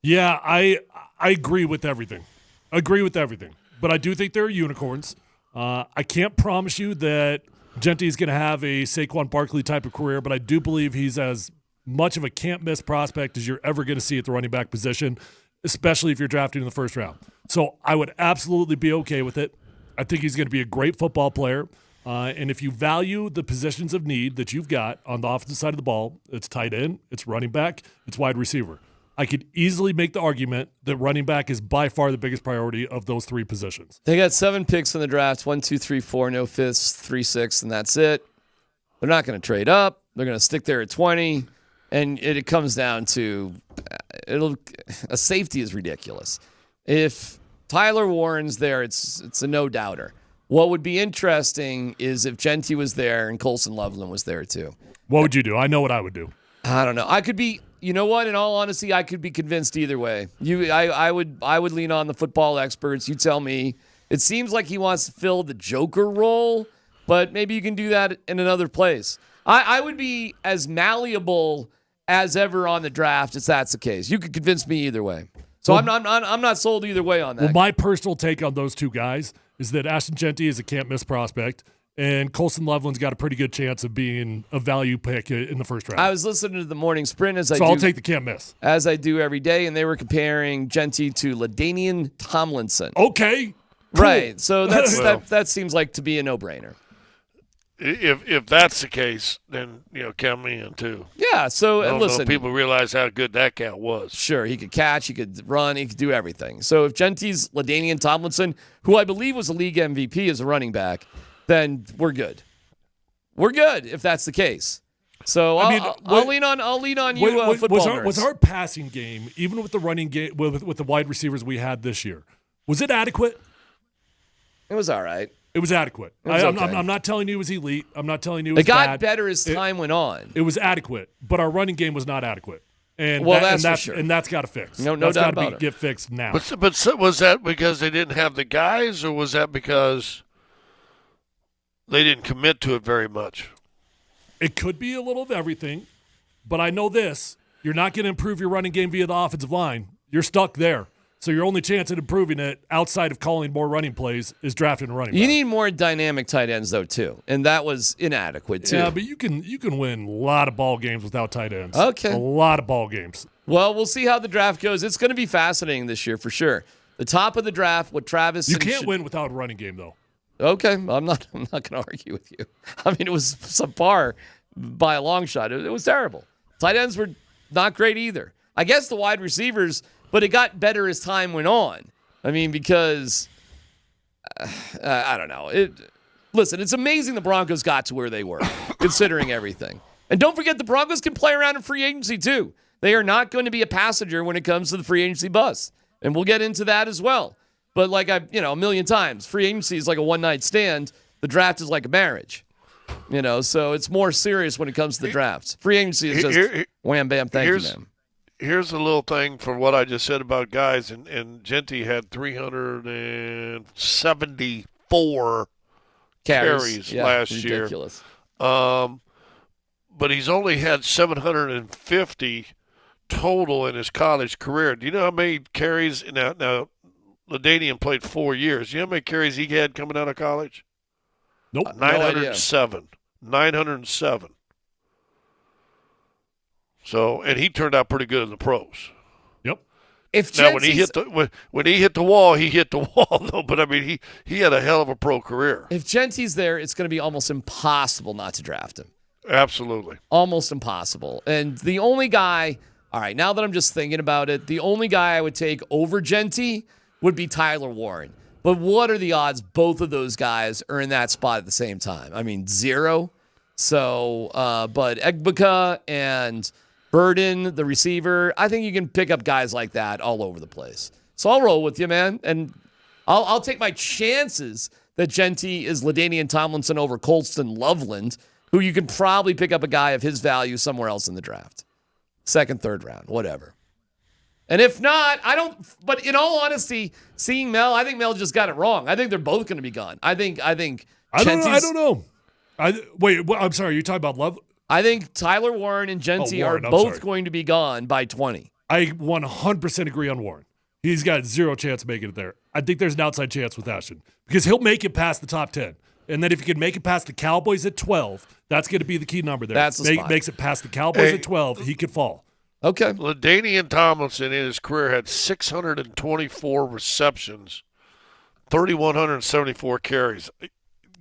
Yeah, I agree with everything. But I do think they're unicorns. I can't promise you that Genty is going to have a Saquon Barkley type of career, but I do believe he's as much of a can't-miss prospect as you're ever going to see at the running back position, especially if you're drafting in the first round. So I would absolutely be okay with it. I think he's going to be a great football player. And if you value the positions of need that you've got on the offensive side of the ball, it's tight end, it's running back, it's wide receiver. I could easily make the argument that running back is by far the biggest priority of those three positions. They got 7 picks in the draft, 1, 2, 3, 4, no fifths, 3, 6, and that's it. They're not going to trade up. They're going to stick there at 20. And it comes down to a safety is ridiculous. If Tyler Warren's there, it's a no-doubter. What would be interesting is if Genty was there and Colson Loveland was there too. What would you do? I know what I would do. I don't know. I could be, you know what? In all honesty, I could be convinced either way. I would lean on the football experts. You tell me. It seems like he wants to fill the Joker role, but maybe you can do that in another place. I would be as malleable as ever on the draft if that's the case. You could convince me either way. So I'm not sold either way on that. Well, my personal take on those two guys is that Ashton Genty is a can't-miss prospect, and Colson Loveland's got a pretty good chance of being a value pick in the first round. I was listening to the morning sprint I'll take the can't-miss. As I do every day, and they were comparing Genty to LaDainian Tomlinson. Okay. Cool. Right. So that seems like to be a no-brainer. If that's the case, then count me in too. Yeah. So I don't listen, know if people realize how good that cat was. Sure, he could catch, he could run, he could do everything. So if Genty's LaDainian Tomlinson, who I believe was a league MVP as a running back, then we're good. We're good if that's the case. So I'll lean on you, football was our passing game, even with the running game, with the wide receivers we had this year, was it adequate? It was all right. It was adequate. I'm not telling you it was elite. I'm not telling you it was bad. It got bad. better as time went on. It was adequate, but our running game was not adequate. And that's for sure. And that's got to fix. No doubt about it. Get fixed now. But was that because they didn't have the guys, or was that because they didn't commit to it very much? It could be a little of everything, but I know this. You're not going to improve your running game via the offensive line. You're stuck there. So your only chance at improving it outside of calling more running plays is drafting a running back. You need more dynamic tight ends, though, too. And that was inadequate, too. Yeah, but you can win a lot of ball games without tight ends. Okay. A lot of ball gaame. Well, we'll see how the draft goes. It's going to be fascinating this year for sure. The top of the draft, what Travis... You can't win without a running game, though. Okay. I'm not going to argue with you. I mean, it was subpar by a long shot. It was terrible. Tight ends were not great either. I guess the wide receivers... But it got better as time went on. I mean, because, I don't know. Listen, it's amazing the Broncos got to where they were, considering everything. And don't forget, the Broncos can play around in free agency, too. They are not going to be a passenger when it comes to the free agency bus. And we'll get into that as well. But like a million times, free agency is like a one-night stand. The draft is like a marriage. So it's more serious when it comes to the drafts. Free agency is just wham, bam, thank you, man. Here's a little thing for what I just said about guys, and Genty had 374 carries last ridiculous. Year. But he's only had 750 total in his college career. Do you know how many carries? Now LaDainian played 4 years. Do you know how many carries he had coming out of college? Nope. 907. 907. So, and he turned out pretty good in the pros. Yep. If now when he hit the wall, he hit the wall though. But I mean, he had a hell of a pro career. If Genty's there, it's going to be almost impossible not to draft him. Absolutely, almost impossible. And the only guy, all right, now that I'm just thinking about it, the only guy I would take over Genty would be Tyler Warren. But what are the odds both of those guys are in that spot at the same time? I mean, 0. So, but Egbika and Burden, the receiver, I think you can pick up guys like that all over the place. So I'll roll with you, man. And I'll take my chances that Genty is LaDainian Tomlinson over Colston Loveland, who you can probably pick up a guy of his value somewhere else in the draft. Second, third round, whatever. And if not, I don't. But in all honesty, seeing Mel, I think Mel just got it wrong. I think they're both going to be gone. I don't know. Wait, I'm sorry. You're talking about Love? I think Tyler Warren and Genty are both going to be gone by 20. I 100% agree on Warren. He's got 0 chance of making it there. I think there's an outside chance with Ashton because he'll make it past the top 10. And then if you can make it past the Cowboys at 12, that's going to be the key number there. That's the spot. Makes it past the Cowboys at 12, he could fall. Okay. LaDainian Tomlinson in his career had 624 receptions, 3,174 carries.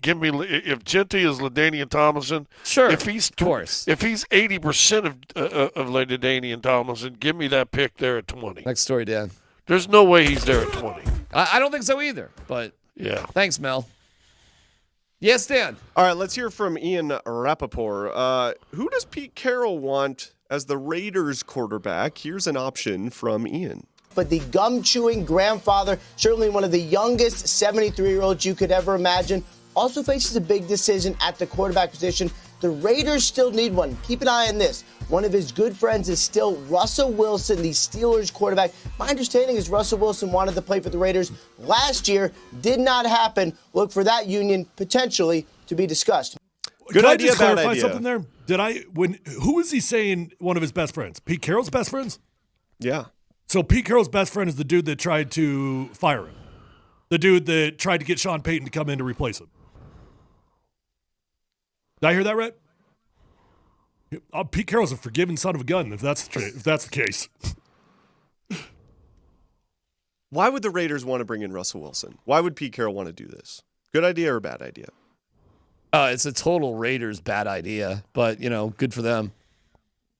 Give me if Genty is LaDainian Tomlinson. Sure, if he's 80% of LaDainian Tomlinson, give me that pick there at 20. Next story, Dan. There's no way he's there at 20. I don't think so either. But yeah, thanks, Mel. Yes, Dan. All right, let's hear from Ian Rappaport. Who does Pete Carroll want as the Raiders quarterback? Here's an option from Ian. But the gum-chewing grandfather, certainly one of the youngest 73-year-olds you could ever imagine, also faces a big decision at the quarterback position. The Raiders still need one. Keep an eye on this. One of his good friends is still Russell Wilson, the Steelers quarterback. My understanding is Russell Wilson wanted to play for the Raiders last year. Did not happen. Look for that union potentially to be discussed. Good idea. Just clarify something there? Who is he saying one of his best friends? Pete Carroll's best friends? Yeah. So Pete Carroll's best friend is the dude that tried to fire him. The dude that tried to get Sean Payton to come in to replace him. Did I hear that right? Pete Carroll's a forgiving son of a gun, if that's the case. Why would the Raiders want to bring in Russell Wilson? Why would Pete Carroll want to do this? Good idea or bad idea? It's a total Raiders bad idea, but, good for them.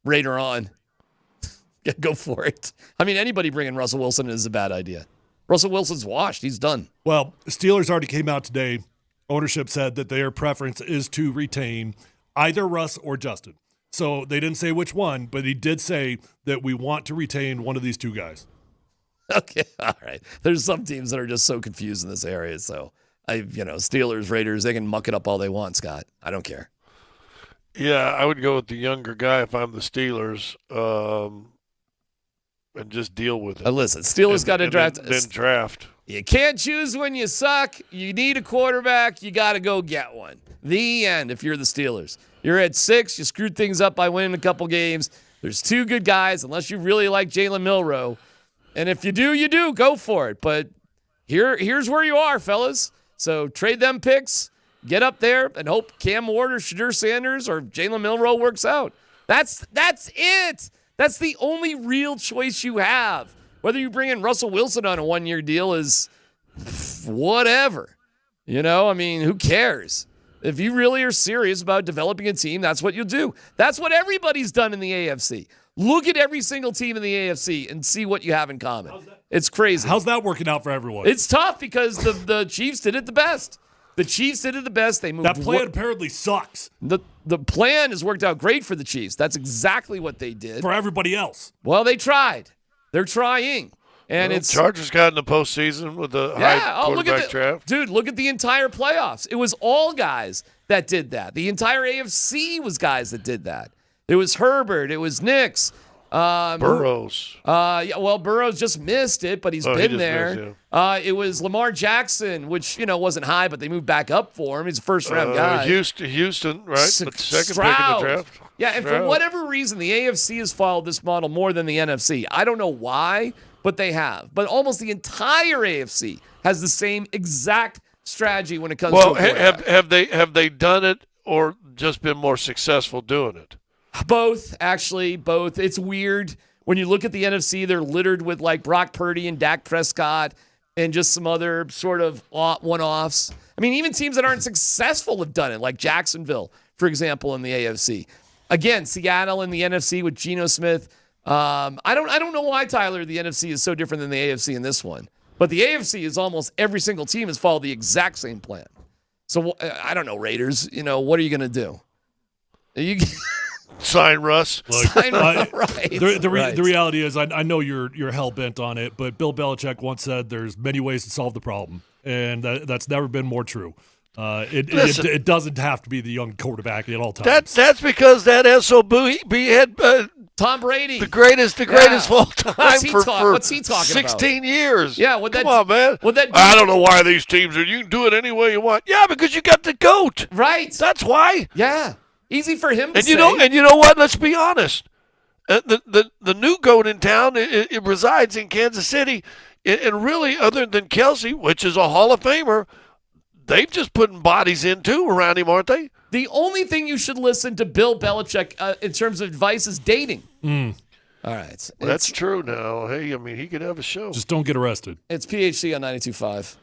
Raider on. Yeah, go for it. I mean, anybody bringing Russell Wilson is a bad idea. Russell Wilson's washed. He's done. Well, Steelers already came out today. Ownership said that their preference is to retain either Russ or Justin. So they didn't say which one, but he did say that we want to retain one of these two guys. Okay, all right. There's some teams that are just so confused in this area. So, Steelers, Raiders, they can muck it up all they want, Scott. I don't care. Yeah, I would go with the younger guy if I'm the Steelers and just deal with it. Listen, Steelers got to draft. Then draft. You can't choose when you suck. You need a quarterback. You got to go get one. The end if you're the Steelers. You're at 6. You screwed things up by winning a couple games. There's 2 good guys, unless you really like Jalen Milroe. And if you do, you do. Go for it. But here's where you are, fellas. So trade them picks, get up there, and hope Cam Ward or Shadur Sanders or Jalen Milroe works out. That's it. That's the only real choice you have. Whether you bring in Russell Wilson on a 1-year deal is whatever. Who cares? If you really are serious about developing a team, that's what you'll do. That's what everybody's done in the AFC. Look at every single team in the AFC and see what you have in common. It's crazy. How's that working out for everyone? It's tough because the Chiefs did it the best. The Chiefs did it the best. They moved. That plan apparently sucks. The plan has worked out great for the Chiefs. That's exactly what they did. For everybody else. Well, they tried. They're trying. And Chargers got in the postseason with the high quarterback draft. Dude, look at the entire playoffs. It was all guys that did that. The entire AFC was guys that did that. It was Herbert. It was Nix. Burrows. Burrows just missed it, but he's been there. It was Lamar Jackson, which, wasn't high, but they moved back up for him. He's a first-round guy. Houston, right? But second Stroud. pick in the draft. Yeah, and for whatever reason, the AFC has followed this model more than the NFC. I don't know why, but they have. But almost the entire AFC has the same exact strategy when it comes to have they done it or just been more successful doing it? Both, actually, both. It's weird When you look at the NFC, they're littered with like Brock Purdy and Dak Prescott and just some other sort of one-offs. I mean, even teams that aren't successful have done it, like Jacksonville, for example, in the AFC. Again, Seattle in the NFC with Geno Smith. I don't know why, Tyler, the NFC is so different than the AFC in this one. But the AFC is almost every single team has followed the exact same plan. So I don't know, Raiders. What are you going to do? Sign Russ. Sign Russ. Right. The reality is, I know you're hell bent on it, but Bill Belichick once said there's many ways to solve the problem, and that's never been more true. It doesn't have to be the young quarterback at all times. That's because that SOB had Tom Brady, the greatest of all time What's he talking 16 about? years. Yeah, come on, man. I don't know why these teams are. You can do it any way you want. Yeah, because you got the GOAT. Right. That's why. Yeah. Easy for him to and say. You know what? Let's be honest. The new GOAT in town it resides in Kansas City, and really, other than Kelsey, which is a Hall of Famer, they've just putting bodies in too around him, aren't they? The only thing you should listen to Bill Belichick in terms of advice is dating. All right. Well, that's true now. Hey, I mean, he could have a show. Just don't get arrested. It's PHC on 92.5.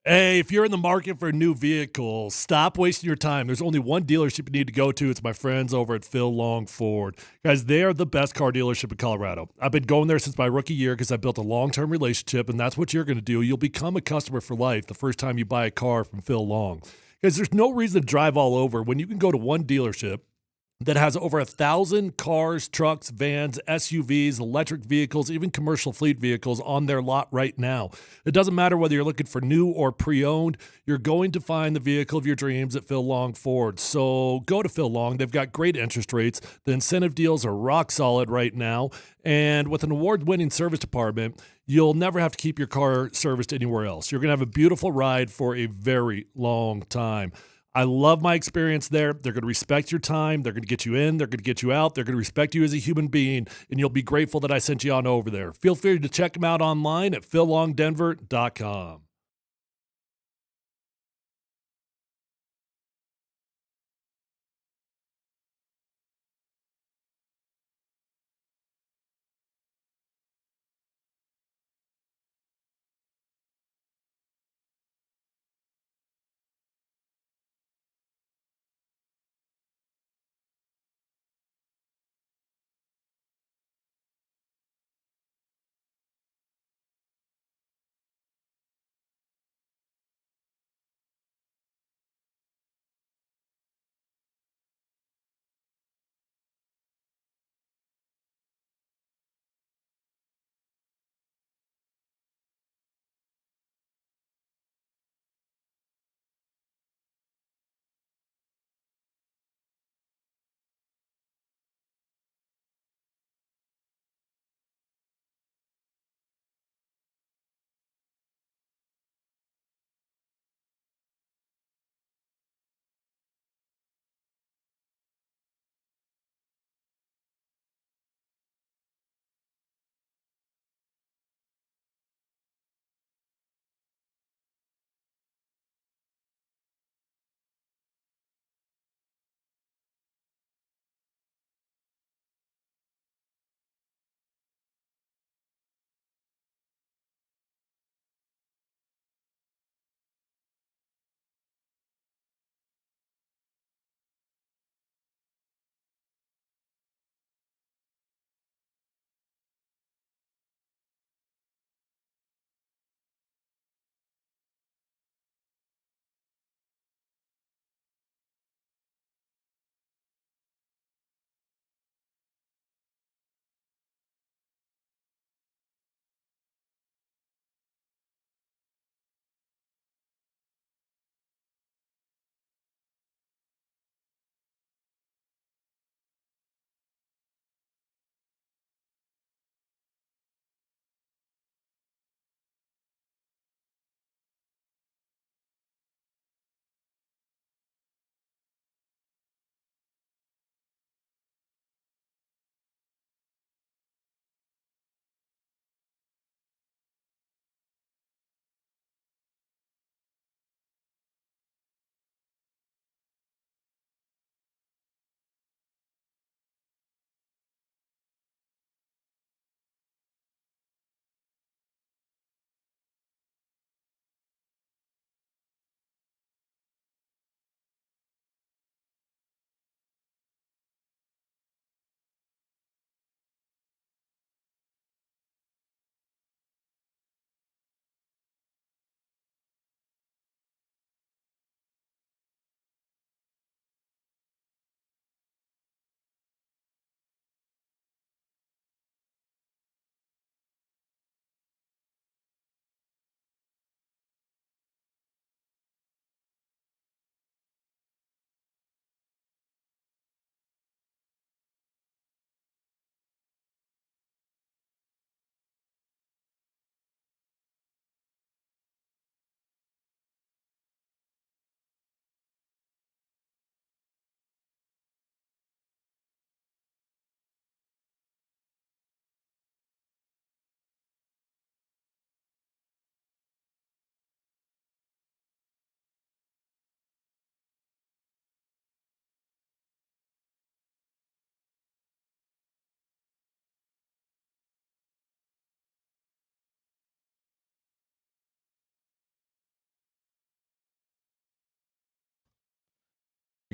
Hey, if you're in the market for a new vehicle, stop wasting your time. There's only one dealership you need to go to. It's my friends over at Phil Long Ford. Guys, they are the best car dealership in Colorado. I've been going there since my rookie year because I built a long-term relationship, and that's what you're going to do. You'll become a customer for life the first time you buy a car from Phil Long. Because there's no reason to drive all over when you can go to one dealership that has over 1,000 cars, trucks, vans, SUVs, electric vehicles, even commercial fleet vehicles on their lot right now. It doesn't matter whether you're looking for new or pre-owned, you're going to find the vehicle of your dreams at Phil Long Ford. So go to Phil Long. They've got great interest rates. The incentive deals are rock solid right now. And with an award-winning service department, you'll never have to keep your car serviced anywhere else. You're going to have a beautiful ride for a very long time. I love my experience there. They're going to respect your time. They're going to get you in. They're going to get you out. They're going to respect you as a human being, and you'll be grateful that I sent you on over there. Feel free to check them out online at phillongdenver.com.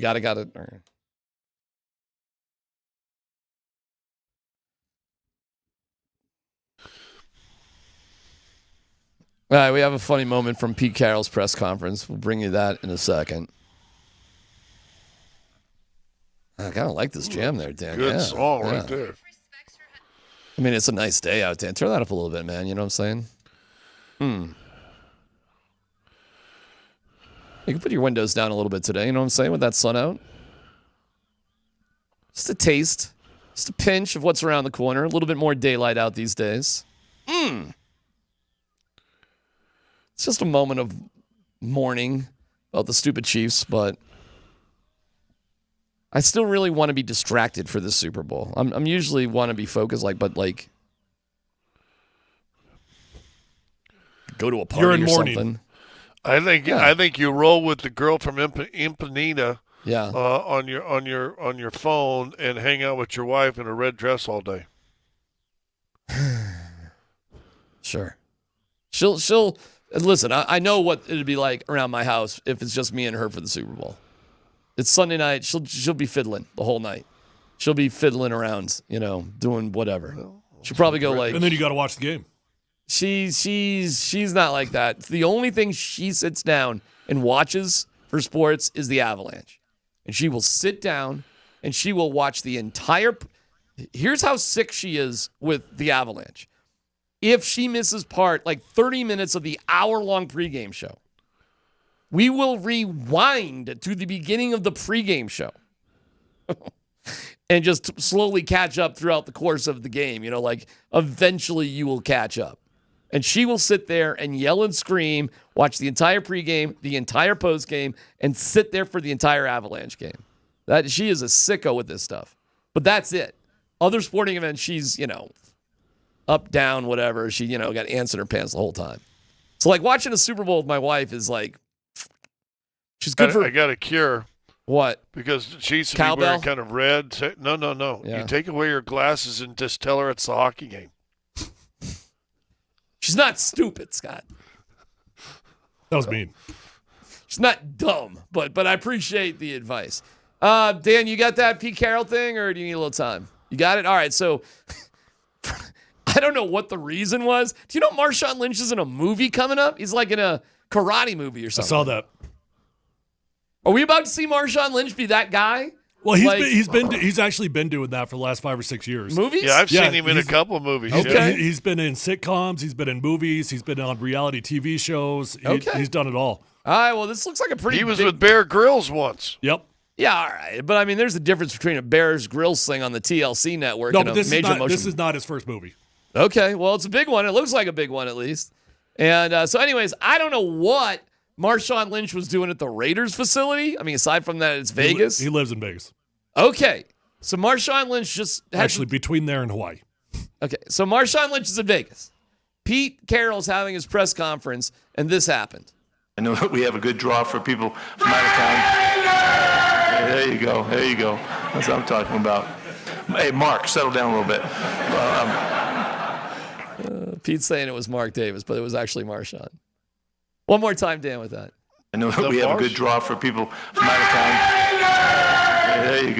Got it. All right, we have a funny moment from Pete Carroll's press conference. We'll bring you that in a second. I kind of like this jam there, Dan. Good song right there. I mean, it's a nice day out, Dan. Turn that up a little bit, man. You know what I'm saying? You can put your windows down a little bit today. You know what I'm saying? With that sun out. Just a taste. Just a pinch of what's around the corner. A little bit more daylight out these days. It's just a moment of mourning about the stupid Chiefs, but I still really want to be distracted for this Super Bowl. I'm usually want to be focused, but go to a party You're in or mourning. something. I think you roll with the girl from Impanina on your phone and hang out with your wife in a red dress all day. Sure. She'll listen. I know what it'd be like around my house if it's just me and her for the Super Bowl. It's Sunday night. She'll be fiddling the whole night. She'll be fiddling around, doing whatever. She'll probably go and then you got to watch the game. She's not like that. The only thing she sits down and watches for sports is the Avalanche. And she will sit down and she will watch the entire. Here's how sick she is with the Avalanche. If she misses 30 minutes of the hour-long pregame show, we will rewind to the beginning of the pregame show and just slowly catch up throughout the course of the game. Eventually you will catch up. And she will sit there and yell and scream, watch the entire pregame, the entire postgame, and sit there for the entire Avalanche game. She is a sicko with this stuff. But that's it. Other sporting events, she's, up, down, whatever. She, got ants in her pants the whole time. So, watching a Super Bowl with my wife is she's good for. I got a cure. What? Because she used to Cowbell? be wearing kind of red. No. Yeah. You take away your glasses and just tell her it's the hockey game. She's not stupid, Scott. That was mean. She's not dumb, but I appreciate the advice. Dan, you got that Pete Carroll thing, or do you need a little time? You got it? All right, so I don't know what the reason was. Do you know Marshawn Lynch is in a movie coming up? He's in a karate movie or something. I saw that. Are we about to see Marshawn Lynch be that guy? Well, he's actually been doing that for the last 5 or 6 years. Movies? Yeah, I've seen him in a couple of movies. Okay. Yeah. He's been in sitcoms. He's been in movies. He's been on reality TV shows. He's done it all. All right, well, this looks like a pretty He was big... with Bear Grylls once. Yep. Yeah, all right. But, there's a difference between a Bears Grylls thing on the TLC network and a major motion. This is not his first movie. Okay, well, it's a big one. It looks like a big one, at least. And so anyways, I don't know what Marshawn Lynch was doing at the Raiders facility. Aside from that, it's Vegas. He lives in Vegas. Okay, so Marshawn Lynch Actually, between there and Hawaii. Okay, so Marshawn Lynch is in Vegas. Pete Carroll's having his press conference, and this happened. I know we have a good draw for people from out of town. There you go. That's what I'm talking about. Hey, Mark, settle down a little bit. Pete's saying it was Mark Davis, but it was actually Marshawn. One more time, Dan, with that. I know we have a good draw for people from out of town. There you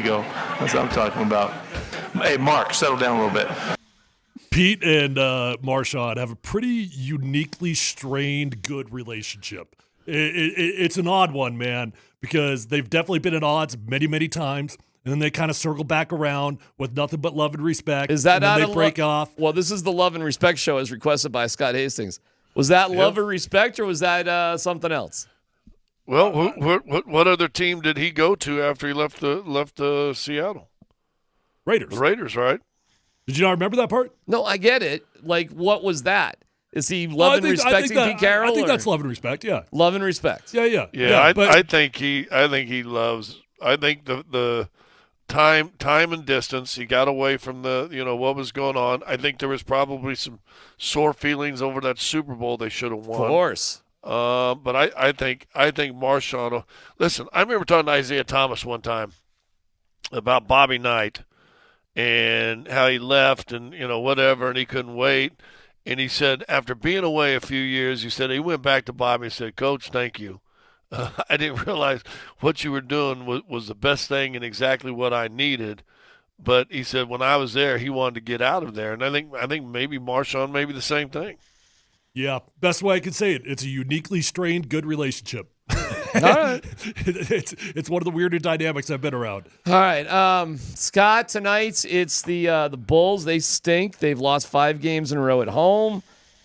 go. That's what I'm talking about. Hey, Mark, settle down a little bit. Pete and Marshawn have a pretty uniquely strained, good relationship. It's an odd one, man, because they've definitely been at odds many, many times, and then they kind of circle back around with nothing but love and respect. Is that and then out they of break off? Well, this is the Love and Respect show as requested by Scott Hastings. Was that love or respect, or was that something else? Well, what other team did he go to after he left Seattle? Raiders. The Raiders, right? Did you not remember that part? No, I get it. What was that? Is he love and respecting Pete Carroll? I think that's love and respect. Yeah, love and respect. Yeah. I think he loves. I think the time and distance. He got away from the what was going on. I think there was probably some sore feelings over that Super Bowl they should have won. Of course. But I think Marshawn. Listen, I remember talking to Isaiah Thomas one time about Bobby Knight and how he left and whatever, and he couldn't wait. And he said after being away a few years, he said he went back to Bobby and said, "Coach, thank you. I didn't realize what you were doing was the best thing and exactly what I needed. But he said when I was there, he wanted to get out of there, and I think maybe Marshawn may be the same thing. Yeah, best way I can say it. It's a uniquely strained, good relationship. All right. It's one of the weirder dynamics I've been around. All right, Scott. Tonight it's the Bulls. They stink. They've lost 5 games in a row at home.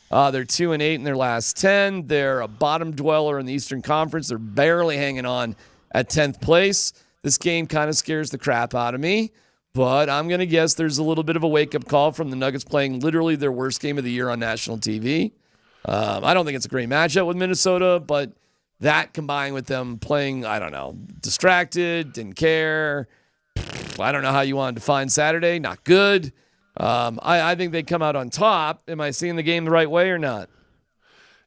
They're 2-8 in their last 10. They're a bottom dweller in the Eastern Conference. They're barely hanging on at 10th place. This game kind of scares the crap out of me, but I'm going to guess there's a little bit of a wake-up call from the Nuggets playing literally their worst game of the year on national TV. I don't think it's a great matchup with Minnesota, but that combined with them playing, I don't know, distracted, didn't care. I don't know how you want to define Saturday. Not good. I think they come out on top. Am I seeing the game the right way or not?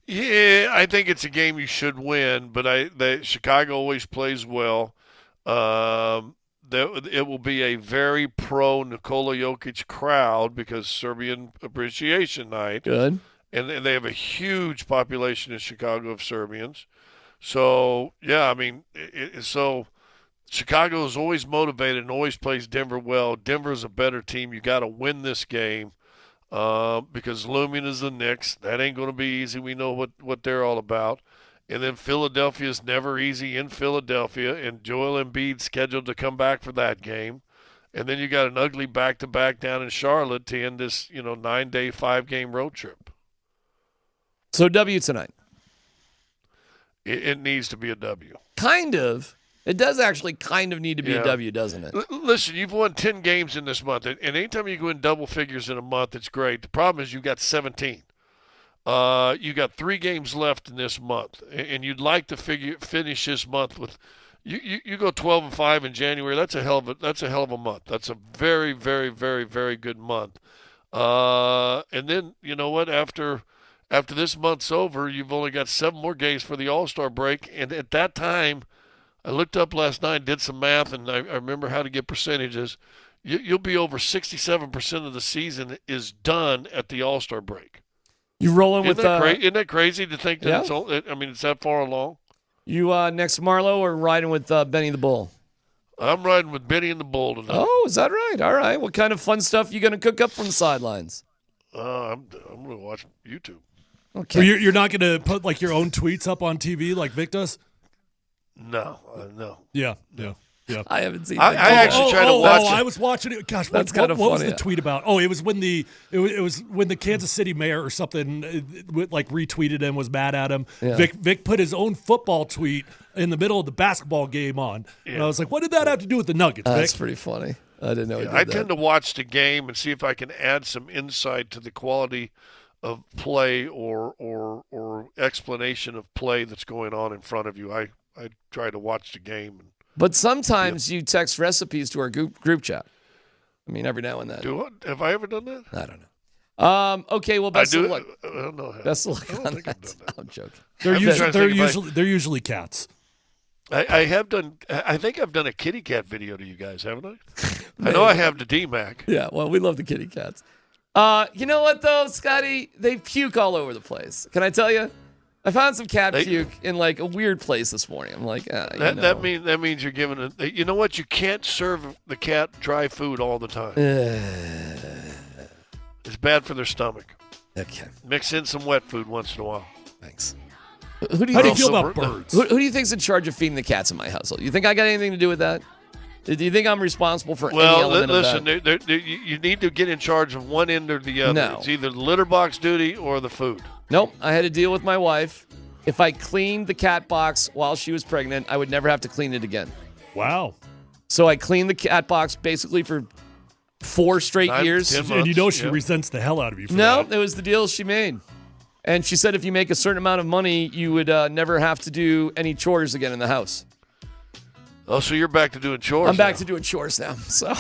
Yeah, I think it's a game you should win, but Chicago always plays well. It will be a very pro Nikola Jokic crowd because Serbian Appreciation Night. Good. And they have a huge population in Chicago of Serbians. So, yeah, I mean, so Chicago is always motivated and always plays Denver well. Denver is a better team. You got to win this game because looming is the Knicks. That ain't going to be easy. We know what they're all about. And then Philadelphia is never easy in Philadelphia, and Joel Embiid's scheduled to come back for that game. And then you got an ugly back-to-back down in Charlotte to end this, 9-day, 5-game road trip. So W tonight. It needs to be a W. Kind of. It does actually kind of need to be a W, doesn't it? Listen, you've won 10 games in this month, and anytime you go in double figures in a month, it's great. The problem is you got 17. You got 3 games left in this month, and you'd like to finish this month with. You go 12-5 in January. That's a hell of a month. That's a very, very, very, very good month. And then you know what? After this month's over, you've only got 7 more games for the All-Star break. And at that time, I looked up last night, did some math, and I remember how to get percentages. You'll be over 67% of the season is done at the All-Star break. You rolling with isn't that crazy to think that it's that far along? You next Marlo or riding with Benny the Bull? I'm riding with Benny and the Bull tonight. Oh, is that right? All right. What kind of fun stuff you going to cook up from the sidelines? I'm going to watch YouTube. Okay. So you're not going to put like your own tweets up on TV like Vic does? No. Yeah. I haven't seen. I actually tried to watch. I was watching it. Gosh, That's what funny. was the tweet about? Oh, it was when the Kansas City mayor or something retweeted him, was mad at him. Yeah. Vic put his own football tweet in the middle of the basketball game on, and I was like, what did that have to do with the Nuggets? Vic? That's pretty funny. I didn't know. I tend to watch the game and see if I can add some insight to the quality of play or explanation of play that's going on in front of you. I try to watch the game. But sometimes you text recipes to our group chat. I mean, every now and then. Have I ever done that? I don't know. Okay, well, best of luck. I don't know. Best of luck on that. I'm joking. They're usually cats. I have done. I think I've done a kitty cat video to you guys, haven't I? I know I have the DMac. Yeah, well, we love the kitty cats. You know what though, Scotty? They puke all over the place. Can I tell you? I found some cat puke in like a weird place this morning. I'm like, that means you're giving it. You know what? You can't serve the cat dry food all the time. It's bad for their stomach. Okay. Mix in some wet food once in a while. Thanks. How do you feel about birds? Who do you think's in charge of feeding the cats in my household? You think I got anything to do with that? Do you think I'm responsible for any element of that? Listen, you need to get in charge of one end or the other. No. It's either the litter box duty or the food. Nope. I had a deal with my wife. If I cleaned the cat box while she was pregnant, I would never have to clean it again. Wow. So I cleaned the cat box basically for 4 straight years. And you know she resents the hell out of you for that. It was the deal she made. And she said if you make a certain amount of money, you would never have to do any chores again in the house. Oh, so you're back to doing chores I'm back to doing chores now. So.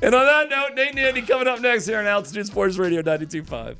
And on that note, Nate and Andy coming up next here on Altitude Sports Radio 92.5.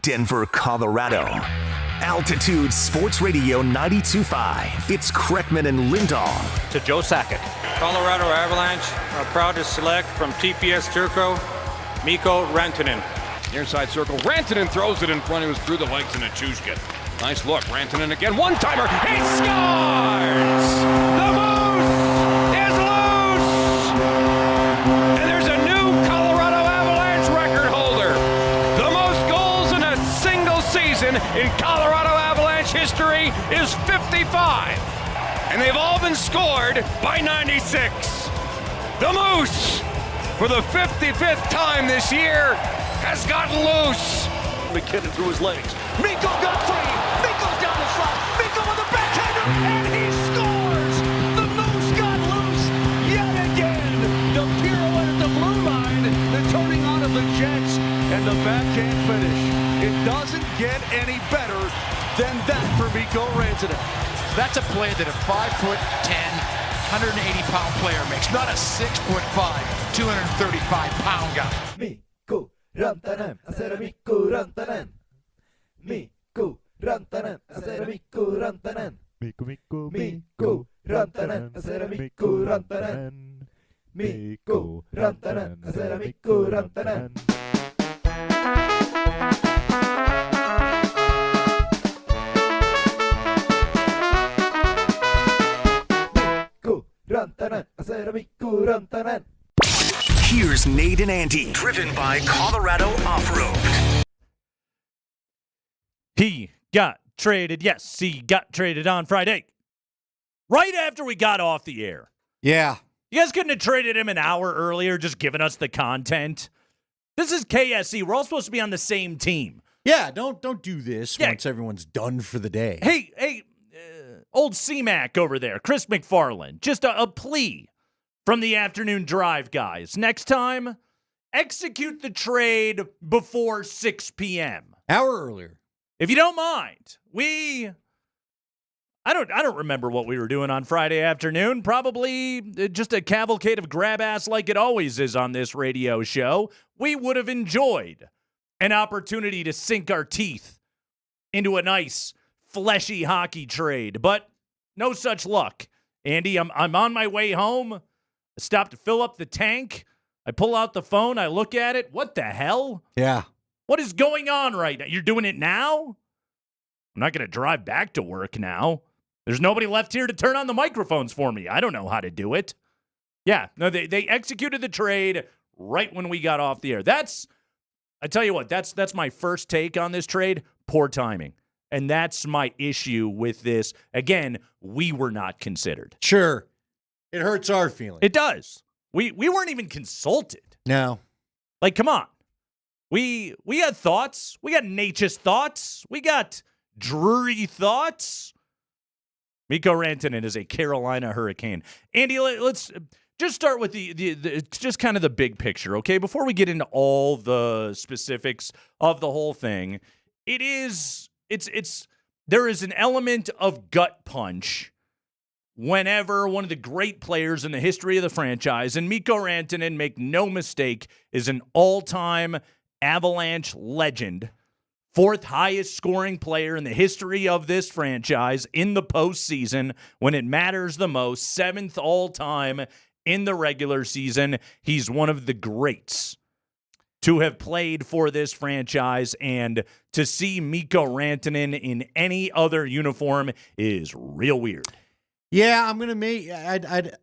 Denver, Colorado. Altitude Sports Radio 92.5. It's Kreckman and Lindahl. To Joe Sakic. Colorado Avalanche are proud to select from TPS Turco, Mikko Rantanen. Near side circle, Rantanen throws it in front. It was through the legs and a Tush get. Nice look, Rantanen again. One-timer, he scores! The Moose is loose! And there's a new Colorado Avalanche record holder. The most goals in a single season in Colorado Avalanche history is 55. And they've all been scored by 96. The Moose, for the 55th time this year, has gotten loose. McKinnon through his legs. Mikko got free. Mikko down the slot. Mikko with a backhander, and he scores. The Moose got loose yet again. The pirouette at the blue line, the turning on of the Jets, and the backhand finish. It doesn't get any better than that for Mikko Rantanen. That's a play that a 5'10", 180-pound player makes, not a 6'5", 235-pound guy. Mikko Rantanen, Mikko Rantanen. Mikko Rantanen, Mikko Rantanen. Mikko Rantanen, Mikko Rantanen. Mikko Rantanen, Mikko Rantanen. Mikko Rantanen. Here's Nate and Andy, driven by Colorado Off-Road. He got traded. Yes, he got traded on Friday. Right after we got off the air. Yeah. You guys couldn't have traded him an hour earlier, just giving us the content. This is KSE. We're all supposed to be on the same team. Yeah, don't do this once everyone's done for the day. Hey, old CMAC over there, Chris McFarland, just a plea from the afternoon drive guys. Next time, execute the trade before 6 p.m. Hour earlier. If you don't mind. I don't remember what we were doing on Friday afternoon. Probably just a cavalcade of grab ass like it always is on this radio show. We would have enjoyed an opportunity to sink our teeth into a nice fleshy hockey trade, but no such luck. Andy, I'm on my way home. I stopped to fill up the tank. I pull out the phone. I look at it. What the hell? Yeah. What is going on right now? You're doing it now? I'm not going to drive back to work now. There's nobody left here to turn on the microphones for me. I don't know how to do it. Yeah, no, they executed the trade right when we got off the air. I tell you what, that's my first take on this trade. Poor timing. And that's my issue with this. Again, we were not considered. Sure. It hurts our feelings. It does. We weren't even consulted. No. Like, come on. We had thoughts. We got nature's thoughts. We got Drury thoughts. Mikko Rantanen is a Carolina Hurricane. Andy, let's just start with the just kind of the big picture, okay? Before we get into all the specifics of the whole thing, there is an element of gut punch whenever one of the great players in the history of the franchise, and Mikko Rantanen, make no mistake, is an all-time Avalanche legend, fourth highest scoring player in the history of this franchise in the postseason when it matters the most, seventh all-time in the regular season. He's one of the greats to have played for this franchise, and to see Mikko Rantanen in any other uniform is real weird. Yeah, I'm gonna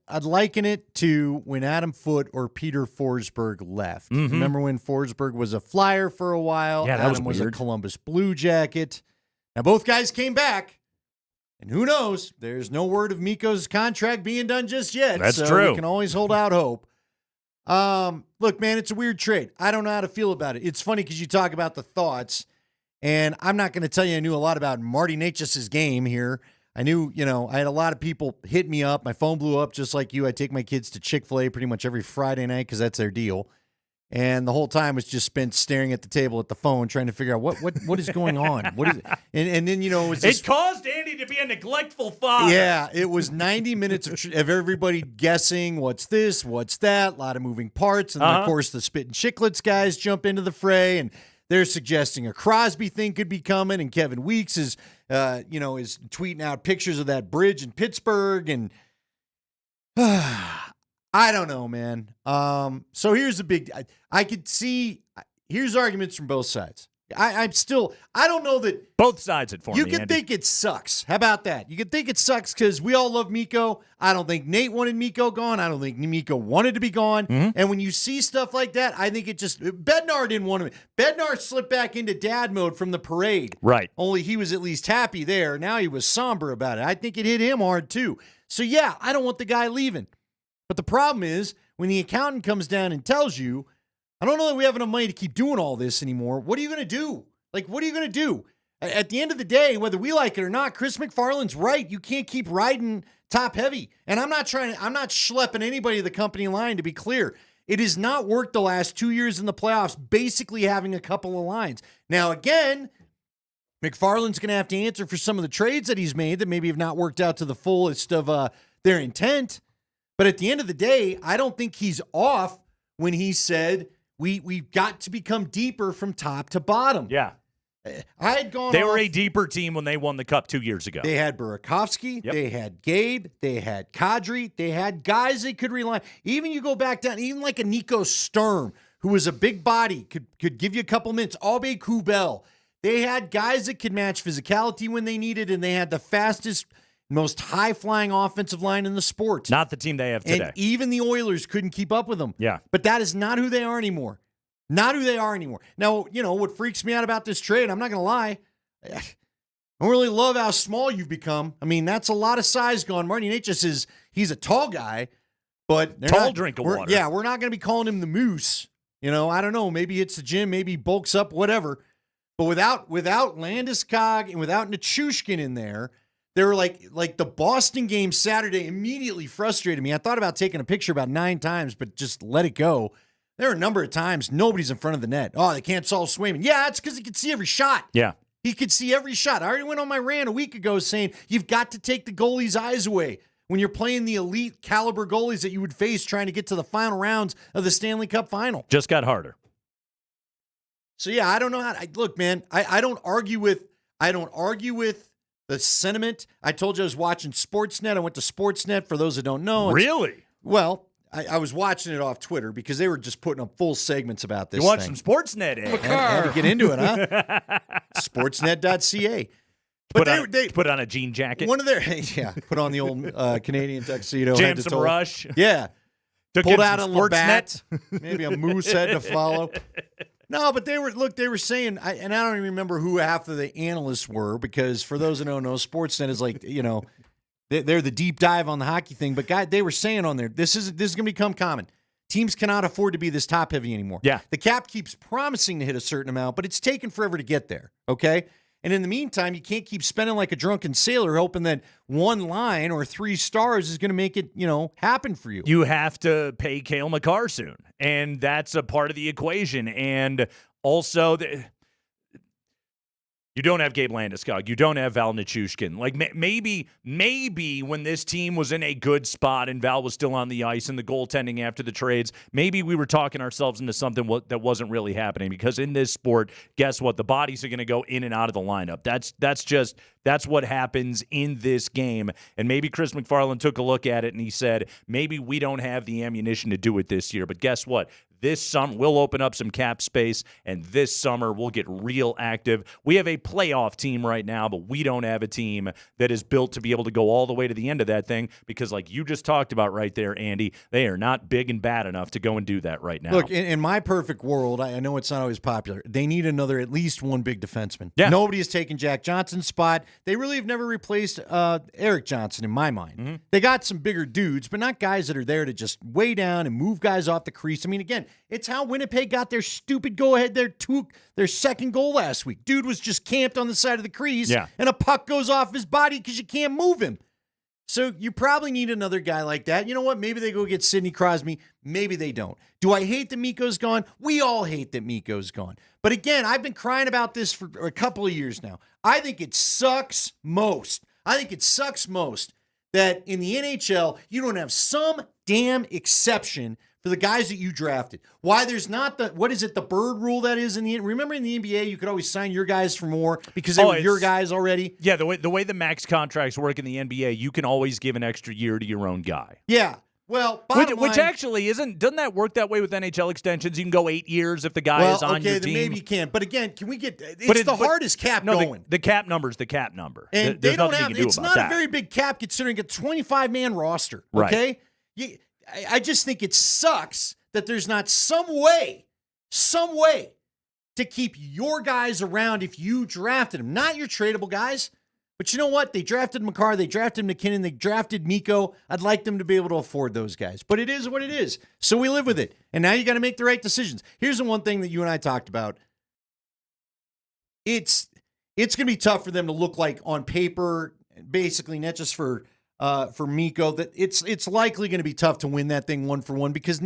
I'd liken it to when Adam Foote or Peter Forsberg left. Mm-hmm. Remember when Forsberg was a Flyer for a while? Yeah, that Adam was a weird. Columbus Blue Jacket. Now both guys came back, and who knows? There's no word of Mikko's contract being done just yet. That's so true. We can always hold out hope. Look, man, it's a weird trade. I don't know how to feel about it. It's funny because you talk about the thoughts, and I'm not going to tell you I knew a lot about Marty Necas's game here. I knew, I had a lot of people hit me up. My phone blew up just like you. I take my kids to Chick-fil-A pretty much every Friday night because that's their deal. And the whole time was just spent staring at the table at the phone trying to figure out what is going on. What is it? And then, it was this, it caused Andy to be a neglectful father. Yeah, it was 90 minutes of everybody guessing what's this, what's that, a lot of moving parts. And then, of course, the Spit and Chicklets guys jump into the fray. And They're suggesting a Crosby thing could be coming, and Kevin Weeks is tweeting out pictures of that bridge in Pittsburgh, and I don't know, man. So here's the big. I could see. Here's arguments from both sides. I don't know that both sides it for you me. can Andy. think it sucks. How about that? You can think it sucks because we all love Mikko. I don't think Nate wanted Mikko gone. I don't think Mikko wanted to be gone. And when you see stuff like that, I think it just Bednar didn't want him. Bednar slipped back into dad mode from the parade. Right. Only he was at least happy there. Now he was somber about it. I think it hit him hard too. So yeah, I don't want the guy leaving. But the problem is when the accountant comes down and tells you, I don't know that we have enough money to keep doing all this anymore. What are you going to do? Like, what are you going to do? At the end of the day, whether we like it or not, Chris McFarland's right. You can't keep riding top heavy. And I'm not schlepping anybody to the company line, to be clear. It has not worked the last 2 years in the playoffs, basically having a couple of lines. Now, again, McFarland's going to have to answer for some of the trades that he's made that maybe have not worked out to the fullest of their intent. But at the end of the day, I don't think he's off when he said, We've got to become deeper from top to bottom. Yeah. I had gone They were a deeper team when they won the Cup 2 years ago. They had Burakovsky. They had Gabe. They had Kadri. They had guys they could rely on. Even you go back down, even like a Nico Sturm, who was a big body, could give you a couple minutes. Abe Kubel. They had guys that could match physicality when they needed, and they had the fastest, most high-flying offensive line in the sport. Not the team they have today. And even the Oilers couldn't keep up with them. Yeah. But that is not who they are anymore. Not who they are anymore. Now, what freaks me out about this trade, I'm not going to lie, I don't really love how small you've become. I mean, that's a lot of size gone. Marty Natchez he's a tall guy, but drink of water. Yeah, we're not going to be calling him the Moose. I don't know. Maybe it's the gym. Maybe he bulks up, whatever. But without Landeskog and without Nichushkin in there, they were like the Boston game Saturday immediately frustrated me. I thought about taking a picture about 9 times, but just let it go. There are a number of times nobody's in front of the net. Oh, they can't solve Swayman. Yeah, that's because he could see every shot. Yeah. He could see every shot. I already went on my rant a week ago saying you've got to take the goalie's eyes away when you're playing the elite caliber goalies that you would face trying to get to the final rounds of the Stanley Cup final. Just got harder. So yeah, I don't know how. Look, man, I don't argue with the sentiment. I told you I was watching Sportsnet. I went to Sportsnet for those that don't know. Really? Well, I was watching it off Twitter because they were just putting up full segments about this. You watched some Sportsnet, eh? I had to get into it, huh? Sportsnet.ca. But they put on a jean jacket. One of their put on the old Canadian tuxedo. Jam some Rush. Yeah. Pulled out a Labatt. Sportsnet. Maybe a moose head to follow. No, but they were saying, and I don't even remember who half of the analysts were, because for those that don't know, Sportsnet is like, they're the deep dive on the hockey thing. But they were saying on there, this is going to become common. Teams cannot afford to be this top heavy anymore. Yeah. The cap keeps promising to hit a certain amount, but it's taken forever to get there. Okay. And in the meantime, you can't keep spending like a drunken sailor hoping that one line or 3 stars is going to make it, happen for you. You have to pay Cale Makar soon, and that's a part of the equation. And also, you don't have Gabe Landeskog. You don't have Val Nichushkin. Like, maybe when this team was in a good spot and Val was still on the ice and the goaltending after the trades, maybe we were talking ourselves into something that wasn't really happening. Because in this sport, guess what? The bodies are going to go in and out of the lineup. That's what happens in this game. And maybe Chris McFarland took a look at it and he said, maybe we don't have the ammunition to do it this year. But guess what? This summer, we'll open up some cap space, and this summer we'll get real active. We have a playoff team right now, but we don't have a team that is built to be able to go all the way to the end of that thing because, like you just talked about right there, Andy, they are not big and bad enough to go and do that right now. Look, in my perfect world, I know it's not always popular. They need at least one big defenseman. Yeah. Nobody has taken Jack Johnson's spot. They really have never replaced Eric Johnson in my mind. Mm-hmm. They got some bigger dudes, but not guys that are there to just weigh down and move guys off the crease. I mean, again, it's how Winnipeg got their stupid go-ahead, their second goal last week. Dude was just camped on the side of the crease, and a puck goes off his body because you can't move him. So you probably need another guy like that. You know what? Maybe they go get Sidney Crosby. Maybe they don't. Do I hate that Mikko's gone? We all hate that Mikko's gone. But again, I've been crying about this for a couple of years now. I think it sucks most. That in the NHL, you don't have some damn exception for the guys that you drafted. Why there's not the the bird rule that is in the remember in the NBA you could always sign your guys for more because they were your guys already. Yeah, the way the max contracts work in the NBA, you can always give an extra year to your own guy. Yeah. Well, which actually doesn't that work that way with NHL extensions? You can go 8 years if the guy is on your then team. maybe you can. But again, can we get it's the hardest cap going. The cap number's the cap number. And There's they don't nothing have you can do it's about not that. a very big cap considering a 25-man roster. Right. Okay? I just think it sucks that there's not some way to keep your guys around if you drafted them. Not your tradable guys. But you know what? They drafted Makar, they drafted McKinnon, they drafted Mikko. I'd like them to be able to afford those guys. But it is what it is. So we live with it. And now you got to make the right decisions. Here's the one thing that you and I talked about. It's going to be tough for them to look like on paper, basically, not just for Mikko, that it's likely going to be tough to win that thing 1-for-1 because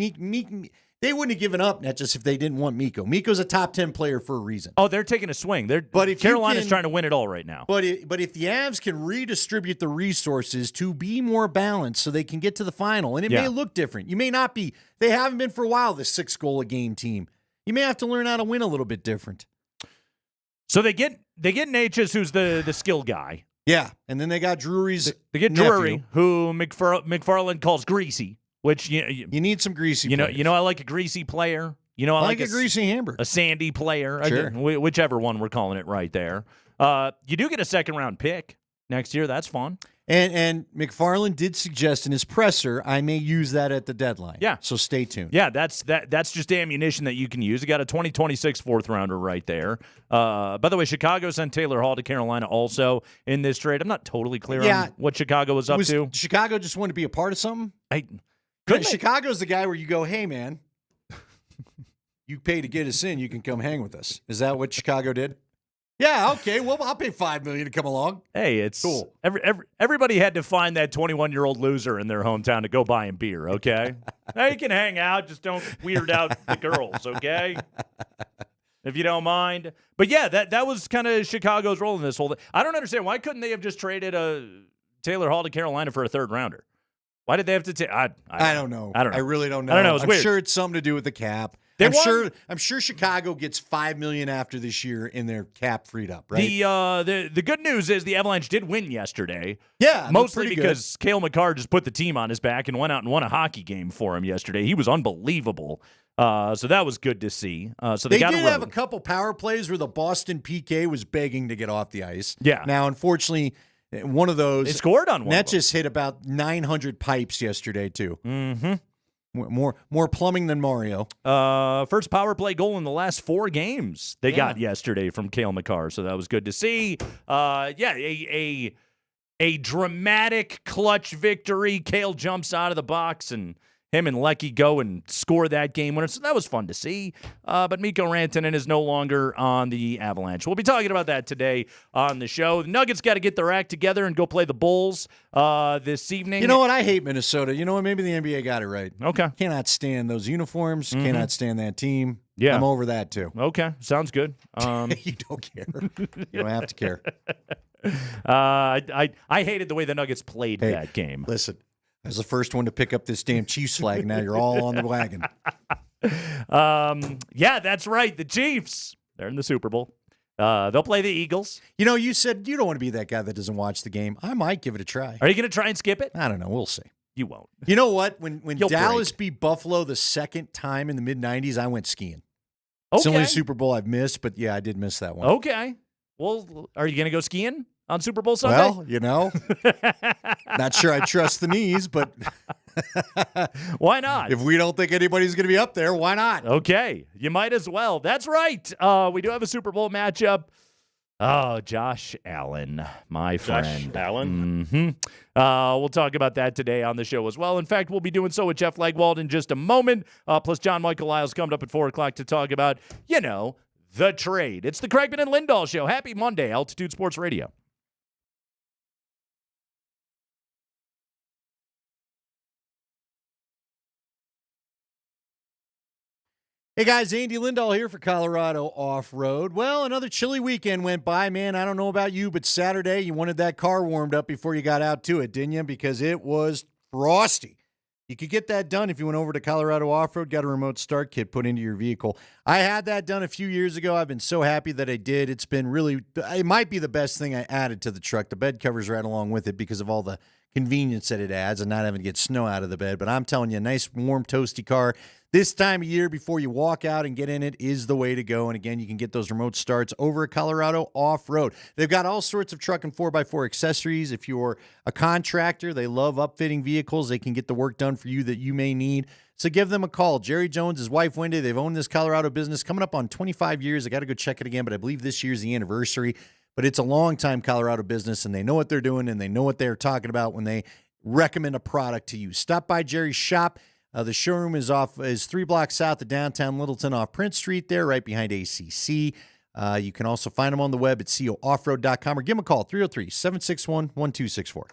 they wouldn't have given up, not just if they didn't want Mikko. Mikko's a top 10 player for a reason. Oh, they're taking a swing. Carolina's trying to win it all right now. But if the Avs can redistribute the resources to be more balanced so they can get to the final, and it may look different. You may not be. They haven't been for a while, this 6-goal-a-game team. You may have to learn how to win a little bit different. So they get Natchez, who's the skill guy. Yeah, and then they got Drury's They get nephew. Drury, who McFarland calls greasy. Which you need some greasy. You know, I like a greasy player. You know, I like a greasy hamburger, a sandy player. Sure. Whichever one we're calling it right there. You do get a second-round pick next year. That's fun. And McFarland did suggest in his presser, I may use that at the deadline. Yeah. So stay tuned. Yeah, that's just ammunition that you can use. You got a 2026 fourth-rounder right there. By the way, Chicago sent Taylor Hall to Carolina also in this trade. I'm not totally clear on what Chicago was up to. Chicago just wanted to be a part of something? Chicago's the guy where you go, hey, man, you pay to get us in, you can come hang with us. Is that what Chicago did? Yeah, okay. Well, I'll pay $5 million to come along. Hey, it's cool. Everybody had to find that 21-year-old loser in their hometown to go buy him beer, okay? Now you can hang out, just don't weird out the girls, okay? If you don't mind. But yeah, that was kind of Chicago's role in this whole thing. I don't understand. Why couldn't they have just traded Taylor Hall to Carolina for a third-rounder? Why did they have to take? I don't know. I don't know. I really don't know. I don't know. It's I'm weird. sure it's something to do with the cap. I'm sure Chicago gets $5 million after this year in their cap freed up, right? The good news is the Avalanche did win yesterday. Yeah, mostly because Cale Makar just put the team on his back and went out and won a hockey game for him yesterday. He was unbelievable. So that was good to see. So they did have a couple power plays where the Boston PK was begging to get off the ice. Yeah. Now, unfortunately, one of those they scored on one. Natchez hit about 900 pipes yesterday too. Mm-hmm. More plumbing than Mario. First power play goal in the last 4 games they got yesterday from Cale Makar, so that was good to see. A dramatic clutch victory. Cale jumps out of the box and him and Lecky go and score that game winner. So that was fun to see. But Mikko Rantanen is no longer on the Avalanche. We'll be talking about that today on the show. The Nuggets got to get their act together and go play the Bulls this evening. You know what? I hate Minnesota. You know what? Maybe the NBA got it right. Okay. Cannot stand those uniforms. Cannot stand that team. Yeah. I'm over that too. Okay. Sounds good. You don't care. You don't have to care. I hated the way the Nuggets played that game. Listen. I was the first one to pick up this damn Chiefs flag. Now you're all on the wagon. Yeah, that's right. The Chiefs. They're in the Super Bowl. They'll play the Eagles. You know, you said you don't want to be that guy that doesn't watch the game. I might give it a try. Are you going to try and skip it? I don't know. We'll see. You won't. You know what? When You'll Dallas break. beat Buffalo the second time in the mid-'90s, I went skiing. Okay. It's the only Super Bowl I've missed, but yeah, I did miss that one. Okay. Well, are you going to go skiing on Super Bowl Sunday? Well, you know, not sure I trust the knees, but why not? If we don't think anybody's going to be up there, why not? Okay, you might as well. That's right. We do have a Super Bowl matchup. Oh, Josh Allen, my friend. Josh Allen? Mm-hmm. We'll talk about that today on the show as well. In fact, we'll be doing so with Jeff Legwald in just a moment. Plus, John Michael Lyles coming up at 4 o'clock to talk about, the trade. It's the Kreckman and Lindahl Show. Happy Monday, Altitude Sports Radio. Hey guys, Andy Lindahl here for Colorado Off-Road. Well, another chilly weekend went by, man. I don't know about you, but Saturday you wanted that car warmed up before you got out to it, didn't you? Because it was frosty. You could get that done if you went over to Colorado Off-Road, got a remote start kit put into your vehicle. I had that done a few years ago. I've been so happy that I did. It's been really, it might be the best thing I added to the truck. The bed covers right along with it because of all the convenience that it adds and not having to get snow out of the bed. But I'm telling you, a nice, warm, toasty car this time of year before you walk out and get in it is the way to go. And again, you can get those remote starts over at Colorado Off-Road. They've got all sorts of truck and 4x4 accessories. If you're a contractor, they love upfitting vehicles. They can get the work done for you that you may need. So give them a call. Jerry Jones, his wife Wendy, they've owned this Colorado business coming up on 25 years. I got to go check it again, but I believe this year's the anniversary. But it's a long-time Colorado business, and they know what they're doing, and they know what they're talking about when they recommend a product to you. Stop by Jerry's shop. The showroom is 3 blocks south of downtown Littleton off Prince Street there, right behind ACC. You can also find them on the web at cooffroad.com or give them a call, 303-761-1264.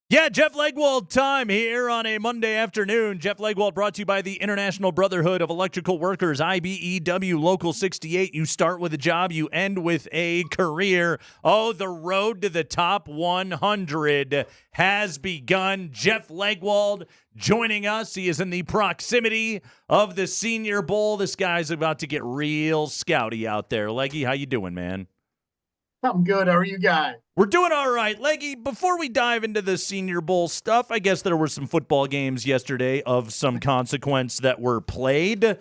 Yeah, Jeff Legwold time here on a Monday afternoon. Jeff Legwold brought to you by the International Brotherhood of Electrical Workers, IBEW Local 68. You start with a job, you end with a career. Oh, the road to the top 100 has begun. Jeff Legwold joining us. He is in the proximity of the Senior Bowl. This guy's about to get real scouty out there. Leggy, how you doing, man? I'm good. How are you guys? We're doing all right. Leggy, before we dive into the Senior Bowl stuff, I guess there were some football games yesterday of some consequence that were played.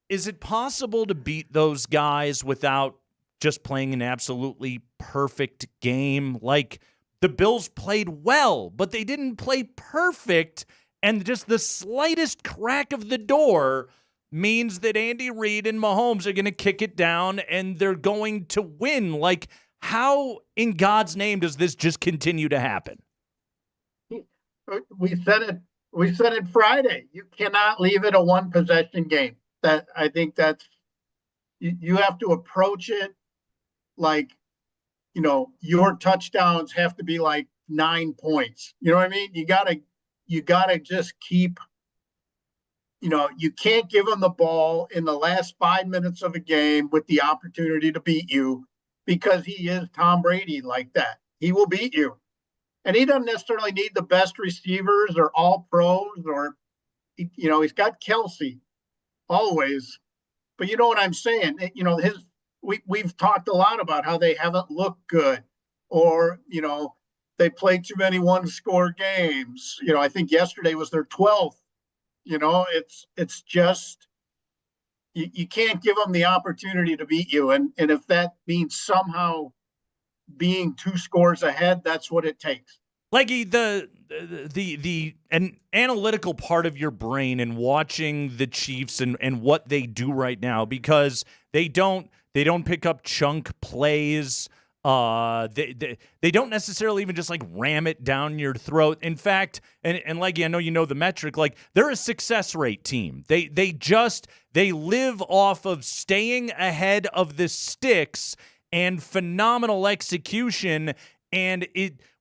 Is it possible to beat those guys without just playing an absolutely perfect game? Like, the Bills played well, but they didn't play perfect, and just the slightest crack of the door means that Andy Reid and Mahomes are going to kick it down and they're going to win. Like, how in God's name does this just continue to happen? We said it Friday. You cannot leave it a one possession game. I think that's you have to approach it like, your touchdowns have to be like 9 points. You know what I mean? You gotta just keep. You can't give him the ball in the last 5 minutes of a game with the opportunity to beat you, because he is Tom Brady like that. He will beat you. And he doesn't necessarily need the best receivers or all pros or, he's got Kelsey always. But you know what I'm saying? We've talked a lot about how they haven't looked good, or, they play too many one-score games. I think yesterday was their 12th. It's just you can't give them the opportunity to beat you, and if that means somehow being 2 scores ahead, that's what it takes. Leggy, an analytical part of your brain and watching the Chiefs and what they do right now, because they don't pick up chunk plays. They don't necessarily even just like ram it down your throat. In fact, and Leggy, I know you know the metric, like they're a success rate team. They live off of staying ahead of the sticks and phenomenal execution. And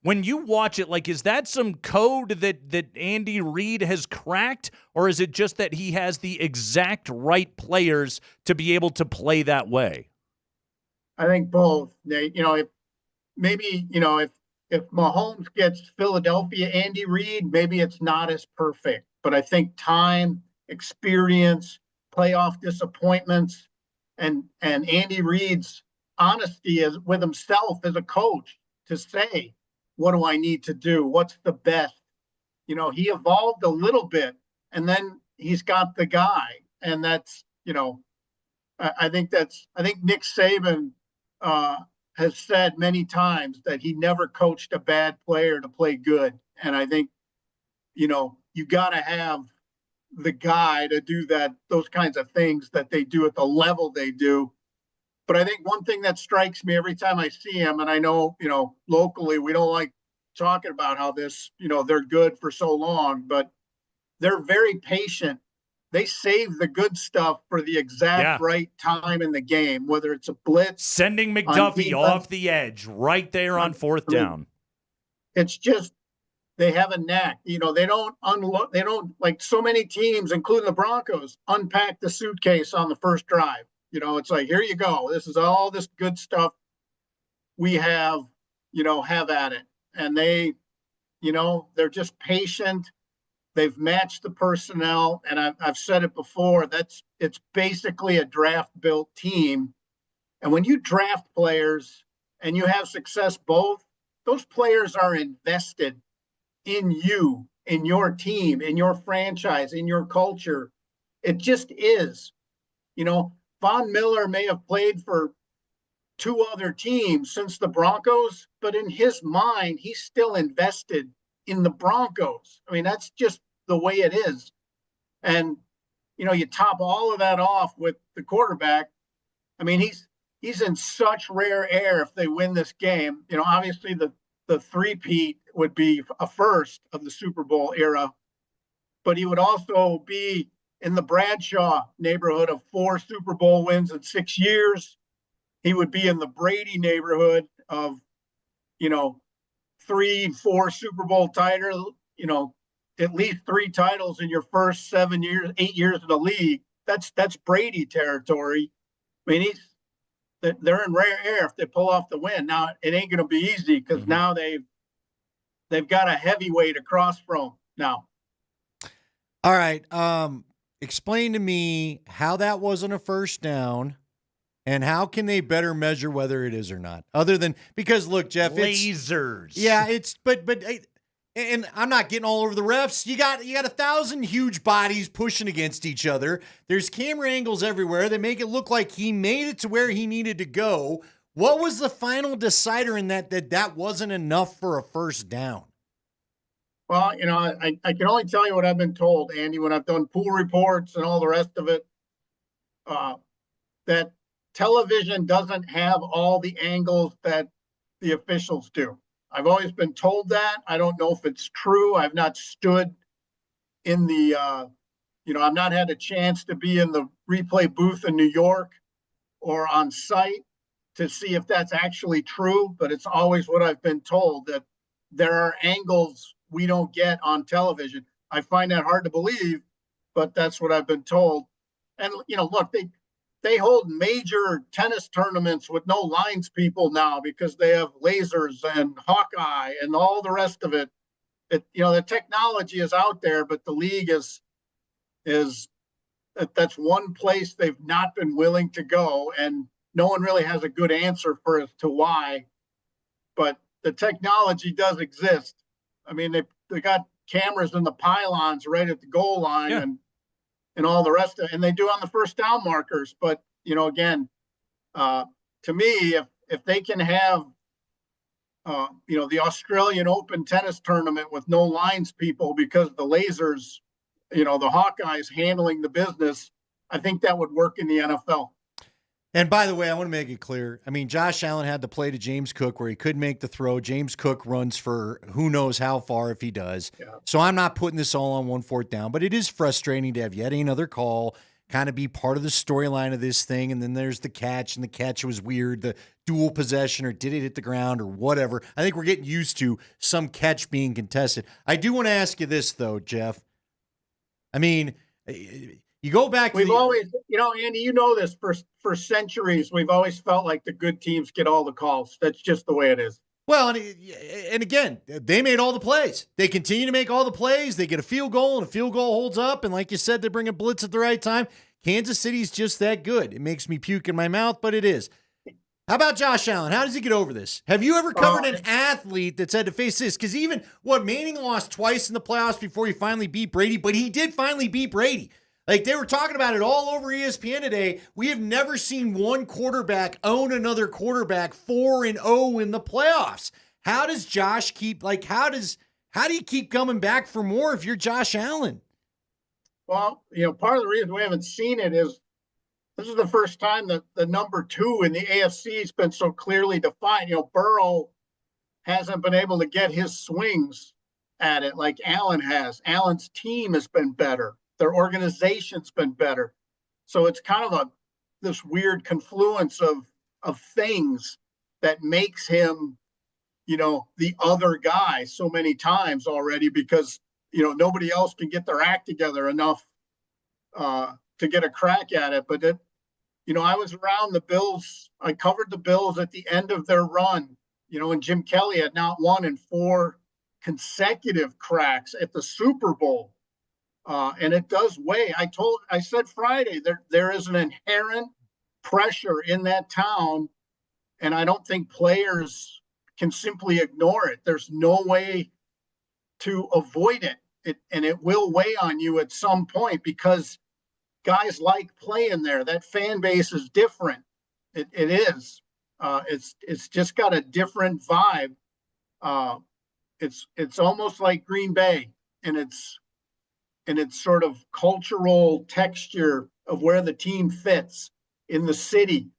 when you watch it, like, is that some code that Andy Reid has cracked, or is it just that he has the exact right players to be able to play that way? I think both. If Mahomes gets Philadelphia Andy Reid, maybe it's not as perfect. But I think time, experience, playoff disappointments, and Andy Reid's honesty with himself as a coach to say, what do I need to do? What's the best? He evolved a little bit, and then he's got the guy. And that's, I think Nick Saban has said many times that he never coached a bad player to play good. And I think, you got to have the guy to do those kinds of things that they do at the level they do. But I think one thing that strikes me every time I see him, and I know, locally, we don't like talking about how this, they're good for so long, but they're very patient. They save the good stuff for the exact right time in the game, whether it's a blitz. Sending McDuffie off the edge right there on 4th down. It's just, they have a knack. They don't like so many teams, including the Broncos, unpack the suitcase on the first drive. It's like, here you go. This is all this good stuff we have, have at it. And they, they're just patient. They've matched the personnel, and I've said it before, it's basically a draft-built team. And when you draft players and you have success both, those players are invested in you, in your team, in your franchise, in your culture. It just is. Von Miller may have played for 2 other teams since the Broncos, but in his mind, he's still invested in the Broncos. I mean, that's just the way it is. And, you top all of that off with the quarterback. I mean, he's in such rare air if they win this game. Obviously the three-peat would be a first of the Super Bowl era, but he would also be in the Bradshaw neighborhood of 4 Super Bowl wins in 6 years. He would be in the Brady neighborhood of, 3-4 Super Bowl titles, at least 3 titles in your first 7 years, 8 years in the league. That's Brady territory. I mean, they're in rare air if they pull off the win. Now it ain't going to be easy because now they've got a heavyweight across from now. All right. Explain to me how that wasn't a first down and how can they better measure whether it is or not, other than because look, Jeff, lasers. And I'm not getting all over the refs. You got 1,000 huge bodies pushing against each other. There's camera angles everywhere. They make it look like he made it to where he needed to go. What was the final decider in that wasn't enough for a first down? Well, I can only tell you what I've been told, Andy, when I've done pool reports and all the rest of it, that television doesn't have all the angles that the officials do. I've always been told that. I don't know if it's true. I've not stood in the, I've not had a chance to be in the replay booth in New York or on site to see if that's actually true, but it's always what I've been told, that there are angles we don't get on television. I find that hard to believe, but that's what I've been told. And, look, they hold major tennis tournaments with no lines people now because they have lasers and Hawkeye and all the rest of it. The technology is out there, but the league is that's one place they've not been willing to go, and no one really has a good answer for as to why. But the technology does exist. I mean, they got cameras in the pylons right at the goal line and all the rest of it, and they do on the first down markers. But, again, to me, if they can have, the Australian Open tennis tournament with no lines people because the lasers, the Hawkeyes handling the business, I think that would work in the NFL. And by the way, I want to make it clear. I mean, Josh Allen had the play to James Cook where he couldn't make the throw. James Cook runs for who knows how far if he does. Yeah. So I'm not putting this all on 1 4th down, but it is frustrating to have yet another call kind of be part of the storyline of this thing. And then there's the catch, and the catch was weird. The dual possession, or did it hit the ground or whatever. I think we're getting used to some catch being contested. I do want to ask you this, though, Jeff. I mean, you go back to we've always, Andy, this for centuries, we've always felt like the good teams get all the calls. That's just the way it is. Well, and again, they made all the plays. They continue to make all the plays. They get a field goal, and a field goal holds up. And like you said, they bring a blitz at the right time. Kansas City's just that good. It makes me puke in my mouth, but it is. How about Josh Allen? How does he get over this? Have you ever covered an athlete that's had to face this? Because even Manning lost twice in the playoffs before he finally beat Brady, but he did finally beat Brady. Like, they were talking about it all over ESPN today. We have never seen one quarterback own another quarterback 4-0 in the playoffs. How does Josh keep, how do you keep coming back for more if you're Josh Allen? Well, part of the reason we haven't seen it is this is the first time that the number 2 in the AFC has been so clearly defined. Burrow hasn't been able to get his swings at it like Allen has. Allen's team has been better. Their organization's been better. So it's kind of this weird confluence of things that makes him, the other guy so many times already because, nobody else can get their act together enough to get a crack at it. But I was around the Bills. I covered the Bills at the end of their run, and Jim Kelly had not won in 4 consecutive cracks at the Super Bowl. And it does weigh. I said Friday, there is an inherent pressure in that town, and I don't think players can simply ignore it. There's no way to avoid it. And it will weigh on you at some point because guys like playing there. That fan base is different. It is. It's just got a different vibe. It's almost like Green Bay, and it's sort of cultural texture of where the team fits in the city,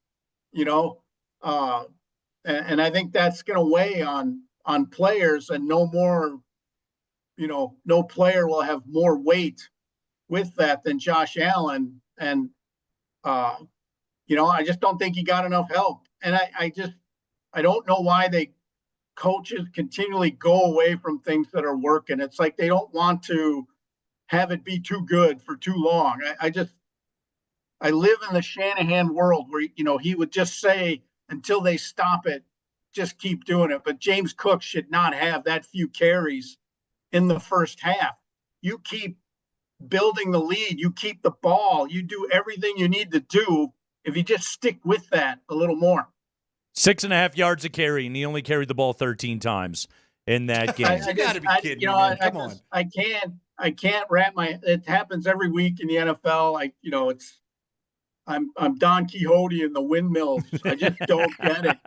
and I think that's going to weigh on players, and no more, no player will have more weight with that than Josh Allen. And, I just don't think he got enough help. And I don't know why they coaches continually go away from things that are working. It's like they don't want to have it be too good for too long. I live in the Shanahan world where, he would just say, until they stop it, just keep doing it. But James Cook should not have that few carries in the first half. You keep building the lead, you keep the ball, you do everything you need to do if you just stick with that a little more. 6.5 yards a carry, and he only carried the ball 13 times in that game. You got to be kidding me, man. Come on. I can't wrap it happens every week in the NFL. I'm Don Quixote in the windmills. I just don't get it.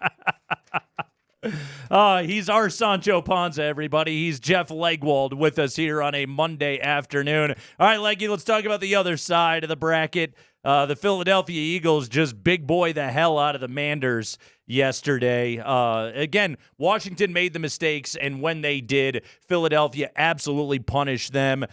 He's our Sancho Panza, everybody. He's Jeff Legwold with us here on a Monday afternoon. All right, Leggy, let's talk about the other side of the bracket. The Philadelphia Eagles just big boy the hell out of the Manders yesterday. Again, Washington made the mistakes, and when they did, Philadelphia absolutely punished them.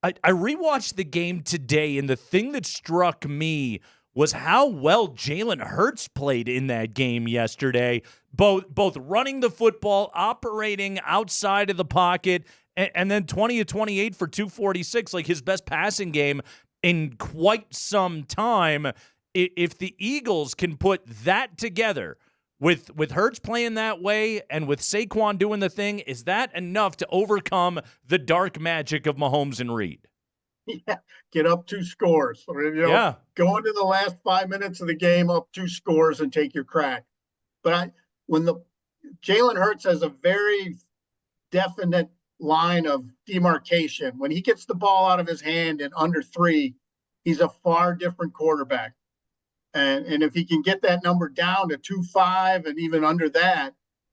I rewatched the game today, and the thing that struck me was how well Jalen Hurts played in that game yesterday, both running the football, operating outside of the pocket, and then 20 of 28 for 246, like his best passing game in quite some time. If the Eagles can put that together with Hurts playing that way and with Saquon doing the thing, is that enough to overcome the dark magic of Mahomes and Reed? Yeah, get up 2 scores. Go into the last 5 minutes of the game up 2 scores and take your crack. But when Jalen Hurts has a very definite line of demarcation. When he gets the ball out of his hand in under 3, he's a far different quarterback. And if he can get that number down to 2.5 and even under that,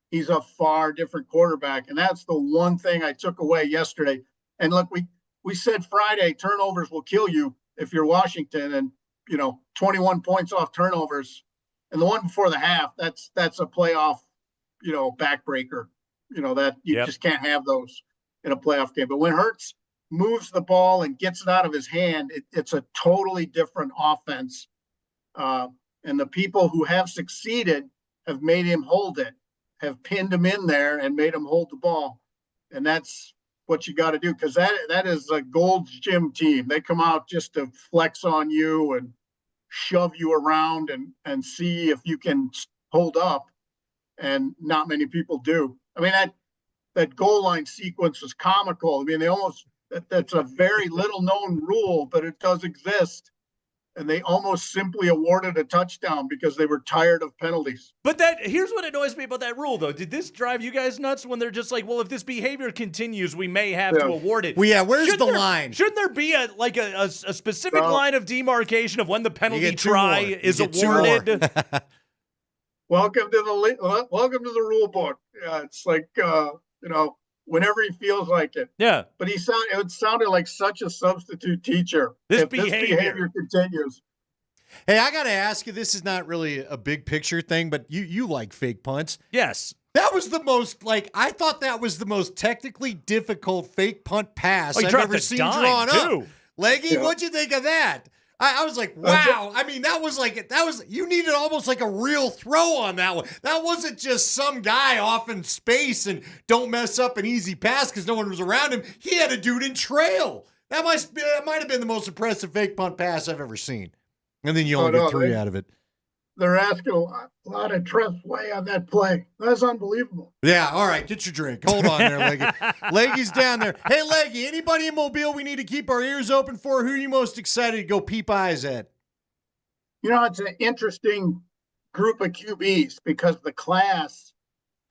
he's a far different quarterback. And that's the one thing I took away yesterday. And look, we said Friday, turnovers will kill you if you're Washington, and 21 points off turnovers. And the one before the half, that's a playoff, backbreaker. That you just can't have those in a playoff game. But when Hurts moves the ball and gets it out of his hand, it's a totally different offense. And the people who have succeeded have made him hold it, have pinned him in there and made him hold the ball. And that's what you got to do, because that is a Gold's Gym team. They come out just to flex on you and shove you around and see if you can hold up, and not many people do. I mean, that goal line sequence was comical. I mean, that's a very little known rule, but it does exist. And they almost simply awarded a touchdown because they were tired of penalties. But here's what annoys me about that rule, though. Did this drive you guys nuts when they're just like, well, if this behavior continues, we may have to award it? Well, yeah, where's the line? Shouldn't there be a specific line of demarcation of when the penalty try is awarded? Welcome to the rule book. It's like, whenever he feels like it. Yeah. But it sounded like such a substitute teacher. This if behavior continues. Hey, I got to ask you, this is not really a big picture thing, but you like fake punts. Yes. That was the most, I thought that was the most technically difficult fake punt pass I've ever seen drawn up. Leggy, what'd you think of that? I was like, wow. I mean, you needed almost like a real throw on that one. That wasn't just some guy off in space and don't mess up an easy pass because no one was around him. He had a dude in trail. That might have been the most impressive fake punt pass I've ever seen. And then you only get 3 out of it. They're asking a lot of trust play on that play. That's unbelievable. Yeah, all right, get your drink. Hold on there, Leggy. Leggy's down there. Hey, Leggy, anybody in Mobile we need to keep our ears open for? Who are you most excited to go peep eyes at? It's an interesting group of QBs because the class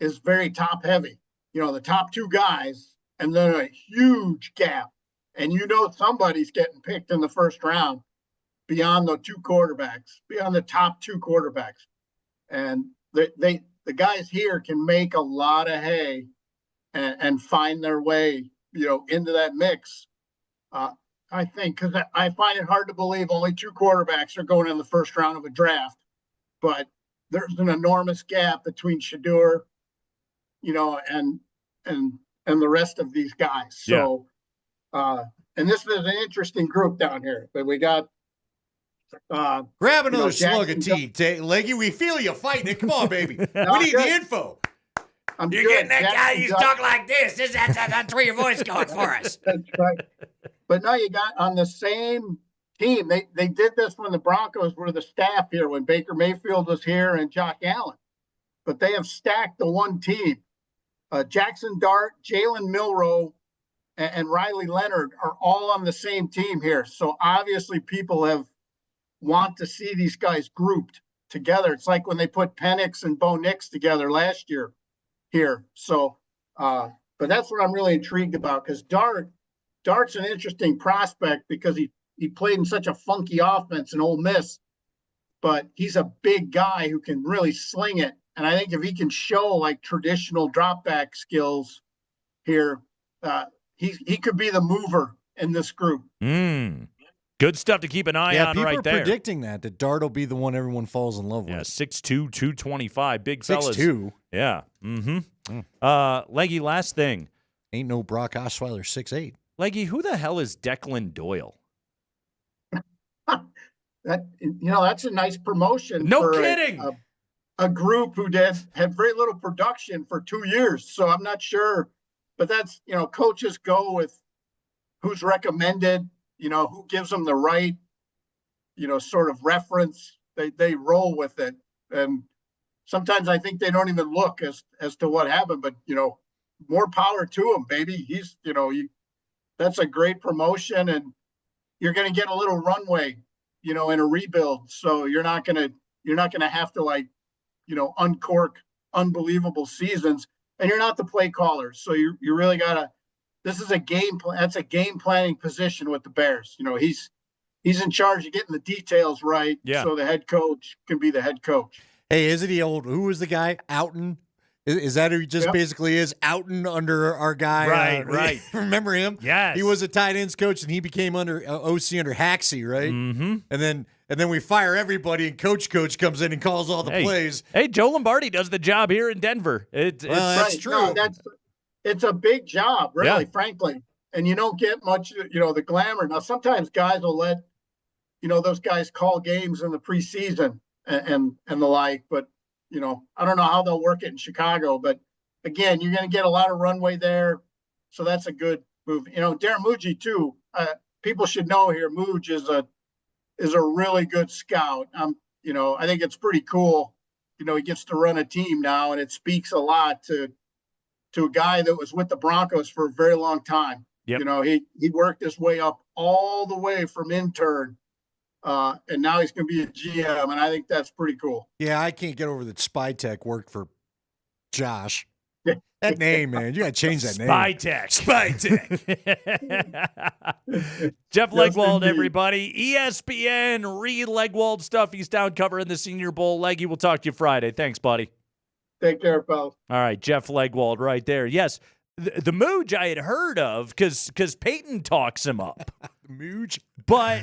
is very top-heavy. The top 2 guys, and then a huge gap. And somebody's getting picked in the first round beyond the top 2 quarterbacks. And the guys here can make a lot of hay and find their way, into that mix. I think, because I find it hard to believe only 2 quarterbacks are going in the first round of a draft, but there's an enormous gap between Shedeur, and the rest of these guys. So, and this is an interesting group down here, but we got, grab another slug of tea, Leggy. We feel you fighting it. Come on, baby. We need the info. I'm You're good. getting that guy Jackson who's Dart- talk like this. That's where your voice going for us. That's right. But no, you got on the same team. They did this when the Broncos were the staff here, when Baker Mayfield was here and Josh Allen. But they have stacked the one team. Jackson Dart, Jalen Milroe, and Riley Leonard are all on the same team here. So obviously people want to see these guys grouped together. It's like when they put Penix and Bo Nix together last year here. So, but that's what I'm really intrigued about, because Dart's an interesting prospect because he played in such a funky offense in Ole Miss, but he's a big guy who can really sling it. And I think if he can show like traditional drop back skills here, he could be the mover in this group. Good stuff to keep an eye on people right are there. predicting that Dart will be the one everyone falls in love with. Yeah, 6'2", 225, big fellas. 6'2". Yeah. Leggy, last thing. Ain't no Brock Osweiler 6'8". Leggy, who the hell is Declan Doyle? That's a nice promotion. No for kidding. A group who had very little production for 2 years. So I'm not sure, but that's, coaches go with who's recommended, who gives them the right, sort of reference. They roll with it. And sometimes I think they don't even look as to what happened, but, more power to him, baby. He's, that's a great promotion, and you're going to get a little runway, in a rebuild. So you're not going to have to uncork unbelievable seasons, and you're not the play caller. So you really gotta, this is a game plan. That's a game planning position with the Bears. He's in charge of getting the details right. Yeah. So the head coach can be the head coach. Hey, isn't he old? Who was the guy? Outen? Is that who he just basically is? Outen under our guy. Right. Remember him? Yes. He was a tight ends coach, and he became under OC under Haxie, right? Mm-hmm. And then we fire everybody, and Coach comes in and calls all the plays. Hey, Joe Lombardi does the job here in Denver. That's true. No, it's a big job, really, frankly. And you don't get much, the glamour. Now, sometimes guys will let, those guys call games in the preseason and the like, but I don't know how they'll work it in Chicago, but again, you're going to get a lot of runway there. So that's a good move. Darren Muji too. People should know here, Muj is a really good scout. I think it's pretty cool. He gets to run a team now, and it speaks a lot to a guy that was with the Broncos for a very long time. Yep. He worked his way up all the way from intern. And now he's going to be a GM, and I think that's pretty cool. Yeah, I can't get over that Spy Tech worked for Josh. That name, man. You got to change that name. Spy Tech. Jeff Legwold, everybody. ESPN, Reed Legwold stuff. He's down covering the Senior Bowl. Leggy, we'll talk to you Friday. Thanks, buddy. Take care, pal. All right, Jeff Legwold right there. Yes, the Mooj I had heard of because Peyton talks him up. Mooj? But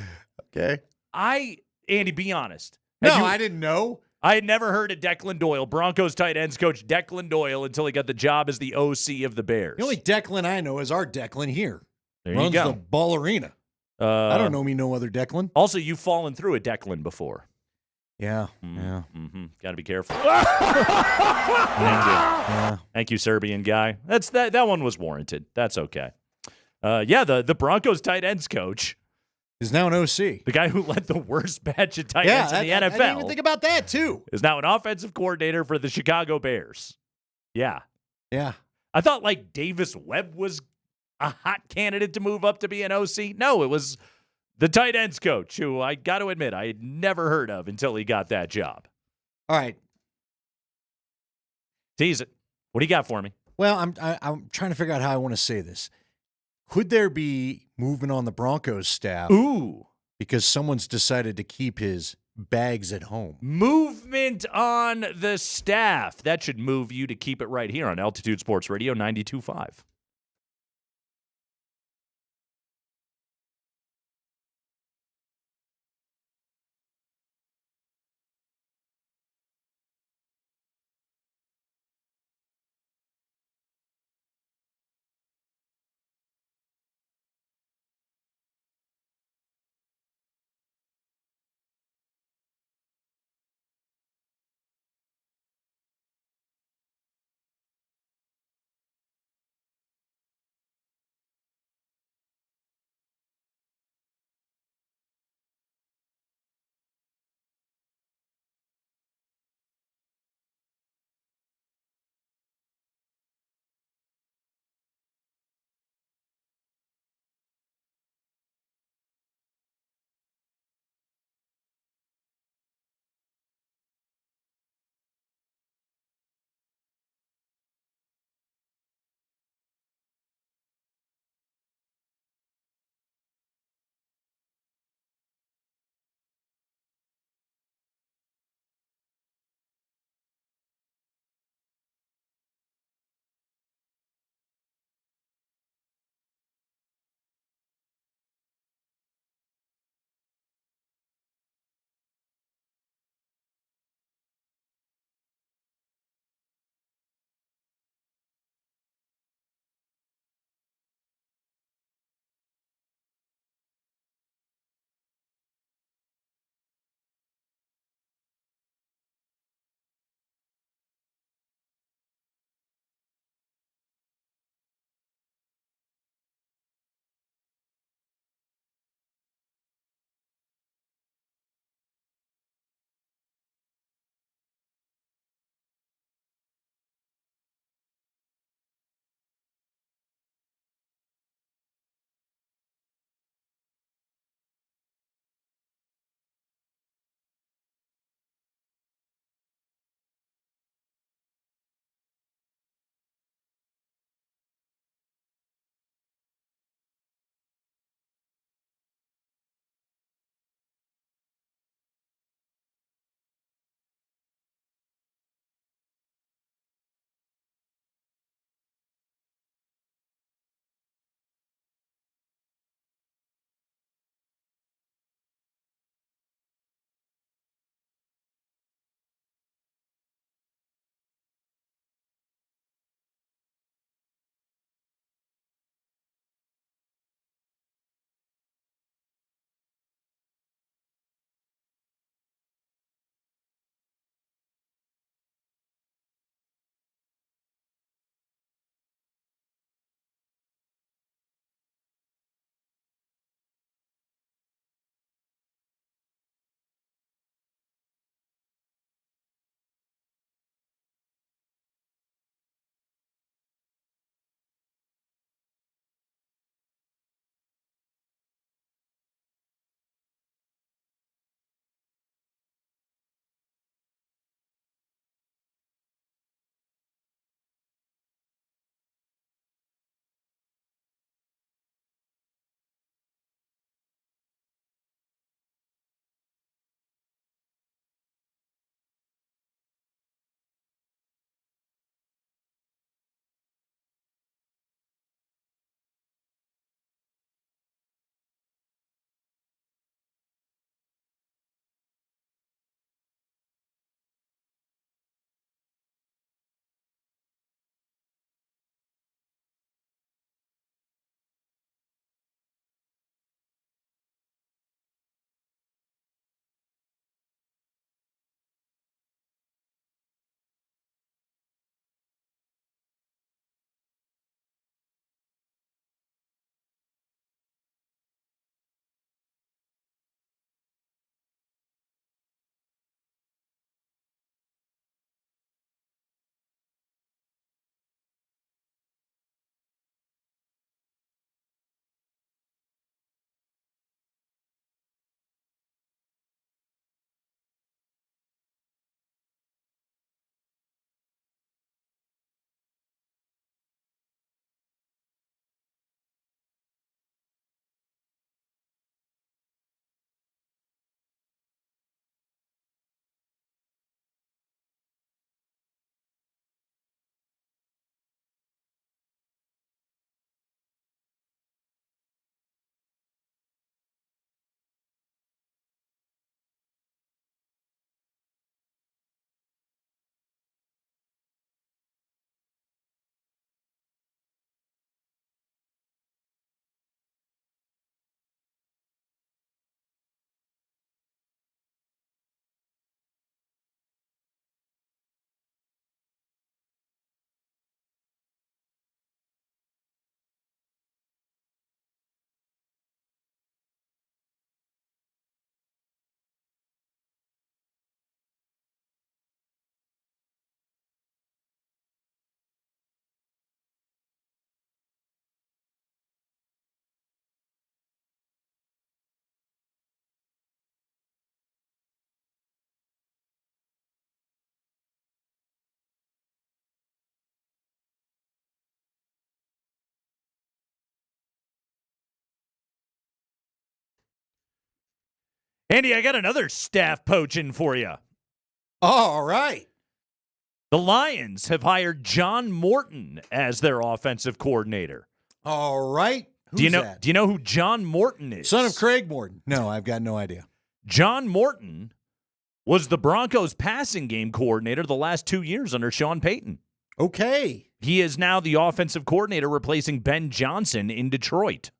okay. Andy, be honest. I didn't know. I had never heard of Declan Doyle, Broncos tight ends coach Declan Doyle, until he got the job as the OC of the Bears. The only Declan I know is our Declan here. There Runs you go. the ball arena. I don't know no other Declan. Also, you've fallen through a Declan before. Yeah. Got to be careful. Thank you. Yeah. Thank you, Serbian guy. That one was warranted. That's okay. The Broncos tight ends coach is now an OC. The guy who led the worst batch of tight ends in the NFL. I didn't even think about that, too. Is now an offensive coordinator for the Chicago Bears. Yeah. Yeah. I thought Davis Webb was a hot candidate to move up to be an OC. No, it was the tight ends coach, who I got to admit I had never heard of until he got that job. All right. Tease it. What do you got for me? Well, I'm trying to figure out how I want to say this. Could there be movement on the Broncos staff? Ooh. Because someone's decided to keep his bags at home. Movement on the staff. That should move you to keep it right here on Altitude Sports Radio 92.5. Andy, I got another staff poaching for you. All right. The Lions have hired John Morton as their offensive coordinator. All right. Who's Do you know? that? Do you know who John Morton is? Son of Craig Morton. No, I've got no idea. John Morton was the Broncos passing game coordinator the last 2 years under Sean Payton. Okay. He is now the offensive coordinator replacing Ben Johnson in Detroit.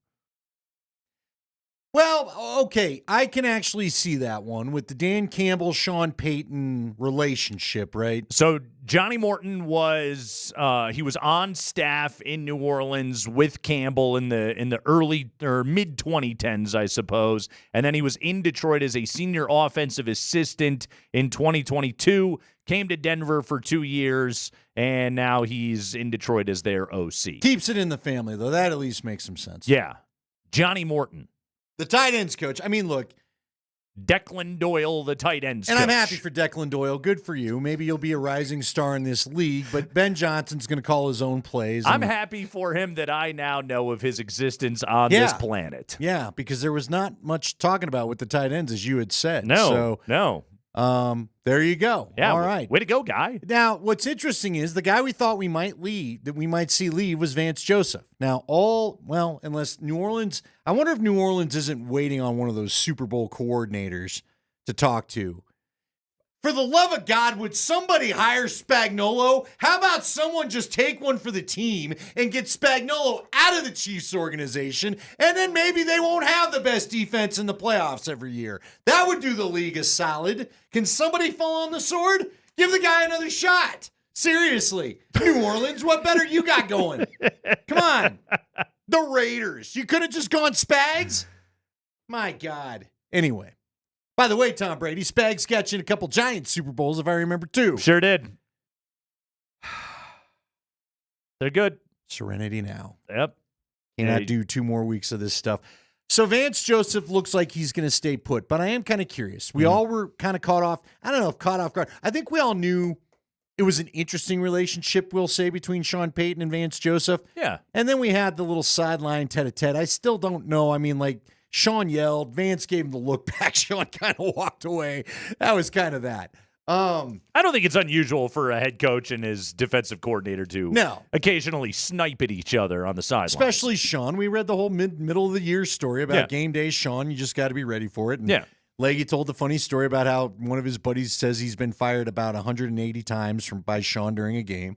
Well, okay, I can actually see that one with the Dan Campbell, Sean Payton relationship, right? So Johnny Morton was he was on staff in New Orleans with Campbell in the early or mid 2010s, I suppose, and then he was in Detroit as a senior offensive assistant in 2022. Came to Denver for 2 years, and now he's in Detroit as their OC. Keeps it in the family, though. That at least makes some sense. Yeah, Johnny Morton. The tight ends coach. I mean, look. Declan Doyle, the tight ends And coach. I'm happy for Declan Doyle. Good for you. Maybe you'll be a rising star in this league, but Ben Johnson's going to call his own plays. I'm happy for him that I now know of his existence on this planet. Yeah, because there was not much talking about with the tight ends, as you had said. No. There you go. Yeah, all right. Way to go, guy. Now, what's interesting is the guy we thought we might see leave was Vance Joseph. Now, unless New Orleans, I wonder if New Orleans isn't waiting on one of those Super Bowl coordinators to talk to. For the love of God, would somebody hire Spagnuolo? How about someone just take one for the team and get Spagnuolo out of the Chiefs organization, and then maybe they won't have the best defense in the playoffs every year. That would do the league a solid. Can somebody fall on the sword? Give the guy another shot. Seriously. New Orleans, what better you got going? Come on. The Raiders. You could have just gone Spags? My God. Anyway. By the way, Tom Brady, Spags got you in a couple Giants Super Bowls, if I remember, too. Sure did. They're good. Serenity now. Yep. Cannot do 2 more weeks of this stuff. So Vance Joseph looks like he's going to stay put, but I am kind of curious. We all were kind of caught off. I don't know if caught off guard. I think we all knew it was an interesting relationship, we'll say, between Sean Payton and Vance Joseph. Yeah. And then we had the little sideline tete-a-tete. I still don't know. I mean, like, Sean yelled. Vance gave him the look back. Sean kind of walked away. That was kind of that. I don't think it's unusual for a head coach and his defensive coordinator to occasionally snipe at each other on the sideline. Especially Sean. We read the whole middle of the year story about game day Sean. You just got to be ready for it. And Leggy told the funny story about how one of his buddies says he's been fired about 180 times by Sean during a game.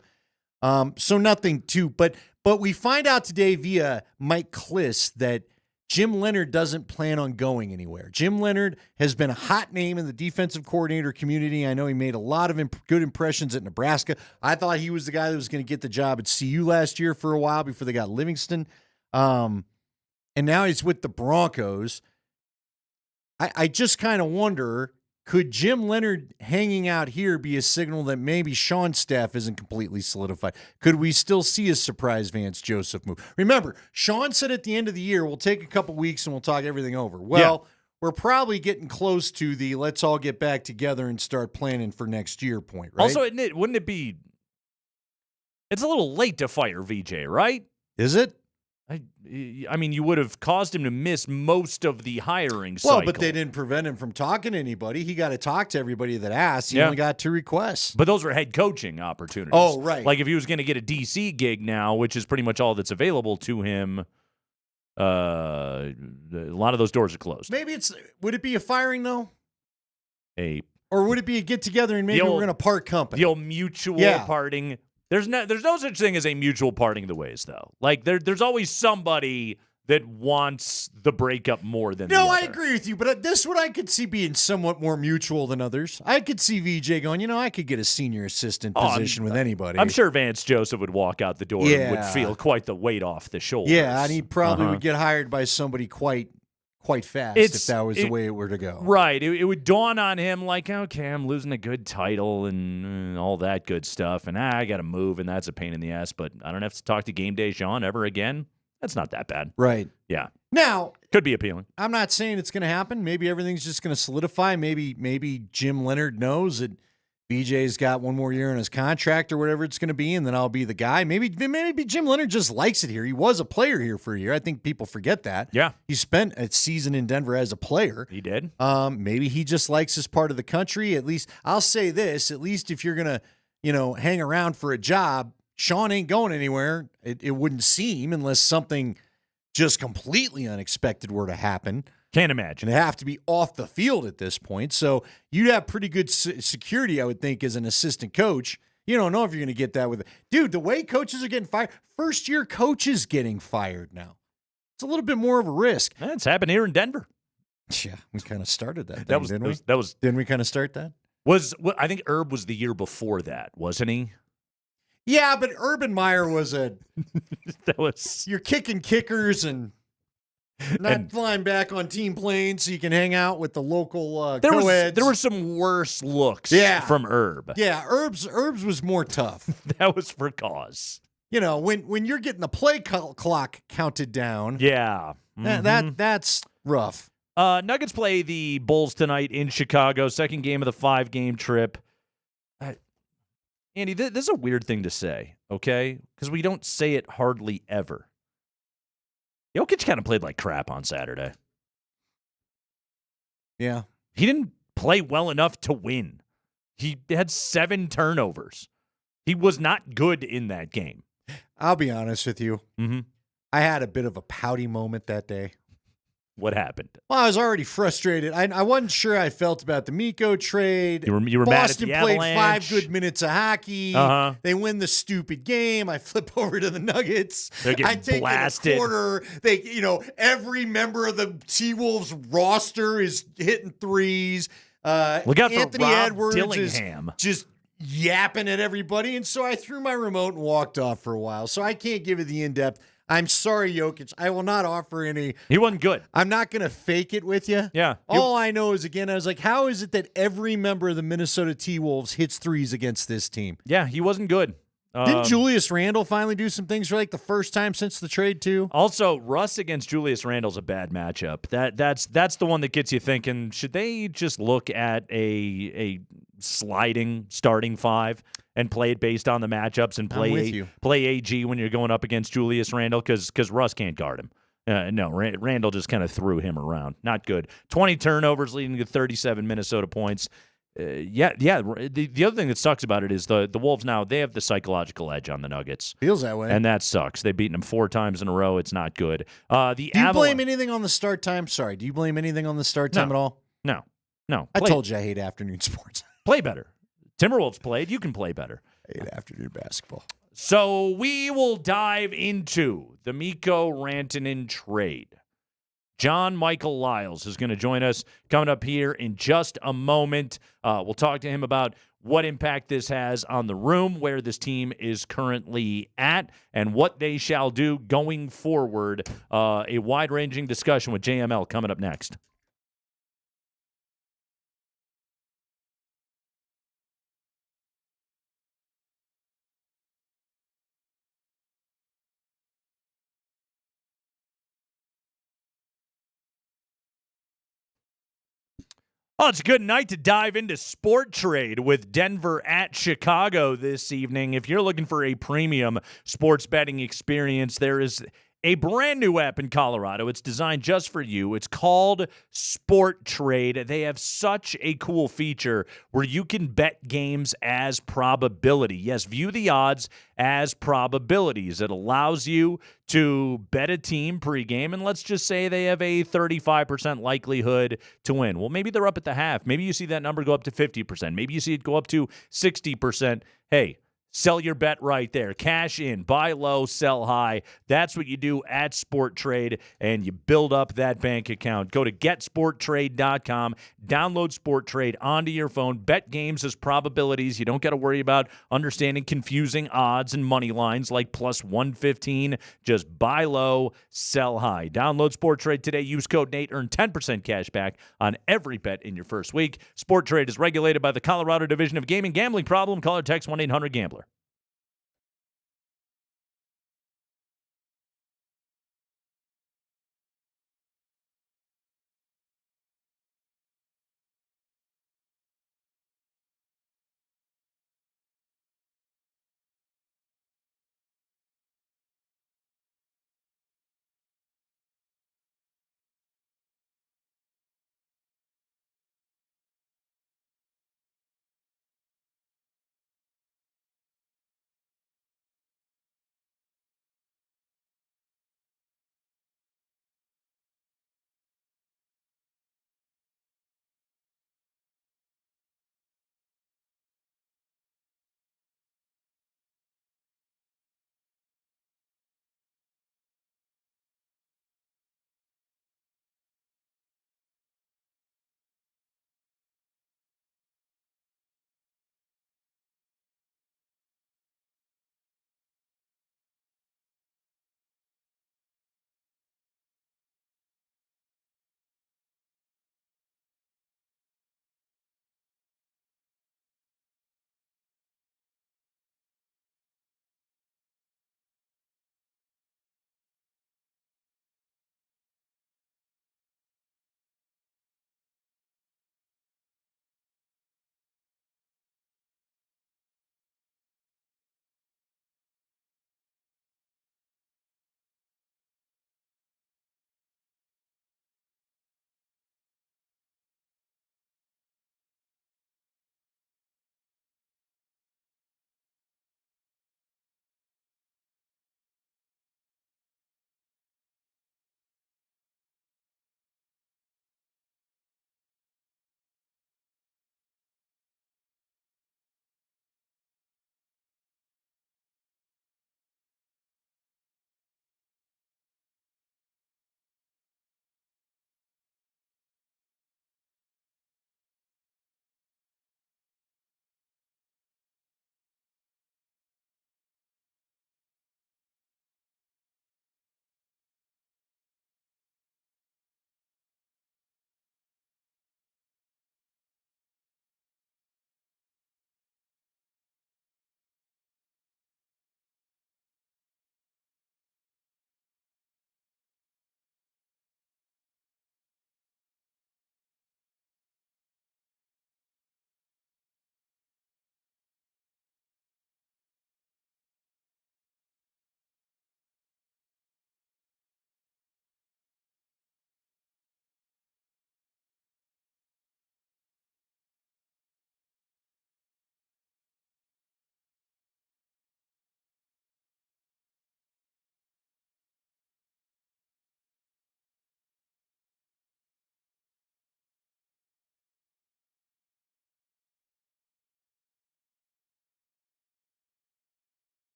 So nothing too, but we find out today via Mike Kliss that Jim Leonhard doesn't plan on going anywhere. Jim Leonhard has been a hot name in the defensive coordinator community. I know he made a lot of good impressions at Nebraska. I thought he was the guy that was going to get the job at CU last year for a while before they got Livingston. And now he's with the Broncos. I just kind of wonder, could Jim Leonhard hanging out here be a signal that maybe Sean's staff isn't completely solidified? Could we still see a surprise Vance Joseph move? Remember, Sean said at the end of the year, we'll take a couple weeks and we'll talk everything over. Well, we're probably getting close to the let's all get back together and start planning for next year point, right? Also, wouldn't it be – it's a little late to fire VJ, right? Is it? I mean, you would have caused him to miss most of the hiring cycle. Well, but they didn't prevent him from talking to anybody. He got to talk to everybody that asked. He only got 2 requests. But those are head coaching opportunities. Oh, right. Like if he was going to get a DC gig now, which is pretty much all that's available to him, a lot of those doors are closed. Maybe would it be a firing, though? Or would it be a get-together and maybe we're going to part company? The old mutual parting. There's no such thing as a mutual parting of the ways, though. Like there's always somebody that wants the breakup more than the other. I agree with you, but this one I could see being somewhat more mutual than others. I could see VJ going, I could get a senior assistant position with anybody. I'm sure Vance Joseph would walk out the door and would feel quite the weight off the shoulders. Yeah, and he probably would get hired by somebody quite fast if that was the way it were to go. Right. It would dawn on him like, okay, I'm losing a good title and all that good stuff, and I got to move, and that's a pain in the ass, but I don't have to talk to Game Day Sean ever again. That's not that bad. Right. Yeah. Now, could be appealing. I'm not saying it's going to happen. Maybe everything's just going to solidify. Maybe Jim Leonhard knows that BJ's got one more year in his contract or whatever it's going to be, and then I'll be the guy. Maybe Jim Leonard just likes it here. He was a player here for a year. I think people forget that. Yeah. He spent a season in Denver as a player. He did. Maybe he just likes this part of the country. At least I'll say this, at least if you're going to, hang around for a job, Sean ain't going anywhere. It wouldn't seem, unless something just completely unexpected were to happen. Can't imagine. And have to be off the field at this point. So you'd have pretty good security, I would think, as an assistant coach. You don't know if you're going to get that with – dude, the way coaches are getting fired, first-year coaches getting fired now. It's a little bit more of a risk. It's happened here in Denver. Yeah, we kind of started that. Didn't we? Didn't we kind of start that? I think Herb was the year before that, wasn't he? Yeah, but Urban Meyer was – you're kicking kickers and – not flying back on team planes so you can hang out with the local co-eds. There were some worse looks from Herb. Yeah, Herb's was more tough. That was for cause. When you're getting the play clock counted down. Yeah. Mm-hmm. That's rough. Nuggets play the Bulls tonight in Chicago, second game of the 5-game trip. Andy, this is a weird thing to say, okay? Because we don't say it hardly ever. Jokic kind of played like crap on Saturday. Yeah. He didn't play well enough to win. He had 7 turnovers. He was not good in that game. I'll be honest with you. Mm-hmm. I had a bit of a pouty moment that day. What happened? Well, I was already frustrated. I wasn't sure how I felt about the Mikko trade. You were Boston mad at the played Avalanche. 5 good minutes of hockey. Uh-huh. They win the stupid game. I flip over to the Nuggets. They're getting I take blasted. in a quarter. Every member of the T-Wolves roster is hitting threes. Look out for Anthony Rob Edwards Dillingham. is just yapping at everybody. And so I threw my remote and walked off for a while. So I can't give it the in-depth. I'm sorry, Jokic. I will not offer any. He wasn't good. I'm not going to fake it with you. Yeah. All I know is, again, I was like, how is it that every member of the Minnesota T-Wolves hits threes against this team? Yeah, he wasn't good. Didn't Julius Randle finally do some things for like the first time since the trade, too? Also, Russ against Julius Randle's a bad matchup. That's the one that gets you thinking, should they just look at a sliding starting 5 and play it based on the matchups and play AG when you're going up against Julius Randle because Russ can't guard him. No, Randle just kind of threw him around. Not good. 20 turnovers leading to 37 Minnesota points. The other thing that sucks about it is the Wolves now, they have the psychological edge on the Nuggets. Feels that way. And that sucks. They've beaten them 4 times in a row. It's not good. Do you blame anything on the start time? Sorry, do you blame anything on the start time at all? No. I told you I hate afternoon sports. Play better. Timberwolves played. You can play better. I hate afternoon basketball. So we will dive into the Mikko Rantanen trade. John Michael Lyles is going to join us coming up here in just a moment. We'll talk to him about what impact this has on the room, where this team is currently at, and what they shall do going forward. A wide-ranging discussion with JML coming up next. Oh, it's a good night to dive into Sport Trade with Denver at Chicago this evening. If you're looking for a premium sports betting experience, there is a brand new app in Colorado. It's designed just for you. It's called Sport Trade. They have such a cool feature where you can bet games as probability. Yes, view the odds as probabilities. It allows you to bet a team pregame, and let's just say they have a 35% likelihood to win. Well, maybe they're up at the half. Maybe you see that number go up to 50%. Maybe you see it go up to 60%. Hey, sell your bet right there. Cash in, buy low, sell high. That's what you do at Sport Trade, and you build up that bank account. Go to getsporttrade.com, download Sport Trade onto your phone, bet games as probabilities. You don't got to worry about understanding confusing odds and money lines like plus 115. Just buy low, sell high. Download Sport Trade today. Use code Nate. Earn 10% cash back on every bet in your first week. Sport Trade is regulated by the Colorado Division of Gaming. Gambling problem? Call or text 1-800-GAMBLER.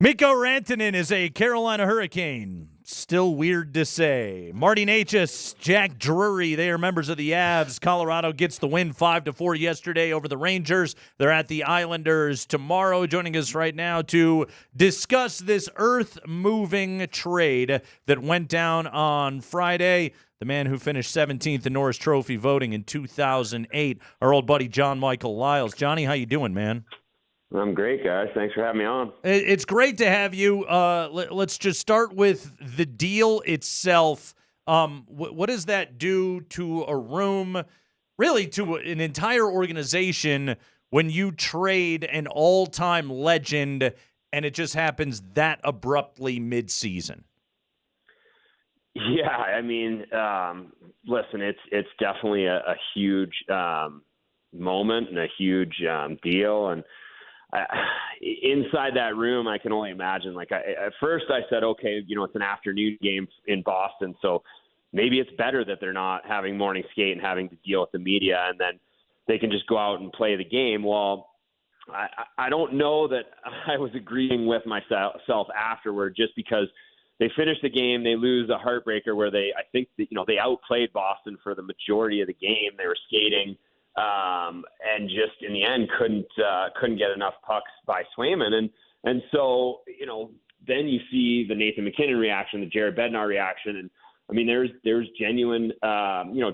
Mikko Rantanen is a Carolina Hurricane. Still weird to say. Marty Necas, Jack Drury, they are members of the Avs. Colorado gets the win 5-4 yesterday over the Rangers. They're at the Islanders tomorrow. Joining us right now to discuss this earth-moving trade that went down on Friday. The man who finished 17th in Norris Trophy voting in 2008, our old buddy John Michael Lyles. Johnny, how you doing, man? I'm great, guys. Thanks for having me on. It's great to have you. Let's just start with the deal itself. What does that do to a room, really to an entire organization, when you trade an all-time legend and it just happens that abruptly mid-season? Yeah, I mean, listen, it's definitely a huge moment and a huge deal, and inside that room, I can only imagine. Like, at first I said, okay, it's an afternoon game in Boston, so maybe it's better that they're not having morning skate and having to deal with the media, and then they can just go out and play the game. Well, I don't know that I was agreeing with myself afterward, just because they finished the game, they lose a heartbreaker where they outplayed Boston for the majority of the game. They were skating. And just in the end couldn't get enough pucks by Swayman. And so, then you see the Nathan MacKinnon reaction, the Jared Bednar reaction. And I mean, there's genuine,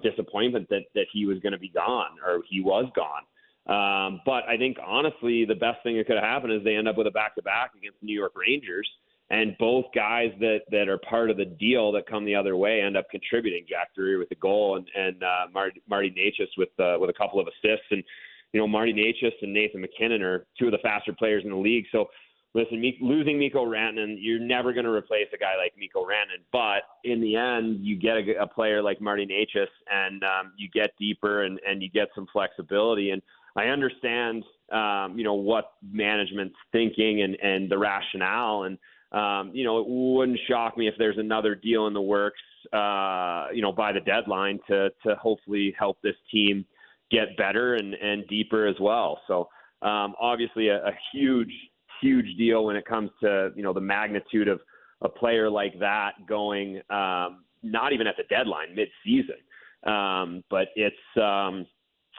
disappointment that he was going to be gone, or he was gone. But I think honestly, the best thing that could have happened is they end up with a back-to-back against the New York Rangers. And both guys that are part of the deal that come the other way end up contributing. Jack Drury with the goal, and Marty Necas with a couple of assists. And Marty Necas and Nathan MacKinnon are two of the faster players in the league. So listen, losing Mikko Rantanen, you're never going to replace a guy like Mikko Rantanen. But in the end, you get a player like Marty Necas, and you get deeper and you get some flexibility. And I understand what management's thinking and the rationale. And it wouldn't shock me if there's another deal in the works, by the deadline to hopefully help this team get better and deeper as well. So, obviously a huge deal when it comes to, the magnitude of a player like that going, not even at the deadline, mid-season. But it's,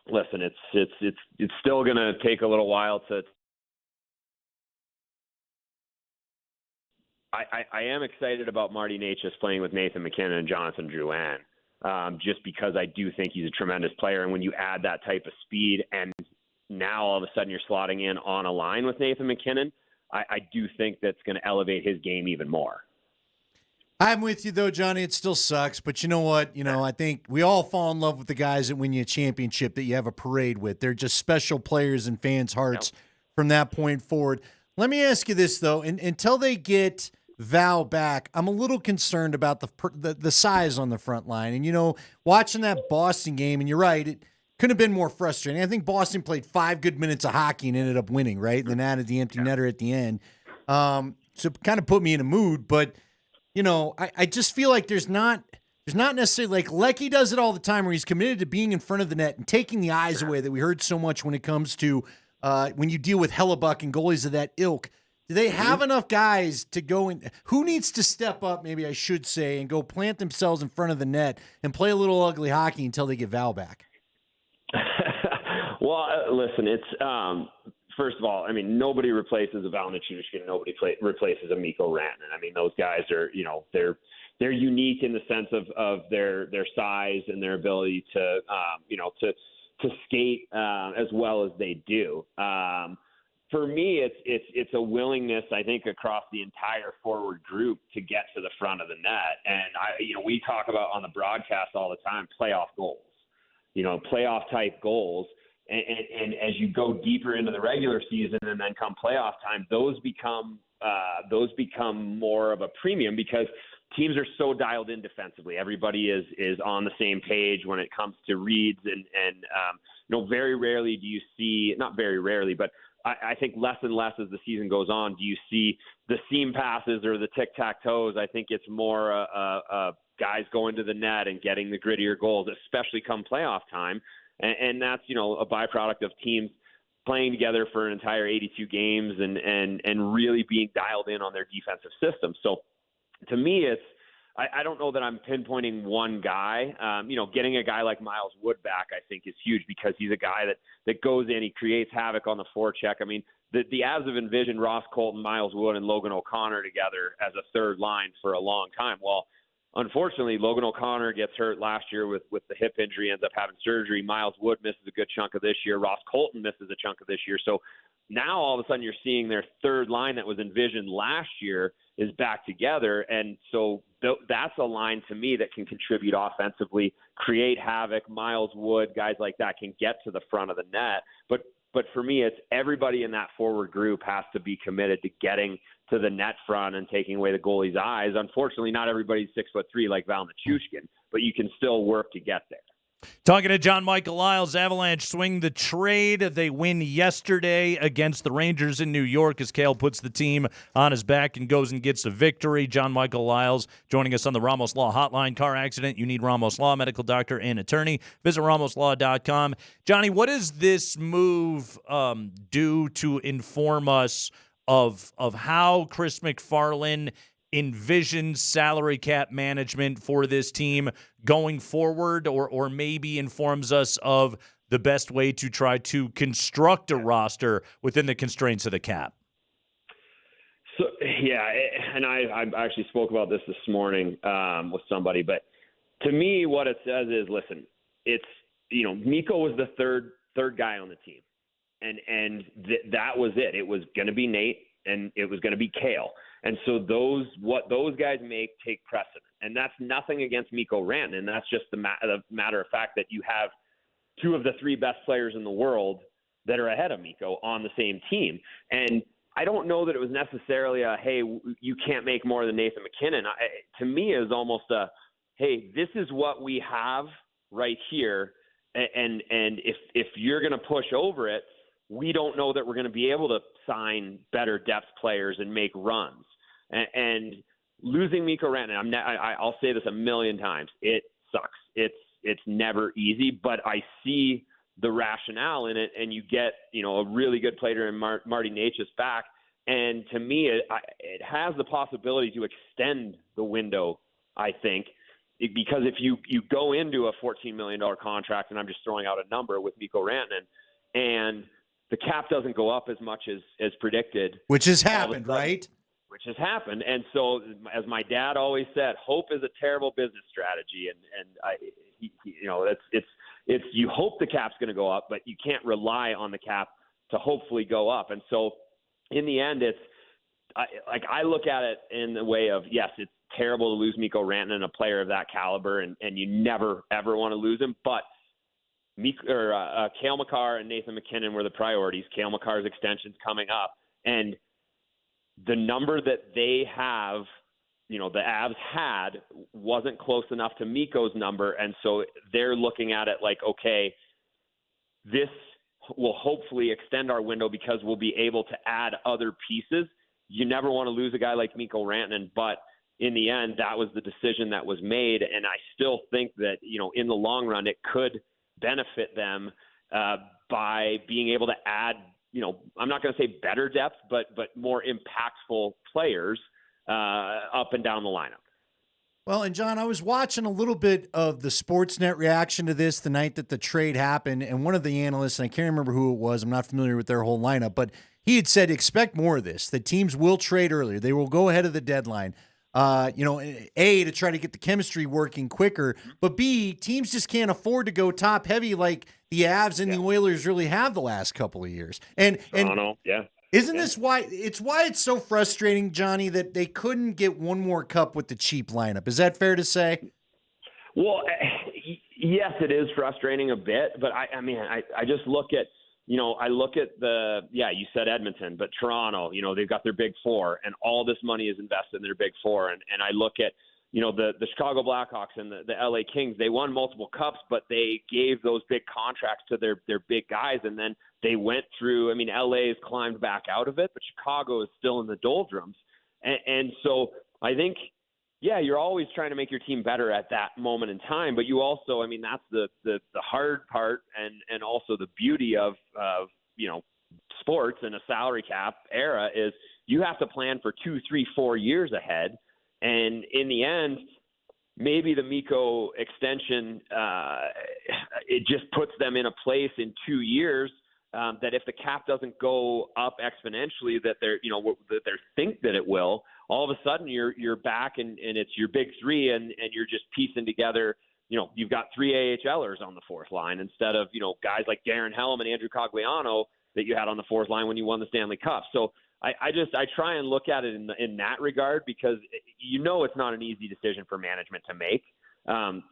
listen, it's still going to take a little while to, I am excited about Marty Necas playing with Nathan MacKinnon and Jonathan Drouin, just because I do think he's a tremendous player. And when you add that type of speed, and now all of a sudden you're slotting in on a line with Nathan MacKinnon, I do think that's going to elevate his game even more. I'm with you, though, Johnny. It still sucks. But you know what? I think we all fall in love with the guys that win you a championship that you have a parade with. They're just special players in fans' hearts from that point forward. Let me ask you this, though. Until they get Val back, I'm a little concerned about the size on the front line. And, watching that Boston game, and you're right, it couldn't have been more frustrating. I think Boston played 5 good minutes of hockey and ended up winning, right? And then added the empty netter at the end. So it kind of put me in a mood. But, I just feel like there's not necessarily, like Lecky does it all the time, where he's committed to being in front of the net and taking the eyes away that we heard so much when it comes to when you deal with Hellebuck and goalies of that ilk. Do they have enough guys to go in? Who needs to step up, maybe I should say, and go plant themselves in front of the net and play a little ugly hockey until they get Val back? Well, listen, it's first of all, I mean, nobody replaces a Val Nichushkin. Nobody replaces a Mikko Rantanen. I mean, those guys are, they're unique in the sense of their size and their ability to skate as well as they do. For me, it's a willingness, I think, across the entire forward group to get to the front of the net. And we talk about on the broadcast all the time, playoff goals, playoff type goals. And as you go deeper into the regular season and then come playoff time, those become more of a premium because teams are so dialed in defensively. Everybody is on the same page when it comes to reads and very rarely do you see, not very rarely, but I think less and less as the season goes on, do you see the seam passes or the tic-tac-toes. I think it's more guys going to the net and getting the grittier goals, especially come playoff time. And that's, a byproduct of teams playing together for an entire 82 games and really being dialed in on their defensive system. So to me, I don't know that I'm pinpointing one guy. Getting a guy like Miles Wood back, I think, is huge because he's a guy that goes in, he creates havoc on the forecheck. I mean, the Avs have envisioned Ross Colton, Miles Wood, and Logan O'Connor together as a third line for a long time. Well, unfortunately, Logan O'Connor gets hurt last year with the hip injury, ends up having surgery. Miles Wood misses a good chunk of this year. Ross Colton misses a chunk of this year. So now all of a sudden you're seeing their third line that was envisioned last year is back together. And so that's a line to me that can contribute offensively, create havoc. Miles Wood, guys like that can get to the front of the net. But for me, it's everybody in that forward group has to be committed to getting to the net front and taking away the goalie's eyes. Unfortunately, not everybody's 6'3" like Val Nichushkin, but you can still work to get there. Talking to John Michael Lyles, Avalanche swing the trade. They win yesterday against the Rangers in New York as Cale puts the team on his back and goes and gets a victory. John Michael Lyles joining us on the Ramos Law Hotline. Car accident, you need Ramos Law, medical doctor and attorney. Visit ramoslaw.com. Johnny, what does this move do to inform us of how Chris McFarland envisions salary cap management for this team going forward, or maybe informs us of the best way to try to construct a roster within the constraints of the cap? So, yeah, and I actually spoke about this morning with somebody, but to me what it says is, listen, it's, Mikko was the third guy on the team, and that was it. It was going to be Nate, and it was going to be Cale. And so what those guys make take precedent. And that's nothing against Mikko Rantanen. That's just the matter of fact that you have two of the three best players in the world that are ahead of Mikko on the same team. And I don't know that it was necessarily hey, you can't make more than Nathan MacKinnon. To me, it was almost hey, this is what we have right here. And if you're going to push over it, we don't know that we're going to be able to sign better depth players and make runs. And losing Mikko Rantanen, I'll say this a million times, it sucks. It's never easy, but I see the rationale in it, and you get a really good player in Marty Necas back. And to me, it has the possibility to extend the window, I think, because if you go into a $14 million contract, and I'm just throwing out a number with Mikko Rantanen, and the cap doesn't go up as much as predicted. Which has happened, right? Which has happened. And so, as my dad always said, hope is a terrible business strategy. It's you hope the cap's going to go up, but you can't rely on the cap to hopefully go up. And so, in the end, I look at it in the way of, yes, it's terrible to lose Mikko Rantanen, a player of that caliber, and you never, ever want to lose him. But Cale Makar and Nathan MacKinnon were the priorities. Cale Makar's extension's coming up. And the number that they have, the Avs had, wasn't close enough to Mikko's number. And so they're looking at it like, okay, this will hopefully extend our window because we'll be able to add other pieces. You never want to lose a guy like Mikko Rantanen, but in the end, that was the decision that was made. And I still think that, in the long run, it could benefit them by being able to add, I'm not going to say better depth, but more impactful players up and down the lineup. Well, and John, I was watching a little bit of the Sportsnet reaction to this the night that the trade happened, and one of the analysts, and I can't remember who it was, I'm not familiar with their whole lineup, but he had said expect more of this, that teams will trade earlier. They will go ahead of the deadline. A, to try to get the chemistry working quicker, but B, teams just can't afford to go top heavy like the Avs and the Oilers really have the last couple of years. And isn't this why it's so frustrating, Johnny, that they couldn't get one more cup with the cheap lineup? Is that fair to say? Well, yes, it is frustrating a bit, but I just look at, I look at you said Edmonton, but Toronto, they've got their big four, and all this money is invested in their big four. And I look at, the Chicago Blackhawks and the LA Kings, they won multiple cups, but they gave those big contracts to their big guys. And then they went through, LA has climbed back out of it, but Chicago is still in the doldrums. And so I think, you're always trying to make your team better at that moment in time, but you also, that's the hard part and also the beauty of sports in a salary cap era is you have to plan for 2, 3, 4 years ahead. And in the end, maybe the Mikko extension, it just puts them in a place in 2 years that if the cap doesn't go up exponentially, that they think that it will, all of a sudden you're back and it's your big three and you're just piecing together. You've got 3 AHLers on the fourth line instead of, guys like Darren Helm and Andrew Cogliano that you had on the fourth line when you won the Stanley Cup. So I try and look at it in that regard because it's not an easy decision for management to make.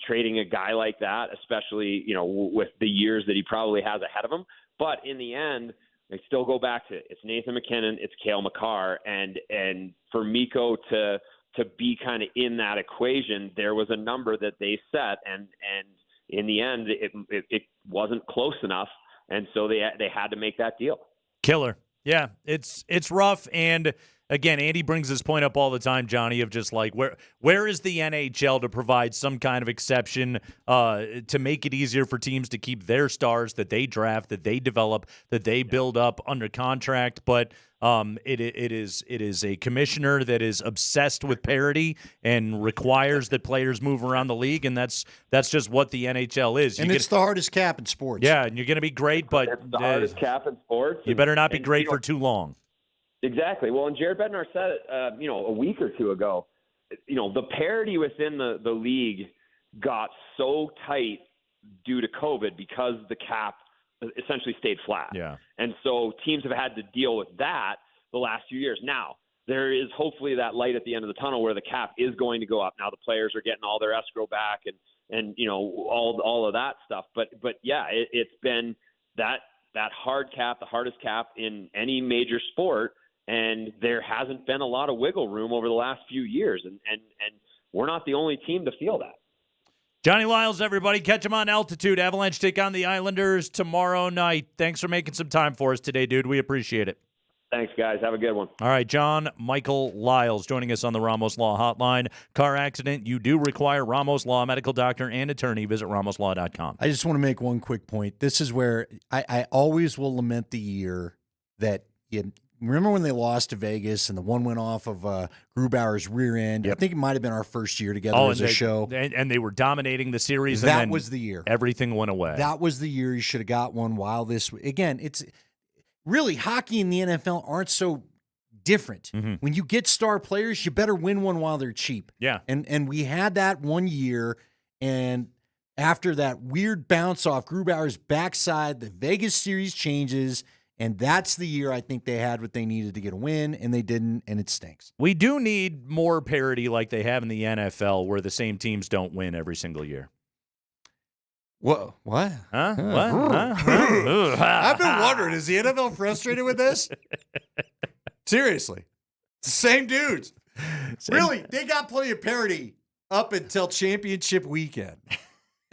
Trading a guy like that, especially, with the years that he probably has ahead of him. But in the end, I still go back to it's Nathan McKinnon, it's Cale Makar, and for Mikko to be kind of in that equation, there was a number that they set, and in the end, it wasn't close enough, and so they had to make that deal. Killer. Yeah, it's rough. And again, Andy brings this point up all the time, Johnny, of just like where is the NHL to provide some kind of exception to make it easier for teams to keep their stars that they draft, that they develop, that they build up under contract. But it is a commissioner that is obsessed with parity and requires that players move around the league, and that's just what the NHL is. And it's the hardest cap in sports. Yeah, and you're going to be great, but it's the hardest cap in sports. You better not be great for too long. Exactly. Well, and Jared Bednar said it, a week or two ago. The parity within the league got so tight due to COVID because the cap essentially stayed flat. Yeah. And so teams have had to deal with that the last few years. Now, there is hopefully that light at the end of the tunnel where the cap is going to go up. Now the players are getting all their escrow back and all of that stuff. But yeah, it's been that hard cap, the hardest cap in any major sport. And there hasn't been a lot of wiggle room over the last few years. And we're not the only team to feel that. Johnny Lyles, everybody. Catch him on Altitude. Avalanche take on the Islanders tomorrow night. Thanks for making some time for us today, dude. We appreciate it. Thanks, guys. Have a good one. All right, John Michael Lyles joining us on the Ramos Law Hotline. Car accident, you do require Ramos Law, medical doctor and attorney. Visit ramoslaw.com. I just want to make one quick point. This is where I always will lament the year that you remember when they lost to Vegas and the one went off of Grubauer's rear end. Yep. I think it might have been our first year together as a show. And they were dominating the series. That and then was the year. Everything went away. That was the year you should have got one while this. Again, it's really hockey and the NFL aren't so different. Mm-hmm. When you get star players, you better win one while they're cheap. Yeah. And we had that one year, and after that weird bounce off Grubauer's backside, the Vegas series changes. And that's the year I think they had what they needed to get a win, and they didn't, and it stinks. We do need more parity like they have in the NFL where the same teams don't win every single year. What? Huh? What? I've been wondering, is the NFL frustrated with this? Seriously. It's the same dudes. Really, they got plenty of parity up until championship weekend.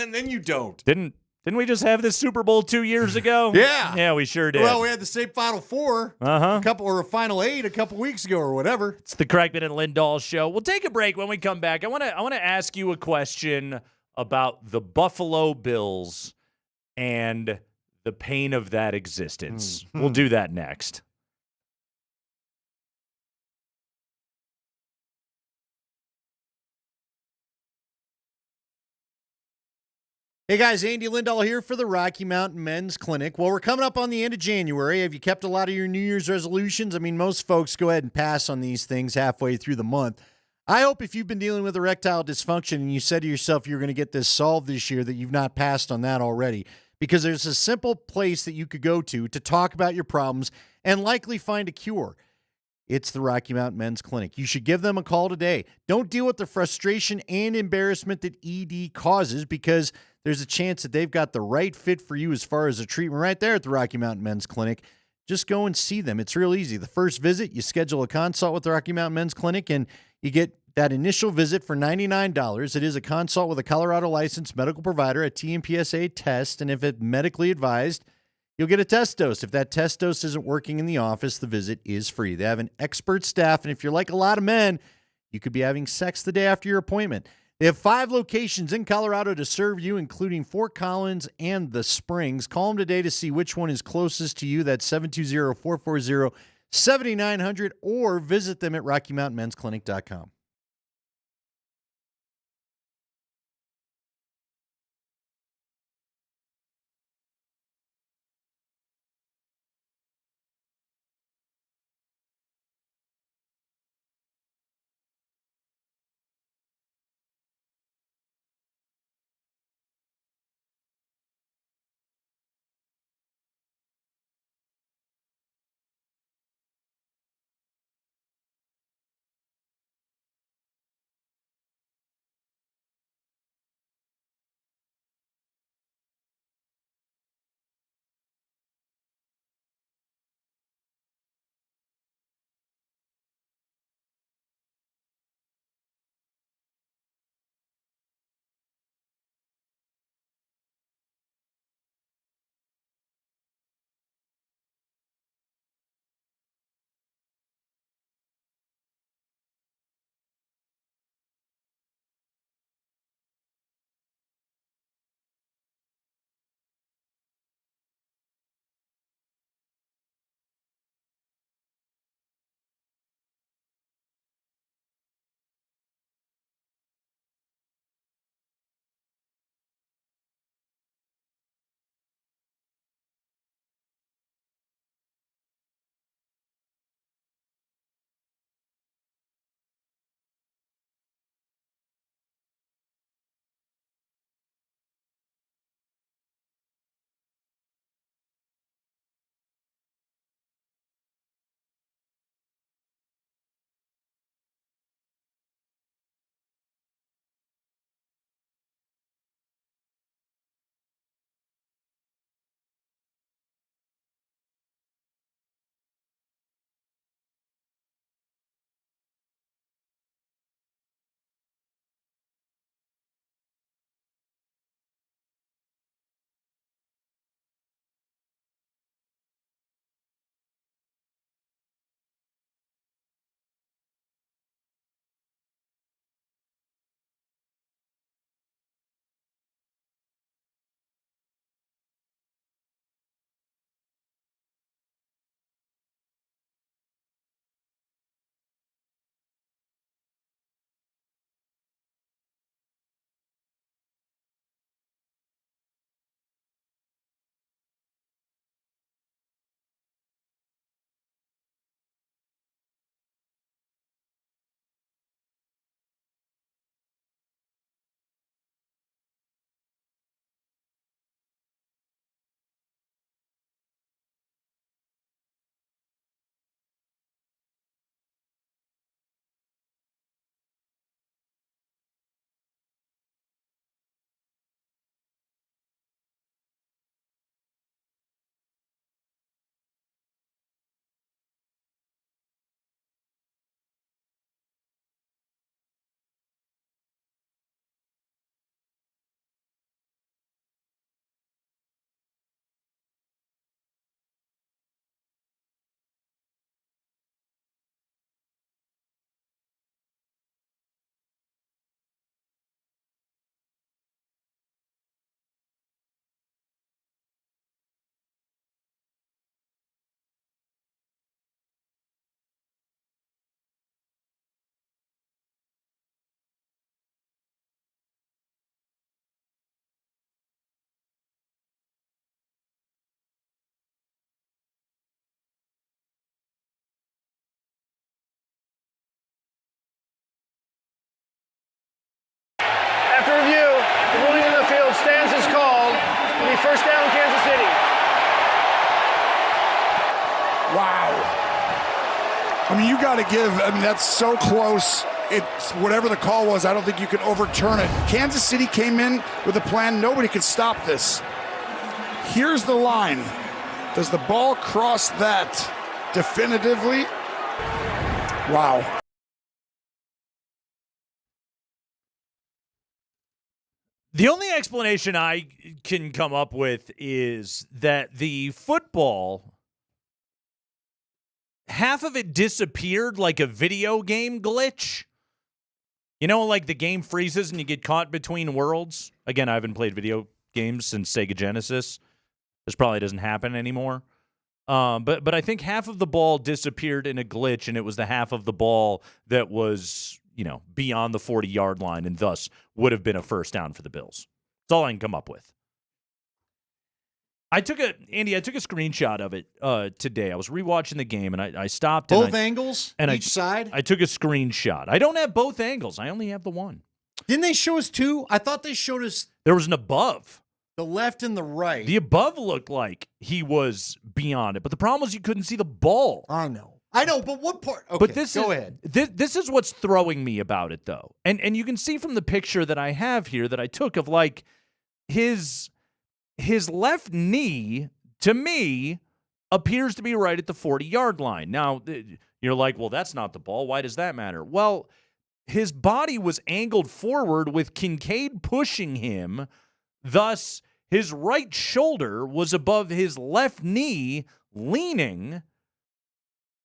And then you don't. Didn't we just have this Super Bowl 2 years ago? Yeah. Yeah, we sure did. Well, we had the same Final Four a Final 8 a couple weeks ago or whatever. It's the Kreckman and Lindahl show. We'll take a break. When we come back, I want to ask you a question about the Buffalo Bills and the pain of that existence. Mm-hmm. We'll do that next. Hey guys, Andy Lindahl here for the Rocky Mountain Men's Clinic. Well, we're coming up on the end of January. Have you kept a lot of your New Year's resolutions? I mean, most folks go ahead and pass on these things halfway through the month. I hope if you've been dealing with erectile dysfunction and you said to yourself you're going to get this solved this year that you've not passed on that already, because there's a simple place that you could go to talk about your problems and likely find a cure. It's the Rocky Mountain Men's Clinic. You should give them a call today. Don't deal with the frustration and embarrassment that ED causes, because there's a chance that they've got the right fit for you as far as a treatment right there at the Rocky Mountain Men's Clinic. Just go and see them. It's real easy. The first visit, you schedule a consult with the Rocky Mountain Men's Clinic, and you get that initial visit for $99. It is a consult with a Colorado licensed medical provider, a TMPSA test, and if it's medically advised, you'll get a test dose. If that test dose isn't working in the office, the visit is free. They have an expert staff, and if you're like a lot of men, you could be having sex the day after your appointment. They have 5 locations in Colorado to serve you, including Fort Collins and the Springs. Call them today to see which one is closest to you. That's 720-440-7900, or visit them at RockyMountainMen'sClinic.com. After review, the ruling on the field stands as called. It'll be first down, Kansas City. Wow. I mean, you got to give, that's so close. It's whatever the call was, I don't think you can overturn it. Kansas City came in with a plan. Nobody could stop this. Here's the line. Does the ball cross that definitively? Wow. The only explanation I can come up with is that the football, half of it disappeared like a video game glitch. You know, like the game freezes and you get caught between worlds? Again, I haven't played video games since Sega Genesis. This probably doesn't happen anymore. But I think half of the ball disappeared in a glitch, and it was the half of the ball that was, beyond the 40-yard line and thus would have been a first down for the Bills. That's all I can come up with. I took a screenshot of it today. I was rewatching the game, and I stopped. Both angles? And each side? I took a screenshot. I don't have both angles. I only have the one. Didn't they show us two? I thought they showed us There was an above. the left and the right. The above looked like he was beyond it, but the problem was you couldn't see the ball. I know, but what part? Okay, but this go is, ahead. This is what's throwing me about it, though. And you can see from the picture that I have here that I took of, like, his left knee, to me, appears to be right at the 40-yard line. Now, you're like, well, that's not the ball. Why does that matter? Well, his body was angled forward with Kincaid pushing him. Thus, his right shoulder was above his left knee, leaning.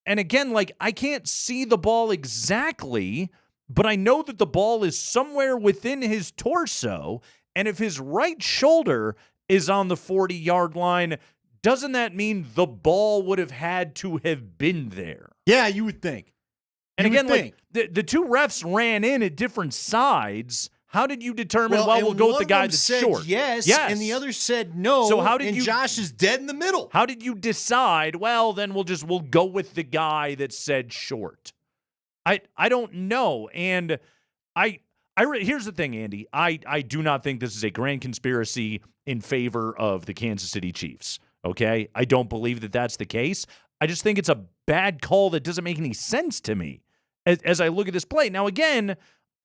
And again, like, I can't see the ball exactly, but I know that the ball is somewhere within his torso. And if his right shoulder is on the 40-yard line, doesn't that mean the ball would have had to have been there? Yeah, you would think. And again, like, the two refs ran in at different sides. How did you determine, we'll go with the guy that's said short? Yes, and the other said no. So how did Josh is dead in the middle. How did you decide, then we'll go with the guy that said short? I don't know. And here's the thing, Andy. I do not think this is a grand conspiracy in favor of the Kansas City Chiefs, okay? I don't believe that that's the case. I just think it's a bad call that doesn't make any sense to me as I look at this play. Now, again,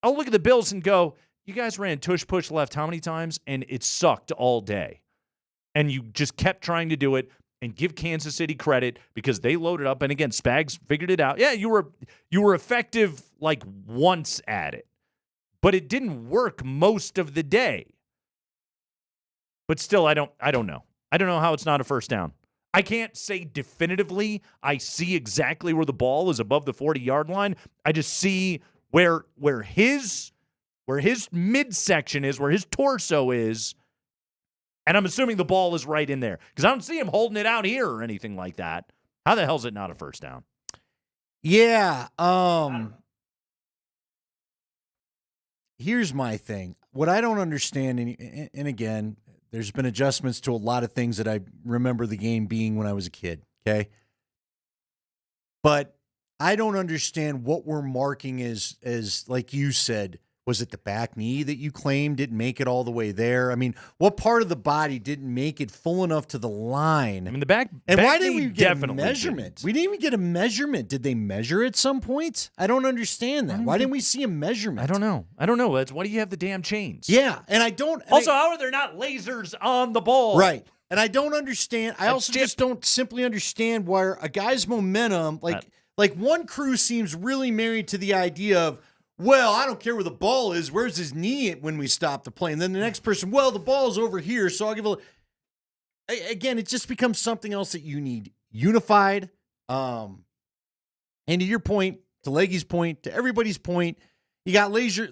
I'll look at the Bills and go, you guys ran tush push left how many times? And it sucked all day. And you just kept trying to do it, and give Kansas City credit because they loaded up. And again, Spags figured it out. Yeah, you were effective like once at it, but it didn't work most of the day. But still, I don't know. I don't know how it's not a first down. I can't say definitively I see exactly where the ball is above the 40-yard line. I just see where his midsection is, where his torso is, and I'm assuming the ball is right in there because I don't see him holding it out here or anything like that. How the hell is it not a first down? Yeah. Here's my thing. What I don't understand, and again, there's been adjustments to a lot of things that I remember the game being when I was a kid, okay? But I don't understand what we're marking as like you said, was it the back knee that you claimed didn't make it all the way there? I mean, what part of the body didn't make it full enough to the line? I mean, the back and back why didn't we get a definitely measurement? didn't. We didn't even get a measurement. Did they measure at some point? I don't understand that. Why didn't we see a measurement? I don't know. That's why do you have the damn chains? Yeah, and I don't. and Also, how are there not lasers on the ball? Right. And I don't understand. I also just don't simply understand why a guy's momentum, like one crew seems really married to the idea of, well, I don't care where the ball is. Where's his knee when we stop the play? And then the next person, well, the ball's over here, so I'll give again, it just becomes something else that you need unified. And to your point, to Leggy's point, to everybody's point, you got laser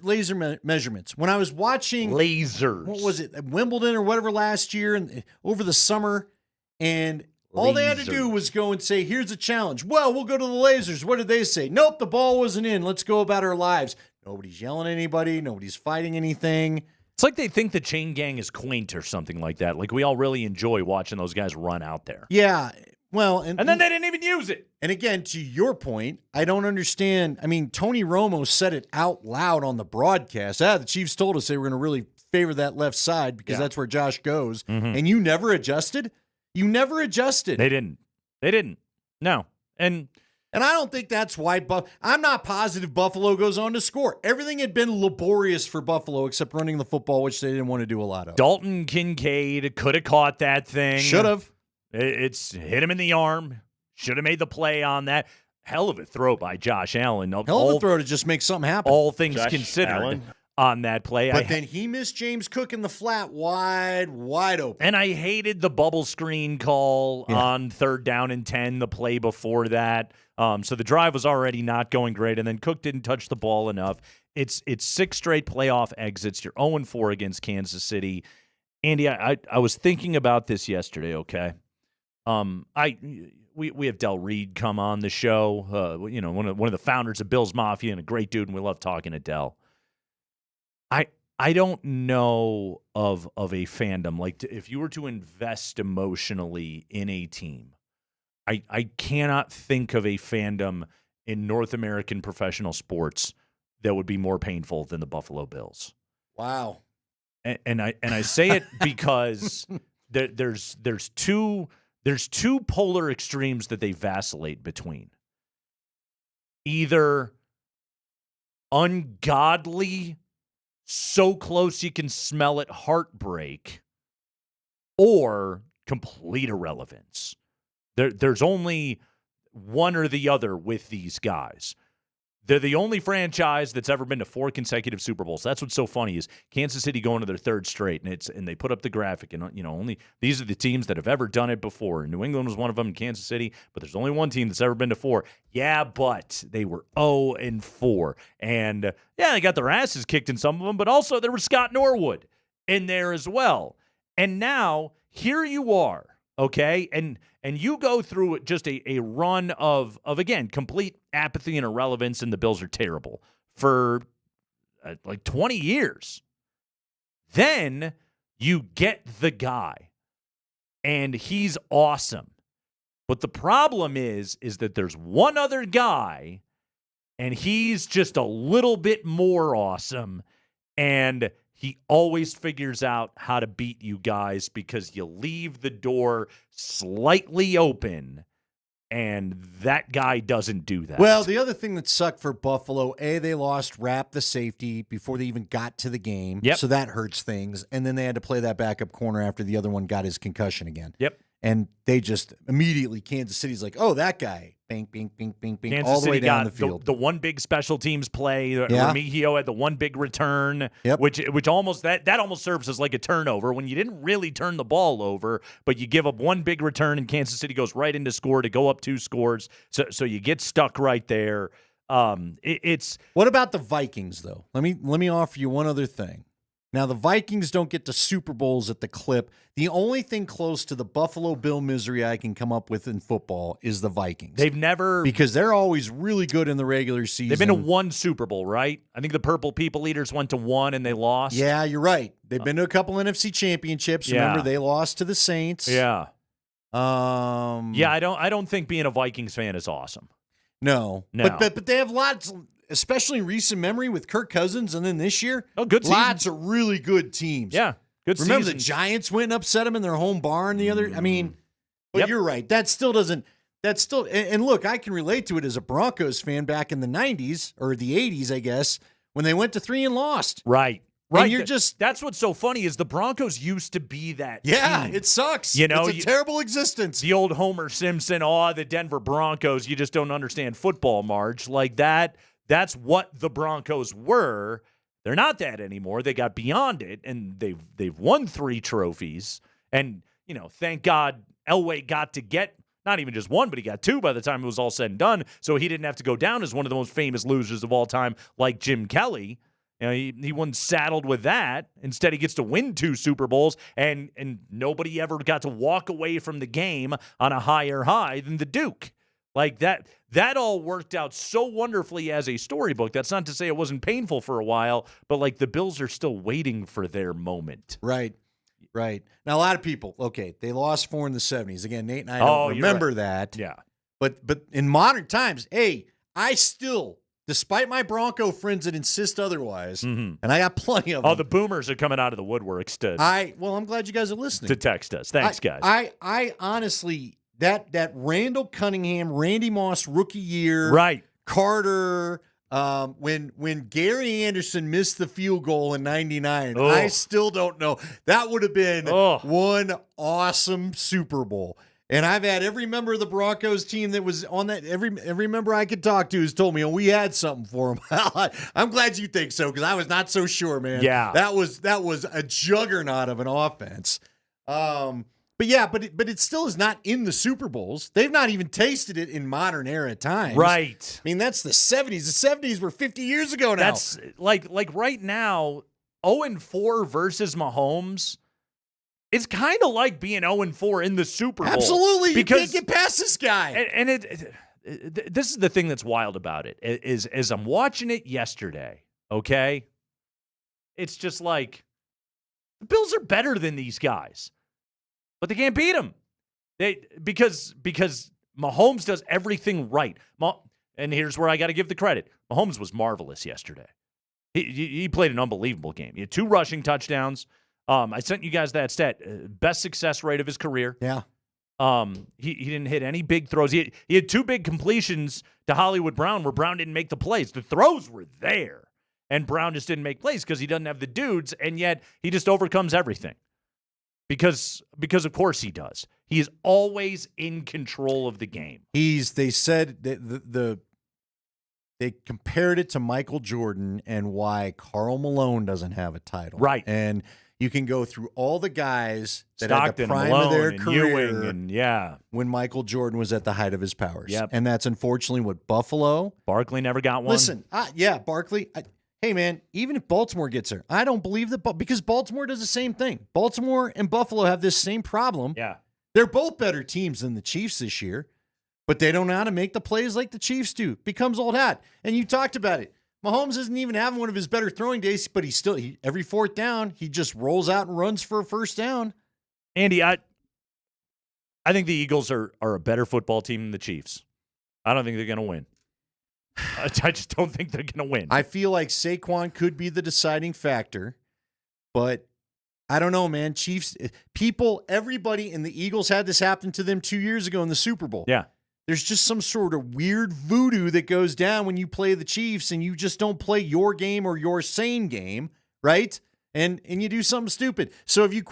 measurements. When I was watching lasers, what was it, at Wimbledon or whatever last year and over the summer, and all they had to do was go and say, here's a challenge. Well, we'll go to the lasers. What did they say? Nope, the ball wasn't in. Let's go about our lives. Nobody's yelling at anybody. Nobody's fighting anything. It's like they think the chain gang is quaint or something like that. Like we all really enjoy watching those guys run out there. Yeah. Well, and then they didn't even use it. And again, to your point, I don't understand. I mean, Tony Romo said it out loud on the broadcast. The Chiefs told us they were going to really favor that left side because that's where Josh goes. Mm-hmm. And you never adjusted? You never adjusted. They didn't. No. And I don't think that's why I'm not positive Buffalo goes on to score. Everything had been laborious for Buffalo except running the football, which they didn't want to do a lot of. Dalton Kincaid could have caught that thing. Should have. It's hit him in the arm. Should have made the play on that. Hell of a throw by Josh Allen. Hell of a throw to just make something happen. All things considered on that play. But then he missed James Cook in the flat wide open. And I hated the bubble screen call on 3rd down and 10, the play before that. So the drive was already not going great, and then Cook didn't touch the ball enough. It's 6 straight playoff exits. You're 0-4 against Kansas City. Andy, I was thinking about this yesterday, okay? We have Del Reed come on the show, one of the founders of Bills Mafia and a great dude, and we love talking to Del. I don't know of a fandom, like if you were to invest emotionally in a team, I cannot think of a fandom in North American professional sports that would be more painful than the Buffalo Bills. Wow. And I say it because there's two polar extremes that they vacillate between. Either ungodly, so close you can smell it, heartbreak, or complete irrelevance. There's only one or the other with these guys. They're the only franchise that's ever been to 4 consecutive Super Bowls. That's what's so funny is Kansas City going to their 3rd straight, and they put up the graphic, and only these are the teams that have ever done it before. New England was one of them, Kansas City, but there's only one team that's ever been to 4. Yeah, but they were 0-4, and yeah, they got their asses kicked in some of them, but also there was Scott Norwood in there as well. And now here you are. Okay, and you go through just a run of again, complete apathy and irrelevance, and the Bills are terrible for like 20 years. Then you get the guy, and he's awesome. But the problem is that there's one other guy, and he's just a little bit more awesome, and he always figures out how to beat you guys because you leave the door slightly open, and that guy doesn't do that. Well, the other thing that sucked for Buffalo, they lost Rapp, the safety, before they even got to the game. Yep. So that hurts things. And then they had to play that backup corner after the other one got his concussion again. Yep. And they just immediately, Kansas City's like, oh, that guy. Bing, bing, bing, bing, bing, Kansas all the way City down got the field. the one big special teams play. Yeah. Remigio had the one big return, which almost that almost serves as like a turnover when you didn't really turn the ball over, but you give up one big return and Kansas City goes right into score to go up 2 scores. So you get stuck right there. It's what about the Vikings though? Let me offer you one other thing. Now, the Vikings don't get to Super Bowls at the clip. The only thing close to the Buffalo Bill misery I can come up with in football is the Vikings. They've never... Because they're always really good in the regular season. They've been to 1 Super Bowl, right? I think the Purple People Eaters went to 1 and they lost. Yeah, you're right. They've been to a couple NFC championships. Yeah. Remember, they lost to the Saints. Yeah. Yeah, I don't think being a Vikings fan is awesome. No. But they have lots... Especially in recent memory with Kirk Cousins, and then this year, good lots of really good teams. Yeah, good. Remember seasons. the Giants went and upset them in their home barn the other. I mean, but you're right. That still doesn't. That's still. And look, I can relate to it as a Broncos fan back in the '90s or the '80s, I guess, when they went to 3 and lost. Right. And you're just. That's what's so funny is the Broncos used to be that. Yeah, team. it sucks. It's a terrible existence. The old Homer Simpson, the Denver Broncos. You just don't understand football, Marge. Like that. That's what the Broncos were. They're not that anymore. They got beyond it, and they've won 3 trophies. And, thank God Elway got to get not even just 1, but he got 2 by the time it was all said and done. So he didn't have to go down as one of the most famous losers of all time like Jim Kelly. He wasn't saddled with that. Instead, he gets to win 2 Super Bowls, and nobody ever got to walk away from the game on a higher high than the Duke. Like that all worked out so wonderfully as a storybook. That's not to say it wasn't painful for a while, but like the Bills are still waiting for their moment. Right. Now, a lot of people, they lost 4 in the 70s. Again, Nate and I don't remember that. Yeah. But in modern times, I still, despite my Bronco friends that insist otherwise, and I got plenty of them. Oh, the boomers are coming out of the woodworks I'm glad you guys are listening. To text us. Thanks, guys. I honestly... That Randall Cunningham, Randy Moss rookie year, right? Carter, when Gary Anderson missed the field goal in '99, I still don't know. That would have been one awesome Super Bowl. And I've had every member of the Broncos team that was on that. Every member I could talk to has told me, we had something for him. I'm glad you think so because I was not so sure, man. Yeah, that was a juggernaut of an offense. But yeah, but it still is not in the Super Bowls. They've not even tasted it in modern era times. Right. I mean, that's the 70s. The 70s were 50 years ago now. That's like right now, 0-4 versus Mahomes. It's kind of like being 0-4 in the Super Bowl. Absolutely. You can't get past this guy. And this is the thing that's wild about it, is as I'm watching it yesterday, okay? It's just like, the Bills are better than these guys, but they can't beat them. Because Mahomes does everything right. And here's where I got to give the credit. Mahomes was marvelous yesterday. He played an unbelievable game. He had 2 rushing touchdowns. I sent you guys that stat. Best success rate of his career. Yeah. He didn't hit any big throws. He had 2 big completions to Hollywood Brown where Brown didn't make the plays. The throws were there, and Brown just didn't make plays because he doesn't have the dudes, and yet he just overcomes everything. Because of course he does. He is always in control of the game. They said that they compared it to Michael Jordan and why Karl Malone doesn't have a title. Right. And you can go through all the guys that Stockton, had the prime Malone, of their and career Ewing, and yeah, when Michael Jordan was at the height of his powers. Yep. And that's unfortunately what Buffalo. Barkley never got one. Listen, Barkley. Hey, man, even if Baltimore gets there, I don't believe that because Baltimore does the same thing. Baltimore and Buffalo have this same problem. Yeah. They're both better teams than the Chiefs this year, but they don't know how to make the plays like the Chiefs do. Becomes old hat. And you talked about it. Mahomes isn't even having one of his better throwing days, but every 4th down, he just rolls out and runs for a first down. Andy, I think the Eagles are a better football team than the Chiefs. I don't think they're going to win. I just don't think they're going to win. I feel like Saquon could be the deciding factor, but I don't know, man. Chiefs, everybody in the Eagles had this happen to them 2 years ago in the Super Bowl. Yeah. There's just some sort of weird voodoo that goes down when you play the Chiefs and you just don't play your game or your sane game, right? And you do something stupid. So if you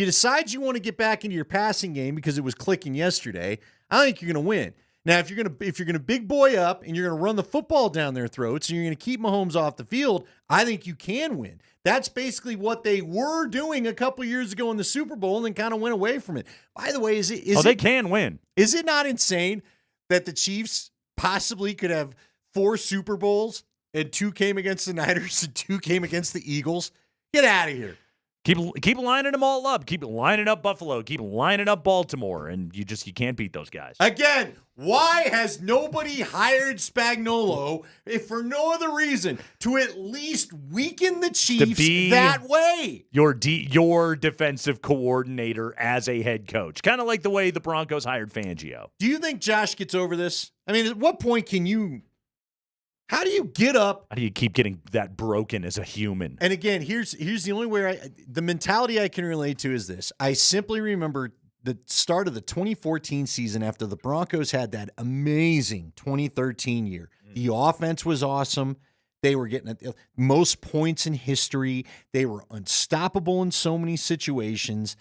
decide you want to get back into your passing game because it was clicking yesterday, I think you're going to win. Now, if you're gonna big boy up and you're gonna run the football down their throats and you're gonna keep Mahomes off the field, I think you can win. That's basically what they were doing a couple years ago in the Super Bowl and then kind of went away from it. By the way, they can win. Is it not insane that the Chiefs possibly could have 4 Super Bowls and 2 came against the Niners and 2 came against the Eagles? Get out of here. Keep lining them all up. Keep lining up Buffalo. Keep lining up Baltimore, and you can't beat those guys. Again, why has nobody hired Spagnuolo, if for no other reason, to at least weaken the Chiefs that way? Your defensive coordinator as a head coach, kind of like the way the Broncos hired Fangio. Do you think Josh gets over this? I mean, at what point can you? How do you get up? How do you keep getting that broken as a human? And again, here's the only way the mentality I can relate to is this. I simply remember the start of the 2014 season after the Broncos had that amazing 2013 year. The offense was awesome. They were getting most points in history. They were unstoppable in so many situations.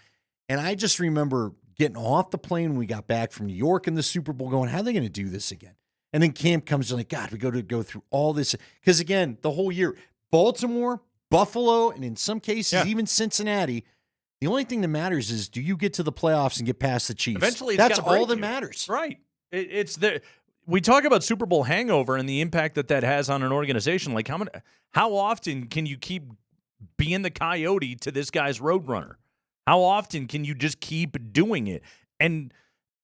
And I just remember getting off the plane when we got back from New York in the Super Bowl going, how are they going to do this again? And then camp comes like, God, we go through all this. Because, again, the whole year, Baltimore, Buffalo, and in some cases, even Cincinnati, the only thing that matters is do you get to the playoffs and get past the Chiefs? Eventually, that's all that matters. Right. We talk about Super Bowl hangover and the impact that has on an organization. Like, how often can you keep being the coyote to this guy's roadrunner? How often can you just keep doing it? And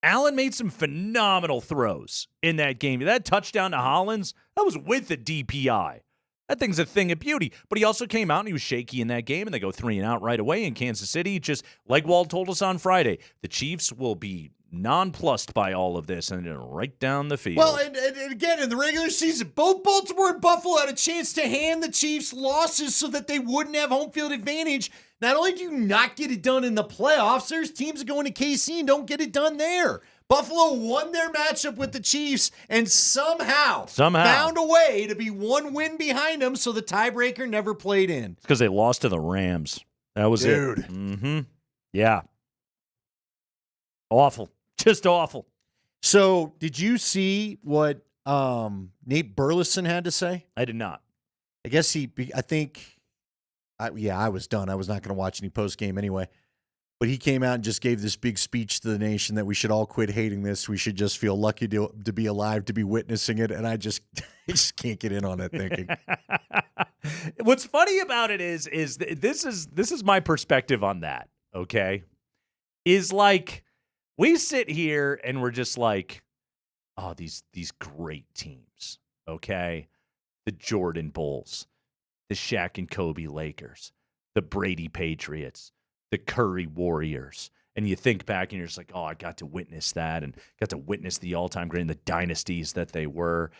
Allen made some phenomenal throws in that game. That touchdown to Hollins, that was with a DPI. That thing's a thing of beauty. But he also came out and he was shaky in that game, and they go 3-and-out right away in Kansas City. Just like Wald told us on Friday, the Chiefs will be nonplussed by all of this and right down the field. Well, and again, in the regular season, both Baltimore and Buffalo had a chance to hand the Chiefs losses so that they wouldn't have home field advantage. Not only do you not get it done in the playoffs, there's teams that go into KC and don't get it done there. Buffalo won their matchup with the Chiefs and somehow found a way to be one win behind them so the tiebreaker never played in. It's because they lost to the Rams. That was it. Mm-hmm. Yeah. Awful. Just awful. So, did you see what Nate Burleson had to say? I did not. I guess I was done. I was not going to watch any post game anyway. But he came out and just gave this big speech to the nation that we should all quit hating this. We should just feel lucky to be alive, to be witnessing it. And I just can't get in on that thinking. What's funny about it is this is my perspective on that, okay? Is like we sit here and we're just like, oh, these great teams, okay? The Jordan Bulls, the Shaq and Kobe Lakers, the Brady Patriots, the Curry Warriors. And you think back and you're just like, oh, I got to witness that and got to witness the all-time great and the dynasties that they were.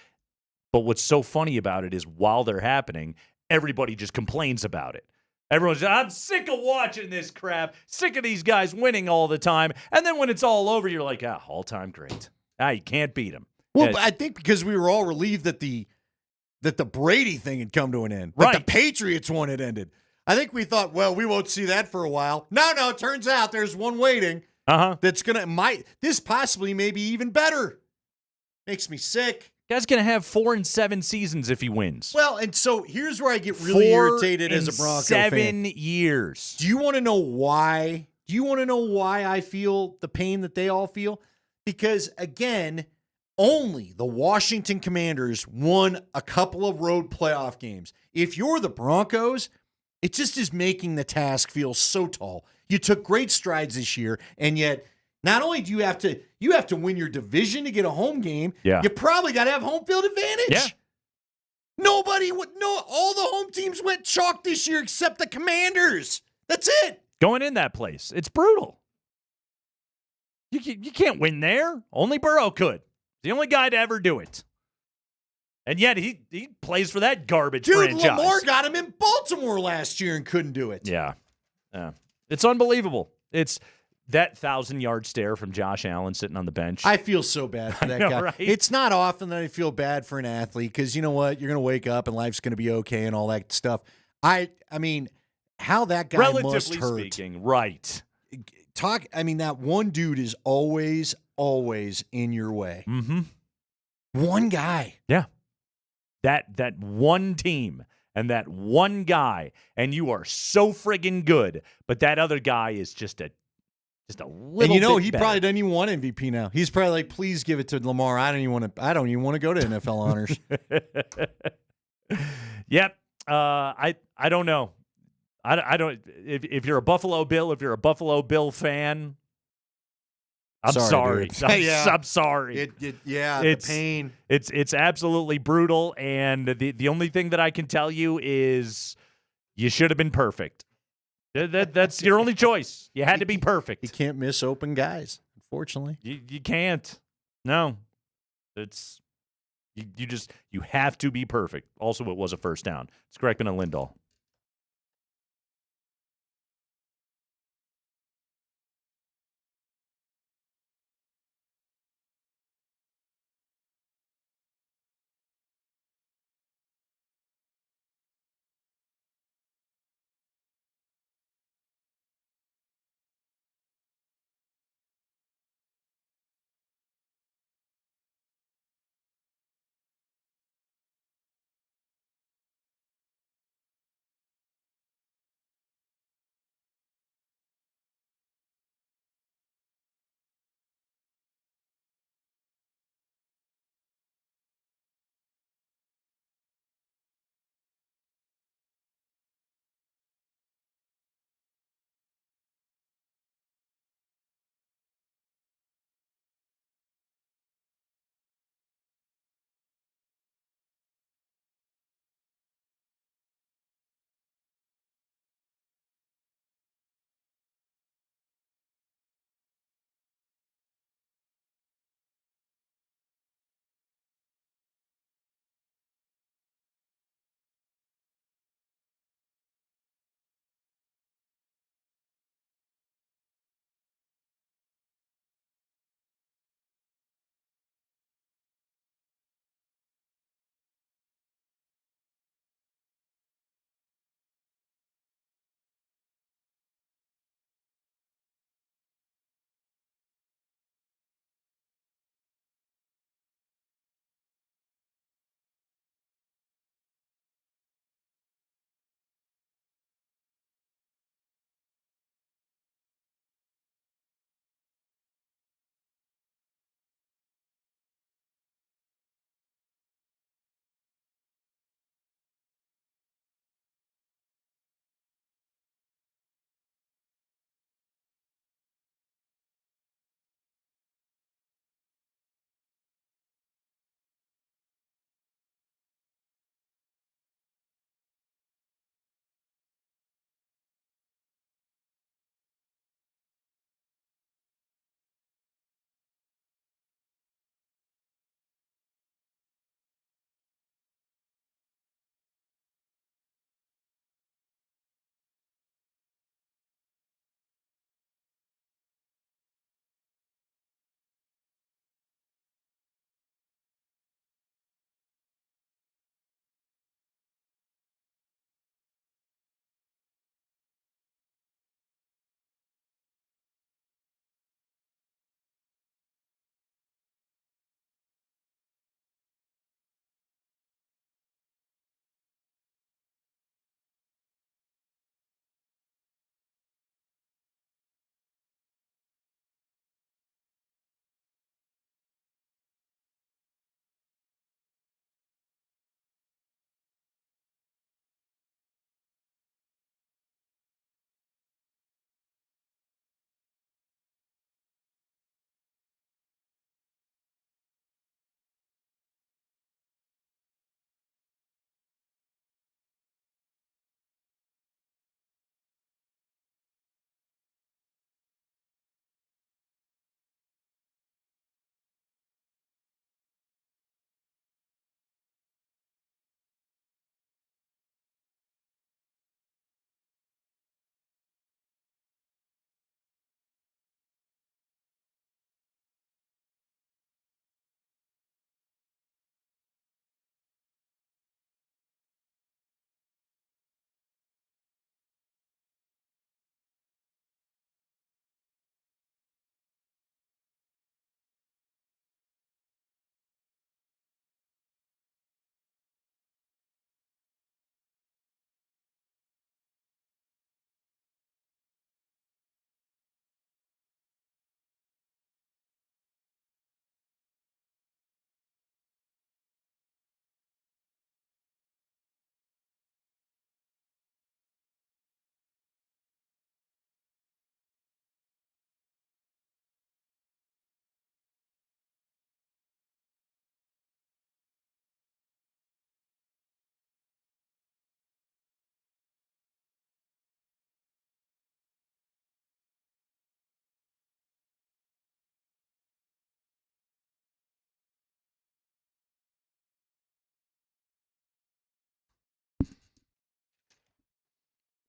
But what's so funny about it is while they're happening, everybody just complains about it. Everyone's, I'm sick of watching this crap, sick of these guys winning all the time. And then when it's all over, you're like, all-time great. You can't beat them. Well, but I think because we were all relieved that the Brady thing had come to an end. Right. That the Patriots one had ended. I think we thought, well, we won't see that for a while. No, it turns out there's one waiting. That's this possibly may be even better. Makes me sick. Guy's going to have 4 and 7 seasons if he wins. Well, and so here's where I get really irritated as a Bronco 7 fan. years. Do you want to know why? Do you want to know why I feel the pain that they all feel? Because, again, only the Washington Commanders won a couple of road playoff games. If you're the Broncos, it just is making the task feel so tall. You took great strides this year, and yet not only do you have to win your division to get a home game, you probably got to have home field advantage. Yeah. All the home teams went chalk this year except the Commanders. That's it. Going in that place, it's brutal. You can't win there. Only Burrow could. The only guy to ever do it. And yet he plays for that garbage franchise. Lamar got him in Baltimore last year and couldn't do it. Yeah. It's unbelievable. It's that 1,000-yard stare from Josh Allen sitting on the bench. I feel so bad for that guy. Right? It's not often that I feel bad for an athlete because you know what? You're going to wake up and life's going to be okay and all that stuff. I mean, how that guy relatively must hurt. Speaking, right. That one dude is always in your way. Mm-hmm. One guy. Yeah. That one team and that one guy, and you are so friggin' good, but that other guy is just a little. And bit probably doesn't even want MVP now. He's probably like, please give it to Lamar. I don't even want to go to NFL honors. Yep. I don't know. I don't. If you're a Buffalo Bill fan, I'm sorry. I'm sorry. The pain. It's absolutely brutal, and the only thing that I can tell you is you should have been perfect. That's your only choice. You had to be perfect. You can't miss open guys, unfortunately. You can't. No. It's you have to be perfect. Also, it was a first down. It's Kreckman and Lindahl.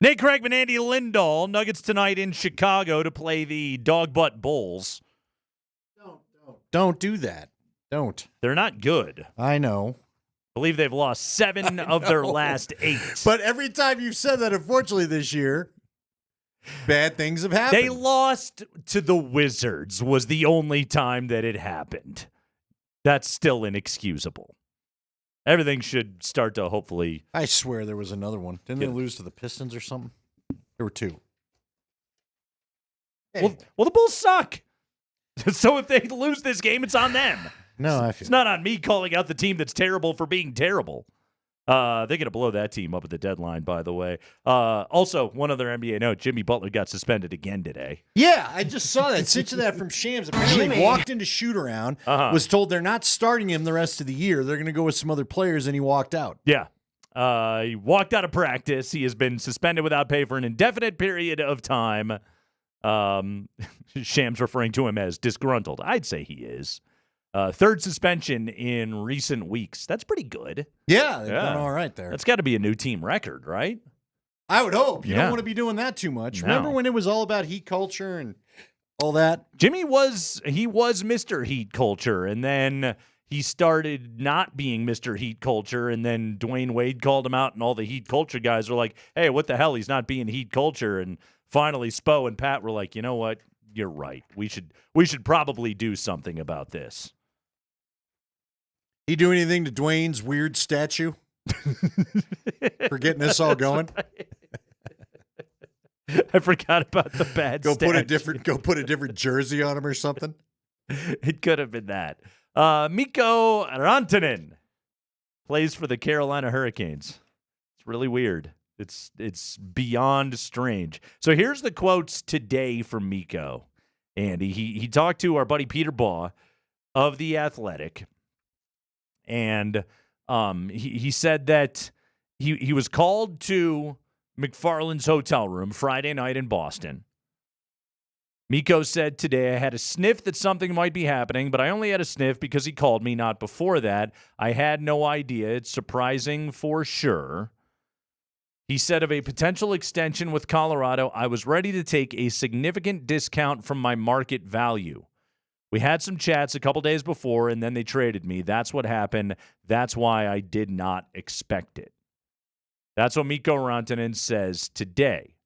Nate Kreckman, Andy Lindahl. Nuggets tonight in Chicago to play the Dog Butt Bulls. Don't do that. Don't. They're not good. I know. I believe they've lost 7 of their last 8. But every time you've said that, unfortunately, this year, bad things have happened. They lost to the Wizards was the only time that it happened. That's still inexcusable. Everything should start to hopefully... I swear there was another one. Didn't they lose to the Pistons or something? There were 2. Well, the Bulls suck. So if they lose this game, it's on them. No, I feel it's not on me calling out the team that's terrible for being terrible. They're going to blow that team up at the deadline, by the way. Also, one other NBA note, Jimmy Butler got suspended again today. Yeah, I just saw that. Sent you that from Shams. Apparently he walked into shoot-around, was told they're not starting him the rest of the year. They're going to go with some other players, and he walked out. Yeah. He walked out of practice. He has been suspended without pay for an indefinite period of time. Shams referring to him as disgruntled. I'd say he is. Third suspension in recent weeks. That's pretty good. Yeah, they've done all right there. That's got to be a new team record, right? I would hope. You don't want to be doing that too much. No. Remember when it was all about heat culture and all that? Jimmy was Mr. Heat Culture, and then he started not being Mr. Heat Culture, and then Dwayne Wade called him out, and all the Heat Culture guys were like, hey, what the hell? He's not being Heat Culture. And finally, Spo and Pat were like, you know what? You're right. We should probably do something about this. He do anything to Dwayne's weird statue for getting this all going? I forgot about the bad Go put statue. a different jersey on him or something. It could have been that. Mikko Rantanen plays for the Carolina Hurricanes. It's really weird. It's beyond strange. So here's the quotes today from Mikko. Andy, he talked to our buddy Peter Baugh of The Athletic, and he said that he was called to McFarland's hotel room Friday night in Boston. Mikko said today, I had a sniff that something might be happening, but I only had a sniff because he called me, not before that. I had no idea. It's surprising for sure. He said of a potential extension with Colorado, I was ready to take a significant discount from my market value. We had some chats a couple days before, and then they traded me. That's what happened. That's why I did not expect it. That's what Mikko Rantanen says today.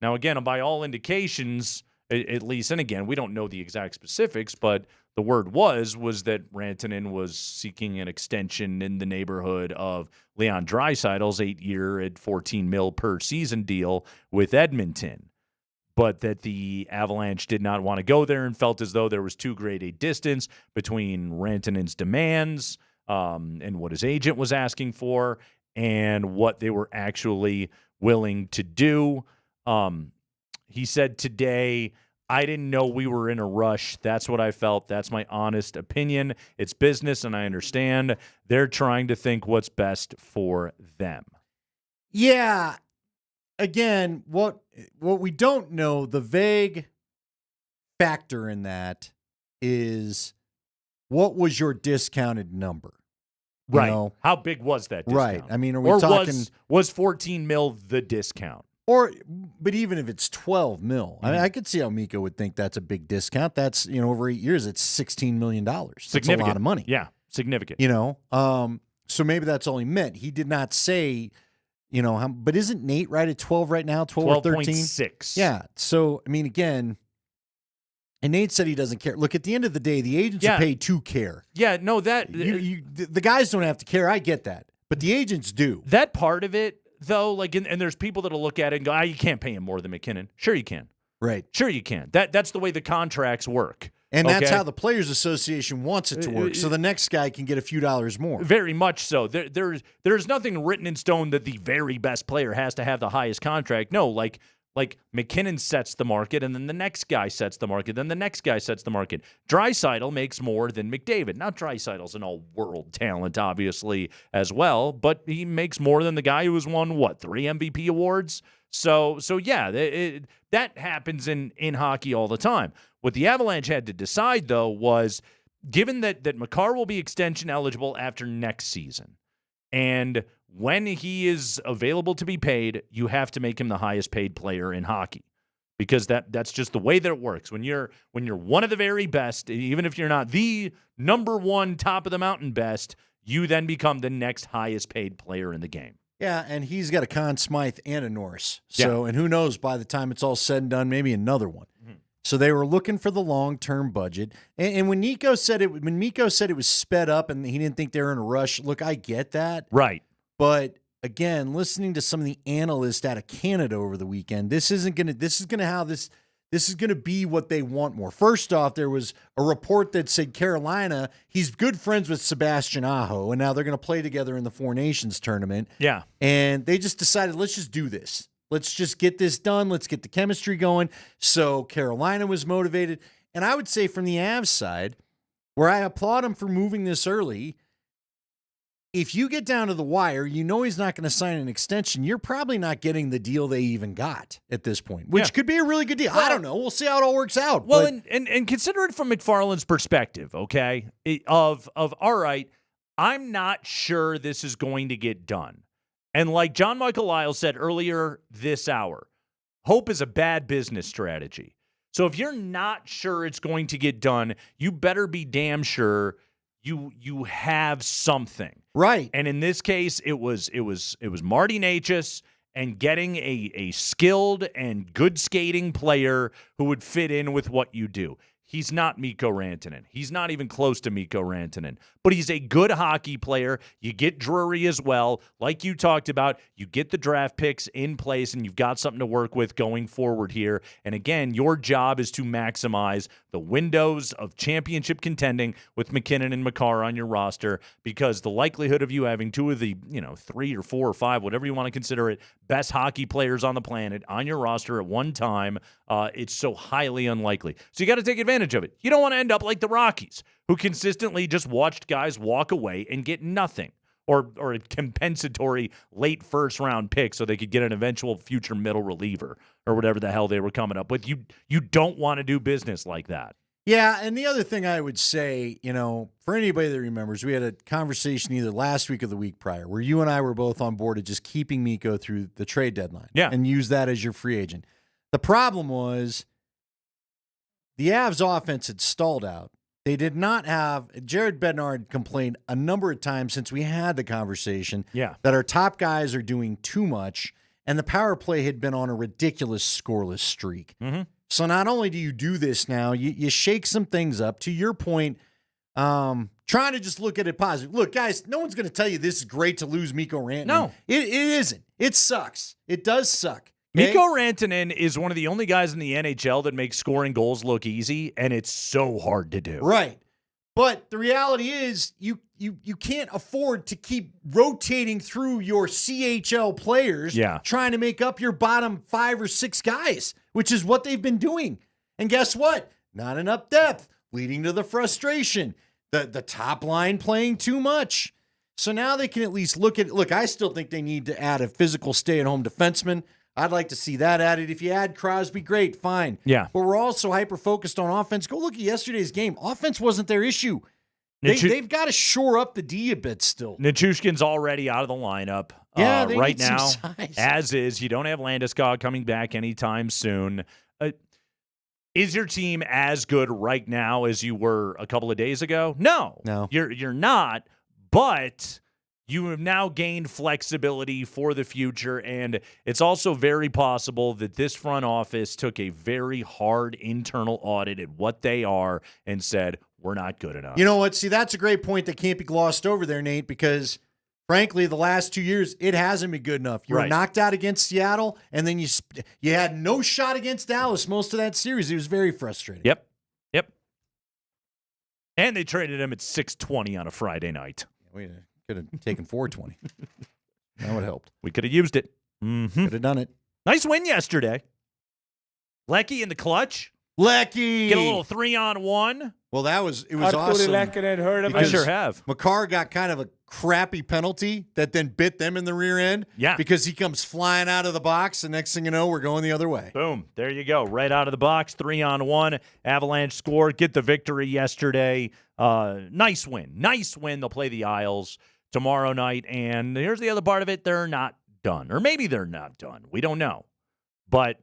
Now, again, by all indications, at least, and again, we don't know the exact specifics, but the word was that Rantanen was seeking an extension in the neighborhood of Leon Draisaitl's 8-year at $14 million per season deal with Edmonton, but that the Avalanche did not want to go there and felt as though there was too great a distance between Rantanen's demands and what his agent was asking for and what they were actually willing to do. He said today, I didn't know we were in a rush. That's what I felt. That's my honest opinion. It's business, and I understand. They're trying to think what's best for them. Yeah. Again, what we don't know, the vague factor in that is what was your discounted number? You Right. know? How big was that discount? Right. I mean, are we talking... Was $14 million the discount? But even if it's $12 million, I mean, I could see how Mikko would think that's a big discount. That's, over 8 years, it's $16 million. That's a lot of money. Yeah, significant. So maybe that's all he meant. He did not say, but isn't Nate right at 12 right now, 12 or 13? 12.6. Yeah. So, I mean, again, and Nate said he doesn't care. Look, at the end of the day, the agents are paid to care. Yeah, no, that... the guys don't have to care. I get that. But the agents do. That part of it, though, and there's people that'll look at it and go, you can't pay him more than McKinnon. Sure you can. Right. Sure you can. That's the way the contracts work. And that's how the Players Association wants it to work, so the next guy can get a few dollars more. Very much so. There's nothing written in stone that the very best player has to have the highest contract. No, like McKinnon sets the market, and then the next guy sets the market, then the next guy sets the market. Draisaitl makes more than McDavid. Now, Draisaitl's an all-world talent, obviously, as well, but he makes more than the guy who has won, 3 MVP awards? So yeah, that happens in hockey all the time. What the Avalanche had to decide, though, was given that Makar will be extension eligible after next season, And when he is available to be paid, you have to make him the highest paid player in hockey. Because that's just the way that it works. When you're one of the very best, even if you're not the number one top of the mountain best, you then become the next highest paid player in the game. Yeah, and he's got a Conn Smythe and a Norris. So, and who knows, by the time it's all said and done, maybe another one. Mm-hmm. So they were looking for the long-term budget. And when Mikko said it was sped up and he didn't think they were in a rush, look, I get that. Right. But again, listening to some of the analysts out of Canada over the weekend, this is going to be what they want more. First off, there was a report that said Carolina, he's good friends with Sebastian Aho, and now they're going to play together in the Four Nations tournament. Yeah. And they just decided, let's just do this. Let's just get this done. Let's get the chemistry going. So Carolina was motivated. And I would say from the Avs side, where I applaud him for moving this early, if you get down to the wire, you know he's not going to sign an extension. You're probably not getting the deal they even got at this point, which could be a really good deal. Well, I don't know. We'll see how it all works out. Well, and consider it from McFarland's perspective, okay? Of all right, I'm not sure this is going to get done. And like John Michael Lyle said earlier this hour, hope is a bad business strategy. So if you're not sure it's going to get done, you better be damn sure you have something. Right. And in this case, it was Marty Necas and getting a skilled and good skating player who would fit in with what you do. He's not Mikko Rantanen. He's not even close to Mikko Rantanen. But he's a good hockey player. You get Drury as well. Like you talked about, you get the draft picks in place, and you've got something to work with going forward here. And again, your job is to maximize the windows of championship contending with McKinnon and Makar on your roster, because the likelihood of you having two of the 3 or 4 or 5, whatever you want to consider it, best hockey players on the planet on your roster at one time, it's so highly unlikely. So you got to take advantage of it. You don't want to end up like the Rockies, who consistently just watched guys walk away and get nothing, or a compensatory late first-round pick so they could get an eventual future middle reliever or whatever the hell they were coming up with. You don't want to do business like that. Yeah, and the other thing I would say, for anybody that remembers, we had a conversation either last week or the week prior where you and I were both on board of just keeping Mikko through the trade deadline and use that as your free agent. The problem was the Avs offense had stalled out. They did not have – Jared Bednar complained a number of times since we had the conversation that our top guys are doing too much, and the power play had been on a ridiculous scoreless streak. Mm-hmm. So not only do you do this now, you shake some things up. To your point, trying to just look at it positive. Look, guys, no one's going to tell you this is great to lose Mikko Rantanen. No. It isn't. It sucks. It does suck. Okay? Mikko Rantanen is one of the only guys in the NHL that makes scoring goals look easy, and it's so hard to do. Right. But the reality is you can't afford to keep rotating through your CHL players trying to make up your bottom 5 or 6 guys, which is what they've been doing. And guess what? Not enough depth, leading to the frustration. The top line playing too much. So now they can at least look, I still think they need to add a physical stay-at-home defenseman. I'd like to see that added. If you add Crosby, great, fine. Yeah. But we're also hyper-focused on offense. Go look at yesterday's game. Offense wasn't their issue. They've got to shore up the D a bit still. Nichushkin's already out of the lineup right now, as is. You don't have Landeskog coming back anytime soon. Is your team as good right now as you were a couple of days ago? No. You're not, but you have now gained flexibility for the future, and it's also very possible that this front office took a very hard internal audit at what they are and said, we're not good enough. You know what? See, that's a great point that can't be glossed over there, Nate, because frankly, the last 2 years, it hasn't been good enough. You were knocked out against Seattle, and then you had no shot against Dallas most of that series. It was very frustrating. Yep. And they traded him at 6:20 on a Friday night. We could have taken 4:20. That would have helped. We could have used it. Mm-hmm. Could have done it. Nice win yesterday. Lecky in the clutch. Lecky! Get a little 3-on-1. Well, it was awesome. I sure have. Makar got kind of a crappy penalty that then bit them in the rear end. Yeah. Because he comes flying out of the box, and next thing you know, we're going the other way. Boom. There you go. Right out of the box, 3-on-1. Avalanche scored. Get the victory yesterday. Nice win. They'll play the Isles tomorrow night. And here's the other part of it. They're not done. Or maybe they're not done. We don't know. But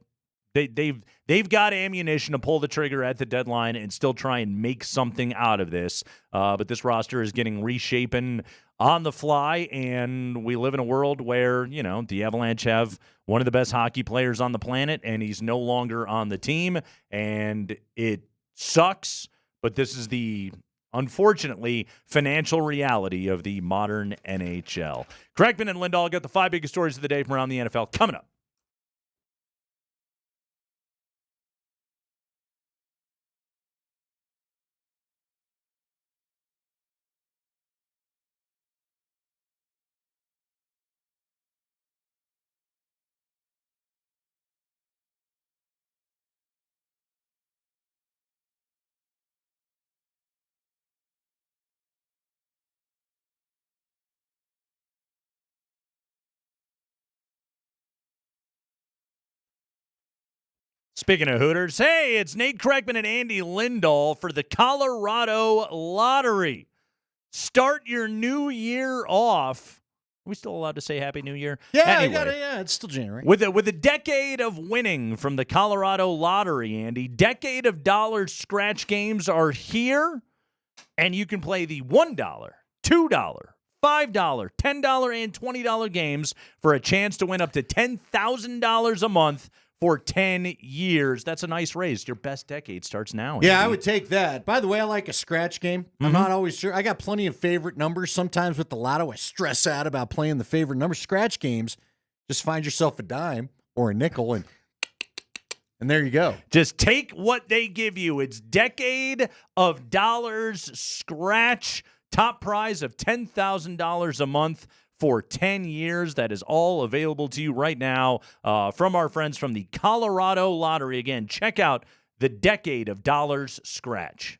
they've got ammunition to pull the trigger at the deadline and still try and make something out of this. But this roster is getting reshapen on the fly, and we live in a world where, the Avalanche have one of the best hockey players on the planet, and he's no longer on the team, and it sucks, but this is the, unfortunately, financial reality of the modern NHL. Kreckman and Lindahl got the 5 biggest stories of the day from around the NFL coming up. Speaking of Hooters, hey, it's Nate Kreckman and Andy Lindahl for the Colorado Lottery. Start your new year off. Are we still allowed to say Happy New Year? Yeah, anyway, it's still January. With a decade of winning from the Colorado Lottery, Andy, decade of dollar scratch games are here, and you can play the $1, $2, $5, $10, and $20 games for a chance to win up to $10,000 a month for 10 years. That's a nice raise. Your best decade starts now. Yeah, Andy. I would take that. By the way, I like a scratch game. I'm not always sure. I got plenty of favorite numbers. Sometimes with the lotto, I stress out about playing the favorite number. Scratch games, just find yourself a dime or a nickel, and there you go. Just take what they give you. It's decade of dollars scratch. Top prize of $10,000 a month for 10 years. That is all available to you right now from our friends from the Colorado Lottery. Again, check out the decade of dollars scratch.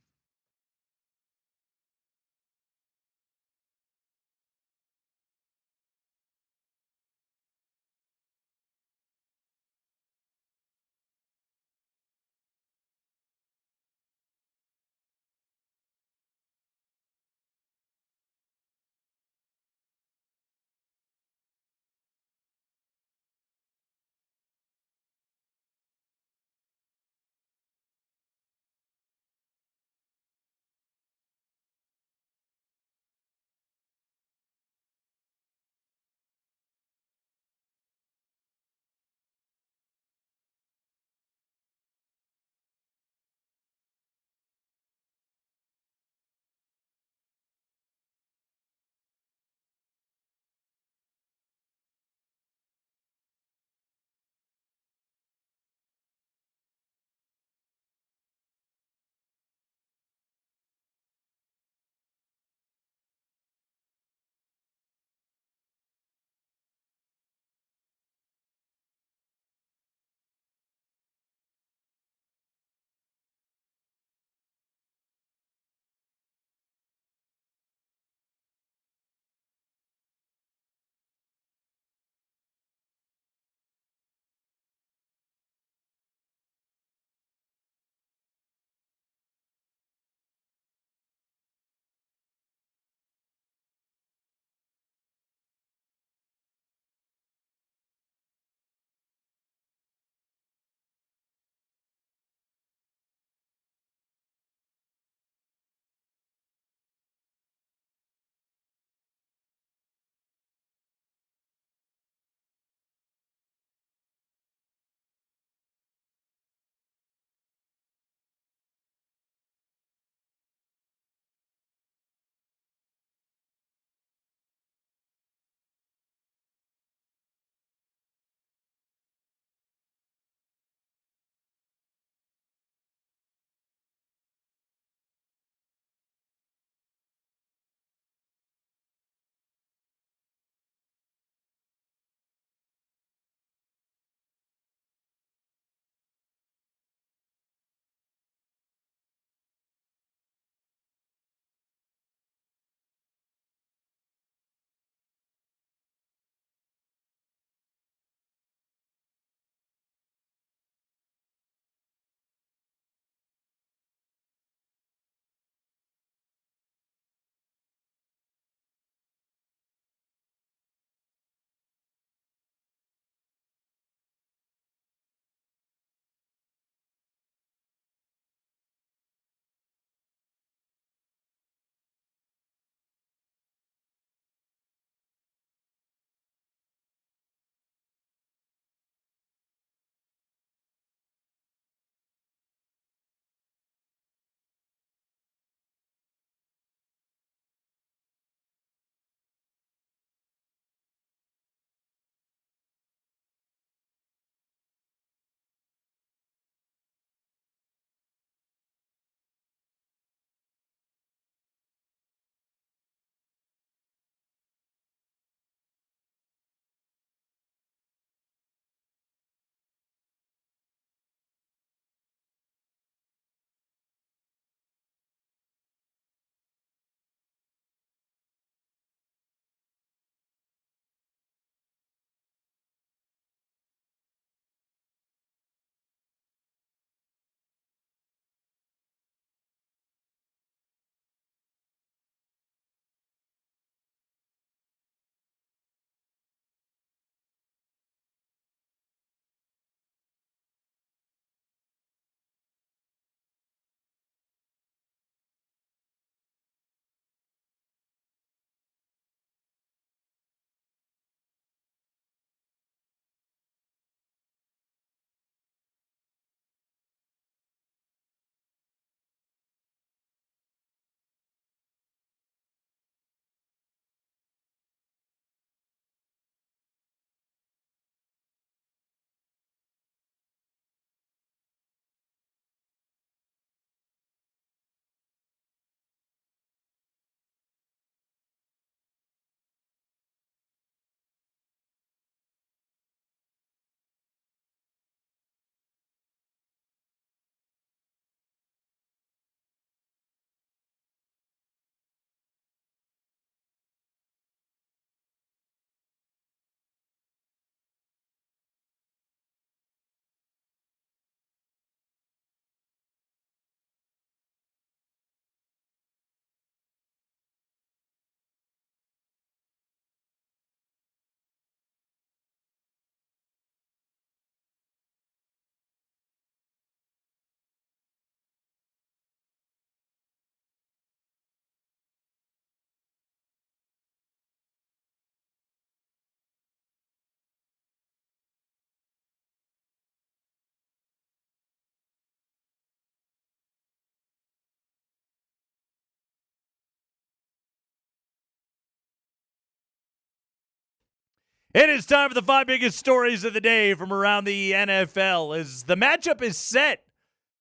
It is time for the 5 biggest stories of the day from around the NFL. As the matchup is set,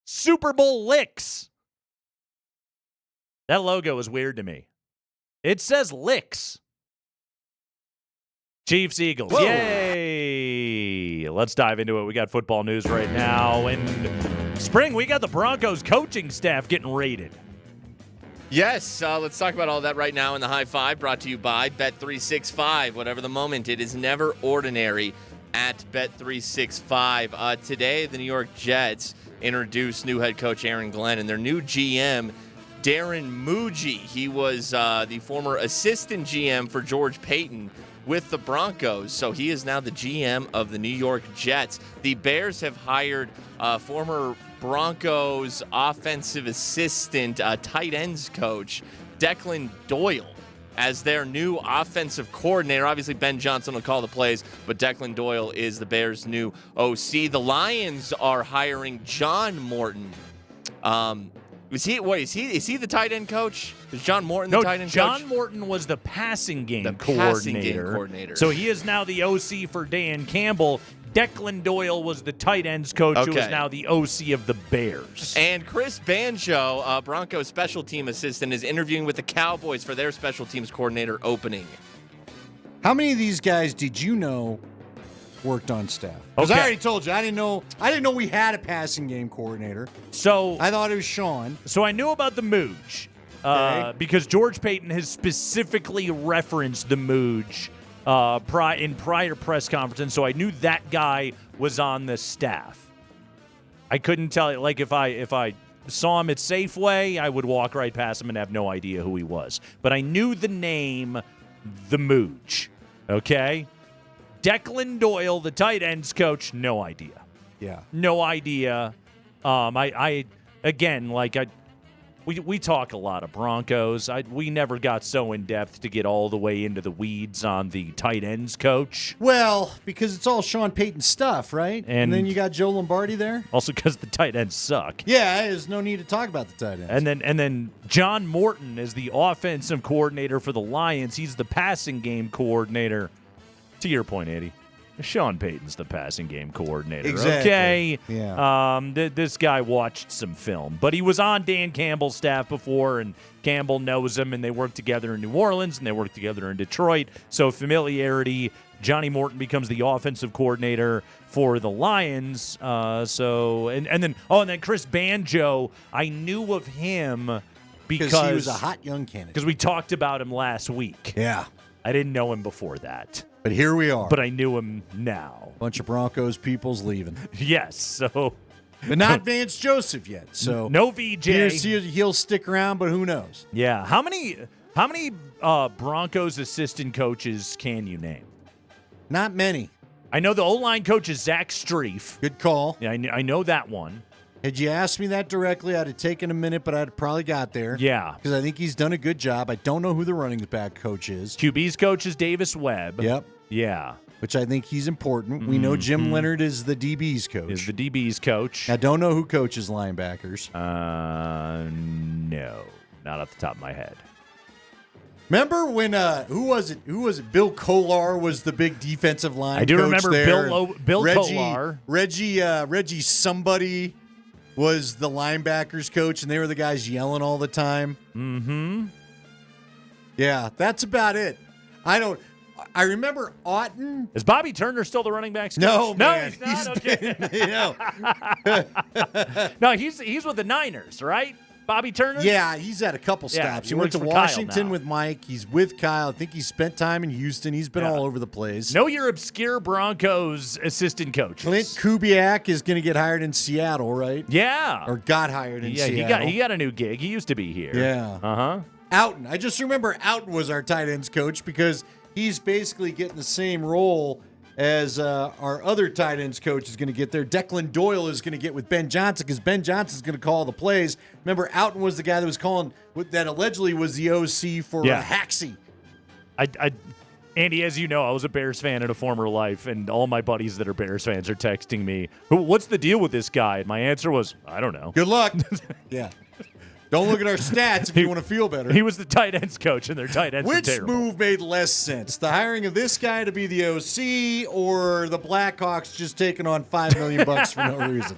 Super Bowl licks. That logo is weird to me. It says licks. Chiefs, Eagles. Whoa. Yay! Let's dive into it. We got football news right now. In spring, we got the Broncos coaching staff getting raided. Yes, let's talk about all that right now in the High Five, brought to you by Bet365. Whatever the moment, it is never ordinary at Bet365. Today, the New York Jets introduced new head coach Aaron Glenn and their new GM, Darren Muji. He was the former assistant GM for George Payton with the Broncos, so he is now the GM of the New York Jets. The Bears have hired former Broncos offensive assistant, tight ends coach, Declan Doyle, as their new offensive coordinator. Obviously, Ben Johnson will call the plays, but Declan Doyle is the Bears' new OC. The Lions are hiring John Morton. Is he the tight end coach? Is John Morton the tight end coach? John Morton was the passing game coordinator. So he is now the OC for Dan Campbell. Declan Doyle was the tight ends coach who is now the OC of the Bears. And Chris Banjo, Broncos special team assistant, is interviewing with the Cowboys for their special teams coordinator opening. How many of these guys did you know worked on staff? Because I already told you, I didn't know we had a passing game coordinator. So I thought it was Sean. So I knew about the Mooj because George Payton has specifically referenced the Mooj in prior press conferences, so I knew that guy was on the staff. I couldn't tell you, like if I saw him at Safeway, I would walk right past him and have no idea who he was. But I knew the name, the Mooj. Okay? Declan Doyle, the tight ends coach, no idea. Yeah. No idea. We talk a lot of Broncos. We never got so in depth to get all the way into the weeds on the tight ends coach. Well, because it's all Sean Payton stuff, right? And then you got Joe Lombardi there. Also because the tight ends suck. Yeah, there's no need to talk about the tight ends. And then John Morton is the offensive coordinator for the Lions. He's the passing game coordinator. To your point, Eddie, Sean Payton's the passing game coordinator. Exactly. Okay. Yeah. This guy watched some film, but he was on Dan Campbell's staff before, and Campbell knows him, and they worked together in New Orleans, and they worked together in Detroit. So familiarity. Johnny Morton becomes the offensive coordinator for the Lions. And then Chris Banjo, I knew of him because he was a hot young candidate. Because we talked about him last week. Yeah. I didn't know him before that. But here we are. But I knew him now. Bunch of Broncos people's leaving. Yes, so. But not Vance Joseph yet. So no VJ. He'll stick around, but who knows? Yeah. How many Broncos assistant coaches can you name? Not many. I know the O-line coach is Zach Streif. Good call. Yeah, I know that one. Had you asked me that directly, I'd have taken a minute, but I'd probably got there. Yeah. Because I think he's done a good job. I don't know who the running back coach is. QB's coach is Davis Webb. Yep. Yeah. Which I think he's important. We know Jim Leonard is the DB's coach. Is the DB's coach. I don't know who coaches linebackers. No. Not off the top of my head. Remember when who was it? Bill Kolar was the big defensive line. I do coach remember there. Bill Kolar. Reggie somebody was the linebackers coach, and they were the guys yelling all the time. Mm-hmm. Yeah, that's about it. I remember Otten. Is Bobby Turner still the running backs coach? No, man. He's not. Okay. No, he's with the Niners, right? Bobby Turner? Yeah, he's had a couple stops. he He went works to for Kyle Washington now. with Mike. He's with Kyle. I think he spent time in Houston. He's been all over the place. Know your obscure Broncos assistant coaches. Clint Kubiak is going to get hired in Seattle, right? Yeah. Or got hired in Seattle. Yeah, he got a new gig. He used to be here. Yeah. Uh-huh. Outen. I just remember Outen was our tight ends coach because he's basically getting the same role as our other tight ends coach is going to get there. Declan Doyle is going to get with Ben Johnson because Ben Johnson's going to call the plays. Remember, Outen was the guy that was calling, that allegedly was the OC for Haxie. Andy, as you know, I was a Bears fan in a former life, and all my buddies that are Bears fans are texting me, what's the deal with this guy? And my answer was, I don't know. Good luck. Yeah. Don't look at our stats if you want to feel better. He was the tight ends coach, and their tight ends were Which terrible. move made less sense? The hiring of this guy to be the OC or the Blackhawks just taking on $5 million for no reason?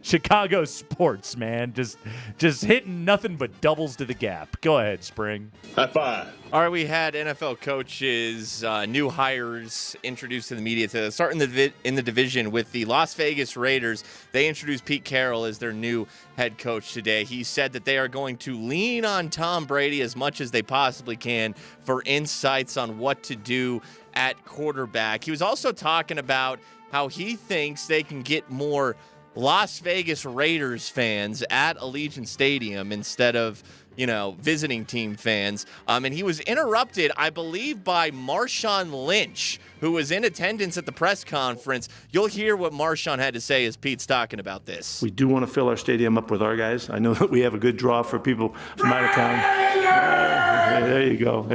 Chicago sports, man. Just hitting nothing but doubles to the gap. Go ahead, Spring. High five. All right, we had NFL coaches, new hires introduced to the media to start in the division with the Las Vegas Raiders. They introduced Pete Carroll as their new head coach today. He said that they are going to lean on Tom Brady as much as they possibly can for insights on what to do at quarterback. He was also talking about how he thinks they can get more Las Vegas Raiders fans at Allegiant Stadium instead of, visiting team fans. And he was interrupted, I believe, by Marshawn Lynch, who was in attendance at the press conference. You'll hear what Marshawn had to say as Pete's talking about this. We do want to fill our stadium up with our guys. I know that we have a good draw for people from out of town. There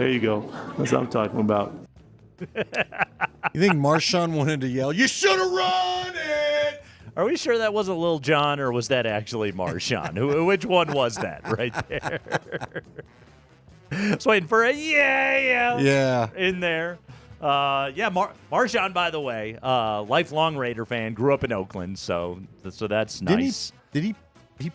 you go. That's what I'm talking about. You think Marshawn wanted to yell, "You should have run it"? Are we sure that wasn't Lil Jon, or was that actually Marshawn? Which one was that right there? Just waiting for a yeah in there. Marshawn, by the way, lifelong Raider fan, grew up in Oakland, so that's nice. He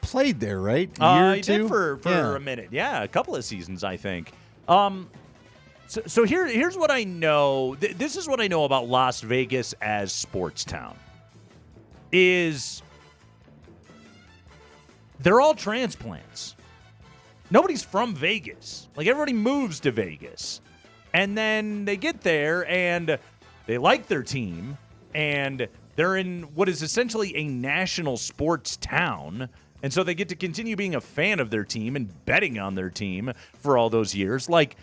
played there, right? A year or he two? did for a minute. Yeah, a couple of seasons, I think. So here's what I know. This is what I know about Las Vegas as sports town. Is they're all transplants. Nobody's from Vegas. Like, everybody moves to Vegas. And then they get there and they like their team and they're in what is essentially a national sports town. And so they get to continue being a fan of their team and betting on their team for all those years. Like,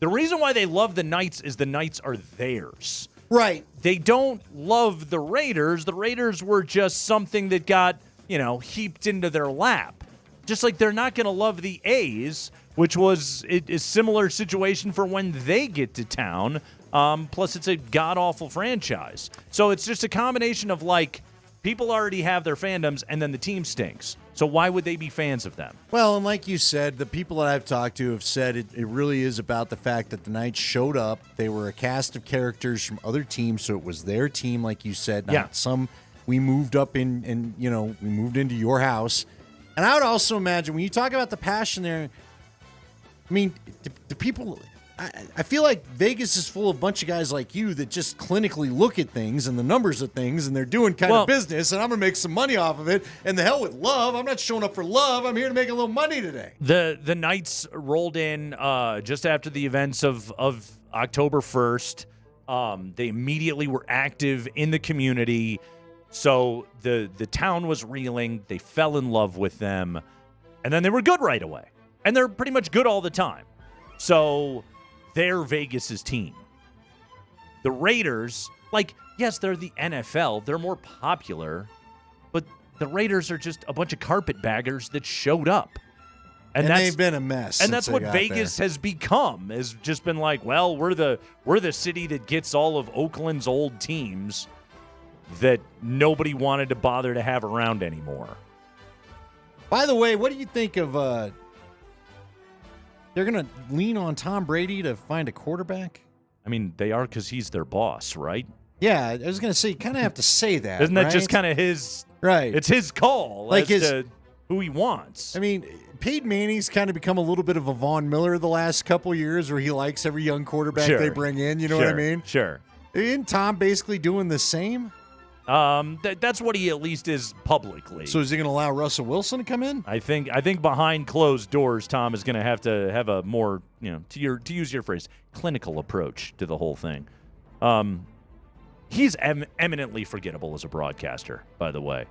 the reason why they love the Knights is the Knights are theirs. Right. They don't love the Raiders. The Raiders were just something that got, heaped into their lap. Just like they're not going to love the A's, which was a similar situation for when they get to town. Plus, it's a god-awful franchise. So it's just a combination of, people already have their fandoms, and then the team stinks. So why would they be fans of them? Well, and like you said, the people that I've talked to have said it really is about the fact that the Knights showed up. They were a cast of characters from other teams, so it was their team, like you said, not some we moved up in and we moved into your house. And I would also imagine when you talk about the passion there, I mean, the people, I feel like Vegas is full of a bunch of guys like you that just clinically look at things and the numbers of things, and they're doing kind of business, and I'm going to make some money off of it. And the hell with love. I'm not showing up for love. I'm here to make a little money today. The Knights rolled in just after the events of October 1st. They immediately were active in the community. So the town was reeling. They fell in love with them. And then they were good right away. And they're pretty much good all the time. So they're Vegas's team. The Raiders, yes, they're the NFL. They're more popular. But the Raiders are just a bunch of carpetbaggers that showed up. And they've been a mess. And that's what Vegas has become. Has just been we're the city that gets all of Oakland's old teams that nobody wanted to bother to have around anymore. By the way, what do you think of they're going to lean on Tom Brady to find a quarterback? I mean, they are, because he's their boss, right? Yeah, I was going to say, you kind of have to say that. Isn't that just kind of his? Right. It's his call as to who he wants. I mean, Peyton Manning's kind of become a little bit of a Von Miller the last couple years, where he likes every young quarterback they bring in. You know what I mean? Sure. Isn't Tom basically doing the same? That's what he at least is publicly. So is he going to allow Russell Wilson to come in? I think behind closed doors, Tom is going to have a more, to use your phrase, clinical approach to the whole thing. He's eminently forgettable as a broadcaster, by the way.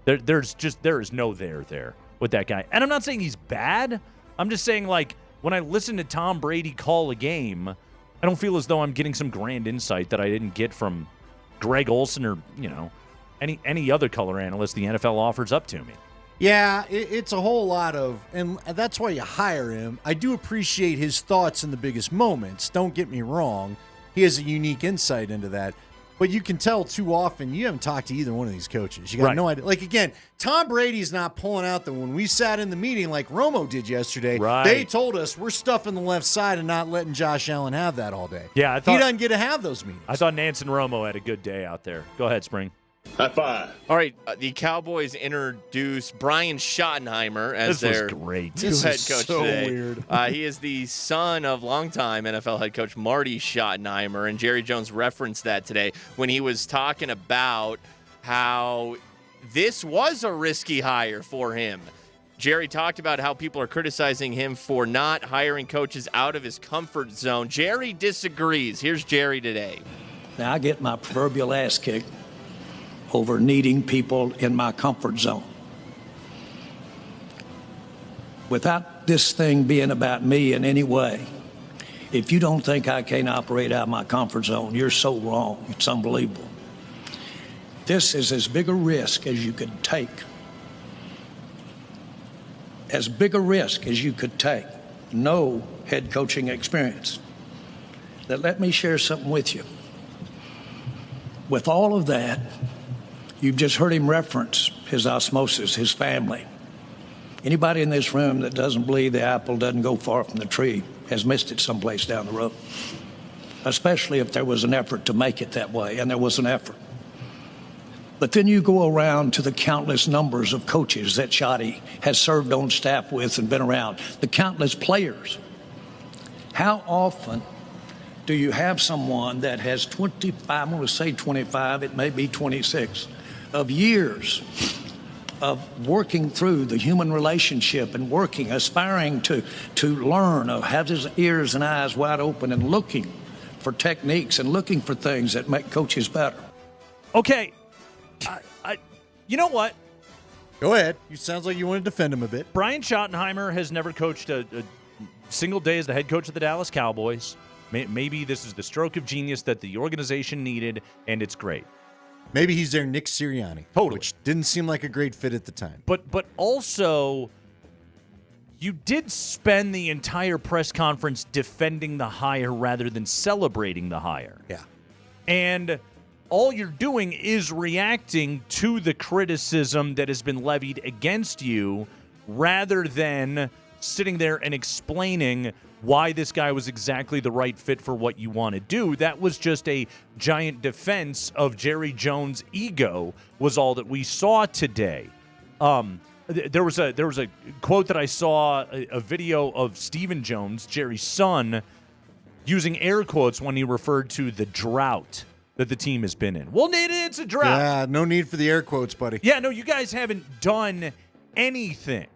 There is no there with that guy. And I'm not saying he's bad. I'm just saying, when I listen to Tom Brady call a game, I don't feel as though I'm getting some grand insight that I didn't get from Greg Olson or, any other color analyst the NFL offers up to me. Yeah, it's a whole lot of, and that's why you hire him. I do appreciate his thoughts in the biggest moments. Don't get me wrong. He has a unique insight into that. But you can tell too often you haven't talked to either one of these coaches. You got no idea. Like, again, Tom Brady's not pulling out that when we sat in the meeting like Romo did yesterday, they told us we're stuffing the left side and not letting Josh Allen have that all day. Yeah, he doesn't get to have those meetings. I thought Nance and Romo had a good day out there. Go ahead, Spring. High five. All right, the Cowboys introduced Brian Schottenheimer as their new head coach today. Weird. He is the son of longtime NFL head coach Marty Schottenheimer, and Jerry Jones referenced that today when he was talking about how this was a risky hire for him. Jerry talked about how people are criticizing him for not hiring coaches out of his comfort zone. Jerry disagrees. Here's Jerry today. Now, I get my proverbial ass kicked over needing people in my comfort zone. Without this thing being about me in any way, if you don't think I can't operate out of my comfort zone, you're so wrong. It's unbelievable. This is as big a risk as you could take. As big a risk as you could take. No head coaching experience. Now, let me share something with you. With all of that, you've just heard him reference his osmosis, his family. Anybody in this room that doesn't believe the apple doesn't go far from the tree has missed it someplace down the road, especially if there was an effort to make it that way, and there was an effort. But then you go around to the countless numbers of coaches that Schotty has served on staff with and been around, the countless players. How often do you have someone that has 25, I'm going to say 25, it may be 26, of years of working through the human relationship and working, aspiring to learn, of have his ears and eyes wide open and looking for techniques and looking for things that make coaches better. Okay. You know what? Go ahead. You sounds like you want to defend him a bit. Brian Schottenheimer has never coached a single day as the head coach of the Dallas Cowboys. Maybe this is the stroke of genius that the organization needed, and it's great. Maybe he's their Nick Sirianni. Totally. Which didn't seem like a great fit at the time. But also, you did spend the entire press conference defending the hire rather than celebrating the hire. Yeah. And all you're doing is reacting to the criticism that has been levied against you rather than sitting there and explaining why this guy was exactly the right fit for what you want to do. That was just a giant defense of Jerry Jones' ego was all that we saw today. There was a quote that I saw, a video of Stephen Jones, Jerry's son, using air quotes when he referred to the drought that the team has been in. Well, it's a drought. Yeah, no need for the air quotes, buddy. Yeah, no, you guys haven't done anything,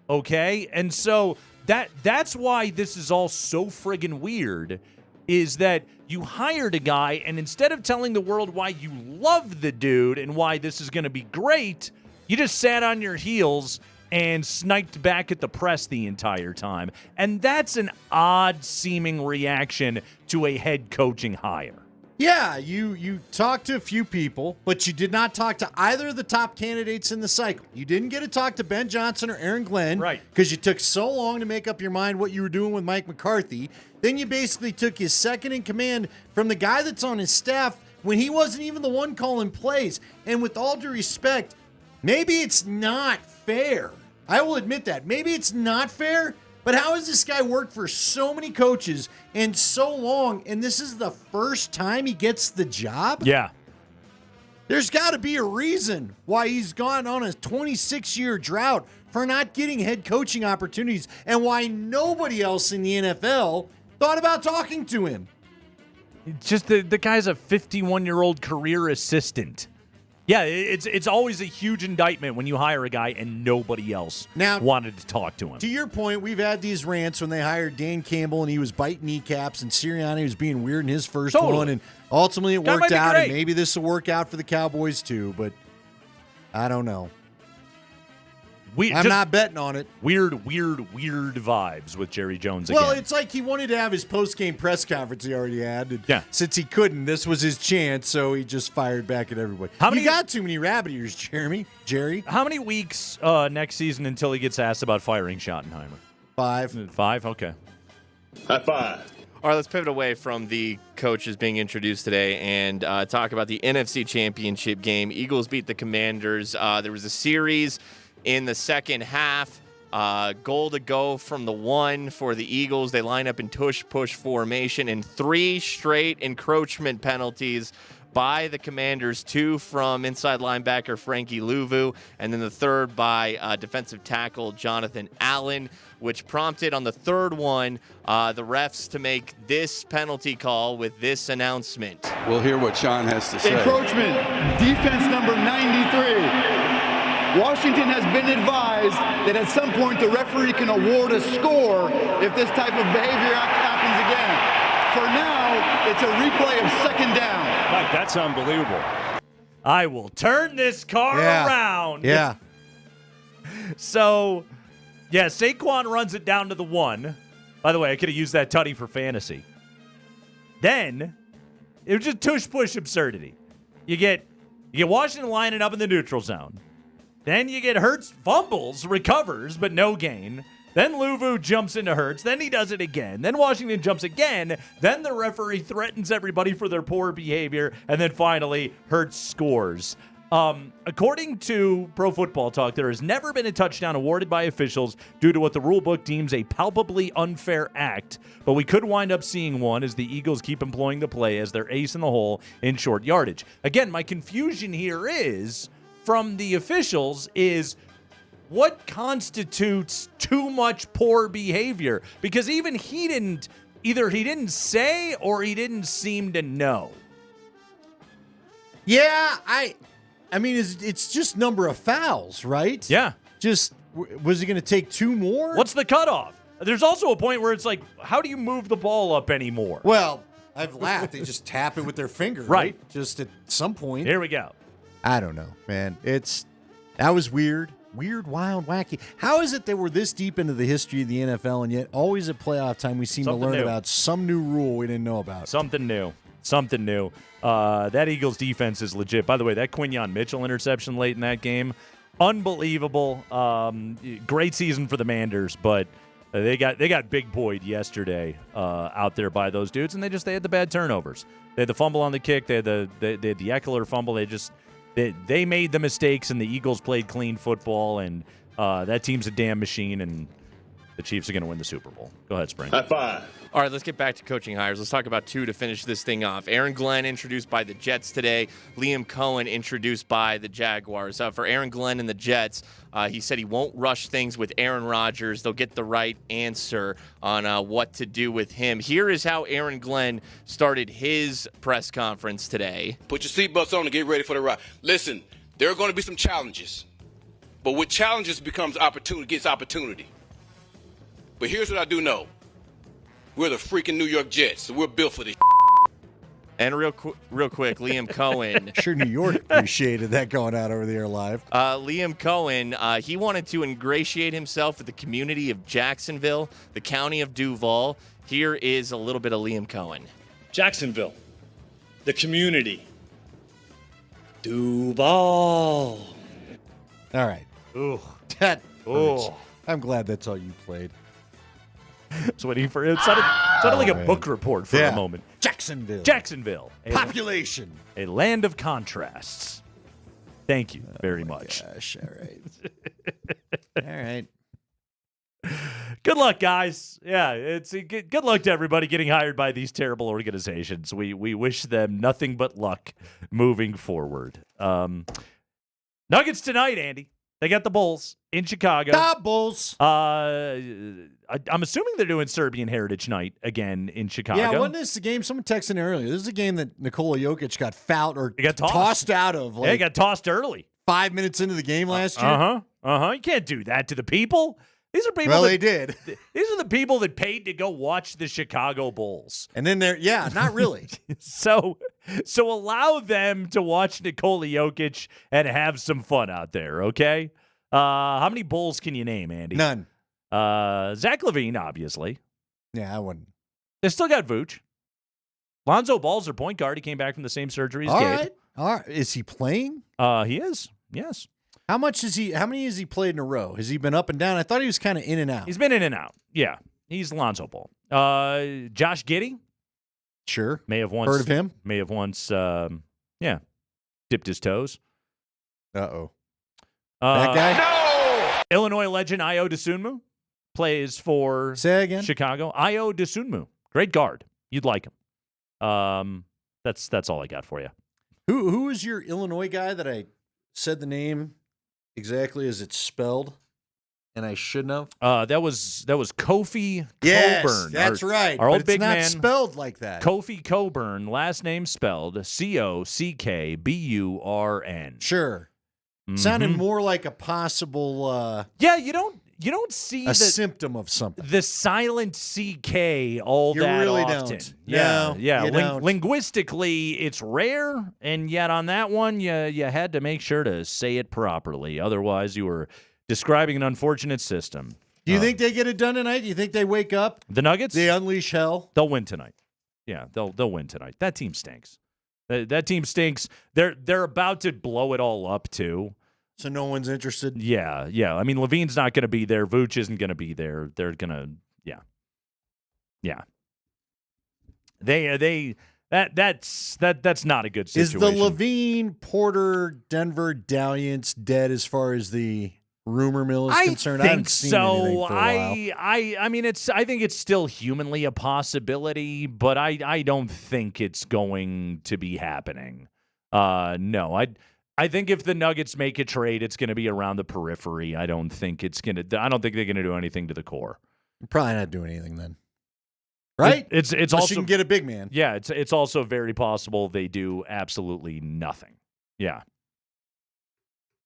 okay? And so that's why this is all so friggin' weird, is that you hired a guy, and instead of telling the world why you love the dude and why this is going to be great, you just sat on your heels and sniped back at the press the entire time. And that's an odd-seeming reaction to a head coaching hire. Yeah, you talked to a few people, but you did not talk to either of the top candidates in the cycle. You didn't get to talk to Ben Johnson or Aaron Glenn. Right. Because you took so long to make up your mind what you were doing with Mike McCarthy. Then you basically took his second in command from the guy that's on his staff when he wasn't even the one calling plays. And with all due respect, maybe it's not fair. I will admit that. Maybe it's not fair. But how has this guy worked for so many coaches and so long, and this is the first time he gets the job? Yeah. There's got to be a reason why he's gone on a 26-year drought for not getting head coaching opportunities and why nobody else in the NFL thought about talking to him. Just the guy's a 51-year-old career assistant. Yeah, it's always a huge indictment when you hire a guy and nobody else wanted to talk to him. To your point, we've had these rants when they hired Dan Campbell and he was biting kneecaps and Sirianni was being weird in his first one, and ultimately it worked out, and maybe this will work out for the Cowboys too, but I don't know. I'm not betting on it. Weird vibes with Jerry Jones again. Well, it's like he wanted to have his post-game press conference he already had. And yeah. Since he couldn't, this was his chance, so he just fired back at everybody. You got too many rabbit ears, Jerry. How many weeks next season until he gets asked about firing Schottenheimer? 5. 5? Okay. High five. All right, let's pivot away from the coaches being introduced today and talk about the NFC Championship game. Eagles beat the Commanders. There was a series in the second half. Goal to go from the 1 for the Eagles. They line up in tush-push formation, and 3 straight encroachment penalties by the Commanders, 2 from inside linebacker Frankie Louvu, and then the third by defensive tackle Jonathan Allen, which prompted on the third one the refs to make this penalty call with this announcement. We'll hear what Sean has to say. Encroachment, defense number 93. Washington has been advised that at some point the referee can award a score if this type of behavior happens again. For now, it's a replay of second down. Mike, that's unbelievable. I will turn this car around. Yeah. So, yeah, Saquon runs it down to the 1. By the way, I could have used that tutty for fantasy. Then, it was just tush-push absurdity. You get Washington lining up in the neutral zone. Then you get Hurts fumbles, recovers, but no gain. Then Louvu jumps into Hurts. Then he does it again. Then Washington jumps again. Then the referee threatens everybody for their poor behavior. And then finally, Hurts scores. According to Pro Football Talk, there has never been a touchdown awarded by officials due to what the rulebook deems a palpably unfair act. But we could wind up seeing one as the Eagles keep employing the play as their ace in the hole in short yardage. Again, my confusion here is, from the officials, is what constitutes too much poor behavior? Because even he didn't say or he didn't seem to know. Yeah, I mean, it's just number of fouls, right? Yeah. Just, was he going to take 2 more? What's the cutoff? There's also a point where it's like, how do you move the ball up anymore? Well, I've laughed. They just tap it with their finger, right? Just at some point. Here we go. I don't know, man. That was weird. Weird, wild, wacky. How is it that we're this deep into the history of the NFL, and yet always at playoff time we seem to learn about some new rule we didn't know about? Something new. That Eagles defense is legit. By the way, that Quinyon Mitchell interception late in that game, unbelievable. Great season for the Manders, but they got big boyed yesterday out there by those dudes, and they had the bad turnovers. They had the fumble on the kick. They had the Eckler fumble. They made the mistakes, and the Eagles played clean football, and that team's a damn machine, and the Chiefs are going to win the Super Bowl. Go ahead, Spring. High five. All right, let's get back to coaching hires. Let's talk about 2 to finish this thing off. Aaron Glenn introduced by the Jets today. Liam Cohen introduced by the Jaguars. For Aaron Glenn and the Jets, he said he won't rush things with Aaron Rodgers. They'll get the right answer on what to do with him. Here is how Aaron Glenn started his press conference today. Put your seatbelts on and get ready for the ride. Listen, there are going to be some challenges. But with challenges gets opportunity. But here's what I do know. We're the freaking New York Jets, so we're built for this. And real quick, Liam Cohen. Sure, New York appreciated that going out over the air live. Liam Cohen, he wanted to ingratiate himself with the community of Jacksonville, the county of Duval. Here is a little bit of Liam Cohen. Jacksonville, the community, Duval. All right. Ooh. That hurts. I'm glad that's all you played. So it sounded like a book report for a moment. Jacksonville. Population. A land of contrasts. Thank you very much. Gosh, all right. All right. Good luck, guys. Yeah, it's good luck to everybody getting hired by these terrible organizations. We wish them nothing but luck moving forward. Nuggets tonight, Andy. They got the Bulls in Chicago. The Bulls. I'm assuming they're doing Serbian Heritage Night again in Chicago. Yeah, wasn't this the game? Someone texted earlier. This is a game that Nikola Jokic got fouled or got tossed out of. He got tossed early. 5 minutes into the game last year. You can't do that to the people. These are people. Well, they did. These are the people that paid to go watch the Chicago Bulls. And then not really. So allow them to watch Nikola Jokic and have some fun out there, okay? How many Bulls can you name, Andy? None. Zach LaVine, obviously. Yeah, I wouldn't. They still got Vooch. Lonzo Ball's their point guard. He came back from the same surgery as Gabe. All right. Is he playing? He is. Yes. How many has he played in a row? Has he been up and down? I thought he was kind of in and out. He's been in and out. Yeah. He's Lonzo Ball. Josh Giddey. Sure. May have once Heard of him? May have once, dipped his toes. Uh-oh. That guy? No! Illinois legend Io DeSunmu plays for Chicago. Io DeSunmu. Great guard. You'd like him. That's all I got for you. Who is your Illinois guy that I said the name exactly as it's spelled, and I shouldn't have? That was Kofi Yes, Coburn. that's right. Our but old it's big not man, spelled like that. Kofi Coburn. Last name spelled Cockburn. Sure. Sounded more like a possible. Yeah, you don't see a symptom of something. The silent CK all You that really often. don't. Yeah, No, yeah. you don't. Linguistically, it's rare, and yet on that one, you had to make sure to say it properly. Otherwise, you were describing an unfortunate system. Do you think they get it done tonight? Do you think they wake up? The Nuggets? They unleash hell? They'll win tonight. Yeah, they'll win tonight. That team stinks. That team stinks. They're about to blow it all up too. So no one's interested? Yeah. I mean, Levine's not going to be there. Vooch isn't going to be there. They're going to, yeah. That's not a good situation. Is the Levine, Porter, Denver dalliance dead as far as the rumor mill is concerned? I haven't seen anything for a while. I mean, I think it's still humanly a possibility, but I don't think it's going to be happening. No, I think if the Nuggets make a trade, it's going to be around the periphery. I don't think they're going to do anything to the core. Probably not doing anything then. Right? It's Unless also you can get a big man. Yeah, it's also very possible they do absolutely nothing. Yeah.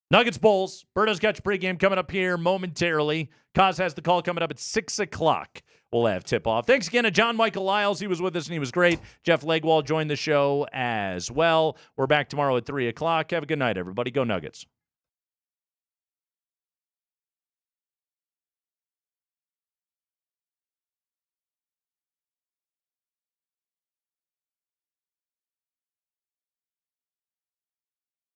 Nuggets Bulls. Berto's got your pregame coming up here momentarily. Kaz has the call coming up at 6 o'clock. We'll have tip-off. Thanks again to John Michael Lyles. He was with us, and he was great. Jeff Legwall joined the show as well. We're back tomorrow at 3 o'clock. Have a good night, everybody. Go Nuggets.